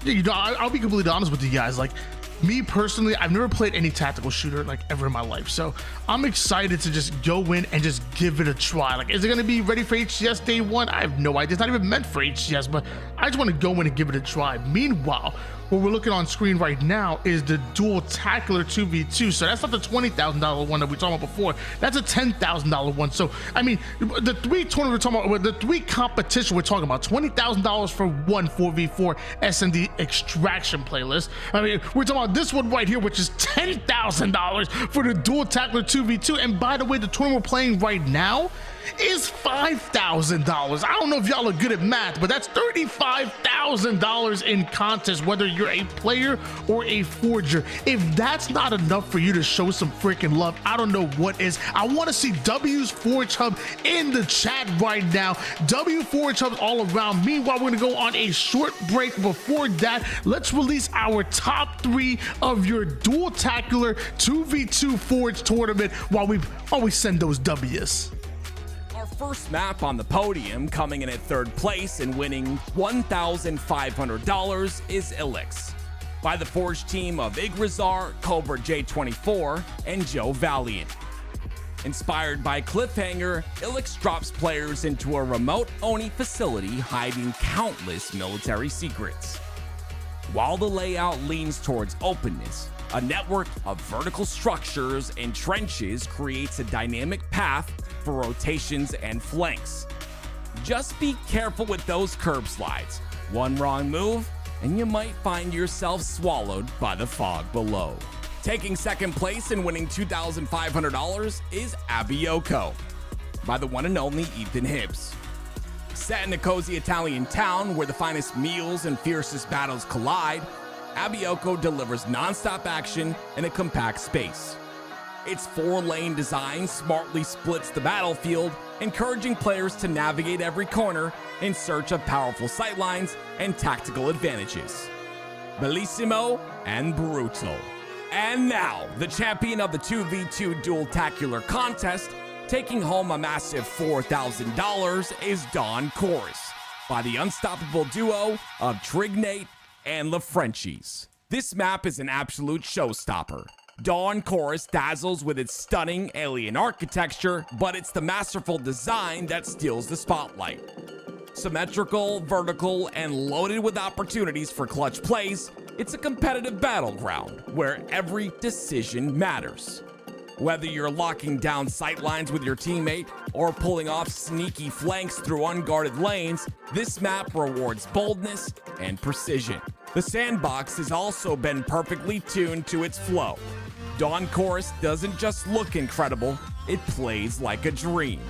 Yeah, you know, I'll be completely honest with you guys. Like, me personally, I've never played any tactical shooter like ever in my life, so I'm excited to just go in and just give it a try. Like, is it going to be ready for HCS day 1? I have no idea. It's not even meant for HCS, but I just want to go in and give it a try. Meanwhile, what we're looking on screen right now is the dual tackler 2v2. So that's not the $20,000 one that we talked about before. That's a $10,000 one. So, I mean, the three tournaments we're talking about, the three competition we're talking about, $20,000 for one 4v4 SND extraction playlist. I mean, we're talking about this one right here, which is $10,000 for the dual tackler 2v2. And by the way, the tournament we're playing right now is $5,000. I don't know if y'all are good at math, but that's $35,000 in contest, whether you're a player or a forger. If that's not enough for you to show some freaking love, I don't know what is. I want to see W's Forge Hub in the chat right now. W Forge Hubs all around. Meanwhile, we're gonna go on a short break. Before that, let's release our top 3 of your dual tackler 2v2 Forge tournament while we send those W's. First map on the podium, coming in at 3rd place and winning $1,500, is Elix, by the Forge team of Igrazar, Cobra J24, and Joe Valiant. Inspired by Cliffhanger, Ilix drops players into a remote Oni facility hiding countless military secrets. While the layout leans towards openness, a network of vertical structures and trenches creates a dynamic path for rotations and flanks. Just be careful with those curb slides. One wrong move, and you might find yourself swallowed by the fog below. Taking second place and winning $2,500 is Abioko by the one and only Ethan Hibbs. Set in a cozy Italian town where the finest meals and fiercest battles collide, Abioko delivers non-stop action in a compact space. Its 4-lane design smartly splits the battlefield, encouraging players to navigate every corner in search of powerful sightlines and tactical advantages. Bellissimo and brutal. And now, the champion of the 2v2 Duel-tacular contest, taking home a massive $4,000 is Dawn Chorus by the unstoppable duo of Trignate and LaFrenchies. This map is an absolute showstopper. Dawn Chorus dazzles with its stunning alien architecture, but it's the masterful design that steals the spotlight. Symmetrical, vertical, and loaded with opportunities for clutch plays, it's a competitive battleground where every decision matters. Whether you're locking down sightlines with your teammate or pulling off sneaky flanks through unguarded lanes, this map rewards boldness and precision. The sandbox has also been perfectly tuned to its flow. Dawn Chorus doesn't just look incredible, it plays like a dream.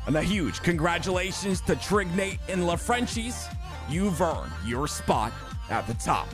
And a huge congratulations to Trignate and LaFrenchies. You've earned your spot at the top.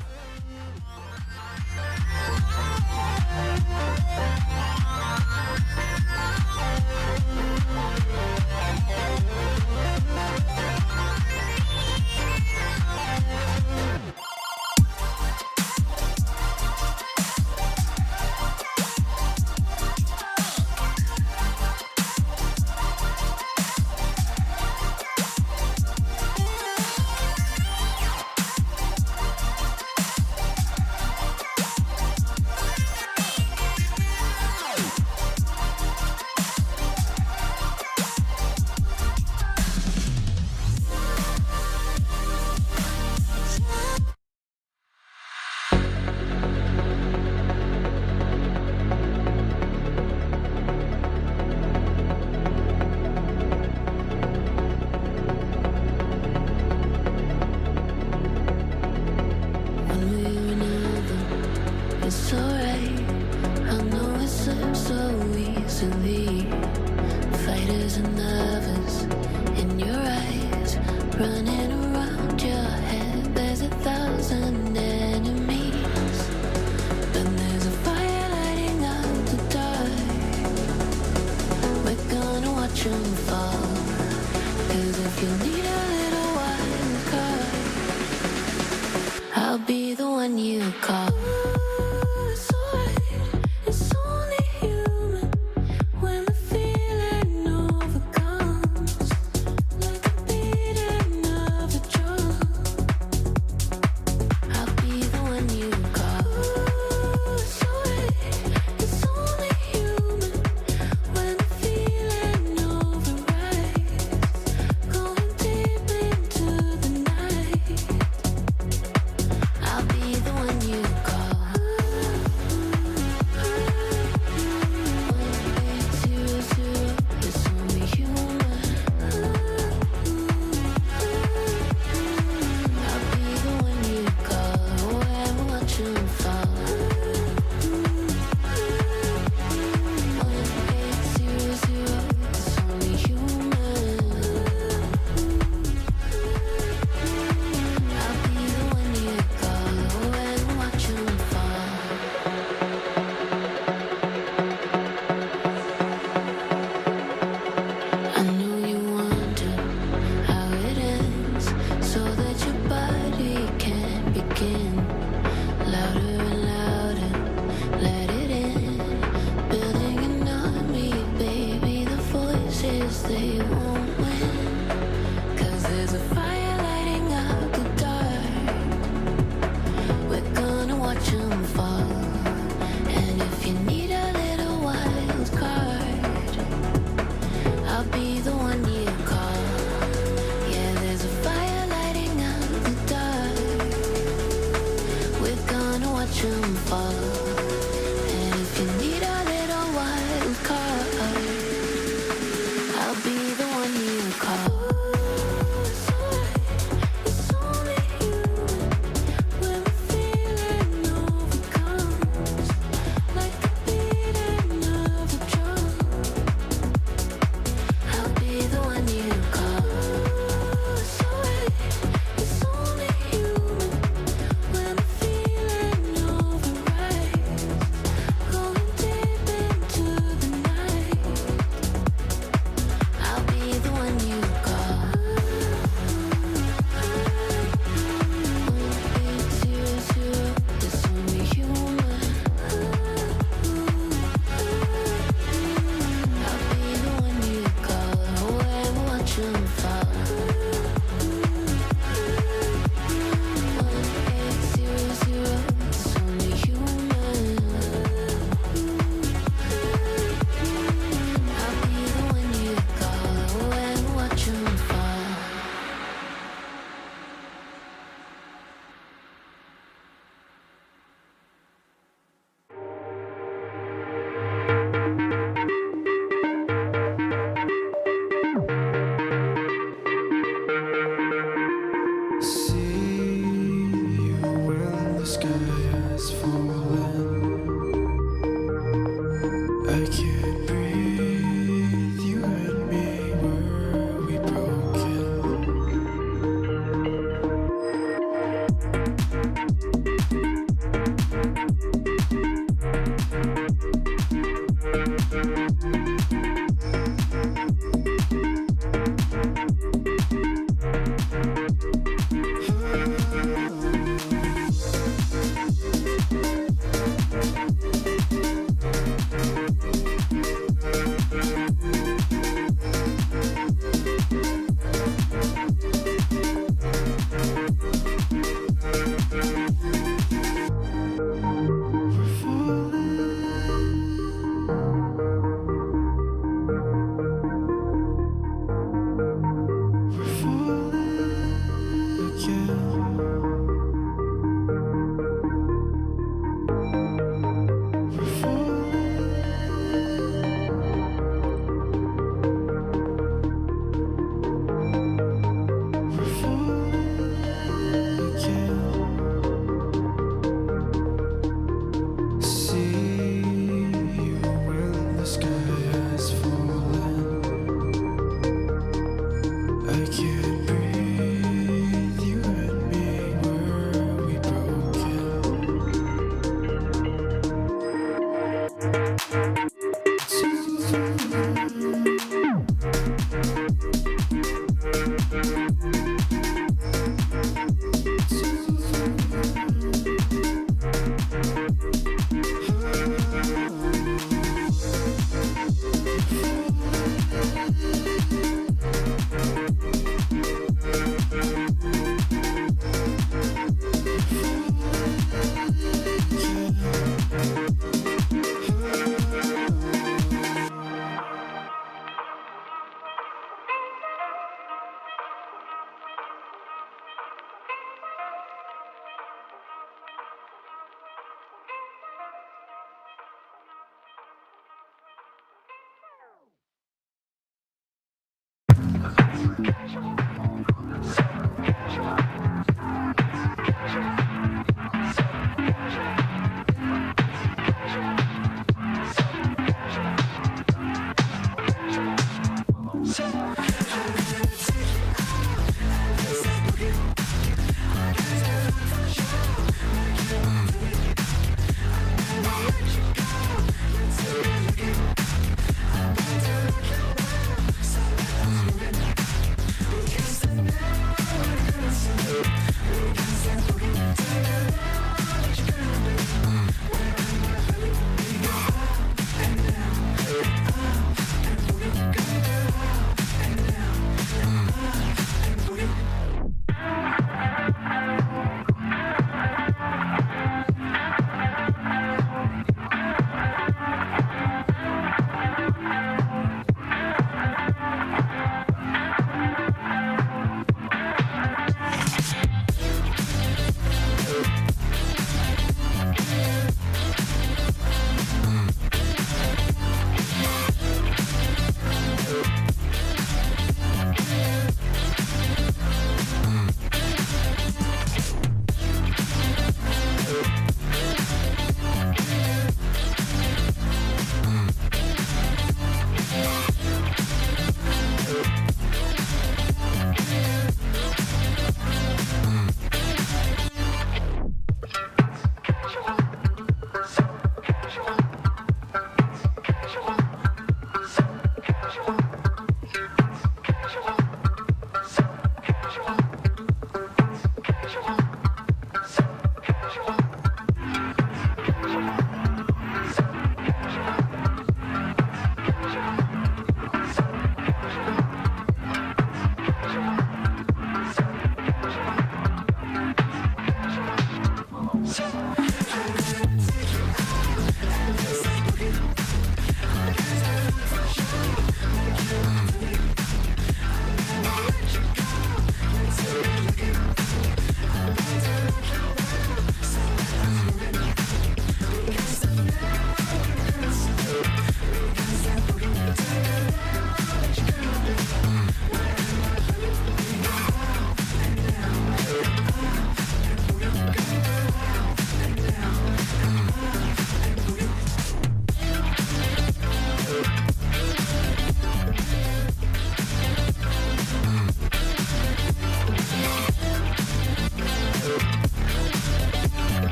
It's alright, I know it slips so easily. Fighters and lovers in your eyes, running around your head. There's 1,000 enemies, but there's a fire lighting up the dark. We're gonna watch them fall, 'cause if you need a little wild card, I'll be the one you call.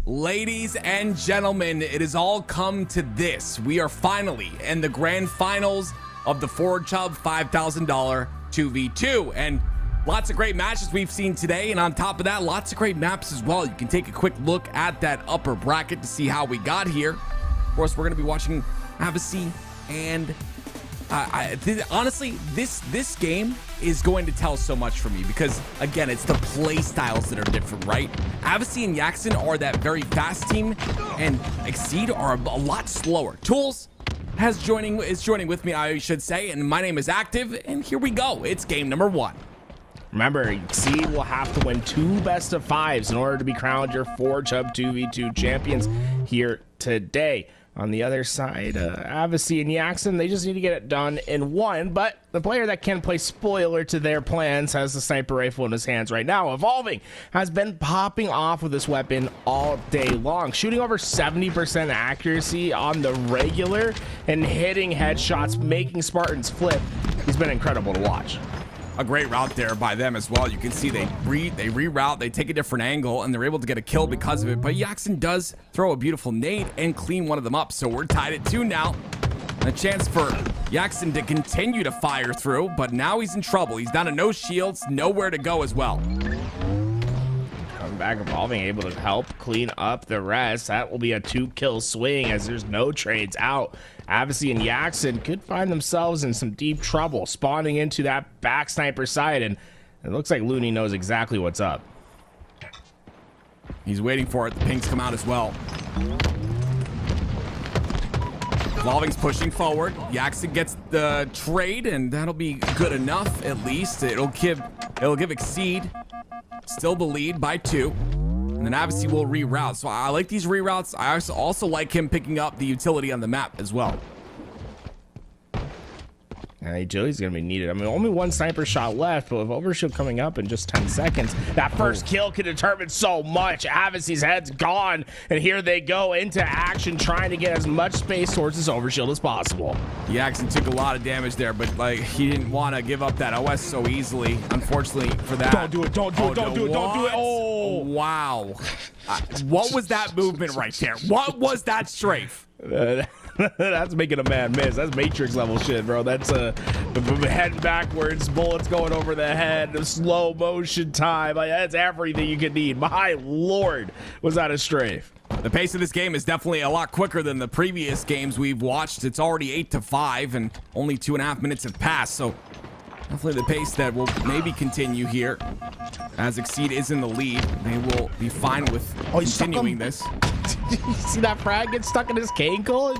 Ladies and gentlemen, it has all come to this. We are finally in the grand finals of the Forge Hub $5,000 2v2. And lots of great matches we've seen today. And on top of that, lots of great maps as well. You can take a quick look at that upper bracket to see how we got here. Of course, we're going to be watching Avicii and honestly, this game is going to tell so much for me because, again, it's the play styles that are different, right? Avicii and Yaxin are that very fast team, and Exceed are a lot slower. Tools is joining with me, I should say, and my name is Active, and here we go. It's game number 1. Remember, Exceed will have to win 2 best of 5s in order to be crowned your Forge Hub 2v2 champions here today. On the other side, Avicii and Yaxin, they just need to get it done in 1, but the player that can play spoiler to their plans has the sniper rifle in his hands right now. Evolving has been popping off with this weapon all day long, shooting over 70% accuracy on the regular and hitting headshots, making Spartans flip. He's been incredible to watch. A great route there by them as well. You can see they reroute, they take a different angle, and they're able to get a kill because of it. But Yaxin does throw a beautiful nade and clean one of them up. So we're tied at 2 now. A chance for Yaxin to continue to fire through, but now he's in trouble. He's down to no shields, nowhere to go as well. Coming back, Evolving able to help clean up the rest. That will be a 2-kill swing as there's no trades out. Avicii and Yaxin could find themselves in some deep trouble, spawning into that back sniper side, and it looks like Looney knows exactly what's up. He's waiting for it. The pings come out as well. Evolving's pushing forward. Yaxon gets the trade, and that'll be good enough. At least it'll give Exceed still the lead by 2. And then Avicii will reroute. So I like these reroutes. I also like him picking up the utility on the map as well. Utility's gonna be needed. I mean, only one sniper shot left, but with overshield coming up in just 10 seconds, that first kill can determine so much. Avicii's head's gone, and here they go into action, trying to get as much space towards his overshield as possible. Yaxon took a lot of damage there, but like he didn't want to give up that OS so easily. Unfortunately for that. Don't do it! Don't do it! Don't do it! Don't do it! Oh, wow! What was that movement right there? What was that strafe? That's making a man miss. That's Matrix level shit, bro. That's heading backwards, bullets going over the head, slow motion time. Like, that's everything you could need. My lord, was that a strafe? The pace of this game is definitely a lot quicker than the previous games we've watched. It's already 8-5, and only 2.5 minutes have passed. So definitely the pace that will maybe continue here. As Exceed is in the lead, they will be fine with continuing this. Did you see that frag get stuck in his cankle?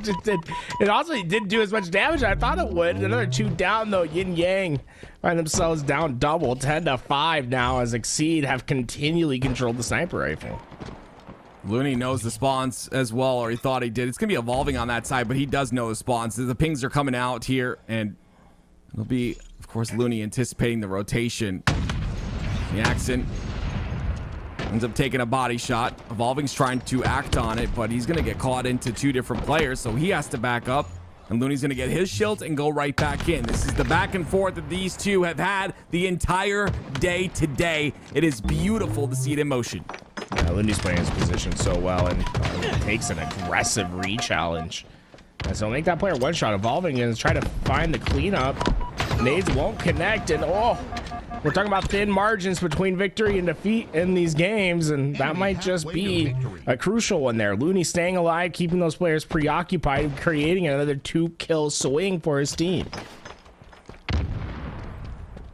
It also didn't do as much damage as I thought it would. Another 2 down, though. Yin Yang find themselves down double, 10-5 now, as Exceed have continually controlled the sniper rifle. Looney knows the spawns as well, or he thought he did. It's going to be evolving on that side, but he does know the spawns. The pings are coming out here, and it'll be, of course, Looney anticipating the rotation. Yaxon ends up taking a body shot. Evolving's trying to act on it, but he's going to get caught into 2 different players, so he has to back up. And Looney's going to get his shields and go right back in. This is the back and forth that these two have had the entire day today. It is beautiful to see it in motion. Yeah, Looney's playing his position so well and takes an aggressive re-challenge. And so make that player one shot. Evolving and try to find the cleanup. Nades won't connect, and we're talking about thin margins between victory and defeat in these games, and that might just be a crucial one there. Looney staying alive, keeping those players preoccupied, creating another 2-kill swing for his team.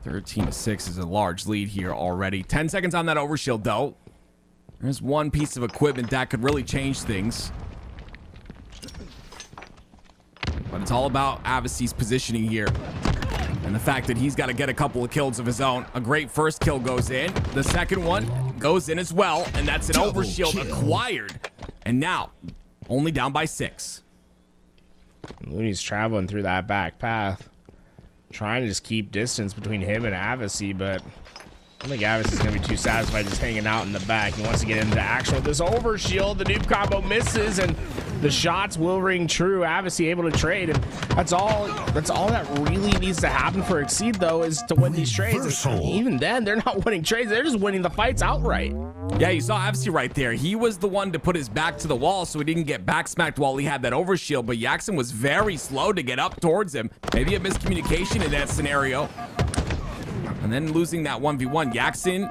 13-6 is a large lead here already. 10 seconds on that overshield, though. There's one piece of equipment that could really change things. But it's all about Avicii's positioning here. And the fact that he's got to get a couple of kills of his own. A great first kill goes in. The second one goes in as well. And that's an overshield acquired. And now, only down by 6. Looney's traveling through that back path. Trying to just keep distance between him and Avicii, but I think Avicii's going to be too satisfied just hanging out in the back. He wants to get into action with this overshield. The noob combo misses, and the shots will ring true. Avicii able to trade, and that's all that really needs to happen for Exceed, though, is to win these trades. And even then, they're not winning trades. They're just winning the fights outright. Yeah, you saw Avicii right there. He was the one to put his back to the wall, so he didn't get back smacked while he had that overshield, but Yaxon was very slow to get up towards him. Maybe a miscommunication in that scenario. And then losing that 1v1, Yaxon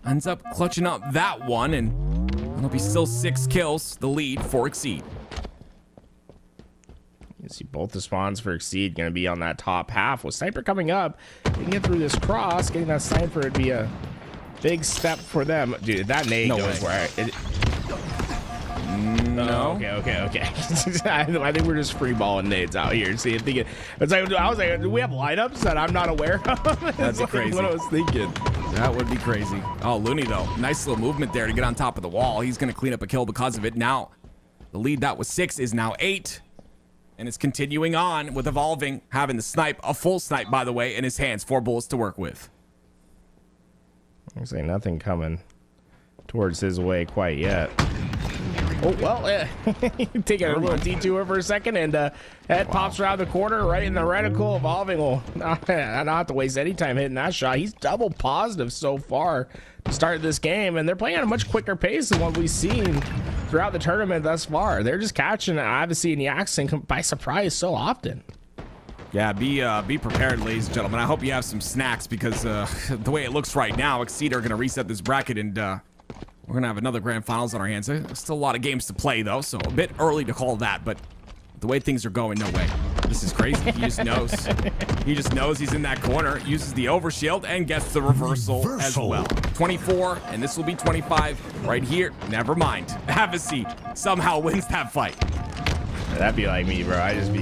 ends up clutching up that one, and it'll be still 6 kills, the lead for Exceed. You see both the spawns for Exceed going to be on that top half. With Sniper coming up, you can get through this cross. Getting that Sniper would be a big step for them. Dude, that nade goes where it... No. Okay. I think we're just free balling nades out here. See, I was like, do we have lineups that I'm not aware of? That's like crazy. What I was thinking. That would be crazy. Oh, Looney, though. Nice little movement there to get on top of the wall. He's going to clean up a kill because of it. Now, the lead that was 6 is now 8. And it's continuing on with Evolving, having the snipe, a full snipe, by the way, in his hands. 4 bullets to work with. Looks like nothing coming towards his way quite yet. Oh, well, taking a little detour for a second, and head pops around the corner right in the reticle. Evolving will not have to waste any time hitting that shot. He's double positive so far to start this game, and they're playing at a much quicker pace than what we've seen throughout the tournament thus far. They're just catching Avicii and Yaxon by surprise so often. Yeah, be prepared, ladies and gentlemen. I hope you have some snacks, because the way it looks right now, Exceed are going to reset this bracket, and we're going to have another grand finals on our hands. There's still a lot of games to play, though, so a bit early to call that, but the way things are going, no way. This is crazy. He just knows. He just knows he's in that corner, uses the overshield, and gets the reversal as well. 24, and this will be 25 right here. Never mind. Avicii somehow wins that fight. That'd be like me, bro. I'd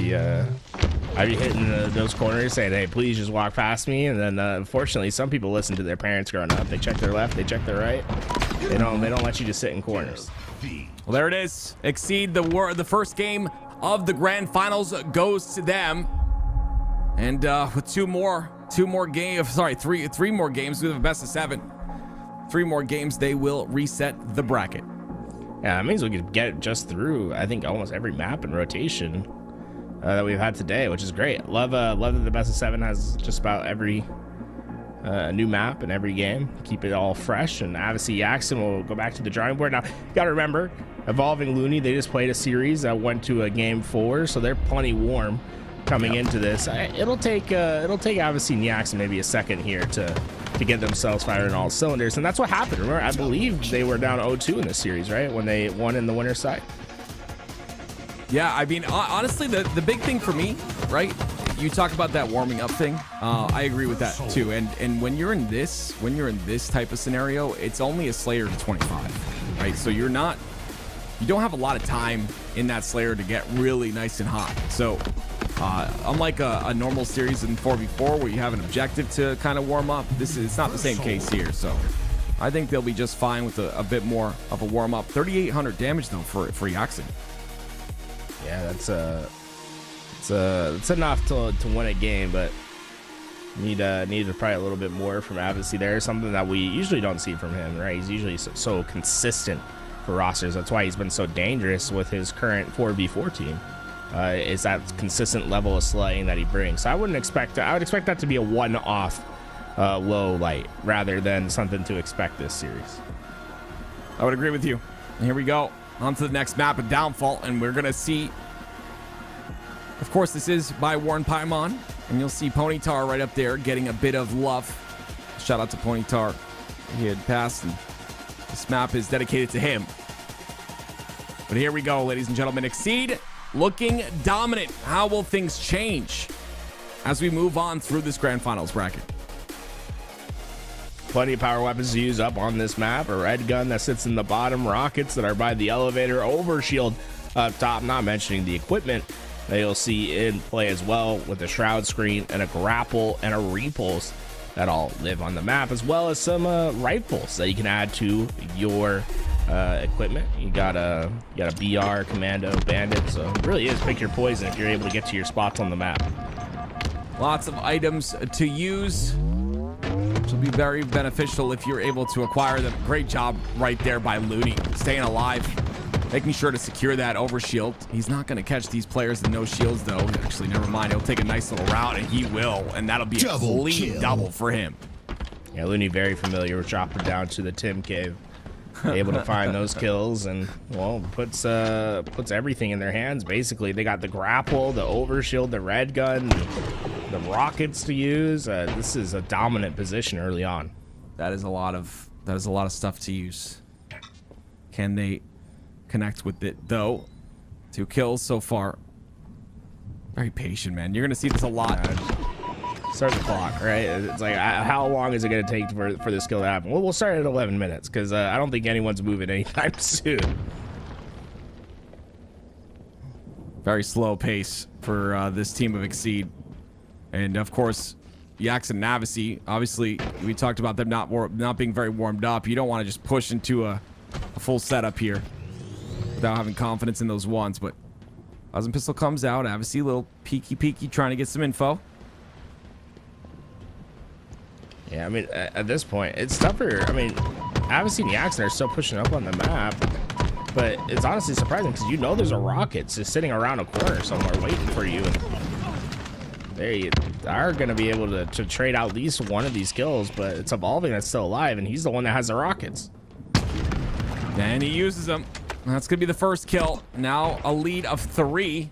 be hitting those corners saying, hey, please just walk past me. And then unfortunately, some people listen to their parents growing up. They check their left, they check their right. They don't let you just sit in corners. Well, there it is. Exceed the first game of the grand finals goes to them. And with three more games with a best of 7. 3 more games, they will reset the bracket. Yeah, that means we could get just through, I think, almost every map in rotation that we've had today, which is great. Love that the best of 7 has just about every new map in every game. Keep it all fresh, and Avicii Jackson will go back to the drawing board. Now, you got to remember, Evolving Looney, they just played a series that went to a game 4, so they're plenty warm coming into this. It'll take Avicii Jackson maybe a second here to get themselves firing all cylinders, and that's what happened. Remember, I believe they were down 0-2 in this series, right? When they won in the winner's side. Yeah, I mean, honestly, the big thing for me, right? You talk about that warming up thing. I agree with that too. And when you're in this type of scenario, it's only a Slayer to 25, right? So you don't have a lot of time in that Slayer to get really nice and hot. So unlike a normal series in 4v4 where you have an objective to kind of warm up, it's not the same case here. So I think they'll be just fine with a bit more of a warm up. 3,800 damage though for Jackson. Yeah, it's enough to win a game, but needed probably a little bit more from Avicii there. Something that we usually don't see from him, right? He's usually so consistent for rosters. That's why he's been so dangerous with his current 4v4 team. Is that consistent level of slaying that he brings. So I would expect that to be a one-off low light rather than something to expect this series. I would agree with you. Here we go. On to the next map of Downfall, and we're going to see, of course, this is by Warren Paimon, and you'll see Ponytar right up there getting a bit of love. Shout out to Ponytar. He had passed, and this map is dedicated to him. But here we go, ladies and gentlemen. Exceed looking dominant. How will things change as we move on through this grand finals bracket? Plenty of power weapons to use up on this map. A red gun that sits in the bottom, rockets that are by the elevator, overshield up top, not mentioning the equipment that you'll see in play as well, with a shroud screen and a grapple and a repulse that all live on the map, as well as some rifles that you can add to your equipment. You got a BR, commando, bandit, so it really is pick your poison if you're able to get to your spots on the map. Lots of items to use, which will be very beneficial if you're able to acquire them. Great job right there by Looney, staying alive, making sure to secure that overshield. He's not going to catch these players with no shields, though. Actually, never mind. He'll take a nice little route, and he will, and that'll be a clean double for him. Yeah, Looney very familiar with dropping down to the Tim cave, able to find those kills, and well, puts everything in their hands. Basically, they got the grapple, the overshield, the red gun, the rockets to use. This is a dominant position early on. That is a lot of stuff to use. Can they connect with it though? 2 kills so far. Very patient, man. You're gonna see this a lot. Start the clock, right? It's like, how long is it going to take for this kill to happen? Well, we'll start at 11 minutes because I don't think anyone's moving anytime soon. Very slow pace for this team of Exceed. And of course, Yax and Avicii, obviously, we talked about them not being very warmed up. You don't want to just push into a full setup here without having confidence in those ones. But Plasma Pistol comes out. Avicii, little peeky, trying to get some info. Yeah, I mean, at this point, it's tougher. I mean, Avicii and Jackson are still pushing up on the map, but it's honestly surprising because you know there's a rocket just sitting around a corner somewhere waiting for you. And they are going to be able to trade out at least one of these kills, but it's Evolving that's still alive, and he's the one that has the rockets. And he uses them. That's going to be the first kill. Now a lead of 3.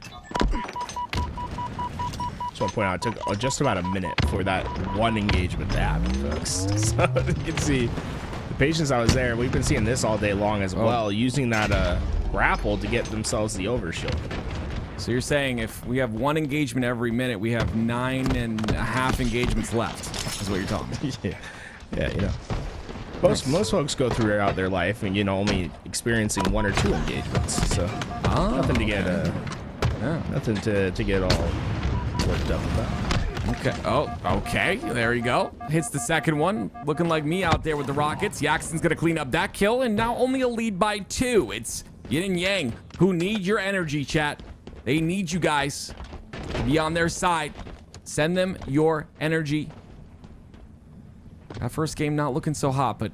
Just want to point out, it took just about a minute for that one engagement to happen, folks. So you can see the patience I was there. We've been seeing this all day long as well, using that grapple to get themselves the overshield. So you're saying if we have 1 engagement every minute, we have 9.5 engagements left, is what you're talking. Yeah, you know. Most folks go throughout their life and, you know, only experiencing 1 or 2 engagements. So nothing to get nothing to get all worked up about. Okay. Oh, okay. There you go. Hits the second one. Looking like me out there with the rockets. Yaxon's going to clean up that kill, and now only a lead by 2. It's yin and yang who need your energy, chat. They need you guys to be on their side. Send them your energy. That first game not looking so hot, but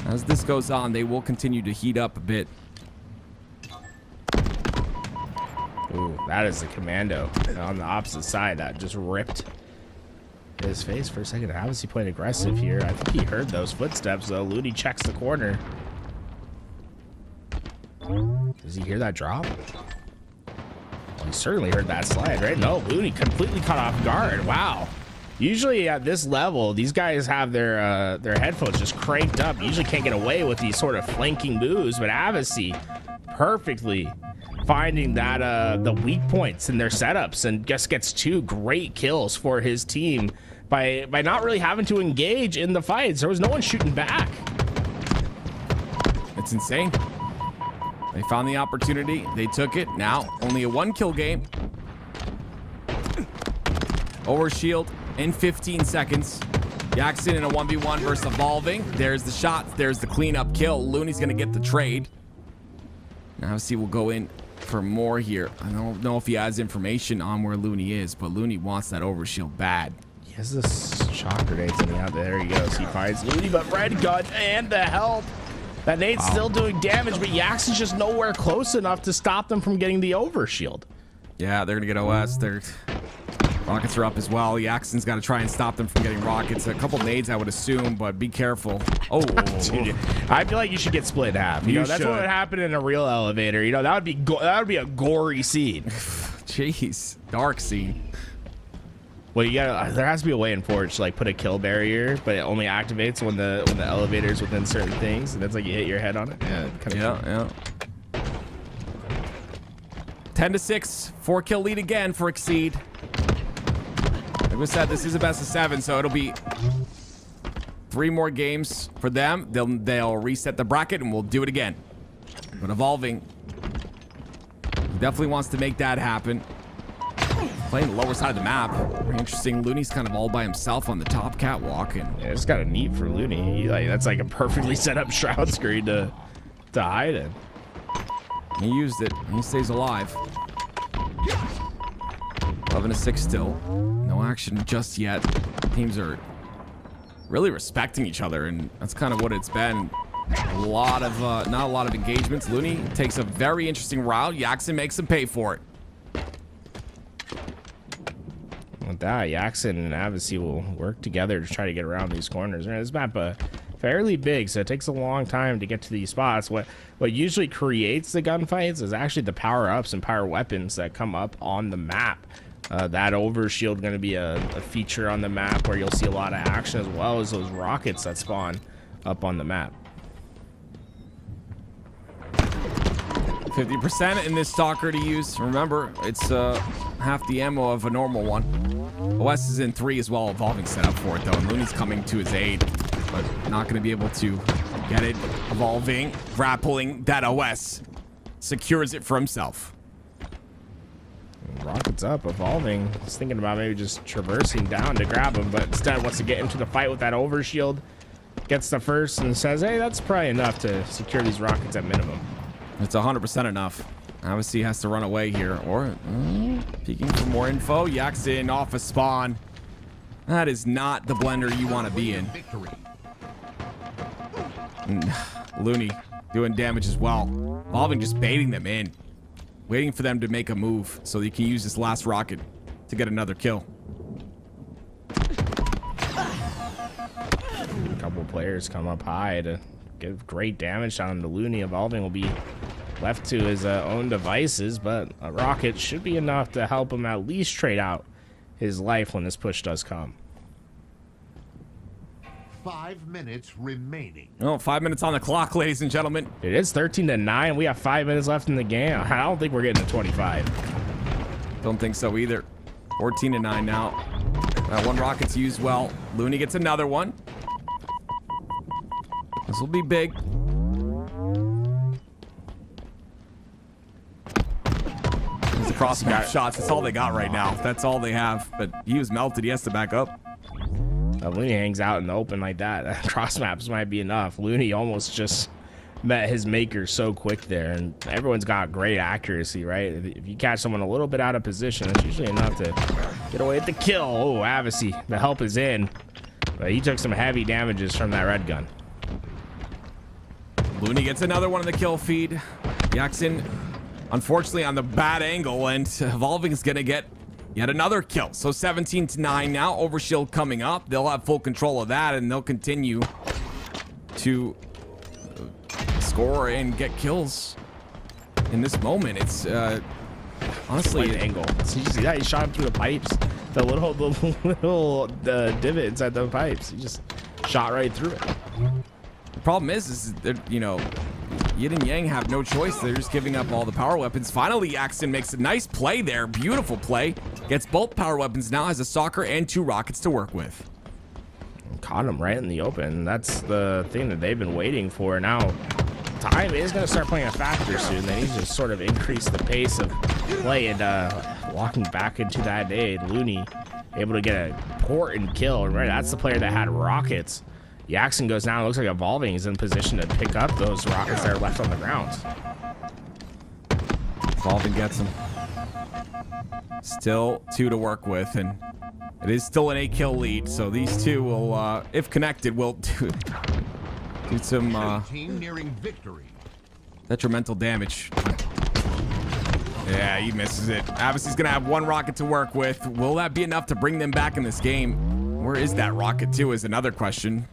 as this goes on, they will continue to heat up a bit. Ooh, that is the commando on the opposite side that just ripped his face for a second. How was he playing aggressive here? I think he heard those footsteps, though. Looney checks the corner. Does he hear that drop? Well, he certainly heard that slide, right? No, Looney completely caught off guard. Wow. Usually at this level, these guys have their headphones just cranked up. Usually can't get away with these sort of flanking moves, but Avicii perfectly finding that the weak points in their setups and just gets 2 great kills for his team by not really having to engage in the fights. There was no one shooting back. It's insane. They found the opportunity. They took it. Now only a 1-kill game. Over shield in 15 seconds. Yaxon in a 1v1 versus Evolving. There's the shots. There's the cleanup kill. Looney's going to get the trade. Now Avicii will go in for more here. I don't know if he has information on where Looney is, but Looney wants that overshield bad. He has this shock grenade coming out. There he goes. He finds Looney, but red gun and the help. That nade's still doing damage, but Yaxon's just nowhere close enough to stop them from getting the overshield. Yeah, they're going to get OS. Their rockets are up as well. Yaxon's got to try and stop them from getting rockets. A couple nades, I would assume, but be careful. Oh, dude, I feel like you should get split in half. You know, that's what would happen in a real elevator. You know, that would be a gory scene. Jeez, dark scene. Well, there has to be a way in Forge to like put a kill barrier, but it only activates when the elevator's within certain things, and that's like you hit your head on it. Yeah. 10-6, 4-kill lead again for Exceed. Like we said, this is a best of 7, so it'll be 3 more games for them. They'll reset the bracket and we'll do it again. But Evolving definitely wants to make that happen. Playing the lower side of the map. Very interesting. Looney's kind of all by himself on the top catwalk, and yeah, it's kind of neat for Looney. That's like a perfectly set up shroud screen to hide in. He used it. He stays alive. 11-6 still. No action just yet. Teams are really respecting each other, and that's kind of what it's been. Not a lot of engagements. Looney takes a very interesting route. Yaxon makes him pay for it. With that, Yaxon and Avicii will work together to try to get around these corners. This map fairly big, so it takes a long time to get to these spots. What usually creates the gunfights is actually the power-ups and power weapons that come up on the map. That overshield going to be a feature on the map where you'll see a lot of action, as well as those rockets that spawn up on the map. 50% in this Stalker to use. Remember, it's half the ammo of a normal one. OS is in 3 as well, Evolving set up for it though, and Looney's coming to his aid, but not going to be able to get it. Evolving, grappling that OS, secures it for himself. Rockets up, Evolving. He's thinking about maybe just traversing down to grab him, but instead wants to get into the fight with that overshield. Gets the first and says, hey, that's probably enough to secure these rockets at minimum. It's 100% enough. Obviously has to run away here, or peeking for more info. Yaxon off a spawn. That is not the blender you want to be in. Looney doing damage as well. Evolving just baiting them in, waiting for them to make a move so he can use this last rocket to get another kill. A couple players come up high to give great damage down to Looney. Evolving will be left to his own devices, but a rocket should be enough to help him at least trade out his life when this push does come. 5 minutes remaining. Oh, 5 minutes on the clock, ladies and gentlemen. It is 13-9. We have 5 minutes left in the game. I don't think we're getting to 25. Don't think so either. 14-9 now. That one rocket's used well. Looney gets another one. This will be big. There's the cross map shots. That's all they got right now. That's all they have. But he was melted. He has to back up. Looney hangs out in the open like that. Cross maps might be enough. Looney almost just met his maker so quick there, and everyone's got great accuracy, right? If you catch someone a little bit out of position, it's usually enough to get away with the kill. Oh, Avicii, the help is in, but he took some heavy damages from that red gun. Looney gets another one in the kill feed. Jackson, unfortunately, on the bad angle, and Evolving is going to get yet another kill. So 17-9 now. Overshield coming up. They'll have full control of that, and they'll continue to score and get kills in this moment. It's honestly an angle. So you see that? He shot him through the pipes. The little divot inside the pipes. He just shot right through it. The problem is that, you know, Yin and Yang have no choice. They're just giving up all the power weapons. Finally, Jackson makes a nice play there. Beautiful play. Gets both power weapons now. Has a soccer and 2 rockets to work with. Caught him right in the open. That's the thing that they've been waiting for. Now, time is going to start playing a factor soon. They need to sort of increase the pace of play, and walking back into that aid, Looney able to get an important kill. Right, that's the player that had rockets. Jackson goes down. It looks like Evolving is in position to pick up those rockets that are left on the ground. Evolving gets them. Still 2 to work with, and it is still an 8-kill lead. So these 2 will, if connected, will do some Team nearing victory. detrimental damage. Yeah, he misses it. Avicii's gonna have 1 rocket to work with. Will that be enough to bring them back in this game? Where is that rocket too is another question.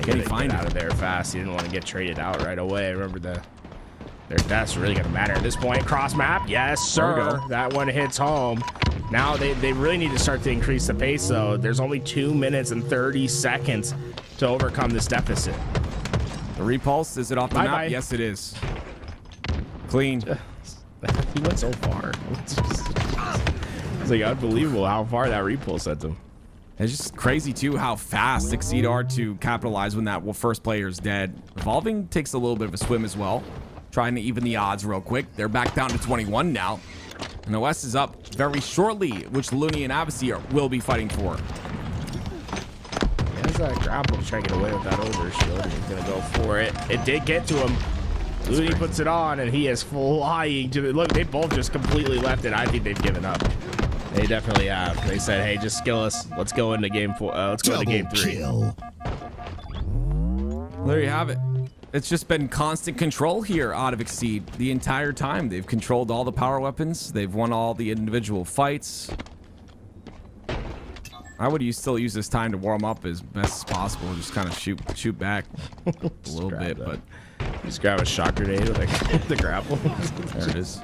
Can he find out of there fast? He didn't want to get traded out right away. Remember, their death's really going to matter at this point. Cross map, yes sir. That one hits home. Now they really need to start to increase the pace, though. There's only 2 minutes and 30 seconds to overcome this deficit. The repulse, is it off the map? Yes, it is. Clean. He went so far. It's like unbelievable how far that repulse sent him. It's just crazy too how fast Exceed are to capitalize when that first player is dead. Evolving takes a little bit of a swim as well, trying to even the odds real quick. They're back down to 21 now, and OS is up very shortly, which Looney and Avicii will be fighting for. There's that grapple to try to get away with that overshield. He's gonna go for it. It did get to him. Looney puts it on, and he is flying to the look. They both just completely left it. I think they've given up. They definitely have. They said, "Hey, just skill us. Let's go into game 4. Let's go into game 3." Kill. There you have it. It's just been constant control here out of Exceed the entire time. They've controlled all the power weapons. They've won all the individual fights. I would still use this time to warm up as best as possible. Just kind of shoot back a little bit, but just grab a shock grenade with the grapple. There it is.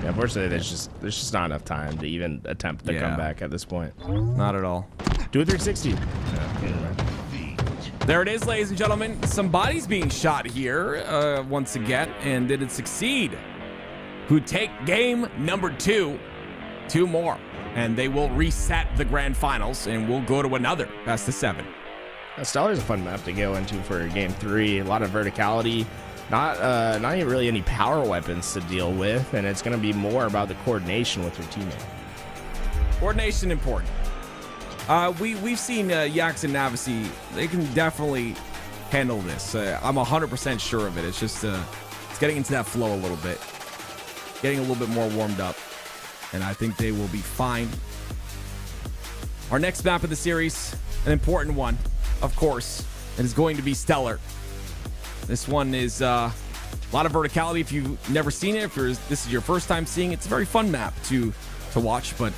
Yeah, unfortunately, there's just not enough time to even attempt the comeback at this point. Not at all. Do a 360. There it is, ladies and gentlemen. Some bodies being shot here once again, and did it succeed? Who take game number 2, 2 more, and they will reset the grand finals, and we'll go to another best of 7. Stellar's a fun map to go into for game 3. A lot of verticality. Not even really any power weapons to deal with, and it's going to be more about the coordination with your teammate. Coordination important. We've seen Yax and Avicii. They can definitely handle this. I'm 100% sure of it. It's just it's getting into that flow a little bit, getting a little bit more warmed up, and I think they will be fine. Our next map of the series, an important one, of course. It is going to be Stellar. This one is a lot of verticality. If you've never seen it, if this is your first time seeing it, it's a very fun map to watch, but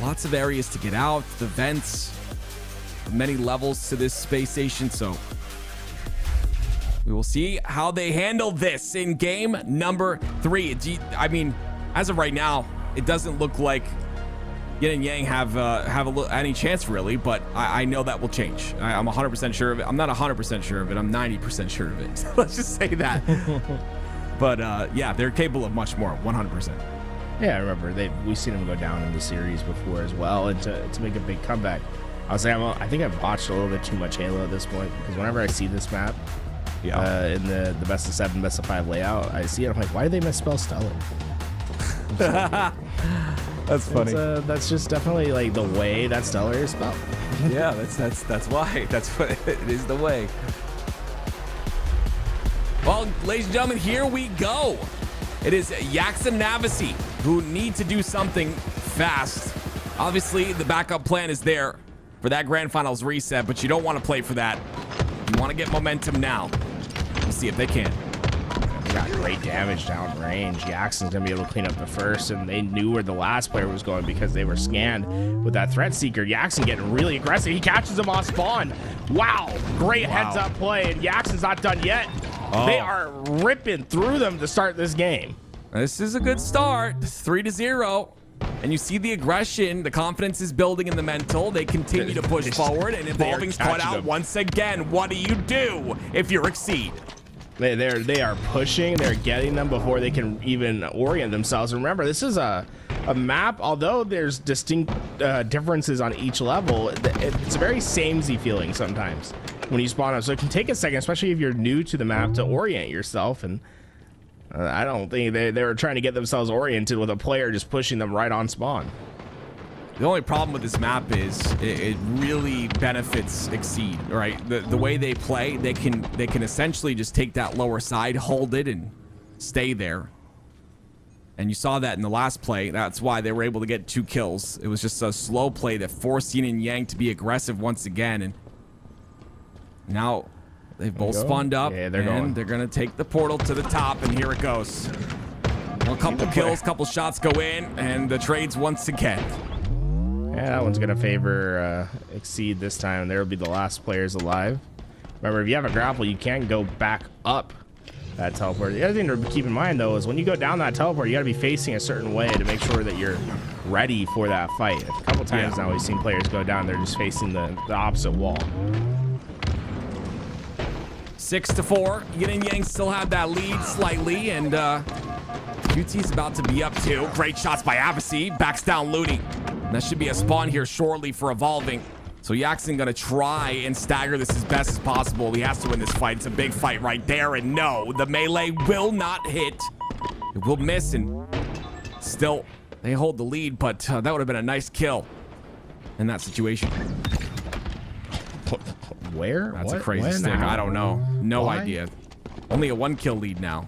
lots of areas to get out, the vents, many levels to this space station, so we will see how they handle this in game number 3. I mean, as of right now, it doesn't look like Yin and Yang have any chance really, but I know that will change. I'm 100% sure of it. I'm not 100% sure of it. I'm 90% sure of it. Let's just say that. But yeah, they're capable of much more. 100%. Yeah, I remember we've seen them go down in the series before as well, and to make a big comeback. I think I've watched a little bit too much Halo at this point, because whenever I see this map, in the best of 7, best of 5 layout, I see it. I'm like, why do they misspell stellar? That's funny. That's just definitely like the way that stellar is spelled. Yeah, that's why. That's what it is, the way. Well, ladies and gentlemen, here we go. It is Yax and Navasi who need to do something fast. Obviously, the backup plan is there for that Grand Finals reset, but you don't want to play for that. You want to get momentum now. Let's see if they can. Got great damage down range. Jackson's gonna be able to clean up the first, and they knew where the last player was going because they were scanned with that threat seeker. Jackson getting really aggressive. He catches him off spawn. Wow, great heads up play, and Jackson's not done yet. They are ripping through them to start this game. This is a good start. 3-0. And you see the aggression, the confidence is building in the mental. They continue to push forward, and Evolving's caught out once again. What do you do if you're Exceed? They are pushing. They're getting them before they can even orient themselves. And remember, this is a map. Although there's distinct differences on each level, it's a very samey feeling sometimes when you spawn up. So it can take a second, especially if you're new to the map, to orient yourself. And I don't think they were trying to get themselves oriented with a player just pushing them right on spawn. The only problem with this map is it really benefits Exceed, right? The way they play, they can essentially just take that lower side, hold it, and stay there. And you saw that in the last play. That's why they were able to get 2 kills. It was just a slow play that forced Yin and Yang to be aggressive once again. And now they've both spawned up, yeah, they're gonna take the portal to the top, and here it goes. Well, a couple kills, couple shots go in, and the trades once again. Yeah, that one's gonna favor Exceed this time. There will be the last players alive. Remember, if you have a grapple, you can go back up that teleport. The other thing to keep in mind, though, is when you go down that teleport, you got to be facing a certain way to make sure that you're ready for that fight. A couple times now we've seen players go down, they're just facing the opposite wall. 6-4. Yin and Yang still have that lead slightly, and QT's about to be up 2. Great shots by Avicii. Backs down Looney. That should be a spawn here shortly for Evolving. So Yaxon gonna try and stagger this as best as possible. He has to win this fight. It's a big fight right there. And no, the melee will not hit. It will miss, and still they hold the lead, but that would have been a nice kill in that situation. Where? That's a crazy stick. I don't know. No idea. Only a 1-kill lead now.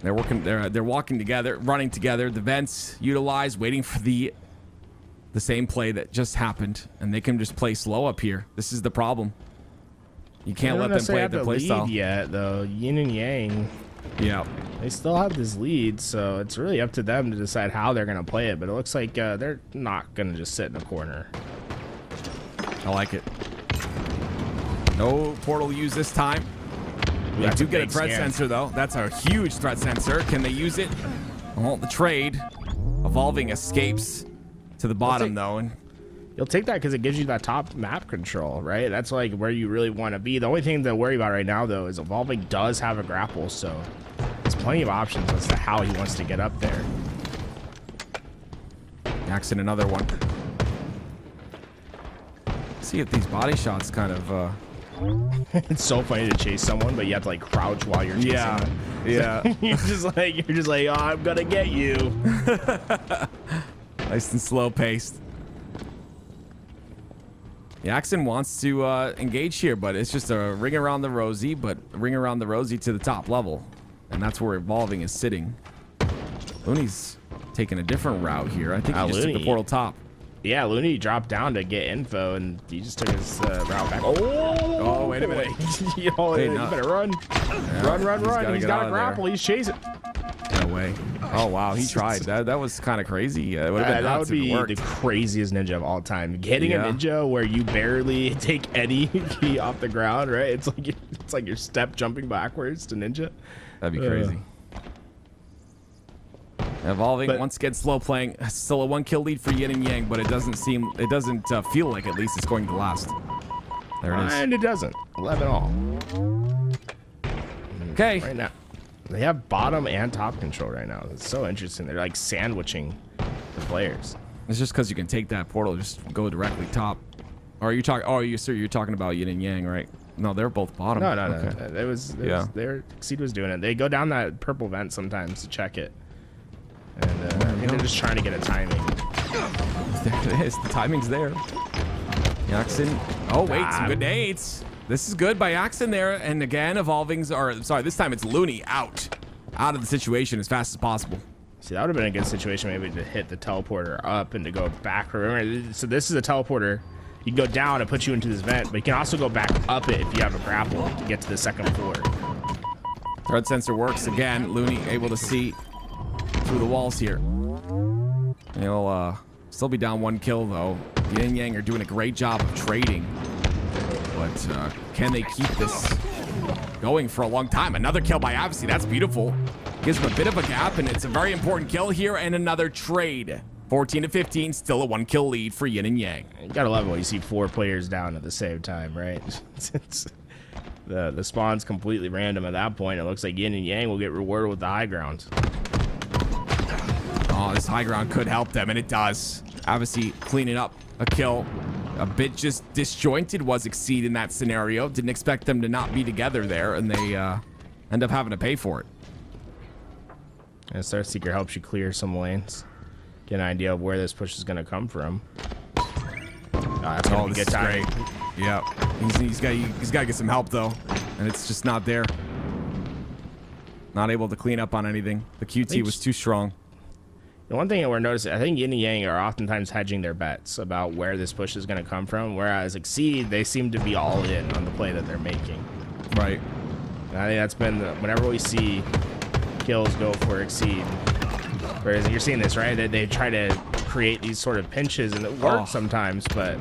They're working. They're walking together, running together. The vents utilized, waiting for the same play that just happened, and they can just play slow up here. This is the problem. You can't let them play their play style yet, though. Yin and Yang. Yeah. They still have this lead, so it's really up to them to decide how they're gonna play it. But it looks like they're not gonna just sit in a corner. I like it. No portal use this time. They do get a threat sensor, though. That's a huge threat sensor. Can they use it? Well, the trade. Evolving escapes to the bottom, though. And you'll take that because it gives you that top map control, right? That's like where you really want to be. The only thing to worry about right now, though, is Evolving does have a grapple, so there's plenty of options as to how he wants to get up there. Jackson, another one. See if these body shots kind of... It's so funny to chase someone, but you have to like crouch while you're chasing them. Yeah. you're just like, oh, I'm gonna get you. Nice and slow paced. Jackson wants to engage here, but it's just a ring around the rosy, but ring around the rosy to the top level. And that's where Evolving is sitting. Looney's taking a different route here. I think he just took the portal top. Yeah, Looney dropped down to get info, and he just took his route back. Oh, wait a minute. You better run. Yeah, Run. He's got a grapple. He's chasing. No way. Oh, wow. He tried. That was kind of crazy. It would have been that would be the craziest ninja of all time. Getting a ninja where you barely take any key off the ground, right? It's like your step jumping backwards to ninja. That'd be crazy. Evolving But- once again, slow playing. Still a 1 kill lead for Yin and Yang, but it doesn't feel like at least it's going to last. There it is. And it doesn't. 11 all. Okay. Right now, they have bottom and top control right now. It's so interesting. They're like sandwiching the players. It's just because you can take that portal, just go directly top. Or are you talking? Oh, you're talking about Yin and Yang, right? No, they're both bottom. No. Okay. It was Exceed was doing it. They go down that purple vent sometimes to check it. And I think they're just trying to get a timing. There it is. The timing's there. Yaxon. Oh, wait. Some good nades. This is good by Yaxon there. And again, this time it's Looney out of the situation as fast as possible. See, that would have been a good situation maybe to hit the teleporter up and to go back. Remember, so this is a teleporter. You can go down and put you into this vent, but you can also go back up it if you have a grapple to get to the second floor. Thread sensor works again. Looney able to see through the walls here. He'll still be down 1 kill though. Yin and Yang are doing a great job of trading, but can they keep this going for a long time? Another kill by Avicii. That's beautiful. Gives him a bit of a gap, and it's a very important kill here. And another trade. 14 to 15, still a 1 kill lead for Yin and Yang. You gotta love it when you see 4 players down at the same time, right? The spawn's completely random at that point. It looks like Yin and Yang will get rewarded with the high ground. Oh, this high ground could help them, and it does. Avicii cleaning up a kill. A bit just disjointed was Exceed in that scenario. Didn't expect them to not be together there, and they end up having to pay for it. And Star Seeker helps you clear some lanes. Get an idea of where this push is going to come from. That's going to be this good is timing. great. Yeah, he's got to get some help though, and it's just not there. Not able to clean up on anything. The QT was too strong. The one thing that we're noticing, I think Yin and Yang are oftentimes hedging their bets about where this push is going to come from, whereas Exceed, they seem to be all in on the play that they're making. Right. And I think that's been whenever we see kills go for Exceed. Whereas you're seeing this, right? They try to create these sort of pinches, and it works sometimes, but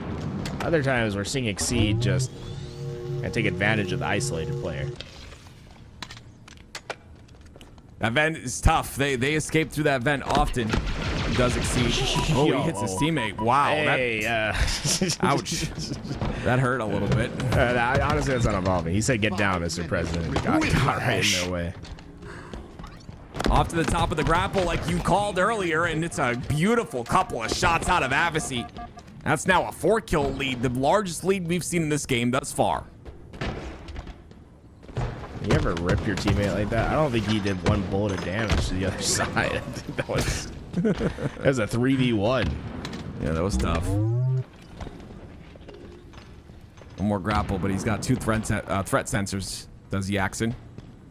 other times we're seeing Exceed just take advantage of the isolated player. That vent is tough. They escape through that vent often. He does Exceed. Oh, he hits his teammate. Wow. Hey, Ouch. That hurt a little bit. Honestly, that's not involving. He said, "Get down, Mr. President." Got right in their way. Off to the top of the grapple like you called earlier, and it's a beautiful couple of shots out of Avicii. That's now a 4 kill lead, the largest lead we've seen in this game thus far. You ever rip your teammate like that? I don't think he did 1 bullet of damage to the other side. I think that was a 3v1. Yeah, that was tough. One more grapple, but he's got 2 threat sensors. Does Yaxon?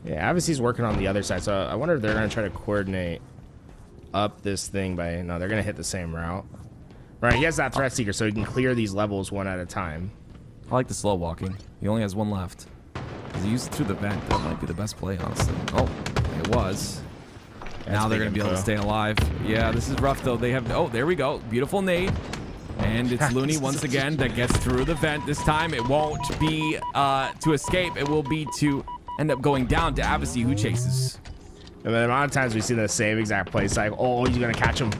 Yeah, Avicii's working on the other side, so I wonder if they're going to try to coordinate up this thing by... No, they're going to hit the same route. Right, he has that Threat Seeker, so he can clear these levels one at a time. I like the slow walking. He only has 1 left. He used it through the vent. That might be the best play, honestly. Oh, it was. Now they're going to be able to stay alive. Yeah, this is rough, though. They have... Oh, there we go. Beautiful nade. And it's Looney once again that gets through the vent. This time it won't be to escape. It will be to end up going down to Avicii, who chases. And the amount of times we've seen the same exact play cycle. Oh, he's going to catch him.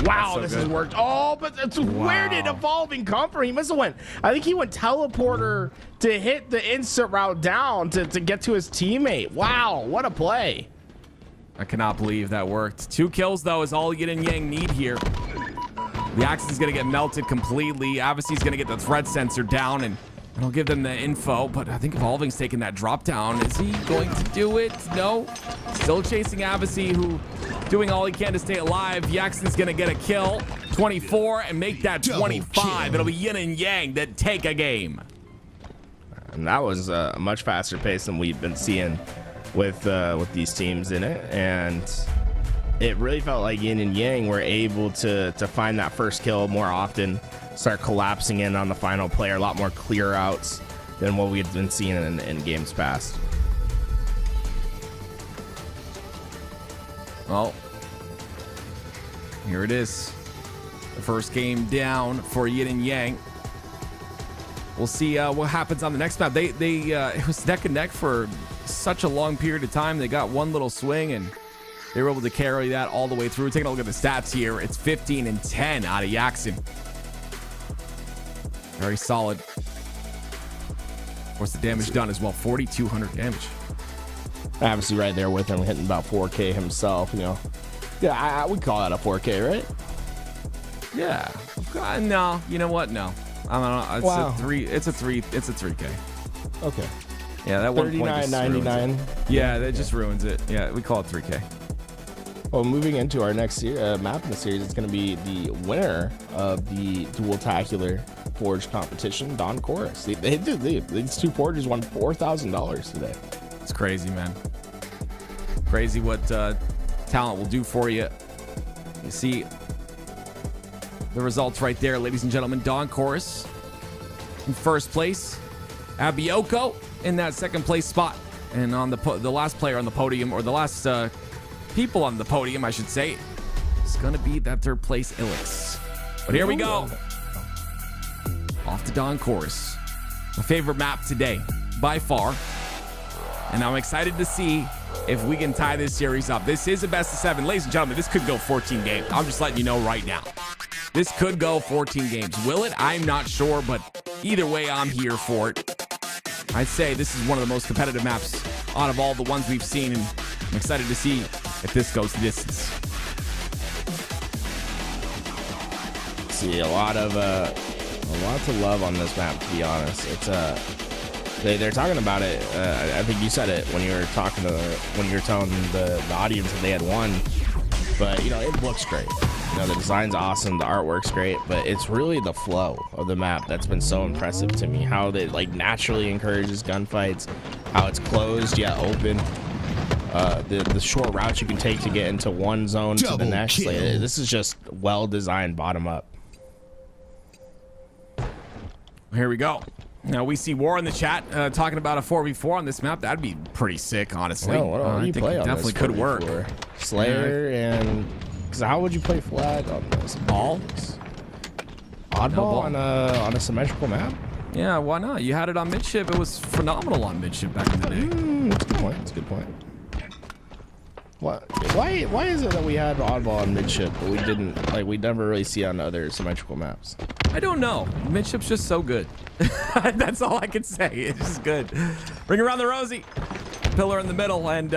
Wow, this has worked. Oh, but where did Evolving come from? He must have went... I think he went teleporter to hit the instant route down to get to his teammate. Wow, what a play. I cannot believe that worked. 2 kills, though, is all Yin and Yang need here. The Axe is going to get melted completely. Avicii's going to get the threat sensor down, and it'll give them the info. But I think Evolving's taking that drop down. Is he going to do it? No. Still chasing Avicii, who doing all he can to stay alive. Yaxon's going to get a kill. 24 and make that 25. It'll be Yin and Yang that take a game. And that was a much faster pace than we've been seeing with these teams in it. And it really felt like Yin and Yang were able to find that first kill more often, start collapsing in on the final player, a lot more clear outs than what we had been seeing in games past. Well, here it is. The first game down for Yin and Yang. We'll see what happens on the next map. It was neck and neck for such a long period of time. They got one little swing, and They were able to carry that all the way through. Taking a look at the stats here, it's 15 and 10 out of Yaxin. Very solid. Of course, the damage done as well, 4,200 damage. Obviously, right there with him, hitting about 4K himself. You know, yeah, I would call that a 4K, right? Yeah. No, you know what? No, I don't know. It's Wow. a 3. It's a 3. It's a 3K. Okay. Yeah, that 1 point just ruins 39.99. it. Yeah, that just ruins it. Yeah, we call it 3K. Well, moving into our next map in the series, it's going to be the winner of the Dual-tacular Forge competition, Don Chorus. These two forgers won $4,000 today. It's crazy, man. Crazy what talent will do for you. You see the results right there, ladies and gentlemen. Don Chorus in first place. Abioko in that second place spot. And on the last player on the podium, or the last people on the podium, I should say, is going to be that third place Ilix. But here we go. Off to Don Chorus. My favorite map today, by far. And I'm excited to see if we can tie this series up. This is a best of 7. Ladies and gentlemen, this could go 14 games. I'm just letting you know right now. This could go 14 games. Will it? I'm not sure, but either way, I'm here for it. I'd say this is one of the most competitive maps out of all the ones we've seen, and I'm excited to see if this goes the distance. See a lot to love on this map, to be honest. It's they're talking about it. I think you said it when you were talking when you were telling the audience that they had won. But you know, it looks great. You know, the design's awesome, the artwork's great, but it's really the flow of the map that's been so impressive to me. How it like naturally encourages gunfights, how it's closed yet open. The short routes you can take to get into one zone to the next. Like, this is just well designed bottom up. Here we go. Now we see War in the chat talking about a 4v4 on this map. That'd be pretty sick, honestly. No, what do you play on definitely this could work. Slayer and because how would you play flag on this? Ball? Oddball ball. on a symmetrical map? Yeah, why not? You had it on midship. It was phenomenal on midship back in the day. That's a good point. That's a good point. What? Why is it that we had oddball on midship, but we didn't? Like we never really see on other symmetrical maps. I don't know. Midship's just so good. That's all I can say. It's just good. Bring around the Rosie. Pillar in the middle, and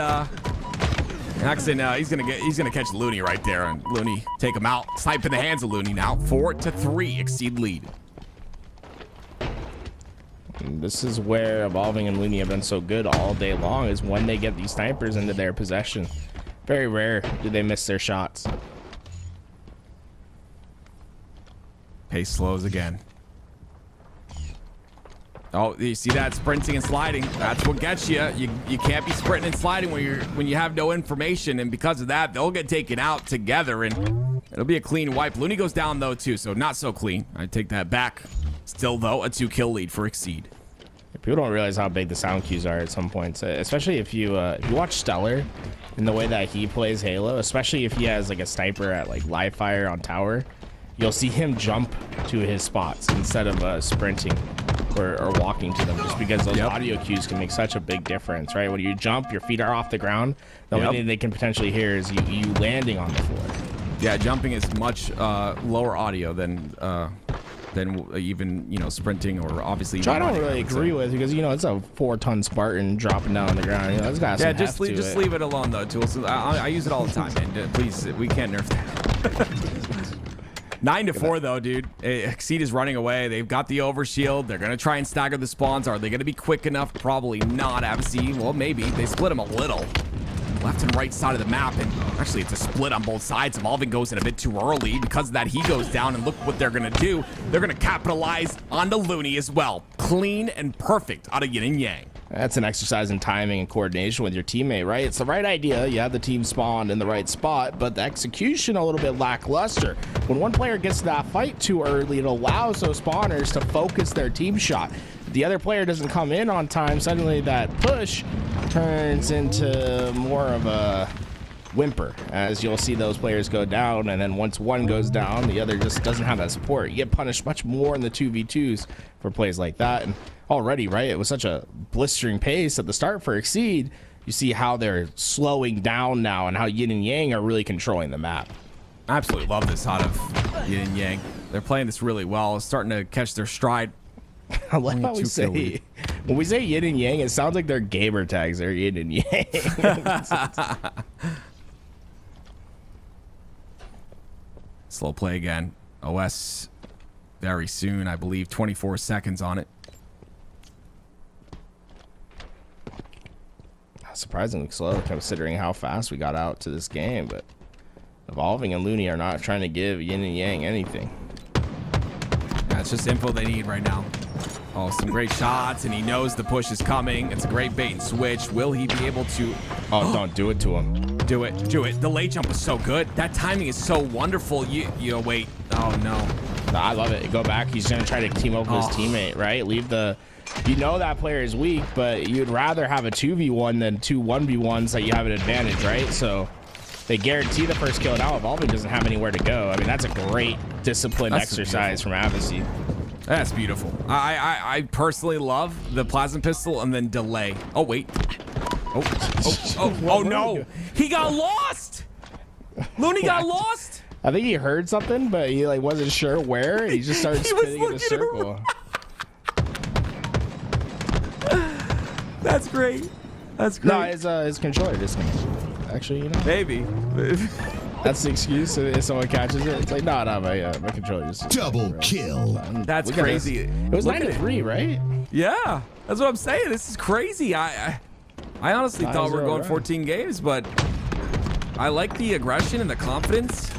actually, no, he's gonna catch Looney right there, and Looney take him out. Snipe in the hands of Looney now. 4-3, Exceed lead. And this is where Evolving and Looney have been so good all day long, is when they get these snipers into their possession. Very rare do they miss their shots. Pace slows again. Oh, you see that sprinting and sliding? That's what gets you. You can't be sprinting and sliding when you have no information, and because of that, they'll get taken out together, and it'll be a clean wipe. Looney goes down though too, so not so clean. I take that back. Still though, a 2-kill lead for Exceed. People don't realize how big the sound cues are at some points, especially if you watch Stellar and the way that he plays Halo, especially if he has like a sniper at like live fire on tower. You'll see him jump to his spots instead of sprinting or walking to them, just because those audio cues can make such a big difference, right? When you jump, your feet are off the ground. The only thing they can potentially hear is you landing on the floor. Yeah, jumping is much lower audio than even sprinting, or obviously. Which I don't really agree with, because it's a 4-ton Spartan dropping down on the ground. It's got some just leave it alone though, Tools. I use it all the time, man. Please, we can't nerf that. 9-4 though, dude. Exceed is running away. They've got the overshield. They're gonna try and stagger the spawns. Are they gonna be quick enough? Probably not. Obviously, well, maybe they split them a little. Left and right side of the map, and actually it's a split on both sides. Evolving goes in a bit too early. Because of that, he goes down, and look what they're gonna do. They're gonna capitalize onto Looney as well. Clean and perfect out of Yin and Yang. That's an exercise in timing and coordination with your teammate, right? It's the right idea. You have the team spawned in the right spot, but the execution a little bit lackluster. When one player gets to that fight too early, it allows those spawners to focus their team shot. If the other player doesn't come in on time, suddenly that push turns into more of a whimper, as you'll see those players go down, and then once one goes down, the other just doesn't have that support. You get punished much more in the 2v2s for plays like that. And already, right, it was such a blistering pace at the start for Exceed. you see how they're slowing down now and how Yin and Yang are really controlling the map. I absolutely love this out of Yin and Yang. They're playing this really well. It's starting to catch their stride. I love how we 2 say, lead. when we say Yin and Yang, it sounds like their gamer tags are Yin and Yang. Slow play again. OS very soon, I believe. 24 seconds on it. Surprisingly slow considering how fast we got out to this game, but Evolving and Looney are not trying to give Yin and Yang anything. That's just info they need right now. Oh, some great shots, and he knows the push is coming. It's a great bait and switch. Will he be able to... Oh, don't do it to him. Do it. Do it. The late jump was so good. That timing is so wonderful. You wait. Oh, no. I love it. Go back. He's going to try to team up with his teammate, right? Leave the... You know that player is weak, but you'd rather have a 2v1 than 2 1v1s that you have an advantage, right? So they guarantee the first kill. Now Evolving doesn't have anywhere to go. I mean, that's a great disciplined exercise from Avicii. That's beautiful. I personally love the plasma pistol and then delay. Oh, wait. Oh, no. He got lost. Looney got lost. I think he heard something, but he like wasn't sure where. And he just started spinning in a circle. That's great. That's great. No, his controller disconnected. Actually, you know. Maybe. That's the excuse if someone catches it. It's like, no, my controller just Double kill. That's crazy. It was 9-3, right? Yeah, that's what I'm saying. This is crazy. I honestly thought we were going 14 games, but I like the aggression and the confidence.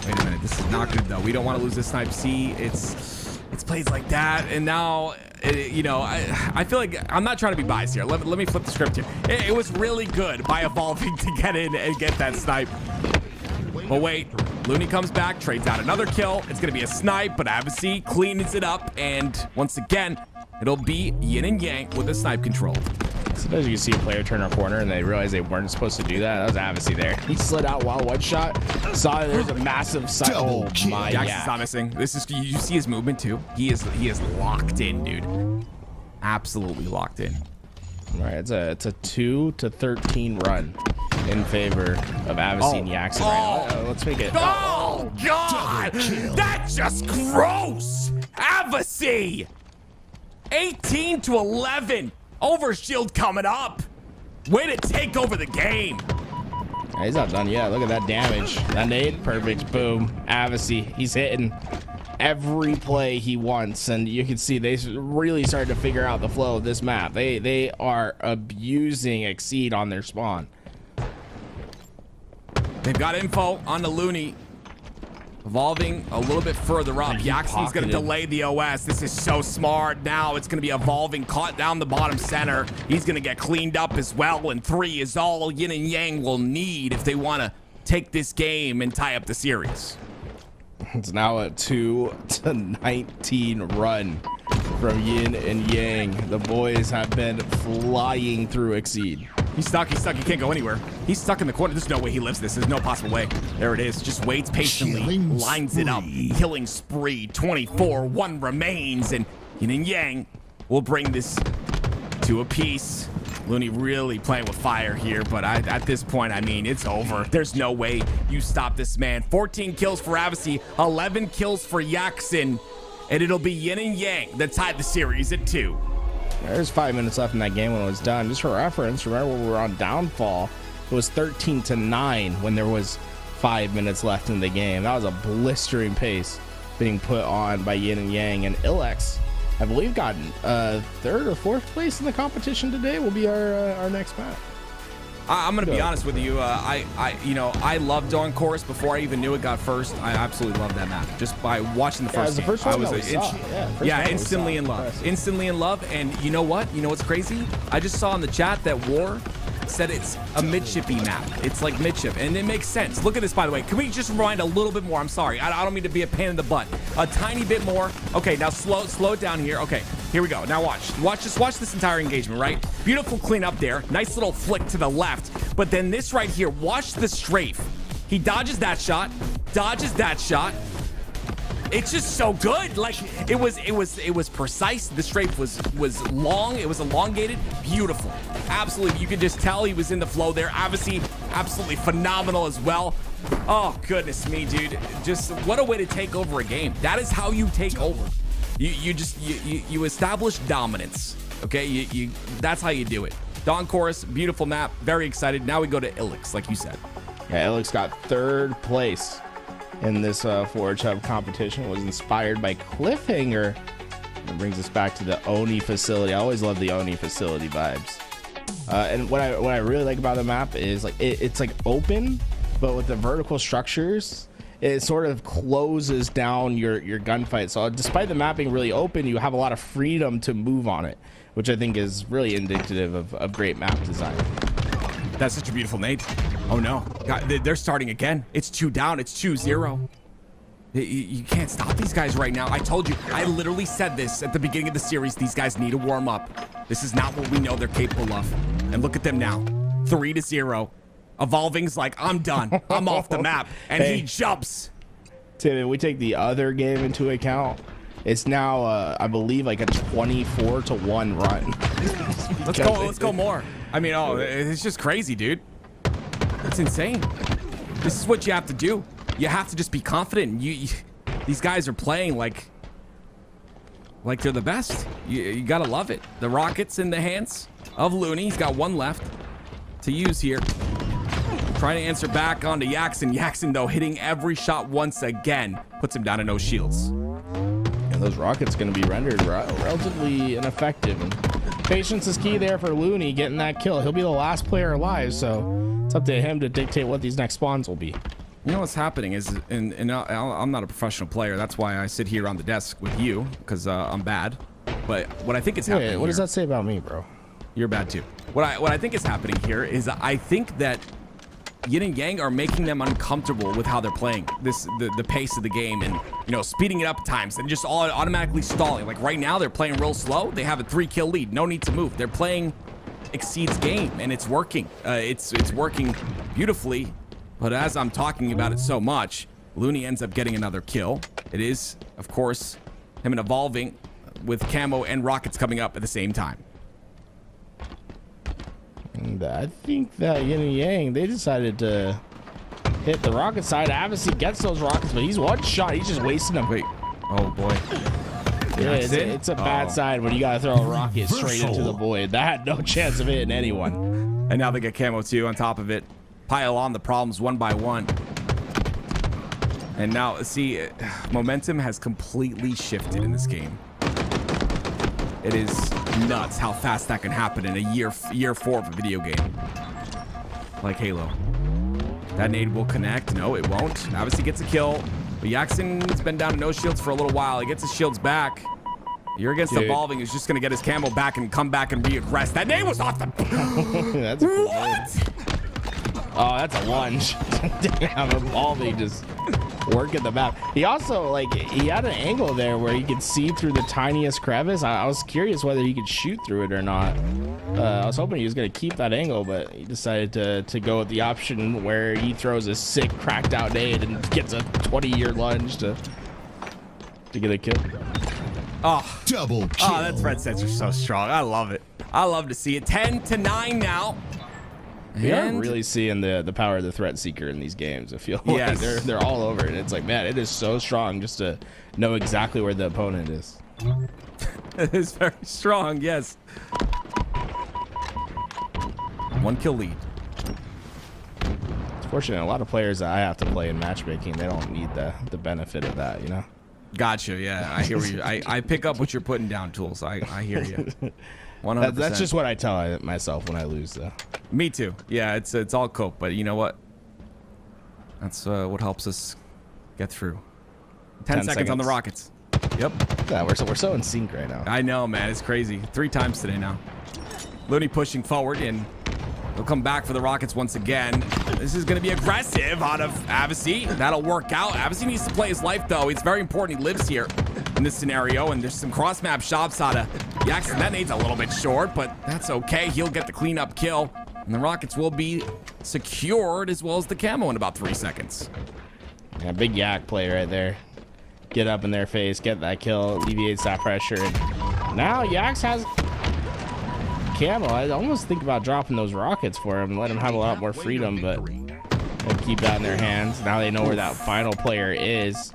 Wait a minute, this is not good though. We don't want to lose this snipe C. It's plays like that, and now I feel like I'm not trying to be biased here. Let me flip the script here. It was really good by Evolving to get in and get that snipe. But wait, Looney comes back, trades out another kill. It's gonna be a snipe, but Avicii cleans it up, and once again, it'll be Yin and Yang with a snipe control. Sometimes you can see a player turn a corner and they realize they weren't supposed to do that. That was Avicii there. He slid out while one shot. Saw there's a massive side. Oh my god. Jackson's not missing. This is, you see his movement too. He is locked in, dude. Absolutely locked in. All right, it's a 2-13 run in favor of Avicii and Jackson right now. Let's make it. Oh god! That's just gross! Avicii! 18-11. Overshield coming up. Way to take over the game. He's not done yet. Look at that damage. That nade, perfect. Boom. Avicii, he's hitting every play he wants, and you can see they really started to figure out the flow of this map. They are abusing Exceed on their spawn. They've got info on the Looney. Evolving a little bit further up. Jackson's going to delay the OS. This is so smart. Now it's going to be Evolving caught down the bottom center. He's going to get cleaned up as well. And 3 is all Yin and Yang will need if they want to take this game and tie up the series. It's now a 2-19 run from Yin and Yang. The boys have been flying through Exceed. He's stuck. He can't go anywhere. He's stuck in the corner. There's no way he lives this. There's no possible way. There it is. Just waits patiently. Killing lines it up. Killing spree. 24. 1 remains. And Yin and Yang will bring this to a piece. Looney really playing with fire here. But at this point, I mean, it's over. There's no way you stop this man. 14 kills for Avicii. 11 kills for Jackson. And it'll be Yin and Yang that tied the series at 2. There's 5 minutes left in that game when it was done. Just for reference, remember when we were on downfall, it was 13-9 when there was 5 minutes left in the game. That was a blistering pace being put on by Yin and Yang. And Ilex, I believe, got 3rd or 4th place in the competition today. Will be our next match. I'm gonna be honest with you. I loved Dawn Chorus before I even knew it got first. I absolutely loved that map just by watching the first game. I was instantly in love. Instantly in love. And you know what? You know what's crazy? I just saw in the chat that War said it's a midshippy map. It's like midship, and it makes sense. Look at this, by the way. Can we just rewind a little bit more? I'm sorry. I don't mean to be a pain in the butt. A tiny bit more. Okay, now slow it down here. Okay, here we go. Now watch this entire engagement, right? Beautiful clean up there. Nice little flick to the left. But then this right here, watch the strafe. He dodges that shot, dodges that shot. It's just so good. Like it was precise. The strafe was long. It was elongated. Beautiful. absolutely, you could just tell he was in the flow there. Obviously, absolutely phenomenal as well. Oh, goodness me, dude. Just what a way to take over a game. That is how you take over. You establish dominance. Okay, that's how you do it. Dawn Chorus, beautiful map. Very excited. Now we go to Ilix, like you said. Yeah, Ilix got 3rd place in this Forge Hub competition. It was inspired by Cliffhanger. It brings us back to the Oni facility. I always love the Oni facility vibes. And what I really like about the map is like it's like open, but with the vertical structures, it sort of closes down your gunfight. So despite the map being really open, you have a lot of freedom to move on it, which I think is really indicative of great map design. That's such a beautiful nade. Oh no, God, they're starting again. It's 2 down, it's 2-0. You can't stop these guys right now. I told you, I literally said this at the beginning of the series. These guys need to warm up. This is not what we know they're capable of. And look at them now, 3-0. Evolving's like, I'm done. I'm off the map. And he jumps. Tim, if we take the other game into account, it's now, I believe, like a 24-1 run. Let's go more. I mean, it's just crazy, dude. It's insane. This is what you have to do. You have to just be confident. These guys are playing like they're the best. You gotta love it. The rockets in the hands of Looney. He's got 1 left to use here. Trying to answer back onto Yaxon. Yaxon, though, hitting every shot once again. Puts him down to no shields. And those rockets going to be rendered relatively ineffective. And patience is key there for Looney getting that kill. He'll be the last player alive, so it's up to him to dictate what these next spawns will be. You know what's happening is, and I'm not a professional player. That's why I sit here on the desk with you, because I'm bad. But what I think is happening What does here, that say about me, bro? You're bad too. What I think is happening here is I think that Yin and Yang are making them uncomfortable with how they're playing the pace of the game, and speeding it up at times and just all automatically stalling. Like right now they're playing real slow. They have a 3-kill lead. No need to move. They're playing Exceed's game, and it's working. It's working beautifully. But as I'm talking about it so much, Looney ends up getting another kill. It is, of course, him and Evolving with Camo and Rockets coming up at the same time. And I think that Yin and Yang, they decided to hit the rocket side. Avicii gets those rockets, but he's 1 shot. He's just wasting them. Wait. Oh, boy. Yeah, it's a bad side when you got to throw a rocket straight into the void. That had no chance of hitting anyone. And now they get Camo, too, on top of it. Pile on the problems 1 by 1. And now, see, momentum has completely shifted in this game. It is nuts how fast that can happen in a year 4 of a video game like Halo. That nade will connect. No, it won't. Obviously gets a kill. But Yaxon's been down to no shields for a little while. He gets his shields back. You're against Evolving. He's just going to get his camo back and come back and re-aggress. That nade was off the... That's what? Oh, that's a lunge. Damn, Evolving just working the map. He also, he had an angle there where he could see through the tiniest crevice. I was curious whether he could shoot through it or not. I was hoping he was going to keep that angle, but he decided to go with the option where he throws a sick, cracked out nade and gets a 20-year lunge to get a kill. Oh, Double kill. Oh, that threat sensor is so strong. I love it. I love to see it. 10-9 now. We are really seeing the power of the threat seeker in these games. I feel like they're all over it. It's like, man, it is so strong just to know exactly where the opponent is. It is very strong, yes. 1 kill lead. It's fortunate. A lot of players that I have to play in matchmaking, they don't need the benefit of that, Gotcha. Yeah, I hear you. I pick up what you're putting down, Tools. I hear you. 100%. That's just what I tell myself when I lose, though. Me too. Yeah, it's all cope, but you know what? That's what helps us get through. 10 seconds on the Rockets. Yep. Yeah, we're so in sync right now. I know, man. It's crazy. 3 times today now. Looney pushing forward, and he'll come back for the Rockets once again. This is going to be aggressive out of Avicii. That'll work out. Avicii needs to play his life, though. It's very important he lives here in this scenario, and there's some cross-map shots out of Yaxon. That nade's a little bit short, but that's okay. He'll get the cleanup kill, and the Rockets will be secured as well as the camo in about 3 seconds. Yeah, big Yak play right there. Get up in their face, get that kill, alleviates that pressure, and now Yax has... camo, I almost think about dropping those rockets for him and let him have a lot more freedom, but they'll keep that in their hands. Now they know where that final player is.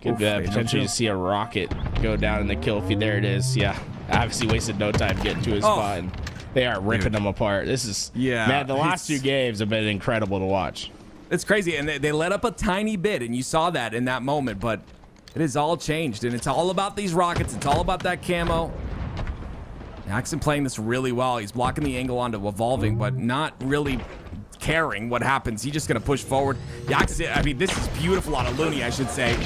Could potentially just see a rocket go down in the kill feed. There it is. Yeah, obviously wasted no time getting to his spot, and they are ripping them apart. This is, man, the last 2 games have been incredible to watch. It's crazy, and they let up a tiny bit, and you saw that in that moment, but it has all changed, and it's all about these rockets. It's all about that camo. Jackson playing this really well. He's blocking the angle onto Evolving, but not really caring what happens. He's just going to push forward. Jackson, I mean, this is beautiful out of Looney, I should say.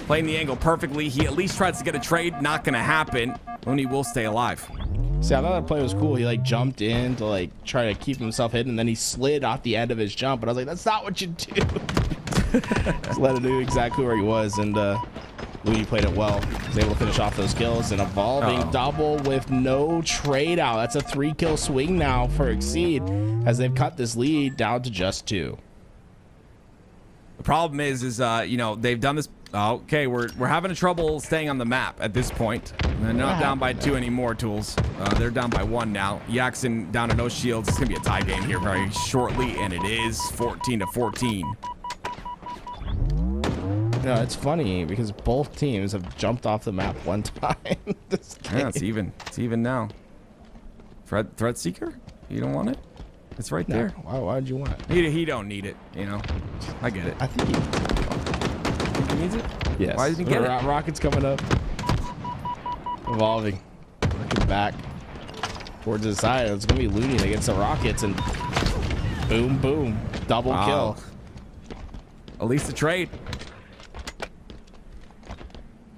Playing the angle perfectly. He at least tries to get a trade. Not going to happen. Looney will stay alive. See, I thought that play was cool. He like jumped in to like try to keep himself hidden, and then he slid off the end of his jump. But I was like, that's not what you do. Just let him do exactly where he was, and Looney played it well. Was able to finish off those kills. And Evolving double with no trade out. That's a 3-kill swing now for Exceed, as they've cut this lead down to just 2. The problem is you know, they've done this. Okay, we're having trouble staying on the map at this point. They're not down by 2 anymore, Tools. They're down by 1 now. Jackson down to no shields. It's gonna be a tie game here very shortly, and it is 14-14. No, it's funny because both teams have jumped off the map 1 time. Yeah, it's even. It's even now. Threat Seeker? You don't want it? It's right there. Why'd you want it? He don't need it, you know. I get it. I think he needs it? Yes. Why didn't he get it? Rockets coming up. Evolving. Looking back towards the side. It's going to be Looney against the Rockets, and boom, boom. Double kill. At least a trade.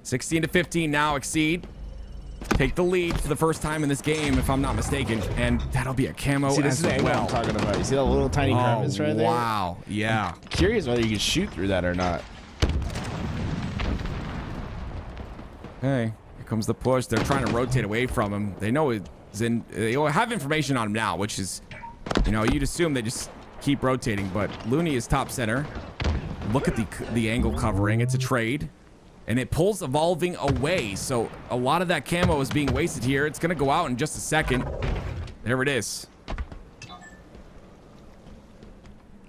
16-15 now. Exceed. Take the lead for the first time in this game, if I'm not mistaken, and that'll be a camo as well. I'm talking about. You see that little tiny crevice right there? Wow. Yeah. I'm curious whether you can shoot through that or not. Okay. Here comes the push. They're trying to rotate away from him. They know it's in. They have information on him now, which is, you know, you'd assume they just keep rotating. But Looney is top center. Look at the angle covering. It's a trade. And it pulls Evolving away, so a lot of that camo is being wasted here. It's going to go out in just a second. There it is.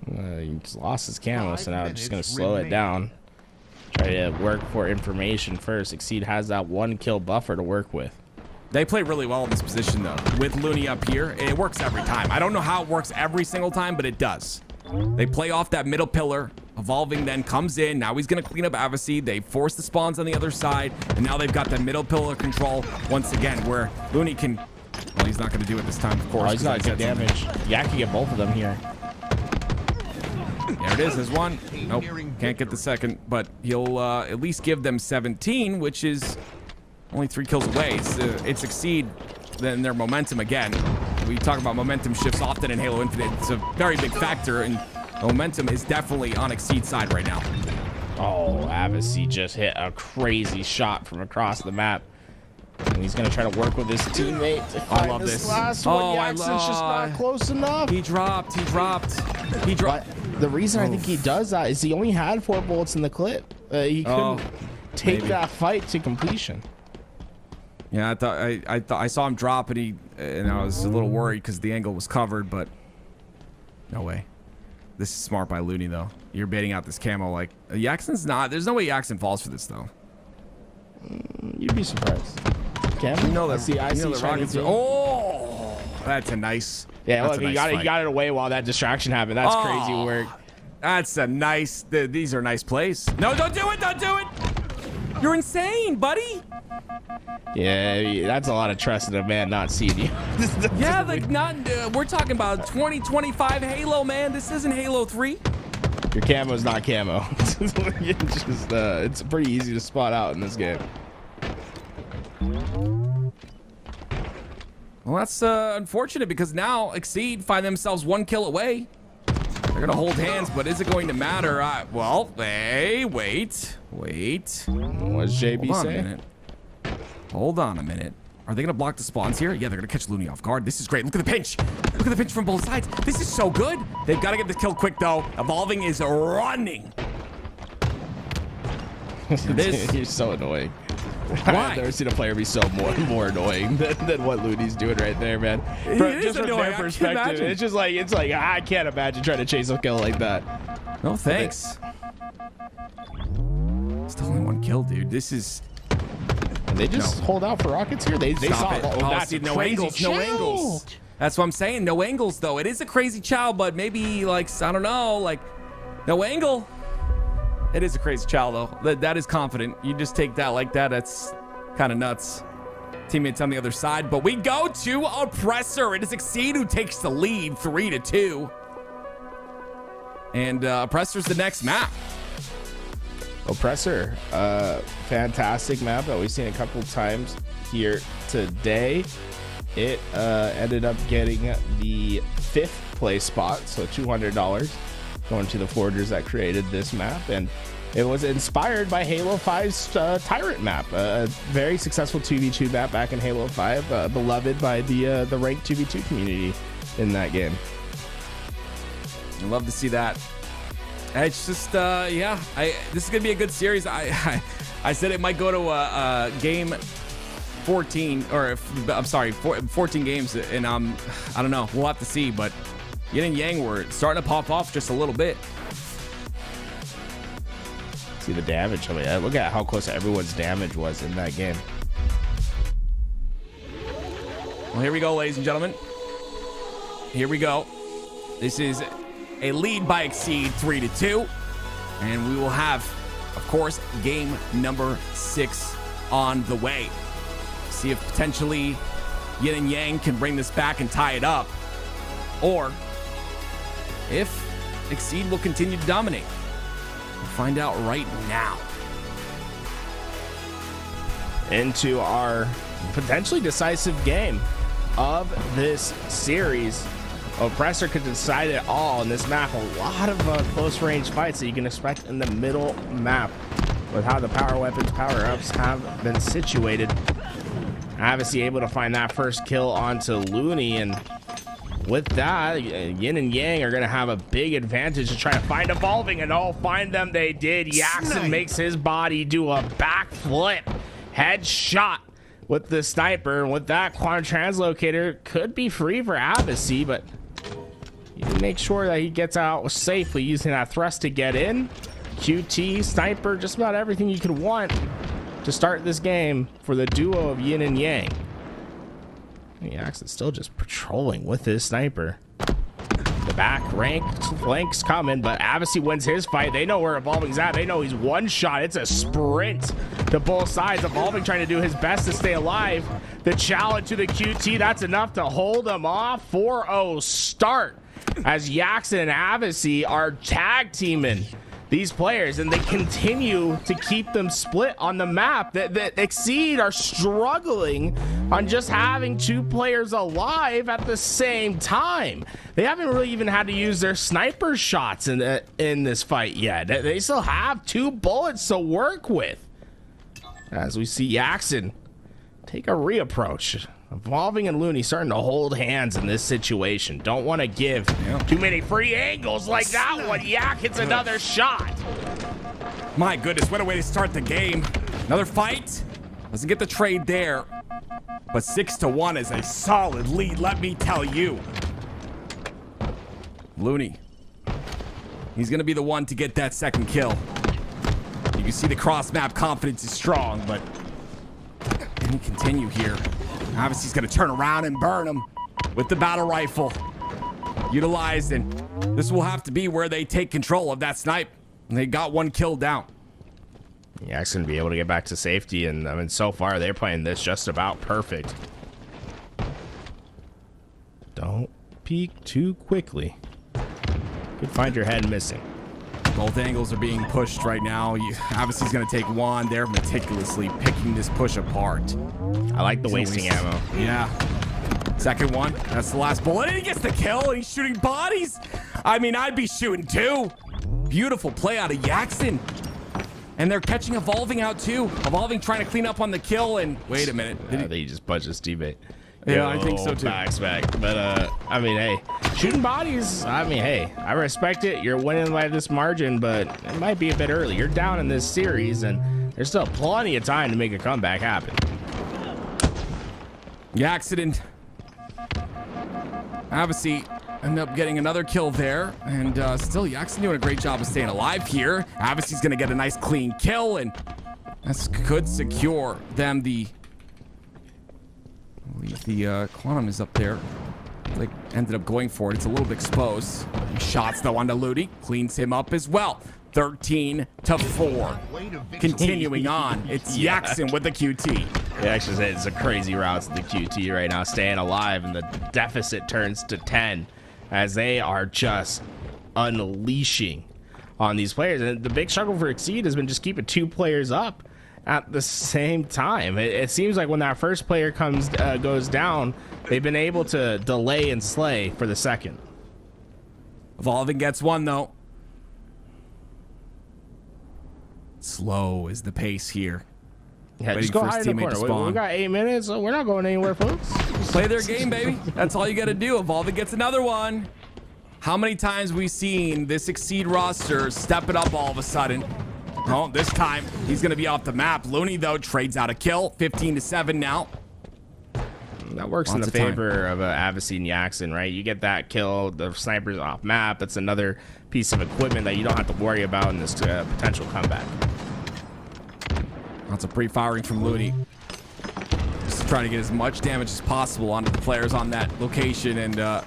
He just lost his camo, so now I'm just going to slow it down. Try to work for information first. Exceed has that 1-kill buffer to work with. They play really well in this position, though, with Looney up here. It works every time. I don't know how it works every single time, but it does. They play off that middle pillar. Evolving then comes in. Now he's going to clean up Avicii. They force the spawns on the other side, and now they've got that middle pillar control once again, where Looney can. Well, he's not going to do it this time, of course. Oh, he's not going to get damage. Yeah, I can get both of them here. There it is. There's one. Nope, can't get the second, but he'll at least give them 17, which is only 3 kills away. It's Exceed then their momentum again. We talk about momentum shifts often in Halo Infinite. It's a very big factor, and momentum is definitely on Exceed's side right now. Oh, Avicii just hit a crazy shot from across the map. And he's going to try to work with his teammate to find I love this last one. Jackson's just not close enough. He dropped. The reason I think he does that is he only had 4 bullets in the clip. He couldn't take that fight to completion. Yeah, I thought I saw him drop, and I was a little worried because the angle was covered, but no way. This is smart by Looney, though. You're baiting out this camo. Like, Jackson's not. There's no way Jackson falls for this, though. You'd be surprised. Camo? You know that. I see the Rockets. Oh, that's a nice. Yeah, look, he got it away while that distraction happened. That's crazy work. That's a nice. These are nice plays. No, don't do it. Don't do it. You're insane, buddy. Yeah, that's a lot of trust in a man not seeing you. Yeah, like we're talking about 2025 Halo, man. This isn't Halo 3. Your camo's not camo. It's pretty easy to spot out in this game. Well, that's unfortunate because now Exceed find themselves 1 kill away. They're gonna hold hands, but is it going to matter? Well, hey, wait. What's JB saying? Hold on a minute. Are they going to block the spawns here? Yeah, they're going to catch Looney off guard. This is great. Look at the pinch. Look at the pinch from both sides. This is so good. They've got to get this kill quick, though. Evolving is running. This You're so annoying. Why? I've never seen a player be so more annoying than what Looney's doing right there, man. It is Just from annoying, I their can't perspective, imagine. it's like I can't imagine trying to chase a kill like that. No thanks. Still only one kill, dude. This is And they just hold out for rockets here. They stop saw it. oh, that's see, a no crazy angles, no chill. angles. That's what I'm saying. No angles though. It is a crazy chow, but maybe like I don't know, like no angle. It is a crazy chow though. That is confident. You just take that like that. That's kind of nuts. Teammates on the other side, but we go to Oppressor. It is Exceed who takes the lead, 3-2. And Oppressor's the next map. Oppressor, fantastic map that we've seen a couple times here today. It ended up getting the 5th place spot, so $200 going to the forgers that created this map, and it was inspired by Halo 5's Tyrant map, a very successful 2v2 map back in Halo 5, beloved by the ranked 2v2 community in that game. I love to see that. It's just, yeah. This is gonna be a good series. I said it might go to game 14, or I'm sorry, 14 games, and I don't know. We'll have to see. But Yin and Yang were starting to pop off just a little bit. See the damage. I mean, look at how close everyone's damage was in that game. Well, here we go, ladies and gentlemen. Here we go. This is a lead by Exceed, 3-2, and we will have, of course, game number 6 on the way. See if potentially Yin and Yang can bring this back and tie it up, or if Exceed will continue to dominate. We'll find out right now. Into our potentially decisive game of this series. Oppressor could decide it all in this map. A lot of close range fights that you can expect in the middle map with how the power weapons, power ups have been situated. Obviously able to find that first kill onto Looney, and with that, Yin and Yang are going to have a big advantage to try to find Evolving, and find them they did. Yaxon makes his body do a backflip headshot with the sniper, and with that, Quantum Translocator could be free for Abbasi, but you make sure that he gets out safely using that thrust to get in. QT, sniper, just about everything you could want to start this game for the duo of Yin and Yang. Yaxon's still just patrolling with his sniper. The back flanks coming, but Abbasi wins his fight. They know where Evolving's at. They know he's one shot. It's a sprint to both sides. Evolving trying to do his best to stay alive. The challenge to the QT, that's enough to hold him off. 4-0 start as Yaxon and Abbasi are tag teaming these players, and they continue to keep them split on the map. That Exceed are struggling on just having 2 players alive at the same time. They haven't really even had to use their sniper shots in this fight yet. They still have 2 bullets to work with. As we see Yaxon take a reapproach. Evolving and Looney starting to hold hands in this situation. Don't want to give too many free angles like that one. Yak hits another shot. My goodness, what a way to start the game. Another fight. Doesn't get the trade there. But 6-1 is a solid lead, let me tell you. Looney. He's going to be the one to get that second kill. You can see the cross-map confidence is strong, but can he continue here? Obviously, he's going to turn around and burn him with the battle rifle utilized, and this will have to be where they take control of that snipe. And they got 1 kill down. Yak's going to be able to get back to safety, and I mean, so far they're playing this just about perfect. Don't peek too quickly. Could find your head missing. Both angles are being pushed right now. Obviously, he's going to take 1. They're meticulously picking this push apart. I like the wasting ammo. Yeah. Second one. That's the last bullet. And he gets the kill, and he's shooting bodies. I mean, I'd be shooting too. Beautiful play out of Yaxon. And they're catching Evolving out too. Evolving trying to clean up on the kill, and wait a minute. I think he just punched his teammate. Yeah, I think so too. Back. But I mean, hey, shooting bodies. I mean, hey, I respect it. You're winning by this margin, but it might be a bit early. You're down in this series, and There's still plenty of time to make a comeback happen. The accident. Avicii ended up getting another kill there, and still Yaxon doing a great job of staying alive here. Avicii's gonna get a nice clean kill, and this could secure them the. I believe the quantum is up there. Like ended up going for it. It's a little bit exposed. Shots though onto Ludi, cleans him up as well. 13-4. Continuing on, it's Yaxon with the QT. It actually said it's a crazy route to the QT right now, staying alive, and the deficit turns to 10 as they are just unleashing on these players. And the big struggle for Exceed has been just keeping 2 players up at the same time. It seems like when that first player goes down, they've been able to delay and slay for the second. Evolving gets one though. Slow is the pace here. Yeah, Waiting just go for his hide in the teammate to corner. spawn. We got 8 minutes, so we're not going anywhere, folks. Play their game, baby. That's all you got to do. Evolving gets another one. How many times we've seen this Exceed roster step it up all of a sudden? Oh, this time he's going to be off the map. Looney, though, trades out a kill. 15-7 now. That works in the favor of Avicii and Yaxon, right? You get that kill, the sniper's off map. That's another piece of equipment that you don't have to worry about in this potential comeback. Lots of pre-firing from Looney. Just trying to get as much damage as possible onto the players on that location, and he'll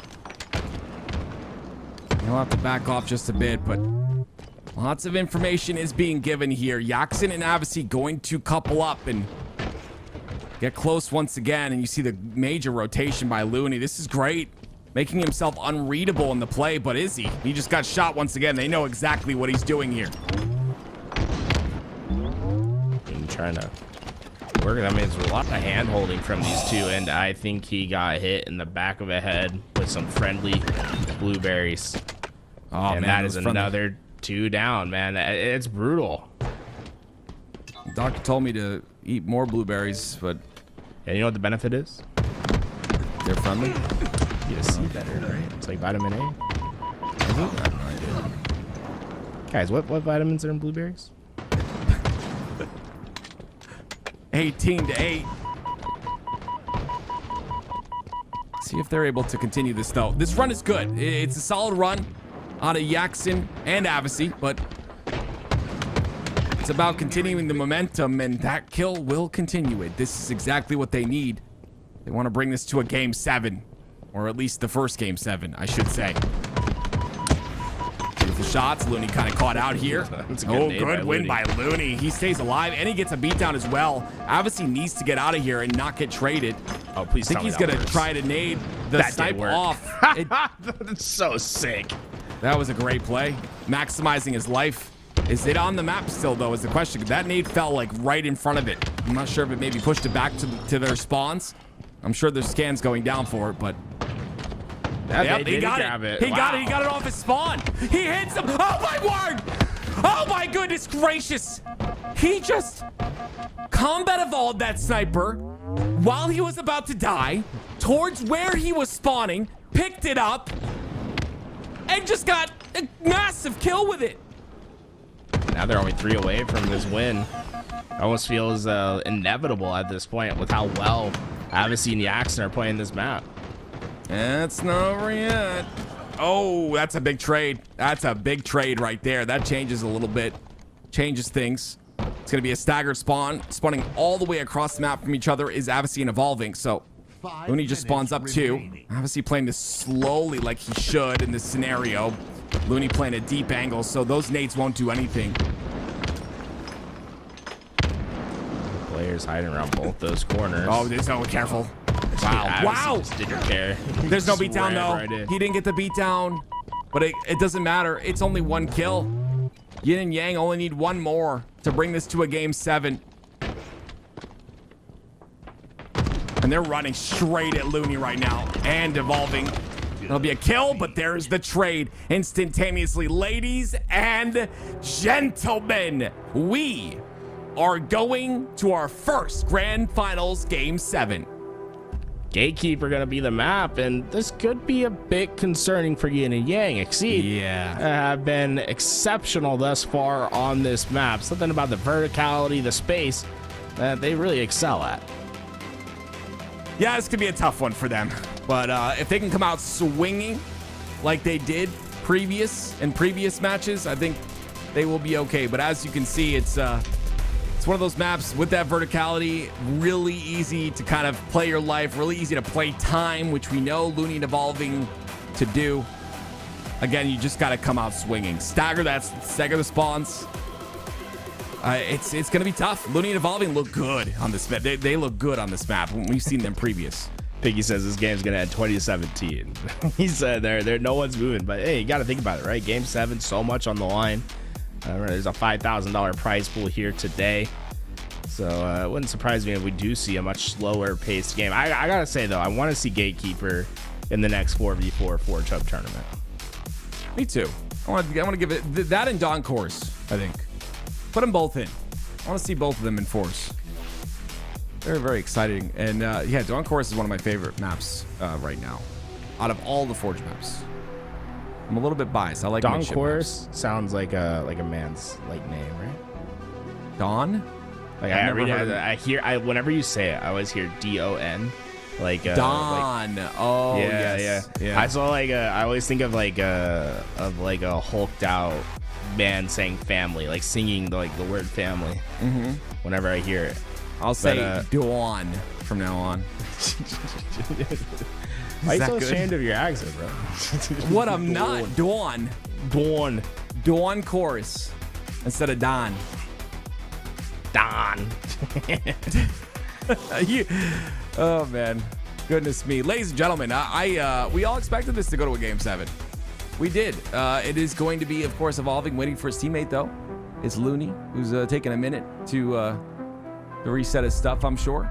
have to back off just a bit, but lots of information is being given here. Yaxon and Avicii going to couple up and get close once again, and you see the major rotation by Looney. This is great, making himself unreadable in the play, but is he? He just got shot once again. They know exactly what he's doing here. Trying to work. I mean, there's a lot of hand holding from these two, and I think he got hit in the back of the head with some friendly blueberries. Oh, and man, that is friendly. Another 2 down, man. It's brutal. The doctor told me to eat more blueberries, but And you know what the benefit is? they're friendly. You just see better, right? It's like vitamin A. Guys, what vitamins are in blueberries? 18-8. See if they're able to continue this, though. This run is good. It's a solid run out of Yaxon and Avicii, but it's about continuing the momentum, and that kill will continue it. This is exactly what they need. They want to bring this to a game 7, or at least the first game 7, I should say. Beautiful shots. Looney kind of caught out here. Good win by Looney. He stays alive, and he gets a beatdown as well. Avicii needs to get out of here and not get traded. Oh, please I think he's going to try to nade the snipe off. That's so sick. That was a great play. Maximizing his life. Is it on the map still, though, is the question. That nade fell, like, right in front of it. I'm not sure if it maybe pushed it back to their spawns. I'm sure there's scans going down for it, but... Yep, he got it. He got it. He got it off his spawn. He hits him. Oh, my word. Oh, my goodness gracious. He just combat evolved that sniper while he was about to die towards where he was spawning, picked it up, and just got a massive kill with it. Now they're only 3 away from this win. It almost feels inevitable at this point with how well Avicii and Yaxon are playing this map. It's not over yet. Oh, that's a big trade. That's a big trade right there. That changes a little bit. Changes things. It's going to be a staggered spawn. Spawning all the way across the map from each other is Avicii and Evolving. So Looney just spawns up 2. Avicii playing this slowly like he should in this scenario. Looney playing a deep angle, so those nades won't do anything. Players hiding around both those corners. Oh, there's no careful. Wow. Just didn't care. There's no Just beatdown, ran though. right in. He didn't get the beatdown, but it doesn't matter. It's only 1 kill. Yin and Yang only need 1 more to bring this to a game 7. And they're running straight at Looney right now and Evolving. It'll be a kill, but there's the trade instantaneously. Ladies and gentlemen, we are going to our first Grand Finals Game 7. Gatekeeper gonna be the map, and this could be a bit concerning for Yin and Yang. Exceed have been exceptional thus far on this map. Something about the verticality, the space that they really excel at. Yeah, this could be a tough one for them. But if they can come out swinging like they did previous matches, I think they will be okay. But as you can see, it's one of those maps with that verticality, really easy to kind of play your life, really easy to play time, which we know Looney and Evolving to do. Again, you just got to come out swinging. Stagger the spawns. It's going to be tough. Looney and Evolving look good on this map. They look good on this map. We've seen them previous. Piggy says this game's going to end 2017. He said there no one's moving. But, hey, you got to think about it, right? Game 7, so much on the line. There's a $5,000 prize pool here today. So it wouldn't surprise me if we do see a much slower paced game. I got to say, though, I want to see Gatekeeper in the next 4v4 Forge Hub tournament. Me too. I want to give it that and Dawn Course, I think. Put them both in. I want to see both of them in Force. Very, very exciting. And yeah, Dawn Course is one of my favorite maps right now. Out of all the Forge maps. I'm a little bit biased. I like Dawn Course sounds like a man's like name, right? Dawn? Like I read it, I hear whenever you say it, I always hear D-O-N. Like Dawn. Like, oh yeah. I saw like I always think of like a hulked out man saying family, like singing the word family. Whenever I hear it, I'll say Dawn from now on. Why are you so ashamed of your accent, bro? What? I'm not. Dawn Chorus instead of Don. Oh man, goodness me, ladies and gentlemen, we all expected this to go to a game 7. We did. It is going to be, of course, Evolving, waiting for his teammate though. It's Looney, who's taking a minute to reset his stuff, I'm sure.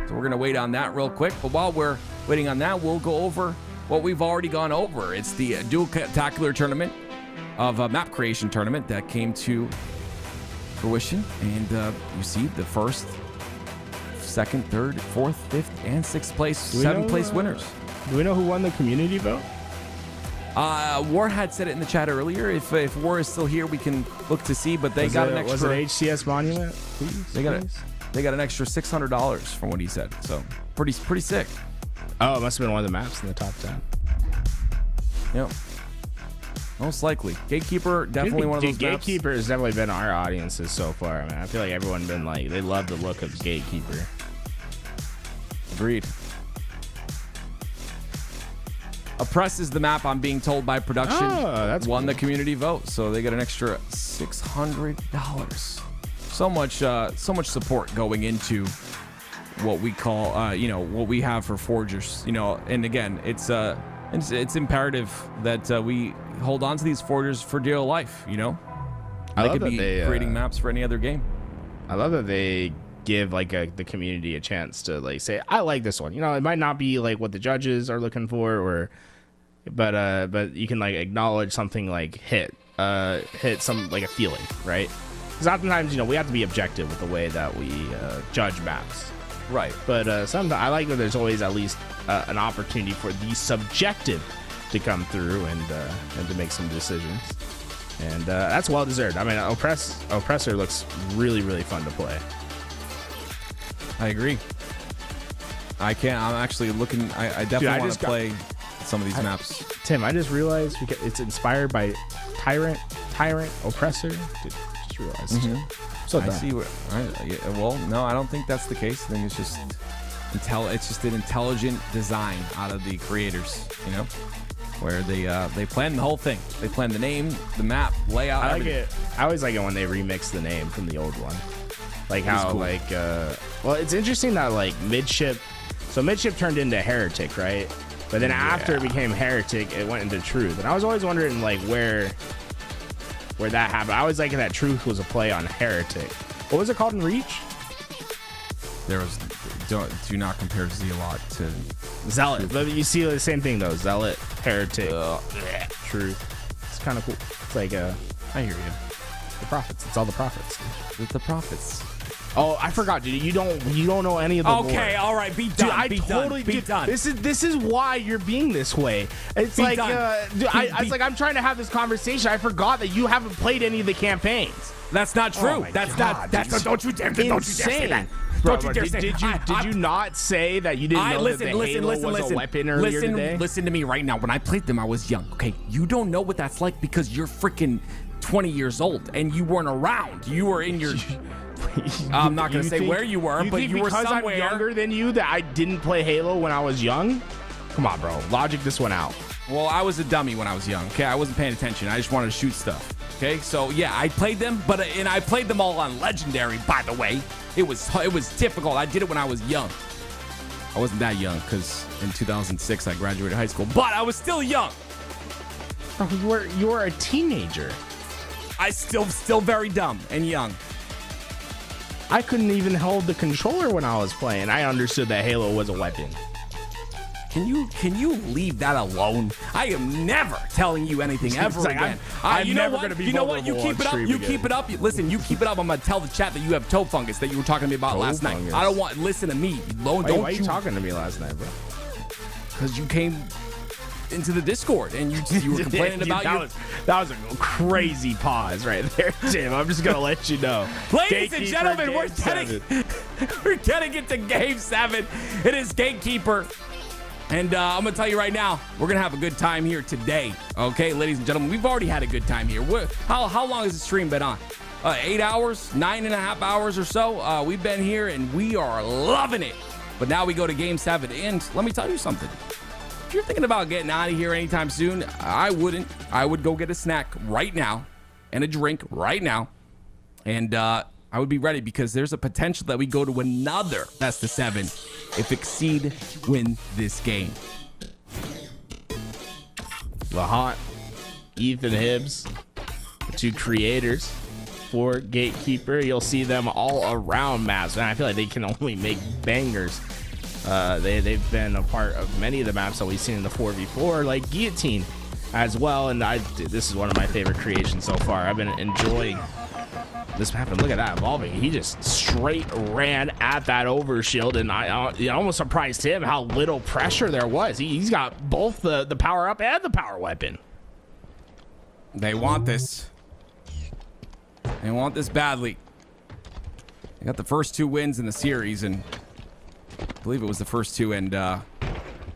So we're gonna wait on that real quick. But while we're waiting on that, we'll go over what we've already gone over. It's the dual spectacular tournament of a map creation tournament that came to fruition, and you see the first, second, third, fourth, fifth, and sixth place, 7th place winners. Do we know who won the community vote? War had said it in the chat earlier. If War is still here, we can look to see. But they got an extra. Was it HCS Monument? Please, they got an extra $600 from what he said. So pretty sick. Oh, it must have been one of the maps in the top 10. Yep. Most likely. Gatekeeper, definitely one of those maps. Gatekeeper has definitely been our audiences so far. I mean, I feel like everyone been like, they love the look of Gatekeeper. Agreed. Oppress is the map, I'm being told by production. Oh, that's won cool. the community vote, so they get an extra $600. So much support going into what we call, what we have for forgers. And again, it's imperative that we hold on to these forgers for dear life. They could be creating maps for any other game. I love that they give the community a chance to say, I like this one. It might not be like what the judges are looking for, but you can acknowledge something hit some a feeling, right? Because oftentimes we have to be objective with the way that we judge maps. Right. But sometimes I like that there's always at least an opportunity for the subjective to come through and to make some decisions. And that's well deserved. I mean, Oppressor looks really, really fun to play. I agree. I'm actually looking. I definitely want to play some of these maps. Tim, I just realized it's inspired by Tyrant, Oppressor. Dude, just realized. Mm-hmm. So I see what. Well, no, I don't think that's the case. I think it's just it's just an intelligent design out of the creators. Where they plan the whole thing. They plan the name, the map, layout. I like everything. it. I always like it when they remix the name from the old one. Like how cool. well, it's interesting that midship. So midship turned into Heretic, right? But then after it became Heretic, it went into Truth. And I was always wondering where that happened. I always that Truth was a play on Heretic. What was it called in Reach? There was do not compare Zealot to Zealot. But you see the same thing though. Zealot, Heretic, Truth. It's kind of cool. It's I hear you. the prophets. It's all the prophets. With the prophets. Oh, I forgot, dude. You don't know any of the lore. Okay, all right, be done. Dude, I be totally done. Be dude, done. This is why you're being this way. It's Be like, done. dude, it's like I'm trying to have this conversation. I forgot that you haven't played any of the campaigns. That's not true. Oh my That's God, not. That's don't you dare say that. Bro, Don't you dare say did you not say that you didn't know that the Halo was a weapon earlier today? Listen to me right now. When I played them, I was young. Okay, you don't know what that's like because you're freaking 20 years old and you weren't around. You were in your. I'm not gonna say where you were, but you were somewhere. I'm younger than you that I didn't play Halo when I was young. Come on, bro. Logic this one out. Well, I was a dummy when I was young. Okay, I wasn't paying attention. I just wanted to shoot stuff. Okay, so yeah, I played them, and I played them all on Legendary. By the way, it was difficult. I did it when I was young. I wasn't that young because in 2006 I graduated high school, but I was still young. Bro, you were a teenager. I still very dumb and young. I couldn't even hold the controller when I was playing. I understood that Halo was a weapon. Can you leave that alone? I am never telling you anything ever like, again. I'm you never know what? gonna be You know what? You vulnerable keep it on up. stream You again. keep it up. Listen, you keep it up. I'm gonna tell the chat that you have toe fungus that you were talking to me about Toe last fungus. night. I don't want. Listen to me. Why are you talking to me last night, bro? Because you came into the Discord and you were complaining about that was a crazy pause right there, Jim. I'm just gonna let you know. Ladies and gentlemen, we're getting into Game 7. It is Gatekeeper. And I'm going to tell you right now, we're going to have a good time here today. Okay, ladies and gentlemen, we've already had a good time here. How long has the stream been on? 8 hours, 9.5 hours or so. We've been here and we are loving it. But now we go to Game 7. And let me tell you something. If you're thinking about getting out of here anytime soon, I wouldn't. I would go get a snack right now and a drink right now. And I would be ready because there's a potential that we go to another best of 7 if Exceed win this game. Lahant, Ethan Hibbs, the two creators for Gatekeeper. You'll see them all around maps, and I feel like they can only make bangers. They've been a part of many of the maps that we've seen in the 4v4, like Guillotine as well. And this is one of my favorite creations so far. I've been enjoying this map, and look at that Evolving. He just straight ran at that overshield, and it almost surprised him how little pressure there was. He's got both the power up and the power weapon. They want this. They want this badly. They got the first 2 wins in the series, and I believe it was the first 2, and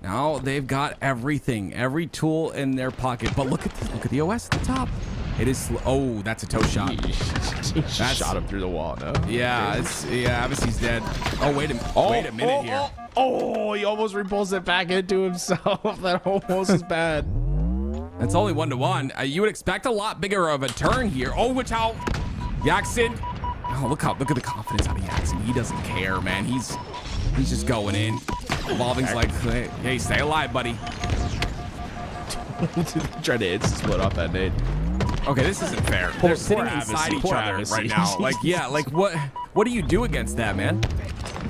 now they've got everything, every tool in their pocket. But look at the OS at the top. It is oh, that's a toe shot. He shot him through the wall. No. Yeah, Abassi's dead. Oh, wait a minute here. Oh, he almost repulsed it back into himself. That almost is bad. That's only 1-1. You would expect a lot bigger of a turn here. Oh, watch out, Jackson. Oh, look at the confidence out of Jackson. He doesn't care, man. He's just going in. Evolving's like, hey, stay alive, buddy. Trying to instant split off that nade. Okay, this isn't fair. They're sitting inside each other right now. Like, yeah, like what do you do against that, man?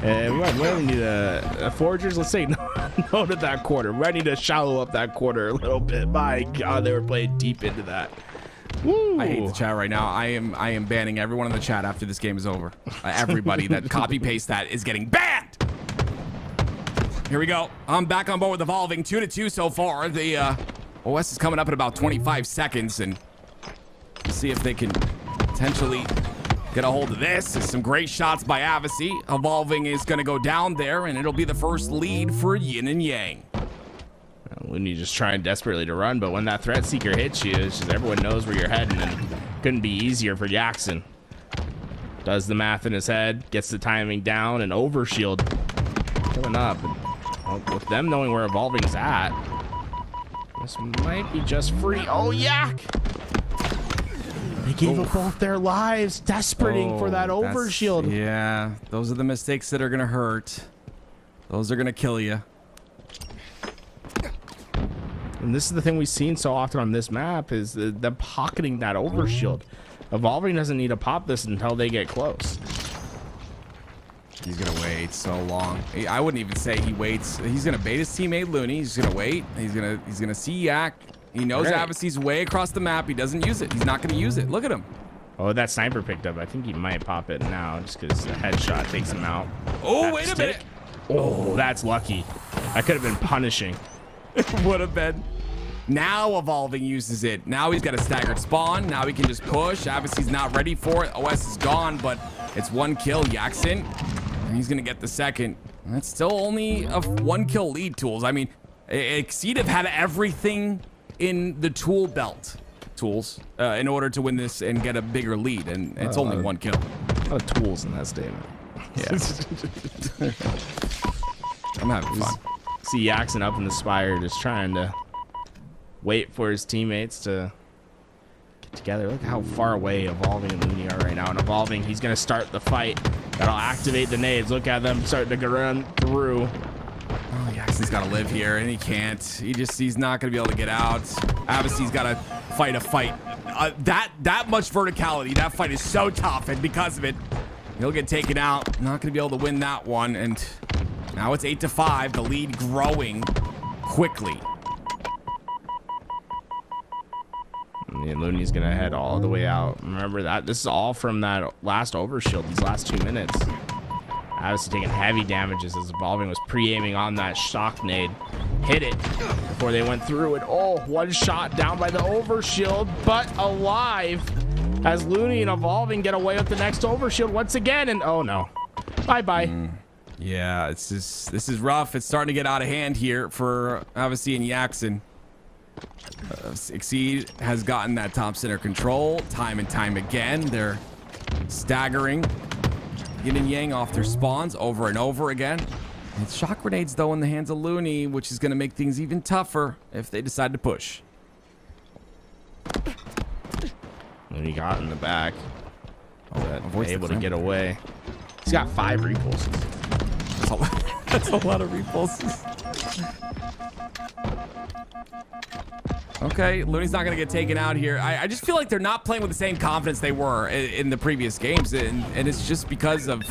We might need a Forgers. Let's say no to that quarter. We might need to shallow up that quarter a little bit. My God, they were playing deep into that. Woo. I hate the chat right now. I am banning everyone in the chat after this game is over. Everybody that copy paste that is getting banned. Here we go. I'm back on board with Evolving. 2-2 so far. The OS is coming up in about 25 seconds, and we'll see if they can potentially get a hold of this. There's some great shots by Avasi. Evolving is going to go down there, and it'll be the first lead for Yin and Yang. Looney just trying desperately to run, but when that threat seeker hits you, it's just everyone knows where you're heading, and couldn't be easier for Jackson. Does the math in his head, gets the timing down, and overshield coming up. And, with them knowing where Evolving's at, this might be just free. Oh, Yak! They gave up both their lives, desperating for that overshield. Yeah, those are the mistakes that are going to hurt. Those are going to kill you. And this is the thing we've seen so often on this map is them pocketing that overshield. Evolving doesn't need to pop this until they get close. He's going to wait so long. I wouldn't even say he waits. He's going to bait his teammate Looney. He's going to wait. He's going to see Yak. He knows Avasi's way across the map. He doesn't use it. He's not going to use it. Look at him. Oh, that sniper picked up. I think he might pop it now just because the headshot takes him out. Oh, That wait a stick. minute. Oh, that's lucky. I could have been punishing. Would have been. Now Evolving uses it. Now he's got a staggered spawn. Now he can just push. Obviously, he's not ready for it. OS is gone, but it's 1 kill. Jackson, and he's going to get the second. That's still only a 1 kill lead, Tools. I mean, Exceed have had everything in the tool belt, Tools, in order to win this and get a bigger lead, and it's only 1 kill. A lot of tools in that statement. Yeah. I'm having fun. See Jackson up in the spire just trying to wait for his teammates to get together. Look how far away Evolving and Looney are right now. And Evolving, he's going to start the fight. That'll activate the nades. Look at them starting to run through. Oh, Jackson's got to live here, and he can't. He's not going to be able to get out. Obviously, he's got to fight a fight. That much verticality, that fight is so tough, and because of it, he'll get taken out. Not going to be able to win that one, and now it's 8-5. The lead growing quickly. And Looney's going to head all the way out. Remember that. This is all from that last overshield, these last 2 minutes. Obviously taking heavy damages as Evolving was pre-aiming on that shock nade. Hit it before they went through it. Oh, 1 shot down by the overshield, but alive as Looney and Evolving get away with the next overshield once again. And oh no, bye-bye. Yeah, this is rough. It's starting to get out of hand here for obviously in Jackson. Exceed has gotten that top center control time and time again. They're staggering Yin and Yang off their spawns over and over again. It's shock grenades though in the hands of Looney, which is going to make things even tougher if they decide to push. Looney got in the back. Avoids the Able to crimp. get away. He's got 5 repulses. That's a lot of repulses. Okay, Looney's not going to get taken out here. I just feel like they're not playing with the same confidence they were in the previous games, and it's just because of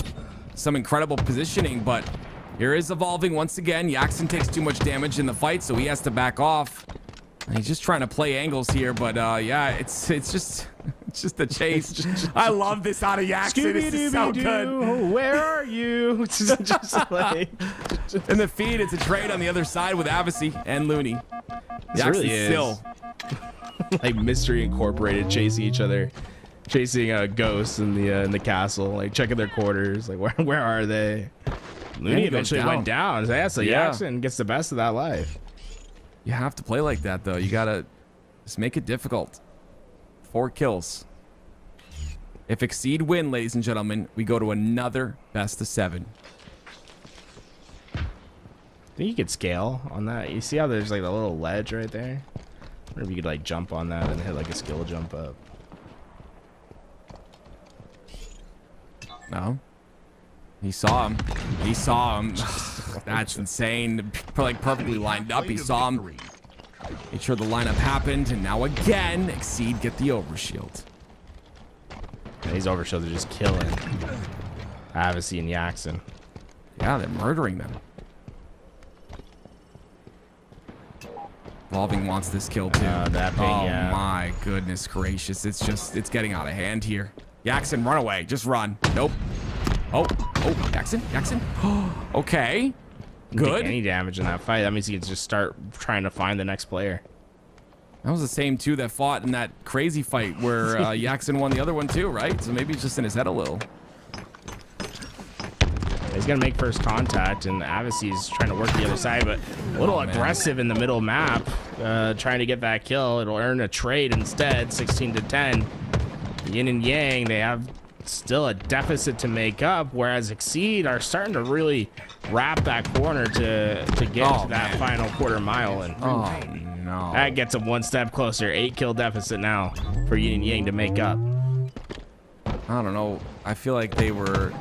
some incredible positioning, but here is Evolving once again. Jackson takes too much damage in the fight, so he has to back off. He's just trying to play angles here, but yeah, it's just a chase. I love this out of Jackson. This is so good. Where are you? just like, In the feed, it's a trade on the other side with Avicii and Looney. This Jackson really is. still. like Mystery Incorporated chasing each other, chasing ghosts in the castle, like checking their quarters, like where are they? Looney eventually went down. So yeah, so Jackson gets the best of that life. You have to play like that, though. You gotta just make it difficult. 4 kills. If Exceed win, ladies and gentlemen, we go to another best of 7. I think you could scale on that. You see how there's like a little ledge right there? I wonder if you could like jump on that and hit like a skill jump up. No. He saw him. He saw him. That's insane. Like perfectly lined up. He saw him. Made sure the lineup happened, and now again, Exceed get the overshield. And these overshields are just killing Avicii and Jackson. Yeah, they're murdering them. Evolving wants this kill too. That thing, oh yeah. My goodness gracious. It's getting out of hand here. Jackson, run away. Just run. Nope. Oh, Jackson. Okay. Didn't take Good. any damage in that fight. That means he can just start trying to find the next player. That was the same two that fought in that crazy fight where Jackson won the other one too, right? So maybe it's just in his head a little. He's gonna make first contact, and Avicii's trying to work the other side, but a little aggressive in the middle map, trying to get that kill. It'll earn a trade instead, 16-10. Yin and Yang, they have still a deficit to make up, whereas Exceed are starting to really wrap that corner to get to that final quarter mile, and Oh no. that gets them one step closer. 8 kill deficit now for Yin and Yang to make up. I don't know. I feel like they were.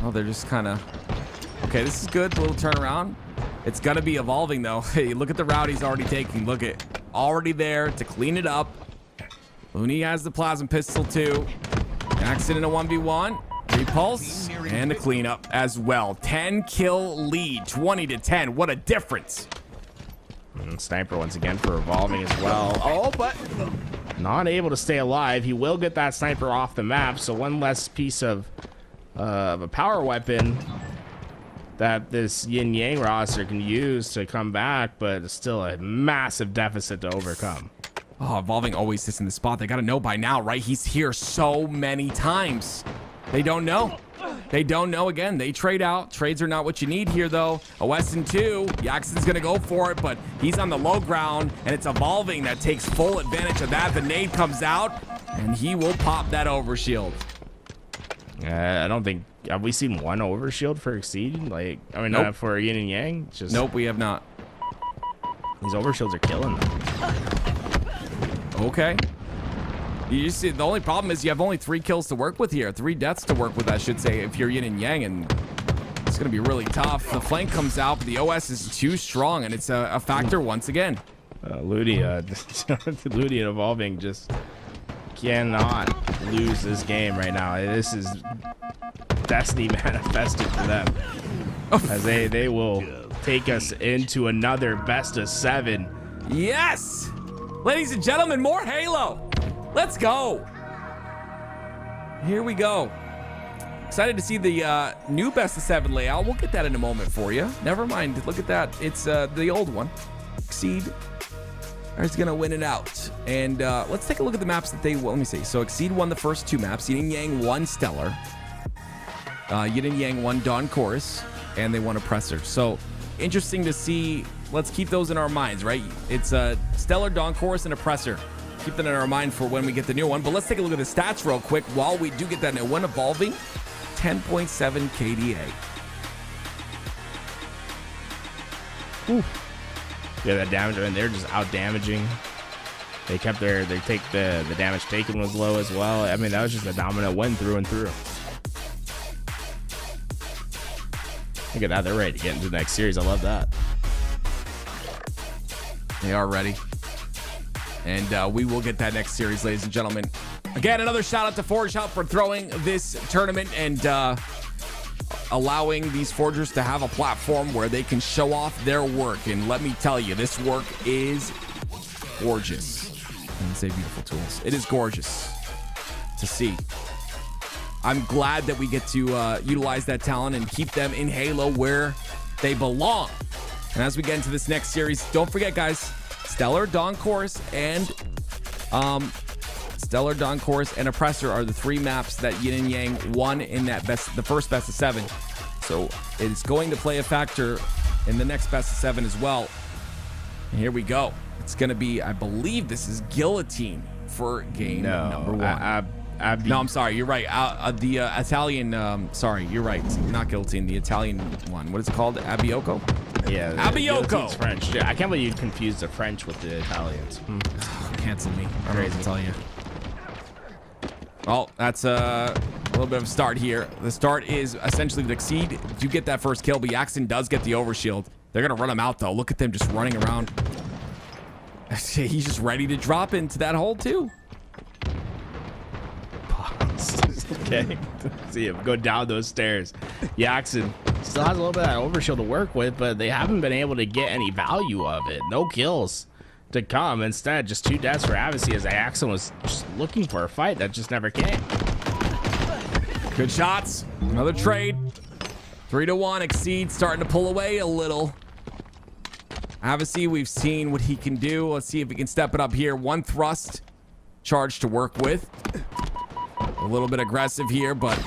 Oh, they're just kind of. Okay, this is good. Little turnaround. It's gonna be Evolving though. Hey, look at the route he's already taking. Look at already there to clean it up. Looney has the plasma pistol too. Jackson in a 1v1. Repulse and a cleanup as well. 10 kill lead, 20-10. What a difference. And Sniper once again for Evolving as well. Oh, but not able to stay alive. He will get that sniper off the map, so one less piece of a power weapon that this Yin Yang roster can use to come back, but it's still a massive deficit to overcome. Oh, Evolving always sits in the spot. They got to know by now, right? He's here so many times. They don't know. They don't know again. They trade out. Trades are not what you need here, though. A Weston 2. Jackson's going to go for it, but he's on the low ground, and it's Evolving that takes full advantage of that. The nade comes out, and he will pop that overshield. I don't think... Have we seen one overshield for Exceed? Like, I mean, Nope. for Yin and Yang? It's just, Nope, we have not. These overshields are killing them. Okay. You see, the only problem is you have only 3 kills to work with here. 3 deaths to work with, I should say, if you're Yin and Yang, and it's going to be really tough. The flank comes out, but the OS is too strong, and it's a factor once again. Ludi and Evolving just cannot lose this game right now. This is destiny manifested for them. As they will take us into another best of 7. Yes! Ladies and gentlemen, more Halo. Let's go. Here we go. Excited to see the new best of 7 layout. We'll get that in a moment for you. Never mind. Look at that. It's the old one. Exceed is going to win it out. And let's take a look at the maps that they... Well, let me see. So Exceed won the first 2 maps. Yin and Yang won Stellar. Yin and Yang won Dawn Chorus. And they won Oppressor. So interesting to see. Let's keep those in our minds, right? It's Stellar, Dawn Chorus, and Oppressor. Keep that in our mind for when we get the new one. But let's take a look at the stats real quick while we do get that new one. Evolving, 10.7 KDA. Ooh. Yeah, that damage, and they're just out damaging. They kept they take the damage taken was low as well. I mean, that was just a dominant win through and through. Look at that, they're ready to get into the next series. I love that. They are ready. And we will get that next series, ladies and gentlemen. Again, another shout out to Forge Hub for throwing this tournament and allowing these forgers to have a platform where they can show off their work. And let me tell you, this work is gorgeous. I didn't say beautiful tools. It is gorgeous to see. I'm glad that we get to utilize that talent and keep them in Halo where they belong. And as we get into this next series, don't forget, guys, Stellar, Dawn Chorus, and Oppressor are the 3 maps that Yin and Yang won in that the first best of 7. So it's going to play a factor in the next best of 7 as well. And here we go. It's going to be, I believe this is Guillotine for game number 1. No, I'm sorry. You're right. The Italian, sorry, you're right. Not Guillotine, the Italian one. What is it called? Abbiocco? Yeah. Abbiocco. French. Yeah, I can't believe you confused the French with the Italians. Cancel me. I don't know what to tell you. Well, that's a little bit of a start here. The start is essentially the Exceed. You get that first kill, but Jackson does get the overshield. They're going to run him out, though. Look at them just running around. He's just ready to drop into that hole, too. Okay. See him go down those stairs. Jackson still has a little bit of that overshield to work with, but they haven't been able to get any value of it. No kills to come. Instead, just 2 deaths for Avicii as Jackson was just looking for a fight that just never came. Good shots. Another trade. 3-1. Exceed starting to pull away a little. Avicii, we've seen what he can do. Let's see if he can step it up here. 1 thrust charge to work with. A little bit aggressive here, but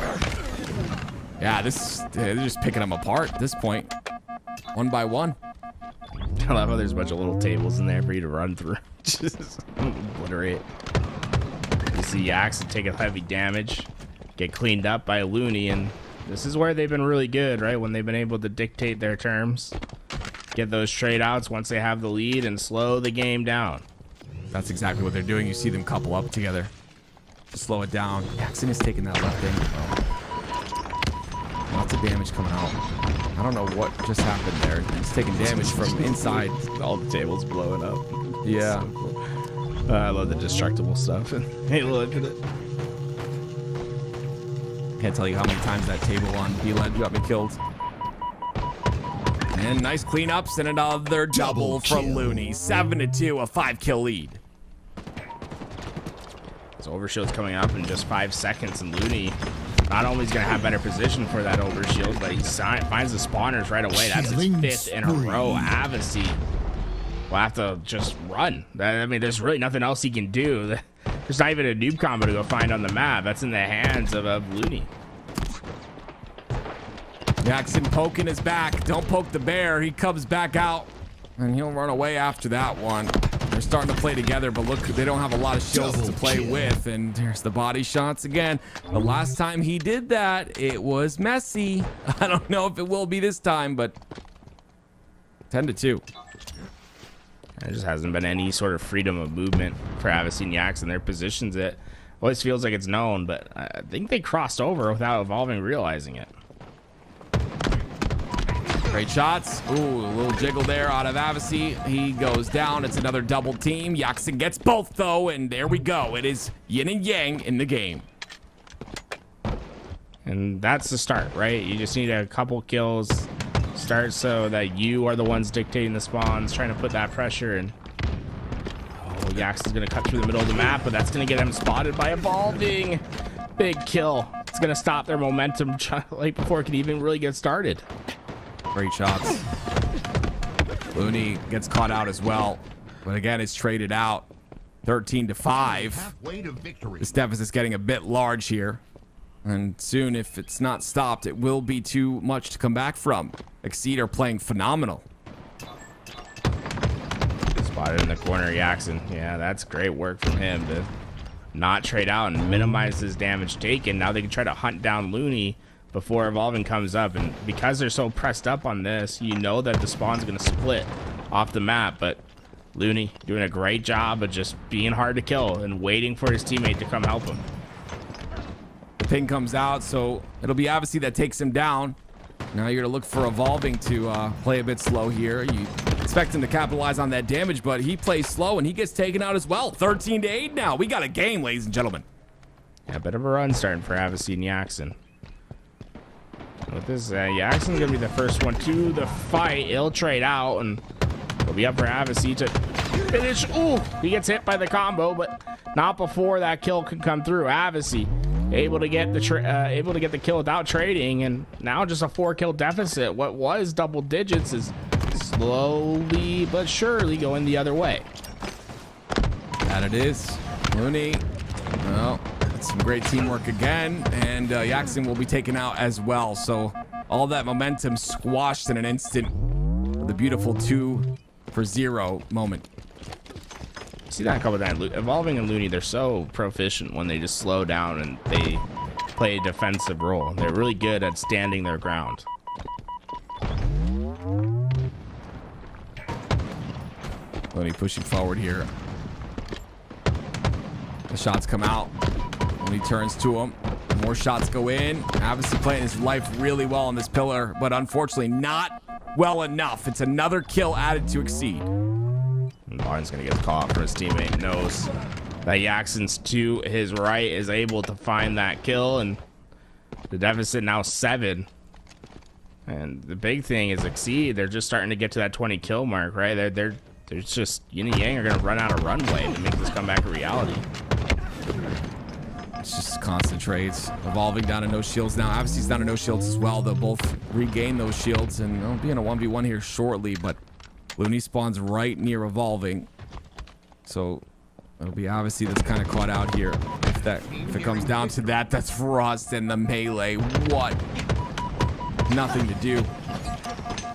yeah, they're just picking them apart at this point. 1 by 1. I love how there's a bunch of little tables in there for you to run through. Just obliterate. You see Jackson take a heavy damage, get cleaned up by Looney, and this is where they've been really good, right? When they've been able to dictate their terms, get those trade outs once they have the lead, and slow the game down. That's exactly what they're doing. You see them couple up together to slow it down. Jackson is taking that left angle. Lots of damage coming out. I don't know what just happened there. He's taking damage from inside. All the tables blowing up. Yeah. So cool. I love the destructible stuff in Halo Infinite. Can't tell you how many times that table on B-Land got me killed. And nice cleanups and another double from Looney. 7-2, a 5-kill lead. So overshield's coming up in just 5 seconds, and Looney not only is going to have better position for that overshield, but he finds the spawners right away. That's his 5th in a row. Avicii will have to just run. I mean, there's really nothing else he can do. There's not even a noob combo to go find on the map. That's in the hands of Looney. Jackson poking his back. Don't poke the bear. He comes back out, and he'll run away after that one. They're starting to play together, but look, they don't have a lot of shields to play with, and there's the body shots again. The last time he did that, it was messy. I don't know if it will be this time, but 10-2. There just hasn't been any sort of freedom of movement for Avicii and Yax in their positions. It always feels like it's known, but I think they crossed over without Evolving realizing it. Great shots. Ooh, a little jiggle there out of Avicii. He goes down. It's another double team. Yaxon gets both, though, and there we go. It is yin and yang in the game. And that's the start, right? You just need a couple kills. Start so that you are the ones dictating the spawns, trying to put that pressure in. Oh, Yax is going to cut through the middle of the map, but that's going to get him spotted by Evolving. Big kill. It's going to stop their momentum like before it can even really get started. Great shots. Looney gets caught out as well, but again, it's traded out. 13-5. Halfway to victory. This deficit's getting a bit large here, and soon, if it's not stopped, it will be too much to come back from. Exceed are playing phenomenal. Spotted in the corner, Yaxon. Yeah, that's great work from him to not trade out and minimize his damage taken. Now they can try to hunt down Looney before Evolving comes up, and because they're so pressed up on this, you know that the spawn's going to split off the map, but Looney doing a great job of just being hard to kill and waiting for his teammate to come help him. The ping comes out, so it'll be Avicii that takes him down. Now you're going to look for Evolving to play a bit slow here. You expect him to capitalize on that damage, but he plays slow and he gets taken out as well. 13-8 now. We got a game, ladies and gentlemen. Yeah, a bit of a run starting for Avicii and Yaxon. With this, Yaxon's gonna be the first one to the fight. He'll trade out, and it'll be up for Avicii to finish. Ooh, he gets hit by the combo, but not before that kill can come through. Avicii able to get the kill without trading, and now just a 4-kill deficit. What was double digits is slowly but surely going the other way. That it is. Looney. Well, some great teamwork again, and Yaxon will be taken out as well. So all that momentum squashed in an instant with a beautiful 2-for-0 moment. See that a couple of times. Evolving and Looney, they're so proficient when they just slow down and they play a defensive role. They're really good at standing their ground. Looney pushing forward here. The shots come out. When he turns to him, more shots go in. Obviously playing his life really well on this pillar, but unfortunately not well enough. It's another kill added to Exceed. And Barnes gonna get caught from his teammate. Knows that Yaxon's to his right is able to find that kill, and the deficit now 7. And the big thing is Exceed. They're just starting to get to that 20 kill mark, right? They're just Yin and Yang are gonna run out of runway to make this comeback a reality. It's just concentrates. Evolving down to no shields now. Obviously he's down to no shields as well. They'll both regain those shields, and they'll be in a 1v1 here shortly, but Looney spawns right near Evolving. So it'll be Avicii that's kind of caught out here. If it comes down to that, that's Frost and the melee. What? Nothing to do.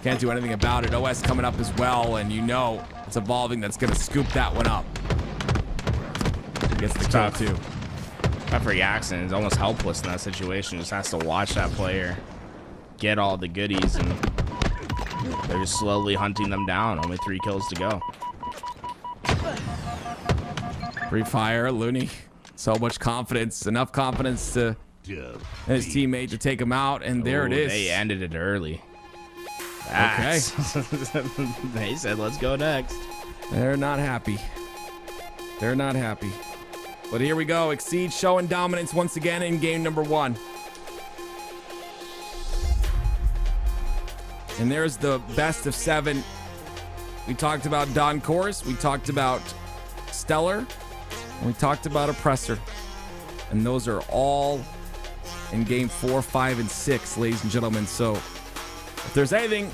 Can't do anything about it. OS coming up as well, and you know it's Evolving that's going to scoop that one up. Gets the kill too. But for Yaxon, he's almost helpless in that situation. Just has to watch that player get all the goodies, and they're just slowly hunting them down. Only 3 kills to go. Free fire, Looney. So much confidence, enough confidence to his teammate to take him out, and there it is. They ended it early. Okay. They said, let's go next. They're not happy. They're not happy. But here we go. Exceed showing dominance once again in game number 1. And there's the best of 7. We talked about Don Chorus. We talked about Stellar. And we talked about Oppressor. And those are all in game 4, 5, and 6, ladies and gentlemen. So if there's anything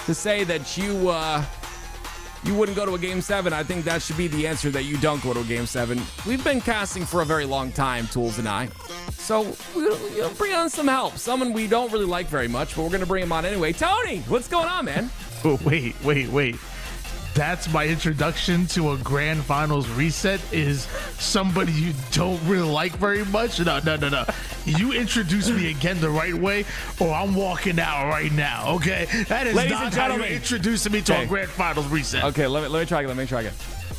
to say that you wouldn't go to a game 7, I think that should be the answer, that you don't go to a game 7. We've been casting for a very long time, Tools and I. So we'll bring on some help. Someone we don't really like very much, but we're going to bring him on anyway. Tony, what's going on, man? Oh, wait. That's my introduction to a grand finals reset, is somebody you don't really like very much. No. You introduce me again the right way, or I'm walking out right now, okay? That is Ladies not and how gentlemen. you're introducing me to a grand finals reset. Okay, let me try again.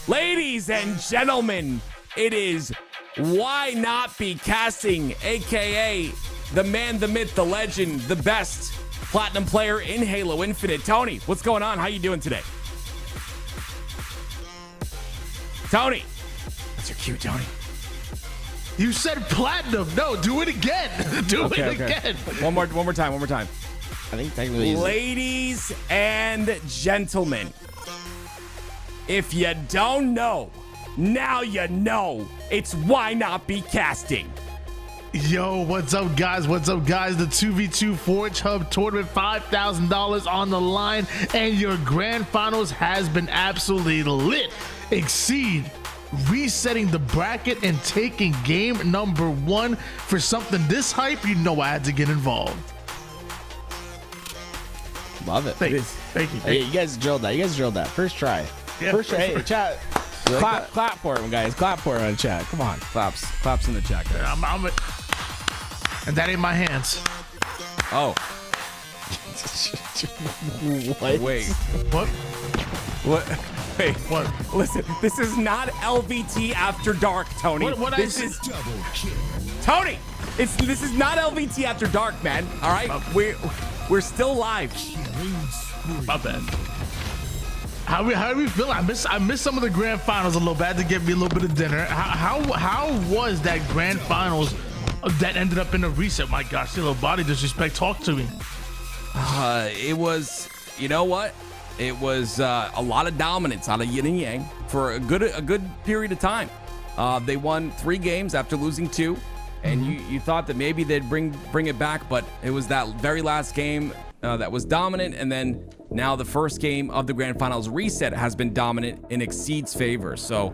Ladies and gentlemen, it is Why Not Be Casting, a.k.a. the man, the myth, the legend, the best platinum player in Halo Infinite. Tony, what's going on? How you doing today? Tony. That's your cue, Tony. You said platinum. No, do it again. Do it again. One more time. I think technically he's Ladies and gentlemen, if you don't know, now you know. It's Why Not Be Casting. Yo, what's up, guys? The 2v2 Forge Hub tournament, $5,000 on the line, and your grand finals has been absolutely lit. Exceed resetting the bracket and taking game number 1. For something this hype, you know I had to get involved. love it. Thank you. Hey, you guys drilled that. First try. Yeah, First try. Hey, first chat. Clap for him, guys. Clap for him in chat. Come on. Claps in the chat, guys. And that ain't my hands. Oh. What? Wait. What? Wait. What? Listen, this is not LVT After Dark, Tony. What this is Tony. This is not LVT After Dark, man. All right, we're still live. My bad. How do we feel? I miss some of the grand finals a little bit. I had to get me a little bit of dinner. How was that grand finals that ended up in a reset? My gosh, the little body disrespect. Talk to me. It was, you know what? It was a lot of dominance out of Yin and Yang for a good period of time. They won 3 games after losing 2, and you thought that maybe they'd bring it back, but it was that very last game that was dominant, and then now the first game of the grand finals reset has been dominant in Exceed's favor. So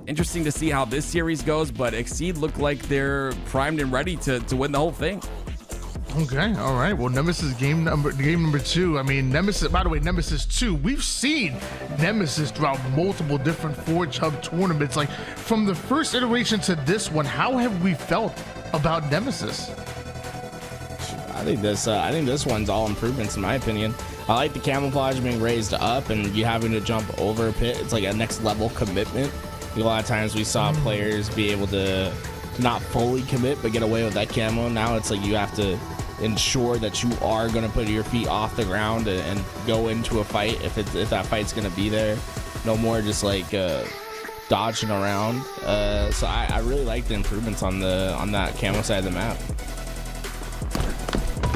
interesting to see how this series goes, but Exceed looked like they're primed and ready to win the whole thing. Okay, all right. Well, Nemesis game number 2. I mean, Nemesis. By the way, Nemesis 2. We've seen Nemesis throughout multiple different Forge Hub tournaments. Like from the first iteration to this one, how have we felt about Nemesis? I think this one's all improvements in my opinion. I like the camouflage being raised up and you having to jump over a pit. It's like a next level commitment. A lot of times we saw players be able to not fully commit but get away with that camo. Now it's like you have to ensure that you are going to put your feet off the ground and go into a fight if that fight's going to be there. No more just like dodging around. So I really like the improvements on that camo side of the map.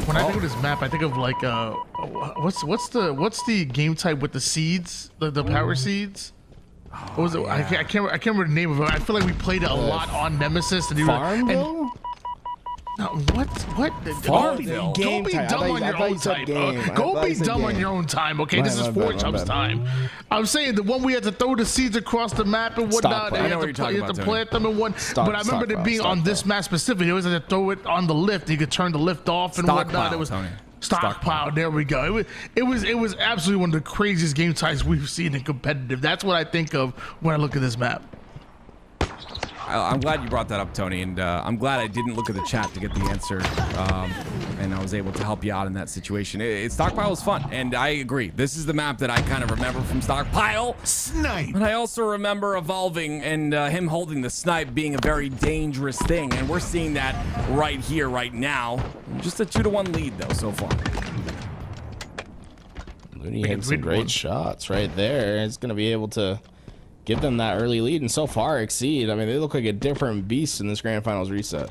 When I think of this map, I think of like what's the game type with the seeds, the power seeds? What was it? I can't remember the name of it. I feel like we played it a lot on Nemesis. And Farmville? No, what? Farmville. Don't be dumb on your own time. Go be dumb on your own time, okay? This is Forge Hub's time. I'm saying the one we had to throw the seeds across the map and whatnot. I know what you're talking You had about, to plant them in one. But I remember it being on this map specifically. You always had to throw it on the lift. You could turn the lift off and whatnot. It was stockpile. There we go. It was absolutely one of the craziest game types we've seen in competitive. That's what I think of when I look at this map. I'm glad you brought that up, Tony, and I'm glad I didn't look at the chat to get the answer, and I was able to help you out in that situation. Stockpile was fun, and I agree. This is the map that I kind of remember from Stockpile. Snipe. But I also remember Evolving and him holding the snipe being a very dangerous thing, and we're seeing that right here, right now. Just a 2-1 lead, though, so far. Looney hit some great shots right there. He's going to be able to give them that early lead, and so far Exceed. I mean, they look like a different beast in this grand finals reset.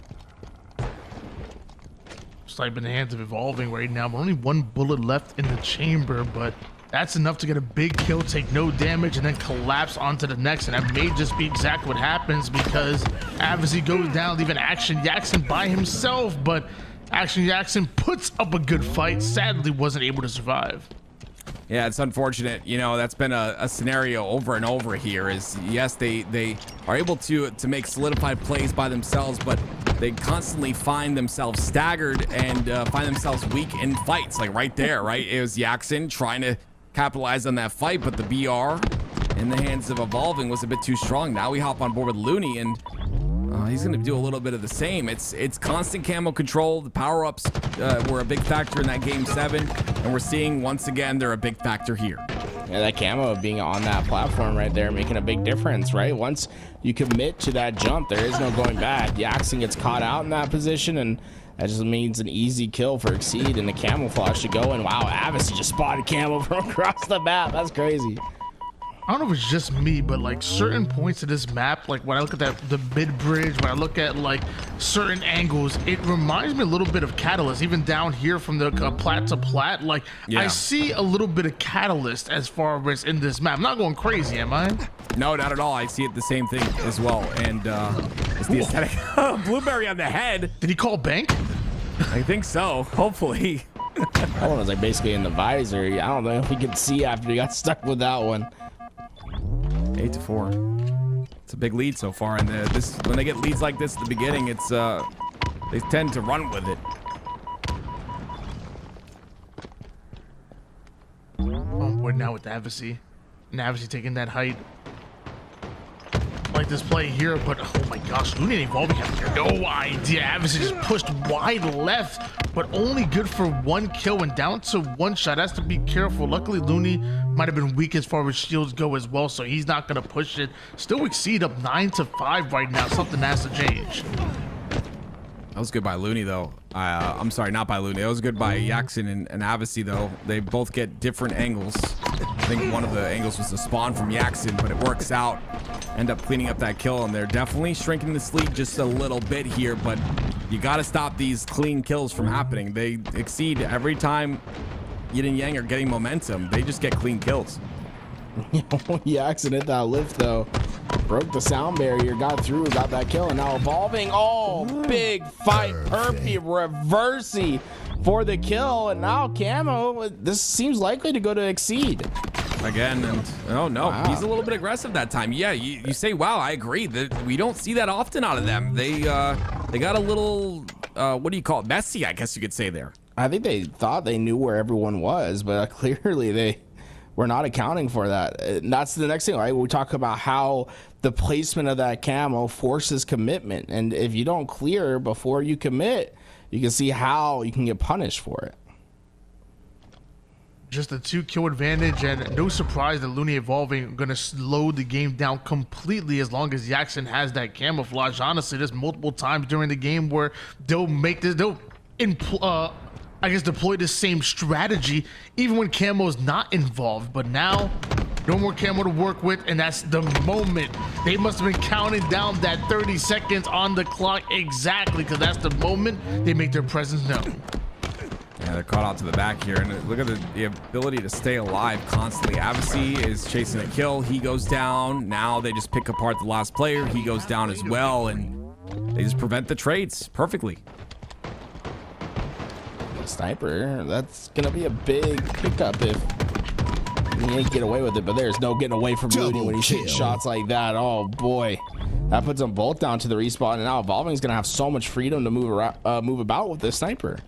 Snipe in the hands of Evolving right now. Only 1 bullet left in the chamber, but That's enough to get a big kill, take no damage, and then collapse onto the next. And that may just be exactly what happens because Advocacy goes down, leaving Action Jackson by himself. But Action Jackson puts up a good fight, sadly wasn't able to survive. Yeah, it's unfortunate. You know, that's been a scenario over and over here is, yes, they are able to make solidified plays by themselves, but they constantly find themselves staggered and find themselves weak in fights. Like right there, right? It was Jackson trying to capitalize on that fight, but the BR in the hands of Evolving was a bit too strong. Now we hop on board with Looney, and he's going to do a little bit of the same. It's constant camo control. The power-ups were a big factor in that game 7, and we're seeing once again they're a big factor here. Yeah, that camo being on that platform right there making a big difference, right? Once you commit to that jump, there is no going back. Jackson gets caught out in that position, and that just means an easy kill for Exceed, and the camouflage to go. And wow, Advocacy just spotted camo from across the map. That's crazy. I don't know if it's just me, but like certain points of this map, like when I look at the mid bridge, when I look at like certain angles, it reminds me a little bit of Catalyst. Even down here from the plat to plat, like I see a little bit of Catalyst as far as in this map. I'm not going crazy, am I? No, not at all. I see it the same thing as well, and it's the aesthetic. Blueberry on the head. Did he call bank? I think so. Hopefully. That one was like basically in the visor. I don't know if we could see after he got stuck with that one. 8-4. It's a big lead so far, and when they get leads like this at the beginning, it's they tend to run with it. On board now with Advocacy. And Advocacy taking that height. Like this play here, but oh my gosh, Looney and Evolving have no idea. Advocacy just pushed wide left, but only good for 1 kill and down to 1 shot. Has to be careful. Luckily, Looney might have been weak as far as shields go as well, so he's not going to push it. Still Exceed up 9-5 right now. Something has to change. That was good by Looney, though. I'm sorry, not by Looney. That was good by Jackson and Advocacy, though. They both get different angles. I think one of the angles was the spawn from Jackson, but it works out. End up cleaning up that kill, and they're definitely shrinking this lead just a little bit here, but you got to stop these clean kills from happening. They Exceed every time Yin and Yang are getting momentum. They just get clean kills. Jackson hit that lift, though. Broke the sound barrier, got through, got that kill, and now Evolving. Oh, big fight. Perpy reversey for the kill, and now Camo. This seems likely to go to Exceed. Again, and oh no, wow. He's a little bit aggressive that time. Yeah, you say, wow, I agree. That we don't see that often out of them. They got a little, what do you call it? Messy, I guess you could say there. I think they thought they knew where everyone was, but clearly they were not accounting for that. And that's the next thing, right? We talk about how the placement of that camo forces commitment. And if you don't clear before you commit, you can see how you can get punished for it. Just a 2-kill advantage, and no surprise that Looney Evolving going to slow the game down completely as long as Jackson has that camouflage. Honestly, there's multiple times during the game where they'll make this, deploy the same strategy even when Camo's not involved. But now, no more Camo to work with, and that's the moment. They must have been counting down that 30 seconds on the clock exactly, because that's the moment they make their presence known. Yeah, they're caught out to the back here, and look at the ability to stay alive constantly. Advocacy is chasing a kill. He goes down. Now they just pick apart the last player. He goes down as well, and they just prevent the trades perfectly. Sniper, that's gonna be a big pickup if he ain't get away with it, but there's no getting away from Looney when he's hitting shots like that. Oh boy, that puts them both down to the respawn, and now Evolving is gonna have so much freedom to move around, move about with this sniper.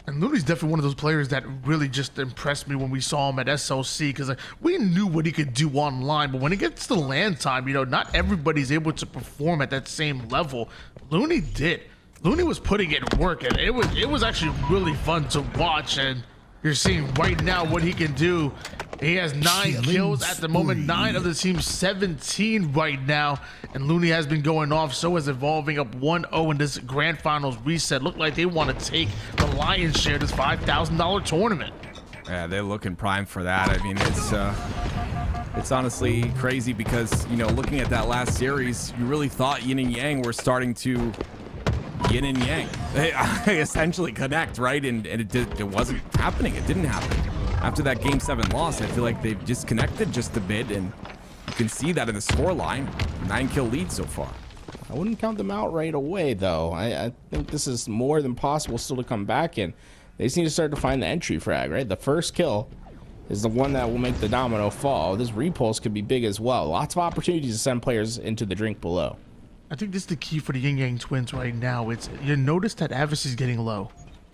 And Looney's definitely one of those players that really just impressed me when we saw him at SLC, because we knew what he could do online, but when it gets to land time, not everybody's able to perform at that same level. Looney did. Looney was putting in work, and it was actually really fun to watch, and you're seeing right now what he can do. He has 9 kills at the moment, 9 of the team's 17 right now, and Looney has been going off. So is Evolving up 1-0 in this grand finals reset. Look like they want to take the lion's share of this $5,000 tournament. Yeah, they're looking prime for that. I mean, it's honestly crazy because looking at that last series, you really thought Yin and Yang were starting to yin and yang. They essentially connect, right? And it wasn't happening. It didn't happen. after that Game 7 loss, I feel like they've disconnected just a bit, and you can see that in the scoreline. 9-kill lead so far. I wouldn't count them out right away, though. I think this is more than possible still to come back in. They just need to start to find the entry frag, right? The first kill is the one that will make the domino fall. This repulse could be big as well. Lots of opportunities to send players into the drink below. I think this is the key for the Yin Yang Twins right now. It's, you notice that Avis is getting low.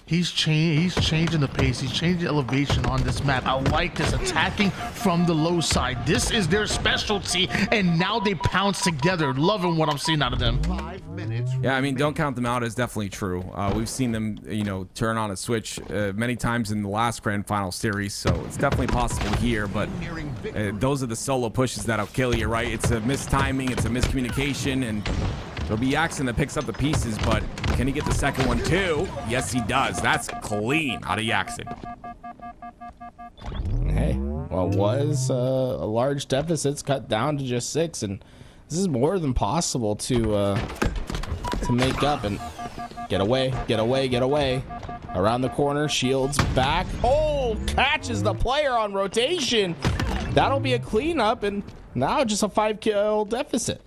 He's changing the pace. He's changing the elevation on this map. I like this, attacking from the low side. This is their specialty, and now they pounce together. Loving what I'm seeing out of them. 5 minutes. Yeah, I mean, don't count them out is definitely true. We've seen them, you know, turn on a switch many times in the last grand final series, so it's definitely possible here, but those are the solo pushes that'll kill you, right? It's a mistiming, it's a miscommunication, and it'll be Jackson that picks up the pieces, but can he get the second one too? Yes, he does. That's clean out of Jackson. Hey, well, was a large deficits cut down to just 6, and this is more than possible to make up and get away. Around the corner, shields back. Oh, catches the player on rotation. That'll be a cleanup, and now just a 5-kill deficit.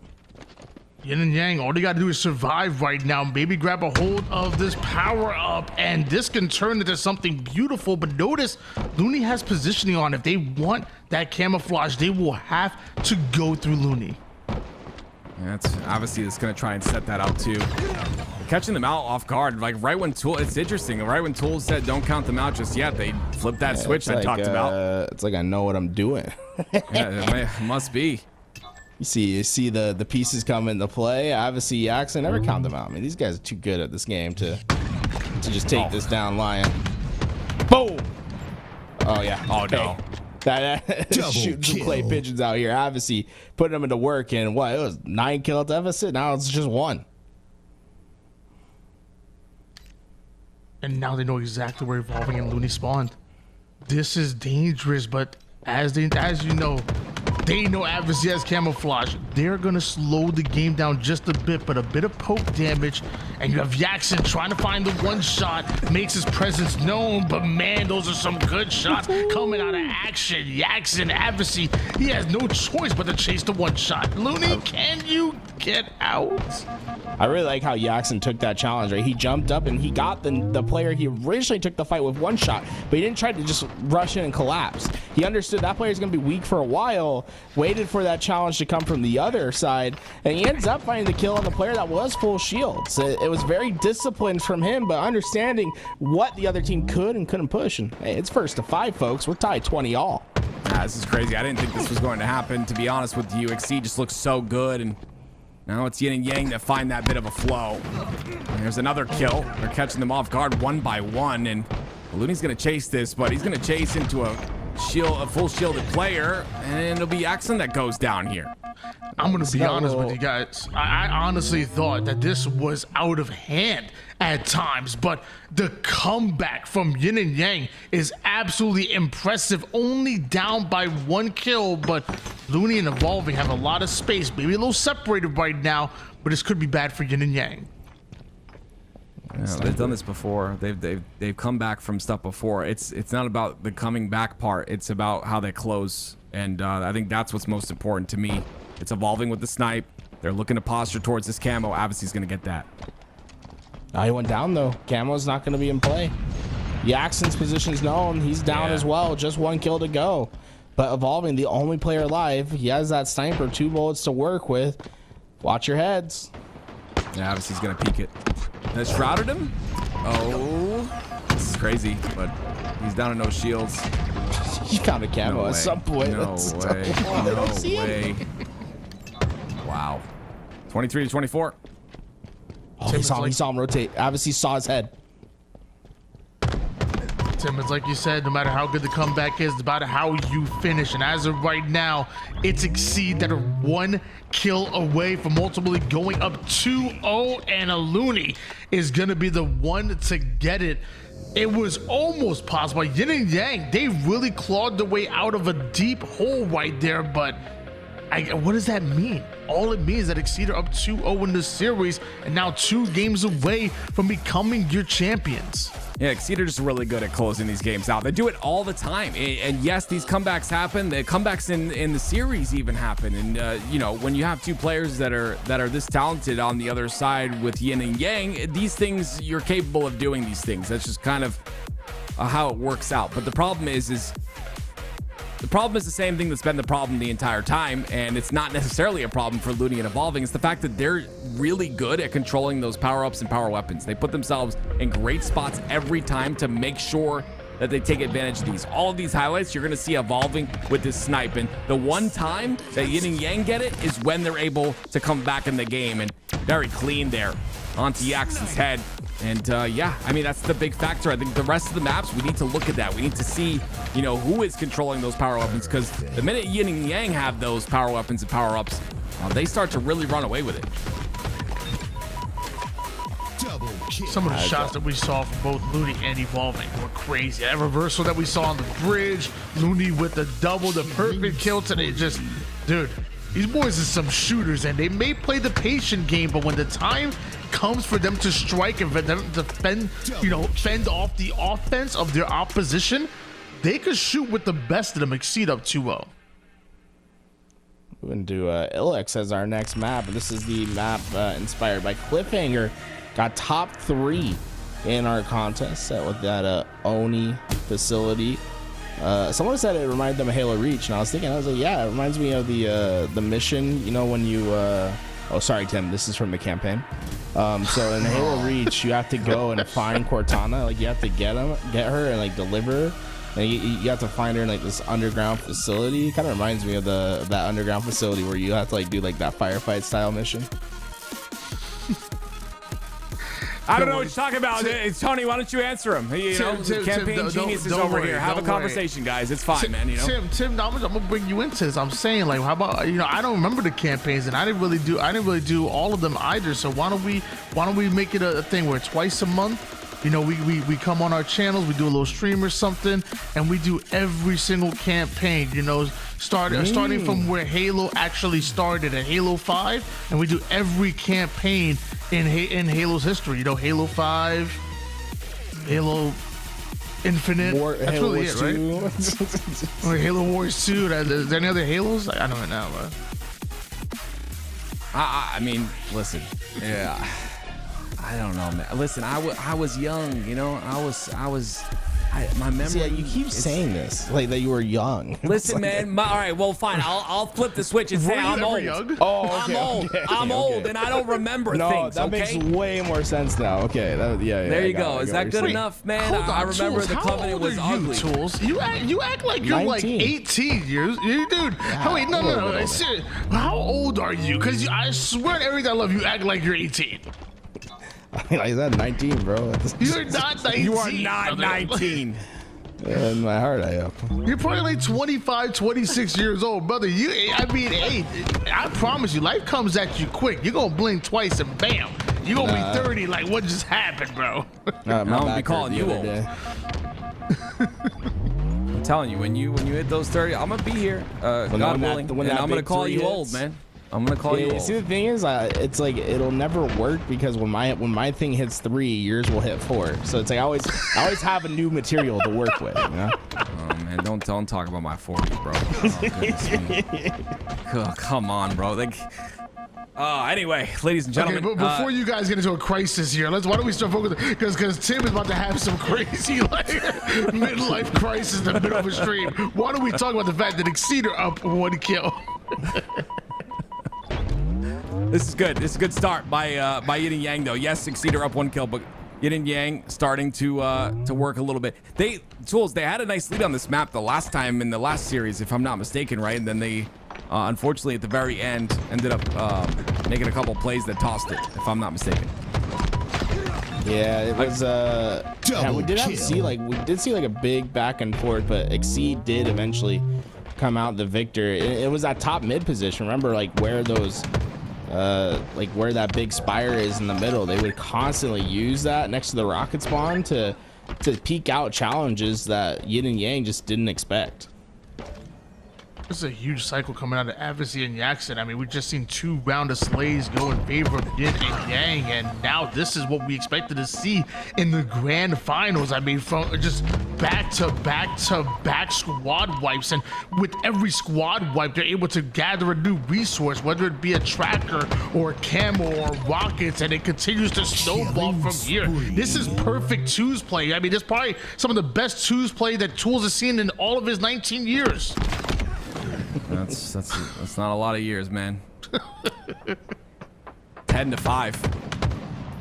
Yin and Yang, all they gotta do is survive right now. Maybe grab a hold of this power up, and this can turn into something beautiful. But notice, Looney has positioning on. If they want that camouflage, they will have to go through Looney. That's obviously it's going to try and set that up too. Catching them out off guard, like right when Tool, it's interesting. Right when Tool said don't count them out just yet, they flipped that switch I talked about. It's like I know what I'm doing. Yeah, it must be. You see the pieces come into play. Obviously, Jackson, never count them out. I mean, these guys are too good at this game to just take this down lion. Boom! Oh yeah. Oh no. That shooting some clay pigeons out here. Obviously, putting them into work, and what, it was 9-kill deficit. Now it's just 1. And now they know exactly where Evolving and Looney spawned. This is dangerous, but as you know, they know Adversary has camouflage. They're gonna slow the game down just a bit, but a bit of poke damage, and you have Jackson trying to find the one shot, makes his presence known, but man, those are some good shots coming out of action. Jackson, Adversary, he has no choice but to chase the one shot. Looney, can you get out? I really like how Jackson took that challenge, right? He jumped up and he got the player he originally took the fight with one shot, but he didn't try to just rush in and collapse. He understood that player is going to be weak for a while, waited for that challenge to come from the other side, and he ends up finding the kill on the player that was full shields. It was very disciplined from him, but understanding what the other team could and couldn't push. And hey, it's 1st to 5, folks. We're tied 20 all. This is crazy. I didn't think this was going to happen, to be honest with you. UXC just looks so good, and now it's Yin and Yang that find that bit of a flow. And there's another kill. They're catching them off guard 1 by 1, and Looney's going to chase this, but he's going to chase into a full shielded player, and it'll be Jackson that goes down here. I'm gonna be honest with you guys. I honestly thought that this was out of hand at times, but the comeback from Yin and Yang is absolutely impressive. Only down by 1 kill, but Looney and Evolving have a lot of space, maybe a little separated right now, but this could be bad for Yin and Yang. Yeah, they've done this before. They've come back from stuff before. It's not about the coming back part. It's about how they close, and I think that's what's most important to me. It's Evolving with the snipe. They're looking to posture towards this camo. Obviously, he's going to get that. He went down, though. Camo's not going to be in play. Jackson's position's known. He's down as well. Just 1 kill to go. But Evolving, the only player alive. He has that sniper, 2 bullets to work with. Watch your heads. Yeah, obviously, he's going to peek it. Has shrouded him? Oh, this is crazy, but he's down to no shields. He found a camo at some point. No way. No way. Wow. 23 to 24. Oh, he saw him rotate. Obviously saw his head. Tim, it's like you said, no matter how good the comeback is, it's about how you finish. And as of right now, it's Exceed that are 1 kill away from ultimately going up 2-0, and a Looney is going to be the one to get it. It was almost possible. Yin and Yang, they really clawed their way out of a deep hole right there, but what does that mean? All it means is that Exceed are up 2-0 in the series and now 2 games away from becoming your champions. Yeah, Exceeder just really good at closing these games out. They do it all the time. And yes, these comebacks happen. The comebacks in the series even happen. And you know, when you have two players that are this talented on the other side with Yin and Yang, these things, you're capable of doing these things. That's just kind of how it works out. But the problem is the same thing that's been the problem the entire time, and it's not necessarily a problem for Looting and Evolving. It's the fact that they're really good at controlling those power-ups and power weapons. They put themselves in great spots every time to make sure that they take advantage of these. All of these highlights, you're going to see Evolving with this snipe, and the one time that Yin and Yang get it is when they're able to come back in the game, and very clean there onto Yaxon's head. And yeah, I mean, that's the big factor. I think the rest of the maps, we need to look at that. We need to see, you know, who is controlling those power weapons, because the minute Yin and Yang have those power weapons and power ups, they start to really run away with it. Some of the shots that we saw from both Looney and Evolving were crazy. That reversal that we saw on the bridge, Looney with the double, the perfect kill today. Just, dude, these boys are some shooters, and they may play the patient game, but when the time comes for them to strike and for them to fend off the offense of their opposition, they could shoot with the best of them. Exceed up 2-0. We're going to do Ilex as our next map. This is the map inspired by Cliffhanger. Got top 3 in our contest set with that Oni facility. Someone said it reminded them of Halo Reach, and I was like, yeah, it reminds me of the mission, you know, when you oh, sorry, Tim, this is from the campaign. So in Halo Reach, you have to go and find Cortana. Like, you have to get her and like deliver her. And you have to find her in like this underground facility. It kind of reminds me of that underground facility where you have to like do like that firefight style mission. I don't know what you're talking about. Tony, why don't you answer him? You know, campaign genius is over here. Have a conversation, guys. It's fine, man. You know, Tim, I'm gonna bring you into this. I'm saying, like, how about, you know, I don't remember the campaigns, and I didn't really do all of them either. So why don't we make it a thing where twice a month, you know, we come on our channels, we do a little stream or something, and we do every single campaign, you know, starting from where Halo actually started at Halo 5, and we do every campaign in Halo's history. You know, Halo 5, Halo Infinite. That's Halo really Wars it, right? Or Halo Wars 2. Is there any other Halos? I don't know, but I mean, listen, yeah. I don't know, man. Listen, I was young, you know. My memory. Yeah, you keep saying this like that you were young. Listen, man. All right, well, fine. I'll flip the switch and say I'm old. Young? Oh, okay, I'm old. I'm old, and I don't remember things. That makes way more sense now. Okay, yeah. There you go. Is that good enough, man? I remember Tools, the Covenant was how old are ugly. you, Tools? You act like you're 19. like 18 years, dude. Yeah, Wait, no. Seriously, how old are you? Because I swear to everything I love, you act like you're 18. I said 19, bro. You're not 19. You are not 19. In my heart, I am. You're probably like 25, 26 years old, brother. Hey, I promise you, life comes at you quick. You're gonna blink twice and bam, you're gonna be 30. Like, what just happened, bro? I'm gonna be calling you old. I'm telling you, when you hit those 30, I'm gonna be here, God willing, and I'm gonna call you old, man. I'm gonna call you old. See, the thing is, it's like it'll never work because when my thing hits 3, yours will hit 4. So it's like I always have a new material to work with, you know? Oh man, don't talk about my 40s, bro. Oh, goodness me. Oh, come on, bro. Like, anyway, ladies and gentlemen. Okay, but before you guys get into a crisis here, why don't we start focusing? Because Tim is about to have some crazy like midlife crisis in the middle of a stream. Why don't we talk about the fact that Exceeder up 1 kill? This is good. This is a good start by Yin and Yang, though. Yes, Exceeder up 1 kill, but Yin and Yang starting to work a little bit. They had a nice lead on this map the last time in the last series, if I'm not mistaken, right? And then they, unfortunately, at the very end, ended up making a couple plays that tossed it, if I'm not mistaken. Yeah, it was. We did see like a big back and forth, but Exceed did eventually come out the victor. It was that top mid position. Remember, like where those. Like where that big spire is in the middle, they would constantly use that next to the rocket spawn to peek out challenges that Yin and Yang just didn't expect. This is a huge cycle coming out of Advocacy and Yaxon. I mean, we've just seen 2 round of slays go in favor of Yin and Yang, and now this is what we expected to see in the grand finals. I mean, from just back to back squad wipes, and with every squad wipe, they're able to gather a new resource, whether it be a tracker or a camo or rockets, and it continues to snowball from here. This is perfect twos play. I mean, it's probably some of the best twos play that Tools has seen in all of his 19 years. That's not a lot of years, man. 10-5.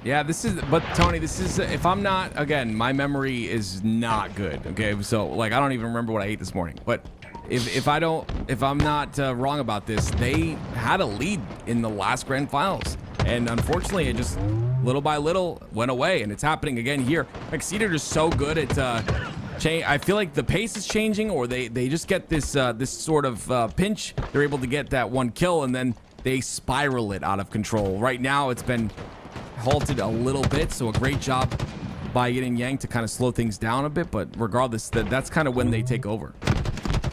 Yeah, but Tony, this is, if I'm not, again, my memory is not good. Okay, so like I don't even remember what I ate this morning. But if I'm not wrong about this, they had a lead in the last grand finals, and unfortunately, it just little by little went away, and it's happening again here. Exceed are just so good at. I feel like the pace is changing, or they just get this sort of pinch. They're able to get that one kill, and then they spiral it out of control. Right now, it's been halted a little bit, so a great job by Yin and Yang to kind of slow things down a bit. But regardless, that's kind of when they take over.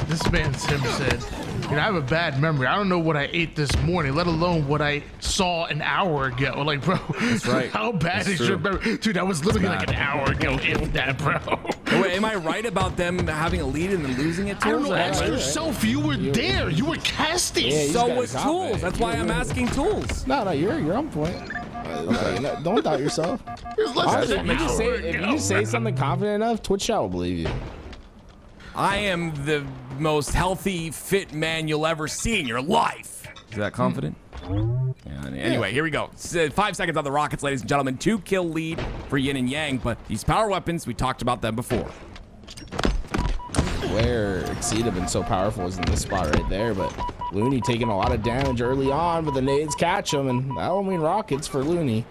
This man Tim said, you know, I have a bad memory. I don't know what I ate this morning, let alone what I saw an hour ago. Like, bro, that's right. How bad that's is your memory? Dude, that was literally like an hour ago, if that, bro. Wait, am I right about them having a lead and then losing it? I don't know. Ask yourself. You were there. You were casting. Yeah, so was Tools. That's why I'm asking Tools. No, you're on point. Okay. Don't doubt yourself. Honestly, if you say something confident enough, Twitch chat will believe you. I am the most healthy, fit man you'll ever see in your life. Is that confident? Yeah, anyway, here we go. 5 seconds on the Rockets, ladies and gentlemen. 2-kill lead for Yin and Yang, but these power weapons, we talked about them before. Where Exceed have been so powerful is in this spot right there, but Looney taking a lot of damage early on, but the nades catch him, and that will mean Rockets for Looney.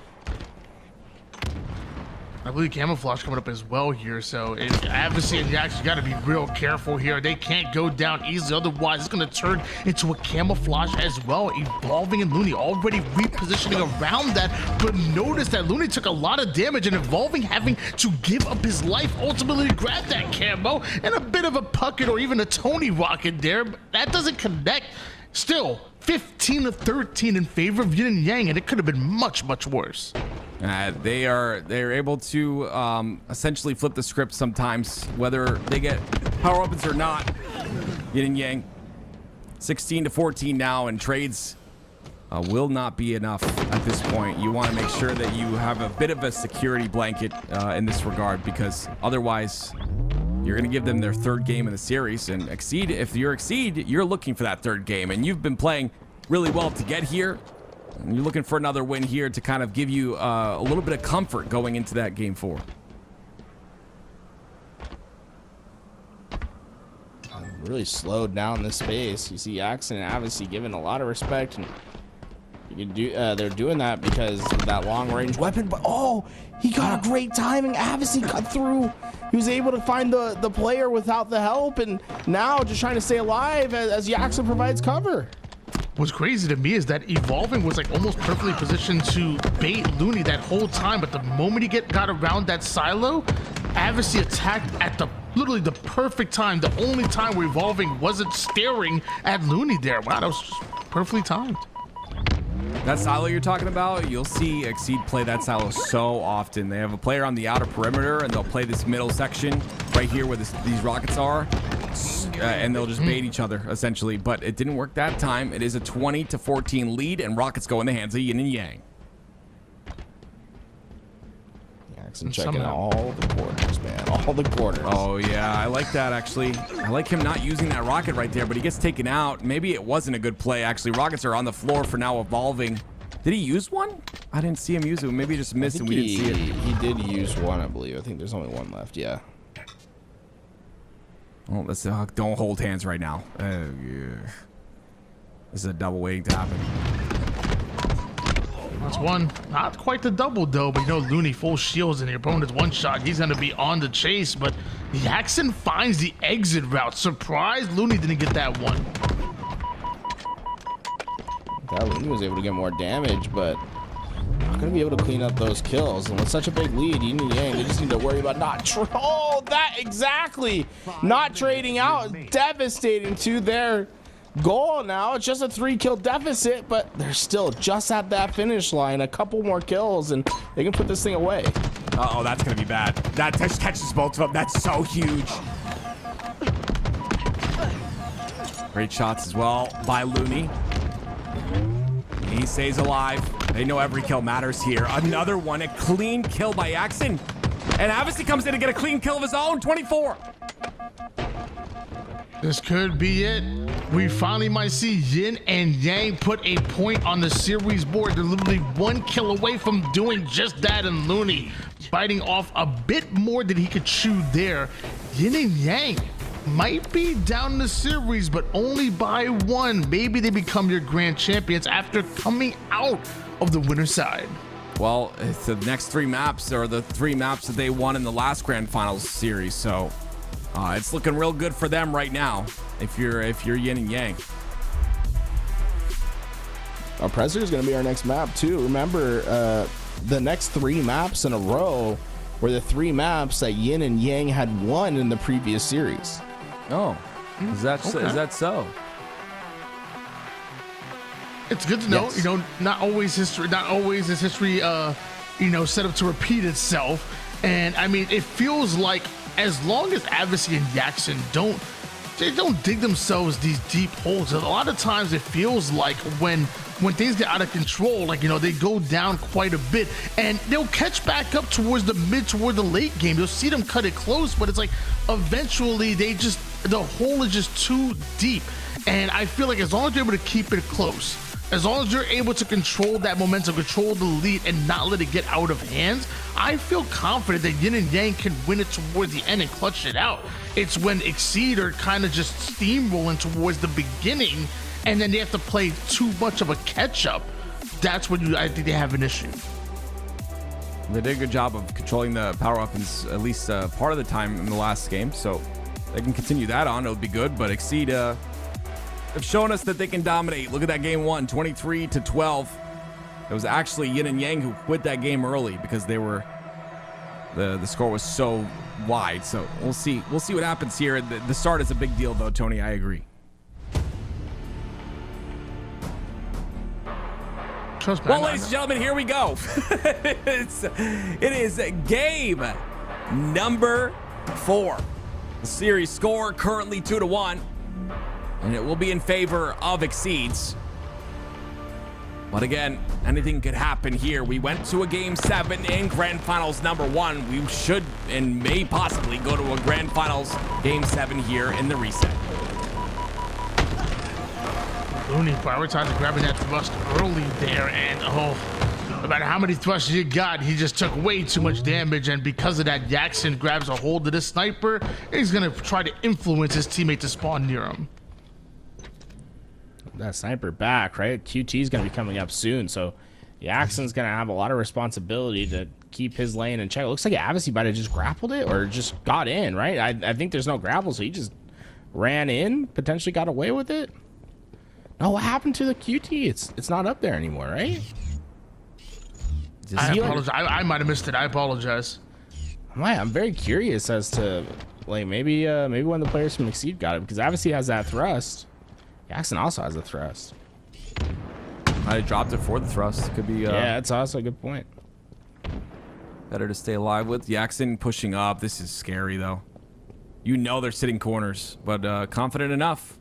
I believe camouflage coming up as well here, so Advocacy and Yax, you got to be real careful here. They can't go down easily, otherwise it's going to turn into a camouflage as well. Evolving and Looney already repositioning around that, but notice that Looney took a lot of damage, and Evolving having to give up his life ultimately to grab that camo, and a bit of a pucket or even a Tony rocket there, but that doesn't connect. Still 15-13 in favor of Yin and Yang, and it could have been much worse. They're able to essentially flip the script sometimes, whether they get power weapons or not. Yin and Yang, 16-14 now, and trades will not be enough at this point. You want to make sure that you have a bit of a security blanket in this regard, because otherwise you're going to give them their third game in the series. And Exceed, if you're Exceed, you're looking for that third game, and you've been playing really well to get here. And you're looking for another win here to kind of give you a little bit of comfort going into that game 4. Really slowed down this space. You see Axon and Advocacy given a lot of respect, and you can do. They're doing that because of that long-range weapon. But oh, he got a great timing. Advocacy cut through. He was able to find the player without the help, and now just trying to stay alive as Yaxon provides cover. What's crazy to me is that Evolving was like almost perfectly positioned to bait Looney that whole time, but the moment he got around that silo, Advocacy attacked at literally the perfect time, the only time where Evolving wasn't staring at Looney there. Wow, that was perfectly timed. That silo you're talking about, you'll see Exceed play that silo so often. They have a player on the outer perimeter, and they'll play this middle section right here where these rockets are, and they'll just bait each other, essentially. But it didn't work that time. It is a 20-14 lead, and rockets go in the hands of Yin and Yang. Jackson checking all the corners, man. All the corners. Oh, yeah. I like that, actually. I like him not using that rocket right there, but he gets taken out. Maybe it wasn't a good play, actually. Rockets are on the floor for now, Evolving. Did he use one? I didn't see him use it. Maybe he just missed and we didn't see it. He did use one, I believe. I think there's only one left, yeah. Oh, let's don't hold hands right now. Yeah. This is a double waiting to happen. That's one. Not quite the double, though, but you know, Looney full shields and the opponent's one shot. He's going to be on the chase, but Yaxon finds the exit route. Surprised Looney didn't get that one. That Looney was able to get more damage, but not going to be able to clean up those kills. And with such a big lead, Yin and Yang, they just need to worry about not trading out. Devastating to their goal now. It's just a 3-kill deficit, but they're still just at that finish line. A couple more kills, and they can put this thing away. Uh-oh, that's going to be bad. That catches both of them. That's so huge. Great shots as well by Looney. He stays alive. They know every kill matters here. Another one, a clean kill by Jackson. And Avicii comes in to get a clean kill of his own, 24. This could be it. We finally might see Yin and Yang put a point on the series board. They're literally 1 kill away from doing just that, and Looney biting off a bit more than he could chew there. Yin and Yang might be down the series, but only by 1. Maybe they become your grand champions after coming out of the winner's side. Well, it's the next 3 maps are the 3 maps that they won in the last grand finals series, so it's looking real good for them right now if you're Yin and Yang. Oppressor is going to be our next map too. Remember, the next 3 maps in a row were the 3 maps that Yin and Yang had won in the previous series. Oh, is that so? It's good to know. Yes. You know, not always is history set up to repeat itself. And I mean, it feels like as long as Avicii and Jackson don't dig themselves these deep holes, a lot of times it feels like when things get out of control, like, they go down quite a bit, and they'll catch back up toward the late game. You'll see them cut it close, but it's like eventually the hole is just too deep. And I feel like as long as you're able to keep it close, as long as you're able to control that momentum, control the lead, and not let it get out of hands, I feel confident that Yin and Yang can win it towards the end and clutch it out. It's when Exceed are kind of just steamrolling towards the beginning, and then they have to play too much of a catch-up. That's when I think they have an issue. They did a good job of controlling the power weapons at least part of the time in the last game, so they can continue that on. It would be good, but Exceed have shown us that they can dominate. Look at that game 1, 23-12. It was actually Yin and Yang who quit that game early because they were the score was so wide. So we'll see what happens here. The start is a big deal though, Tony. I agree. Well, ladies and gentlemen, here we go. It is game number 4. The series score currently 2-1. And it will be in favor of Exceeds. But again, anything could happen here. We went to a game 7 in Grand Finals number 1. We should and may possibly go to a Grand Finals game 7 here in the reset. Looney prioritizing grabbing that thrust early there, and no matter how many thrusts you got, he just took way too much damage, and because of that, Jackson grabs a hold of this sniper, and he's gonna try to influence his teammate to spawn near him. That sniper back, right? QT is going to be coming up soon, so Jackson's going to have a lot of responsibility to keep his lane in check. It looks like Avicii might have just grappled it or just got in, right? I think there's no grapple, so he just ran in, potentially got away with it. No, what happened to the QT? It's not up there anymore, right? I apologize. I might have missed it. I apologize. I'm very curious as to maybe one of the players from Exceed got it, because Avicii has that thrust. Jackson also has a thrust. I dropped it for the thrust. Could be. Yeah, that's also a good point. Better to stay alive with. Jackson pushing up. This is scary though. They're sitting corners, but confident enough.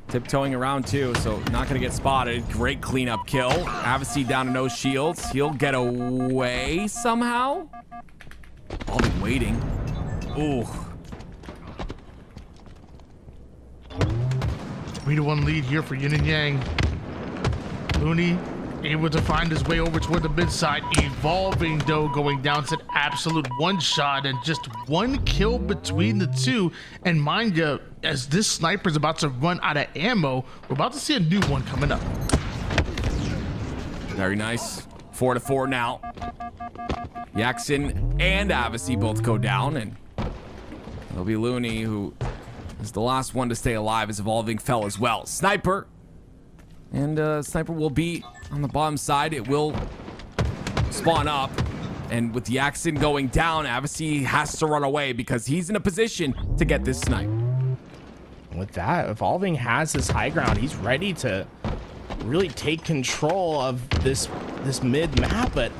Tiptoeing around too, so not gonna get spotted. Great cleanup kill. Avicii down to no shields. He'll get away somehow. I'll be waiting. Ooh. 3-1 lead here for Yin and Yang. Looney able to find his way over toward the mid side, evolving though, going down to an absolute one shot and just 1 kill between the two. And mind you, as this sniper is about to run out of ammo, we're about to see a new one coming up. Very nice. 4-4 now. Jackson and Avicii both go down, and it'll be Looney who is the last one to stay alive as Evolving fell as well. Sniper. And Sniper will be on the bottom side. It will spawn up. And with Jackson going down, Avicii has to run away because he's in a position to get this snipe. With that, Evolving has this high ground. He's ready to really take control of this mid map, but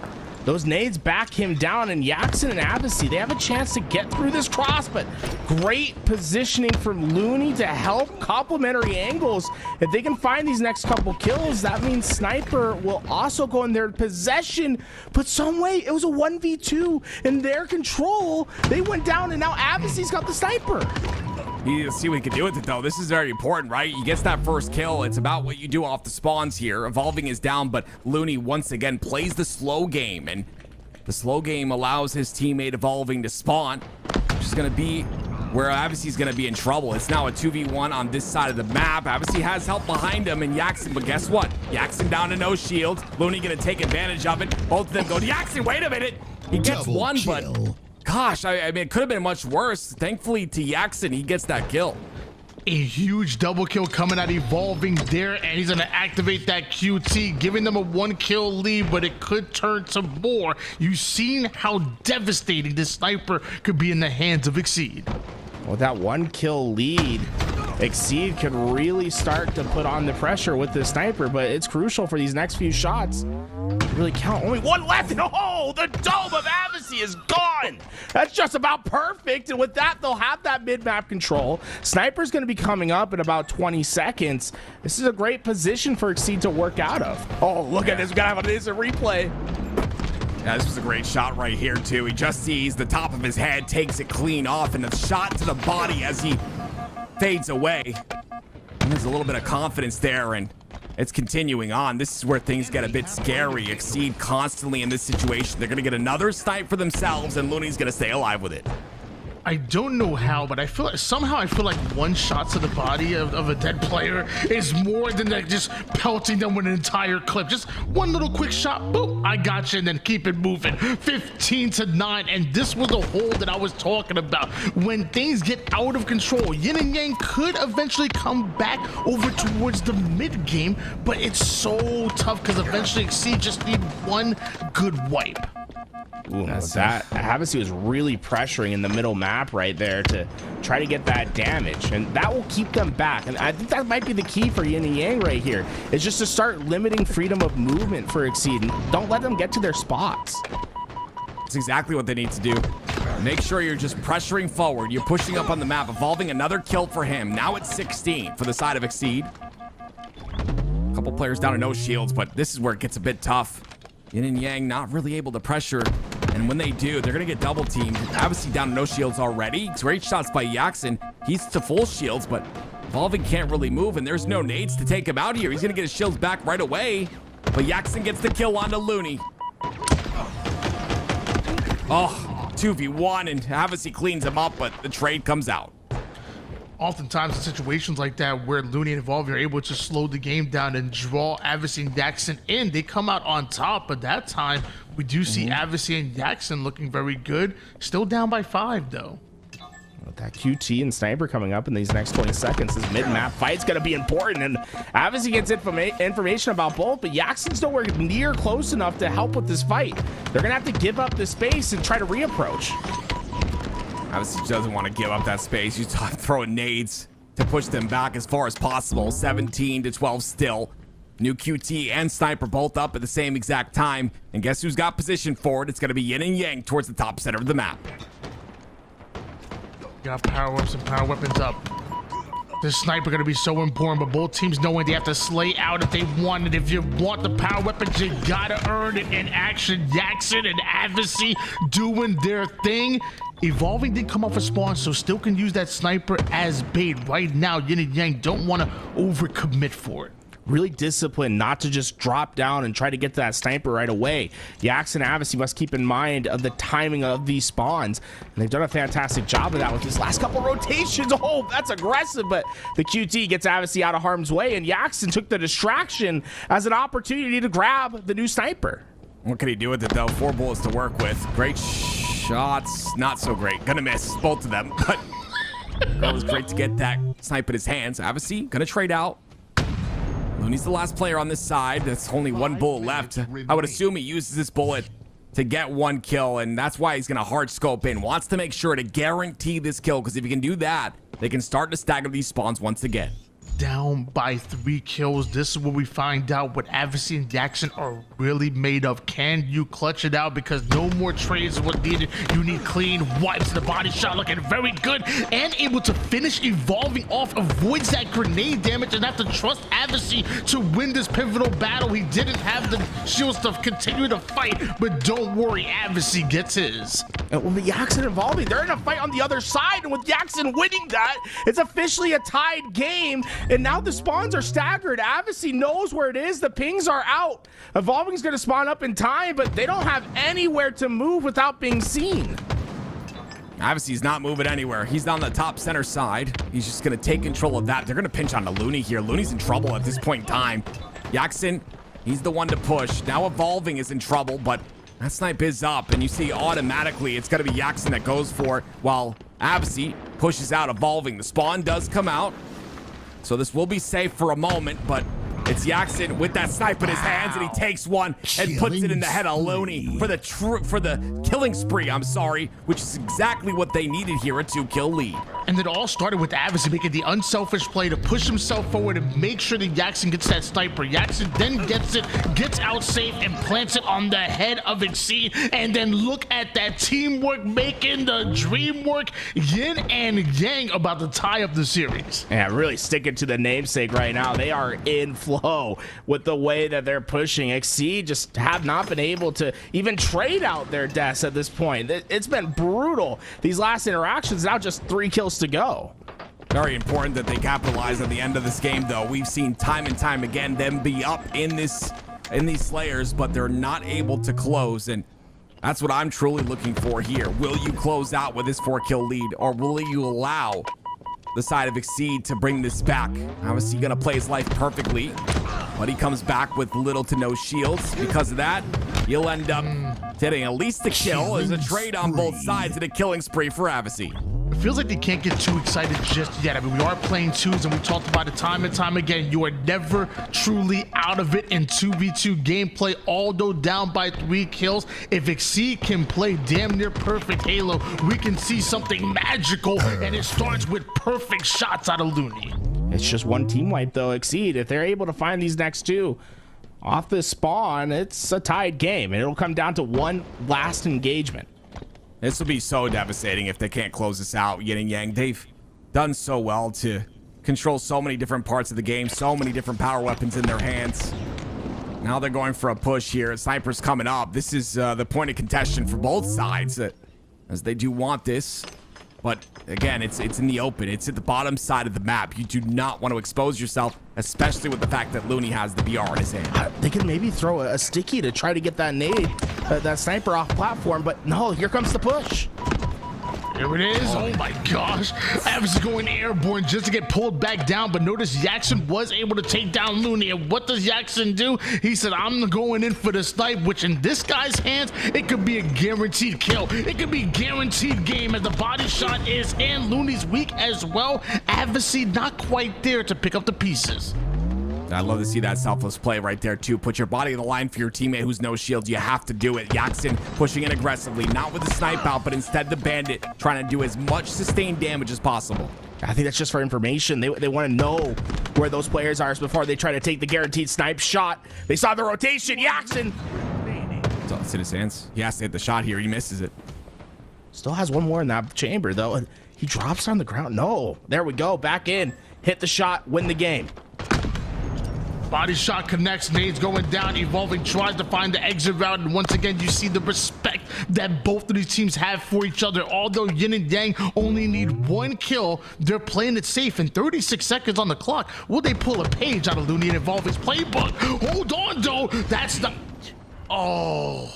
those nades back him down, and Yaxon and Abbacy, they have a chance to get through this cross, but great positioning from Looney to help complementary angles. If they can find these next couple kills, that means Sniper will also go in their possession, but some way it was a 1v2 in their control. They went down, and now Abbacy's got the Sniper. You need to see what he can do with it, though. This is very important, right? He gets that first kill. It's about what you do off the spawns here. Evolving is down, but Looney once again plays the slow game, and the slow game allows his teammate Evolving to spawn, which is going to be where Abbacy's going to be in trouble. It's now a 2v1 on this side of the map. Abbacy has help behind him and Yaxon, but guess what? Yaxon down to no shields. Looney going to take advantage of it. Both of them go to Yaxon. Wait a minute. He gets Double one, kill. but gosh, I mean, it could have been much worse. Thankfully to Yaxon, he gets that kill. A huge double kill coming out Evolving there, and he's going to activate that QT, giving them a 1-kill lead, but it could turn to more. You've seen how devastating this Sniper could be in the hands of Exceed. With that 1-kill lead, Exceed could really start to put on the pressure with the Sniper, but it's crucial for these next few shots to really count. Only one left, and oh, the dome of Abbacy is gone. That's just about perfect, and with that, they'll have that mid-map control. Sniper's going to be coming up in about 20 seconds. This is a great position for Exceed to work out of. Oh, look at this. We're going to have an instant replay. Yeah, this was a great shot right here, too. He just sees the top of his head, takes it clean off, and a shot to the body as he fades away. And there's a little bit of confidence there, and it's continuing on. This is where things get a bit scary. Exceed constantly in this situation. They're going to get another snipe for themselves, and Looney's going to stay alive with it. I don't know how, but I feel like somehow one shot to the body of a dead player is more than like just pelting them with an entire clip. Just one little quick shot, boop, I got you, and then keep it moving. 15-9, and this was the hole that I was talking about. When things get out of control, Yin and Yang could eventually come back over towards the mid game, but it's so tough because eventually Exceed just need one good wipe. Ooh, that Abbacy was really pressuring in the middle map right there to try to get that damage, and that will keep them back. And I think that might be the key for Yin and Yang right here, is just to start limiting freedom of movement for Exceed, and don't let them get to their spots. That's exactly what they need to do. Make sure you're just pressuring forward. You're pushing up on the map. Evolving, another kill for him. Now it's 16 for the side of Exceed. A couple players down to no shields, but this is where it gets a bit tough. Yin and Yang not really able to pressure, and when they do, they're going to get double teamed. Abbacy down to no shields already. Great shots by Yaxon. He's to full shields, but Evolving can't really move, and there's no nades to take him out here. He's going to get his shields back right away, but Yaxon gets the kill onto Looney. Oh, 2v1, and Abbacy cleans him up, but the trade comes out. Oftentimes in situations like that where Looney and Evolving are able to slow the game down and draw Abbacy and Yaxon in, they come out on top. But that time, we do see Abbacy and Yaxon looking very good. Still down by 5, though. With that QT and Sniper coming up in these next 20 seconds, this mid-map fight's going to be important, and Abbacy gets information about both, but Yaxon's nowhere near close enough to help with this fight. They're going to have to give up the space and try to reapproach. Abbacy doesn't want to give up that space. He's throwing nades to push them back as far as possible. 17-12 still. New QT and Sniper both up at the same exact time. And guess who's got position for it? It's going to be Yin and Yang towards the top center of the map. Got power-ups and power weapons up. This Sniper going to be so important, but both teams knowing they have to slay out if they want it. If you want the power weapons, you got to earn it in action. Yaxon and Abbacy doing their thing. Evolving did come off a spawn, so still can use that Sniper as bait. Right now, Yin and Yang don't want to overcommit for it. Really disciplined not to just drop down and try to get to that Sniper right away. Yaxon and Abbacy must keep in mind of the timing of these spawns, and they've done a fantastic job of that with these last couple rotations. Oh, that's aggressive, but the QT gets Abbacy out of harm's way, and Yaxon took the distraction as an opportunity to grab the new Sniper. What can he do with it, though? 4 bullets to work with. Great shots. Not so great. Gonna miss both of them, but it was great to get that snipe in his hands. Abbacy gonna trade out. Looney's the last player on this side. There's only 1 bullet left. I would assume he uses this bullet to get 1 kill, and that's why he's gonna hard scope in. Wants to make sure to guarantee this kill, because if he can do that, they can start to stagger these spawns once again. Down by 3 kills. This is where we find out what Adversary and Jackson are really made of. Can you clutch it out? Because no more trades is what needed. You need clean wipes. The body shot looking very good and able to finish evolving off, avoids that grenade damage and have to trust Adversary to win this pivotal battle. He didn't have the shields to continue to fight, but don't worry, Adversary gets his. And with Jackson evolving, they're in a fight on the other side, and with Jackson winning that, it's officially a tied game. And now the spawns are staggered. Adversary knows where it is. The pings are out. Evolving's going to spawn up in time, but they don't have anywhere to move without being seen. Adversary's not moving anywhere. He's down the top center side. He's just going to take control of that. They're going to pinch onto Looney here. Looney's in trouble at this point in time. Jackson, he's the one to push. Now Evolving is in trouble, but that snipe is up, and you see automatically it's going to be Jackson that goes for it while Adversary pushes out Evolving. The spawn does come out. So this will be safe for a moment, but it's Jackson with that snipe in his hands, and he takes one and puts it in the head of Looney for the killing spree, which is exactly what they needed here, a 2-kill lead. And it all started with Adversary making the unselfish play to push himself forward and make sure that Jackson gets that sniper. Jackson then gets it, gets out safe, and plants it on the head of Exceed. And then look at that teamwork making the dream work. Yin and Yang about to tie up the series. Yeah, really sticking to the namesake right now. They are in flow with the way that they're pushing. Exceed just have not been able to even trade out their deaths at this point. It's been brutal. These last interactions, now just 3 kills to go. Very important that they capitalize at the end of this game, though. We've seen time and time again them be up in these Slayers, but they're not able to close, and that's what I'm truly looking for here. Will you close out with this 4-kill lead, or will you allow the side of Exceed to bring this back? Obviously gonna play his life perfectly, but he comes back with little to no shields. Because of that, you'll end up getting at least a kill as a trade on both sides and a killing spree for Adversary. It feels like they can't get too excited just yet. I mean, we are playing 2s, and we talked about it time and time again. You are never truly out of it in 2v2 gameplay, although down by 3 kills. If Exceed can play damn near perfect Halo, we can see something magical, and it starts with perfect shots out of Looney. It's just one team wipe, though. Exceed, if they're able to find these next 2 off this spawn, it's a tied game, and it'll come down to one last engagement. This will be so devastating if they can't close this out. Yin and Yang, they've done so well to control so many different parts of the game, so many different power weapons in their hands. Now they're going for a push here. Sniper's coming up. This is the point of contention for both sides, as they do want this. But again, it's in the open. It's at the bottom side of the map. You do not want to expose yourself, especially with the fact that Looney has the BR in his hand. They could maybe throw a sticky to try to get that nade, that sniper off platform, but no, here comes the push. There it is. Oh my gosh. Adversary going airborne just to get pulled back down, but notice Jackson was able to take down Looney. And what does Jackson do? He said, I'm going in for the snipe, which in this guy's hands, it could be a guaranteed kill. It could be guaranteed game, as the body shot is in. Looney's weak as well. Adversary not quite there to pick up the pieces. I love to see that selfless play right there, too. Put your body on the line for your teammate who's no shield. You have to do it. Jackson pushing in aggressively, not with the snipe out, but instead the bandit trying to do as much sustained damage as possible. I think that's just for information. They want to know where those players are before they try to take the guaranteed snipe shot. They saw the rotation. Jackson. It's in his hands. He has to hit the shot here. He misses it. Still has one more in that chamber, though. And he drops on the ground. No. There we go. Back in. Hit the shot. Win the game. Body shot connects, nades going down, Evolving tries to find the exit route, and once again you see the respect that both of these teams have for each other. Although Yin and Yang only need 1 kill, they're playing it safe, and 36 seconds on the clock. Will they pull a page out of Looney and Evolving's playbook? Hold on though, that's the... Oh,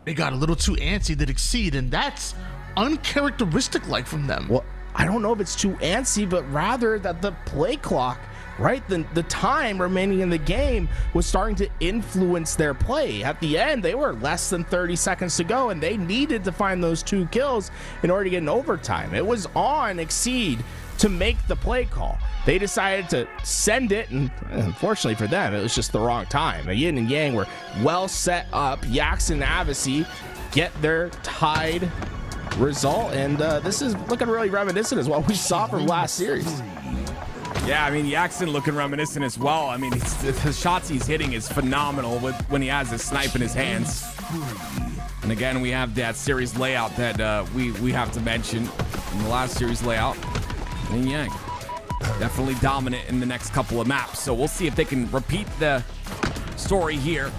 they got a little too antsy to Exceed, and that's uncharacteristic like from them. Well, I don't know if it's too antsy, but rather that the play clock, right, the time remaining in the game was starting to influence their play. At the end, they were less than 30 seconds to go, and they needed to find those 2 kills in order to get an overtime. It was on Exceed to make the play call. They decided to send it, and unfortunately for them, it was just the wrong time. Yin and Yang were well set up. Jackson and Adversary get their tied result, and this is looking really reminiscent as what we saw from last series. Yeah, I mean, Jackson looking reminiscent as well. I mean, the shots he's hitting is phenomenal when he has his snipe in his hands. And again, we have that series layout that we have to mention in the last series layout. And Yang, definitely dominant in the next couple of maps. So we'll see if they can repeat the story here.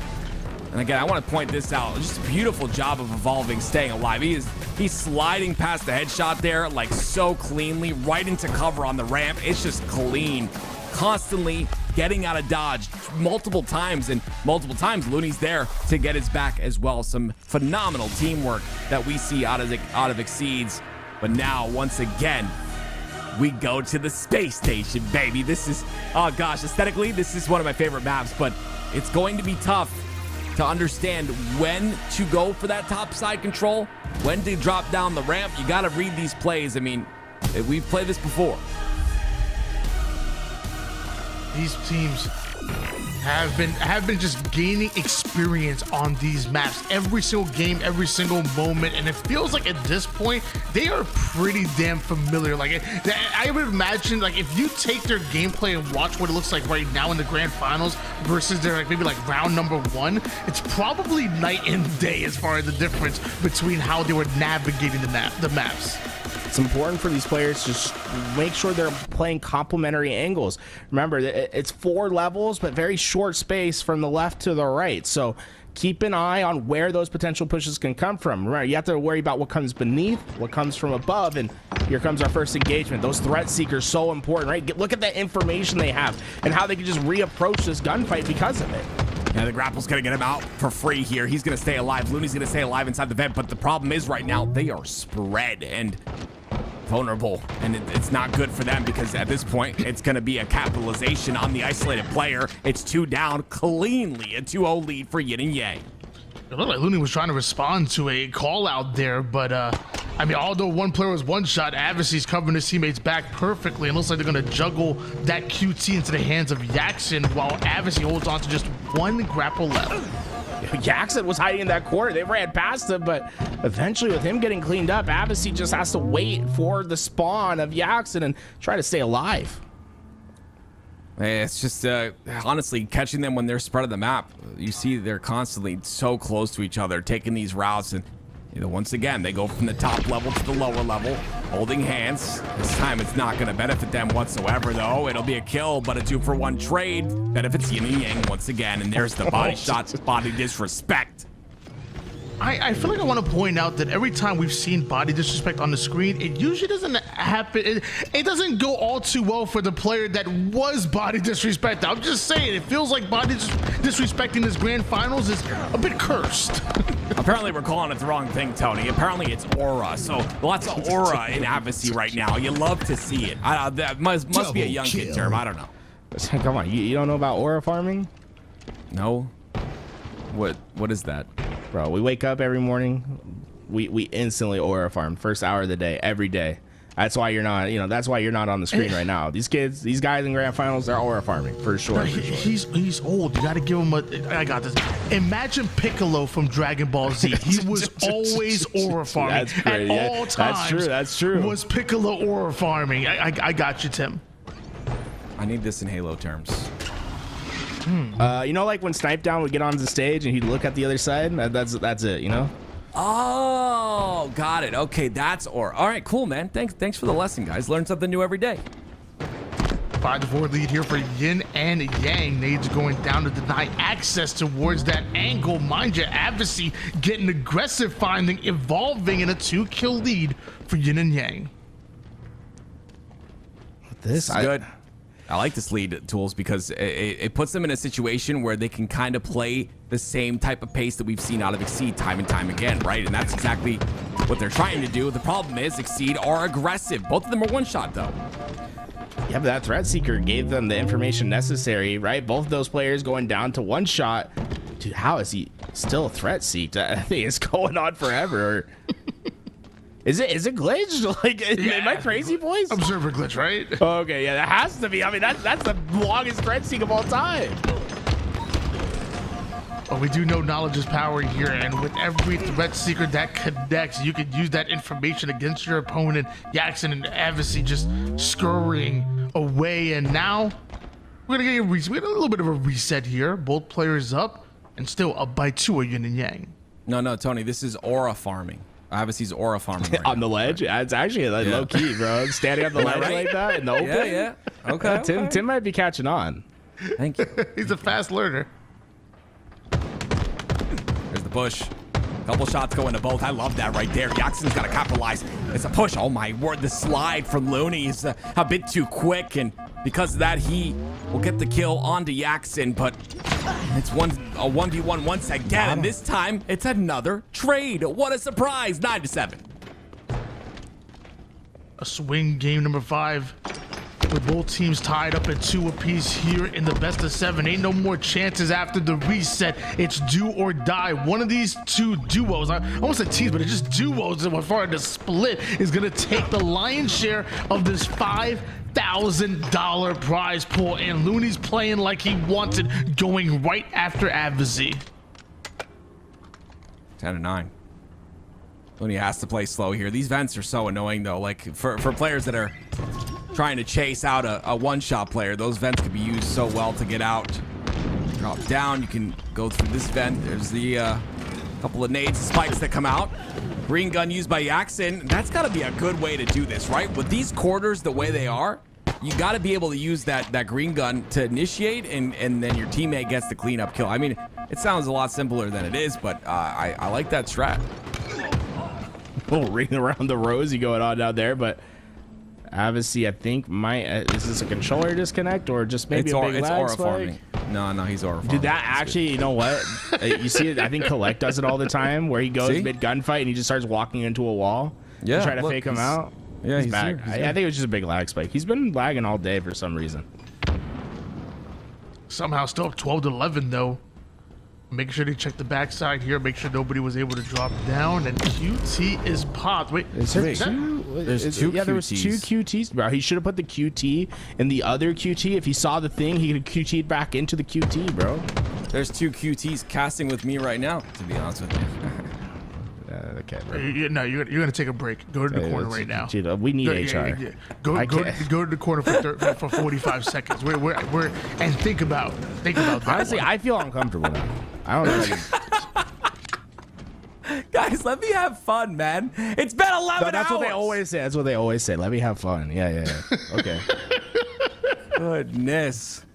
And again, I want to point this out. Just a beautiful job of evolving, staying alive. He's sliding past the headshot there like so cleanly, right into cover on the ramp. It's just clean. Constantly getting out of dodge multiple times, and multiple times Looney's there to get his back as well. Some phenomenal teamwork that we see out of Exceeds. But now, once again, we go to the space station, baby. This is, oh gosh, aesthetically, this is one of my favorite maps, but it's going to be tough to understand when to go for that top side control, when to drop down the ramp. You got to read these plays. I mean, we've played this before. These teams have been just gaining experience on these maps every single game, every single moment, and it feels like at this point they are pretty damn familiar. Like I would imagine, like if you take their gameplay and watch what it looks like right now in the grand finals versus their like maybe like round number 1, it's probably night and day as far as the difference between how they were navigating the maps. It's important for these players to just make sure they're playing complementary angles. Remember, it's 4 levels, but very short space from the left to the right. So keep an eye on where those potential pushes can come from. Remember, you have to worry about what comes beneath, what comes from above, and here comes our first engagement. Those threat seekers, so important, right? Look at the information they have and how they can just reapproach this gunfight because of it. Yeah, the grapple's going to get him out for free here. He's going to stay alive. Looney's going to stay alive inside the vent, but the problem is right now they are spread and vulnerable, and it's not good for them because at this point it's going to be a capitalization on the isolated player. It's 2 down cleanly, a 2-0 lead for Yin and Yang. It looked like Looney was trying to respond to a call out there, but I mean, although one player was one shot, Adversy's covering his teammates back perfectly, and looks like they're going to juggle that QT into the hands of Jackson while Adversy holds on to just 1 grapple left. Jackson was hiding in that corner. They ran past him, but eventually with him getting cleaned up, Adversy just has to wait for the spawn of Jackson and try to stay alive. It's just honestly catching them when they're spread on the map. You see they're constantly so close to each other, taking these routes, and once again they go from the top level to the lower level, holding hands. This time it's not going to benefit them whatsoever, though. It'll be a kill, but a 2-for-1 trade benefits Yin and Yang once again. And there's the body shots, body disrespect. I feel like I want to point out that every time we've seen body disrespect on the screen, it usually doesn't happen. It doesn't go all too well for the player that was body disrespected. I'm just saying, it feels like body disrespecting this grand finals is a bit cursed. Apparently we're calling it the wrong thing, Tony. Apparently it's aura. So lots of aura in Adversy right now. You love to see it. That must be a young kid term. I don't know. Come on, you don't know about aura farming? No. What is that? Bro, we wake up every morning, we instantly aura farm first hour of the day, every day. That's why you're not, that's why you're not on the screen right now. These guys in grand finals, they're aura farming for sure. He's old. You got to give him I got this. Imagine Piccolo from Dragon Ball Z. He was always aura farming at all times. That's true. Was Piccolo aura farming? I got you, Tim. I need this in Halo terms. Like when Snipe Down would get on the stage and he'd look at the other side. That's it. Oh, got it. Okay, that's aura. All right, cool, man. Thanks for the lesson, guys. Learn something new every day. 5-4 lead here for Yin and Yang. Nades going down to deny access towards that angle. Mind you, Adversy getting aggressive, evolving in a 2-kill lead for Yin and Yang. This is good. I like this lead, Tools, because it puts them in a situation where they can kind of play the same type of pace that we've seen out of Exceed time and time again, right? And that's exactly what they're trying to do. The problem is Exceed are aggressive. Both of them are one-shot, though. Yeah, but that threat seeker gave them the information necessary, right? Both of those players going down to 1-shot. Dude, how is he still threat seeked? I think it's going on forever. Is it glitched? Like, am I crazy, boys? Observer glitch, right? Okay, yeah, that has to be. I mean, that's the longest threat seek of all time. But we do know knowledge is power here, and with every threat seeker that connects, you could use that information against your opponent. Jackson and Avicii just scurrying away, and now we're gonna get a little bit of a reset here. Both players up, and still up by 2 are Yin and Yang. No, Tony, this is aura farming. Avicii's aura farming right On now. the ledge? It's actually like low key, bro. Standing on the ledge like that in the open. Yeah. Okay. Tim might be catching on. Thank you. He's a fast learner. There's the push. Couple shots going to both. I love that right there. Jackson's got to capitalize. It's a push. Oh my word. The slide from Looney is a bit too quick. And because of that, he will get the kill onto Jackson. But it's a 1v1 once again. And this time, it's another trade. What a surprise. 9-7. A swing game number 5. With both teams tied up at 2 apiece here in the best of 7. Ain't no more chances after the reset. It's do or die. One of these 2 duos, I almost said teams, but it's just duos as far as the split, is going to take the lion's share of this $5,000 prize pool. And Looney's playing like he wanted, going right after Avicii. 10-9. Looney has to play slow here. These vents are so annoying, though. Like, for players that are trying to chase out a one-shot player, those vents could be used so well to get out. Drop down, you can go through this vent. There's the couple of nades and spikes that come out. Green gun used by Jackson. That's got to be a good way to do this, right? With these quarters the way they are, you got to be able to use that green gun to initiate, and then your teammate gets the cleanup kill. I mean, it sounds a lot simpler than it is, but I like that strat. Little ring around the rosy going on down there, but Avicii, I think, might. Is this a controller disconnect or just maybe a big lag aura spike? farming. No, he's aura farming. Did that actually? You know what? You see it. I think Collect does it all the time, where he goes mid gunfight and he just starts walking into a wall. Yeah, to try to fake him out. Yeah, he's back. here. I think it was just a big lag spike. He's been lagging all day for some reason. Somehow still up 12-11 though. Make sure they check the backside here. Make sure nobody was able to drop down. And QT is popped. Wait, Is there is that- two? There's two Yeah, there was 2 QTs. Bro, he should have put the QT in the other QT. If he saw the thing, he could QT back into the QT, bro. There's 2 QTs casting with me right now, to be honest with you. Okay, bro. No, you're gonna take a break. Go to the corner right now. Dude, we need Go- HR. Go I to can't- the corner for 45 seconds. We're and think about that. Honestly, one. I feel uncomfortable now. I don't know. If I can, Guys, let me have fun, man. It's been 11 that's hours. what they always say. That's what they always say. Let me have fun. Yeah. Okay. Goodness.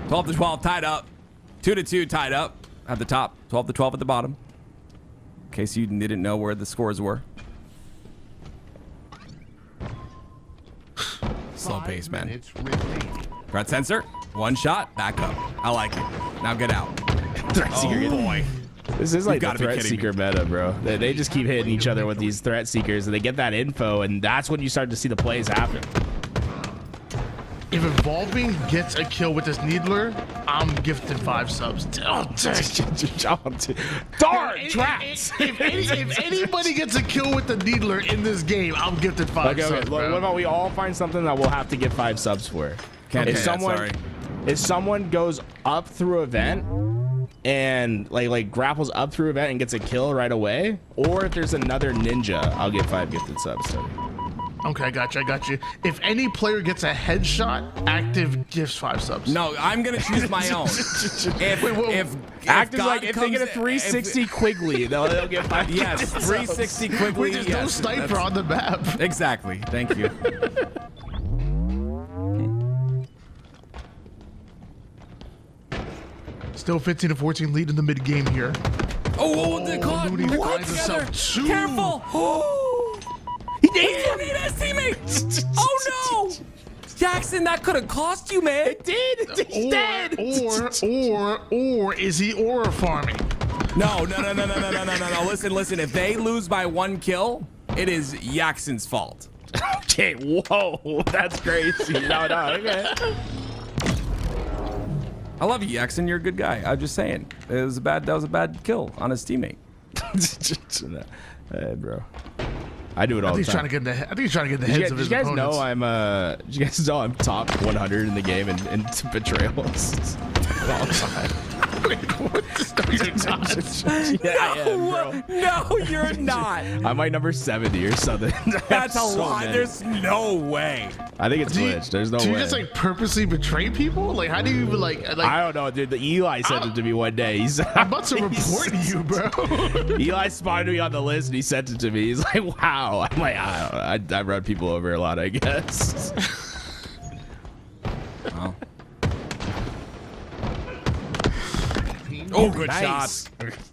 12-12 tied up. 2-2 tied up at the top. 12-12 at the bottom. In case you didn't know where the scores were. Slow pace, man. It's remaining. Threat sensor. One shot. Back up. I like it. Now get out. Threat seeker. Boy. This is like the gotta be threat kidding seeker meta, bro. They just keep hitting each other with these threat seekers, and they get that info, and that's when you start to see the plays happen. If Evolving gets a kill with this Needler, I'm gifted 5 subs. Oh, Darn traps. if anybody gets a kill with the Needler in this game, I'm gifted 5 Okay, subs. what bro. about we all find something that we'll have to get 5 subs for? Can't if do that, someone sorry. if someone goes up through a vent and like grapples up through a vent and gets a kill right away, or if there's another ninja, I'll get 5 gifted subs. Tony. Okay, I got you. If any player gets a headshot, active gifts 5 subs. No, I'm going to choose my own. If Active God like if they get a comes- 360 Quigley, they'll get 5. Yes, gifted subs. 360 quickly. There's no yes, sniper that's- on the map. Exactly. Thank you. Still 15-14 lead in the mid game here. Oh, the caught. Looney They're finds together. himself 2. Careful. He did his teammate. Oh no. Jackson, that could have cost you, man. It did. He's dead. Or is he aura farming? No. Listen. If they lose by 1 kill, it is Jackson's fault. Okay, whoa, that's crazy. No, okay. I love you, Jackson. You're a good guy. I'm just saying. That was a bad kill on his teammate. Hey, bro. I do it I all think the he's trying time. to get I think he's trying to get in the Did heads you of his guys know opponents. I'm top 100 in the game in betrayals all the time. Yeah, I am, bro. No, you're not. I'm like number 70 or something. That's a So lot. many. There's no way. I think it's glitched. There's no way. Do you just like purposely betray people? Like, how do you even like? I don't know, dude. The Eli sent it to me one day. He's I'm about to report you, bro. Eli spotted me on the list and he sent it to me. He's like, wow. I'm like, I don't know. I run people over a lot, I guess. Oh. Oh, good Nice. shots.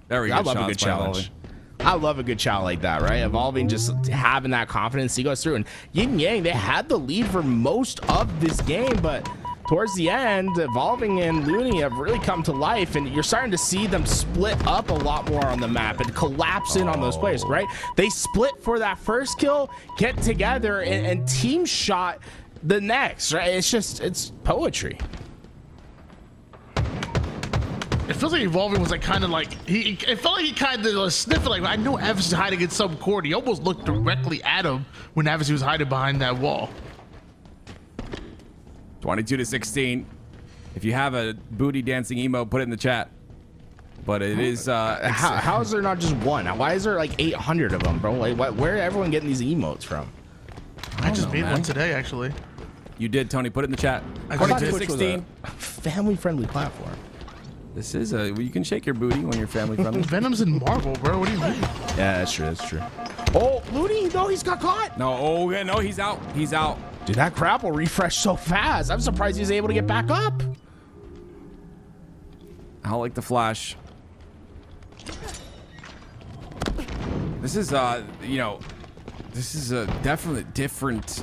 Very good I love a good shots by Evolving. challenge. I love a good challenge like that, right? Evolving, just having that confidence. He goes through, and Yin Yang, they had the lead for most of this game, but towards the end, Evolving and Looney have really come to life, and you're starting to see them split up a lot more on the map and collapse in on those players, right? They split for that first kill, get together, and team shot the next, right? It's poetry. It feels like Evolving was like kind of like it felt like he kind of was sniffing. Like, I know Avis is hiding in some corner. He almost looked directly at him when Avis was hiding behind that wall. 22-16. If you have a booty dancing emote, put it in the chat. But it is How is there not just one? Why is there like 800 of them, bro? Like, where are everyone getting these emotes from? I just know, made man. one today, actually. You did, Tony. Put it in the chat. I thought did. Twitch was 16. a family-friendly platform. This is you can shake your booty when you're family friendly. Venom's in Marvel, bro. What do you mean? Yeah, that's true. That's true. Oh, Looney, no, he's got caught. No, oh yeah, no, he's out. He's out. Dude, that crap will refresh so fast. I'm surprised he was able to get back up. I don't like the flash. This is this is a definitely different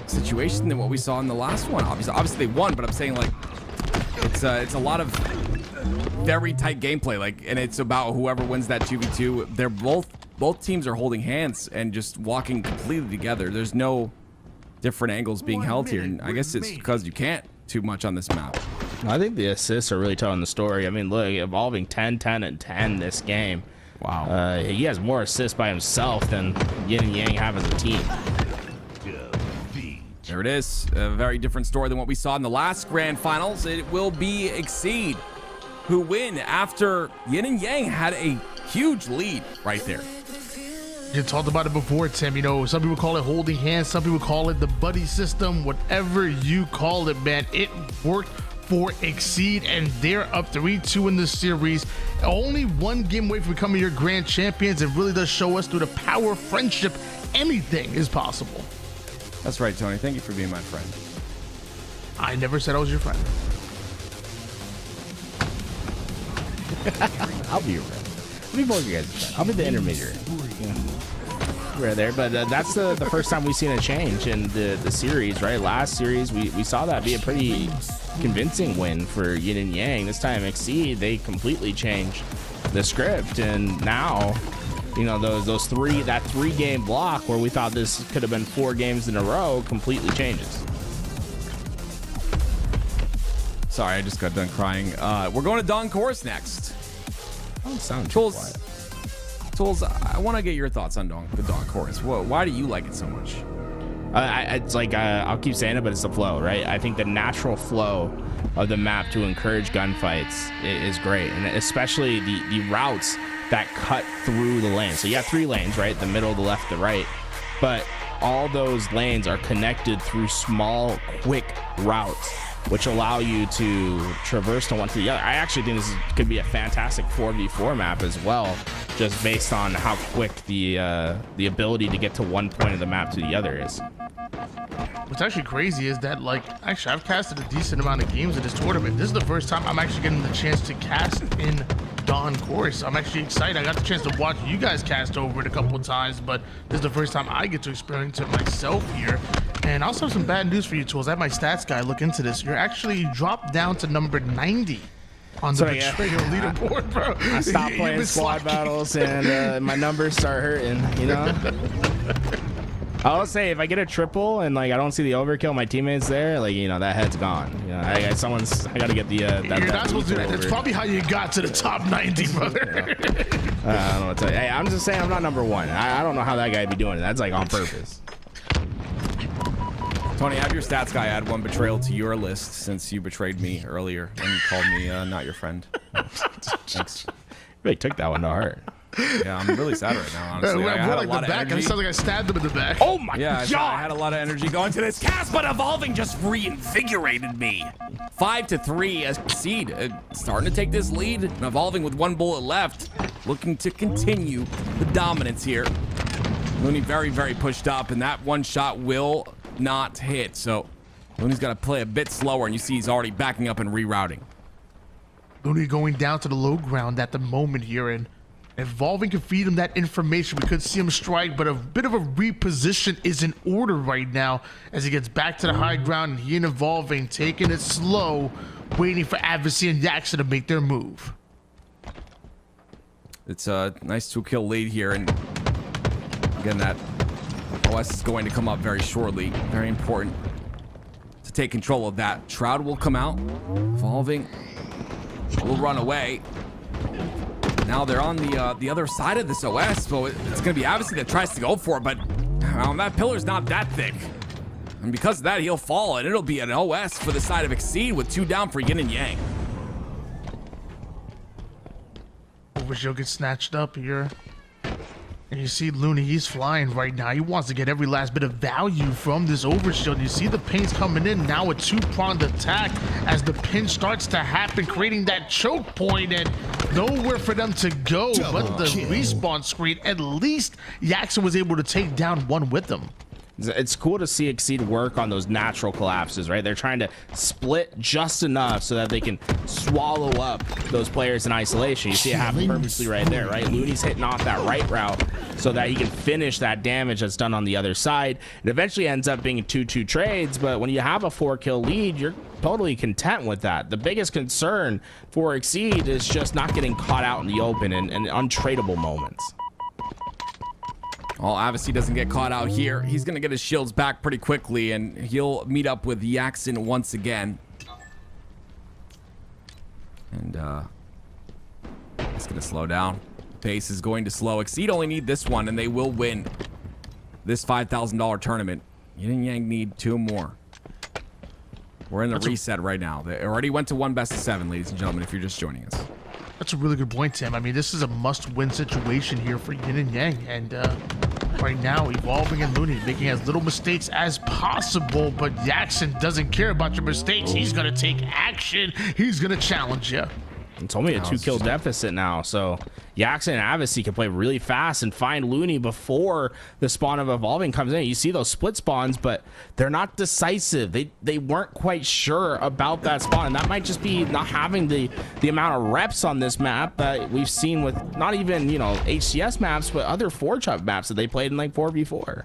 situation than what we saw in the last one. Obviously they won, but I'm saying like it's a lot of very tight gameplay, like, and it's about whoever wins that 2v2. They're both teams are holding hands and just walking completely together. There's no different angles being held here, and I guess it's because you can't too much on this map. I think the assists are really telling the story. I mean, look, Evolving 10, 10, and 10 this game. Wow. He has more assists by himself than Yin and Yang have as a team. There it is. A very different story than what we saw in the last grand finals. It will be Exceed who win after Yin and Yang had a huge lead right there. You talked about it before, Tim. You know, some people call it holding hands, some people call it the buddy system, whatever you call it, man. It worked for Exceed, and they're up 3-2 in this series. Only one game away from becoming your grand champions. It really does show us through the power of friendship, anything is possible. That's right, Tony. Thank you for being my friend. I never said I was your friend. I'll be your friend. I'll be both of you guys' friend. I'll be the intermediary. We're there, but that's the first time we've seen a change in the series, right? Last series, we saw that be a pretty convincing win for Yin and Yang. This time, Exceed, they completely changed the script, and now, you know, that 3-game block where we thought this could have been 4 games in a row completely changes. Sorry, I just got done crying. We're going to Dawn Chorus next. Don't sound too Tools, quiet. Tools, the Dawn Chorus. Why do you like it so much? It's like I'll keep saying it, but it's the flow, right? I think the natural flow of the map to encourage gunfights is great, and especially the routes that cut through the lane. So you have 3 lanes, right? The middle, the left, the right, but all those lanes are connected through small, quick routes, which allow you to traverse to one to the other. I actually think this could be a fantastic 4v4 map as well, just based on how quick the ability to get to one point of the map to the other is. What's actually crazy is that, like, actually I've casted a decent amount of games in this tournament. This is the first time I'm actually getting the chance to cast in Dawn Chorus. I'm actually excited. I got the chance to watch you guys cast over it a couple of times, but this is the first time I get to experience it myself here. And I also have some bad news for you, Tools. I had my stats guy look into this. You're actually dropped down to number 90 on the Betrayal leaderboard, bro. I stopped playing squad battles, and my numbers start hurting, you know? I'll say if I get a triple and like I don't see the overkill, my teammates there, like, you know, that head's gone. You know, I got to get the. You're not supposed to do that. That's probably how you got to the top 90, brother. I don't know what to tell you. Hey, I'm just saying I'm not number 1. I don't know how that guy be doing it. That's like on purpose. Tony, have your stats guy add one betrayal to your list since you betrayed me earlier when you called me not your friend. Thanks. Really took that one to heart. Yeah, I'm really sad right now, honestly. I had a lot of energy. It sounds like I stabbed him in the back. Oh my Yeah, god! I had a lot of energy going to this cast, but Evolving just reinvigorated me. 5-3 Exceed, starting to take this lead. And Evolving with 1 bullet left, looking to continue the dominance here. Looney very, very pushed up, and that one shot will not hit. So Looney's got to play a bit slower, and you see he's already backing up and rerouting. Looney going down to the low ground at the moment here, and Evolving can feed him that information. We could see him strike, but a bit of a reposition is in order right now as he gets back to the high ground, and he and Evolving taking it slow, waiting for Adversary and Jackson to make their move. It's a nice 2-kill lead here, and again, that OS is going to come up very shortly. Very important to take control of that. Shroud will come out. Evolving will run away. Now they're on the other side of this OS, so it's going to be Adversary that tries to go for it, but that pillar's not that thick. And because of that, he'll fall, and it'll be an OS for the side of Exceed with 2 down for Yin and Yang. Overshield gets snatched up here. And you see Looney, he's flying right now. He wants to get every last bit of value from this overshield. You see the pings coming in now, a 2-pronged attack as the pin starts to happen, creating that choke point, and nowhere for them to go but the respawn screen. At least Jackson was able to take down one with them. It's cool to see Exceed work on those natural collapses, right? They're trying to split just enough so that they can swallow up those players in isolation. You see it happen purposely right there, right? Looney's hitting off that right route so that he can finish that damage that's done on the other side. It eventually ends up being 2-2 trades, but when you have a 4-kill lead, you're totally content with that. The biggest concern for Exceed is just not getting caught out in the open and untradeable moments. Well, Adversary doesn't get caught out here. He's going to get his shields back pretty quickly, and he'll meet up with Jackson once again. And it's going to slow down. Pace is going to slow. Exceed only need this one, and they will win this $5,000 tournament. Yin and Yang need 2 more. We're in the reset right now. They already went to 1 best of 7, ladies and gentlemen, if you're just joining us. That's a really good point, Tim. I mean, this is a must-win situation here for Yin and Yang, and right now, Evolving and Looney making as little mistakes as possible, but Jackson doesn't care about your mistakes. He's gonna take action. He's gonna challenge you. It's only a 2-kill deficit now, so Jackson and Adversary can play really fast and find Looney before the spawn of Evolving comes in. You see those split spawns, but they're not decisive. They weren't quite sure about that spawn, and that might just be not having the amount of reps on this map that we've seen with not even, you know, HCS maps, but other Forge Hub maps that they played in like 4v4.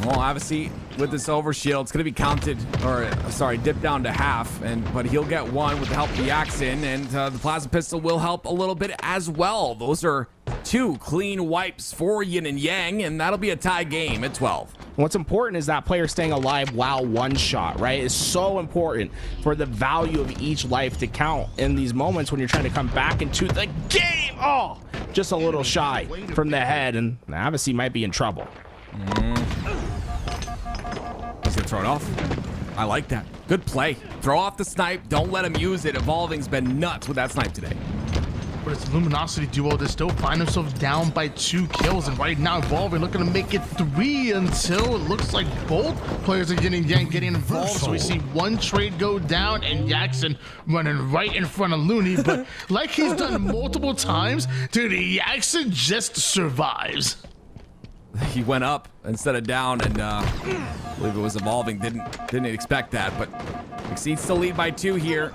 Well, obviously, with this overshield, it's going to be counted, or sorry, dipped down to half, but he'll get 1 with the help of Jackson, and the plasma pistol will help a little bit as well. Those are 2 clean wipes for Yin and Yang, and that'll be a tie game at 12. What's important is that player staying alive while 1 shot, right? It's so important for the value of each life to count in these moments when you're trying to come back into the game. Oh, just a little shy from the head, and Adversary might be in trouble. He's gonna throw it off. I like that. Good play. Throw off the snipe. Don't let him use it. Evolving's been nuts with that snipe today. But it's Luminosity duo that still find themselves down by 2 kills, and right now Evolving looking to make it 3 until it looks like both players are getting involved. So we see 1 trade go down, and Jackson running right in front of Looney, but like he's done multiple times, dude, Jackson just survives. He went up instead of down, and I believe it was Evolving. Didn't expect that, but Exceed still lead by 2 here.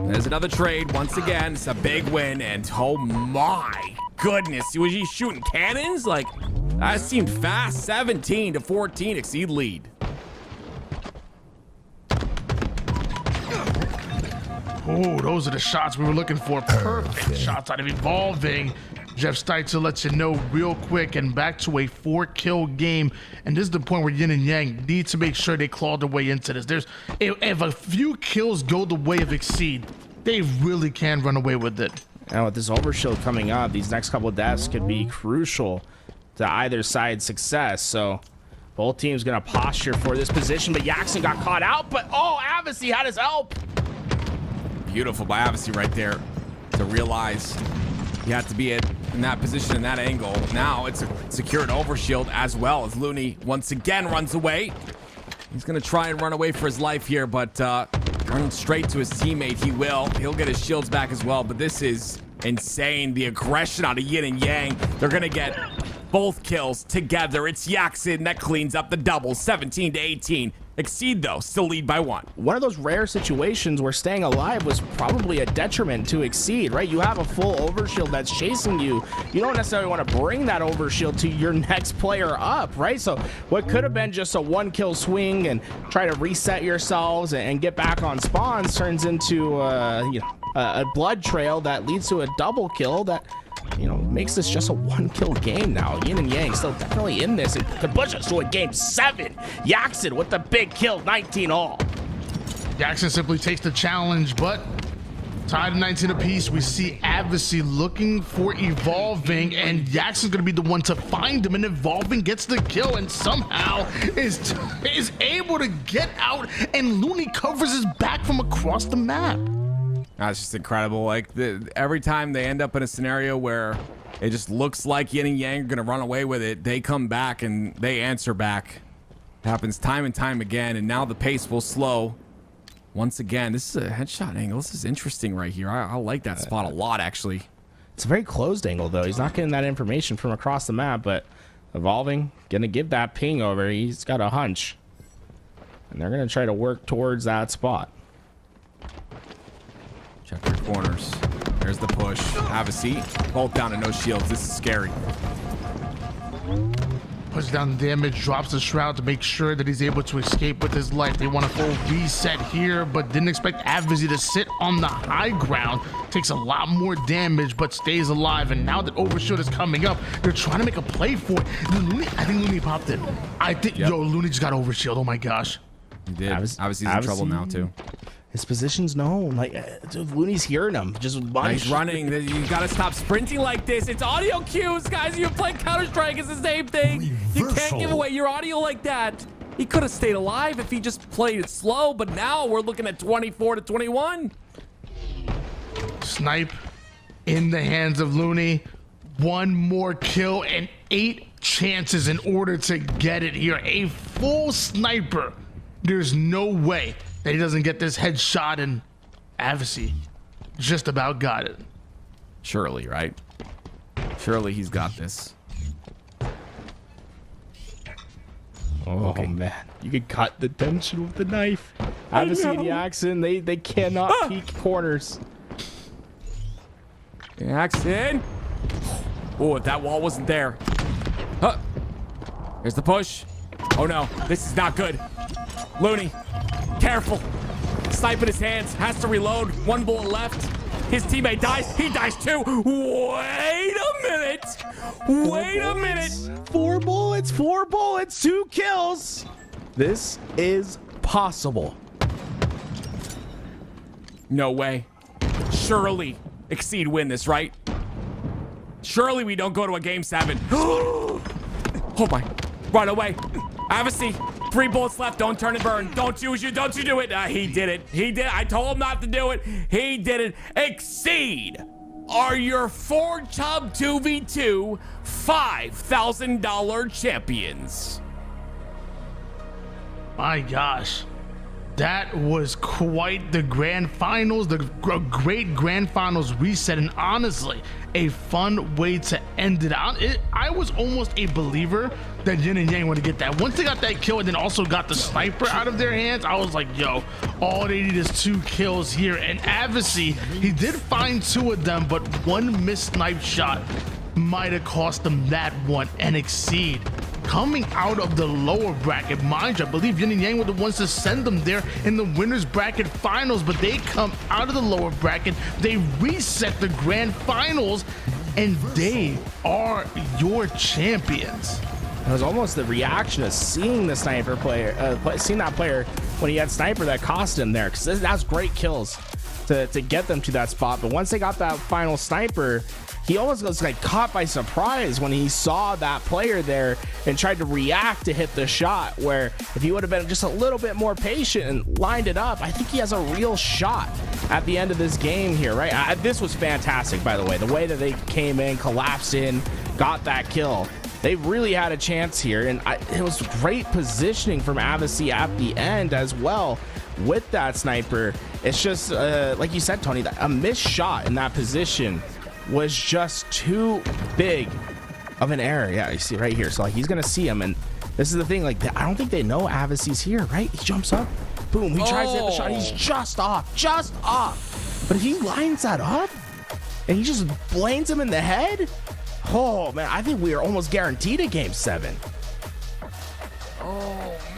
There's another trade once again. It's a big win, and oh my goodness, was he shooting cannons? Like, that seemed fast. 17-14, Exceed lead. Oh, those are the shots we were looking for. Perfect shots out of Evolving. Jeff Steitzer lets you know real quick, and back to a 4-kill game. And this is the point where Yin and Yang need to make sure they claw their way into this. If a few kills go the way of Exceed, they really can run away with it. And with this overshield coming up, these next couple of deaths could be crucial to either side's success. So Both teams gonna posture for this position, but Jackson got caught out, but oh, Avicii had his help. Beautiful by Avicii right there to realize you have to be in that position, in that angle. Now it's a secured overshield as well as Looney once again runs away. He's gonna try and run away for his life here, but running straight to his teammate, he will. He'll get his shields back as well, but this is insane. The aggression out of Yin and Yang. They're gonna get both kills together. It's Jackson that cleans up the double, 17 to 18. Exceed, though, still lead by 1. One of those rare situations where staying alive was probably a detriment to Exceed, right? You have a full overshield that's chasing you. You don't necessarily want to bring that overshield to your next player up, right? So what could have been just a 1-kill swing and try to reset yourselves and get back on spawns turns into a blood trail that leads to a double kill that makes this just a 1-kill game now. Yin and Yang still definitely in this. It could push us to a game 7. Jackson with the big kill, 19 all. Jackson simply takes the challenge, but tied at 19 apiece. We see Avicii looking for Evolving, and Jackson's gonna be the one to find him, and Evolving gets the kill and somehow is able to get out, and Looney covers his back from across the map. That's just incredible. Like every time they end up in a scenario where it just looks like Yin and Yang are gonna run away with it, they come back and they answer back. It happens time and time again, and now the pace will slow once again. This is a headshot angle. This is interesting right here. I like that spot a lot, actually. It's a very closed angle, though. He's not getting that information from across the map, but Evolving gonna give that ping over. He's got a hunch, and they're gonna try to work towards that spot. Check their corners. There's the push. Avicii, both down to no shields. This is scary. Puts down the damage, drops the shroud to make sure that he's able to escape with his life. They want a full reset here, but didn't expect Avicii to sit on the high ground. Takes a lot more damage, but stays alive. And now that Overshield is coming up, they're trying to make a play for it. I think Looney popped it. Looney just got Overshield. Oh my gosh. He did. Avicii's in trouble now, too. His position's known. Like, dude, Looney's hearing him. Just he's running. You gotta stop sprinting like this. It's audio cues, guys. You play Counter-Strike. It's the same thing. You can't give away your audio like that. He could have stayed alive if he just played it slow, but now we're looking at 24 to 21. Snipe in the hands of Looney. One more kill and 8 chances in order to get it here. A full sniper. There's no way that he doesn't get this headshot, and Avicii just about got it. Surely, right? Surely he's got this. Oh, man. You could cut the tension with the knife. Avicii, Jackson, they cannot peek corners. Jackson. Oh, if that wall wasn't there. Huh. Here's the push. Oh, no. This is not good. Looney. Careful. Snipe in his hands. Has to reload. 1 bullet left. His teammate dies. He dies too. Wait a minute. Wait a minute. 4 bullets. 4 bullets. 2 kills. This is possible. No way. Surely Exceed win this, right? Surely we don't go to a game 7. Oh my. Run away. Avicii. 3 bullets left. Don't turn and burn. Don't you do it. He did it. He did. I told him not to do it. He did it. Exceed are your Forge Hub 2v2 $5,000 champions. My gosh. That was quite the grand finals, the great grand finals reset, and honestly, a fun way to end it out. I was almost a believer that Yin and Yang would get that. Once they got that kill and then also got the sniper out of their hands, I was like, yo, all they need is 2 kills here. And Avicii, he did find 2 of them, but 1 missed snipe shot might have cost them that one. And Exceed coming out of the lower bracket, mind you, I believe Yin and Yang were the ones to send them there in the winners bracket finals, but they come out of the lower bracket, they reset the grand finals, and they are your champions. It was almost the reaction of seeing the sniper player, seeing that player when he had sniper that cost him there, because that's great kills. to get them to that spot. But once they got that final sniper, he almost was like caught by surprise when he saw that player there and tried to react to hit the shot, where if he would have been just a little bit more patient and lined it up, I think he has a real shot at the end of this game here, right? This was fantastic, by the way that they came in, collapsed in, got that kill. They really had a chance here, and it was great positioning from Avicii at the end as well with that sniper. It's just like you said, Tony, a missed shot in that position was just too big of an error. Yeah, you see right here. So like he's gonna see him, and this is the thing. Like I don't think they know Avicii's here, right? He jumps up, boom. He tries to hit the shot. He's just off. But if he lines that up, and he just blames him in the head. Oh man, I think we are almost guaranteed a game 7.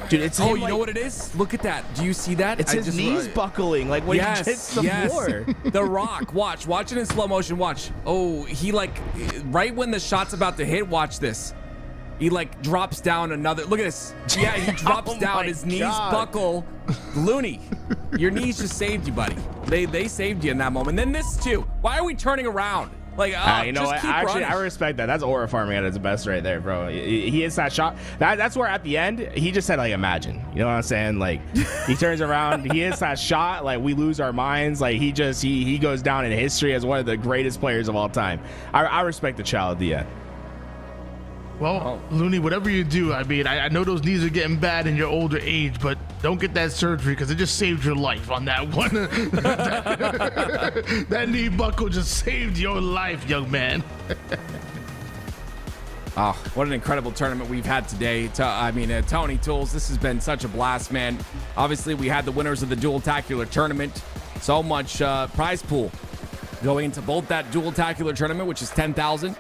Dude, it's you know what it is? Look at that. Do you see that? It's his knees buckling, like when he hits the floor. The Rock. Watch it in slow motion. Watch. Oh, he like right when the shot's about to hit. Watch this. He like drops down another. Look at this. Yeah, he drops down. His knees buckle. Looney, your knees just saved you, buddy. They saved you in that moment. And then this too. Why are we turning around? Like, you know what? Actually, I respect that. That's aura farming at its best right there, bro. He hits that shot. That's where at the end he just said like, imagine. You know what I'm saying? Like, he turns around, he hits that shot. Like, we lose our minds. Like, he goes down in history as one of the greatest players of all time. I respect the child at the end. Well, Looney, whatever you do, I mean, I know those knees are getting bad in your older age, but don't get that surgery because it just saved your life on that one. That knee buckle just saved your life, young man. Oh, what an incredible tournament we've had today. Tony Tools, this has been such a blast, man. Obviously, we had the winners of the Dual-Tacular tournament. So much prize pool going into both that Dual-Tacular tournament, which is $10,000.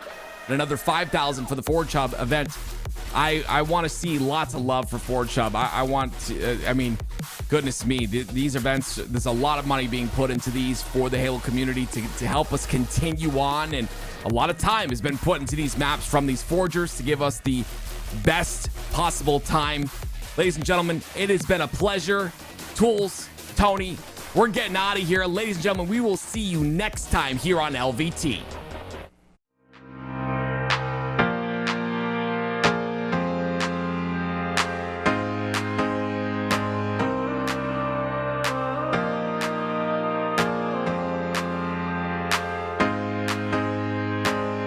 and another $5,000 for the Forge Hub event. I want to see lots of love for Forge Hub. I want to, goodness me, these events, there's a lot of money being put into these for the Halo community to help us continue on. And a lot of time has been put into these maps from these forgers to give us the best possible time. Ladies and gentlemen, it has been a pleasure. Tools, Tony, we're getting out of here. Ladies and gentlemen, we will see you next time here on LVT.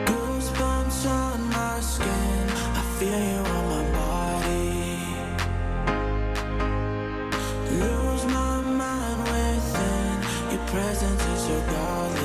Goosebumps on my skin, I feel you on my body. Lose my mind within, your presence is so godly.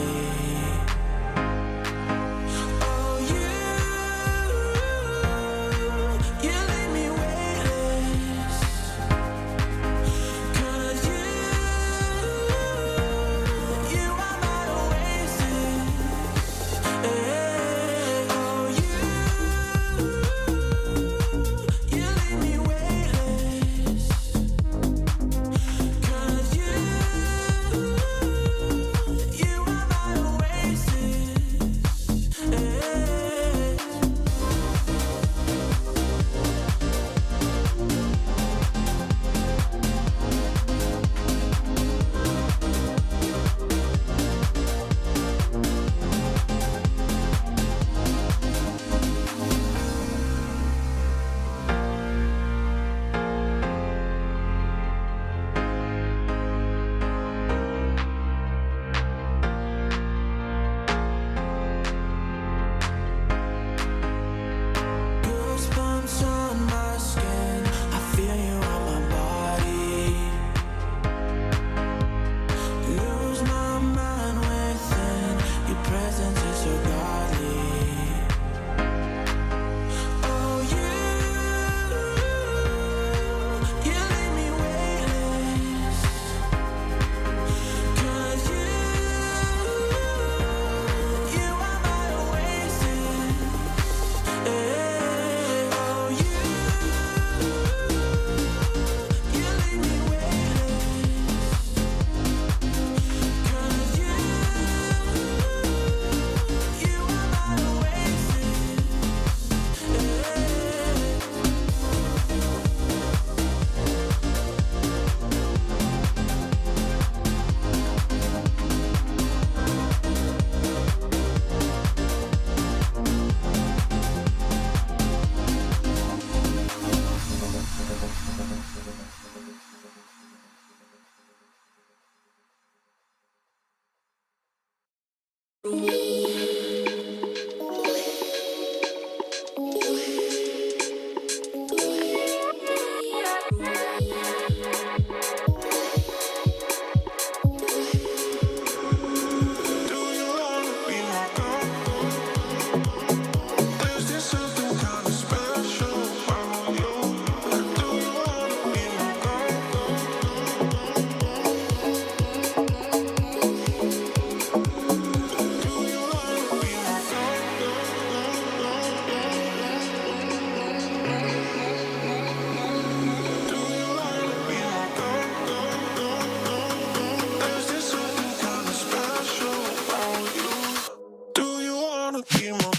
Do you wanna be my